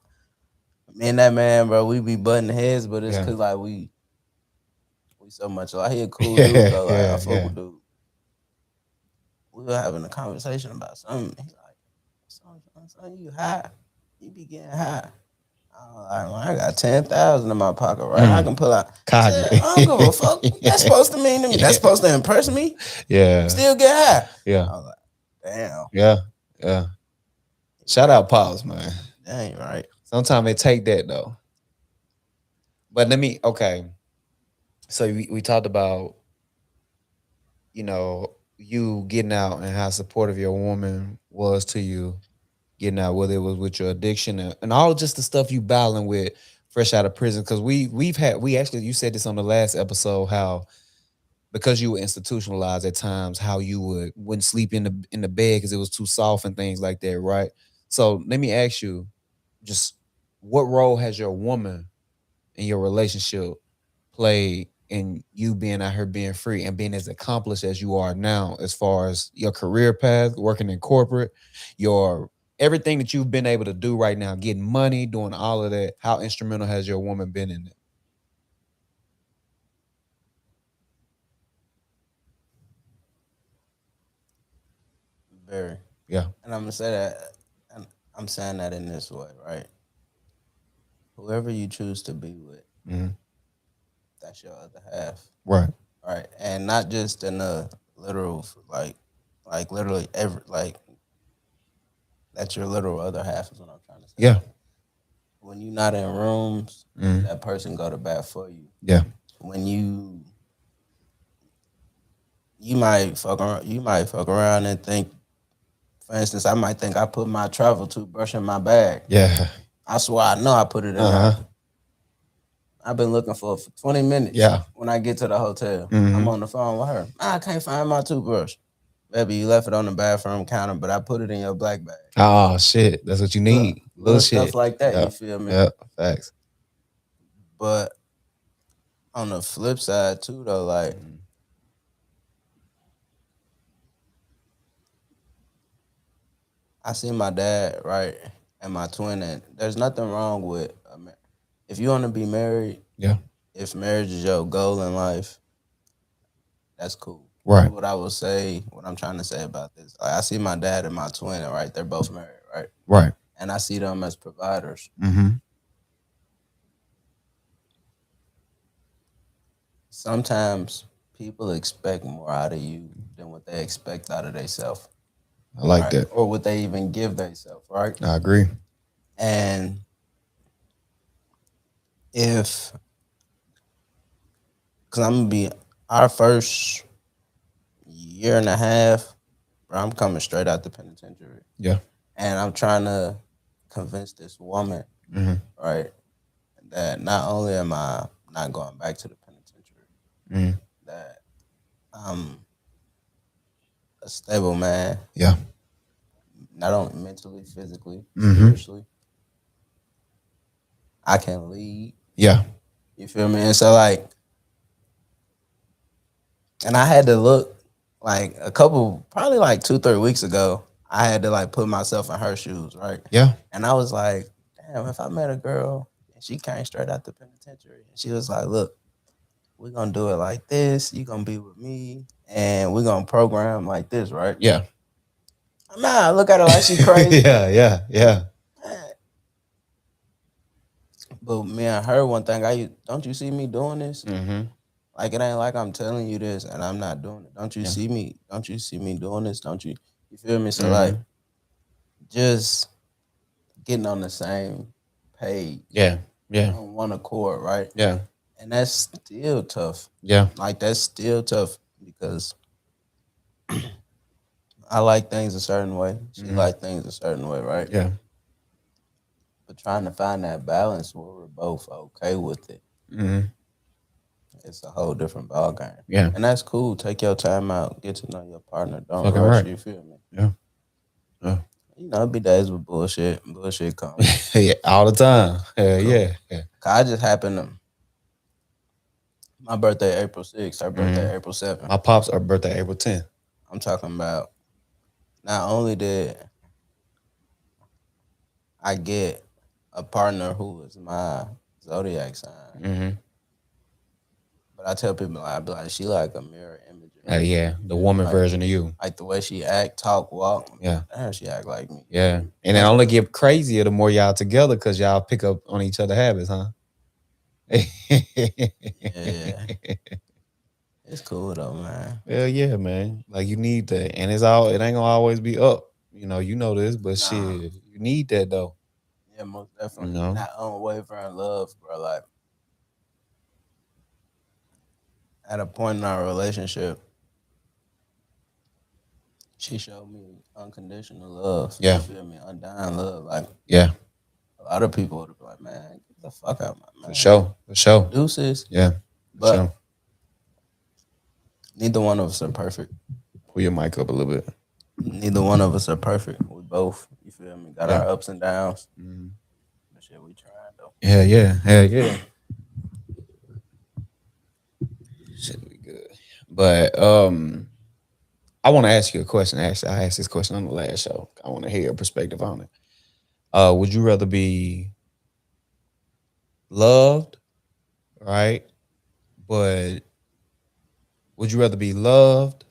Speaker 12: me and that man, bro, we be butting heads, but it's cause like we so much. Like he a cool dude though. Like I fuck with dude. We were having a conversation about something. He's like, son, you high. You be getting high. I was like, well, I got 10,000 in my pocket, right? I can pull out. I don't give a fuck. That's supposed to mean to me. That's supposed to impress me.
Speaker 1: Yeah.
Speaker 12: Still get high.
Speaker 1: Yeah.
Speaker 12: I was like, damn.
Speaker 1: Yeah. Yeah. Shout out Pops, man.
Speaker 12: Dang, right.
Speaker 1: Sometimes they take that though. But okay. So we talked about, you getting out and how supportive your woman was to you getting out, whether it was with your addiction and all just the stuff you battling with fresh out of prison. Because you said this on the last episode, how because you were institutionalized at times, how you wouldn't sleep in the bed because it was too soft and things like that, right? So let me ask you, just what role has your woman in your relationship played in you being out here being free and being as accomplished as you are now, as far as your career path, working in corporate, your everything that you've been able to do right now, getting money, doing all of that? How instrumental has your woman been in it?
Speaker 12: Very.
Speaker 1: Yeah.
Speaker 12: And I'm gonna say that, and I'm saying that in this way, right? Whoever you choose to be with, that's your other half.
Speaker 1: Right.
Speaker 12: Right. And not just in a literal, like literally that's your literal other half is what I'm trying to say.
Speaker 1: Yeah.
Speaker 12: When you're not in rooms, that person go to bat for you.
Speaker 1: Yeah.
Speaker 12: When you might fuck around and think, for instance, I might think I put my travel toothbrush in my bag.
Speaker 1: Yeah.
Speaker 12: I swear I know I put it in there. I've been looking for it for 20 minutes.
Speaker 1: Yeah.
Speaker 12: When I get to the hotel, I'm on the phone with her. I can't find my toothbrush. Baby, you left it on the bathroom counter, but I put it in your black bag.
Speaker 1: Oh shit, that's what you need.
Speaker 12: Little stuff like that, you feel me?
Speaker 1: Yeah, facts.
Speaker 12: But on the flip side too, though, like I see my dad, right, and my twin, and there's nothing wrong with if you want to be married.
Speaker 1: Yeah.
Speaker 12: If marriage is your goal in life, that's cool.
Speaker 1: Right.
Speaker 12: What I will say, what I'm trying to say about this, like, I see my dad and my twin, right? They're both married, right?
Speaker 1: Right.
Speaker 12: And I see them as providers.
Speaker 1: Mm-hmm.
Speaker 12: Sometimes people expect more out of you than what they expect out of themselves.
Speaker 1: I like
Speaker 12: right?
Speaker 1: that.
Speaker 12: Or what they even give themselves, right?
Speaker 1: I agree.
Speaker 12: And if, because I'm gonna be our first year and a half, bro, I'm coming straight out the penitentiary.
Speaker 1: Yeah.
Speaker 12: And I'm trying to convince this woman, right, that not only am I not going back to the penitentiary, that I'm a stable man.
Speaker 1: Yeah.
Speaker 12: Not only mentally, physically, spiritually. I can lead.
Speaker 1: Yeah.
Speaker 12: You feel me? And so like, and I had to look like probably like 2-3 weeks ago, I had to like put myself in her shoes, right?
Speaker 1: Yeah.
Speaker 12: And I was like, damn, if I met a girl and she came straight out the penitentiary and she was like, look, we're gonna do it like this, you gonna be with me, and we're gonna program like this, right?
Speaker 1: Yeah.
Speaker 12: I look at her like she crazy.
Speaker 1: Yeah.
Speaker 12: But me and her, one thing, don't you see me doing this? Like, it ain't like I'm telling you this and I'm not doing it. Don't you see me? Don't you see me doing this? Don't you? You feel me? So like, just getting on the same page.
Speaker 1: Yeah.
Speaker 12: On one accord, right?
Speaker 1: Yeah.
Speaker 12: And that's still tough.
Speaker 1: Yeah.
Speaker 12: Like, that's still tough because I like things a certain way. She like things a certain way, right?
Speaker 1: Yeah.
Speaker 12: But trying to find that balance where we're both okay with it. It's a whole different ballgame.
Speaker 1: Yeah.
Speaker 12: And that's cool. Take your time out. Get to know your partner. Don't
Speaker 1: Fucking
Speaker 12: rush.
Speaker 1: right.
Speaker 12: You feel me?
Speaker 1: Yeah.
Speaker 12: You know, it be days with bullshit. Bullshit comes.
Speaker 1: Yeah, all the time. Yeah.
Speaker 12: I just happened to, my birthday April 6th, her birthday April 7th.
Speaker 1: My pops are birthday April 10th.
Speaker 12: I'm talking about, not only did I get a partner who is my zodiac sign, but I tell people, I be like, she like a mirror image of me.
Speaker 1: Yeah, the woman version of you.
Speaker 12: Like the way she act, talk, walk.
Speaker 1: Yeah.
Speaker 12: Damn, she act like me.
Speaker 1: Yeah. And it only get crazier the more y'all together because y'all pick up on each other's habits, huh?
Speaker 12: Yeah. It's cool though, man.
Speaker 1: Hell yeah, man. Like you need that. And it ain't gonna always be up. You know this, but shit, you need that though.
Speaker 12: Yeah, most definitely.
Speaker 1: You know?
Speaker 12: Not unwavering love, bro. Like, at a point in our relationship, she showed me unconditional love.
Speaker 1: Yeah.
Speaker 12: You feel me? Undying love. Like,
Speaker 1: Yeah.
Speaker 12: a lot of people would be like, man, get the fuck out of my man.
Speaker 1: For sure.
Speaker 12: Deuces.
Speaker 1: Yeah.
Speaker 12: But neither one of us are perfect.
Speaker 1: Pull your mic up a little bit.
Speaker 12: Neither one of us are perfect. We both, you feel me, got our ups and downs. But shit, we trying though.
Speaker 1: Hell yeah. Should be good. But I want to ask you a question. Actually, I asked this question on the last show. I want to hear your perspective on it. Would you rather be loved, right? But would you rather be loved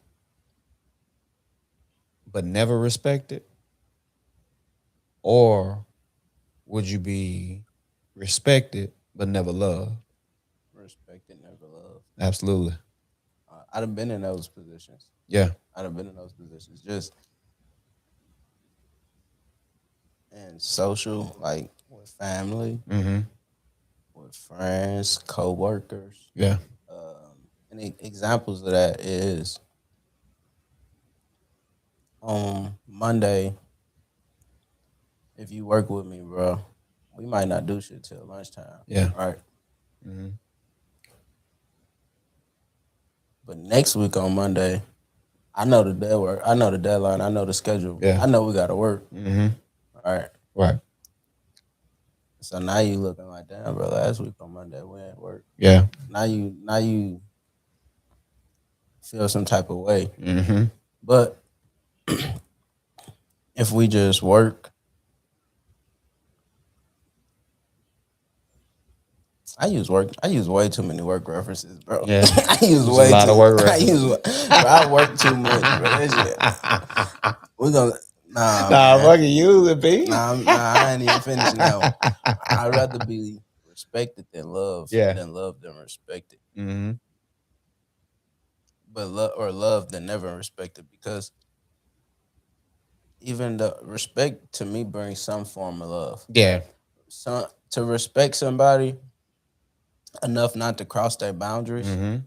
Speaker 1: but never respected? Or would you be respected but never loved?
Speaker 12: Respected, never loved.
Speaker 1: Absolutely.
Speaker 12: I'd have been in those positions.
Speaker 1: Yeah.
Speaker 12: I'd have been in those positions. Just in social, like with family, with friends, co-workers.
Speaker 1: Yeah.
Speaker 12: And examples of that is on Monday, if you work with me, bro, we might not do shit till lunchtime.
Speaker 1: Yeah.
Speaker 12: Right? But next week on Monday, I know the deadline, I know the schedule.
Speaker 1: Yeah.
Speaker 12: I know we gotta work. Right. So now you looking like, damn, bro, last week on Monday we ain't work.
Speaker 1: Yeah.
Speaker 12: Now you feel some type of way. But if we just work, I use way too many work references, bro.
Speaker 1: Yeah.
Speaker 12: I use
Speaker 1: There's
Speaker 12: way
Speaker 1: a lot
Speaker 12: too.
Speaker 1: of work
Speaker 12: I
Speaker 1: references.
Speaker 12: bro, I work too much, bro. That shit. We gonna
Speaker 1: Nah,
Speaker 12: man.
Speaker 1: fucking use it, B.
Speaker 12: I ain't even finishing that one. I'd rather be respected than loved,
Speaker 1: Yeah.
Speaker 12: than loved than respected.
Speaker 1: Mm-hmm.
Speaker 12: But loved than never respected, because even the respect to me brings some form of love.
Speaker 1: Yeah.
Speaker 12: To respect somebody enough not to cross their boundaries.
Speaker 1: Mm-hmm.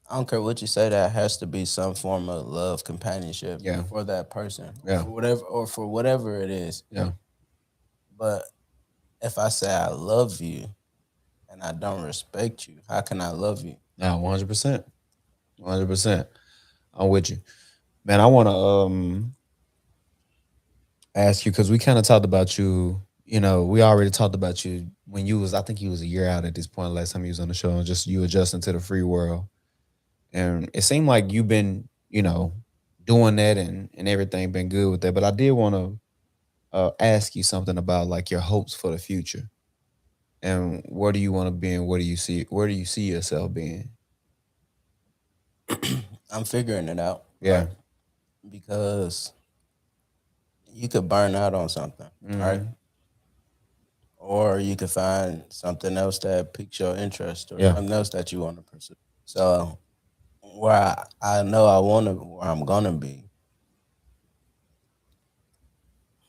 Speaker 12: I don't care what you say. That has to be some form of love, companionship
Speaker 1: Yeah.
Speaker 12: for that person,
Speaker 1: Yeah.
Speaker 12: for whatever it is.
Speaker 1: Yeah.
Speaker 12: But if I say I love you and I don't respect you, how can I love you?
Speaker 1: No, 100%. 100%. I'm with you. Man, I want to ask you, because we kind of talked about you. You know, we already talked about you when you was, I think you was a year out at this point last time you was on the show, and just you adjusting to the free world. And it seemed like you've been, doing that and everything been good with that. But I did want to ask you something about like your hopes for the future, and where do you want to be, and where do you see yourself being?
Speaker 12: I'm figuring it out.
Speaker 1: Yeah.
Speaker 12: Right? Because you could burn out on something, right? Or you could find something else that piques your interest, or something else that you want to pursue. So where I know where I'm gonna be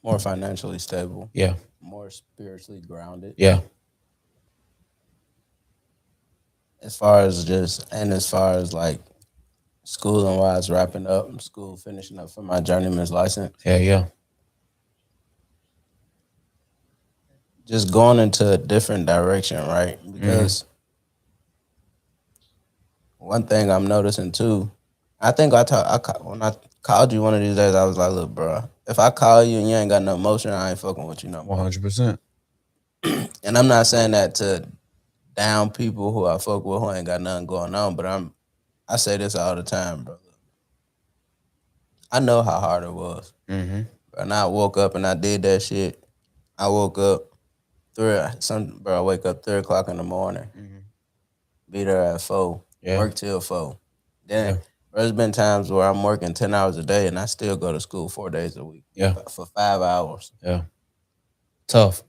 Speaker 12: more financially stable.
Speaker 1: Yeah.
Speaker 12: More spiritually grounded.
Speaker 1: Yeah.
Speaker 12: As far as like schooling wise, wrapping up school, finishing up for my journeyman's license.
Speaker 1: Yeah.
Speaker 12: Just going into a different direction, right? Because one thing I'm noticing too, I think when I called you one of these days, I was like, look, bro, if I call you and you ain't got no motion, I ain't fucking with you no more.
Speaker 1: 100%.
Speaker 12: And I'm not saying that to down people who I fuck with who ain't got nothing going on, but I say this all the time, bro. I know how hard it was. And I woke up and I did that shit. I woke up I wake up 3 o'clock in the morning. Be there at 4. Work till 4. Then there's been times where I'm working 10 hours a day and I still go to school 4 days a week.
Speaker 1: Yeah.
Speaker 12: For 5 hours.
Speaker 1: Yeah. Tough.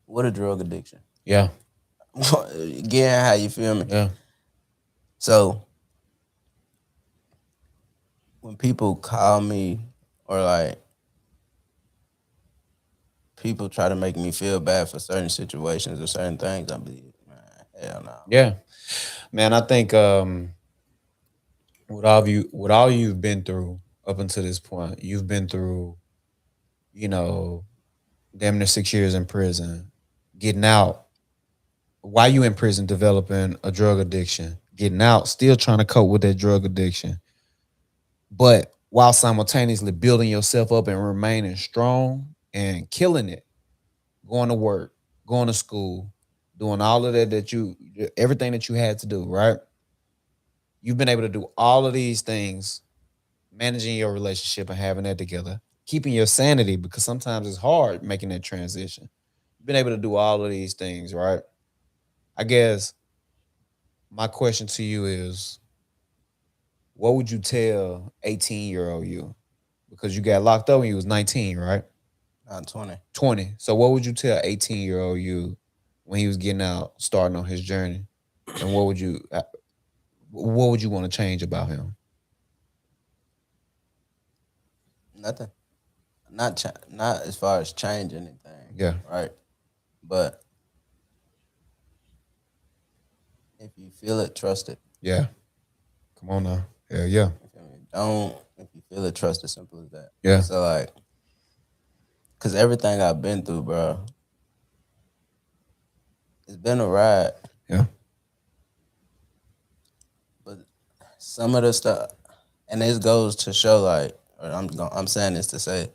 Speaker 12: What a drug addiction.
Speaker 1: Yeah.
Speaker 12: Again, how you feel me?
Speaker 1: Yeah.
Speaker 12: So when people call me, or like people try to make me feel bad for certain situations or certain things, I believe, man, hell no.
Speaker 1: Yeah. Man, I think with all you've been through up until this point, you've been through, damn near 6 years in prison, getting out. While you in prison, developing a drug addiction, getting out, still trying to cope with that drug addiction, but while simultaneously building yourself up and remaining strong and killing it, going to work, going to school, doing all of that everything that you had to do, right? You've been able to do all of these things, managing your relationship and having that together, keeping your sanity, because sometimes it's hard making that transition. You've been able to do all of these things, right? I guess my question to you is, what would you tell 18-year-old you? Because you got locked up when you was 19, right?
Speaker 12: 20.
Speaker 1: 20. So what would you tell 18-year-old you when he was getting out, starting on his journey? And what would you want to change about him?
Speaker 12: Nothing. Not as far as change anything.
Speaker 1: Yeah.
Speaker 12: Right. But if you feel it, trust it.
Speaker 1: Yeah. Come on now. Hell yeah.
Speaker 12: If you feel it, trust it. Simple as that.
Speaker 1: Yeah.
Speaker 12: So like, cause everything I've been through, bro, it's been a ride.
Speaker 1: Yeah.
Speaker 12: But some of the stuff, and this goes to show, like, I'm saying this to say,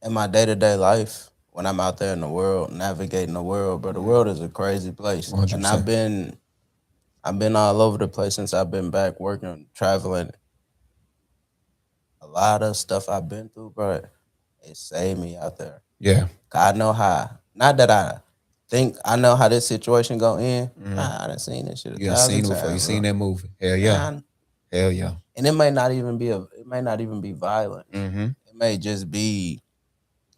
Speaker 12: in my day-to-day life, when I'm out there in the world, navigating the world, bro, the world is a crazy place.
Speaker 1: 100%.
Speaker 12: And I've been all over the place since I've been back working, traveling. A lot of stuff I've been through, bro, it saved me out there.
Speaker 1: Yeah.
Speaker 12: I know how. Not that I think I know how this situation go in. I done seen this shit a
Speaker 1: You done seen
Speaker 12: thousand
Speaker 1: it before. You
Speaker 12: times,
Speaker 1: seen
Speaker 12: bro.
Speaker 1: that movie. Hell yeah.
Speaker 12: Man,
Speaker 1: Hell yeah.
Speaker 12: and it may not even be violent.
Speaker 1: Mm-hmm.
Speaker 12: It may just be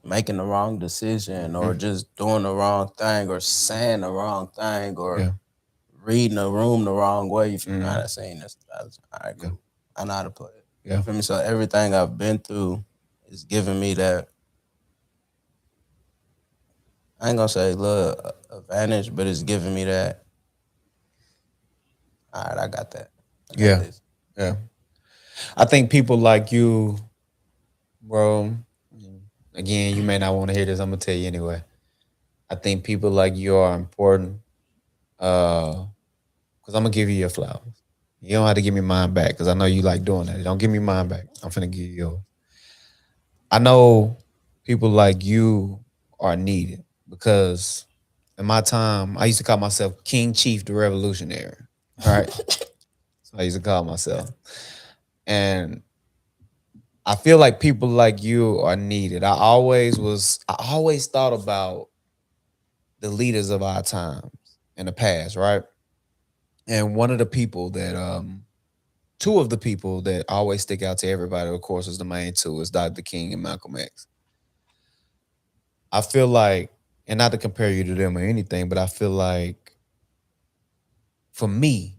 Speaker 12: making the wrong decision or
Speaker 1: Mhm.
Speaker 12: just doing the wrong thing or saying the wrong thing or
Speaker 1: Yeah.
Speaker 12: reading the room the wrong way. You feel me? I
Speaker 1: Mhm.
Speaker 12: done seen this a thousand times. All right,
Speaker 1: Yeah.
Speaker 12: cool. I know how to play it.
Speaker 1: Yeah.
Speaker 12: You feel me? So everything I've been through is giving me that. I ain't gonna say little advantage, but it's giving me that. All right, I got that. I got
Speaker 1: Yeah.
Speaker 12: this.
Speaker 1: Yeah. I think people like you, bro. Again, you may not want to hear this. I'm gonna tell you anyway. I think people like you are important. Because I'm gonna give you your flowers. You don't have to give me mine back because I know you like doing that. Don't give me mine back. I'm finna give you yours. I know people like you are needed because in my time, I used to call myself King Chief the Revolutionary. All right. So I used to call myself. And I feel like people like you are needed. I always thought about the leaders of our times in the past, right? And one of the people that two of the people that always stick out to everybody, of course, is the main two, is Dr. King and Malcolm X. I feel like, and not to compare you to them or anything, but I feel like for me,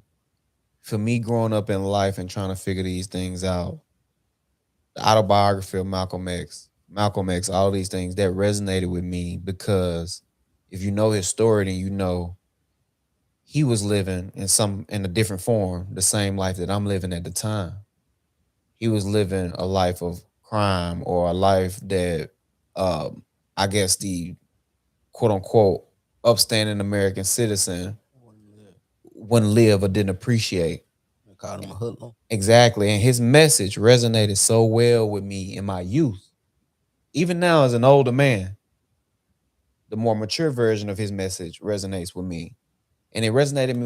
Speaker 1: growing up in life and trying to figure these things out, the autobiography of Malcolm X, all these things that resonated with me because if you know his story, then you know he was living in a different form, the same life that I'm living at the time. He was living a life of crime or a life that I guess the quote unquote upstanding American citizen wouldn't live or didn't appreciate.
Speaker 12: They called him a hoodlum.
Speaker 1: Exactly. And his message resonated so well with me in my youth. Even now, as an older man, the more mature version of his message resonates with me. And it resonated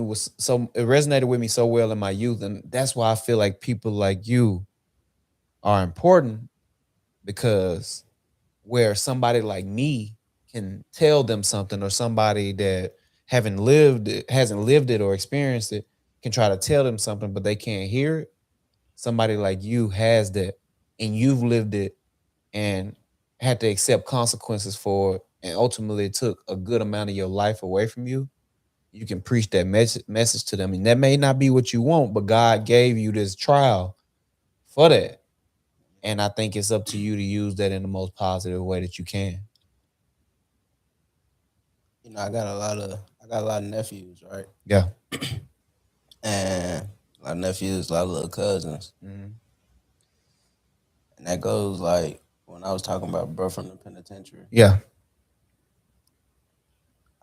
Speaker 1: with me so well in my youth. And that's why I feel like people like you are important because where somebody like me can tell them something or somebody that hasn't lived it or experienced it can try to tell them something but they can't hear it. Somebody like you has that and you've lived it and had to accept consequences for it and ultimately it took a good amount of your life away from you. You can preach that message to them and that may not be what you want, but God gave you this trial for that. And I think it's up to you to use that in the most positive way that you can.
Speaker 12: You know, I got a lot of nephews, right?
Speaker 1: Yeah.
Speaker 12: And a lot of nephews, a lot of little cousins.
Speaker 1: Mm-hmm.
Speaker 12: And that goes like when I was talking about bro from the penitentiary.
Speaker 1: Yeah.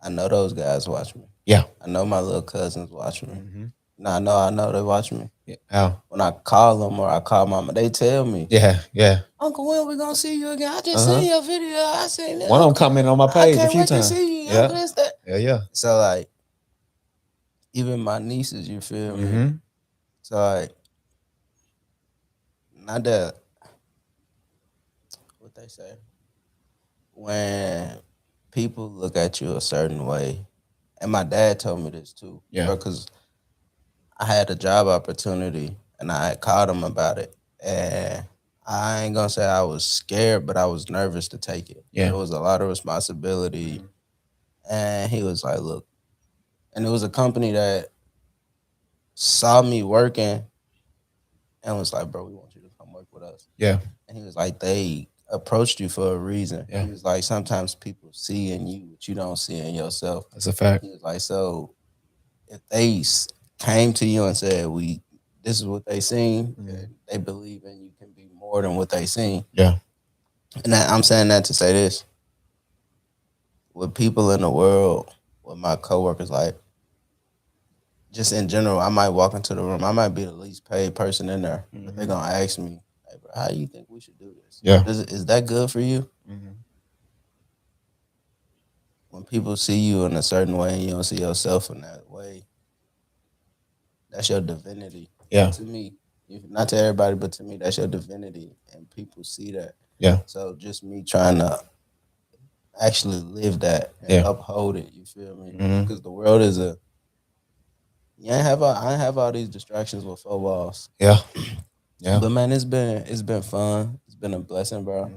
Speaker 12: I know those guys watch me.
Speaker 1: Yeah.
Speaker 12: I know my little cousins watch me.
Speaker 1: Mm-hmm.
Speaker 12: No, I know they watch me.
Speaker 1: Yeah. How?
Speaker 12: When I call them or I call mama, they tell me,
Speaker 1: Yeah. Yeah.
Speaker 12: Uncle, when we gonna see you again? I just seen your video. I seen it.
Speaker 1: One of them commented on my
Speaker 12: I
Speaker 1: page a
Speaker 12: can't
Speaker 1: few
Speaker 12: wait to
Speaker 1: times.
Speaker 12: see you.
Speaker 1: Yeah.
Speaker 12: Uncle, this, that.
Speaker 1: Yeah. Yeah.
Speaker 12: So like, even my nieces, you feel me?
Speaker 1: Mm-hmm.
Speaker 12: So like, not that what they say. When people look at you a certain way, and my dad told me this too,
Speaker 1: Yeah.
Speaker 12: because I had a job opportunity and I had called him about it, and I ain't gonna say I was scared, but I was nervous to take it.
Speaker 1: Yeah.
Speaker 12: It was a lot of responsibility, and he was like, "Look," and it was a company that saw me working and was like, "Bro, we want you to come work with us."
Speaker 1: Yeah.
Speaker 12: And he was like, "They approached you for a reason."
Speaker 1: Yeah.
Speaker 12: He was like, "Sometimes people see in you what you don't see in yourself."
Speaker 1: That's a fact.
Speaker 12: He was like, "So if they came to you and said, this is what they seen, and they believe in you can be more than what they seen."
Speaker 1: Yeah.
Speaker 12: And I'm saying that to say this. With people in the world, with my coworkers, like, just in general, I might walk into the room. I might be the least paid person in there. But they're going to ask me, "Hey, bro, how do you think we should do this?
Speaker 1: Yeah.
Speaker 12: Is that good for you?"
Speaker 1: Mm-hmm.
Speaker 12: When people see you in a certain way and you don't see yourself in that way, that's your divinity.
Speaker 1: Yeah.
Speaker 12: To me, not to everybody, but to me, that's your divinity, and people see that.
Speaker 1: Yeah.
Speaker 12: So just me trying to actually live that and uphold it. You feel me? Because the world is a I ain't have all these distractions with 4 walls.
Speaker 1: Yeah. Yeah.
Speaker 12: But man, it's been fun. It's been a blessing, bro.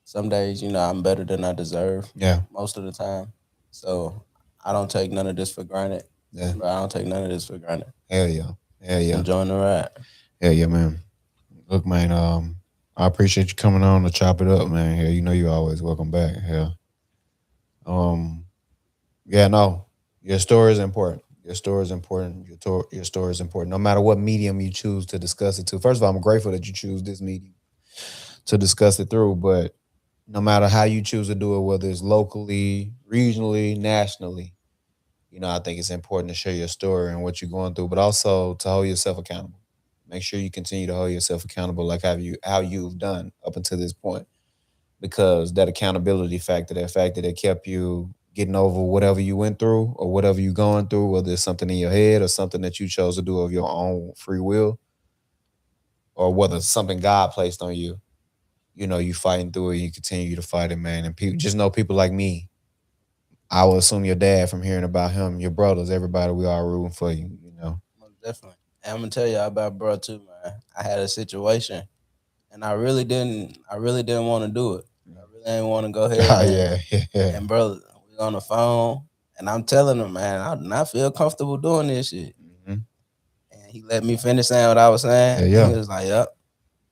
Speaker 12: Some days, I'm better than I deserve.
Speaker 1: Yeah.
Speaker 12: Most of the time. So I don't take none of this for granted.
Speaker 1: Yeah.
Speaker 12: Bro, I don't take none of this for granted.
Speaker 1: Hell yeah. Hell yeah.
Speaker 12: Enjoying the ride.
Speaker 1: Hell yeah, man. Look, man, I appreciate you coming on to chop it up, man. Hell, you know you always welcome back. Hell. Yeah, no. Your story is important. Your story is important. Your story is important. No matter what medium you choose to discuss it to. First of all, I'm grateful that you choose this medium to discuss it through. But no matter how you choose to do it, whether it's locally, regionally, nationally, I think it's important to share your story and what you're going through, but also to hold yourself accountable. Make sure you continue to hold yourself accountable, like how you've done up until this point, because that accountability factor, that factor that kept you getting over whatever you went through or whatever you're going through, whether it's something in your head or something that you chose to do of your own free will, or whether it's something God placed on you. You fighting through it, you continue to fight it, man. And people just know people like me. I will assume your dad from hearing about him, your brothers, everybody, we all rooting for you,
Speaker 12: Most definitely. And I'm gonna tell you about bro too, man. I had a situation and I really didn't want to do it. I really didn't want to go ahead and bro, we on the phone and I'm telling him, man, I do not feel comfortable doing this shit. And he let me finish saying what I was saying.
Speaker 1: Yeah.
Speaker 12: He was like, yep.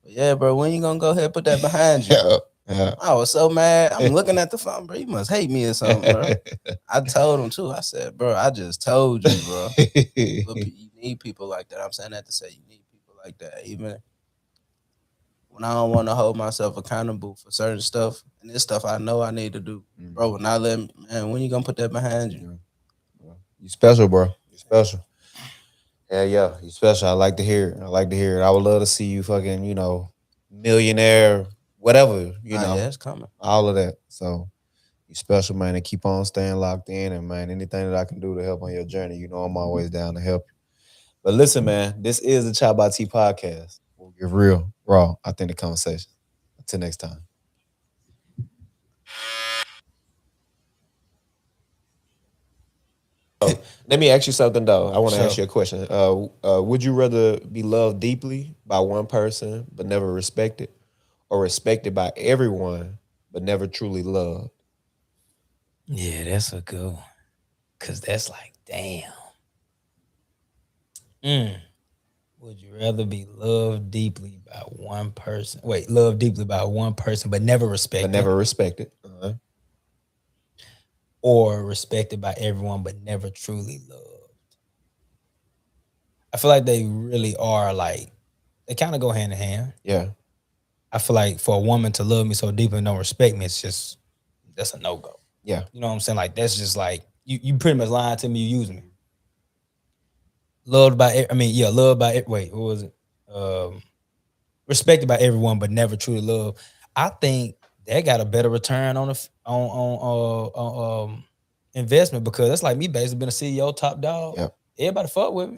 Speaker 12: Yeah, bro, when you gonna go ahead and put that behind you?
Speaker 1: Yeah.
Speaker 12: I was so mad. I'm looking at the phone, bro. You must hate me or something, bro. I told him too. I said, bro, I just told you, bro. But you need people like that. I'm saying that to say you need people like that. Even when I don't want to hold myself accountable for certain stuff, and this stuff I know I need to do, bro. When I let me, man, when you gonna put that behind you?
Speaker 1: You special, bro. You special. Yeah, you special. I like to hear it. I would love to see you fucking, millionaire, whatever,
Speaker 12: Yeah, it's coming.
Speaker 1: all of that. So you special, man, and keep on staying locked in. And man, anything that I can do to help on your journey, I'm always down to help you. But listen, man, this is the ChoppedByT podcast. We'll get real, raw, authentic conversation. Until next time. Let me ask you something though. I want to ask you a question. Would you rather be loved deeply by one person but never respected, or respected by everyone but never truly loved?
Speaker 10: Yeah, that's a good one. Cause that's like, damn. Would you rather be loved deeply by one person? Wait, loved deeply by one person but never respected?
Speaker 1: But never respected.
Speaker 10: Or respected by everyone but never truly loved? I feel like they really are like, they kind of go hand in hand.
Speaker 1: Yeah.
Speaker 10: I feel like for a woman to love me so deeply and don't respect me, that's a no-go.
Speaker 1: Yeah.
Speaker 10: You know what I'm saying? Like, that's just like, you pretty much lying to me, you using me. Loved by, wait, what was it? Respected by everyone, but never truly loved. I think that got a better return on investment, because that's like me basically being a CEO, top dog.
Speaker 1: Yep.
Speaker 10: Everybody fuck with me.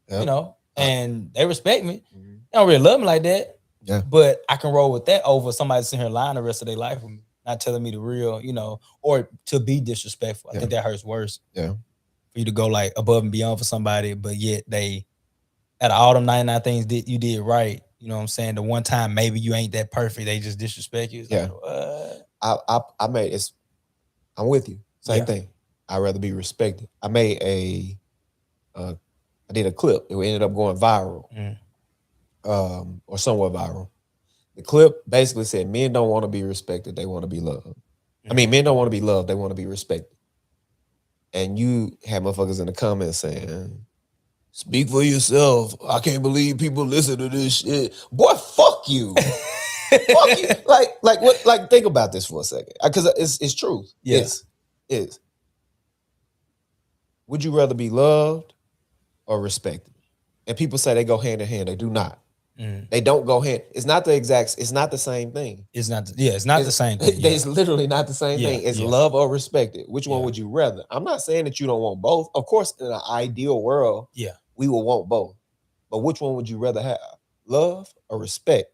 Speaker 1: Yep.
Speaker 10: And they respect me. They don't really love me like that.
Speaker 1: Yeah.
Speaker 10: But I can roll with that over somebody sitting here lying the rest of their life with me, not telling me the real, or to be disrespectful. I think that hurts worse.
Speaker 1: Yeah.
Speaker 10: For you to go like above and beyond for somebody, but yet they, out of all them 99 things that you did right, you know what I'm saying? The one time maybe you ain't that perfect, they just disrespect you. It's like, what?
Speaker 1: I'm with you. Same thing. I'd rather be respected. I made I did a clip. It ended up going viral, or somewhat viral. The clip basically said men don't want to be respected, they want to be loved. I mean, men don't want to be loved, they want to be respected. And you had motherfuckers in the comments saying, speak for yourself. I can't believe people listen to this shit. Boy, fuck you. Fuck you. Like what? Like, think about this for a second, because it's truth.
Speaker 10: Yeah.
Speaker 1: It's. Would you rather be loved or respected? And people say they go hand in hand. They do not. They don't go hand. It's not the same thing.
Speaker 10: It's not the same thing.
Speaker 1: It's literally not the same thing. It's love or respected. Which one would you rather? I'm not saying that you don't want both. Of course, in an ideal world, we will want both. But which one would you rather have? Love or respect?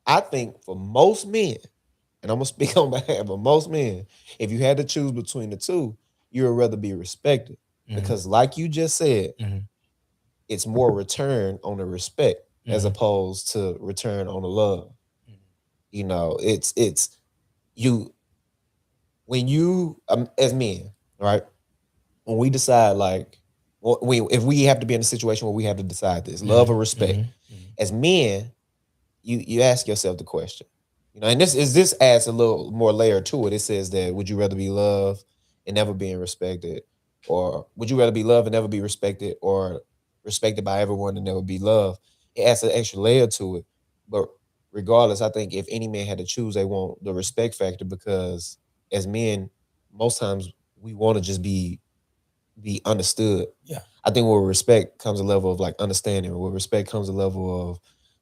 Speaker 1: I think for most men, and I'm gonna speak on behalf of most men, if you had to choose between the two, you would rather be respected. Because like you just said, it's more return on the respect as opposed to return on the love. You know, it's you when you as men, right? When we decide like if we have to be in a situation where we have to decide this, love or respect, as men, you ask yourself the question, you know, and this adds a little more layer to it. It says that would you rather be loved and never being respected, or would you rather be loved and never be respected, or respected by everyone and never be loved? It adds an extra layer to it. But regardless, I think if any man had to choose, they want the respect factor, because as men, most times we want to just be understood.
Speaker 10: Yeah.
Speaker 1: I think with respect comes a level of like understanding. With respect comes a level of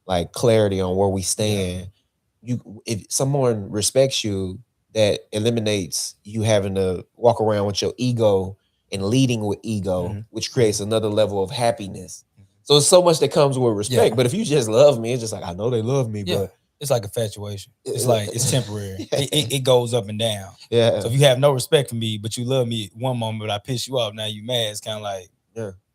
Speaker 1: like clarity on where we stand. If someone respects you, that eliminates you having to walk around with your ego and leading with ego, which creates another level of happiness. So it's so much that comes with respect. But if you just love me, it's just like, I know they love me, but
Speaker 10: it's like infatuation. It's like it's temporary. It goes up and down.
Speaker 1: Yeah.
Speaker 10: So if you have no respect for me, but you love me one moment, but I piss you off, now you mad. It's kind of like,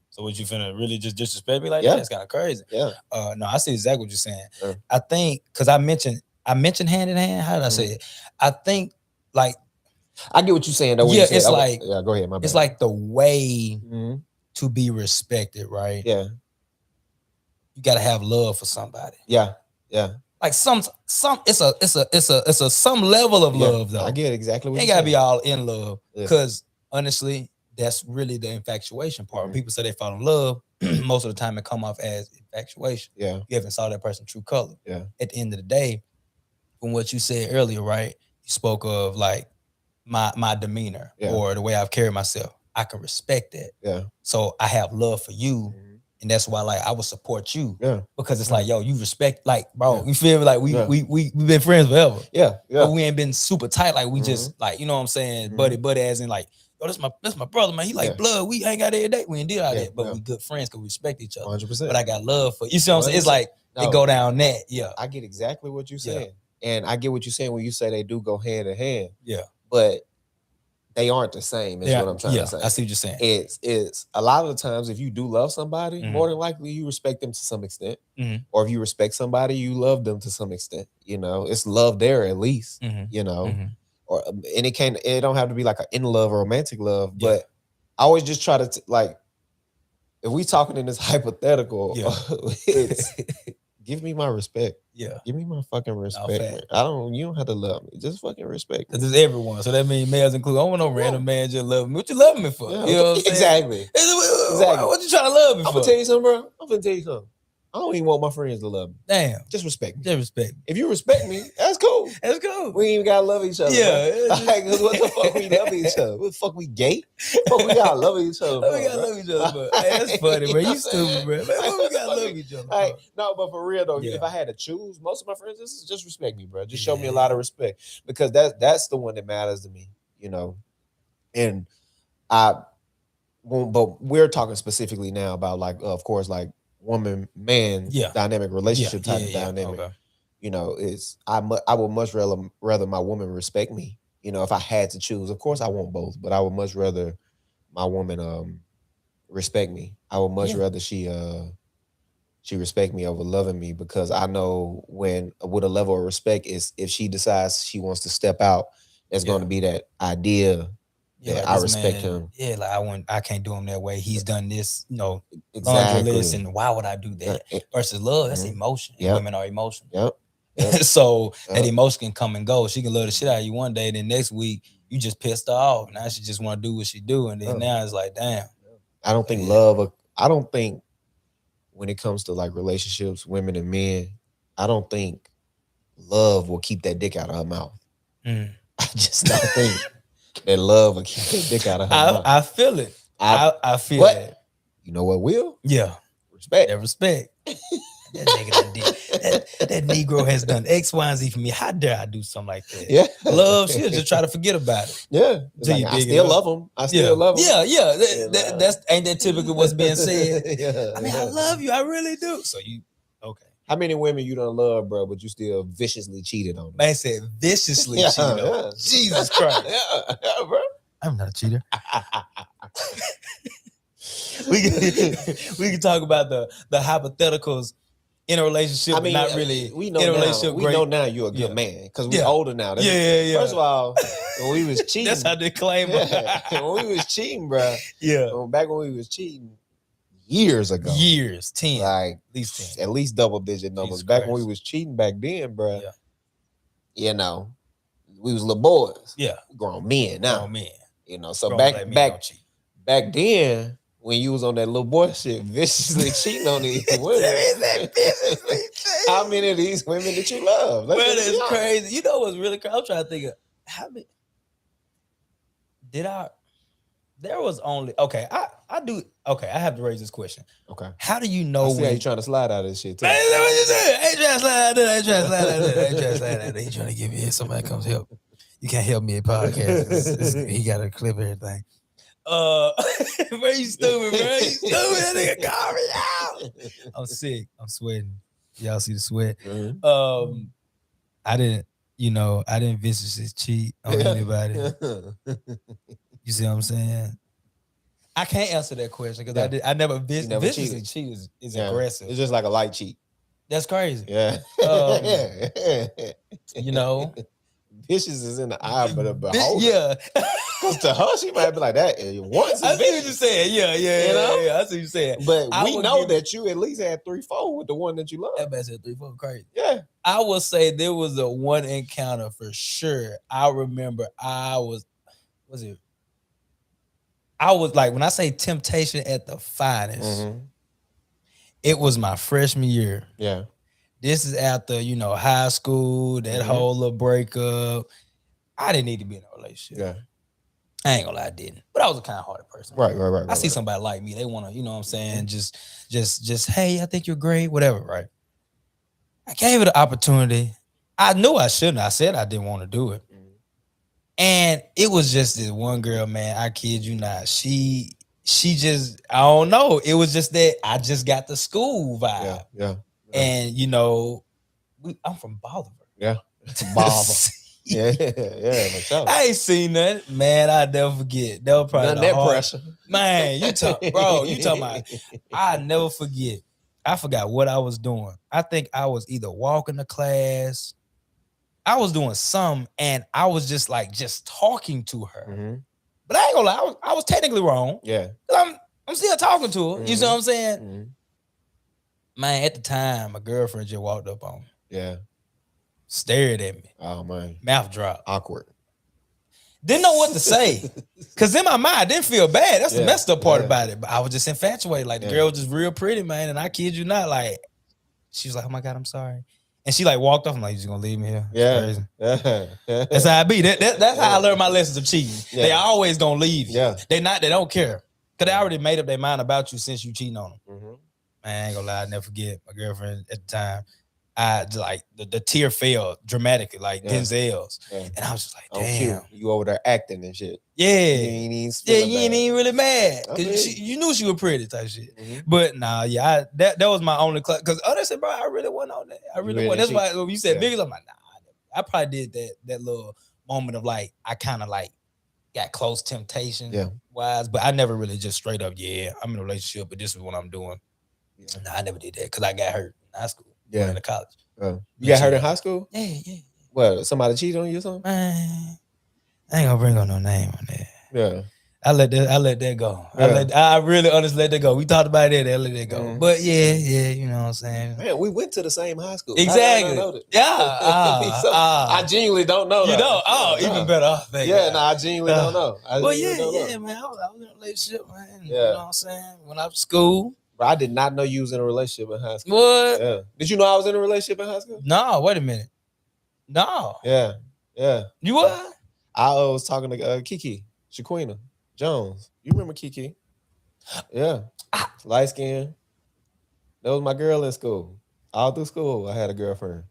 Speaker 10: so what, you finna really just disrespect me like that? It's kind of crazy.
Speaker 1: Yeah.
Speaker 10: No, I see exactly what you're saying. I think because I mentioned hand in hand. How did I say it? I think like
Speaker 1: I get what you're saying though.
Speaker 10: Yeah, it's like
Speaker 1: go ahead. My bad.
Speaker 10: It's like the way to be respected, right?
Speaker 1: Yeah.
Speaker 10: You gotta have love for somebody.
Speaker 1: Yeah.
Speaker 10: Like some it's a some level of love though.
Speaker 1: I get exactly what
Speaker 10: you
Speaker 1: you
Speaker 10: ain't gotta
Speaker 1: saying.
Speaker 10: be all in love. Because honestly, that's really the infatuation part. When people say they fall in love, most of the time it come off as infatuation.
Speaker 1: Yeah.
Speaker 10: You haven't saw that person's true color.
Speaker 1: Yeah.
Speaker 10: At the end of the day, from what you said earlier, right? You spoke of like my demeanor or the way I've carried myself. I can respect that.
Speaker 1: Yeah.
Speaker 10: So I have love for you. And that's why, like, I would support you.
Speaker 1: Yeah.
Speaker 10: Because it's like, yo, you respect, like, bro, you feel me? Like, we've been friends forever.
Speaker 1: Yeah.
Speaker 10: But we ain't been super tight. Like, we just, like, you know what I'm saying? Buddy, as in, like, yo, that's my brother, man. He like blood. We hang out every day. We ain't did all that. But we good friends because we respect each other.
Speaker 1: 100%.
Speaker 10: But I got love for you. See what I'm saying? It's like, it go down that. Yeah.
Speaker 1: I get exactly what you're saying. And I get what you're saying when you say they do go hand in hand.
Speaker 10: Yeah.
Speaker 1: But they aren't the same, is what I'm trying to say.
Speaker 10: I see what you're saying.
Speaker 1: It's a lot of the times if you do love somebody, more than likely you respect them to some extent. Or if you respect somebody, you love them to some extent. You know, it's love there at least. You know, or and it don't have to be like an in love or romantic love. But I always just try to like, if we talking in this hypothetical, it's give me my respect.
Speaker 10: Yeah.
Speaker 1: Give me my fucking respect. Man. You don't have to love me. Just fucking respect me.
Speaker 10: Because it's everyone. So that means males include. I don't want no random man just love me. What you loving me for?
Speaker 1: Yeah.
Speaker 10: You know what I'm saying?
Speaker 1: Exactly.
Speaker 10: What you trying to love me for?
Speaker 1: I'm gonna tell you something, bro. I'm gonna tell you something. I don't even want my friends to love me.
Speaker 10: Damn.
Speaker 1: Just respect me.
Speaker 10: Just respect me.
Speaker 1: If you respect me, that's cool.
Speaker 10: That's cool.
Speaker 1: We ain't even gotta love each other.
Speaker 10: Yeah.
Speaker 1: Like, what the fuck we love each other? What the fuck we gay? What we gotta love each other?
Speaker 10: We gotta love each other, bro. Hey, that's funny, bro. You stupid, bro. Man, what we gotta love each other?
Speaker 1: Hey, no, but for real though, if I had to choose, most of my friends, this is just respect me, bro. Just show me a lot of respect, because that's the one that matters to me, you know. And but we're talking specifically now about like, of course, like woman-man dynamic, relationship type of dynamic. Okay. You know, I would much rather my woman respect me. You know, if I had to choose, of course I want both, but I would much rather my woman respect me. I would much rather she respect me over loving me, because I know with a level of respect is if she decides she wants to step out, it's going to be that idea. Yeah, like I respect him.
Speaker 10: Yeah, like I can't do him that way. He's done this, you know, laundry list, and why would I do that? Versus love, that's emotion. Yep. Women are emotional.
Speaker 1: Yep.
Speaker 10: So that emotion can come and go. She can love the shit out of you one day, then next week you just pissed her off. Now she just want to do what she do, and then now it's like, damn.
Speaker 1: I don't think love. I don't think when it comes to like relationships, women and men, I don't think love will keep that dick out of her mouth. I just don't think that love will keep that dick out of her mouth.
Speaker 10: I feel it. I feel it.
Speaker 1: You know what will?
Speaker 10: Yeah.
Speaker 1: Respect.
Speaker 10: That respect. that nigga done did that Negro has done X, Y, and Z for me. How dare I do something like that?
Speaker 1: Yeah.
Speaker 10: Love, she'll just try to forget about it.
Speaker 1: Yeah. It's
Speaker 10: Till
Speaker 1: like,
Speaker 10: you
Speaker 1: I
Speaker 10: dig it
Speaker 1: still
Speaker 10: up.
Speaker 1: love him. I still love him.
Speaker 10: Yeah. That's ain't that typically what's being said?
Speaker 1: Yeah,
Speaker 10: I mean, I love you. I really do. So you okay.
Speaker 1: How many women you don't love, bro, but you still viciously cheated on them?
Speaker 10: Man said viciously
Speaker 1: Yeah,
Speaker 10: cheated on.
Speaker 1: yeah.
Speaker 10: Jesus Christ.
Speaker 1: Yeah, bro.
Speaker 10: I'm not a cheater. we can talk about the hypotheticals in a relationship,
Speaker 1: I mean,
Speaker 10: but not really.
Speaker 1: We know
Speaker 10: in a
Speaker 1: now.
Speaker 10: relationship.
Speaker 1: We know now you're a good man because we're
Speaker 10: Yeah.
Speaker 1: older now.
Speaker 10: Yeah.
Speaker 1: First of all, when we was cheating,
Speaker 10: That's how they claim.
Speaker 1: when we was cheating, bro.
Speaker 10: Yeah.
Speaker 1: Back when we was cheating years ago.
Speaker 10: Years, 10.
Speaker 1: Like
Speaker 10: at least 10.
Speaker 1: At least double digit numbers.
Speaker 10: Jesus
Speaker 1: Back
Speaker 10: Christ.
Speaker 1: when we was cheating back then, bro.
Speaker 10: Yeah.
Speaker 1: You know, we was little boys.
Speaker 10: Yeah.
Speaker 1: Grown men now.
Speaker 10: Grown men.
Speaker 1: You know, so
Speaker 10: Grown
Speaker 1: back
Speaker 10: black men don't cheat.
Speaker 1: back then, when you was on that little boy shit, viciously cheating on these women. How many of these women did you love?
Speaker 10: Well, it's crazy. You know what's really crazy? I'm trying to think of how many. There was only I do okay. I have to raise this question.
Speaker 1: Okay.
Speaker 10: How do you know
Speaker 1: I see how
Speaker 10: when
Speaker 1: you trying to slide out of this shit too?
Speaker 10: Man, what you saying? Ain't trying to slide out there. Ain't trying to slide out there. Ain't trying to slide out there. He trying to give me somebody comes help. You can't help me at podcast. He got to clip everything. Bro, you stupid, bro. You stupid. That nigga call me out. I'm sick. I'm sweating. Y'all see the sweat?
Speaker 1: Mm-hmm.
Speaker 10: I didn't viciously cheat on anybody. You see what I'm saying? I can't answer that question because I never viciously cheat is aggressive.
Speaker 1: It's just like a light cheat.
Speaker 10: That's crazy.
Speaker 1: Yeah.
Speaker 10: You know,
Speaker 1: vicious is in the eye, but a beholder.
Speaker 10: Yeah.
Speaker 1: Because to her, she might be like that. Once
Speaker 10: I see what you're saying. Yeah.
Speaker 1: You know?
Speaker 10: Yeah. I see what you're saying.
Speaker 1: But we know that you at least had 3-4 with the one that you love.
Speaker 10: That man said 3-4 crazy.
Speaker 1: Yeah.
Speaker 10: I will say there was a one encounter for sure. I remember I was like, when I say temptation at the finest, it was my freshman year.
Speaker 1: Yeah.
Speaker 10: This is after, high school, that whole little breakup. I didn't need to be in a relationship.
Speaker 1: Yeah.
Speaker 10: I ain't gonna lie, I didn't. But I was a kind of hearted person.
Speaker 1: Right.
Speaker 10: I see somebody like me, they want to, you know what I'm saying? Just, hey, I think you're great, whatever, right? I gave it an opportunity. I knew I shouldn't. I said I didn't want to do it. And it was just this one girl, man, I kid you not. She just, I don't know. It was just that I just got the school vibe.
Speaker 1: Yeah.
Speaker 10: And, I'm from Bolivar.
Speaker 1: Yeah. Bolivar. Yeah.
Speaker 10: I ain't seen that. Man, I'll never forget. That was probably
Speaker 1: that pressure.
Speaker 10: Man, you talking about, I never forget. I forgot what I was doing. I think I was either walking to class. I was doing something, and I was just talking to her. But I ain't gonna lie, I was technically wrong.
Speaker 1: Yeah.
Speaker 10: I'm still talking to her. You see what I'm saying? Man, at the time, my girlfriend just walked up on me.
Speaker 1: Yeah.
Speaker 10: Stared at me.
Speaker 1: Oh, man.
Speaker 10: Mouth dropped.
Speaker 1: Awkward.
Speaker 10: Didn't know what to say. Because in my mind, I didn't feel bad. That's the messed up part about it. But I was just infatuated. Like, the girl was just real pretty, man. And I kid you not, like, she was like, oh, my God, I'm sorry. And she walked off. I'm like, you just gonna leave me here? That's crazy. That's how I be. That's how I learned my lessons of cheating. Yeah. They always gonna leave you. Yeah. They don't care. Because they already made up their mind about you since you cheating on them. Man, I ain't gonna lie, I never forget my girlfriend at the time. I the tear fell dramatically, like Denzel's. Yeah. And I was just like, damn.
Speaker 1: You over there acting and shit.
Speaker 10: Yeah.
Speaker 1: You ain't
Speaker 10: even really mad. Because you knew she was pretty type shit. But nah, that was my only class. Because honestly, bro, I really wasn't on that. I really wasn't. That's why when you said biggest, I'm like, nah. I probably did that little moment of I kind of got close temptation wise, but I never really just straight up, I'm in a relationship, but this is what I'm doing. Yeah. Nah, I never did that because I got hurt in high school. Yeah, in college.
Speaker 1: You got hurt in high school?
Speaker 10: Yeah.
Speaker 1: What? Somebody cheated on you or something?
Speaker 10: Man, I ain't gonna bring on no name on that.
Speaker 1: Yeah.
Speaker 10: I let that go. Yeah. I really honestly let that go. We talked about it. I let that go. But yeah, you know what I'm saying.
Speaker 1: Man, we went to the same high school.
Speaker 10: Exactly.
Speaker 1: I genuinely don't know.
Speaker 10: You don't? Oh, even better.
Speaker 1: I genuinely don't know.
Speaker 10: Man. I was in a relationship, man. You know what I'm saying? Went out to school.
Speaker 1: Bro, I did not know you was in a relationship in high school.
Speaker 10: What?
Speaker 1: Yeah. Did you know I was in a relationship in high school?
Speaker 10: No, wait a minute. No.
Speaker 1: Yeah.
Speaker 10: You what?
Speaker 1: I was talking to Kiki, Shaquina Jones. You remember Kiki? Yeah. Light skin. That was my girl in school. All through school, I had a girlfriend.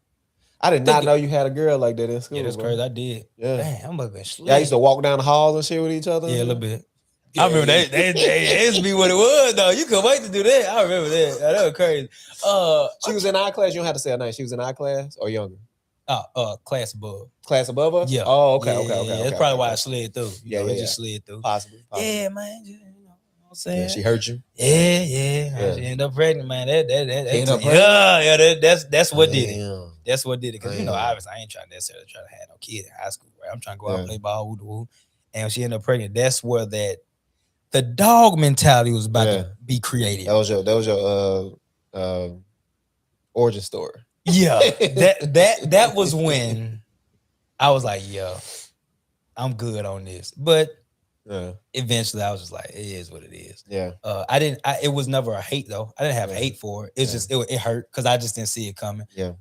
Speaker 1: I did not know you had a girl like that in school.
Speaker 10: Yeah, that's
Speaker 1: bro.
Speaker 10: crazy. I did.
Speaker 1: Yeah.
Speaker 10: Damn, I'm been slick.
Speaker 1: Y'all used to walk down the halls and shit with each other?
Speaker 10: Yeah, a little bit. I remember that used to be what it was, though. You couldn't wait to do that. I remember that. That was crazy.
Speaker 1: She was in our class. You don't have to say her name. She was in our class or younger?
Speaker 10: Class above.
Speaker 1: Class above us?
Speaker 10: Yeah.
Speaker 1: Oh, okay,
Speaker 10: Yeah,
Speaker 1: okay.
Speaker 10: That's probably why I slid through. You know, it just slid through.
Speaker 1: Possibly.
Speaker 10: Yeah, man. You know what I'm saying?
Speaker 1: Yeah, she hurt you?
Speaker 10: Yeah. She ended up pregnant, man. That's what did it. That's what did it. Because, you know, obviously, I ain't trying to necessarily try to have no kid in high school, right? I'm trying to go out and play ball, woo. And she ended up pregnant. That's where the dog mentality was about to be created.
Speaker 1: That was your origin story.
Speaker 10: Yeah. that was when I was like, yo, I'm good on this. But eventually I was just like, it is what it is.
Speaker 1: Yeah.
Speaker 10: It was never a hate though. I didn't have hate for it. It's just it hurt because I just didn't see it coming.
Speaker 1: Yeah.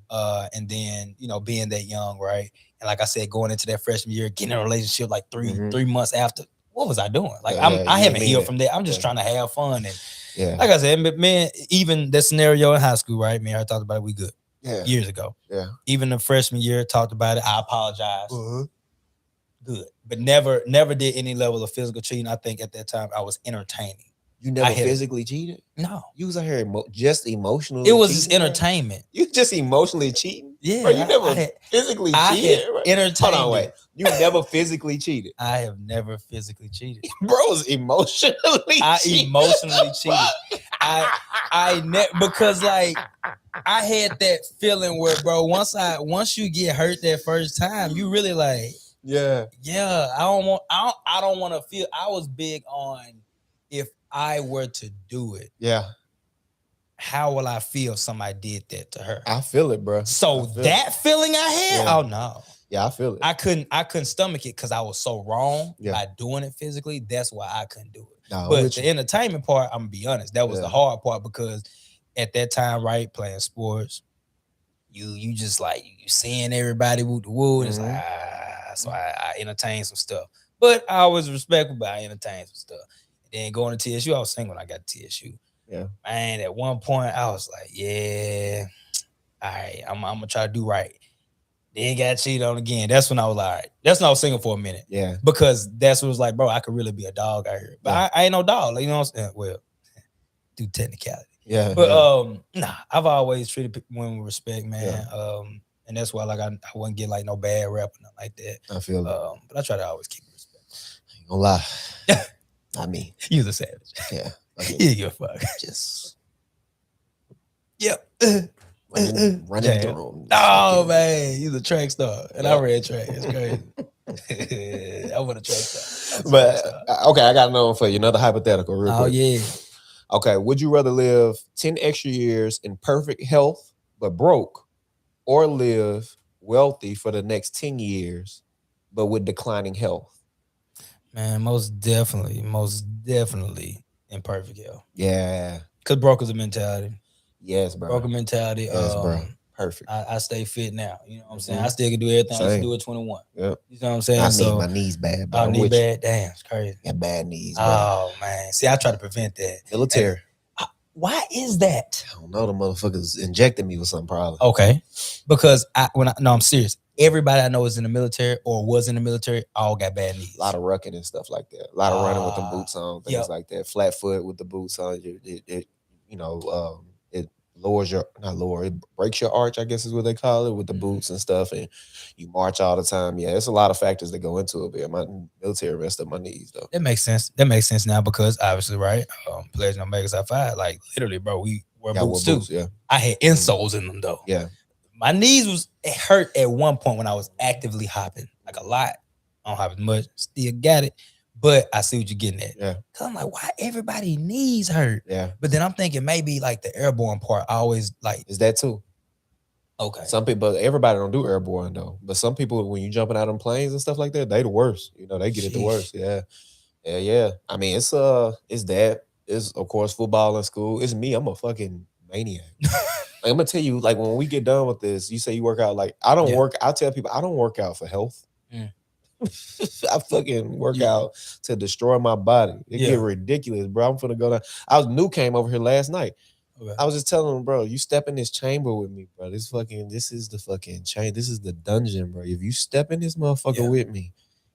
Speaker 10: And then, you know, being that young, right? And like I said, going into that freshman year, getting in a relationship like three months after, what was I doing? Like I haven't healed from that. I'm just trying to have fun. And like I said, man, even that scenario in high school, right? Me and her talked about it, we good.
Speaker 1: Yeah.
Speaker 10: Years ago.
Speaker 1: Yeah.
Speaker 10: Even the freshman year, talked about it. I apologize. Good. But never did any level of physical cheating. I think at that time I was entertaining.
Speaker 1: You never physically cheated?
Speaker 10: No.
Speaker 1: You was out here just emotionally.
Speaker 10: It was just entertainment.
Speaker 1: You just emotionally cheating?
Speaker 10: Yeah.
Speaker 1: Bro, you never physically cheated? Right?
Speaker 10: Entertainment.
Speaker 1: Hold on, wait. You never physically cheated?
Speaker 10: I have never physically cheated.
Speaker 1: Bro was emotionally cheated.
Speaker 10: Emotionally cheated. Because like I had that feeling where, bro, once you get hurt that first time, you really like, I don't want to feel. I was big on if I were to do it.
Speaker 1: Yeah.
Speaker 10: How will I feel if somebody did that to her?
Speaker 1: I feel it, bro.
Speaker 10: So that feeling I had, oh no.
Speaker 1: Yeah, I feel it.
Speaker 10: I couldn't stomach it because I was so wrong by doing it physically. That's why I couldn't do it.
Speaker 1: No,
Speaker 10: but the entertainment part, I'm gonna be honest, that was the hard part because at that time, right, playing sports, you just like you seeing everybody woo the woo. It's like so I entertained some stuff, but I was respectful. But I entertained some stuff. And then going to TSU, I was single when I got to TSU.
Speaker 1: Yeah,
Speaker 10: man. At one point, I was like, yeah, all right, I'm gonna try to do right. Then got cheated on again. That's when I was like, all right. That's when I was single for a minute.
Speaker 1: Yeah,
Speaker 10: because that's what it was like, bro. I could really be a dog out here, but I ain't no dog. Like, you know what I'm saying? Well, do technicality.
Speaker 1: Yeah,
Speaker 10: but I've always treated women with respect, man. And that's why like I wouldn't get like no bad rap or nothing like that.
Speaker 1: I feel
Speaker 10: but I try to always keep respect.
Speaker 1: I ain't gonna lie. I mean,
Speaker 10: you're the savage.
Speaker 1: Yeah,
Speaker 10: you give a fuck.
Speaker 1: Just running through.
Speaker 10: Oh man, he's a track star, and I ran track. It's crazy. I want a track star.
Speaker 1: But okay, I got another one for you. Another hypothetical, real quick.
Speaker 10: Oh yeah.
Speaker 1: Okay, would you rather live 10 extra years in perfect health but broke, or live wealthy for the next 10 years but with declining health?
Speaker 10: Man, most definitely in perfect health.
Speaker 1: Yeah.
Speaker 10: Because broke is a mentality.
Speaker 1: Yes, bro.
Speaker 10: Broke a mentality.
Speaker 1: Yes, bro. Perfect.
Speaker 10: I stay fit now. You know what I'm saying? I still can do everything I used to do at 21.
Speaker 1: Yep.
Speaker 10: You know what I'm saying?
Speaker 1: I need my knees bad, bro.
Speaker 10: Knee bad? Damn, it's crazy.
Speaker 1: Got bad knees, bro.
Speaker 10: Oh, man. See, I try to prevent that.
Speaker 1: Military.
Speaker 10: Why is that?
Speaker 1: I don't know. The motherfuckers injected me with something probably.
Speaker 10: Okay. Because I'm serious. Everybody I know is in the military or was in the military, all got bad knees.
Speaker 1: A lot of rucking and stuff like that. A lot of running with the boots on, things like that. Flat foot with the boots on. It lowers it breaks your arch, I guess is what they call it, with the boots and stuff. And you march all the time. Yeah, there's a lot of factors that go into it. But my military messed up my knees, though.
Speaker 10: That makes sense. That makes sense now because obviously, right? Players don't make us outside. Like literally, bro, we wear boots too.
Speaker 1: Yeah.
Speaker 10: I had insoles in them though.
Speaker 1: Yeah.
Speaker 10: My knees it hurt at one point when I was actively hopping, like a lot. I don't hop as much, still got it. But I see what you're getting at.
Speaker 1: Yeah.
Speaker 10: Cause I'm like, why everybody knees hurt?
Speaker 1: Yeah.
Speaker 10: But then I'm thinking maybe like the airborne part I always like.
Speaker 1: Is that too?
Speaker 10: Okay.
Speaker 1: Some people, everybody don't do airborne though. But some people, when you jumping out on planes and stuff like that, they the worst. You know, they get it the worst. Yeah. Yeah. I mean, it's that. It's of course football in school. It's me. I'm a fucking maniac. Like, I'm gonna tell you, like when we get done with this, you say you work out. Like I don't work. I tell people I don't work out for health. I fucking work out to destroy my body. It get ridiculous, bro. I'm finna go down. New came over here last night. I was just telling him, bro, you step in this chamber with me, bro. This is the fucking chain. This is the dungeon, bro. If you step in this motherfucker with me,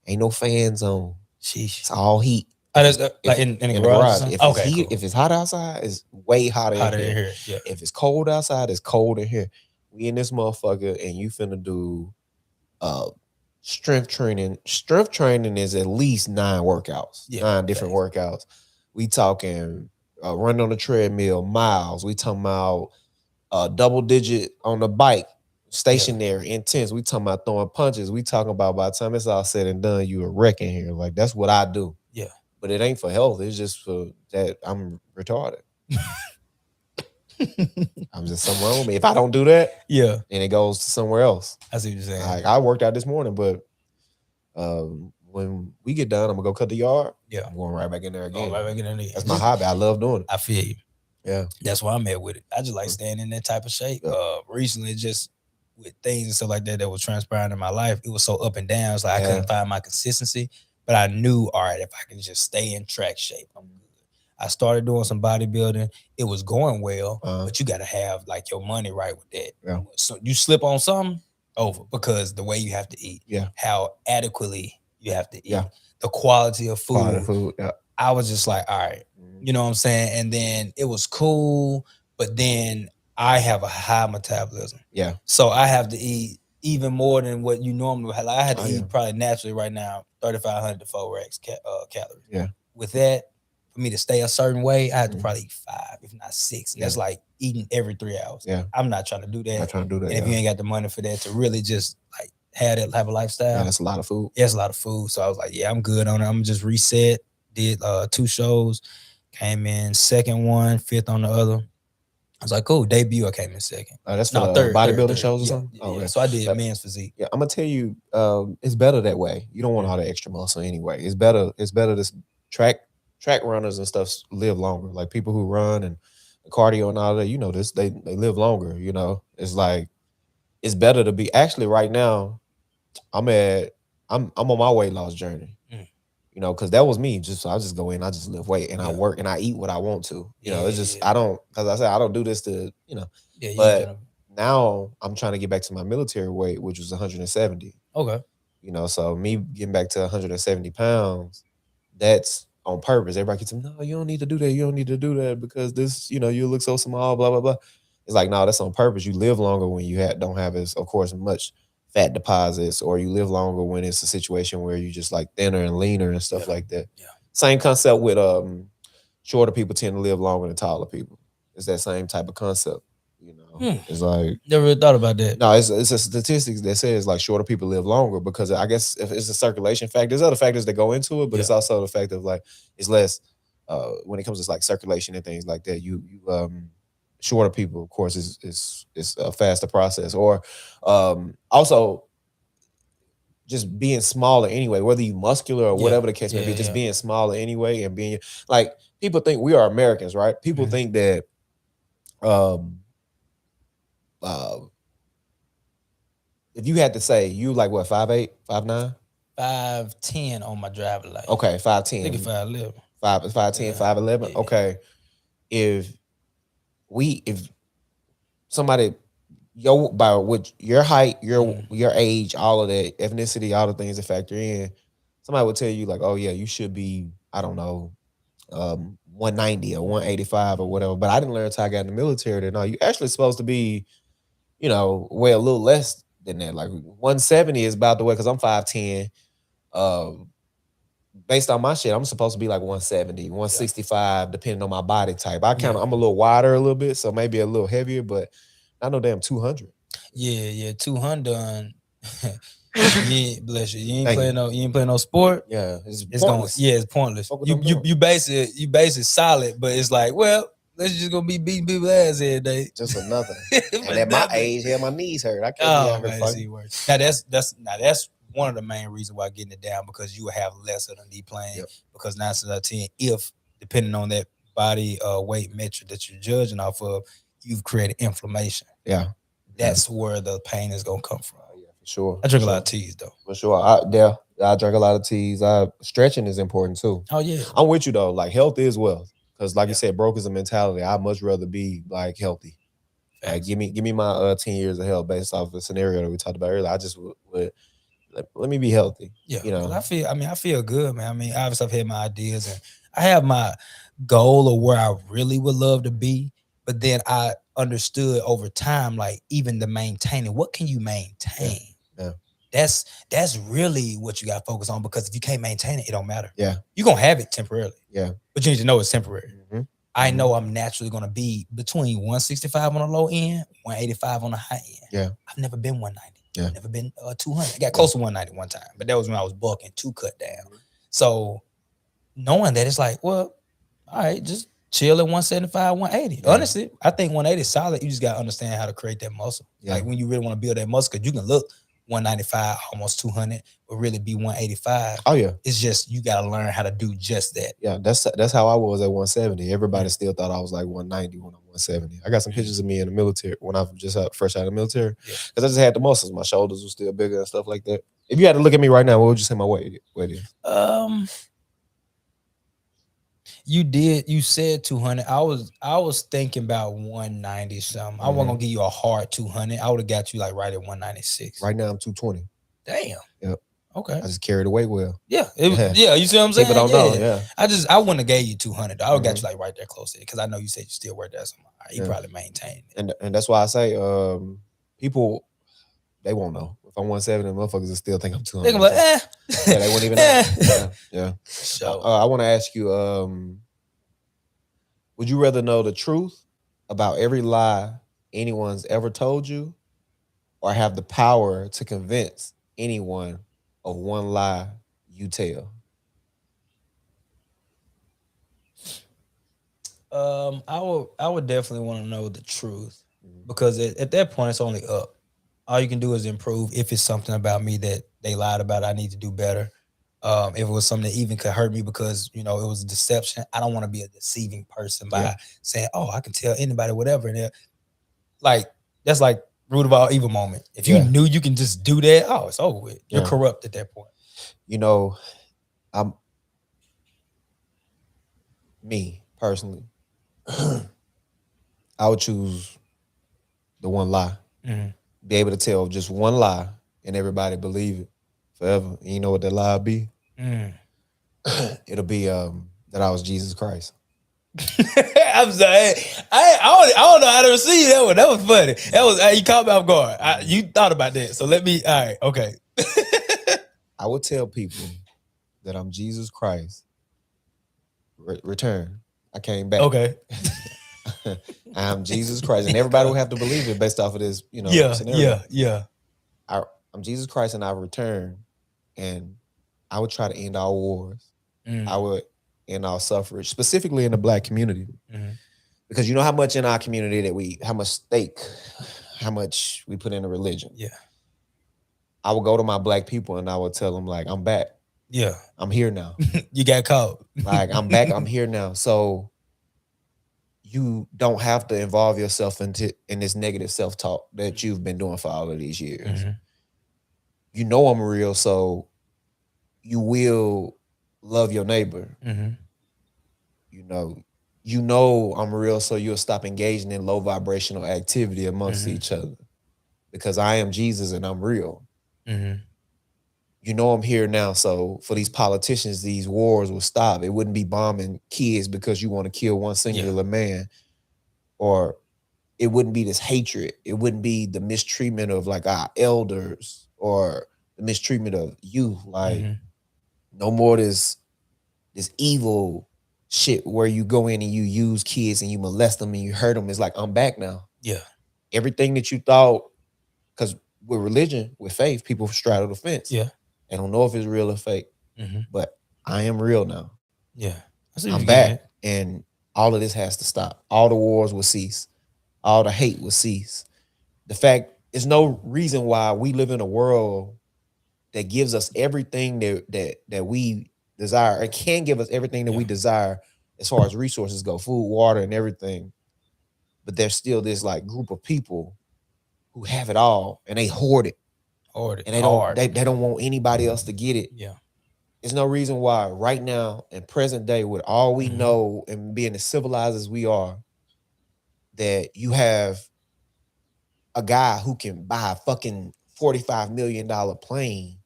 Speaker 1: ain't no fans on.
Speaker 10: Sheesh.
Speaker 1: It's all heat.
Speaker 10: Like in the garage.
Speaker 1: If it's heat, if it's hot outside, it's way hotter in here.
Speaker 10: Yeah.
Speaker 1: If it's cold outside, it's cold in here. We in this motherfucker, and you finna do strength training. Strength training is at least 9 workouts, 9 different workouts. We talking running on the treadmill, miles. We talking about double digit on the bike, stationary, intense. We talking about throwing punches. We talking about by the time it's all said and done, you a wreck in here. Like that's what I do.
Speaker 10: Yeah.
Speaker 1: But it ain't for health. It's just for that I'm retarded. I'm just something wrong with me. If I don't do that, then it goes to somewhere else.
Speaker 10: I see what you're saying.
Speaker 1: Like, I worked out this morning, but when we get done, I'm gonna go cut the yard.
Speaker 10: Yeah.
Speaker 1: I'm going right back in there again.
Speaker 10: Right back in there.
Speaker 1: That's my hobby. I love doing it.
Speaker 10: I feel you.
Speaker 1: Yeah.
Speaker 10: That's why I'm at with it. I just like staying in that type of shape. Recently, just with things and stuff like that was transpiring in my life, it was so up and down. It's like I couldn't find my consistency. But I knew, all right, if I can just stay in track shape, I'm good. I started doing some bodybuilding. It was going well, but you got to have like your money right with that.
Speaker 1: Yeah.
Speaker 10: So you slip on something, over, because the way you have to eat, how adequately you have to eat, the quality of food. I was just like, all right, you know what I'm saying? And then it was cool, but then I have a high metabolism.
Speaker 1: Yeah.
Speaker 10: So I have to eat even more than what you normally would have. Like I had to eat probably naturally right now, 3,500 to 4 racks calories.
Speaker 1: Yeah.
Speaker 10: With that, for me to stay a certain way, I had to probably eat 5, if not 6. And that's like eating every 3 hours.
Speaker 1: Yeah.
Speaker 10: I'm not trying to do that.
Speaker 1: Not trying to do that.
Speaker 10: And if you ain't got the money for that to really just like have a lifestyle.
Speaker 1: That's a lot of food.
Speaker 10: Yeah, it's a lot of food. So I was like, yeah, I'm good on it. I'm just reset. Did 2 shows, came in second one, 5th on the other. I was like, cool. Debut, I came in second.
Speaker 1: That's for third bodybuilding shows or something?
Speaker 10: Yeah. So I did men's physique.
Speaker 1: Yeah, I'm gonna tell you, it's better that way. You don't want all the extra muscle anyway. It's better this track runners and stuff live longer. Like people who run and cardio and all that, you know, this they live longer, you know. It's like it's better to be actually right now. I'm on my weight loss journey. You know, because that was me. I just go in, I just lift weight, and I work, and I eat what I want to. You know, it's just I don't, because I said I don't do this to, you know. Yeah, but now I'm trying to get back to my military weight, which was 170.
Speaker 10: Okay.
Speaker 1: You know, so me getting back to 170 pounds, that's on purpose. Everybody keeps saying, no, you don't need to do that. You don't need to do that because this, you know, you look so small, blah, blah, blah. It's like, no, that's on purpose. You live longer when you don't have as, of course, much fat deposits, or you live longer when it's a situation where you just like thinner and leaner and stuff like that. Yeah. Same concept with shorter people tend to live longer than taller people. It's that same type of concept. You know, it's like
Speaker 10: never really thought about that.
Speaker 1: No, it's a statistics that says like shorter people live longer because I guess if it's a circulation factor. There's other factors that go into it, but it's also the fact of like it's less when it comes to like circulation and things like that. You shorter people, of course, is a faster process, or also just being smaller anyway, whether you muscular or whatever the case may be, just being smaller anyway, and being like people think we are Americans, right? People think that if you had to say you like what 5'8", 5'9",
Speaker 10: 5'10" on my driver license.
Speaker 1: Okay, 5'10".
Speaker 10: I think it's 5'11".
Speaker 1: 5'10", 5'11". Okay, if somebody by with your height, your age, all of that, ethnicity, all the things that factor in, somebody would tell you like, oh yeah, you should be, I don't know, 190 or 185 or whatever. But I didn't learn until I got in the military that no, you actually supposed to be, you know, weigh a little less than that. Like 170 is about the way, because I'm 5'10". Based on my shit, I'm supposed to be like 170, 165, depending on my body type. I'm a little wider a little bit, so maybe a little heavier, but not no damn 200.
Speaker 10: Yeah, 200. Bless you. You ain't playing no sport.
Speaker 1: Yeah,
Speaker 10: it's pointless. It's pointless. You base it solid, but it's like, well, let's just go be beating people's ass every day.
Speaker 1: Just for nothing. And at my age, my knees hurt. I can't be out here
Speaker 10: fighting. Now that's one of the main reasons why getting it down, because you will have less of the knee plane. Because 9 out of 10, if depending on that body weight metric that you're judging off of, you've created inflammation.
Speaker 1: Yeah,
Speaker 10: that's where the pain is gonna come from.
Speaker 1: Yeah, for sure.
Speaker 10: I drink a lot of teas though.
Speaker 1: For sure. I drink a lot of teas. Stretching is important too.
Speaker 10: Oh yeah,
Speaker 1: I'm with you though. Like health is wealth. Because like you said, broke is a mentality. I'd much rather be like healthy. Like give me my 10 years of health based off the scenario that we talked about earlier. I just would let me be healthy.
Speaker 10: Yeah,
Speaker 1: you know.
Speaker 10: I feel good, man. I mean, obviously I've had my ideas and I have my goal of where I really would love to be, but then I understood over time, like even the maintaining, what can you maintain?
Speaker 1: Yeah.
Speaker 10: That's really what you got to focus on, because if you can't maintain it, it don't matter.
Speaker 1: Yeah.
Speaker 10: You're going to have it temporarily.
Speaker 1: Yeah.
Speaker 10: But you need to know it's temporary.
Speaker 1: Mm-hmm.
Speaker 10: I know I'm naturally going to be between 165 on the low end, 185 on the high end.
Speaker 1: Yeah.
Speaker 10: I've never been 190.
Speaker 1: Yeah.
Speaker 10: Never been 200. I got close to 190 one time, but that was when I was bulking 2 cut down. So knowing that, it's like, well, all right, just chill at 175, 180.
Speaker 1: Yeah.
Speaker 10: Honestly, I think 180 is solid. You just got to understand how to create that muscle.
Speaker 1: Yeah.
Speaker 10: Like when you really want to build that muscle, because you can look 195, almost 200, but really be 185.
Speaker 1: Oh yeah.
Speaker 10: It's just you got to learn how to do just that.
Speaker 1: Yeah, that's how I was at 170. Everybody still thought I was like 190 when I'm 170. I got some pictures of me in the military when I was just fresh out of the military, because I just had the muscles. My shoulders were still bigger and stuff like that. If you had to look at me right now, what would you say my weight is?
Speaker 10: You said 200. I was thinking about 190 something. I wasn't gonna give you a hard 200. I would have got you like right at 196.
Speaker 1: Right now I'm 220.
Speaker 10: Damn.
Speaker 1: Yep.
Speaker 10: Okay.
Speaker 1: I just carried the weight well.
Speaker 10: Yeah. You see what I'm saying?
Speaker 1: People don't know. Yeah.
Speaker 10: I wouldn't have gave you 200. I would have got you like right there close to it, because I know you said you still work there. So you probably maintained it.
Speaker 1: And that's why I say people, they won't know. If I'm 170, motherfuckers will still think I'm 200.
Speaker 10: They gonna be like,
Speaker 1: Yeah, they won't even know. Yeah.
Speaker 10: So
Speaker 1: I want to ask you, would you rather know the truth about every lie anyone's ever told you, or have the power to convince anyone of one lie you tell?
Speaker 10: I would definitely want to know the truth, because at that point it's only up. All you can do is improve. If it's something about me that they lied about, I need to do better. If it was something that even could hurt me because it was a deception, I don't want to be a deceiving person by saying, "Oh, I can tell anybody whatever." And that's like root of all evil moment. If you knew you can just do that, oh, it's over with. You're corrupt at that point.
Speaker 1: I'm me personally. I would choose the one lie. Be able to tell just one lie and everybody believe it forever. And you know what that lie be? It'll be that I was Jesus Christ.
Speaker 10: I'm sorry. I don't know how to receive that one. That was funny. That was you caught me off guard. You thought about that. So let me. All right. Okay.
Speaker 1: I would tell people that I'm Jesus Christ. Return. I came back.
Speaker 10: Okay.
Speaker 1: I'm Jesus Christ, and everybody will have to believe it based off of this, scenario.
Speaker 10: Yeah.
Speaker 1: I'm Jesus Christ, and I return, and I would try to end all wars. I would end all suffrage, specifically in the Black community, because you know how much in our community how much stake, how much we put into religion.
Speaker 10: Yeah.
Speaker 1: I would go to my Black people, and I would tell them like, I'm back.
Speaker 10: Yeah.
Speaker 1: I'm here now.
Speaker 10: You got caught.
Speaker 1: Like, I'm back. I'm here now. So you don't have to involve yourself in this negative self-talk that you've been doing for all of these years. You know I'm real, so you will love your neighbor. You know I'm real, so you'll stop engaging in low vibrational activity amongst each other, because I am Jesus and I'm real. You know I'm here now, so for these politicians, these wars will stop. It wouldn't be bombing kids because you want to kill one singular man, or it wouldn't be this hatred. It wouldn't be the mistreatment of like our elders or the mistreatment of youth. Like no more this evil shit where you go in and you use kids and you molest them and you hurt them. It's like, I'm back now.
Speaker 10: Yeah.
Speaker 1: Everything that you thought, because with religion, with faith, people straddle the fence.
Speaker 10: Yeah.
Speaker 1: They don't know if it's real or fake, but I am real now.
Speaker 10: Yeah.
Speaker 1: I'm back, and all of this has to stop. All the wars will cease. All the hate will cease. The fact, there's no reason why we live in a world that gives us everything that we desire. It can give us everything that we desire as far as resources go, food, water, and everything. But there's still this like group of people who have it all, and they hoard it. And they don't want anybody else to get it.
Speaker 10: Yeah.
Speaker 1: there's no reason why right now in present day with all we know and being as civilized as we are, that you have a guy who can buy a fucking $45 million plane.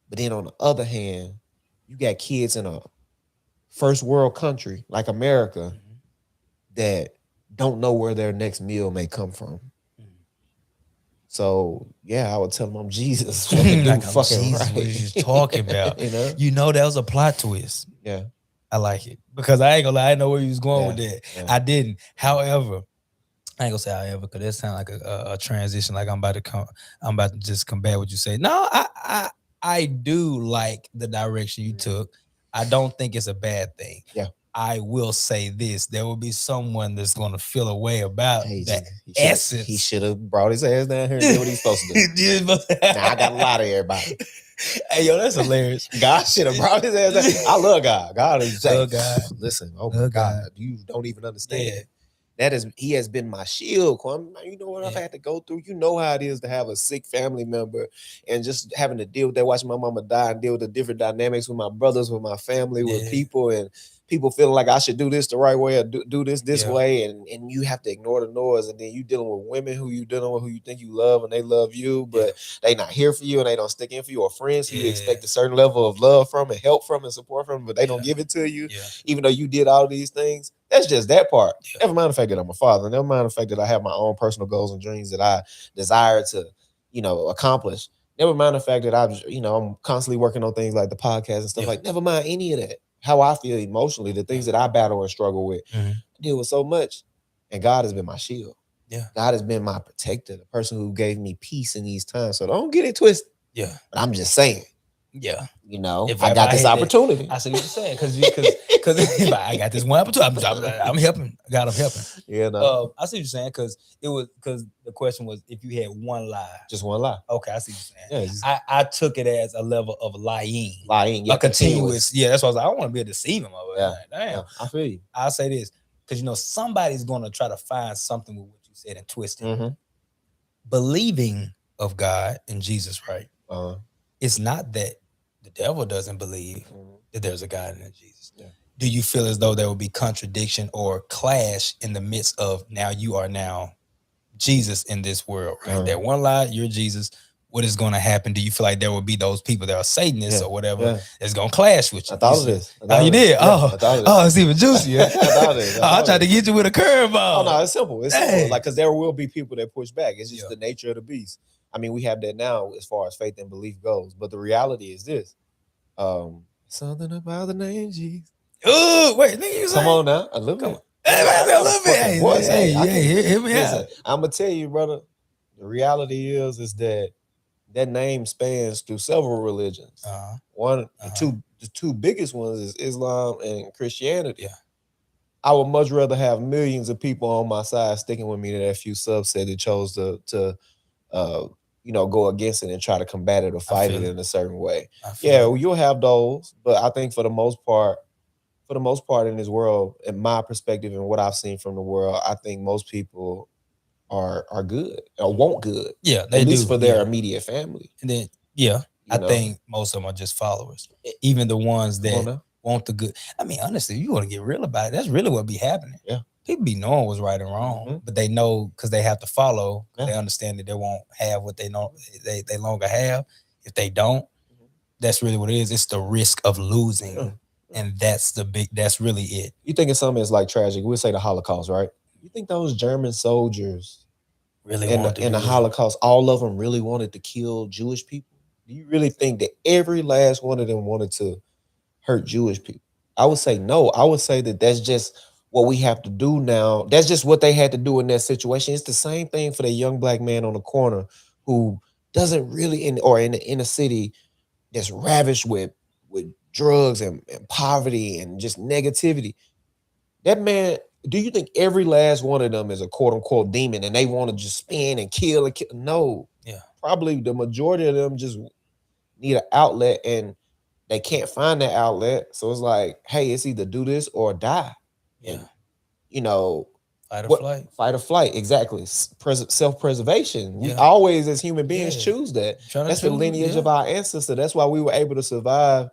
Speaker 1: But then on the other hand, you got kids in a first world country like America that don't know where their next meal may come from. So yeah, I would tell them I'm Jesus. What the dude fucking
Speaker 10: Jesus,
Speaker 1: right.
Speaker 10: what you talking about?
Speaker 1: You know?
Speaker 10: That was a plot twist.
Speaker 1: Yeah.
Speaker 10: I like it. Because I ain't gonna lie, I didn't know where you was going with that.
Speaker 1: Yeah.
Speaker 10: I didn't. However, I ain't gonna say however, because that sounds like a transition. Like I'm about to just combat what you say. No, I do like the direction you took. I don't think it's a bad thing.
Speaker 1: Yeah.
Speaker 10: I will say this: there will be someone that's going to feel a way about that essence.
Speaker 1: He should have brought his ass down here and did what he's supposed to do. Now I got a lot of everybody.
Speaker 10: Hey, yo, that's hilarious.
Speaker 1: God should have brought his ass down. I love God. God is
Speaker 10: Love God.
Speaker 1: Listen, oh my God, you don't even understand.
Speaker 10: Yeah.
Speaker 1: He has been my shield, Kwame. You know what I've had to go through. You know how it is to have a sick family member and just having to deal with that, watching my mama die and deal with the different dynamics with my brothers, with my family, with people, and people feeling like I should do this the right way or do this way, and you have to ignore the noise. And then you dealing with women who you dealing with who you think you love and they love you, but they not here for you and they don't stick in for you, or friends who you expect a certain level of love from and help from and support from, but they don't give it to you, even though you did all these things. That's just that part. Never mind the fact that I'm a father. Never mind the fact that I have my own personal goals and dreams that I desire to, accomplish. Never mind the fact that I'm constantly working on things like the podcast and stuff. Like, never mind any of that. How I feel emotionally, the things that I battle and struggle with. I deal with so much. And God has been my shield.
Speaker 10: Yeah.
Speaker 1: God has been my protector, the person who gave me peace in these times. So don't get it twisted.
Speaker 10: Yeah.
Speaker 1: But I'm just saying.
Speaker 10: Yeah.
Speaker 1: If I got this opportunity.
Speaker 10: I see what you're saying. Because I got this one opportunity. I'm helping. God, I'm helping.
Speaker 1: Yeah, no.
Speaker 10: I see what you're saying, because the question was if you had one lie.
Speaker 1: Just one lie.
Speaker 10: Okay, I see what you're saying.
Speaker 1: Yeah,
Speaker 10: I took it as a level of lying.
Speaker 1: Yeah,
Speaker 10: a continuous. Yeah, that's why I was like, I don't want to be a deceiver.
Speaker 1: Yeah.
Speaker 10: Damn.
Speaker 1: Yeah, I feel you.
Speaker 10: I'll say this, because somebody's going to try to find something with what you said and twist it. Believing of God and Jesus, right? It's not that the devil doesn't believe that there's a God and a Jesus.
Speaker 1: Yeah.
Speaker 10: Do you feel as though there will be contradiction or clash in the midst of now you are now Jesus in this world, right? That one lie, you're Jesus. What is going to happen? Do you feel like there will be those people that are Satanists or whatever that's going to clash with you?
Speaker 1: I thought of this.
Speaker 10: You did?
Speaker 1: Yeah,
Speaker 10: it's even juicier.
Speaker 1: I thought of this.
Speaker 10: I tried to get you with a curveball.
Speaker 1: Oh, no, it's simple. It's simple. Like, because there will be people that push back. It's just the nature of the beast. I mean, we have that now as far as faith and belief goes. But the reality is this. Something about the name Jesus.
Speaker 10: Oh, wait, nigga, you
Speaker 1: come on now. A little bit.
Speaker 10: A little bit. Hey, hit me out.
Speaker 1: I'm going to tell you, brother, the reality is that name spans through several religions. The two biggest ones is Islam and Christianity.
Speaker 10: Yeah.
Speaker 1: I would much rather have millions of people on my side sticking with me than that few subset that chose to go against it and try to combat it or fight it in a certain way. You'll have those, but I think for the most part in this world, in my perspective and what I've seen from the world, I think most people are good or want good.
Speaker 10: Yeah, they
Speaker 1: at
Speaker 10: do.
Speaker 1: least for their immediate family.
Speaker 10: And then I think most of them are just followers. Even the ones that want the good. I mean, honestly, you want to get real about it. That's really what be happening.
Speaker 1: Yeah.
Speaker 10: People be knowing what's right and wrong, but they know because they have to follow. They understand that they won't have what they know they longer have. If they don't, that's really what it is. It's the risk of losing. And that's really it.
Speaker 1: You think of something as like tragic. We'll say the Holocaust, right? You think those German soldiers
Speaker 10: really
Speaker 1: in the Holocaust, all of them really wanted to kill Jewish people? Do you really think that every last one of them wanted to hurt Jewish people? I would say no. I would say that that's just what we have to do now. That's just what they had to do in that situation. It's the same thing for the young black man on the corner who doesn't really in the inner city that's ravished with drugs and poverty and just negativity. That man, do you think every last one of them is a quote unquote demon and they want to just spin and kill and kill? No.
Speaker 10: Yeah.
Speaker 1: Probably the majority of them just need an outlet and they can't find that outlet. So it's like, hey, it's either do this or die.
Speaker 10: Yeah.
Speaker 1: And,
Speaker 10: fight
Speaker 1: or flight. Exactly. Self-preservation. We always, as human beings, choose that. That's the lineage of our ancestor. That's why we were able to survive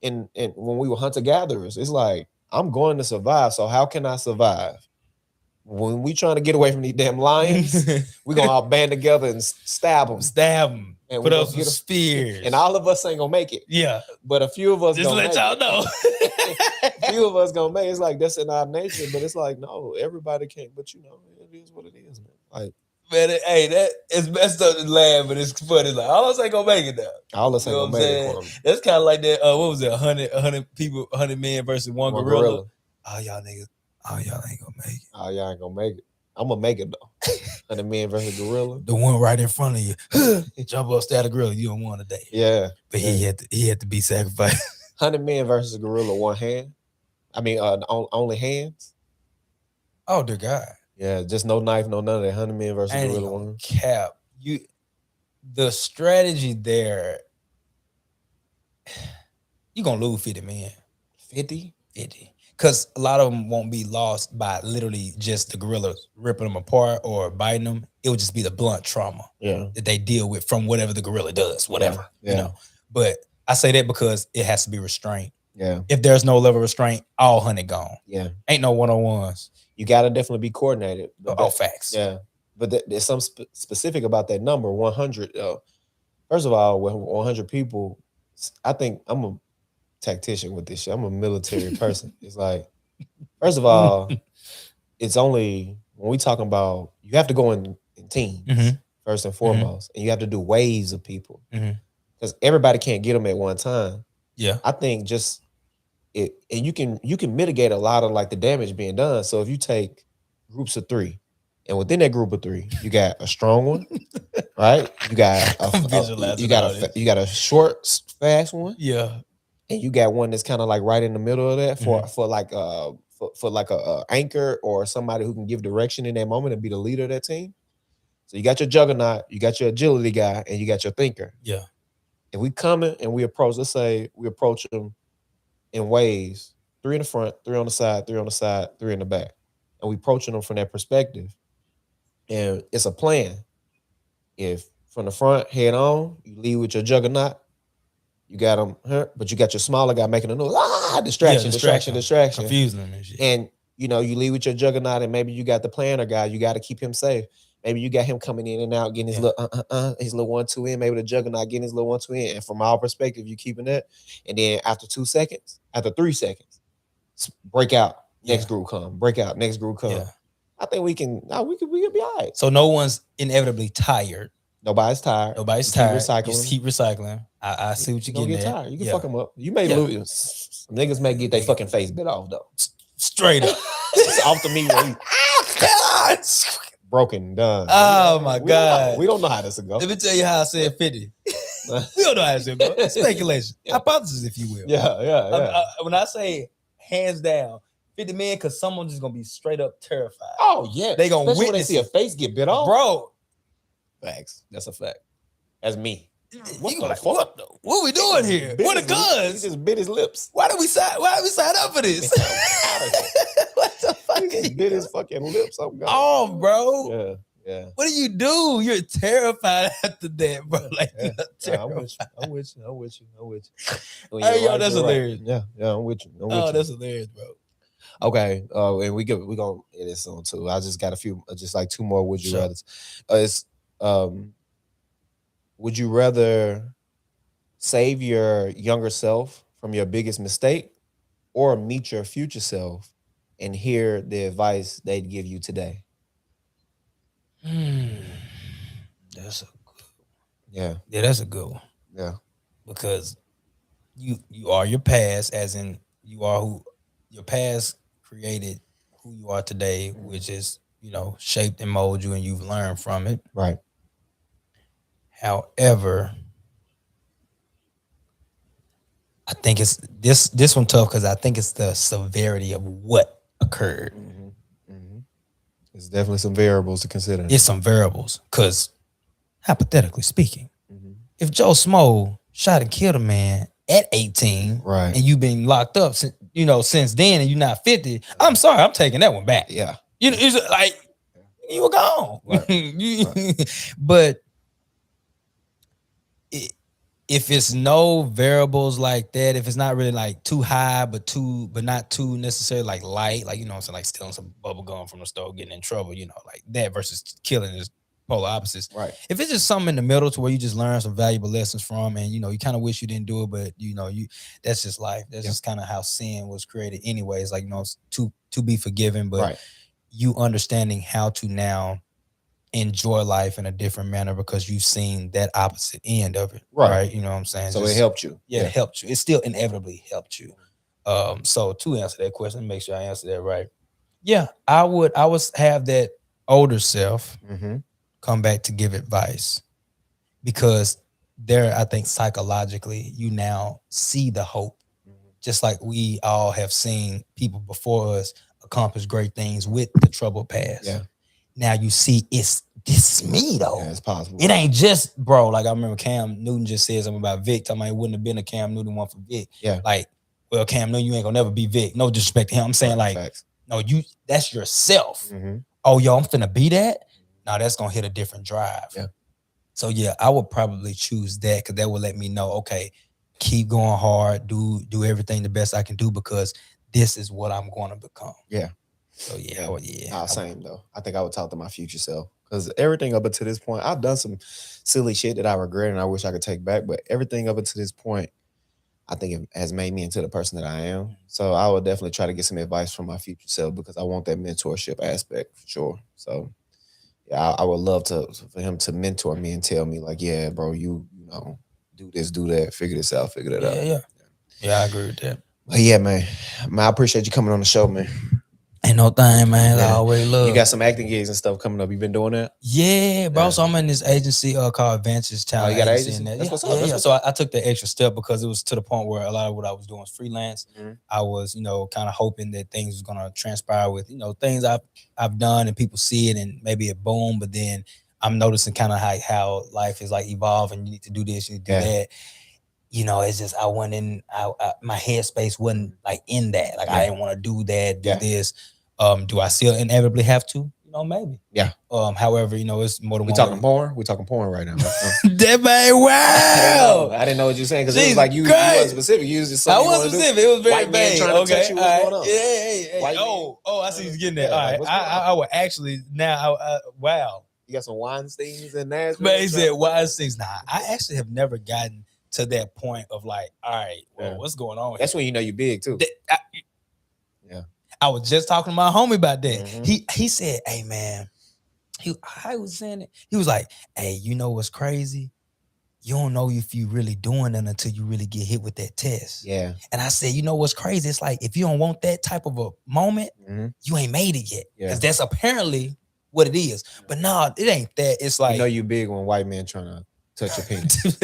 Speaker 1: in when we were hunter gatherers. It's like I'm going to survive. So how can I survive? When we trying to get away from these damn lions, we gonna all band together and stab them, and
Speaker 10: put
Speaker 1: we
Speaker 10: up
Speaker 1: gonna
Speaker 10: some
Speaker 1: get 'em.
Speaker 10: spears,
Speaker 1: And all of us ain't gonna make it.
Speaker 10: Yeah,
Speaker 1: but a few of us
Speaker 10: just
Speaker 1: gonna
Speaker 10: let
Speaker 1: make
Speaker 10: y'all
Speaker 1: it.
Speaker 10: know.
Speaker 1: A few of us gonna make it. It's like that's in our nature, but it's like no, everybody can't. But you know, it is what it is, man. Like.
Speaker 10: Man, hey, that is messed up to laugh, but it's funny. Like all of us ain't gonna make it though.
Speaker 1: All of us ain't gonna make it. Kwame.
Speaker 10: That's kind of like that. What was it? 100 people, 100 men versus one gorilla. Oh y'all niggas, y'all ain't gonna make it.
Speaker 1: Oh y'all ain't gonna make it. I'm gonna make it though. 100 men versus gorilla.
Speaker 10: The one right in front of you, jump up, stab the gorilla. You don't want today.
Speaker 1: Yeah,
Speaker 10: but he had to be sacrificed.
Speaker 1: 100 men versus gorilla, one hand. I mean, only hands.
Speaker 10: Oh dear God.
Speaker 1: Yeah, just no knife, no none of that. 100 men versus gorilla one.
Speaker 10: Cap. The strategy there, you gonna lose 50 men.
Speaker 1: 50?
Speaker 10: 50. Because a lot of them won't be lost by literally just the gorilla ripping them apart or biting them. It would just be the blunt trauma that they deal with from whatever the gorilla does, whatever.
Speaker 1: Yeah.
Speaker 10: You know. But I say that because it has to be restraint.
Speaker 1: Yeah.
Speaker 10: If there's no level of restraint, all 100 gone.
Speaker 1: Yeah.
Speaker 10: Ain't no one-on-ones.
Speaker 1: You gotta definitely be coordinated.
Speaker 10: All facts.
Speaker 1: Yeah. But there's something specific about that number, 100. First of all, with 100 people, I think I'm a tactician with this shit. I'm a military person. It's like, first of all, it's only when we talking about you have to go in teams first and foremost, and you have to do waves of people because everybody can't get them at one time.
Speaker 10: Yeah,
Speaker 1: I think just it, and you can mitigate a lot of like the damage being done. So if you take groups of 3. And within that group of 3, you got a strong one, right? You got you got a short, fast one.
Speaker 10: Yeah.
Speaker 1: And you got one that's kind of like right in the middle of that for like a anchor or somebody who can give direction in that moment and be the leader of that team. So you got your juggernaut, you got your agility guy, and you got your thinker.
Speaker 10: Yeah.
Speaker 1: If we come in and we approach, let's say we approach them in waves, 3 in the front, 3 on the side, 3 on the side, 3 in the back, and we approaching them from that perspective. And it's a plan. If from the front, head on, you lead with your juggernaut, you got them hurt, but you got your smaller guy making a noise. Distraction.
Speaker 10: Confusing them and shit.
Speaker 1: And you lead with your juggernaut, and maybe you got the planner guy. You got to keep him safe. Maybe you got him coming in and out, getting his little his little 1-2 in. Maybe the juggernaut getting his little 1-2 in. And from our perspective, you keeping that. And then after 2 seconds, after 3 seconds, break out. Next group come. Break out. Next group come. Yeah. I think we can be all right.
Speaker 10: So no one's inevitably tired.
Speaker 1: Nobody's tired.
Speaker 10: Nobody's tired. Just keep recycling. I see what you're getting at.
Speaker 1: Tired. You can fuck them up. You may lose. Niggas may get their fucking face bit off though.
Speaker 10: Straight up.
Speaker 1: It's off the meat. God. Broken, done.
Speaker 10: Oh my God.
Speaker 1: We don't know how this will go.
Speaker 10: Let me tell you how I said 50. We don't know how this will go. Speculation. Hypothesis, if you will.
Speaker 1: Yeah.
Speaker 10: When I say hands down, 50 men, because someone's just gonna be straight up terrified.
Speaker 1: Oh yeah,
Speaker 10: they gonna
Speaker 1: especially when they see a face get bit off,
Speaker 10: bro.
Speaker 1: Facts. That's a fact. That's me.
Speaker 10: What the fuck? What are we doing here? What are the guns?
Speaker 1: He just bit his lips.
Speaker 10: Why did we sign up for this? What the fuck?
Speaker 1: He just bit his fucking lips.
Speaker 10: Oh, bro.
Speaker 1: Yeah.
Speaker 10: What do you do? You're terrified after that, bro. Like,
Speaker 1: I'm with you.
Speaker 10: Hey, yo, that's hilarious.
Speaker 1: Yeah, I'm with you.
Speaker 10: That's hilarious, bro.
Speaker 1: Okay, and we gonna edit soon too. I just got a few, just like 2 more. Would you rather? It's would you rather save your younger self from your biggest mistake, or meet your future self and hear the advice they'd give you today?
Speaker 10: That's a good.
Speaker 1: Yeah,
Speaker 10: that's a good one.
Speaker 1: Yeah,
Speaker 10: because you are your past, as in you are who your past created who you are today, which is, shaped and molded you, and you've learned from it.
Speaker 1: Right.
Speaker 10: However, I think it's this one tough because I think it's the severity of what occurred.
Speaker 1: It's definitely some variables to consider.
Speaker 10: It's some variables because, hypothetically speaking, if Joe Smo shot and killed a man at 18,
Speaker 1: right,
Speaker 10: and you've been locked up since then, and you're not 50, I'm sorry, I'm taking that one back.
Speaker 1: Yeah,
Speaker 10: it's like you were gone. Right. But if it's no variables like that, if it's not really like too high, but not too necessarily like light, like, you know what I'm saying, like stealing some bubble gum from the store, getting in trouble, you know, like that versus killing is polar opposites.
Speaker 1: Right.
Speaker 10: If it's just something in the middle to where you just learn some valuable lessons from, and, you know, you kind of wish you didn't do it, but, you know, that's just life. That's just kind of how sin was created anyways. Like, you know, it's to be forgiven, but you understanding how to now enjoy life in a different manner because you've seen that opposite end of it. Right. You know what I'm saying?
Speaker 1: So it helped you.
Speaker 10: Yeah, it helped you. It still inevitably helped you. So to answer that question, make sure I answer that right. Yeah, I would have that older self come back to give advice, because there, I think psychologically, you now see the hope, just like we all have seen people before us accomplish great things with the troubled past.
Speaker 1: Yeah.
Speaker 10: Now you see this is me though.
Speaker 1: Yeah, it's possible.
Speaker 10: It ain't just, bro. Like I remember Cam Newton just said something about Vic. Talking about it wouldn't have been a Cam Newton one for Vic.
Speaker 1: Yeah.
Speaker 10: Like, well, Cam Newton, you ain't gonna never be Vic. No disrespect to him. I'm saying like, no, that's yourself. Oh, yo, I'm finna be that. Now that's gonna hit a different drive.
Speaker 1: Yeah.
Speaker 10: So yeah, I would probably choose that, because that would let me know, okay, keep going hard, do everything the best I can do, because this is what I'm going to become.
Speaker 1: Yeah.
Speaker 10: So yeah.
Speaker 1: Same though. I think I would talk to my future self, because everything up until this point, I've done some silly shit that I regret and I wish I could take back. But everything up until this point, I think it has made me into the person that I am. So I would definitely try to get some advice from my future self, because I want that mentorship aspect for sure. So yeah, I would love for him to mentor me and tell me like, yeah, bro, you know, do this, do that, figure this out, figure that out.
Speaker 10: Yeah, I agree with that.
Speaker 1: But yeah, man, I appreciate you coming on the show, man.
Speaker 10: Ain't no thing, man. I always love.
Speaker 1: You got some acting gigs and stuff coming up. You been doing that?
Speaker 10: Yeah, bro. Yeah. So I'm in this agency called Advantage Talent.
Speaker 1: Oh, you got an agency?
Speaker 10: That's what's up. So I took the extra step because it was to the point where a lot of what I was doing was freelance. I was, you know, kind of hoping that things was gonna transpire with, you know, things I've done and people see it and maybe it boom. But then I'm noticing kind of how life is like evolving. You need to do this, you need to do that. You know, it's just I went in. My headspace wasn't like in that. Like I didn't want to do that, do this. Do I still inevitably have to? You know, maybe.
Speaker 1: Yeah.
Speaker 10: However, you know, it's more than
Speaker 1: we talking porn. We talking porn right now.
Speaker 10: That man, wow.
Speaker 1: I didn't know what you were saying, because it was like you wasn't specific. You was just something
Speaker 10: I wasn't specific. It was very vague.
Speaker 1: Trying to touch you. What's going on?
Speaker 10: Yeah. Oh, I see you getting that. All right. I would actually now. Wow.
Speaker 1: You got some Weinsteins in there.
Speaker 10: Man, he said Weinsteins. Nah, I actually have never gotten to that point of like, all right, well, what's going on?
Speaker 1: That's when you know you're big too.
Speaker 10: I was just talking to my homie about that. He said, hey man, I was saying it. He was like, hey, you know what's crazy? You don't know if you really doing it until you really get hit with that test.
Speaker 1: Yeah.
Speaker 10: And I said, you know what's crazy? It's like, if you don't want that type of a moment, you ain't made it yet. Because that's apparently what it is. But no, it ain't that. It's like,
Speaker 1: you know you big when white men trying to touch your penis.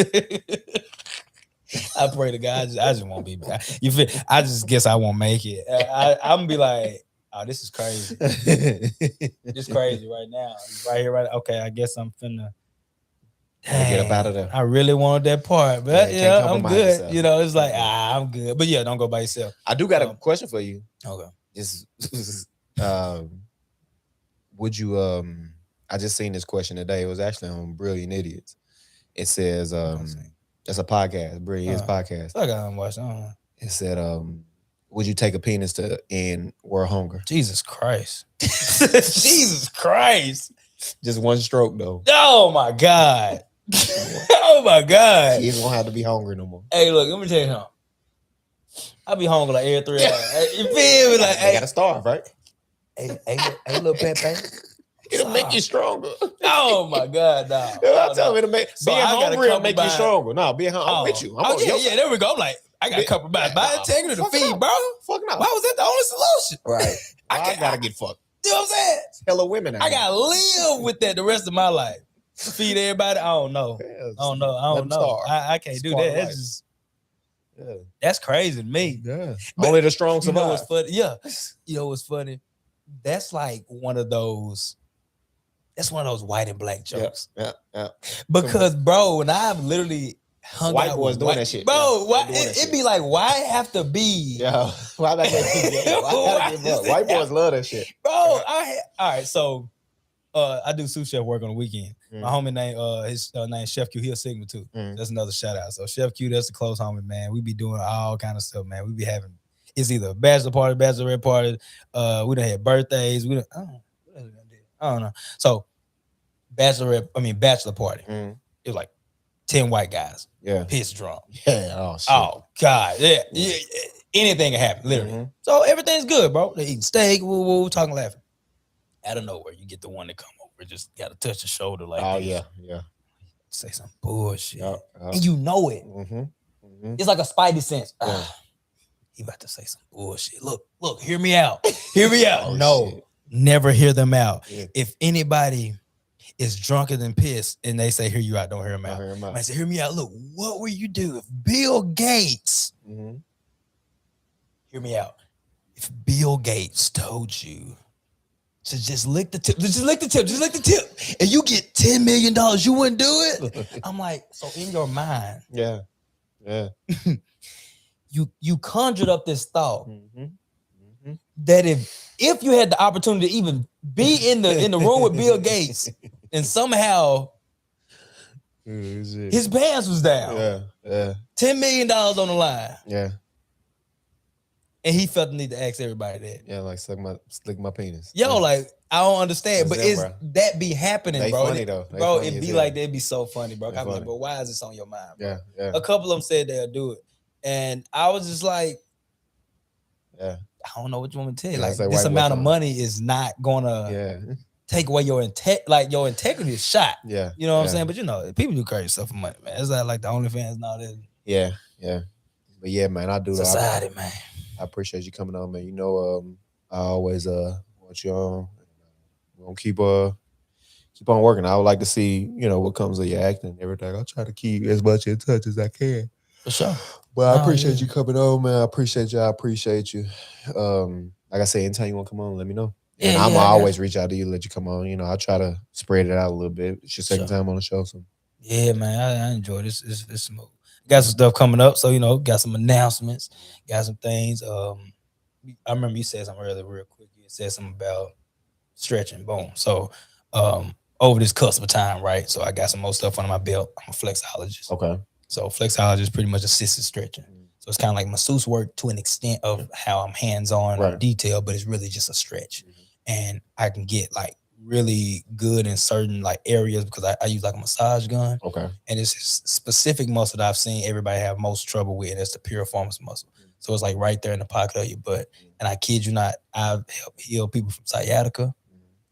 Speaker 10: I pray to God, I just won't be. You feel? I just guess I won't make it. I'm gonna be like, oh, this is crazy. This crazy right now, right here, right. Okay, I guess I'm finna
Speaker 1: get up out of there.
Speaker 10: I really wanted that part, but yeah, I'm good.
Speaker 1: Yourself.
Speaker 10: You know, it's like I'm good. But yeah, don't go by yourself.
Speaker 1: I do got a question for you.
Speaker 10: Okay.
Speaker 1: Would you? I just seen this question today. It was actually on Brilliant Idiots. It says, that's a podcast, Brilliant Podcast.
Speaker 10: I got to watch.
Speaker 1: It said, would you take a penis to end world hunger?
Speaker 10: Jesus Christ. Jesus Christ.
Speaker 1: Just one stroke though.
Speaker 10: Oh my God. Oh my God.
Speaker 1: You don't have to be hungry no more.
Speaker 10: Hey, look, let me tell you something. I be hungry like every 3 hours. You feel me? Like,
Speaker 1: you gotta starve, right?
Speaker 10: Hey, little Pepe.
Speaker 1: It'll make you stronger.
Speaker 10: Oh my God, nah.
Speaker 1: I tell me to make being hungry will make you stronger. No, being hungry, I'm with you.
Speaker 10: Yeah, there we go. I'm like, I got a couple by integrity to feed, bro.
Speaker 1: Fuck no.
Speaker 10: Why was that the only solution?
Speaker 1: Right. I gotta get fucked.
Speaker 10: You know what I'm saying?
Speaker 1: Hella women.
Speaker 10: I gotta live with that the rest of my life. Feed everybody. I don't know. I can't do that. That's just that's crazy to me.
Speaker 1: Yeah. Only the strong survive.
Speaker 10: You know what's funny? Yeah. You know what's funny? That's like one of those. That's one of those white and black jokes.
Speaker 1: Yeah.
Speaker 10: Because, bro, when I've literally hung
Speaker 1: white
Speaker 10: out
Speaker 1: boys
Speaker 10: with
Speaker 1: doing that shit.
Speaker 10: Bro, it be like, why have to be?
Speaker 1: Yeah. Why gotta give up? White boys love that shit.
Speaker 10: Bro, all right. So, I do sous chef work on the weekend. My homie name, his name Chef Q. He a Sigma too. That's another shout out. So Chef Q, that's the close homie, man. We be doing all kind of stuff, man. We be having it's either a bachelor party, bachelorette party. We done had birthdays. What else we done did? I don't know. So bachelor party. It was like 10 white guys.
Speaker 1: Yeah.
Speaker 10: Piss drunk.
Speaker 1: Yeah. Oh shit.
Speaker 10: Oh God. Yeah. Anything can happen, literally. So everything's good, bro. They eating steak, woo, talking, laughing. Out of nowhere, you get the one that come over, just got to touch the shoulder like this.
Speaker 1: Yeah.
Speaker 10: Say some bullshit.
Speaker 1: Yep.
Speaker 10: And you know it. It's like a spidey sense. He about to say some bullshit. Look, hear me out. Hear me out. No, shit. Never hear them out. Yeah. If anybody is drunker than piss and they say, hear you out, don't hear them out. I say, hear me out. Look, what would you do if Bill Gates, hear me out, if Bill Gates told you to just lick the tip, just lick the tip, and you get $10 million, you wouldn't do it? I'm like, so in your mind,
Speaker 1: yeah.
Speaker 10: you conjured up this thought that if you had the opportunity to even be in the room with Bill Gates and somehow his pants was down, $10 million on the line, and he felt the need to ask everybody that.
Speaker 1: Yeah, like slick my penis.
Speaker 10: Yo, like, I don't understand, but is that be happening,
Speaker 1: they
Speaker 10: bro?
Speaker 1: Funny, though.
Speaker 10: Bro, it'd be like, that'd be so funny, bro. I'm like, bro, why is this on your mind, bro?
Speaker 1: Yeah.
Speaker 10: A couple of them said they'll do it. And I was just like, I don't know what you want me to tell you. Like, this amount of money is not gonna take away your your integrity is shot.
Speaker 1: Yeah.
Speaker 10: You know what I'm saying? But you know, people do crazy stuff for money, man. It's like the OnlyFans and all that.
Speaker 1: Yeah. But yeah, man, I do
Speaker 10: society, man.
Speaker 1: I appreciate you coming on, man. You know, I always want you on. We're gonna keep on working. I would like to see, you know, what comes of your acting and everything. I'll try to keep as much in touch as I can.
Speaker 10: For sure.
Speaker 1: But I appreciate you coming on, man. I appreciate you. Like I said, anytime you want to come on, let me know. And I'm always reach out to you, let you come on. You know, I try to spread it out a little bit. It's your second time on the show, so
Speaker 10: yeah, man. I enjoy this. It's smooth. Got some stuff coming up, so you know, got some announcements, got some things. I remember you said something earlier, real quick. You said something about stretching. Boom. So over this cusp of time, right? So I got some more stuff under my belt. I'm a flexologist.
Speaker 1: Okay.
Speaker 10: So flexologist pretty much assisted stretching. So it's kind of like masseuse work to an extent of how I'm hands-on on detail, but it's really just a stretch. And I can get like really good in certain like areas because I use like a massage gun.
Speaker 1: Okay.
Speaker 10: And it's a specific muscle that I've seen everybody have most trouble with, and it's the piriformis muscle. So it's like right there in the pocket of your butt. And I kid you not, I've helped heal people from sciatica,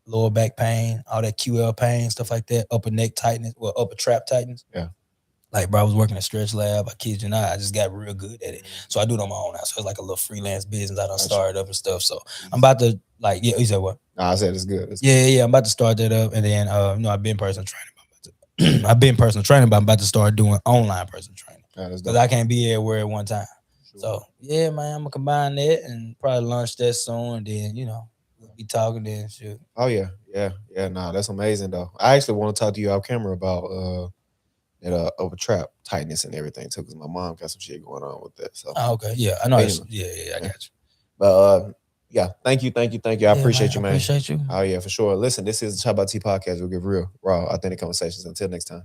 Speaker 10: lower back pain, all that QL pain, stuff like that, upper neck tightness, upper trap tightness.
Speaker 1: Yeah.
Speaker 10: Like, bro, I was working at Stretch Lab. I kid you not, I just got real good at it. So I do it on my own now. So it's like a little freelance business I done started up and stuff. So I'm about to you said what?
Speaker 1: Nah, I said it's good.
Speaker 10: Yeah. I'm about to start that up. And then, I've been personal training. But I'm about to start doing online personal training. Because I can't be everywhere at one time. Sure. So, yeah, man, I'm going to combine that and probably launch that soon. And then, we'll be talking then. Shit.
Speaker 1: Oh, yeah. Nah, that's amazing, though. I actually want to talk to you off camera about that over trap tightness and everything, too, because my mom got some shit going on with that. So.
Speaker 10: Oh, okay. Yeah, I know. I got you.
Speaker 1: But, yeah, thank you. I appreciate you, man.
Speaker 10: I appreciate you.
Speaker 1: Oh, yeah, for sure. Listen, this is the ChoppedByT podcast. We'll get real, raw, authentic conversations. Until next time.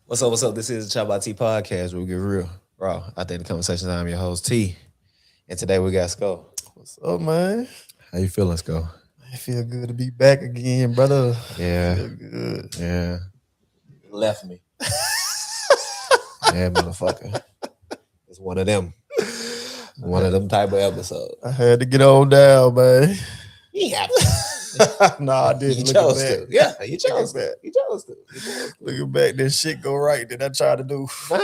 Speaker 1: What's up? This is the ChoppedByT podcast. We'll get real, raw, authentic conversations. I'm your host, T. And today we got Sko.
Speaker 3: What's up, man?
Speaker 1: How you feeling, Sko?
Speaker 3: I feel good to be back again, brother.
Speaker 1: Yeah.
Speaker 3: Feel good.
Speaker 1: Yeah.
Speaker 10: Left me.
Speaker 1: Yeah, motherfucker. It's one of them. One of them type of episodes.
Speaker 3: I had to get on down, man.
Speaker 1: Yeah.
Speaker 3: No, I didn't.
Speaker 1: You chose to. Yeah, you chose to.
Speaker 3: Looking back, this shit go right. Did I try to do?
Speaker 1: What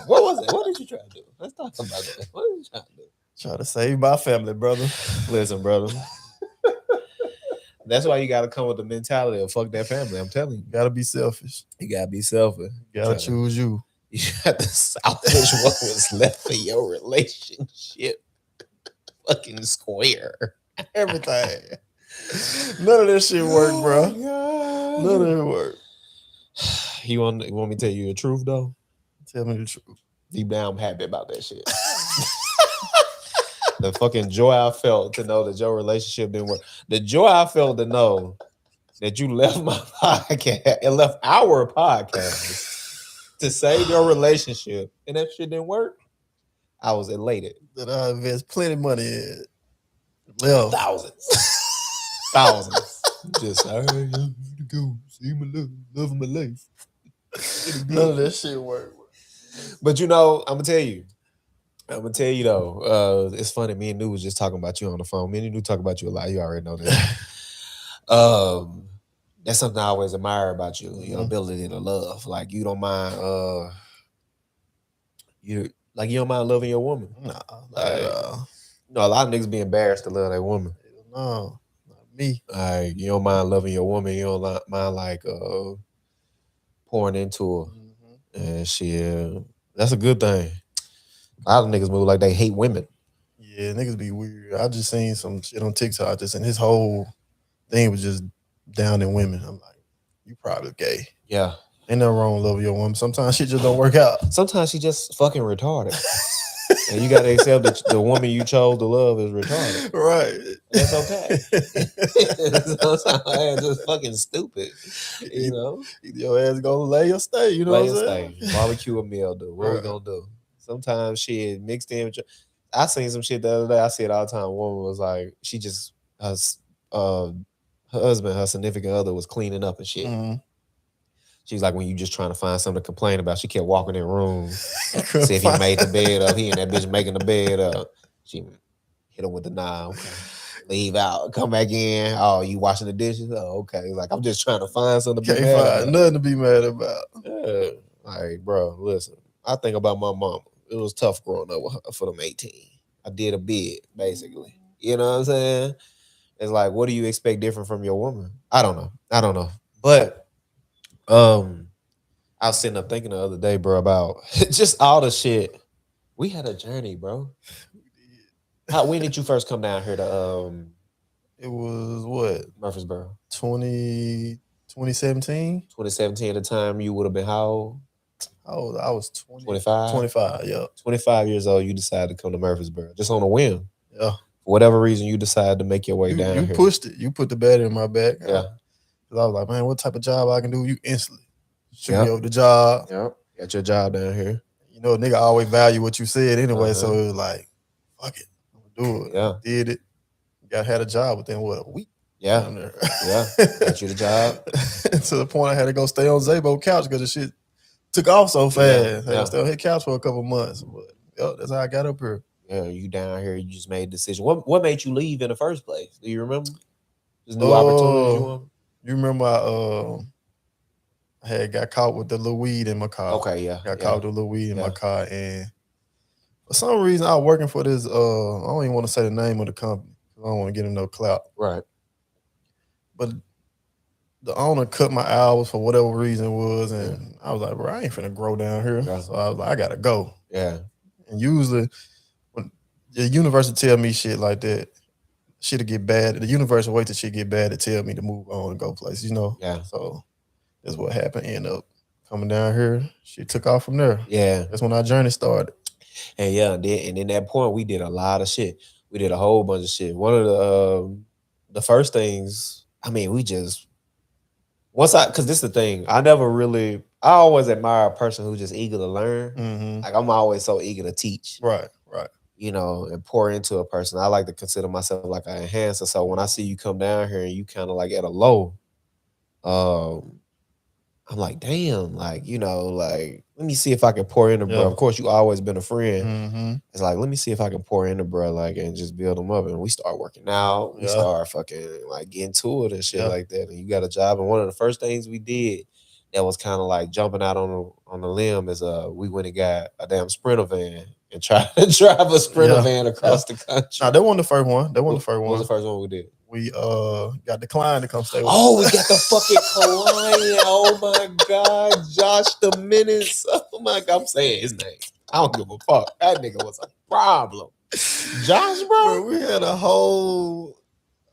Speaker 1: was it? What did you try to do? Let's talk about that. What did you try to do?
Speaker 3: Try to save my family, brother.
Speaker 1: Listen, brother. That's why you got to come with the mentality of fuck that family. I'm telling you.
Speaker 3: You got to be selfish.
Speaker 1: You got to be selfish.
Speaker 3: You got to choose you.
Speaker 1: You got to salvage what was left of your relationship. Fucking square.
Speaker 3: Everything. None of this shit worked, bro.
Speaker 1: God.
Speaker 3: None of it worked.
Speaker 1: You want me to tell you the truth, though?
Speaker 3: Tell me the truth.
Speaker 1: deep down, I'm happy about that shit. The fucking joy I felt to know that your relationship didn't work. The joy I felt to know that you left my podcast and left our podcast to save your relationship and that shit didn't work. I was elated.
Speaker 13: That I invest plenty of money in. Left.
Speaker 1: Thousands. Just I to go see my love of my life.
Speaker 13: None of that shit worked.
Speaker 1: But I'm gonna tell you though. It's funny. Me and New was just talking about you on the phone. Me and New talk about you a lot. You already know that. That's something I always admire about you. Your ability to love. Like you don't mind. You don't mind loving your woman.
Speaker 13: Nah,
Speaker 1: a lot of niggas be embarrassed to love their woman.
Speaker 13: No, not me.
Speaker 1: Like you don't mind loving your woman. You don't mind like pouring into her and shit. That's a good thing. A lot of niggas move like they hate women.
Speaker 13: Yeah, niggas be weird. I just seen some shit on TikTok and his whole thing was just down in women. I'm like, you probably gay.
Speaker 1: Yeah.
Speaker 13: Ain't nothing wrong with loving your woman. Sometimes shit just don't work out.
Speaker 1: Sometimes she just fucking retarded. And you gotta accept that the woman you chose to love is retarded.
Speaker 13: Right.
Speaker 1: That's okay. Sometimes just fucking stupid.
Speaker 13: Your ass gonna lay or stay, you know what I'm saying?
Speaker 1: Barbecue a meal, dude. What we gonna do? Sometimes shit mixed in with I seen some shit the other day. I see it all the time. A woman was like, she just her husband, her significant other was cleaning up and shit.
Speaker 13: Mm-hmm.
Speaker 1: She's like, when you just trying to find something to complain about, she kept walking in rooms, see if he made the bed up. He and that bitch making the bed up. She hit him with the knob. Okay. Leave out, come back in. Oh, you washing the dishes? Oh, okay. Like, I'm just trying to find something to be mad about.
Speaker 13: Nothing to be mad about.
Speaker 1: Yeah. Like, bro, listen. I think about my mama. It was tough growing up with her for them 18. I did a bid, basically. You know what I'm saying? It's like, what do you expect different from your woman? I don't know. But I was sitting up thinking the other day, bro, about just all the shit. We had a journey, bro. When did you first come down here to
Speaker 13: it was what?
Speaker 1: Murfreesboro.
Speaker 13: 2017?
Speaker 1: 2017 at the time you would have been how old?
Speaker 13: I was 20.
Speaker 1: 25?
Speaker 13: 25, yeah.
Speaker 1: 25 years old, you decided to come to Murfreesboro. Just on a whim.
Speaker 13: Yeah.
Speaker 1: For whatever reason, you decided to make your way down here.
Speaker 13: You pushed it. You put the bat in my back.
Speaker 1: Yeah.
Speaker 13: I was like, man, what type of job I can do? You instantly shoot me over the job.
Speaker 1: Yep. Got your job down here.
Speaker 13: You know, nigga always value what you said anyway. So it was like, fuck it. I'm gonna do it.
Speaker 1: Yeah.
Speaker 13: Did it. Had a job within a week.
Speaker 1: Yeah. Yeah. Got you the job.
Speaker 13: To the point I had to go stay on Zabo couch because the shit took off so fast. I stayed on his couch for a couple months. But that's how I got up here.
Speaker 1: Yeah, you down here, you just made a decision. What made you leave in the first place? Do you remember? Just new opportunities you want?
Speaker 13: You remember I got caught with the little weed in my car.
Speaker 1: Okay, yeah.
Speaker 13: Got caught with the little weed in my car. And for some reason, I was working for this, I don't even want to say the name of the company. I don't want to get him no clout.
Speaker 1: Right.
Speaker 13: But the owner cut my hours for whatever reason it was. And I was like, bro, I ain't finna grow down here. Yeah. So I was like, I got to go.
Speaker 1: Yeah.
Speaker 13: And usually, when the universe will tell me shit like that, shit'll get bad. The universe will wait till shit get bad to tell me to move on and go places, you know?
Speaker 1: Yeah.
Speaker 13: So that's what happened. End up coming down here. Shit took off from there.
Speaker 1: Yeah.
Speaker 13: That's when our journey started.
Speaker 1: And and in that point, we did a lot of shit. We did a whole bunch of shit. One of the first things, I mean, because this is the thing, I always admire a person who's just eager to learn.
Speaker 13: Mm-hmm.
Speaker 1: Like, I'm always so eager to teach.
Speaker 13: Right.
Speaker 1: You know, and pour into a person. I like to consider myself like an enhancer. So when I see you come down here and you kind of like at a low, I'm like, damn, like, you know, like, let me see if I can pour into bro. Of course, you always been a friend.
Speaker 13: Mm-hmm.
Speaker 1: It's like, let me see if I can pour into bro, like, and just build them up. And we start working out. We start fucking like getting to it and shit like that. And you got a job. And one of the first things we did that was kind of like jumping out on the limb is we went and got a damn Sprinter van and tried to drive a Sprinter van across the country.
Speaker 13: Nah, that wasn't the first one.
Speaker 1: What was the first one we did?
Speaker 13: We got the client to come stay with
Speaker 1: us. We got the fucking client. Oh my God, Josh the Menace. Oh my God, I'm saying his name. I don't give a fuck. That nigga was a problem. Josh, bro.
Speaker 13: We had a whole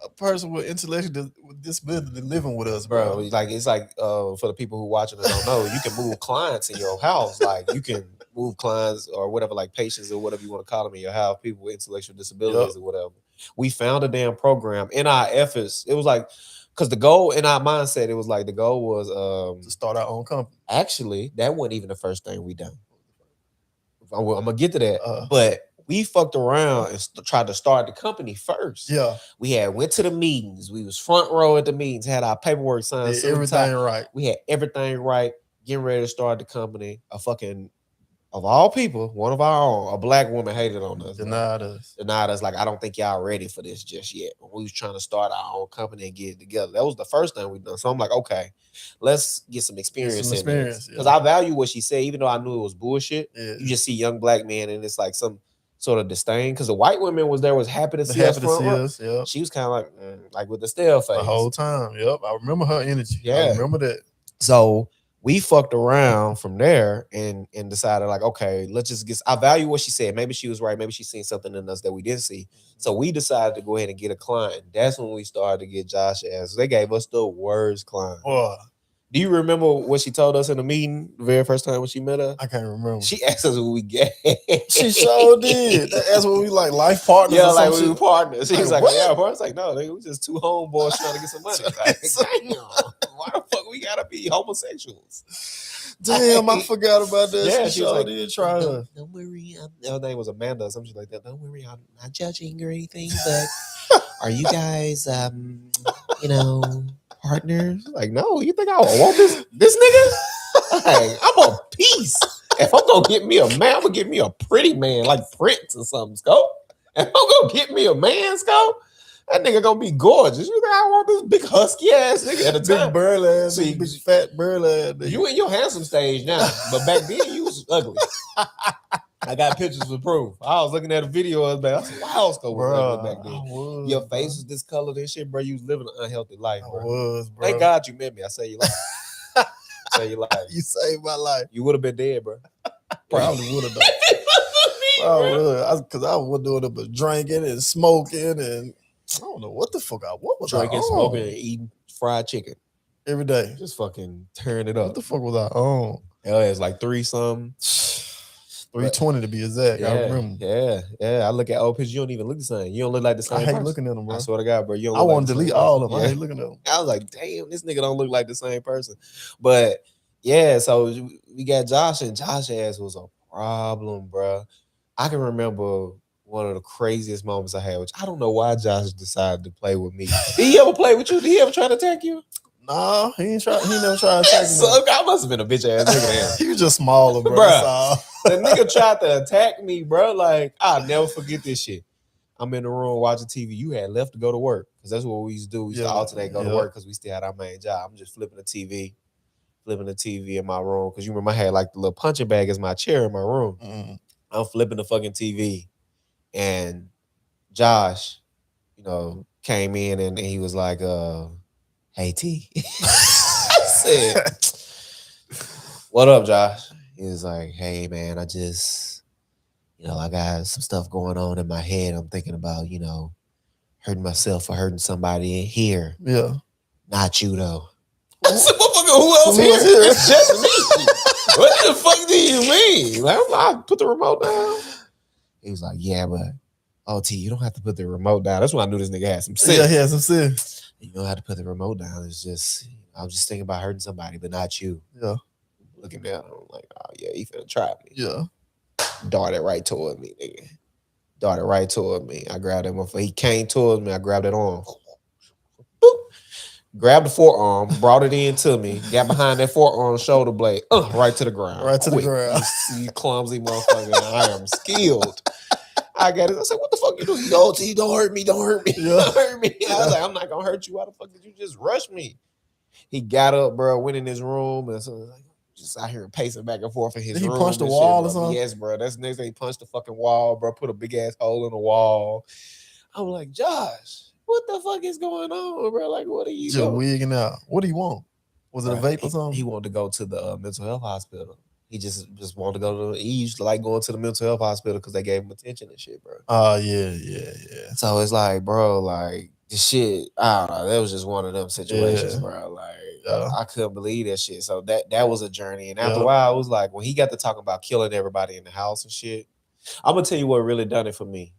Speaker 13: a person with intellectual disability living with us,
Speaker 1: bro.
Speaker 13: bro.
Speaker 1: Like it's like for the people who watching and don't know, you can move clients in your house. Like you can move clients or whatever, like patients or whatever you want to call them in your house, people with intellectual disabilities or whatever. We found a damn program in our efforts. It was like because the goal in our mindset, it was like the goal was
Speaker 13: to start our own company.
Speaker 1: Actually, that wasn't even the first thing we done. I'm gonna get to that, but we fucked around and tried to start the company first.
Speaker 13: Yeah,
Speaker 1: we went to the meetings. We was front row at the meetings. Had our paperwork signed.
Speaker 13: did everything right.
Speaker 1: We had everything right. Getting ready to start the company. A fucking of all people, one of our own, a black woman hated on us.
Speaker 13: Denied us.
Speaker 1: Like, I don't think y'all ready for this just yet. We was trying to start our own company and get it together. That was the first thing we done. So I'm like, okay, let's get some experience in this. Because I value what she said, even though I knew it was bullshit. Yeah. You just see young black men and it's like some sort of disdain. Because the white women was happy to see us. Yep. She was kind of like with the stale face.
Speaker 13: The whole time. Yep. I remember her energy. Yeah. I remember that.
Speaker 1: So we fucked around from there and decided like, okay, let's just get. I value what she said. Maybe she was right. Maybe she seen something in us that we didn't see. So we decided to go ahead and get a client. That's when we started to get Josh ass. They gave us the worst client. Do you remember what she told us in the meeting the very first time when she met us?
Speaker 13: I can't remember.
Speaker 1: She asked us what we get.
Speaker 13: She sure did. That's what we like life partners.
Speaker 1: Yeah, like we were partners. She was like, yeah, bro. It's like, no, they was just two homeboys trying to get some money. Like, damn, why the fuck we gotta be homosexuals?
Speaker 13: Damn, I forgot about that.
Speaker 1: Yeah,
Speaker 13: she
Speaker 1: was
Speaker 13: sure
Speaker 1: like,
Speaker 13: did try her.
Speaker 1: Don't worry. Her name was Amanda or something like that. Don't worry, I'm not judging or anything, but are you guys, partners? Like, no, you think I want this nigga? Like, I'm a piece. If I'm gonna get me a man, I'm gonna get me a pretty man like Prince or something, Scope. If I'm gonna get me a man, Scope, that nigga gonna be gorgeous. You think I want this big husky ass nigga at the time?
Speaker 13: Big burly ass, big fat burly ass nigga.
Speaker 1: You in your handsome stage now, but back then you was ugly. I got pictures for proof. I was looking at a video of that. I said, wow, Scope was ugly back then. Your face was discolored and shit, bro. You was living an unhealthy life, bro.
Speaker 13: I was, bro.
Speaker 1: Thank God you met me. I say you life.
Speaker 13: You saved my life.
Speaker 1: You would have been dead, bro.
Speaker 13: Probably would have done. Because I was doing it but drinking and smoking and I don't know what the fuck what was
Speaker 1: drinking,
Speaker 13: I on?
Speaker 1: Smoking, and eating fried chicken
Speaker 13: every day.
Speaker 1: Just fucking tearing it up.
Speaker 13: What the fuck was I on?
Speaker 1: Hell, it's like 3-something.
Speaker 13: 320 to be exact.
Speaker 1: Yeah,
Speaker 13: I remember.
Speaker 1: Yeah. I look at old pictures. You don't even look the same. You don't look like the same.
Speaker 13: I hate looking at them, bro.
Speaker 1: I swear to God, bro. You don't
Speaker 13: I want to delete all of them.
Speaker 1: Yeah.
Speaker 13: I hate looking at them.
Speaker 1: I was like, damn, this nigga don't look like the same person. But yeah, so we got Josh, and Josh ass was a problem, bro. I can remember one of the craziest moments I had, which I don't know why Josh decided to play with me. Did he ever play with you? Did he ever try to attack you?
Speaker 13: No, he never tried to attack me.
Speaker 1: So, I must have been a bitch ass nigga.
Speaker 13: He was just smaller, bro.
Speaker 1: The nigga tried to attack me, bro. Like, I'll never forget this shit. I'm in the room watching TV. You had left to go to work because that's what we used to do. We used to alternate go to work because we still had our main job. I'm just flipping the TV in my room because you remember I had like the little punching bag as my chair in my room.
Speaker 13: Mm-hmm.
Speaker 1: I'm flipping the fucking TV, and Josh, came in and he was like, "Hey T," I said, "What up, Josh?" He was like, "Hey man, I just, I got some stuff going on in my head. I'm thinking about, hurting myself or hurting somebody in here.
Speaker 13: Yeah,
Speaker 1: not you though." I said, "Motherfucker, who else here? It's just me." What the fuck do you mean? Like, I put the remote down. He was like, "Yeah, but OT, you don't have to put the remote down." That's when I knew this nigga had some sense.
Speaker 13: Yeah, he had some sense.
Speaker 1: You don't have to put the remote down. It's just, I was just thinking about hurting somebody, but not you.
Speaker 13: Yeah.
Speaker 1: Looking down, I'm like, oh yeah, he finna try me.
Speaker 13: Yeah.
Speaker 1: Darted right toward me, nigga. Darted right toward me. I grabbed him. He came towards me. I grabbed it on. Boop. Grabbed the forearm, brought it in to me, got behind that forearm shoulder blade, right to the ground.
Speaker 13: Right to the ground.
Speaker 1: You clumsy motherfucker. I am skilled. I got it. I said, "What the fuck you doing?" Yo, T, don't hurt me. Don't hurt me. Don't hurt me. I was like, "I'm not gonna hurt you. Why the fuck did you just rush me?" He got up, bro, went in his room, and so like, just out here pacing back and forth in his room.
Speaker 13: Did he punch the wall
Speaker 1: shit,
Speaker 13: or something?
Speaker 1: Yes, bro. That's the next thing. He punched the fucking wall, bro. Put a big ass hole in the wall. I'm like, Josh, what the fuck is going on, bro? Like, what are you
Speaker 13: just
Speaker 1: doing?
Speaker 13: wigging out? What do you want? Was it a vape or something?
Speaker 1: He wanted to go to the mental health hospital. He just wanted to go to. He used to like going to the mental health hospital because they gave him attention and shit, bro.
Speaker 13: Oh yeah.
Speaker 1: So it's like, bro, like the shit, I don't know. That was just one of them situations, bro. Like I couldn't believe that shit. So that was a journey. And after a while, it was like when he got to talking about killing everybody in the house and shit. I'm gonna tell you what really done it for me.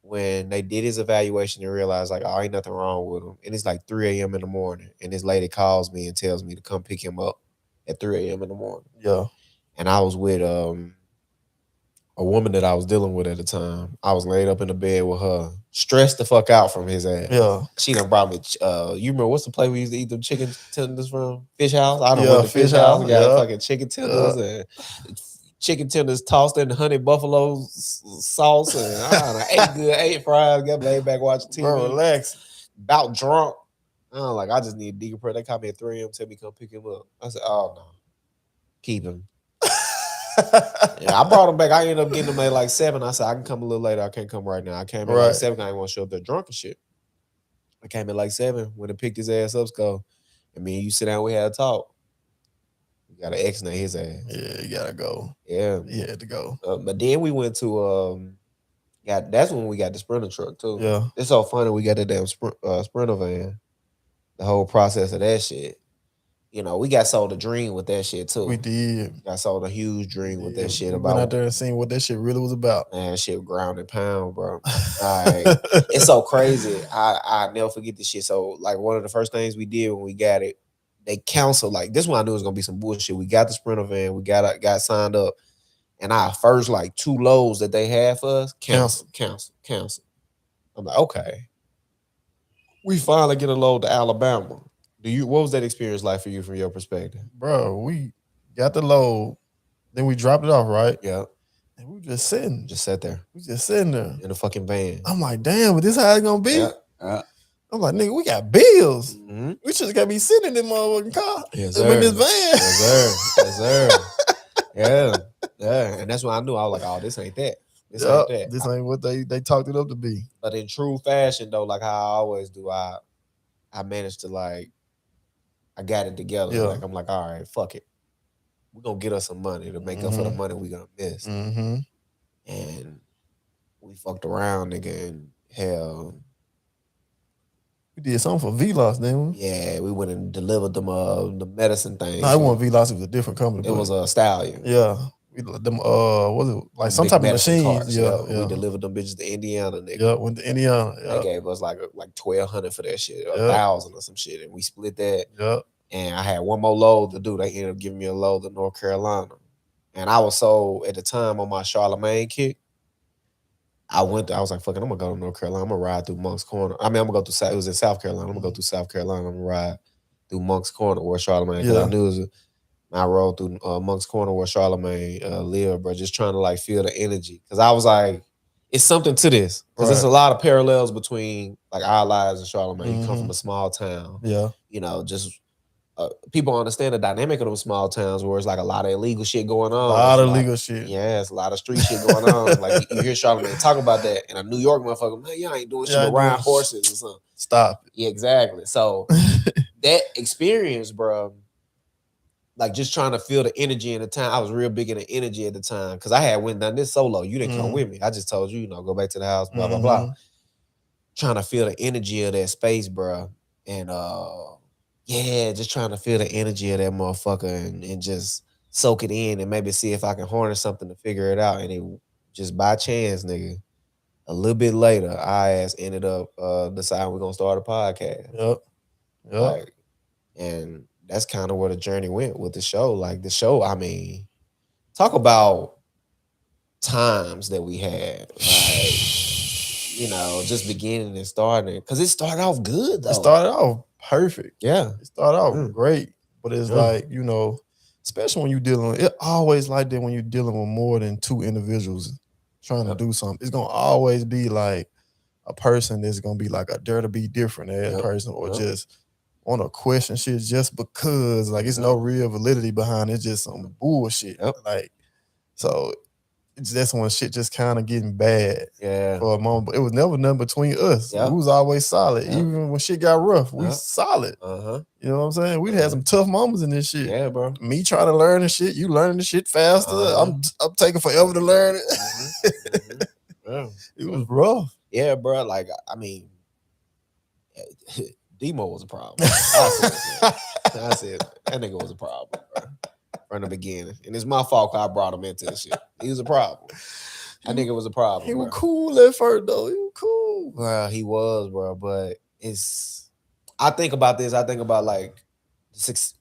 Speaker 1: When they did his evaluation and realized like, oh, ain't nothing wrong with him. And it's like 3 a.m. in the morning. And this lady calls me and tells me to come pick him up at 3 a.m. in the morning.
Speaker 13: Yeah.
Speaker 1: And I was with a woman that I was dealing with at the time. I was laid up in the bed with her, stressed the fuck out from his ass.
Speaker 13: Yeah.
Speaker 1: She done brought me, you remember what's the place we used to eat them chicken tenders from? Fish House? I done went to Fish House and got fucking chicken tenders and chicken tenders tossed in honey buffalo sauce. And I ate good, ate fries, got laid back watching TV.
Speaker 13: Bro, relax.
Speaker 1: About drunk. I just need a decompress. They called me at 3 a.m. tell me come pick him up. I said, oh no. Keep him. Yeah, I brought him back. I ended up getting him at like 7. I said, I can come a little later. I can't come right now. I came at like 7 because I didn't want to show up there drunk and shit. I came at like 7 when I picked his ass up, Skull. And me and you sit down, we had a talk. You got to X-nay his ass.
Speaker 13: Yeah, you got to go.
Speaker 1: Yeah.
Speaker 13: He had to go.
Speaker 1: But then we went to, that's when we got the Sprinter truck too.
Speaker 13: Yeah.
Speaker 1: It's so funny we got that damn Sprinter van. The whole process of that shit. You know, we got sold a dream with that shit too.
Speaker 13: We did.
Speaker 1: Got sold a huge dream with that shit
Speaker 13: we
Speaker 1: about.
Speaker 13: Went out there and seen what that shit really was about.
Speaker 1: Man, shit ground and pound, bro. Like, it's so crazy. I never forget this shit. So, like, one of the first things we did when we got it, they counseled, like, this one I knew it was gonna be some bullshit. We got the Sprinter van, we got signed up, and our first like 2 loads that they had for us, cancel. I'm like, okay. We finally get a load to Alabama. What was that experience like for you from your perspective?
Speaker 13: Bro, we got the load, then we dropped it off, right?
Speaker 1: Yeah.
Speaker 13: And we just sitting.
Speaker 1: Just sat there.
Speaker 13: We just sitting there.
Speaker 1: In the fucking van.
Speaker 13: I'm like, damn, but this how it's gonna be?
Speaker 1: Yeah.
Speaker 13: I'm like, nigga, we got bills.
Speaker 1: Mm-hmm.
Speaker 13: We just gotta be sitting in this motherfucking car.
Speaker 1: Yes,
Speaker 13: sir. In this van.
Speaker 1: Yes, sir. Yeah. And that's when I knew. I was like, oh, this ain't that. This ain't that.
Speaker 13: This ain't what they talked it up to be.
Speaker 1: But in true fashion, though, like how I always do, I managed to like, I got it together.
Speaker 13: Yeah.
Speaker 1: Like I'm like, all right, fuck it. We're gonna get us some money to make up for the money we gonna miss.
Speaker 13: Mm-hmm.
Speaker 1: And we fucked around, nigga, and hell.
Speaker 13: We did something for V-Loss, didn't we?
Speaker 1: Yeah, we went and delivered them the medicine things.
Speaker 13: No, it wasn't V-Loss, it was a different company.
Speaker 1: It was a Stallion.
Speaker 13: Yeah. We them was it like some type of machines?
Speaker 1: Carts,
Speaker 13: yeah.
Speaker 1: We delivered them bitches to Indiana, nigga.
Speaker 13: Yeah, went to Indiana. Yeah.
Speaker 1: They gave us like $1,200 for that shit, or $1,000 or some shit, and we split that.
Speaker 13: Yeah.
Speaker 1: And I had one more load to do. They ended up giving me a load to North Carolina, and I was so at the time on my Charlemagne kick. I was like, fucking, I'm gonna go to North Carolina. I'm gonna ride through Monk's Corner. I mean, I'm gonna go through. It was in South Carolina. I'm gonna go through South Carolina. I'm gonna ride through Monk's Corner where Charlemagne. Because I knew it was. I rode through Monk's Corner where Charlemagne lived, bro, just trying to like feel the energy. Because I was like, it's something to this. Because there's a lot of parallels between like our lives and Charlemagne. You come from a small town.
Speaker 13: Yeah.
Speaker 1: You know, just people understand the dynamic of those small towns where it's like a lot of illegal shit going on.
Speaker 13: A lot of illegal shit.
Speaker 1: Yeah, it's a lot of street shit going on. Like you hear Charlemagne talk about that. And a New York motherfucker, man, y'all ain't doing shit but riding horses or something.
Speaker 13: Stop it.
Speaker 1: Yeah, exactly. So that experience, bro, like just trying to feel the energy in the time. I was real big in the energy at the time because I had went done this solo. You didn't come with me. I just told you, go back to the house, blah, blah, blah. Trying to feel the energy of that space, bro. And just trying to feel the energy of that motherfucker and just soak it in and maybe see if I can harness something to figure it out. And it just by chance, nigga, a little bit later, our ass ended up deciding we're gonna start a podcast.
Speaker 13: Yep.
Speaker 1: Like, and that's kind of where the journey went with the show. Like the show, I mean, talk about times that we had. Like, just beginning and starting. Because it started off good, though.
Speaker 13: It started off perfect.
Speaker 1: Yeah.
Speaker 13: It started off great. But it's like, especially when you're dealing with, it always like that when you're dealing with more than 2 individuals trying to do something. It's going to always be like a person that's going to be like a dare to be different ass person or just want to question shit just because like it's no real validity behind it. It's just some bullshit. Like, so that's when shit just kind of getting bad for a moment. But it was never nothing between us. We was always solid. Even when shit got rough, we solid. You know what I'm saying? We had some tough moments in this shit.
Speaker 1: Yeah, bro.
Speaker 13: Me trying to learn this shit, you learning the shit faster. I'm taking forever to learn it. It was rough.
Speaker 1: Yeah, bro. Like, I mean,
Speaker 14: Demo was a problem. I said that nigga was a problem, bro, from the beginning, and it's my fault because I brought him into this shit. He was a problem. That nigga was a problem.
Speaker 13: He was
Speaker 14: bro.
Speaker 13: cool at first though. He was cool.
Speaker 14: Well, he was, bro. But I think about this. I think about like six.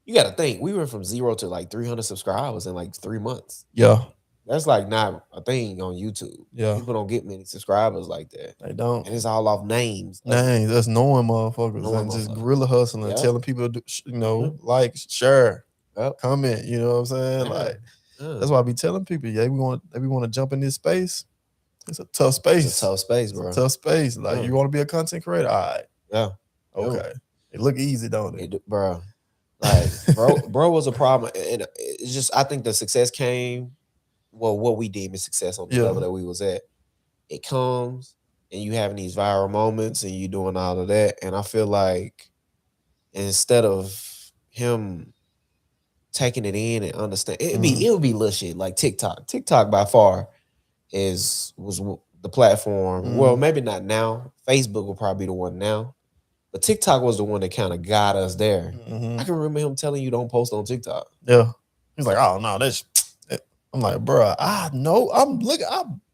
Speaker 14: You got to think we went from 0 to like 300 subscribers in like 3 months.
Speaker 13: Yeah.
Speaker 14: That's like not a thing on YouTube.
Speaker 13: Yeah.
Speaker 14: People don't get many subscribers like that.
Speaker 13: They don't.
Speaker 14: And it's all off names.
Speaker 13: Names. That's knowing motherfuckers and just guerrilla hustling and telling people to do, like, share, comment. You know what I'm saying? Like, that's why I be telling people, we want to jump in this space. It's a tough space.
Speaker 14: It's a tough space, bro.
Speaker 13: It's a tough space. Like, you want to be a content creator? All right.
Speaker 14: Yeah.
Speaker 13: Okay. It look easy, don't it?
Speaker 14: Bro. Like, bro was a problem. And it's just, I think the success came, well, what we deem as success on the level that we was at. It comes and you having these viral moments and you doing all of that. And I feel like instead of him taking it in and understand, it would be little shit like TikTok. TikTok by far was the platform. Well, maybe not now. Facebook will probably be the one now. But TikTok was the one that kind of got us there. I can remember him telling you don't post on TikTok.
Speaker 13: Yeah. He's like, oh no, I'm like, bro, I know.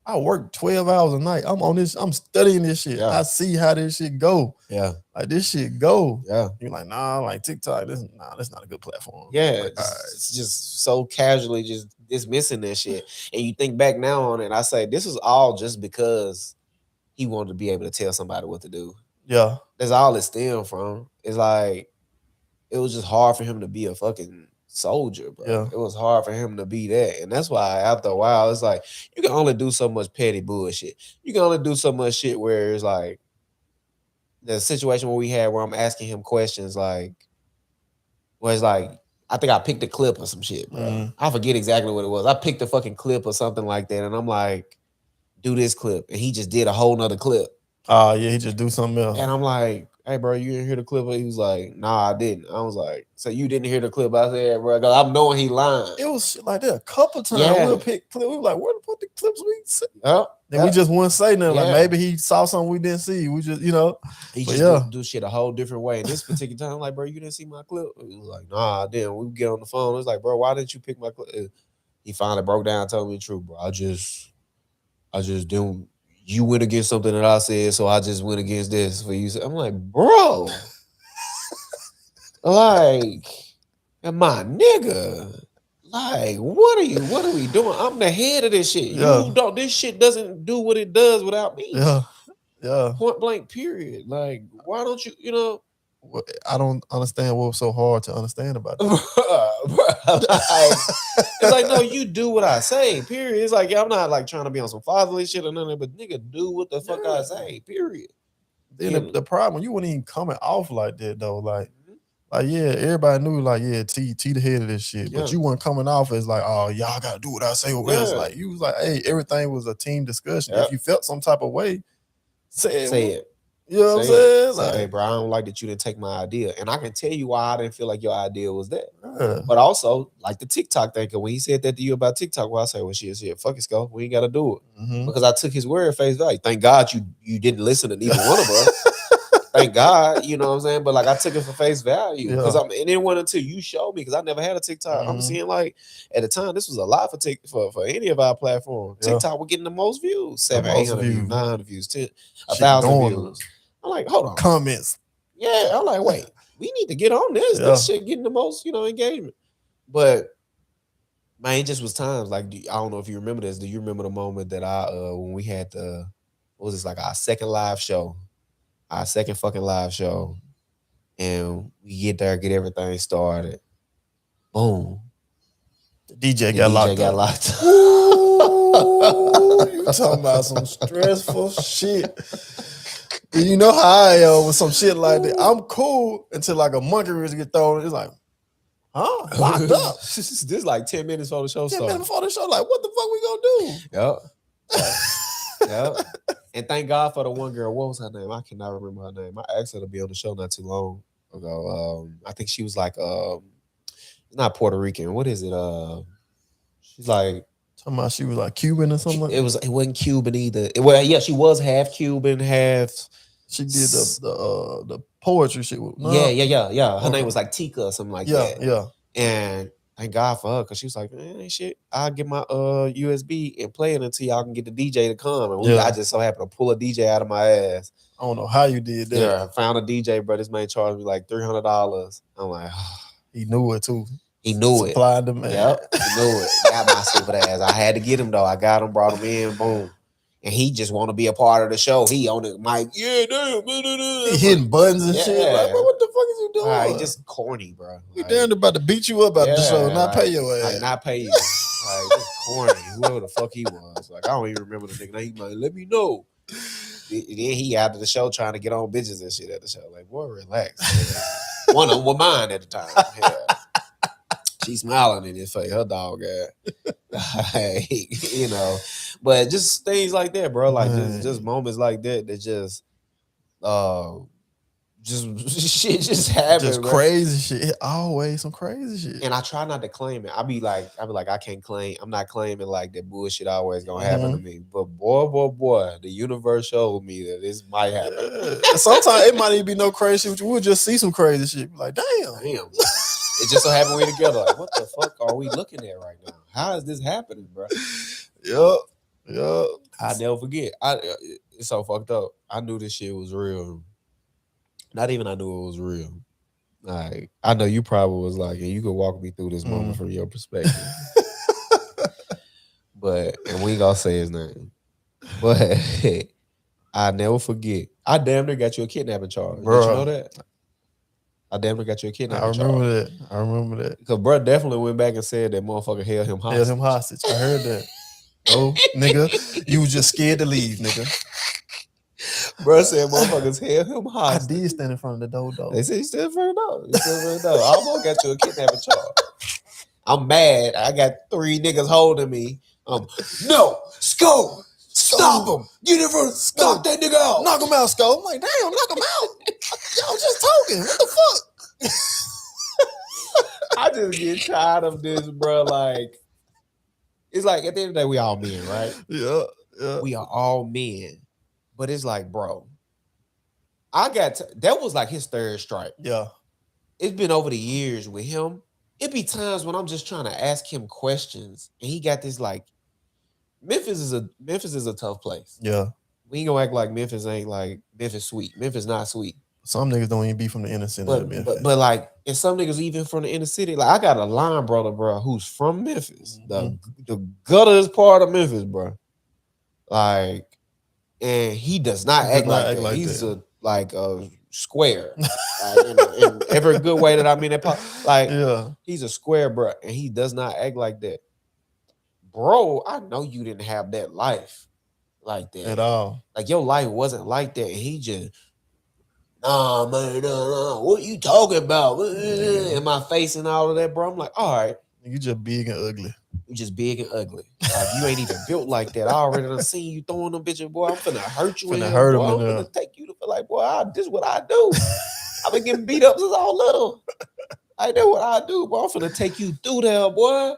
Speaker 13: I work 12 hours a night. I'm on this, I'm studying this shit. I see how this shit go.
Speaker 14: Yeah.
Speaker 13: Like this shit go.
Speaker 14: Yeah.
Speaker 13: You're like, nah, like TikTok, that's not a good platform.
Speaker 14: Yeah.
Speaker 13: Like,
Speaker 14: it's just so casually just dismissing that shit. And you think back now on it, I say this was all just because he wanted to be able to tell somebody what to do.
Speaker 13: Yeah.
Speaker 14: That's all it stemmed from. It's like, it was just hard for him to be a fucking soldier, bro.
Speaker 13: Yeah.
Speaker 14: It was hard for him to be that. And that's why after a while, it's like, you can only do so much petty bullshit. You can only do so much shit where it's like, the situation where we had where I'm asking him questions like, where it's like, I think I picked a clip or some shit, bro. I forget exactly what it was. I picked a fucking clip or something like that. And I'm like, do this clip. And he just did a whole nother clip.
Speaker 13: Oh, yeah, he just do something else.
Speaker 14: And I'm like, hey, bro, you didn't hear the clip? He was like, nah, I didn't. I was like, so you didn't hear the clip? I said, bro, because I'm knowing he lying.
Speaker 13: It was shit like that a couple times.
Speaker 14: Yeah.
Speaker 13: We'll pick clip. We were like, where the fuck the clips we see?
Speaker 14: Yep.
Speaker 13: Then we just wouldn't say nothing. Like maybe he saw something we didn't see. We just,
Speaker 14: He just do shit a whole different way. And this particular time, I'm like, bro, you didn't see my clip? He was like, nah, I didn't. We get on the phone. It was like, bro, why didn't you pick my clip? He finally broke down and told me the truth, bro. I just didn't. You went against something that I said, so I just went against this for you. I'm like, bro, like, my nigga, like, what are we doing? I'm the head of this shit.
Speaker 13: Yeah.
Speaker 14: You don't. This shit doesn't do what it does without me.
Speaker 13: Yeah.
Speaker 14: Point blank. Period. Like, why don't you?
Speaker 13: I don't understand what was so hard to understand about that.
Speaker 14: It's like, no, you do what I say, period. It's like, I'm not like trying to be on some fatherly shit or nothing, but nigga, do what the fuck I say, period.
Speaker 13: Then the problem, you wouldn't even coming off like that though. Like, yeah, everybody knew, like, yeah, T the head of this shit. But you weren't coming off as like, oh, y'all gotta do what I say or else. Like, you was like, hey, everything was a team discussion. If you felt some type of way, say it. You know what I'm saying?
Speaker 14: Like, hey, bro, I don't like that you didn't take my idea. And I can tell you why I didn't feel like your idea was that. But also, like the TikTok thing, when he said that to you about TikTok, well, I say, well, shit, fuck it, Skull. We ain't got to do it. Because I took his word at face value. Thank God you didn't listen to neither one of us. Thank God, you know what I'm saying? But like, I took it for face value. Because and it wasn't until you showed me, because I never had a TikTok. I'm seeing like, at the time, this was a lot for any of our platforms. TikTok, we're getting the most views. 700, 800 views, 900 views, 10, 1,000 views. I'm like, hold on.
Speaker 13: Comments.
Speaker 14: Yeah, I'm like, wait, we need to get on this. This shit getting the most, engagement. But man, it just was times like, I don't know if you remember this. Do you remember the moment that when we had like our second fucking live show, and we get there, get everything started. Boom.
Speaker 13: The DJ got locked up. You talking about some stressful shit. You know how I am with some shit like that. I'm cool until like a monkey wrist get thrown. It's like, locked up.
Speaker 14: This like 10 minutes before the show started.
Speaker 13: 10 minutes before the show, like, what the fuck we gonna do?
Speaker 14: Yep. And thank God for the one girl. What was her name? I cannot remember her name. I asked her to be on the show not too long ago. I think she was like, not Puerto Rican. What is it? She's like,
Speaker 13: talking about she was like Cuban or something.
Speaker 14: It wasn't Cuban either. She was half Cuban, half
Speaker 13: She did the poetry shit.
Speaker 14: Yeah. Her name was like Tika or something like that.
Speaker 13: Yeah.
Speaker 14: And thank God for her, because she was like, man, ain't shit. I'll get my USB and play it until y'all can get the DJ to come. And I just so happened to pull a DJ out of my ass.
Speaker 13: I don't know how you did that.
Speaker 14: Yeah, I found a DJ, bro. This man charged me like $300. I'm like,
Speaker 13: he knew it too.
Speaker 14: He knew
Speaker 13: it. Supplied the man.
Speaker 14: Yep, he knew it. Got my stupid ass. I had to get him though. I got him, brought him in, boom. And he just want to be a part of the show. He on the mic,
Speaker 13: He hitting buttons and shit. Like, what the fuck is you doing?
Speaker 14: He just corny, bro.
Speaker 13: He damn about to beat you up out the show, not pay your ass.
Speaker 14: Like, not pay you. Like, just corny. Whoever the fuck he was. Like, I don't even remember the nigga. He like, let me know. Then he out of the show trying to get on bitches and shit at the show. Like, boy, relax. One of them was mine at the time. Yeah. She smiling in his face. Her dog got, you know. But just things like that, bro. Like just moments like that just shit just happen.
Speaker 13: Just
Speaker 14: bro.
Speaker 13: Crazy shit. Always some crazy shit.
Speaker 14: And I try not to claim it. I be like, I can't claim. I'm not claiming like that bullshit always gonna happen to me. But boy, the universe showed me that this might happen.
Speaker 13: Sometimes it might even be no crazy shit. We'll just see some crazy shit. Like, damn.
Speaker 14: It just so happened we together. Like, what the fuck are we looking at right now? How is this happening, bro?
Speaker 13: Yup.
Speaker 14: I never forget. It's so fucked up. I knew this shit was real. Not even I knew it was real. Like, I know you probably was like, and you could walk me through this moment from your perspective. And we ain't gonna say his name. But I never forget. I damn near got you a kidnapping charge. Bro. Did you know that? I damn near got you a kidnapping charge.
Speaker 13: I remember that.
Speaker 14: Because bro definitely went back and said that motherfucker held him hostage.
Speaker 13: I heard that. Oh, nigga, you was just scared to leave, nigga.
Speaker 14: Bro said motherfuckers held him hostage.
Speaker 13: I did stand in front of the door, though.
Speaker 14: They said he stood in front of the door. I almost got you a kidnapping charge. I'm mad. I got 3 niggas holding me. No, Scope, stop him. Get in front. Knock that nigga out.
Speaker 13: Knock him out, Scope. I'm like, damn, knock him out. Y'all just talking. What the fuck?
Speaker 14: I just get tired of this, bro. Like, it's like at the end of the day, we all men, right?
Speaker 13: Yeah.
Speaker 14: We are all men. But it's like, bro, that was like his 3rd strike.
Speaker 13: Yeah.
Speaker 14: It's been over the years with him. It be times when I'm just trying to ask him questions, and he got this like, Memphis is a tough place.
Speaker 13: Yeah.
Speaker 14: We ain't gonna act like Memphis ain't like Memphis sweet. Memphis not sweet.
Speaker 13: Some niggas don't even be from the inner city of Memphis.
Speaker 14: But like, and some niggas even from the inner city. Like, I got a line brother, bro, who's from Memphis. The gutters part of Memphis, bro. Like, and he does not act like that. He's a square. In every good way that I mean that. He's a square, bro, and he does not act like that. Bro, I know you didn't have that life like that
Speaker 13: at all.
Speaker 14: Like, your life wasn't like that. And he just, nah, man, nah. What you talking about? In my face and all of that, bro. I'm like, all right.
Speaker 13: You just big and ugly.
Speaker 14: You just big and ugly. Like, you ain't even built like that. I already done seen you throwing them bitches, boy. I'm finna hurt you. I'm finna take you to feel like, boy, this is what I do. I've been getting beat up since I was little. I know what I do, boy. I'm finna take you through there, boy.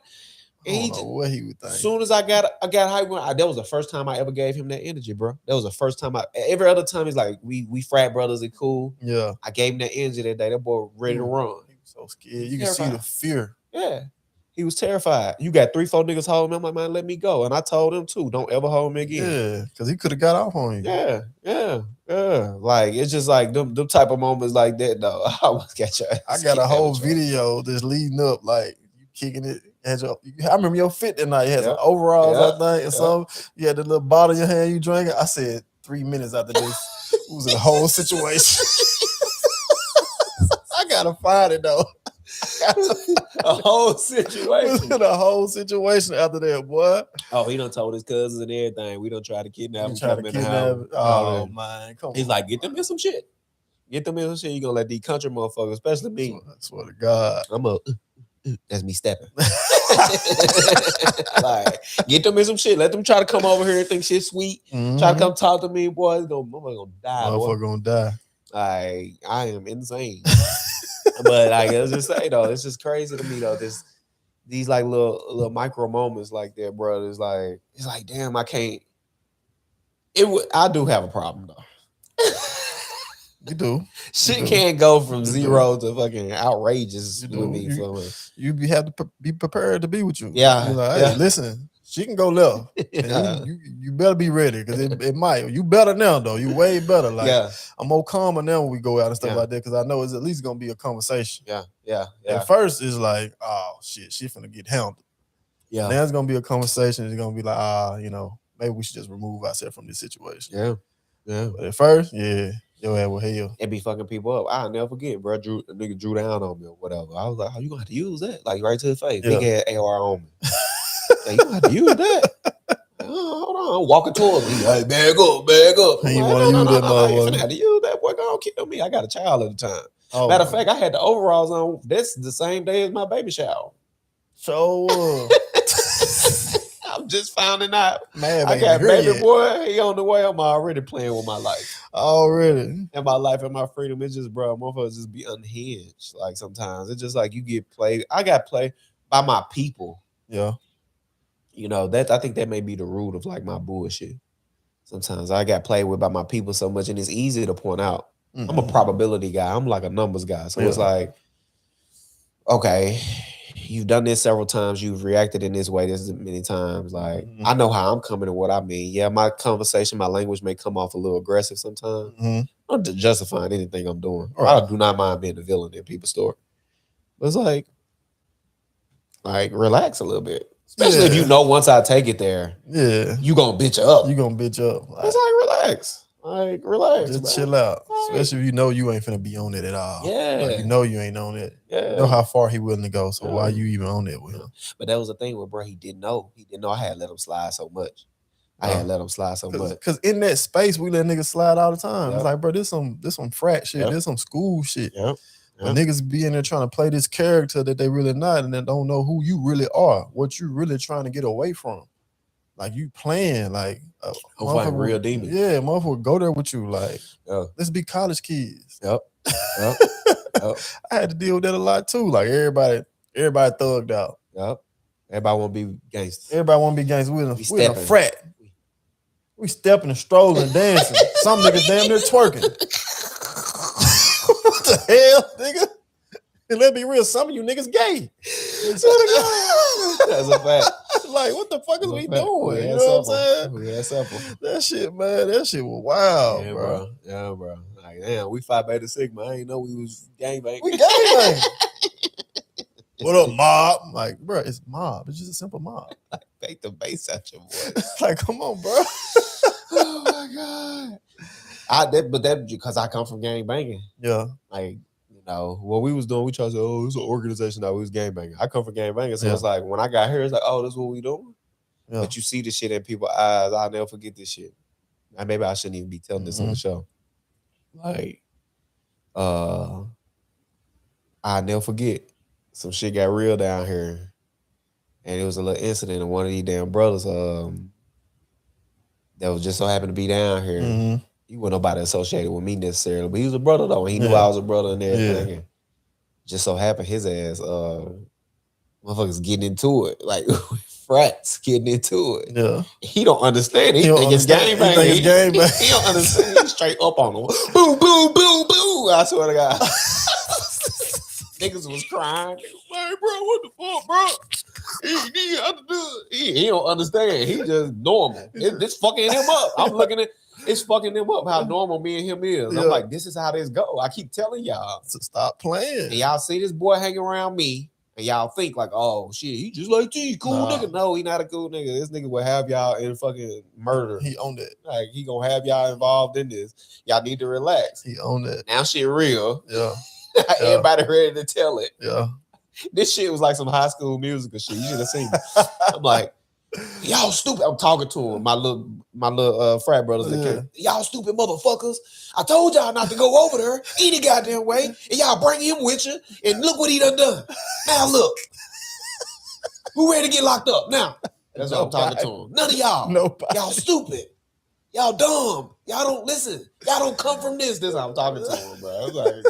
Speaker 14: And
Speaker 13: I don't know what he would think.
Speaker 14: As soon as I got hyped, that was the first time I ever gave him that energy, bro. That was the first time every other time he's like, we frat brothers and cool.
Speaker 13: Yeah.
Speaker 14: I gave him that energy that day. That boy ready to run.
Speaker 13: He was so scared. You can see the fear.
Speaker 14: Yeah. He was terrified. You got 3-4 niggas holding me. I'm like, man, let me go. And I told him too, don't ever hold me again.
Speaker 13: Yeah, because he could have got off on you.
Speaker 14: Yeah. Like, it's just like them type of moments like that, though. I almost got your ass.
Speaker 13: I got a whole video that's leading up, like you kicking it. I remember your fit that night. You had some overalls, I think, and something. You had the little bottle in your hand, you drank it. I said 3 minutes after this, it was a whole situation. I gotta find it though.
Speaker 14: A whole situation.
Speaker 13: A whole situation after that, boy.
Speaker 14: Oh, he done told his cousins and everything. We done tried to kidnap him.
Speaker 13: Oh man, come on.
Speaker 14: He's like, get them in some shit. Get them in some shit. You gonna let these country motherfuckers, especially me.
Speaker 13: I swear to God.
Speaker 14: That's me stepping. Like, get them in some shit. Let them try to come over here and think shit sweet. Try to come talk to me, boy. I'm gonna die.
Speaker 13: Motherfucker gonna die.
Speaker 14: Like, I am insane. But like, let's just say though, it's just crazy to me though. These like little micro moments like that, bro. It's like damn, I can't. I do have a problem though.
Speaker 13: You do.
Speaker 14: Shit can't go from 0 to fucking outrageous with me.
Speaker 13: You have to be prepared to be with you.
Speaker 14: Yeah.
Speaker 13: You're like, hey, listen, she can go left. And you better be ready because it might. You better now, though. You way better. Like, I'm more calmer now when we go out and stuff like that because I know it's at least going to be a conversation.
Speaker 14: Yeah.
Speaker 13: At first, it's like, oh, shit, she finna get handled. Yeah. Now it's going to be a conversation. It's going to be like, maybe we should just remove ourselves from this situation.
Speaker 14: Yeah.
Speaker 13: But at first, your ass will hell.
Speaker 14: It be fucking people up. I'll never forget, bro. A nigga drew down on me or whatever. I was like, how you gonna have to use that? Like right to his face. Big ass AR on me. Like, you gonna have to use that. Hold on. Walking towards me. Like, bag up.
Speaker 13: He want to use that
Speaker 14: motherfucker. I had to use that. Boy, gonna kill me. I got a child at the time. Matter of fact, I had the overalls on. That's the same day as my baby shower.
Speaker 13: So
Speaker 14: I'm just finding out.
Speaker 13: Man,
Speaker 14: I got baby boy. He on the way. I'm already playing with my life.
Speaker 13: Already.
Speaker 14: And my life and my freedom. It's just, bro, motherfuckers just be unhinged. Like sometimes it's just like you get played. I got played by my people.
Speaker 13: Yeah.
Speaker 14: That I think that may be the root of like my bullshit. Sometimes I got played with by my people so much, and it's easy to point out. I'm a probability guy. I'm like a numbers guy. So it's like, okay, you've done this several times. You've reacted in this way this many times. Like, I know how I'm coming and what I mean. Yeah, my conversation, my language may come off a little aggressive sometimes. I'm not justifying anything I'm doing. I do not mind being the villain in people's story. But it's like relax a little bit. Especially if you know once I take it there, you gonna bitch up.
Speaker 13: You gonna bitch up.
Speaker 14: It's like relax. Relax.
Speaker 13: Just chill out. Especially if you know you ain't finna be on it at all.
Speaker 14: Yeah.
Speaker 13: Like, you know you ain't on it.
Speaker 14: Yeah.
Speaker 13: You know how far he willing to go. So why you even on it with him?
Speaker 14: But that was the thing with bro, he didn't know. He didn't know I had let him slide so much. Because
Speaker 13: in that space, we let niggas slide all the time. It's like, bro, this some frat shit. This some school shit. But niggas be in there trying to play this character that they really not and then don't know who you really are, what you really trying to get away from. Like you playing, like
Speaker 14: I'm fighting real demons.
Speaker 13: Yeah, motherfucker go there with you. Like, let's be college kids.
Speaker 14: Yep.
Speaker 13: I had to deal with that a lot too. Like everybody thugged out.
Speaker 14: Yep. Everybody want to be gangsters.
Speaker 13: Everybody want to be gangsters. We in a frat. We stepping and strolling and dancing. Some niggas damn near twerking. What the hell, nigga? And let's be real, some of you niggas gay.
Speaker 14: That's a fact.
Speaker 13: Like, what the fuck is we doing? You know what I'm saying? That shit, man, that shit was wild, bro.
Speaker 14: Yeah, bro. Like, damn, we Phi Beta Sigma. I ain't know we was gangbang.
Speaker 13: We gangbang. What up, mob? Like, bro, it's mob. It's just a simple mob.
Speaker 14: Like, take the bass out your voice.
Speaker 13: Like, come on, bro.
Speaker 14: Oh my God. But that because I come from gang banging.
Speaker 13: Yeah.
Speaker 14: Like, what we was doing, we tried to say, oh, it's an organization that we was gang banging. I come from gang banging. So it's like when I got here, it's like, oh, this is what we doing. Yeah. But you see this shit in people's eyes, I'll never forget this shit. And maybe I shouldn't even be telling this on the show. Like, I'll never forget. Some shit got real down here. And it was a little incident, and one of these damn brothers that was just so happened to be down here. He wasn't nobody associated with me necessarily, but he was a brother though. And he knew I was a brother and everything. Yeah. Just so happened his ass, motherfuckers getting into it. Like frats getting into it.
Speaker 13: Yeah.
Speaker 14: He don't understand. He think it's game bang. He don't understand. He's straight up on him. Boo, boo, boo, boo. I swear to God. Niggas was crying. Like, bro, what the fuck, bro? He don't understand. He just normal. It's fucking him up. I'm looking at it's fucking him up how normal me and him is. Yeah. I'm like, this is how this go. I keep telling y'all
Speaker 13: to stop playing.
Speaker 14: And y'all see this boy hanging around me, and y'all think like, oh shit, he just like T, cool nigga. No, he not a cool nigga. This nigga will have y'all in fucking murder.
Speaker 13: He owned it.
Speaker 14: Like he gonna have y'all involved in this. Y'all need to relax.
Speaker 13: He owned it.
Speaker 14: Now shit real.
Speaker 13: Yeah.
Speaker 14: Everybody ready to tell it.
Speaker 13: Yeah.
Speaker 14: This shit was like some high school musical shit. You should have seen it. I'm like, y'all stupid. I'm talking to him, my little frat brothers. Y'all stupid motherfuckers. I told y'all not to go over there any goddamn way. And y'all bring him with you. And look what he done. Now look. Who ready to get locked up? Now. That's what I'm talking to him. None of y'all.
Speaker 13: Nobody.
Speaker 14: Y'all stupid. Y'all dumb. Y'all don't listen. Y'all don't come from this. This is how I'm talking to him, bro. I was like,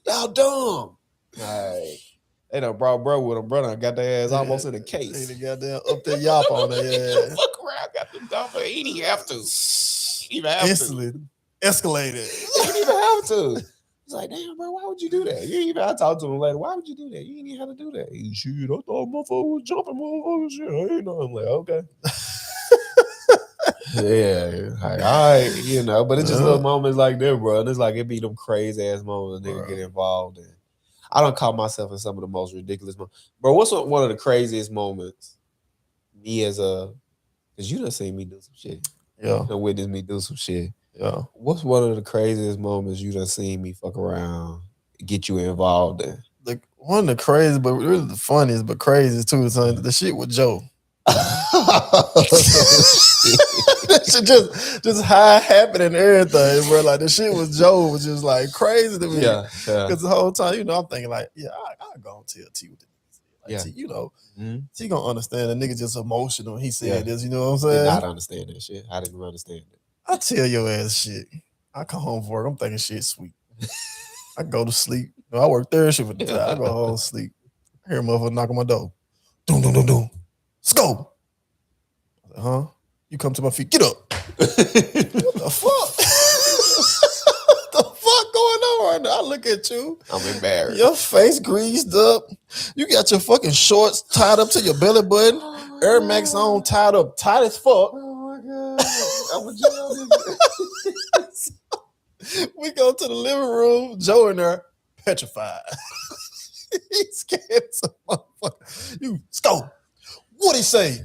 Speaker 14: y'all dumb. Like, they done brought bro with him, brother. Got their ass almost in a case.
Speaker 13: They goddamn up there yop on their ass.
Speaker 14: Fuck around, got the dumb. He didn't have to. He didn't have
Speaker 13: instantly.
Speaker 14: to.
Speaker 13: escalated.
Speaker 14: You didn't even have to. It's like, damn, bro, why would you do that? You ain't even. I talked to him later. Why would you do that? You didn't even have to do that. He, shit, I thought motherfucker was jumping, motherfucker. Shit, I ain't know. I'm like, okay. Yeah, like, all right, you know. But it's just little moments like that, bro. And it's like it be them crazy ass moments nigga get involved in. I don't call myself in some of the most ridiculous moments, bro. What's one of the craziest moments? Me as a, cause you done seen me do some shit.
Speaker 13: Yeah,
Speaker 14: you done witnessed me do some shit.
Speaker 13: Yeah.
Speaker 14: What's one of the craziest moments you done seen me fuck around, get you involved in?
Speaker 13: Like one of the craziest, but really the funniest, but craziest too, son. The shit with Joe. Shit just how it happened and everything, bro. Like the shit with Joe was just like crazy to me.
Speaker 14: Yeah.
Speaker 13: Because the whole time, you know, I'm thinking like, yeah, I go and tell T what the nigga said. Like,
Speaker 14: Yeah.
Speaker 13: T, you know, T gonna understand the nigga just emotional. He said this, you know what I'm
Speaker 14: Did
Speaker 13: saying?
Speaker 14: not understand that shit. I didn't understand it.
Speaker 13: I tell your ass shit. I come home from work, I'm thinking shit sweet. I go to sleep. No, I work third shift at the time. I go home sleep. I hear a motherfucker knock on my door. Doom, doom, doom, doom. Let's go. I said, huh? You come to my feet. Get up. What the fuck? What the fuck going on right now? I look at you.
Speaker 14: I'm embarrassed.
Speaker 13: Your face greased up. You got your fucking shorts tied up to your belly button. Air Max on, tied up tight as fuck.
Speaker 14: Oh my god. I'm a jail nigga.
Speaker 13: We go to the living room. Joe in there, petrified. He's scared as a motherfucker. You, go. What'd he say?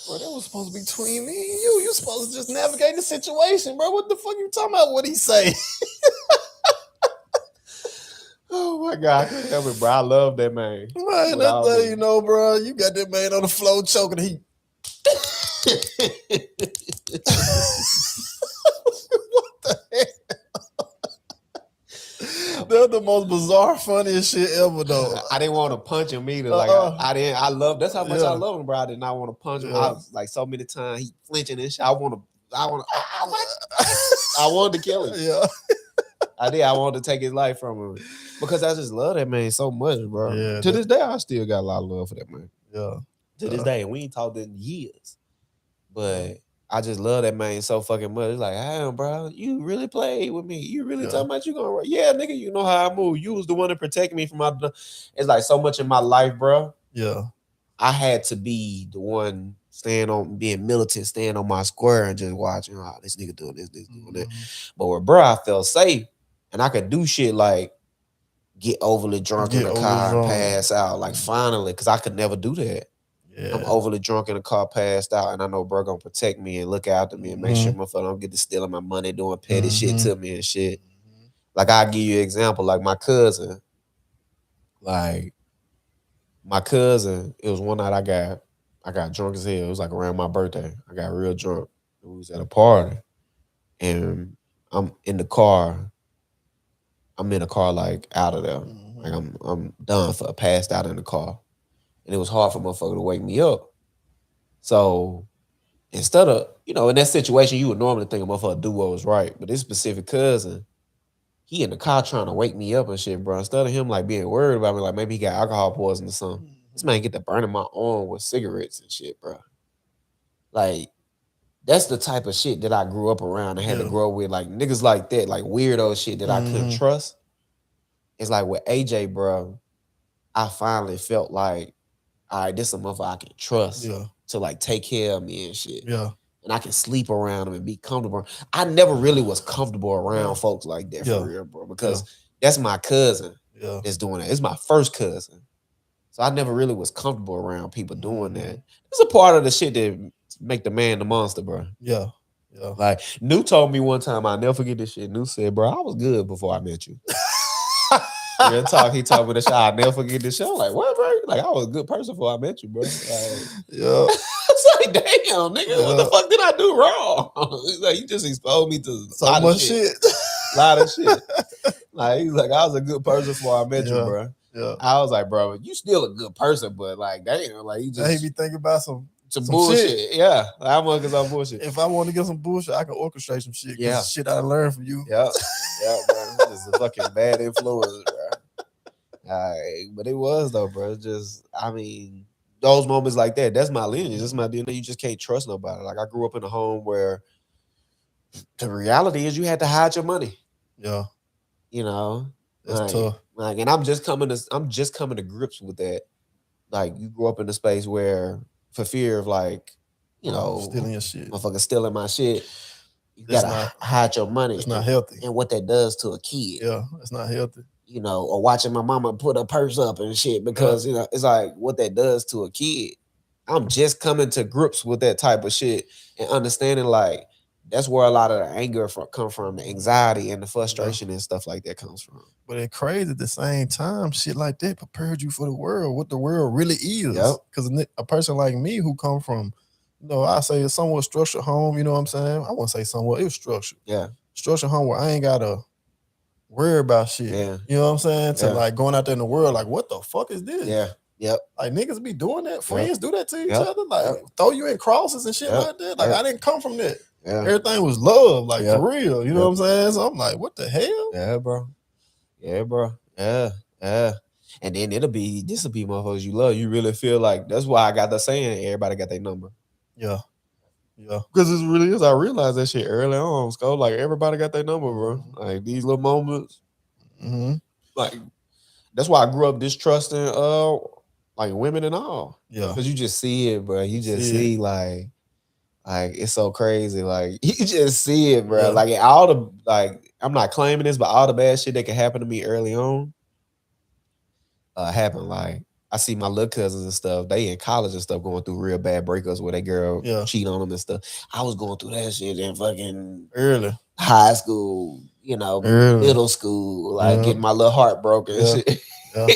Speaker 13: Bro, that was supposed to be between me and you. You supposed to just navigate the situation, bro. What the fuck you talking about? What'd he say?
Speaker 14: Oh my god, I couldn't help it, bro. I love that man.
Speaker 13: Man, that thing, you know, bro. You got that man on the floor choking. He. What the hell? They're the most bizarre, funniest shit ever, though.
Speaker 14: I didn't want to punch him either. Like I didn't. I love. That's how much I love him, bro. I did not want to punch him. I was like so many times he flinching and shit. I wanted to kill him.
Speaker 13: Yeah.
Speaker 14: I did. I wanted to take his life from him because I just love that man so much, bro.
Speaker 13: Yeah,
Speaker 14: to this day, I still got a lot of love for that man.
Speaker 13: Yeah.
Speaker 14: To this day, we ain't talked in years, but I just love that man so fucking much. It's like, damn, bro, you really played with me. You really talking about you gonna? Yeah, nigga, you know how I move. You was the one to protect me from my. It's like so much in my life, bro.
Speaker 13: Yeah.
Speaker 14: I had to be the one being militant, staying on my square and just watching, oh, this nigga doing this doing that. But with bro, I felt safe and I could do shit like get overly drunk in the car and pass out. Like finally, because I could never do that. Yeah. I'm overly drunk in the car, passed out, and I know bro gonna protect me and look after me and make sure my phone don't get to stealing my money, doing petty shit to me and shit. Like I'll give you an example, like my cousin. Like my cousin, it was one night I got drunk as hell. It was like around my birthday. I got real drunk. We was at a party. And I'm in the car. I'm in the car like out of there. Like I'm done for passed out in the car. And it was hard for motherfucker to wake me up. So instead of, you know, in that situation, you would normally think a motherfucker do what was right. But this specific cousin, he in the car trying to wake me up and shit, bro. Instead of him like being worried about me, like maybe he got alcohol poisoning or something. This man get to burning my arm with cigarettes and shit, bro. Like, that's the type of shit that I grew up around and had to grow with. Like niggas like that, like weirdo shit that I couldn't trust. It's like with AJ, bro, I finally felt like, all right, this is a motherfucker I can trust to like take care of me and shit.
Speaker 13: Yeah.
Speaker 14: And I can sleep around him and be comfortable. I never really was comfortable around folks like that for real, bro. Because that's my cousin that's doing that. It's my first cousin. So I never really was comfortable around people doing that. It's a part of the shit that make the man the monster, bro.
Speaker 13: Yeah. Yeah.
Speaker 14: Like, New told me one time, I'll never forget this shit. New said, bro, I was good before I met you. Real talk, he told me this shit. I'll never forget this shit. I'm like, what, bro? Like, I was a good person before I met you, bro. Like,
Speaker 13: yeah.
Speaker 14: It's like, damn, nigga, what the fuck did I do wrong? He's like, you just exposed me to
Speaker 13: so much shit.
Speaker 14: A lot of shit. Like, he's like, I was a good person before I met you, bro.
Speaker 13: Yeah.
Speaker 14: I was like, bro, you still a good person, but like, damn, like you just
Speaker 13: he be thinking about some
Speaker 14: bullshit.
Speaker 13: Shit.
Speaker 14: Yeah. I'm gonna get some bullshit.
Speaker 13: If I want to get some bullshit, I can orchestrate some shit.
Speaker 14: Yeah.
Speaker 13: Shit I learned from you.
Speaker 14: Yeah. Yeah, bro. This is a fucking bad influence, bro. But it was though, bro. It's just, I mean, those moments like that, that's my lineage. That's my DNA. You just can't trust nobody. Like I grew up in a home where the reality is you had to hide your money.
Speaker 13: Yeah.
Speaker 14: You know,
Speaker 13: that's tough.
Speaker 14: Like, and I'm just coming to grips with that. Like, you grew up in a space where, for fear of like,
Speaker 13: stealing your shit,
Speaker 14: motherfucker stealing my shit, you gotta hide your money.
Speaker 13: It's not healthy.
Speaker 14: And what that does to a kid.
Speaker 13: Yeah, it's not healthy.
Speaker 14: Or watching my mama put a purse up and shit because it's like what that does to a kid. I'm just coming to grips with that type of shit and understanding like that's where a lot of the anger come from, the anxiety and the frustration and stuff like that comes from.
Speaker 13: But it's crazy at the same time, shit like that prepared you for the world, what the world really is. Because a person like me who come from, I say a somewhat structured home, you know what I'm saying? I won't say somewhat, it was structured.
Speaker 14: Yeah.
Speaker 13: Structured home where I ain't gotta worry about shit.
Speaker 14: Yeah.
Speaker 13: You know what I'm saying? To like going out there in the world, like, what the fuck is this?
Speaker 14: Yeah. Yep.
Speaker 13: Like niggas be doing that. Friends do that to each other. Like throw you in crosses and shit like that. Like I didn't come from that.
Speaker 14: Yeah.
Speaker 13: Everything was love, like for real. You know what I'm saying? So I'm like, what the hell?
Speaker 14: Yeah, bro. Yeah, bro. Yeah. And then this'll be motherfuckers you love. You really feel like that's why I got the saying, everybody got their number.
Speaker 13: Yeah. Yeah.
Speaker 14: Because it really is. I realized that shit early on. So like everybody got their number, bro. Like these little moments.
Speaker 13: Mm-hmm.
Speaker 14: Like that's why I grew up distrusting like women and all.
Speaker 13: Yeah.
Speaker 14: Because you just see it, bro. You just see like it's so crazy. Like you just see it, bro.
Speaker 13: Yeah.
Speaker 14: Like all the I'm not claiming this, but all the bad shit that could happen to me early on happened. Like I see my little cousins and stuff, they in college and stuff going through real bad breakups where they girl cheat on them and stuff. I was going through that shit in fucking
Speaker 13: early
Speaker 14: high school, middle school, like getting my little heart broken and shit.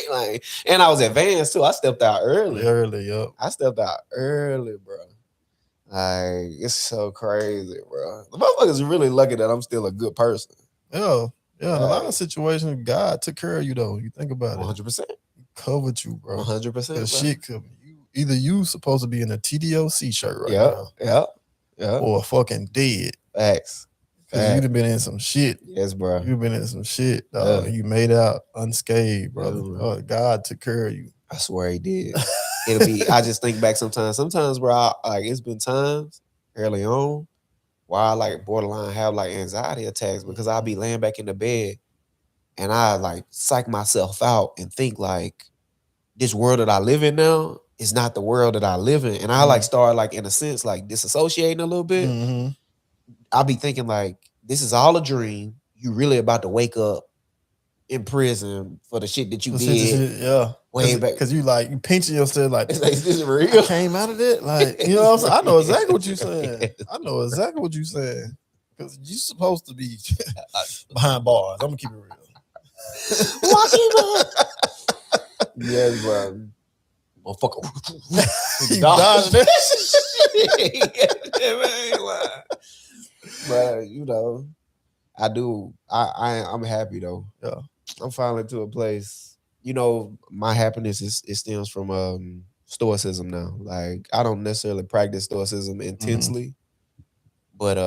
Speaker 14: Like, and I was advanced too. I stepped out early. I stepped out early, bro. Like, it's so crazy, bro. The motherfuckers are really lucky that I'm still a good person.
Speaker 13: Yeah. Yeah. In a lot of situations, God took care of you though. You think about
Speaker 14: 100%.
Speaker 13: it. He covered you, bro.
Speaker 14: 100%.
Speaker 13: The shit covered you. Either you supposed to be in a TDOC shirt right now.
Speaker 14: Yeah.
Speaker 13: Or fucking dead.
Speaker 14: Facts.
Speaker 13: Because you've been in some shit.
Speaker 14: Yes, bro.
Speaker 13: You've been in some shit, dog. You made out unscathed, brother. God took care of you.
Speaker 14: I swear he did. I just think back sometimes, bro, it's been times early on where I like borderline have like anxiety attacks because I'll be laying back in the bed and I like psych myself out and think like this world that I live in now is not the world that I live in. And I like start like in a sense like disassociating a little bit.
Speaker 13: Mm-hmm.
Speaker 14: I'll be thinking like this is all a dream. You really about to wake up in prison for the shit that you did.
Speaker 13: Yeah.
Speaker 14: Way back.
Speaker 13: Because you pinching yourself like,
Speaker 14: is this real?
Speaker 13: I came out of it. Like, you know what I'm saying? I know exactly what you're saying. I know exactly what you're saying. Because you're supposed to be behind bars. I'm going to keep it real.
Speaker 14: Yes, bro. Motherfucker.
Speaker 13: You dodged that
Speaker 14: But I'm happy though.
Speaker 13: Yeah.
Speaker 14: I'm finally to a place. My happiness it stems from stoicism now. Like I don't necessarily practice stoicism intensely, but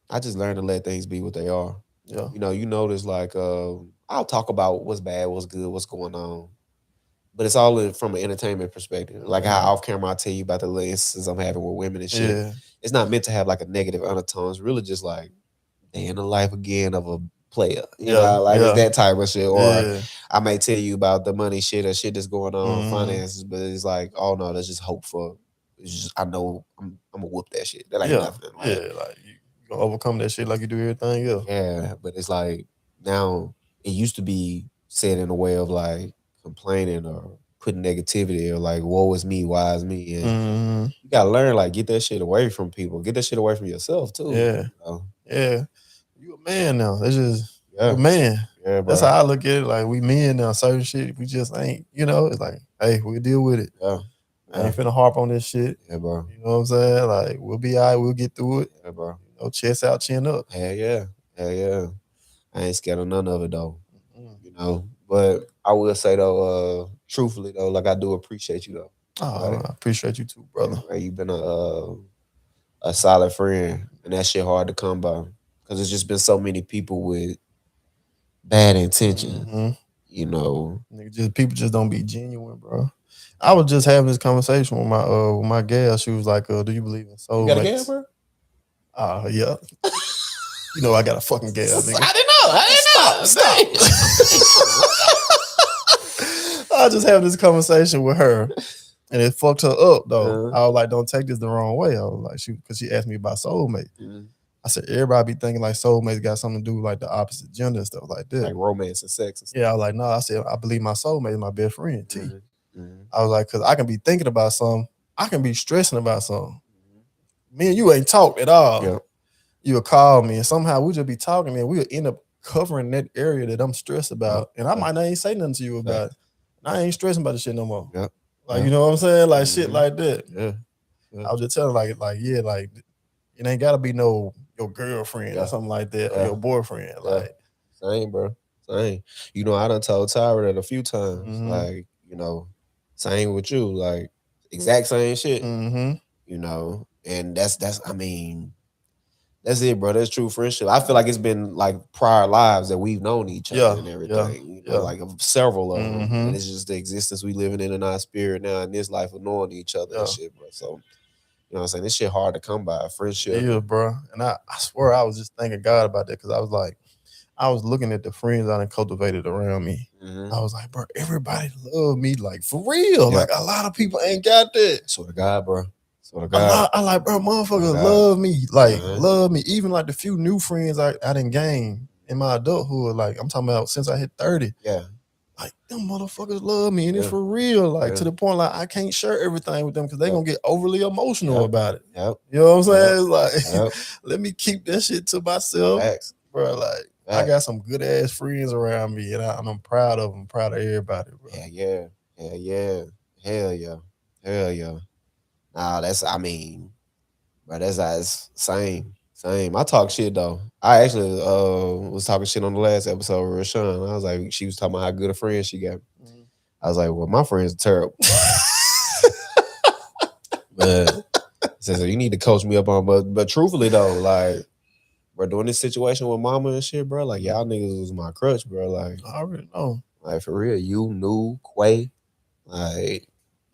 Speaker 14: I just learned to let things be what they are.
Speaker 13: Yeah.
Speaker 14: You notice like I'll talk about what's bad, what's good, what's going on. But it's all from an entertainment perspective. Like how off camera I tell you about the little instances I'm having with women and shit.
Speaker 13: Yeah.
Speaker 14: It's not meant to have like a negative undertone. It's really just like day in the life again of a player. You know, like it's that type of shit. Or I may tell you about the money shit or shit that's going on, finances, but it's like, oh no, that's just hope for. It's just I know I'm gonna whoop that shit. That ain't nothing. Like,
Speaker 13: like you gonna overcome that shit like you do everything else.
Speaker 14: Yeah, but it's like now it used to be said in a way of like complaining or putting negativity or like woe is me, why is me, and you gotta learn like get that shit away from people, get that shit away from yourself too.
Speaker 13: Yeah, yeah. You a man now. That's just you a man.
Speaker 14: Yeah, bro.
Speaker 13: That's how I look at it. Like we men now. Certain shit we just ain't. It's like, hey, we'll deal with it.
Speaker 14: Yeah.
Speaker 13: I ain't finna harp on this shit.
Speaker 14: Yeah, bro.
Speaker 13: You know what I'm saying? Like we'll be all right. We'll get through it.
Speaker 14: Yeah, bro.
Speaker 13: Chest out, chin up.
Speaker 14: Hell yeah. I ain't scared of none of it though. But I will say though, truthfully though, like I do appreciate you though.
Speaker 13: Oh, I appreciate you too, brother.
Speaker 14: Right? You've been a solid friend, and that shit hard to come by because there's just been so many people with bad intention.
Speaker 13: People just don't be genuine, bro. I was just having this conversation with my gal. She was like, "Do you believe in soulmates?"
Speaker 14: You got a gal, bro?
Speaker 13: Yeah. You know I got a fucking gal, nigga.
Speaker 14: I didn't know.
Speaker 13: Stop. I just having this conversation with her, and it fucked her up though. I was like, "Don't take this the wrong way." I was like, because she asked me about soulmate. I said, everybody be thinking like soulmates got something to do with like the opposite gender and stuff like that,
Speaker 14: like romance and sex. And stuff.
Speaker 13: Yeah, I was like, no. I said, I believe my soulmate is my best friend. T. I was like, because I can be thinking about something, I can be stressing about something. Me and you ain't talked at all.
Speaker 14: Yeah.
Speaker 13: You'll call me, and somehow we just be talking, and we'll end up covering that area that I'm stressed about, and I might not even say nothing to you about it. I ain't stressing about the shit no more.
Speaker 14: Yep.
Speaker 13: Like, you know what I'm saying? Like shit like that.
Speaker 14: Yeah.
Speaker 13: I was just telling like it ain't gotta be your girlfriend or something like that, or your boyfriend. Like
Speaker 14: same, bro. Same. You know, I done told Tyra that a few times. Like, you know, same with you. Like exact same shit. You know, and that's I mean, that's it, bro. That's true friendship. I feel like it's been like prior lives that we've known each other and everything. You know, like several of them. And it's just the existence we living in our spirit now in this life of knowing each other and shit, bro. So, you know what I'm saying? This shit hard to come by, friendship.
Speaker 13: Yeah, bro. And I swear I was just thanking God about that, because I was like, I was looking at the friends I done cultivated around me. I was like, bro, everybody love me, like for real. Like a lot of people ain't got that.
Speaker 14: Swear to God, bro. I
Speaker 13: like, bro, motherfuckers love me. Like, love me. Even like the few new friends I done gained in my adulthood. Like, I'm talking about since I hit 30.
Speaker 14: Yeah.
Speaker 13: Like, them motherfuckers love me. And it's for real. Like, to the point, like, I can't share everything with them because they going to get overly emotional about it. You know what I'm saying? It's like, let me keep that shit to myself. Bro, like, I got some good ass friends around me, and I'm proud of them. Proud of everybody, bro.
Speaker 14: Hell yeah. Nah, I mean, bro, that's same. I talk shit though. I actually was talking shit on the last episode with Rashawn. I was like, she was talking about how good a friend she got. I was like, well, my friends are terrible. But so you need to coach me up on. But truthfully though, like, bro, doing this situation with mama and shit, bro, like y'all niggas was my crutch, bro. Like,
Speaker 13: I already know.
Speaker 14: Like for real, you knew Quay. Like,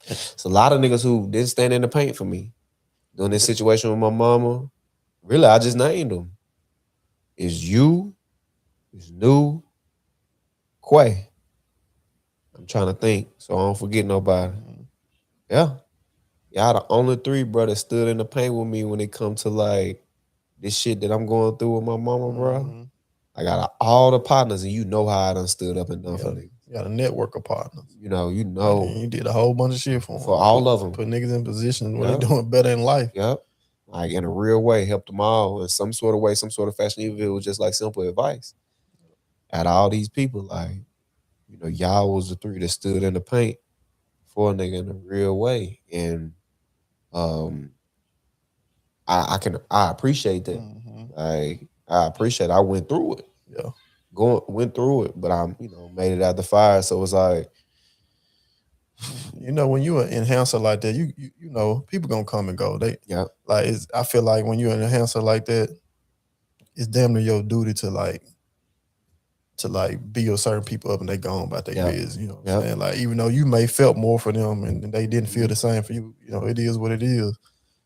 Speaker 14: it's a lot of niggas who didn't stand in the paint for me. Doing this situation with my mama, really, I just named them. It's you, it's new, Quay. I'm trying to think so I don't forget nobody. Yeah. Y'all the only three, bro, that stood in the paint with me when it come to like this shit that I'm going through with my mama, bro. I got all the partners, and you know how I done stood up and done for niggas.
Speaker 13: You got a network of partners.
Speaker 14: You know.
Speaker 13: And you did a whole bunch of shit for them.
Speaker 14: For all of them.
Speaker 13: Put niggas in positions where they're doing better in life.
Speaker 14: Yep. Like in a real way, helped them all in some sort of way, some sort of fashion, even if it was just like simple advice. Out of all these people, like, you know, y'all was the three that stood in the paint for a nigga in a real way. And I appreciate that. Like, I appreciate it. I went through it.
Speaker 13: Yeah.
Speaker 14: Went through it, but I'm, you know, made it out the fire. So it's like,
Speaker 13: you know, when you an enhancer like that, you know, people gonna come and go. I feel like when you're an enhancer like that, it's damn near your duty to build certain people up and they gone about their biz. You know what I'm saying? Like, even though you may felt more for them and they didn't feel the same for you, you know, it is what it is.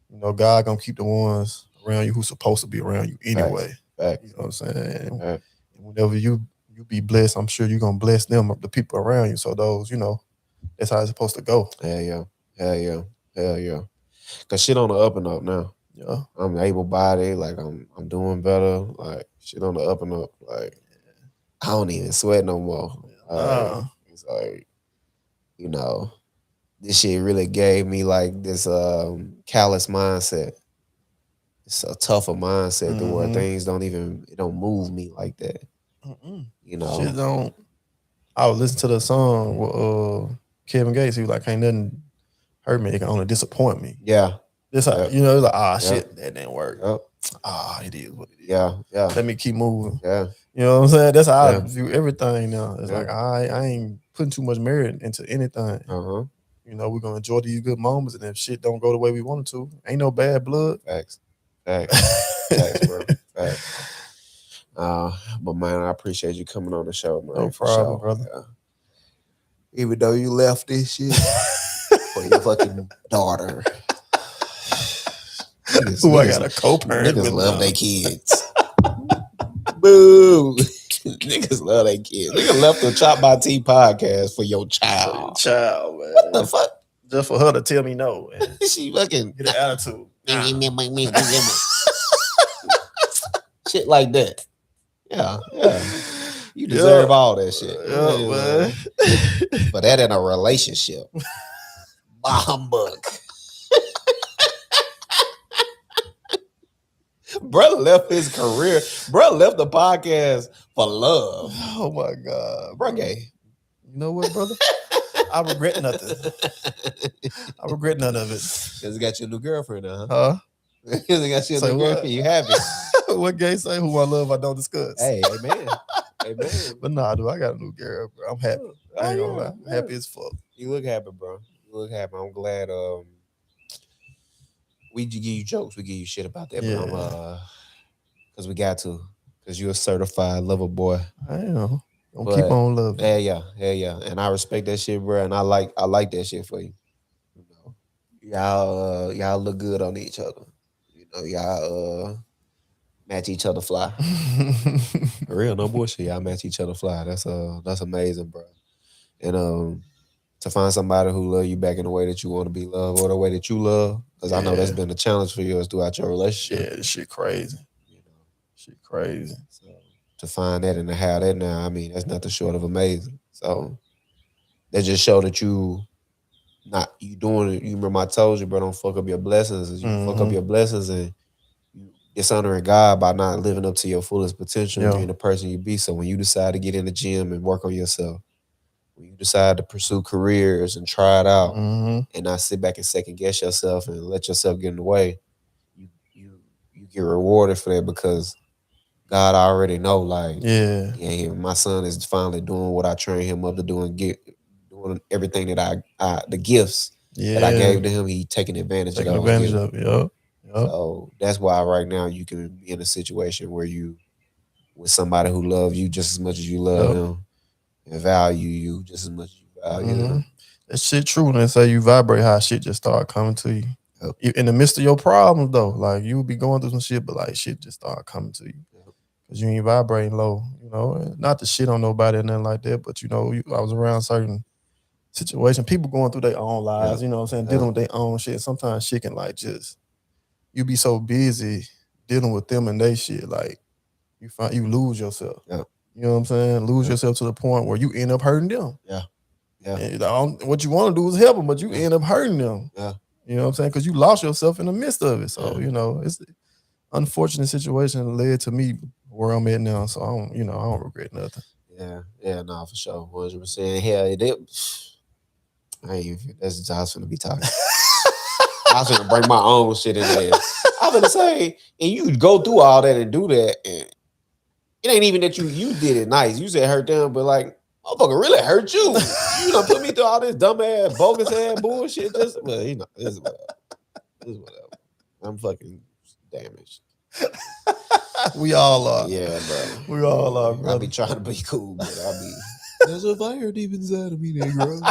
Speaker 13: You know, God gonna keep the ones around you who's supposed to be around you anyway.
Speaker 14: Facts.
Speaker 13: You know what I'm saying? And whenever you be blessed, I'm sure you're gonna bless them, the people around you. So those, you know, that's how it's supposed to go.
Speaker 14: Hell yeah. Cause shit on the up and up now.
Speaker 13: Yeah.
Speaker 14: I'm able-bodied, like I'm doing better. Like shit on the up and up. Like I don't even sweat no more. It's like, you know, this shit really gave me like this callous mindset. It's a tougher mindset to where things it don't move me like that. You know.
Speaker 13: Shit don't. I was listening to the song with Kevin Gates. He was like, "Ain't nothing hurt me. It can only disappoint me."
Speaker 14: Yeah.
Speaker 13: This you know, it's like, shit, that didn't work. It is what it is.
Speaker 14: Yeah.
Speaker 13: Let me keep moving.
Speaker 14: Yeah.
Speaker 13: You know what I'm saying? That's how I view everything now. It's like I ain't putting too much merit into anything. You know, we're gonna enjoy these good moments, and if shit don't go the way we want it to, ain't no bad blood.
Speaker 14: Facts, bro. Facts. But man, I appreciate you coming on the show, man.
Speaker 13: No problem, brother.
Speaker 14: Even though you left this shit for your fucking daughter.
Speaker 13: Who I got a co-parent
Speaker 14: niggas
Speaker 13: with
Speaker 14: love
Speaker 13: now.
Speaker 14: their kids. Boo. Niggas love that kid. Nigga left the ChoppedByT podcast for your child.
Speaker 13: Child, man.
Speaker 14: What the fuck?
Speaker 13: Just for her to tell me no, man.
Speaker 14: She fucking
Speaker 13: Get an attitude.
Speaker 14: shit like that. Yeah. You deserve all that shit.
Speaker 13: Yeah, man.
Speaker 14: But that in a relationship. Humbug. Bro left his career. Bro left the podcast for love.
Speaker 13: Oh my God.
Speaker 14: Bro gay.
Speaker 13: You know what, brother? I regret nothing. I regret none of it.
Speaker 14: Because you got your new girlfriend now,
Speaker 13: huh?
Speaker 14: Because you got your
Speaker 13: Say
Speaker 14: new
Speaker 13: what?
Speaker 14: girlfriend. You happy.
Speaker 13: What gay say? Who I love, I don't discuss.
Speaker 14: Hey, amen. Amen.
Speaker 13: But nah, dude, I got a new girl, bro. I'm happy. I ain't gonna lie. I'm happy as fuck.
Speaker 14: You look happy, bro. You look happy. I'm glad we give you jokes. We give you shit about that.
Speaker 13: Yeah.
Speaker 14: But because we got to. Because you're a certified lover boy.
Speaker 13: I am. Don't keep on loving.
Speaker 14: Yeah. And I respect that shit, bro. And I like that shit for you. You know, y'all look good on each other. You know, y'all match each other fly. For real, no bullshit. Y'all match each other fly. That's amazing, bro. And to find somebody who love you back in the way that you want to be loved or the way that you love, because I know that's been a challenge for yours throughout your relationship.
Speaker 13: Yeah, this shit crazy.
Speaker 14: You know,
Speaker 13: shit crazy.
Speaker 14: So to find that and to have that now, I mean, that's nothing short of amazing. So that just show that you doing it. You remember I told you, bro, don't fuck up your blessings. You fuck up your blessings and you dishonoring God by not living up to your fullest potential and being the person you be. So when you decide to get in the gym and work on yourself, when you decide to pursue careers and try it out and not sit back and second guess yourself and let yourself get in the way, you get rewarded for that because God already know, like, my son is finally doing what I trained him up to do and doing everything that the gifts that I gave to him, he taking advantage of. So that's why right now you can be in a situation where you with somebody who loves you just as much as you love him and value you just as much as you value him.
Speaker 13: That shit true when they say you vibrate how shit just start coming to you. In the midst of your problems though, like you would be going through some shit, but like shit just start coming to you. Cause you ain't vibrating low, you know. Not to shit on nobody or nothing like that, but you know, I was around certain situations, people going through their own lives, you know what I'm saying, dealing with their own shit. Sometimes shit can like just, you be so busy dealing with them and they shit, like you lose yourself. You know what I'm saying? Lose yourself to the point where you end up hurting them. And what you want to do is help them, but you end up hurting them. You know what I'm saying? Because you lost yourself in the midst of it. So, you know, it's an unfortunate situation that led to me where I'm at now. So I don't regret nothing.
Speaker 14: No, for sure. 100%. Hell, I was finna be talking. I was finna bring my own shit in there. I was finna say, and you go through all that and do that, and it ain't even that you did it nice. You said hurt them, but like, motherfucker really hurt you. You done put me through all this dumb ass, bogus ass bullshit. Well, you know, this is whatever. I'm fucking damaged.
Speaker 13: We all are.
Speaker 14: Yeah, bro.
Speaker 13: We all are, bro.
Speaker 14: I be trying to be cool, but there's a fire deep inside of me, Negroes.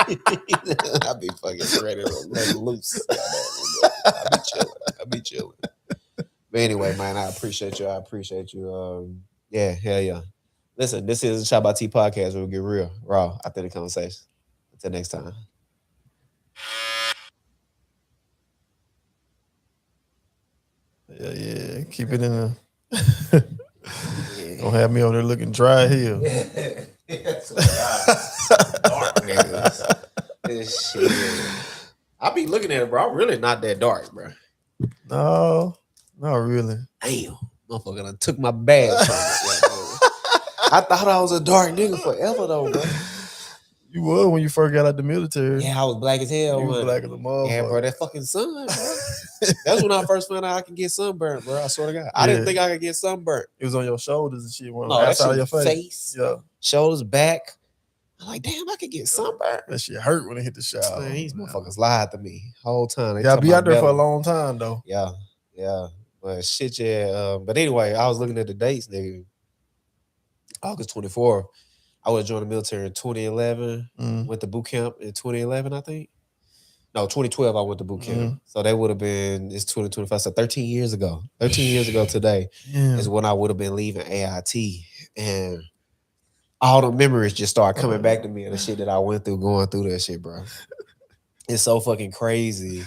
Speaker 14: I be fucking ready to let loose. I be chilling. But anyway, man, I appreciate you. Yeah, hell yeah. Listen, this is the ChoppedByT podcast where we get real, raw, authentic conversation. Until next time.
Speaker 13: Yeah. Keep it in the. Don't have me over there looking dry here.
Speaker 14: Dark niggas. This shit. I be looking at it, bro. I'm really not that dark, bro.
Speaker 13: No, not really.
Speaker 14: Damn, motherfucker done took my badge from me. I thought I was a dark nigga forever though, bro.
Speaker 13: You were when you first got out the military.
Speaker 14: Yeah, I was black as hell.
Speaker 13: You was black as a motherfucker.
Speaker 14: Yeah, bro, that fucking sun, bro. That's when I first found out I can get sunburned, bro. I swear to God. I didn't think I could get sunburned.
Speaker 13: It was on your shoulders and shit.
Speaker 14: No, that's
Speaker 13: outside of
Speaker 14: your
Speaker 13: your
Speaker 14: face.
Speaker 13: Yeah.
Speaker 14: Shoulders, back. I'm like, damn, I could get sunburned.
Speaker 13: That shit hurt when it hit the shower.
Speaker 14: Man, these motherfuckers lied to me whole time. They
Speaker 13: gotta be out there for a long time, though.
Speaker 14: Yeah. But shit, yeah. But anyway, I was looking at the dates, nigga. August 24th. I would have joined the military in 2011. Went to boot camp in 2011, I think. No, 2012 I went to boot camp. So that would have been, it's 2025, so 13 years ago. 13 years ago today is when I would have been leaving AIT. And all the memories just start coming back to me of the shit that I went through going through that shit, bro. It's so fucking crazy.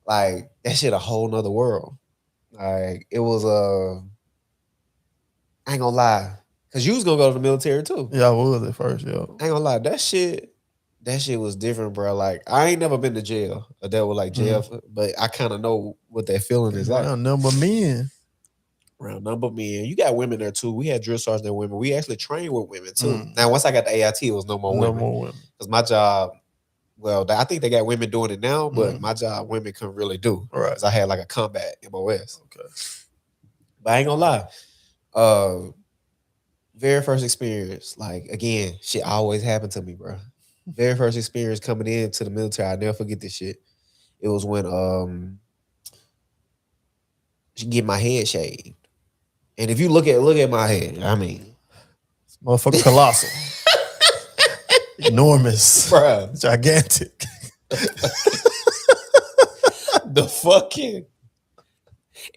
Speaker 14: Like, that shit a whole nother world. Like, it was I ain't gonna lie. Cause you was gonna go to the military too.
Speaker 13: Yeah, I was at first, yeah.
Speaker 14: I ain't gonna lie, that shit was different, bro. Like, I ain't never been to jail or dealt with like jail, but I kind of know what that feeling is like.
Speaker 13: Around number men.
Speaker 14: Around number men. You got women there too. We had drill sergeants that women. We actually trained with women too. Now, once I got the AIT, it was no more women. Because my job, well, I think they got women doing it now, but my job, women couldn't really do.
Speaker 13: Right.
Speaker 14: Because I had like a combat MOS. Okay. But I ain't gonna lie. Very first experience, like, again, shit always happened to me, bro. Very first experience coming into the military, I'll never forget this shit. It was when she get my head shaved. And if you look at my head, I mean,
Speaker 13: it's motherfucking colossal. Enormous.
Speaker 14: Bro.
Speaker 13: Gigantic.
Speaker 14: The fucking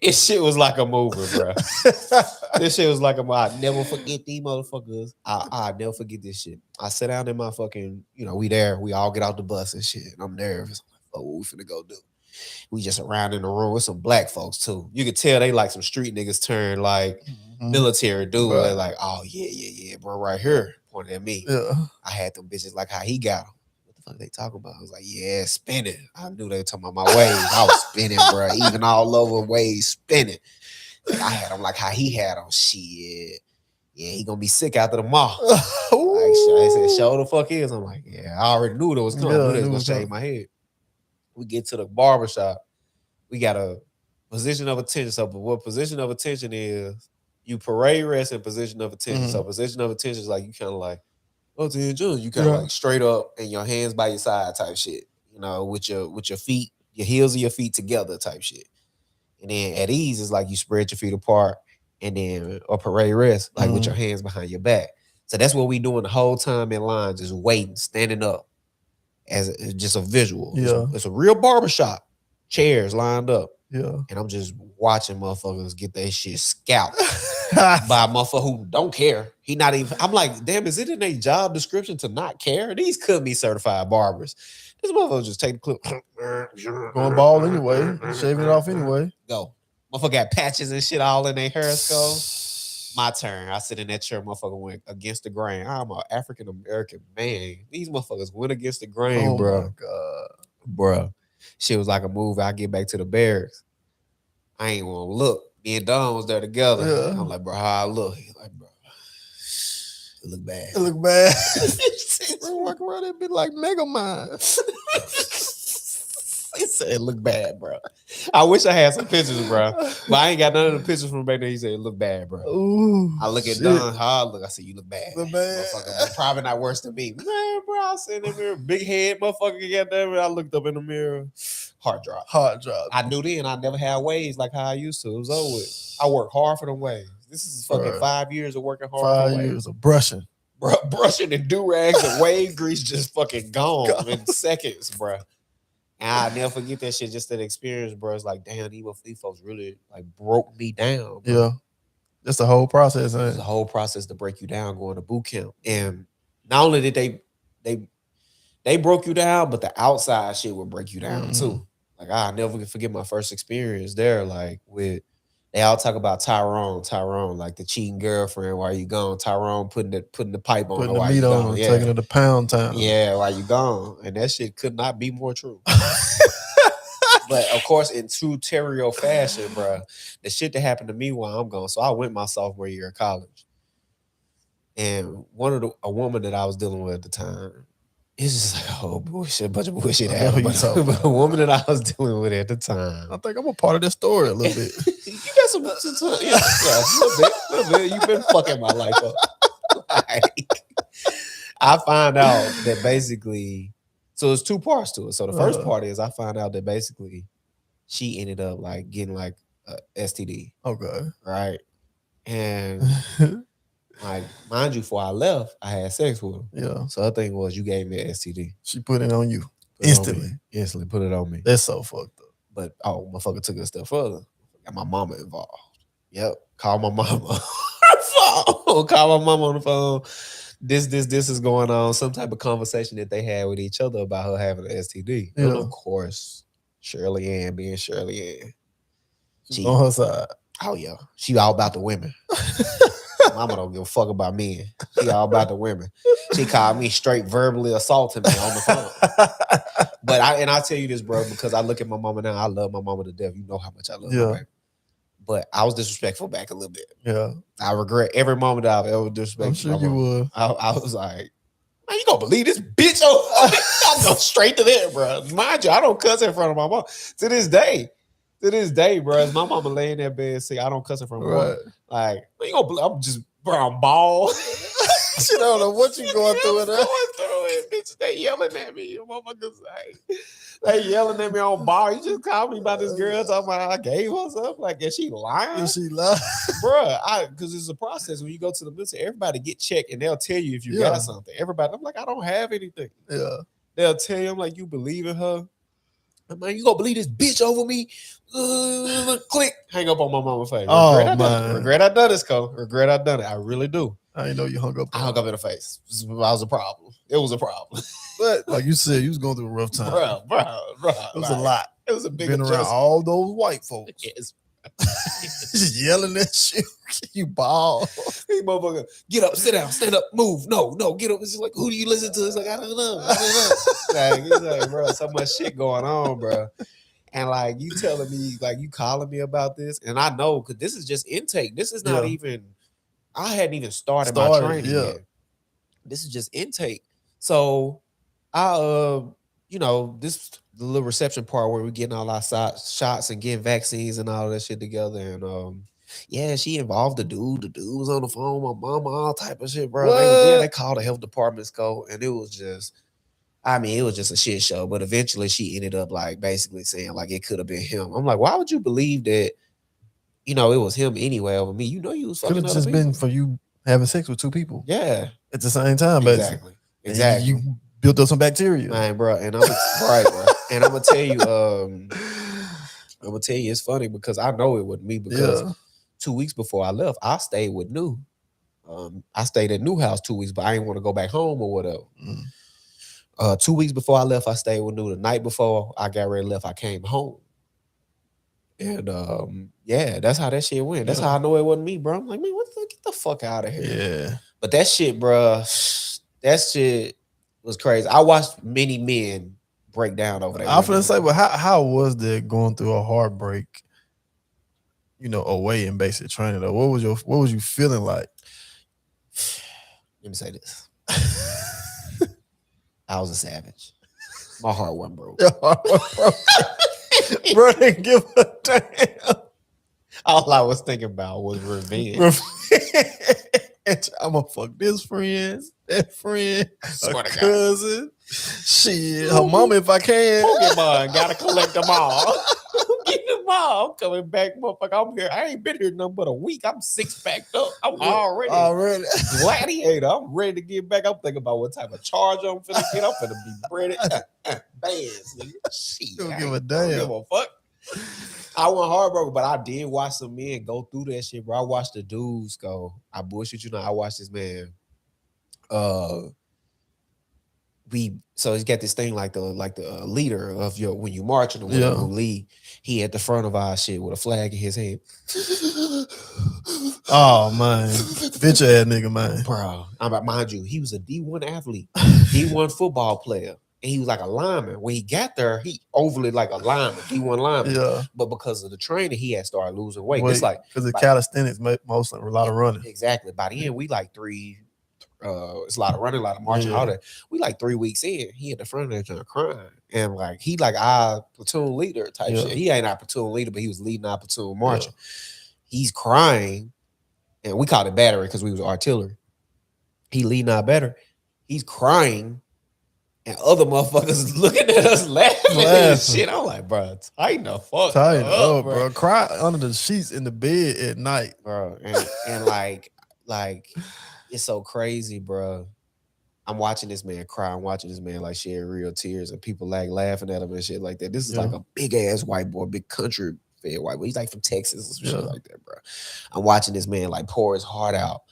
Speaker 14: this shit was like a movie, bro. This shit was like I'll never forget these motherfuckers. I'll never forget this shit. I sit down in my fucking, we there. We all get out the bus and shit. And I'm nervous. I'm like, oh, what we finna go do? We just around in the room with some black folks too. You could tell they like some street niggas turned like military dude. Right. They like, oh yeah, bro, right here. Pointing at me. Yeah. I had them bitches like how he got them. What the fuck they talking about? I was like, yeah, spinning. I knew they were talking about my waves. I was spinning, bro. Even all over waves spinning. I had them like how he had them. Shit. Yeah, he gonna be sick after the mall. Like, I said, show the fuck is. I'm like, yeah, I already knew that was coming. I knew they was gonna shave my head. We get to the barbershop. We got a position of attention. So, but what position of attention is, you parade rest in position of attention. So position of attention is like you kind of like, attention. You kind of like straight up and your hands by your side type shit. With your feet, your heels of your feet together type shit. And then at ease is like you spread your feet apart and then or parade rest, like with your hands behind your back. So that's what we doing the whole time in line, just waiting, standing up as just a visual.
Speaker 13: Yeah.
Speaker 14: It's a real barbershop. Chairs lined up.
Speaker 13: Yeah.
Speaker 14: And I'm just watching motherfuckers get that shit scalped by a motherfucker who don't care. He not even, I'm like, damn, is it in a job description to not care? These could be certified barbers. This motherfucker just take the clip.
Speaker 13: Going bald anyway. Shaving it off anyway.
Speaker 14: Go. Motherfucker got patches and shit all in their hair skull. My turn. I sit in that chair. Motherfucker went against the grain. I'm an African American man. These motherfuckers went against the grain, bro.
Speaker 13: Oh my God.
Speaker 14: Bro. Shit was like a movie. I get back to the barracks. I ain't want to look. Me and Don was there together. Yeah. I'm like, bro, how I look? He's like, bro, it look bad.
Speaker 13: It look bad. Bro, walk around that bit like Mega Mind.
Speaker 14: He said it look bad, bro. I wish I had some pictures, bro. But I ain't got none of the pictures from back there. He said it look bad, bro.
Speaker 13: Ooh,
Speaker 14: I look at Don, how I look. I said, you look bad.
Speaker 13: Look bad.
Speaker 14: Motherfucker, probably not worse than me. Man, bro, I said in the mirror, big head, motherfucker, got there. I looked up in the mirror. Heart drop. I knew then I never had waves like how I used to. It was over with. I work hard for them waves. This is fucking 5 years of working hard for
Speaker 13: 5 years of brushing.
Speaker 14: Bro, brushing and do-rags and wave grease just fucking gone in seconds, bro. And I'll never forget that shit, just that experience, bro. It's like, damn, these folks really like broke me down, bro.
Speaker 13: Yeah. That's the whole process,
Speaker 14: It's the whole process to break you down going to boot camp. And not only did they broke you down, but the outside shit would break you down too. Like, I'll never forget my first experience there, like with, they all talk about Tyrone, like the cheating girlfriend while you gone. Tyrone putting the pipe on her while you gone.
Speaker 13: Putting the meat on her, taking her to pound town.
Speaker 14: Yeah, while you gone. And that shit could not be more true. But of course, in true Onterio fashion, bro, the shit that happened to me while I'm gone. So I went my sophomore year of college. And a woman that I was dealing with at the time, it's just like, oh, bullshit, bunch of bullshit happened. But a woman that I was dealing with at the time.
Speaker 13: I think I'm a part of this story a little bit.
Speaker 14: You got some yeah, a little bit. You've been fucking my life up. Like, I find out that basically, so there's two parts to it. So the first part is I find out that basically she ended up like getting like a STD.
Speaker 13: Okay.
Speaker 14: Right. And like, mind you, before I left, I had sex with her.
Speaker 13: Yeah.
Speaker 14: So her thing was, you gave me an STD.
Speaker 13: She put it on you.
Speaker 14: Instantly put it on me.
Speaker 13: That's so fucked up.
Speaker 14: But motherfucker took it a step further. Got my mama involved. Yep. Call my mama. Call my mama on the phone. This is going on. Some type of conversation that they had with each other about her having an STD.
Speaker 13: Yeah.
Speaker 14: And of course, Shirley Ann being Shirley Ann.
Speaker 13: She's on her side.
Speaker 14: Oh yeah. She all about the women. Mama don't give a fuck about men. She all about the women. She called me straight verbally assaulting me on the phone. But I tell you this, bro, because I look at my mama now. I love my mama to death. You know how much I love my baby. But I was disrespectful back a little bit.
Speaker 13: Yeah.
Speaker 14: I regret every moment that I've ever disrespected.
Speaker 13: I'm sure you would.
Speaker 14: I was like, man, you gonna believe this bitch? I go straight to that, bro. Mind you, I don't cuss in front of my mom. To this day, bro, as my mama laying in that bed, say I don't cuss in front of my mom. Like, man, you gonna believe? I'm just, bro, I'm bald.
Speaker 13: She don't know what you going through in there.
Speaker 14: Going through it, bitch. They yelling at me. Motherfuckers like, they yelling at me on bar. You just called me about this girl talking about I gave her something. Like, is she lying?
Speaker 13: Is she lying?
Speaker 14: Bro, because it's a process. When you go to the military, everybody get checked and they'll tell you if you got something. Everybody, I'm like, I don't have anything.
Speaker 13: Yeah.
Speaker 14: They'll tell you, I'm like, you believe in her? I'm like, you gonna believe this bitch over me? Click. Hang up on my mama's face. Regret I done this, Cole. Regret I done it. I really do.
Speaker 13: I didn't know you hung up.
Speaker 14: I hung up in the face. That was a problem. It was a problem.
Speaker 13: But like you said, you was going through a rough time.
Speaker 14: Bro.
Speaker 13: It was a lot.
Speaker 14: It was a big
Speaker 13: been around all those white folks.
Speaker 14: Yes.
Speaker 13: Just yelling at you. You bald.
Speaker 14: Hey, motherfucker, get up, sit down, stand up, move. No, get up. It's just like, who do you listen to? It's like, I don't know. Like, it's like, bro, so much shit going on, bro. And like, you telling me, like, you calling me about this, and I know because this is just intake. This is not even. I hadn't even started my training yet. This is just intake. So I this the little reception part where we're getting all our shots and getting vaccines and all that shit together. And she involved the dude. The dude was on the phone, my mama, all type of shit, bro. They called the health department scope, and it was just a shit show. But eventually she ended up like basically saying like it could have been him. I'm like, why would you believe that? It was him anyway over me. You was fucking.
Speaker 13: Could have just been for you having sex with two people.
Speaker 14: Yeah.
Speaker 13: At the same time,
Speaker 14: Exactly. Exactly.
Speaker 13: You built up some bacteria.
Speaker 14: Man, bro. And I'm right, bro. And I'm gonna tell you, it's funny because I know it wasn't me because 2 weeks before I left, I stayed with New. I stayed at New house 2 weeks, but I didn't want to go back home or whatever. 2 weeks before I left, I stayed with New. The night before I got ready to left, I came home. And that's how that shit went. That's how I know it wasn't me, bro. I'm like, man, get the fuck out of here.
Speaker 13: Yeah.
Speaker 14: But that shit, bro, that shit was crazy. I watched many men break down over that.
Speaker 13: I was gonna say, but how was that going through a heartbreak, away in basic training though? What was you feeling like?
Speaker 14: Let me say this. I was a savage. My heart wasn't broke.
Speaker 13: Your heart wasn't broke. Bro, didn't give a damn.
Speaker 14: All I was thinking about was revenge.
Speaker 13: I'm gonna fuck this friend, that friend, a cousin. Shit, her mama if I can.
Speaker 14: Pokemon, gotta collect them all. Get them all. I'm coming back, motherfucker. I'm here. I ain't been here nothing but a week. I'm 6-packed up. I'm already gladiator. I'm ready to get back. I'm thinking about what type of charge I'm finna get. I'm finna be ready. Bands, nigga. Shit.
Speaker 13: Don't give a damn.
Speaker 14: Don't give a fuck. I went heartbroken, but I did watch some men go through that shit, bro. I watched the dudes go. I bullshit I watched this man. So he's got this thing like the leader of when you marching or whatever who lead. He at the front of our shit with a flag in his hand.
Speaker 13: Oh man, bitch ass nigga, man,
Speaker 14: bro. Mind you, he was a D1 athlete, D1 football player. And he was like a lineman. When he got there, he overly like a lineman, D1 lineman. Yeah. But because of the training, he had started losing weight. It's like
Speaker 13: because the calisthenics mostly a lot of running.
Speaker 14: Exactly. By the end, we like it's a lot of running, a lot of marching, all that. We like 3 weeks in, he at the front of there trying crying. And like he like our platoon leader type shit. He ain't our platoon leader, but he was leading our platoon marching. He's crying, and we called it battery because we was artillery. He leading our battery. He's crying. And other motherfuckers looking at us laughing and shit. I'm like, bro, tighten the fuck up,
Speaker 13: bro. Cry under the sheets in the bed at night,
Speaker 14: bro. And like it's so crazy, bro. I'm watching this man cry. I'm watching this man like shed real tears, and people like laughing at him and shit like that. This is like a big ass white boy, big country fed white boy. He's like from Texas or some shit like that, bro. I'm watching this man like pour his heart out.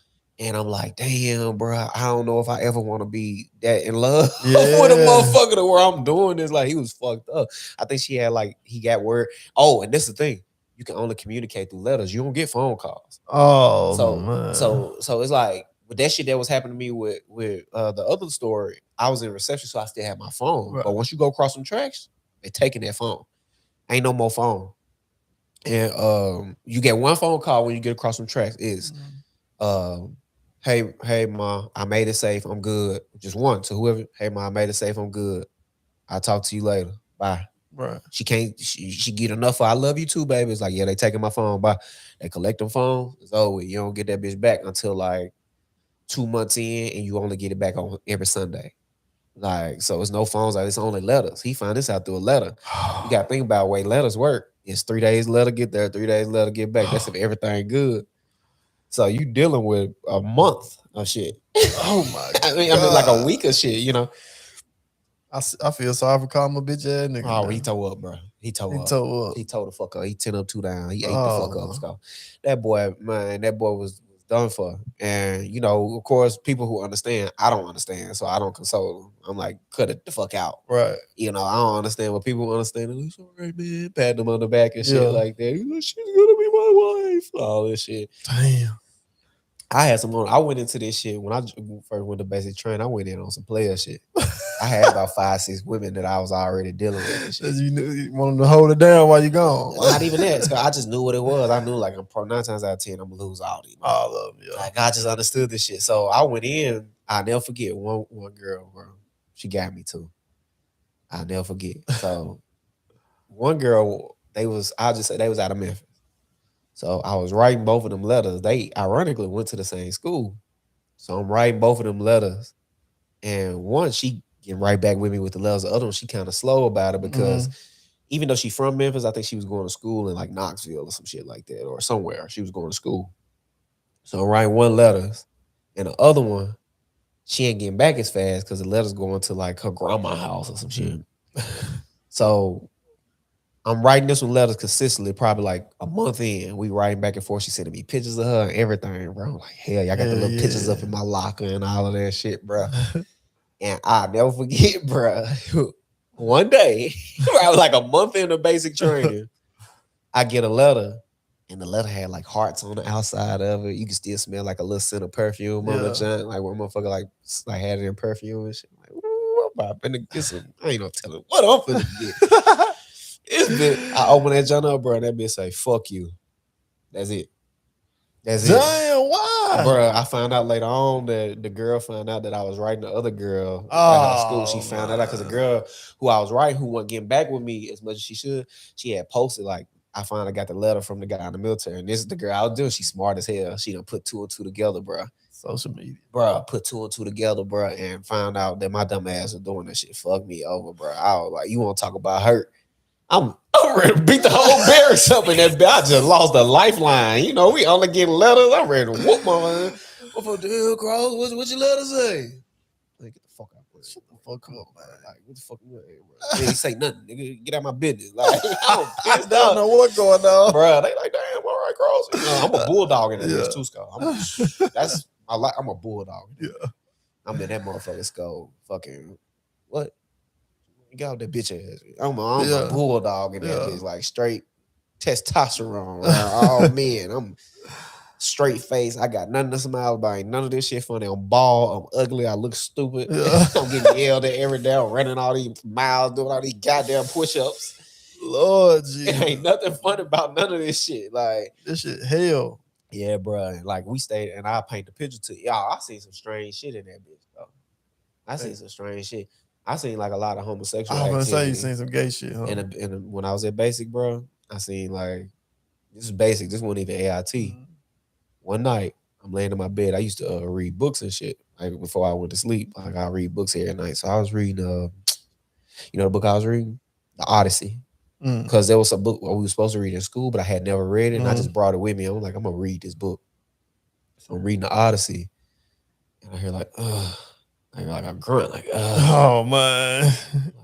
Speaker 14: And I'm like, damn, bro, I don't know if I ever want to be that in love with a motherfucker to where I'm doing this. Like, he was fucked up. I think she had like, he got word. Oh, and this is the thing. You can only communicate through letters. You don't get phone calls.
Speaker 13: Oh, man.
Speaker 14: So it's like, with that shit that was happening to me with the other story, I was in reception, so I still had my phone. Right. But once you go across some tracks, they taking that phone. Ain't no more phone. And you get one phone call when you get across some tracks is, hey, ma, I made it safe. I'm good. Just one to whoever. Hey, ma, I made it safe. I'm good. I'll talk to you later. Bye.
Speaker 13: Right.
Speaker 14: She can't. She get enough for I love you too, baby. It's like, yeah, they taking my phone. Bye. They collect them phone. It's over. You don't get that bitch back until like 2 months in, and you only get it back on every Sunday. Like, so it's no phones. Like, it's only letters. He found this out through a letter. You got to think about the way letters work. It's 3 days letter get there, 3 days letter get back. That's if everything good. So you dealing with a month of shit.
Speaker 13: Oh my God.
Speaker 14: I mean like a week of shit, you know.
Speaker 13: I feel sorry for calling my bitch ass nigga.
Speaker 14: Oh, he tore up, bro. He tore up. He tore the fuck up. He 10 up, 2 down. He ate the fuck up. So that boy, man, that boy was done for. And, you know, of course, people who understand, I don't understand, so I don't console them. I'm like, cut it the fuck out.
Speaker 13: Right.
Speaker 14: You know, I don't understand what people understand. It's all right, man. Patting them on the back and shit like that. You know, she's gonna be my wife. All this shit.
Speaker 13: Damn.
Speaker 14: I had some. I went into this shit when I first went to basic training. I went in on some player shit. I had about 5, 6 women that I was already dealing with.
Speaker 13: You knew you wanted to hold it down while you gone.
Speaker 14: Not even that. So I just knew what it was. I knew like I'm 9 times out of 10 I'm gonna lose all these.
Speaker 13: All of them. Yeah.
Speaker 14: Like I just understood this shit. So I went in. I'll never forget one girl, bro. She got me too. I'll never forget. So one girl, I'll just say they was out of Memphis. So I was writing both of them letters. They ironically went to the same school. So I'm writing both of them letters. And one, she getting right back with me with the letters. The other one, she kind of slow about it because even though she's from Memphis, I think she was going to school in like Knoxville or some shit like that or somewhere. She was going to school. So I'm writing one letters. And the other one, she ain't getting back as fast because the letter's going to like her grandma's house or some shit. So I'm writing this one letters consistently, probably like a month in. We writing back and forth. She sending me pictures of her and everything, bro. I'm like, hell, y'all got the little pictures up in my locker and all of that shit, bro. And I'll never forget, bro. One day, I was like a month into basic training, I get a letter, and the letter had like hearts on the outside of it. You can still smell like a little scent of perfume on the junk, like where motherfucker like had it in perfume and shit. Like, ooh, I'm about to get some. I ain't no telling what I'm finna get. I open that junk up, bro, and that bitch say, fuck you. That's it. That's it.
Speaker 13: Damn, why?
Speaker 14: Bro, I found out later on that the girl found out that I was writing the other girl at her school. She found out because the girl who I was writing, who wasn't getting back with me as much as she should, she had posted like, I finally got the letter from the guy in the military. And this is the girl I was doing. She's smart as hell. She done put 2 and 2 together, bro.
Speaker 13: Social media.
Speaker 14: Bro, put 2 and 2 together, bro, and found out that my dumb ass was doing that shit. Fuck me over, bro. I was like, you want to talk about hurt? I'm ready to beat the whole barracks up in that bitch. I just lost a lifeline. You know, we only getting letters. I'm ready to whoop my man. What the hell, Cross? What your letter say? Like, get the fuck out, bro.
Speaker 13: Shut the fuck up, man.
Speaker 14: Like, what the fuck you at, bro? They ain't say nothing, nigga. Get out my business. Like, I'm pissed
Speaker 13: I don't know what's going on.
Speaker 14: Bro, they like, damn, all right, Cross. You know, I'm a bulldog in that bitch too, Skull. I'm a bulldog.
Speaker 13: Yeah.
Speaker 14: I'm in that motherfucker skull. Fucking what? You got that bitch ass. I'm a bulldog in that bitch, like straight testosterone. All men. I'm straight face. I got nothing to smile about. Ain't none of this shit funny. I'm bald. I'm ugly. I look stupid. I'm getting yelled at every day. I'm running all these miles, doing all these goddamn push-ups.
Speaker 13: Lord, G.
Speaker 14: Ain't nothing fun about none of this shit. Like
Speaker 13: this shit hell.
Speaker 14: Yeah, bro. And like we stayed, and I paint the picture to y'all. I seen some strange shit in that bitch, though. I seen some strange shit. I seen like a lot of homosexual activity.
Speaker 13: I was gonna say you seen some gay shit, huh?
Speaker 14: And when I was at Basic, bro, I seen like, this is Basic. This wasn't even AIT. One night, I'm laying in my bed. I used to read books and shit. Like before I went to sleep, like I read books every night. So I was reading, you know, the book I was reading, The Odyssey, because there was a book we were supposed to read in school, but I had never read it, and I just brought it with me. I'm like, I'm gonna read this book. So I'm reading The Odyssey, and I hear like, ugh. like a grunt, like
Speaker 13: oh man.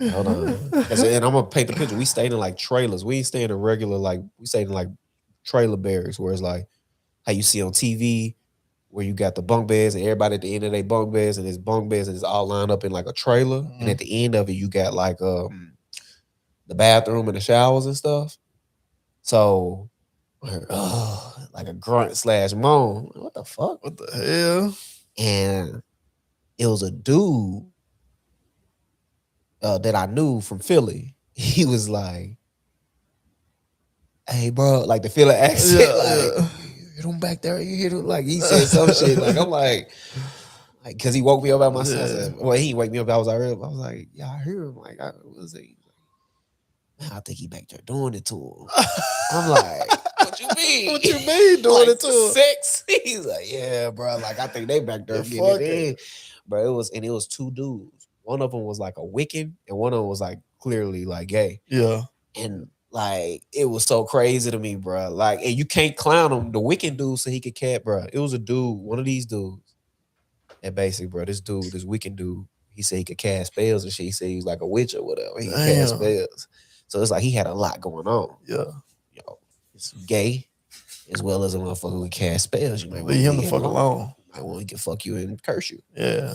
Speaker 14: Like, hold on. And I'm gonna paint the picture. We stayed in like trailers. We ain't staying in regular like we stayed in like trailer barracks where it's like how you see on TV where you got the bunk beds and everybody at the end of their bunk beds and it's bunk beds and it's all lined up in like a trailer. And at the end of it, you got like the bathroom and the showers and stuff. So like a grunt / moan. What the fuck?
Speaker 13: What the hell?
Speaker 14: And it was a dude that I knew from Philly. He was like, "Hey, bro," like the Philly accent, you hear them back there? You hear them? Like he said some shit. Like I'm like, because he woke me up out my son. Well, he wake me up. I was like, yeah, I hear him. Like, what was it? Man, I think he back there doing it to him. I'm like, what you mean?
Speaker 13: What you mean doing it to him?
Speaker 14: Sex? He's like, yeah, bro. Like I think they back there getting it in. Bro, it was two dudes. One of them was like a Wiccan, and one of them was like clearly like gay.
Speaker 13: Yeah.
Speaker 14: And like it was so crazy to me, bro. Like, and you can't clown him. The Wiccan dude said he could cat, bro. It was a dude, one of these dudes. And basically, bro, this Wiccan dude, he said he could cast spells and shit. He said he was like a witch or whatever. He could cast spells. So it's like he had a lot going on.
Speaker 13: Yeah.
Speaker 14: Yo, it's gay as well as a motherfucker who can cast spells. You might
Speaker 13: leave him the fuck alone.
Speaker 14: You might want to fuck you and curse you.
Speaker 13: Yeah.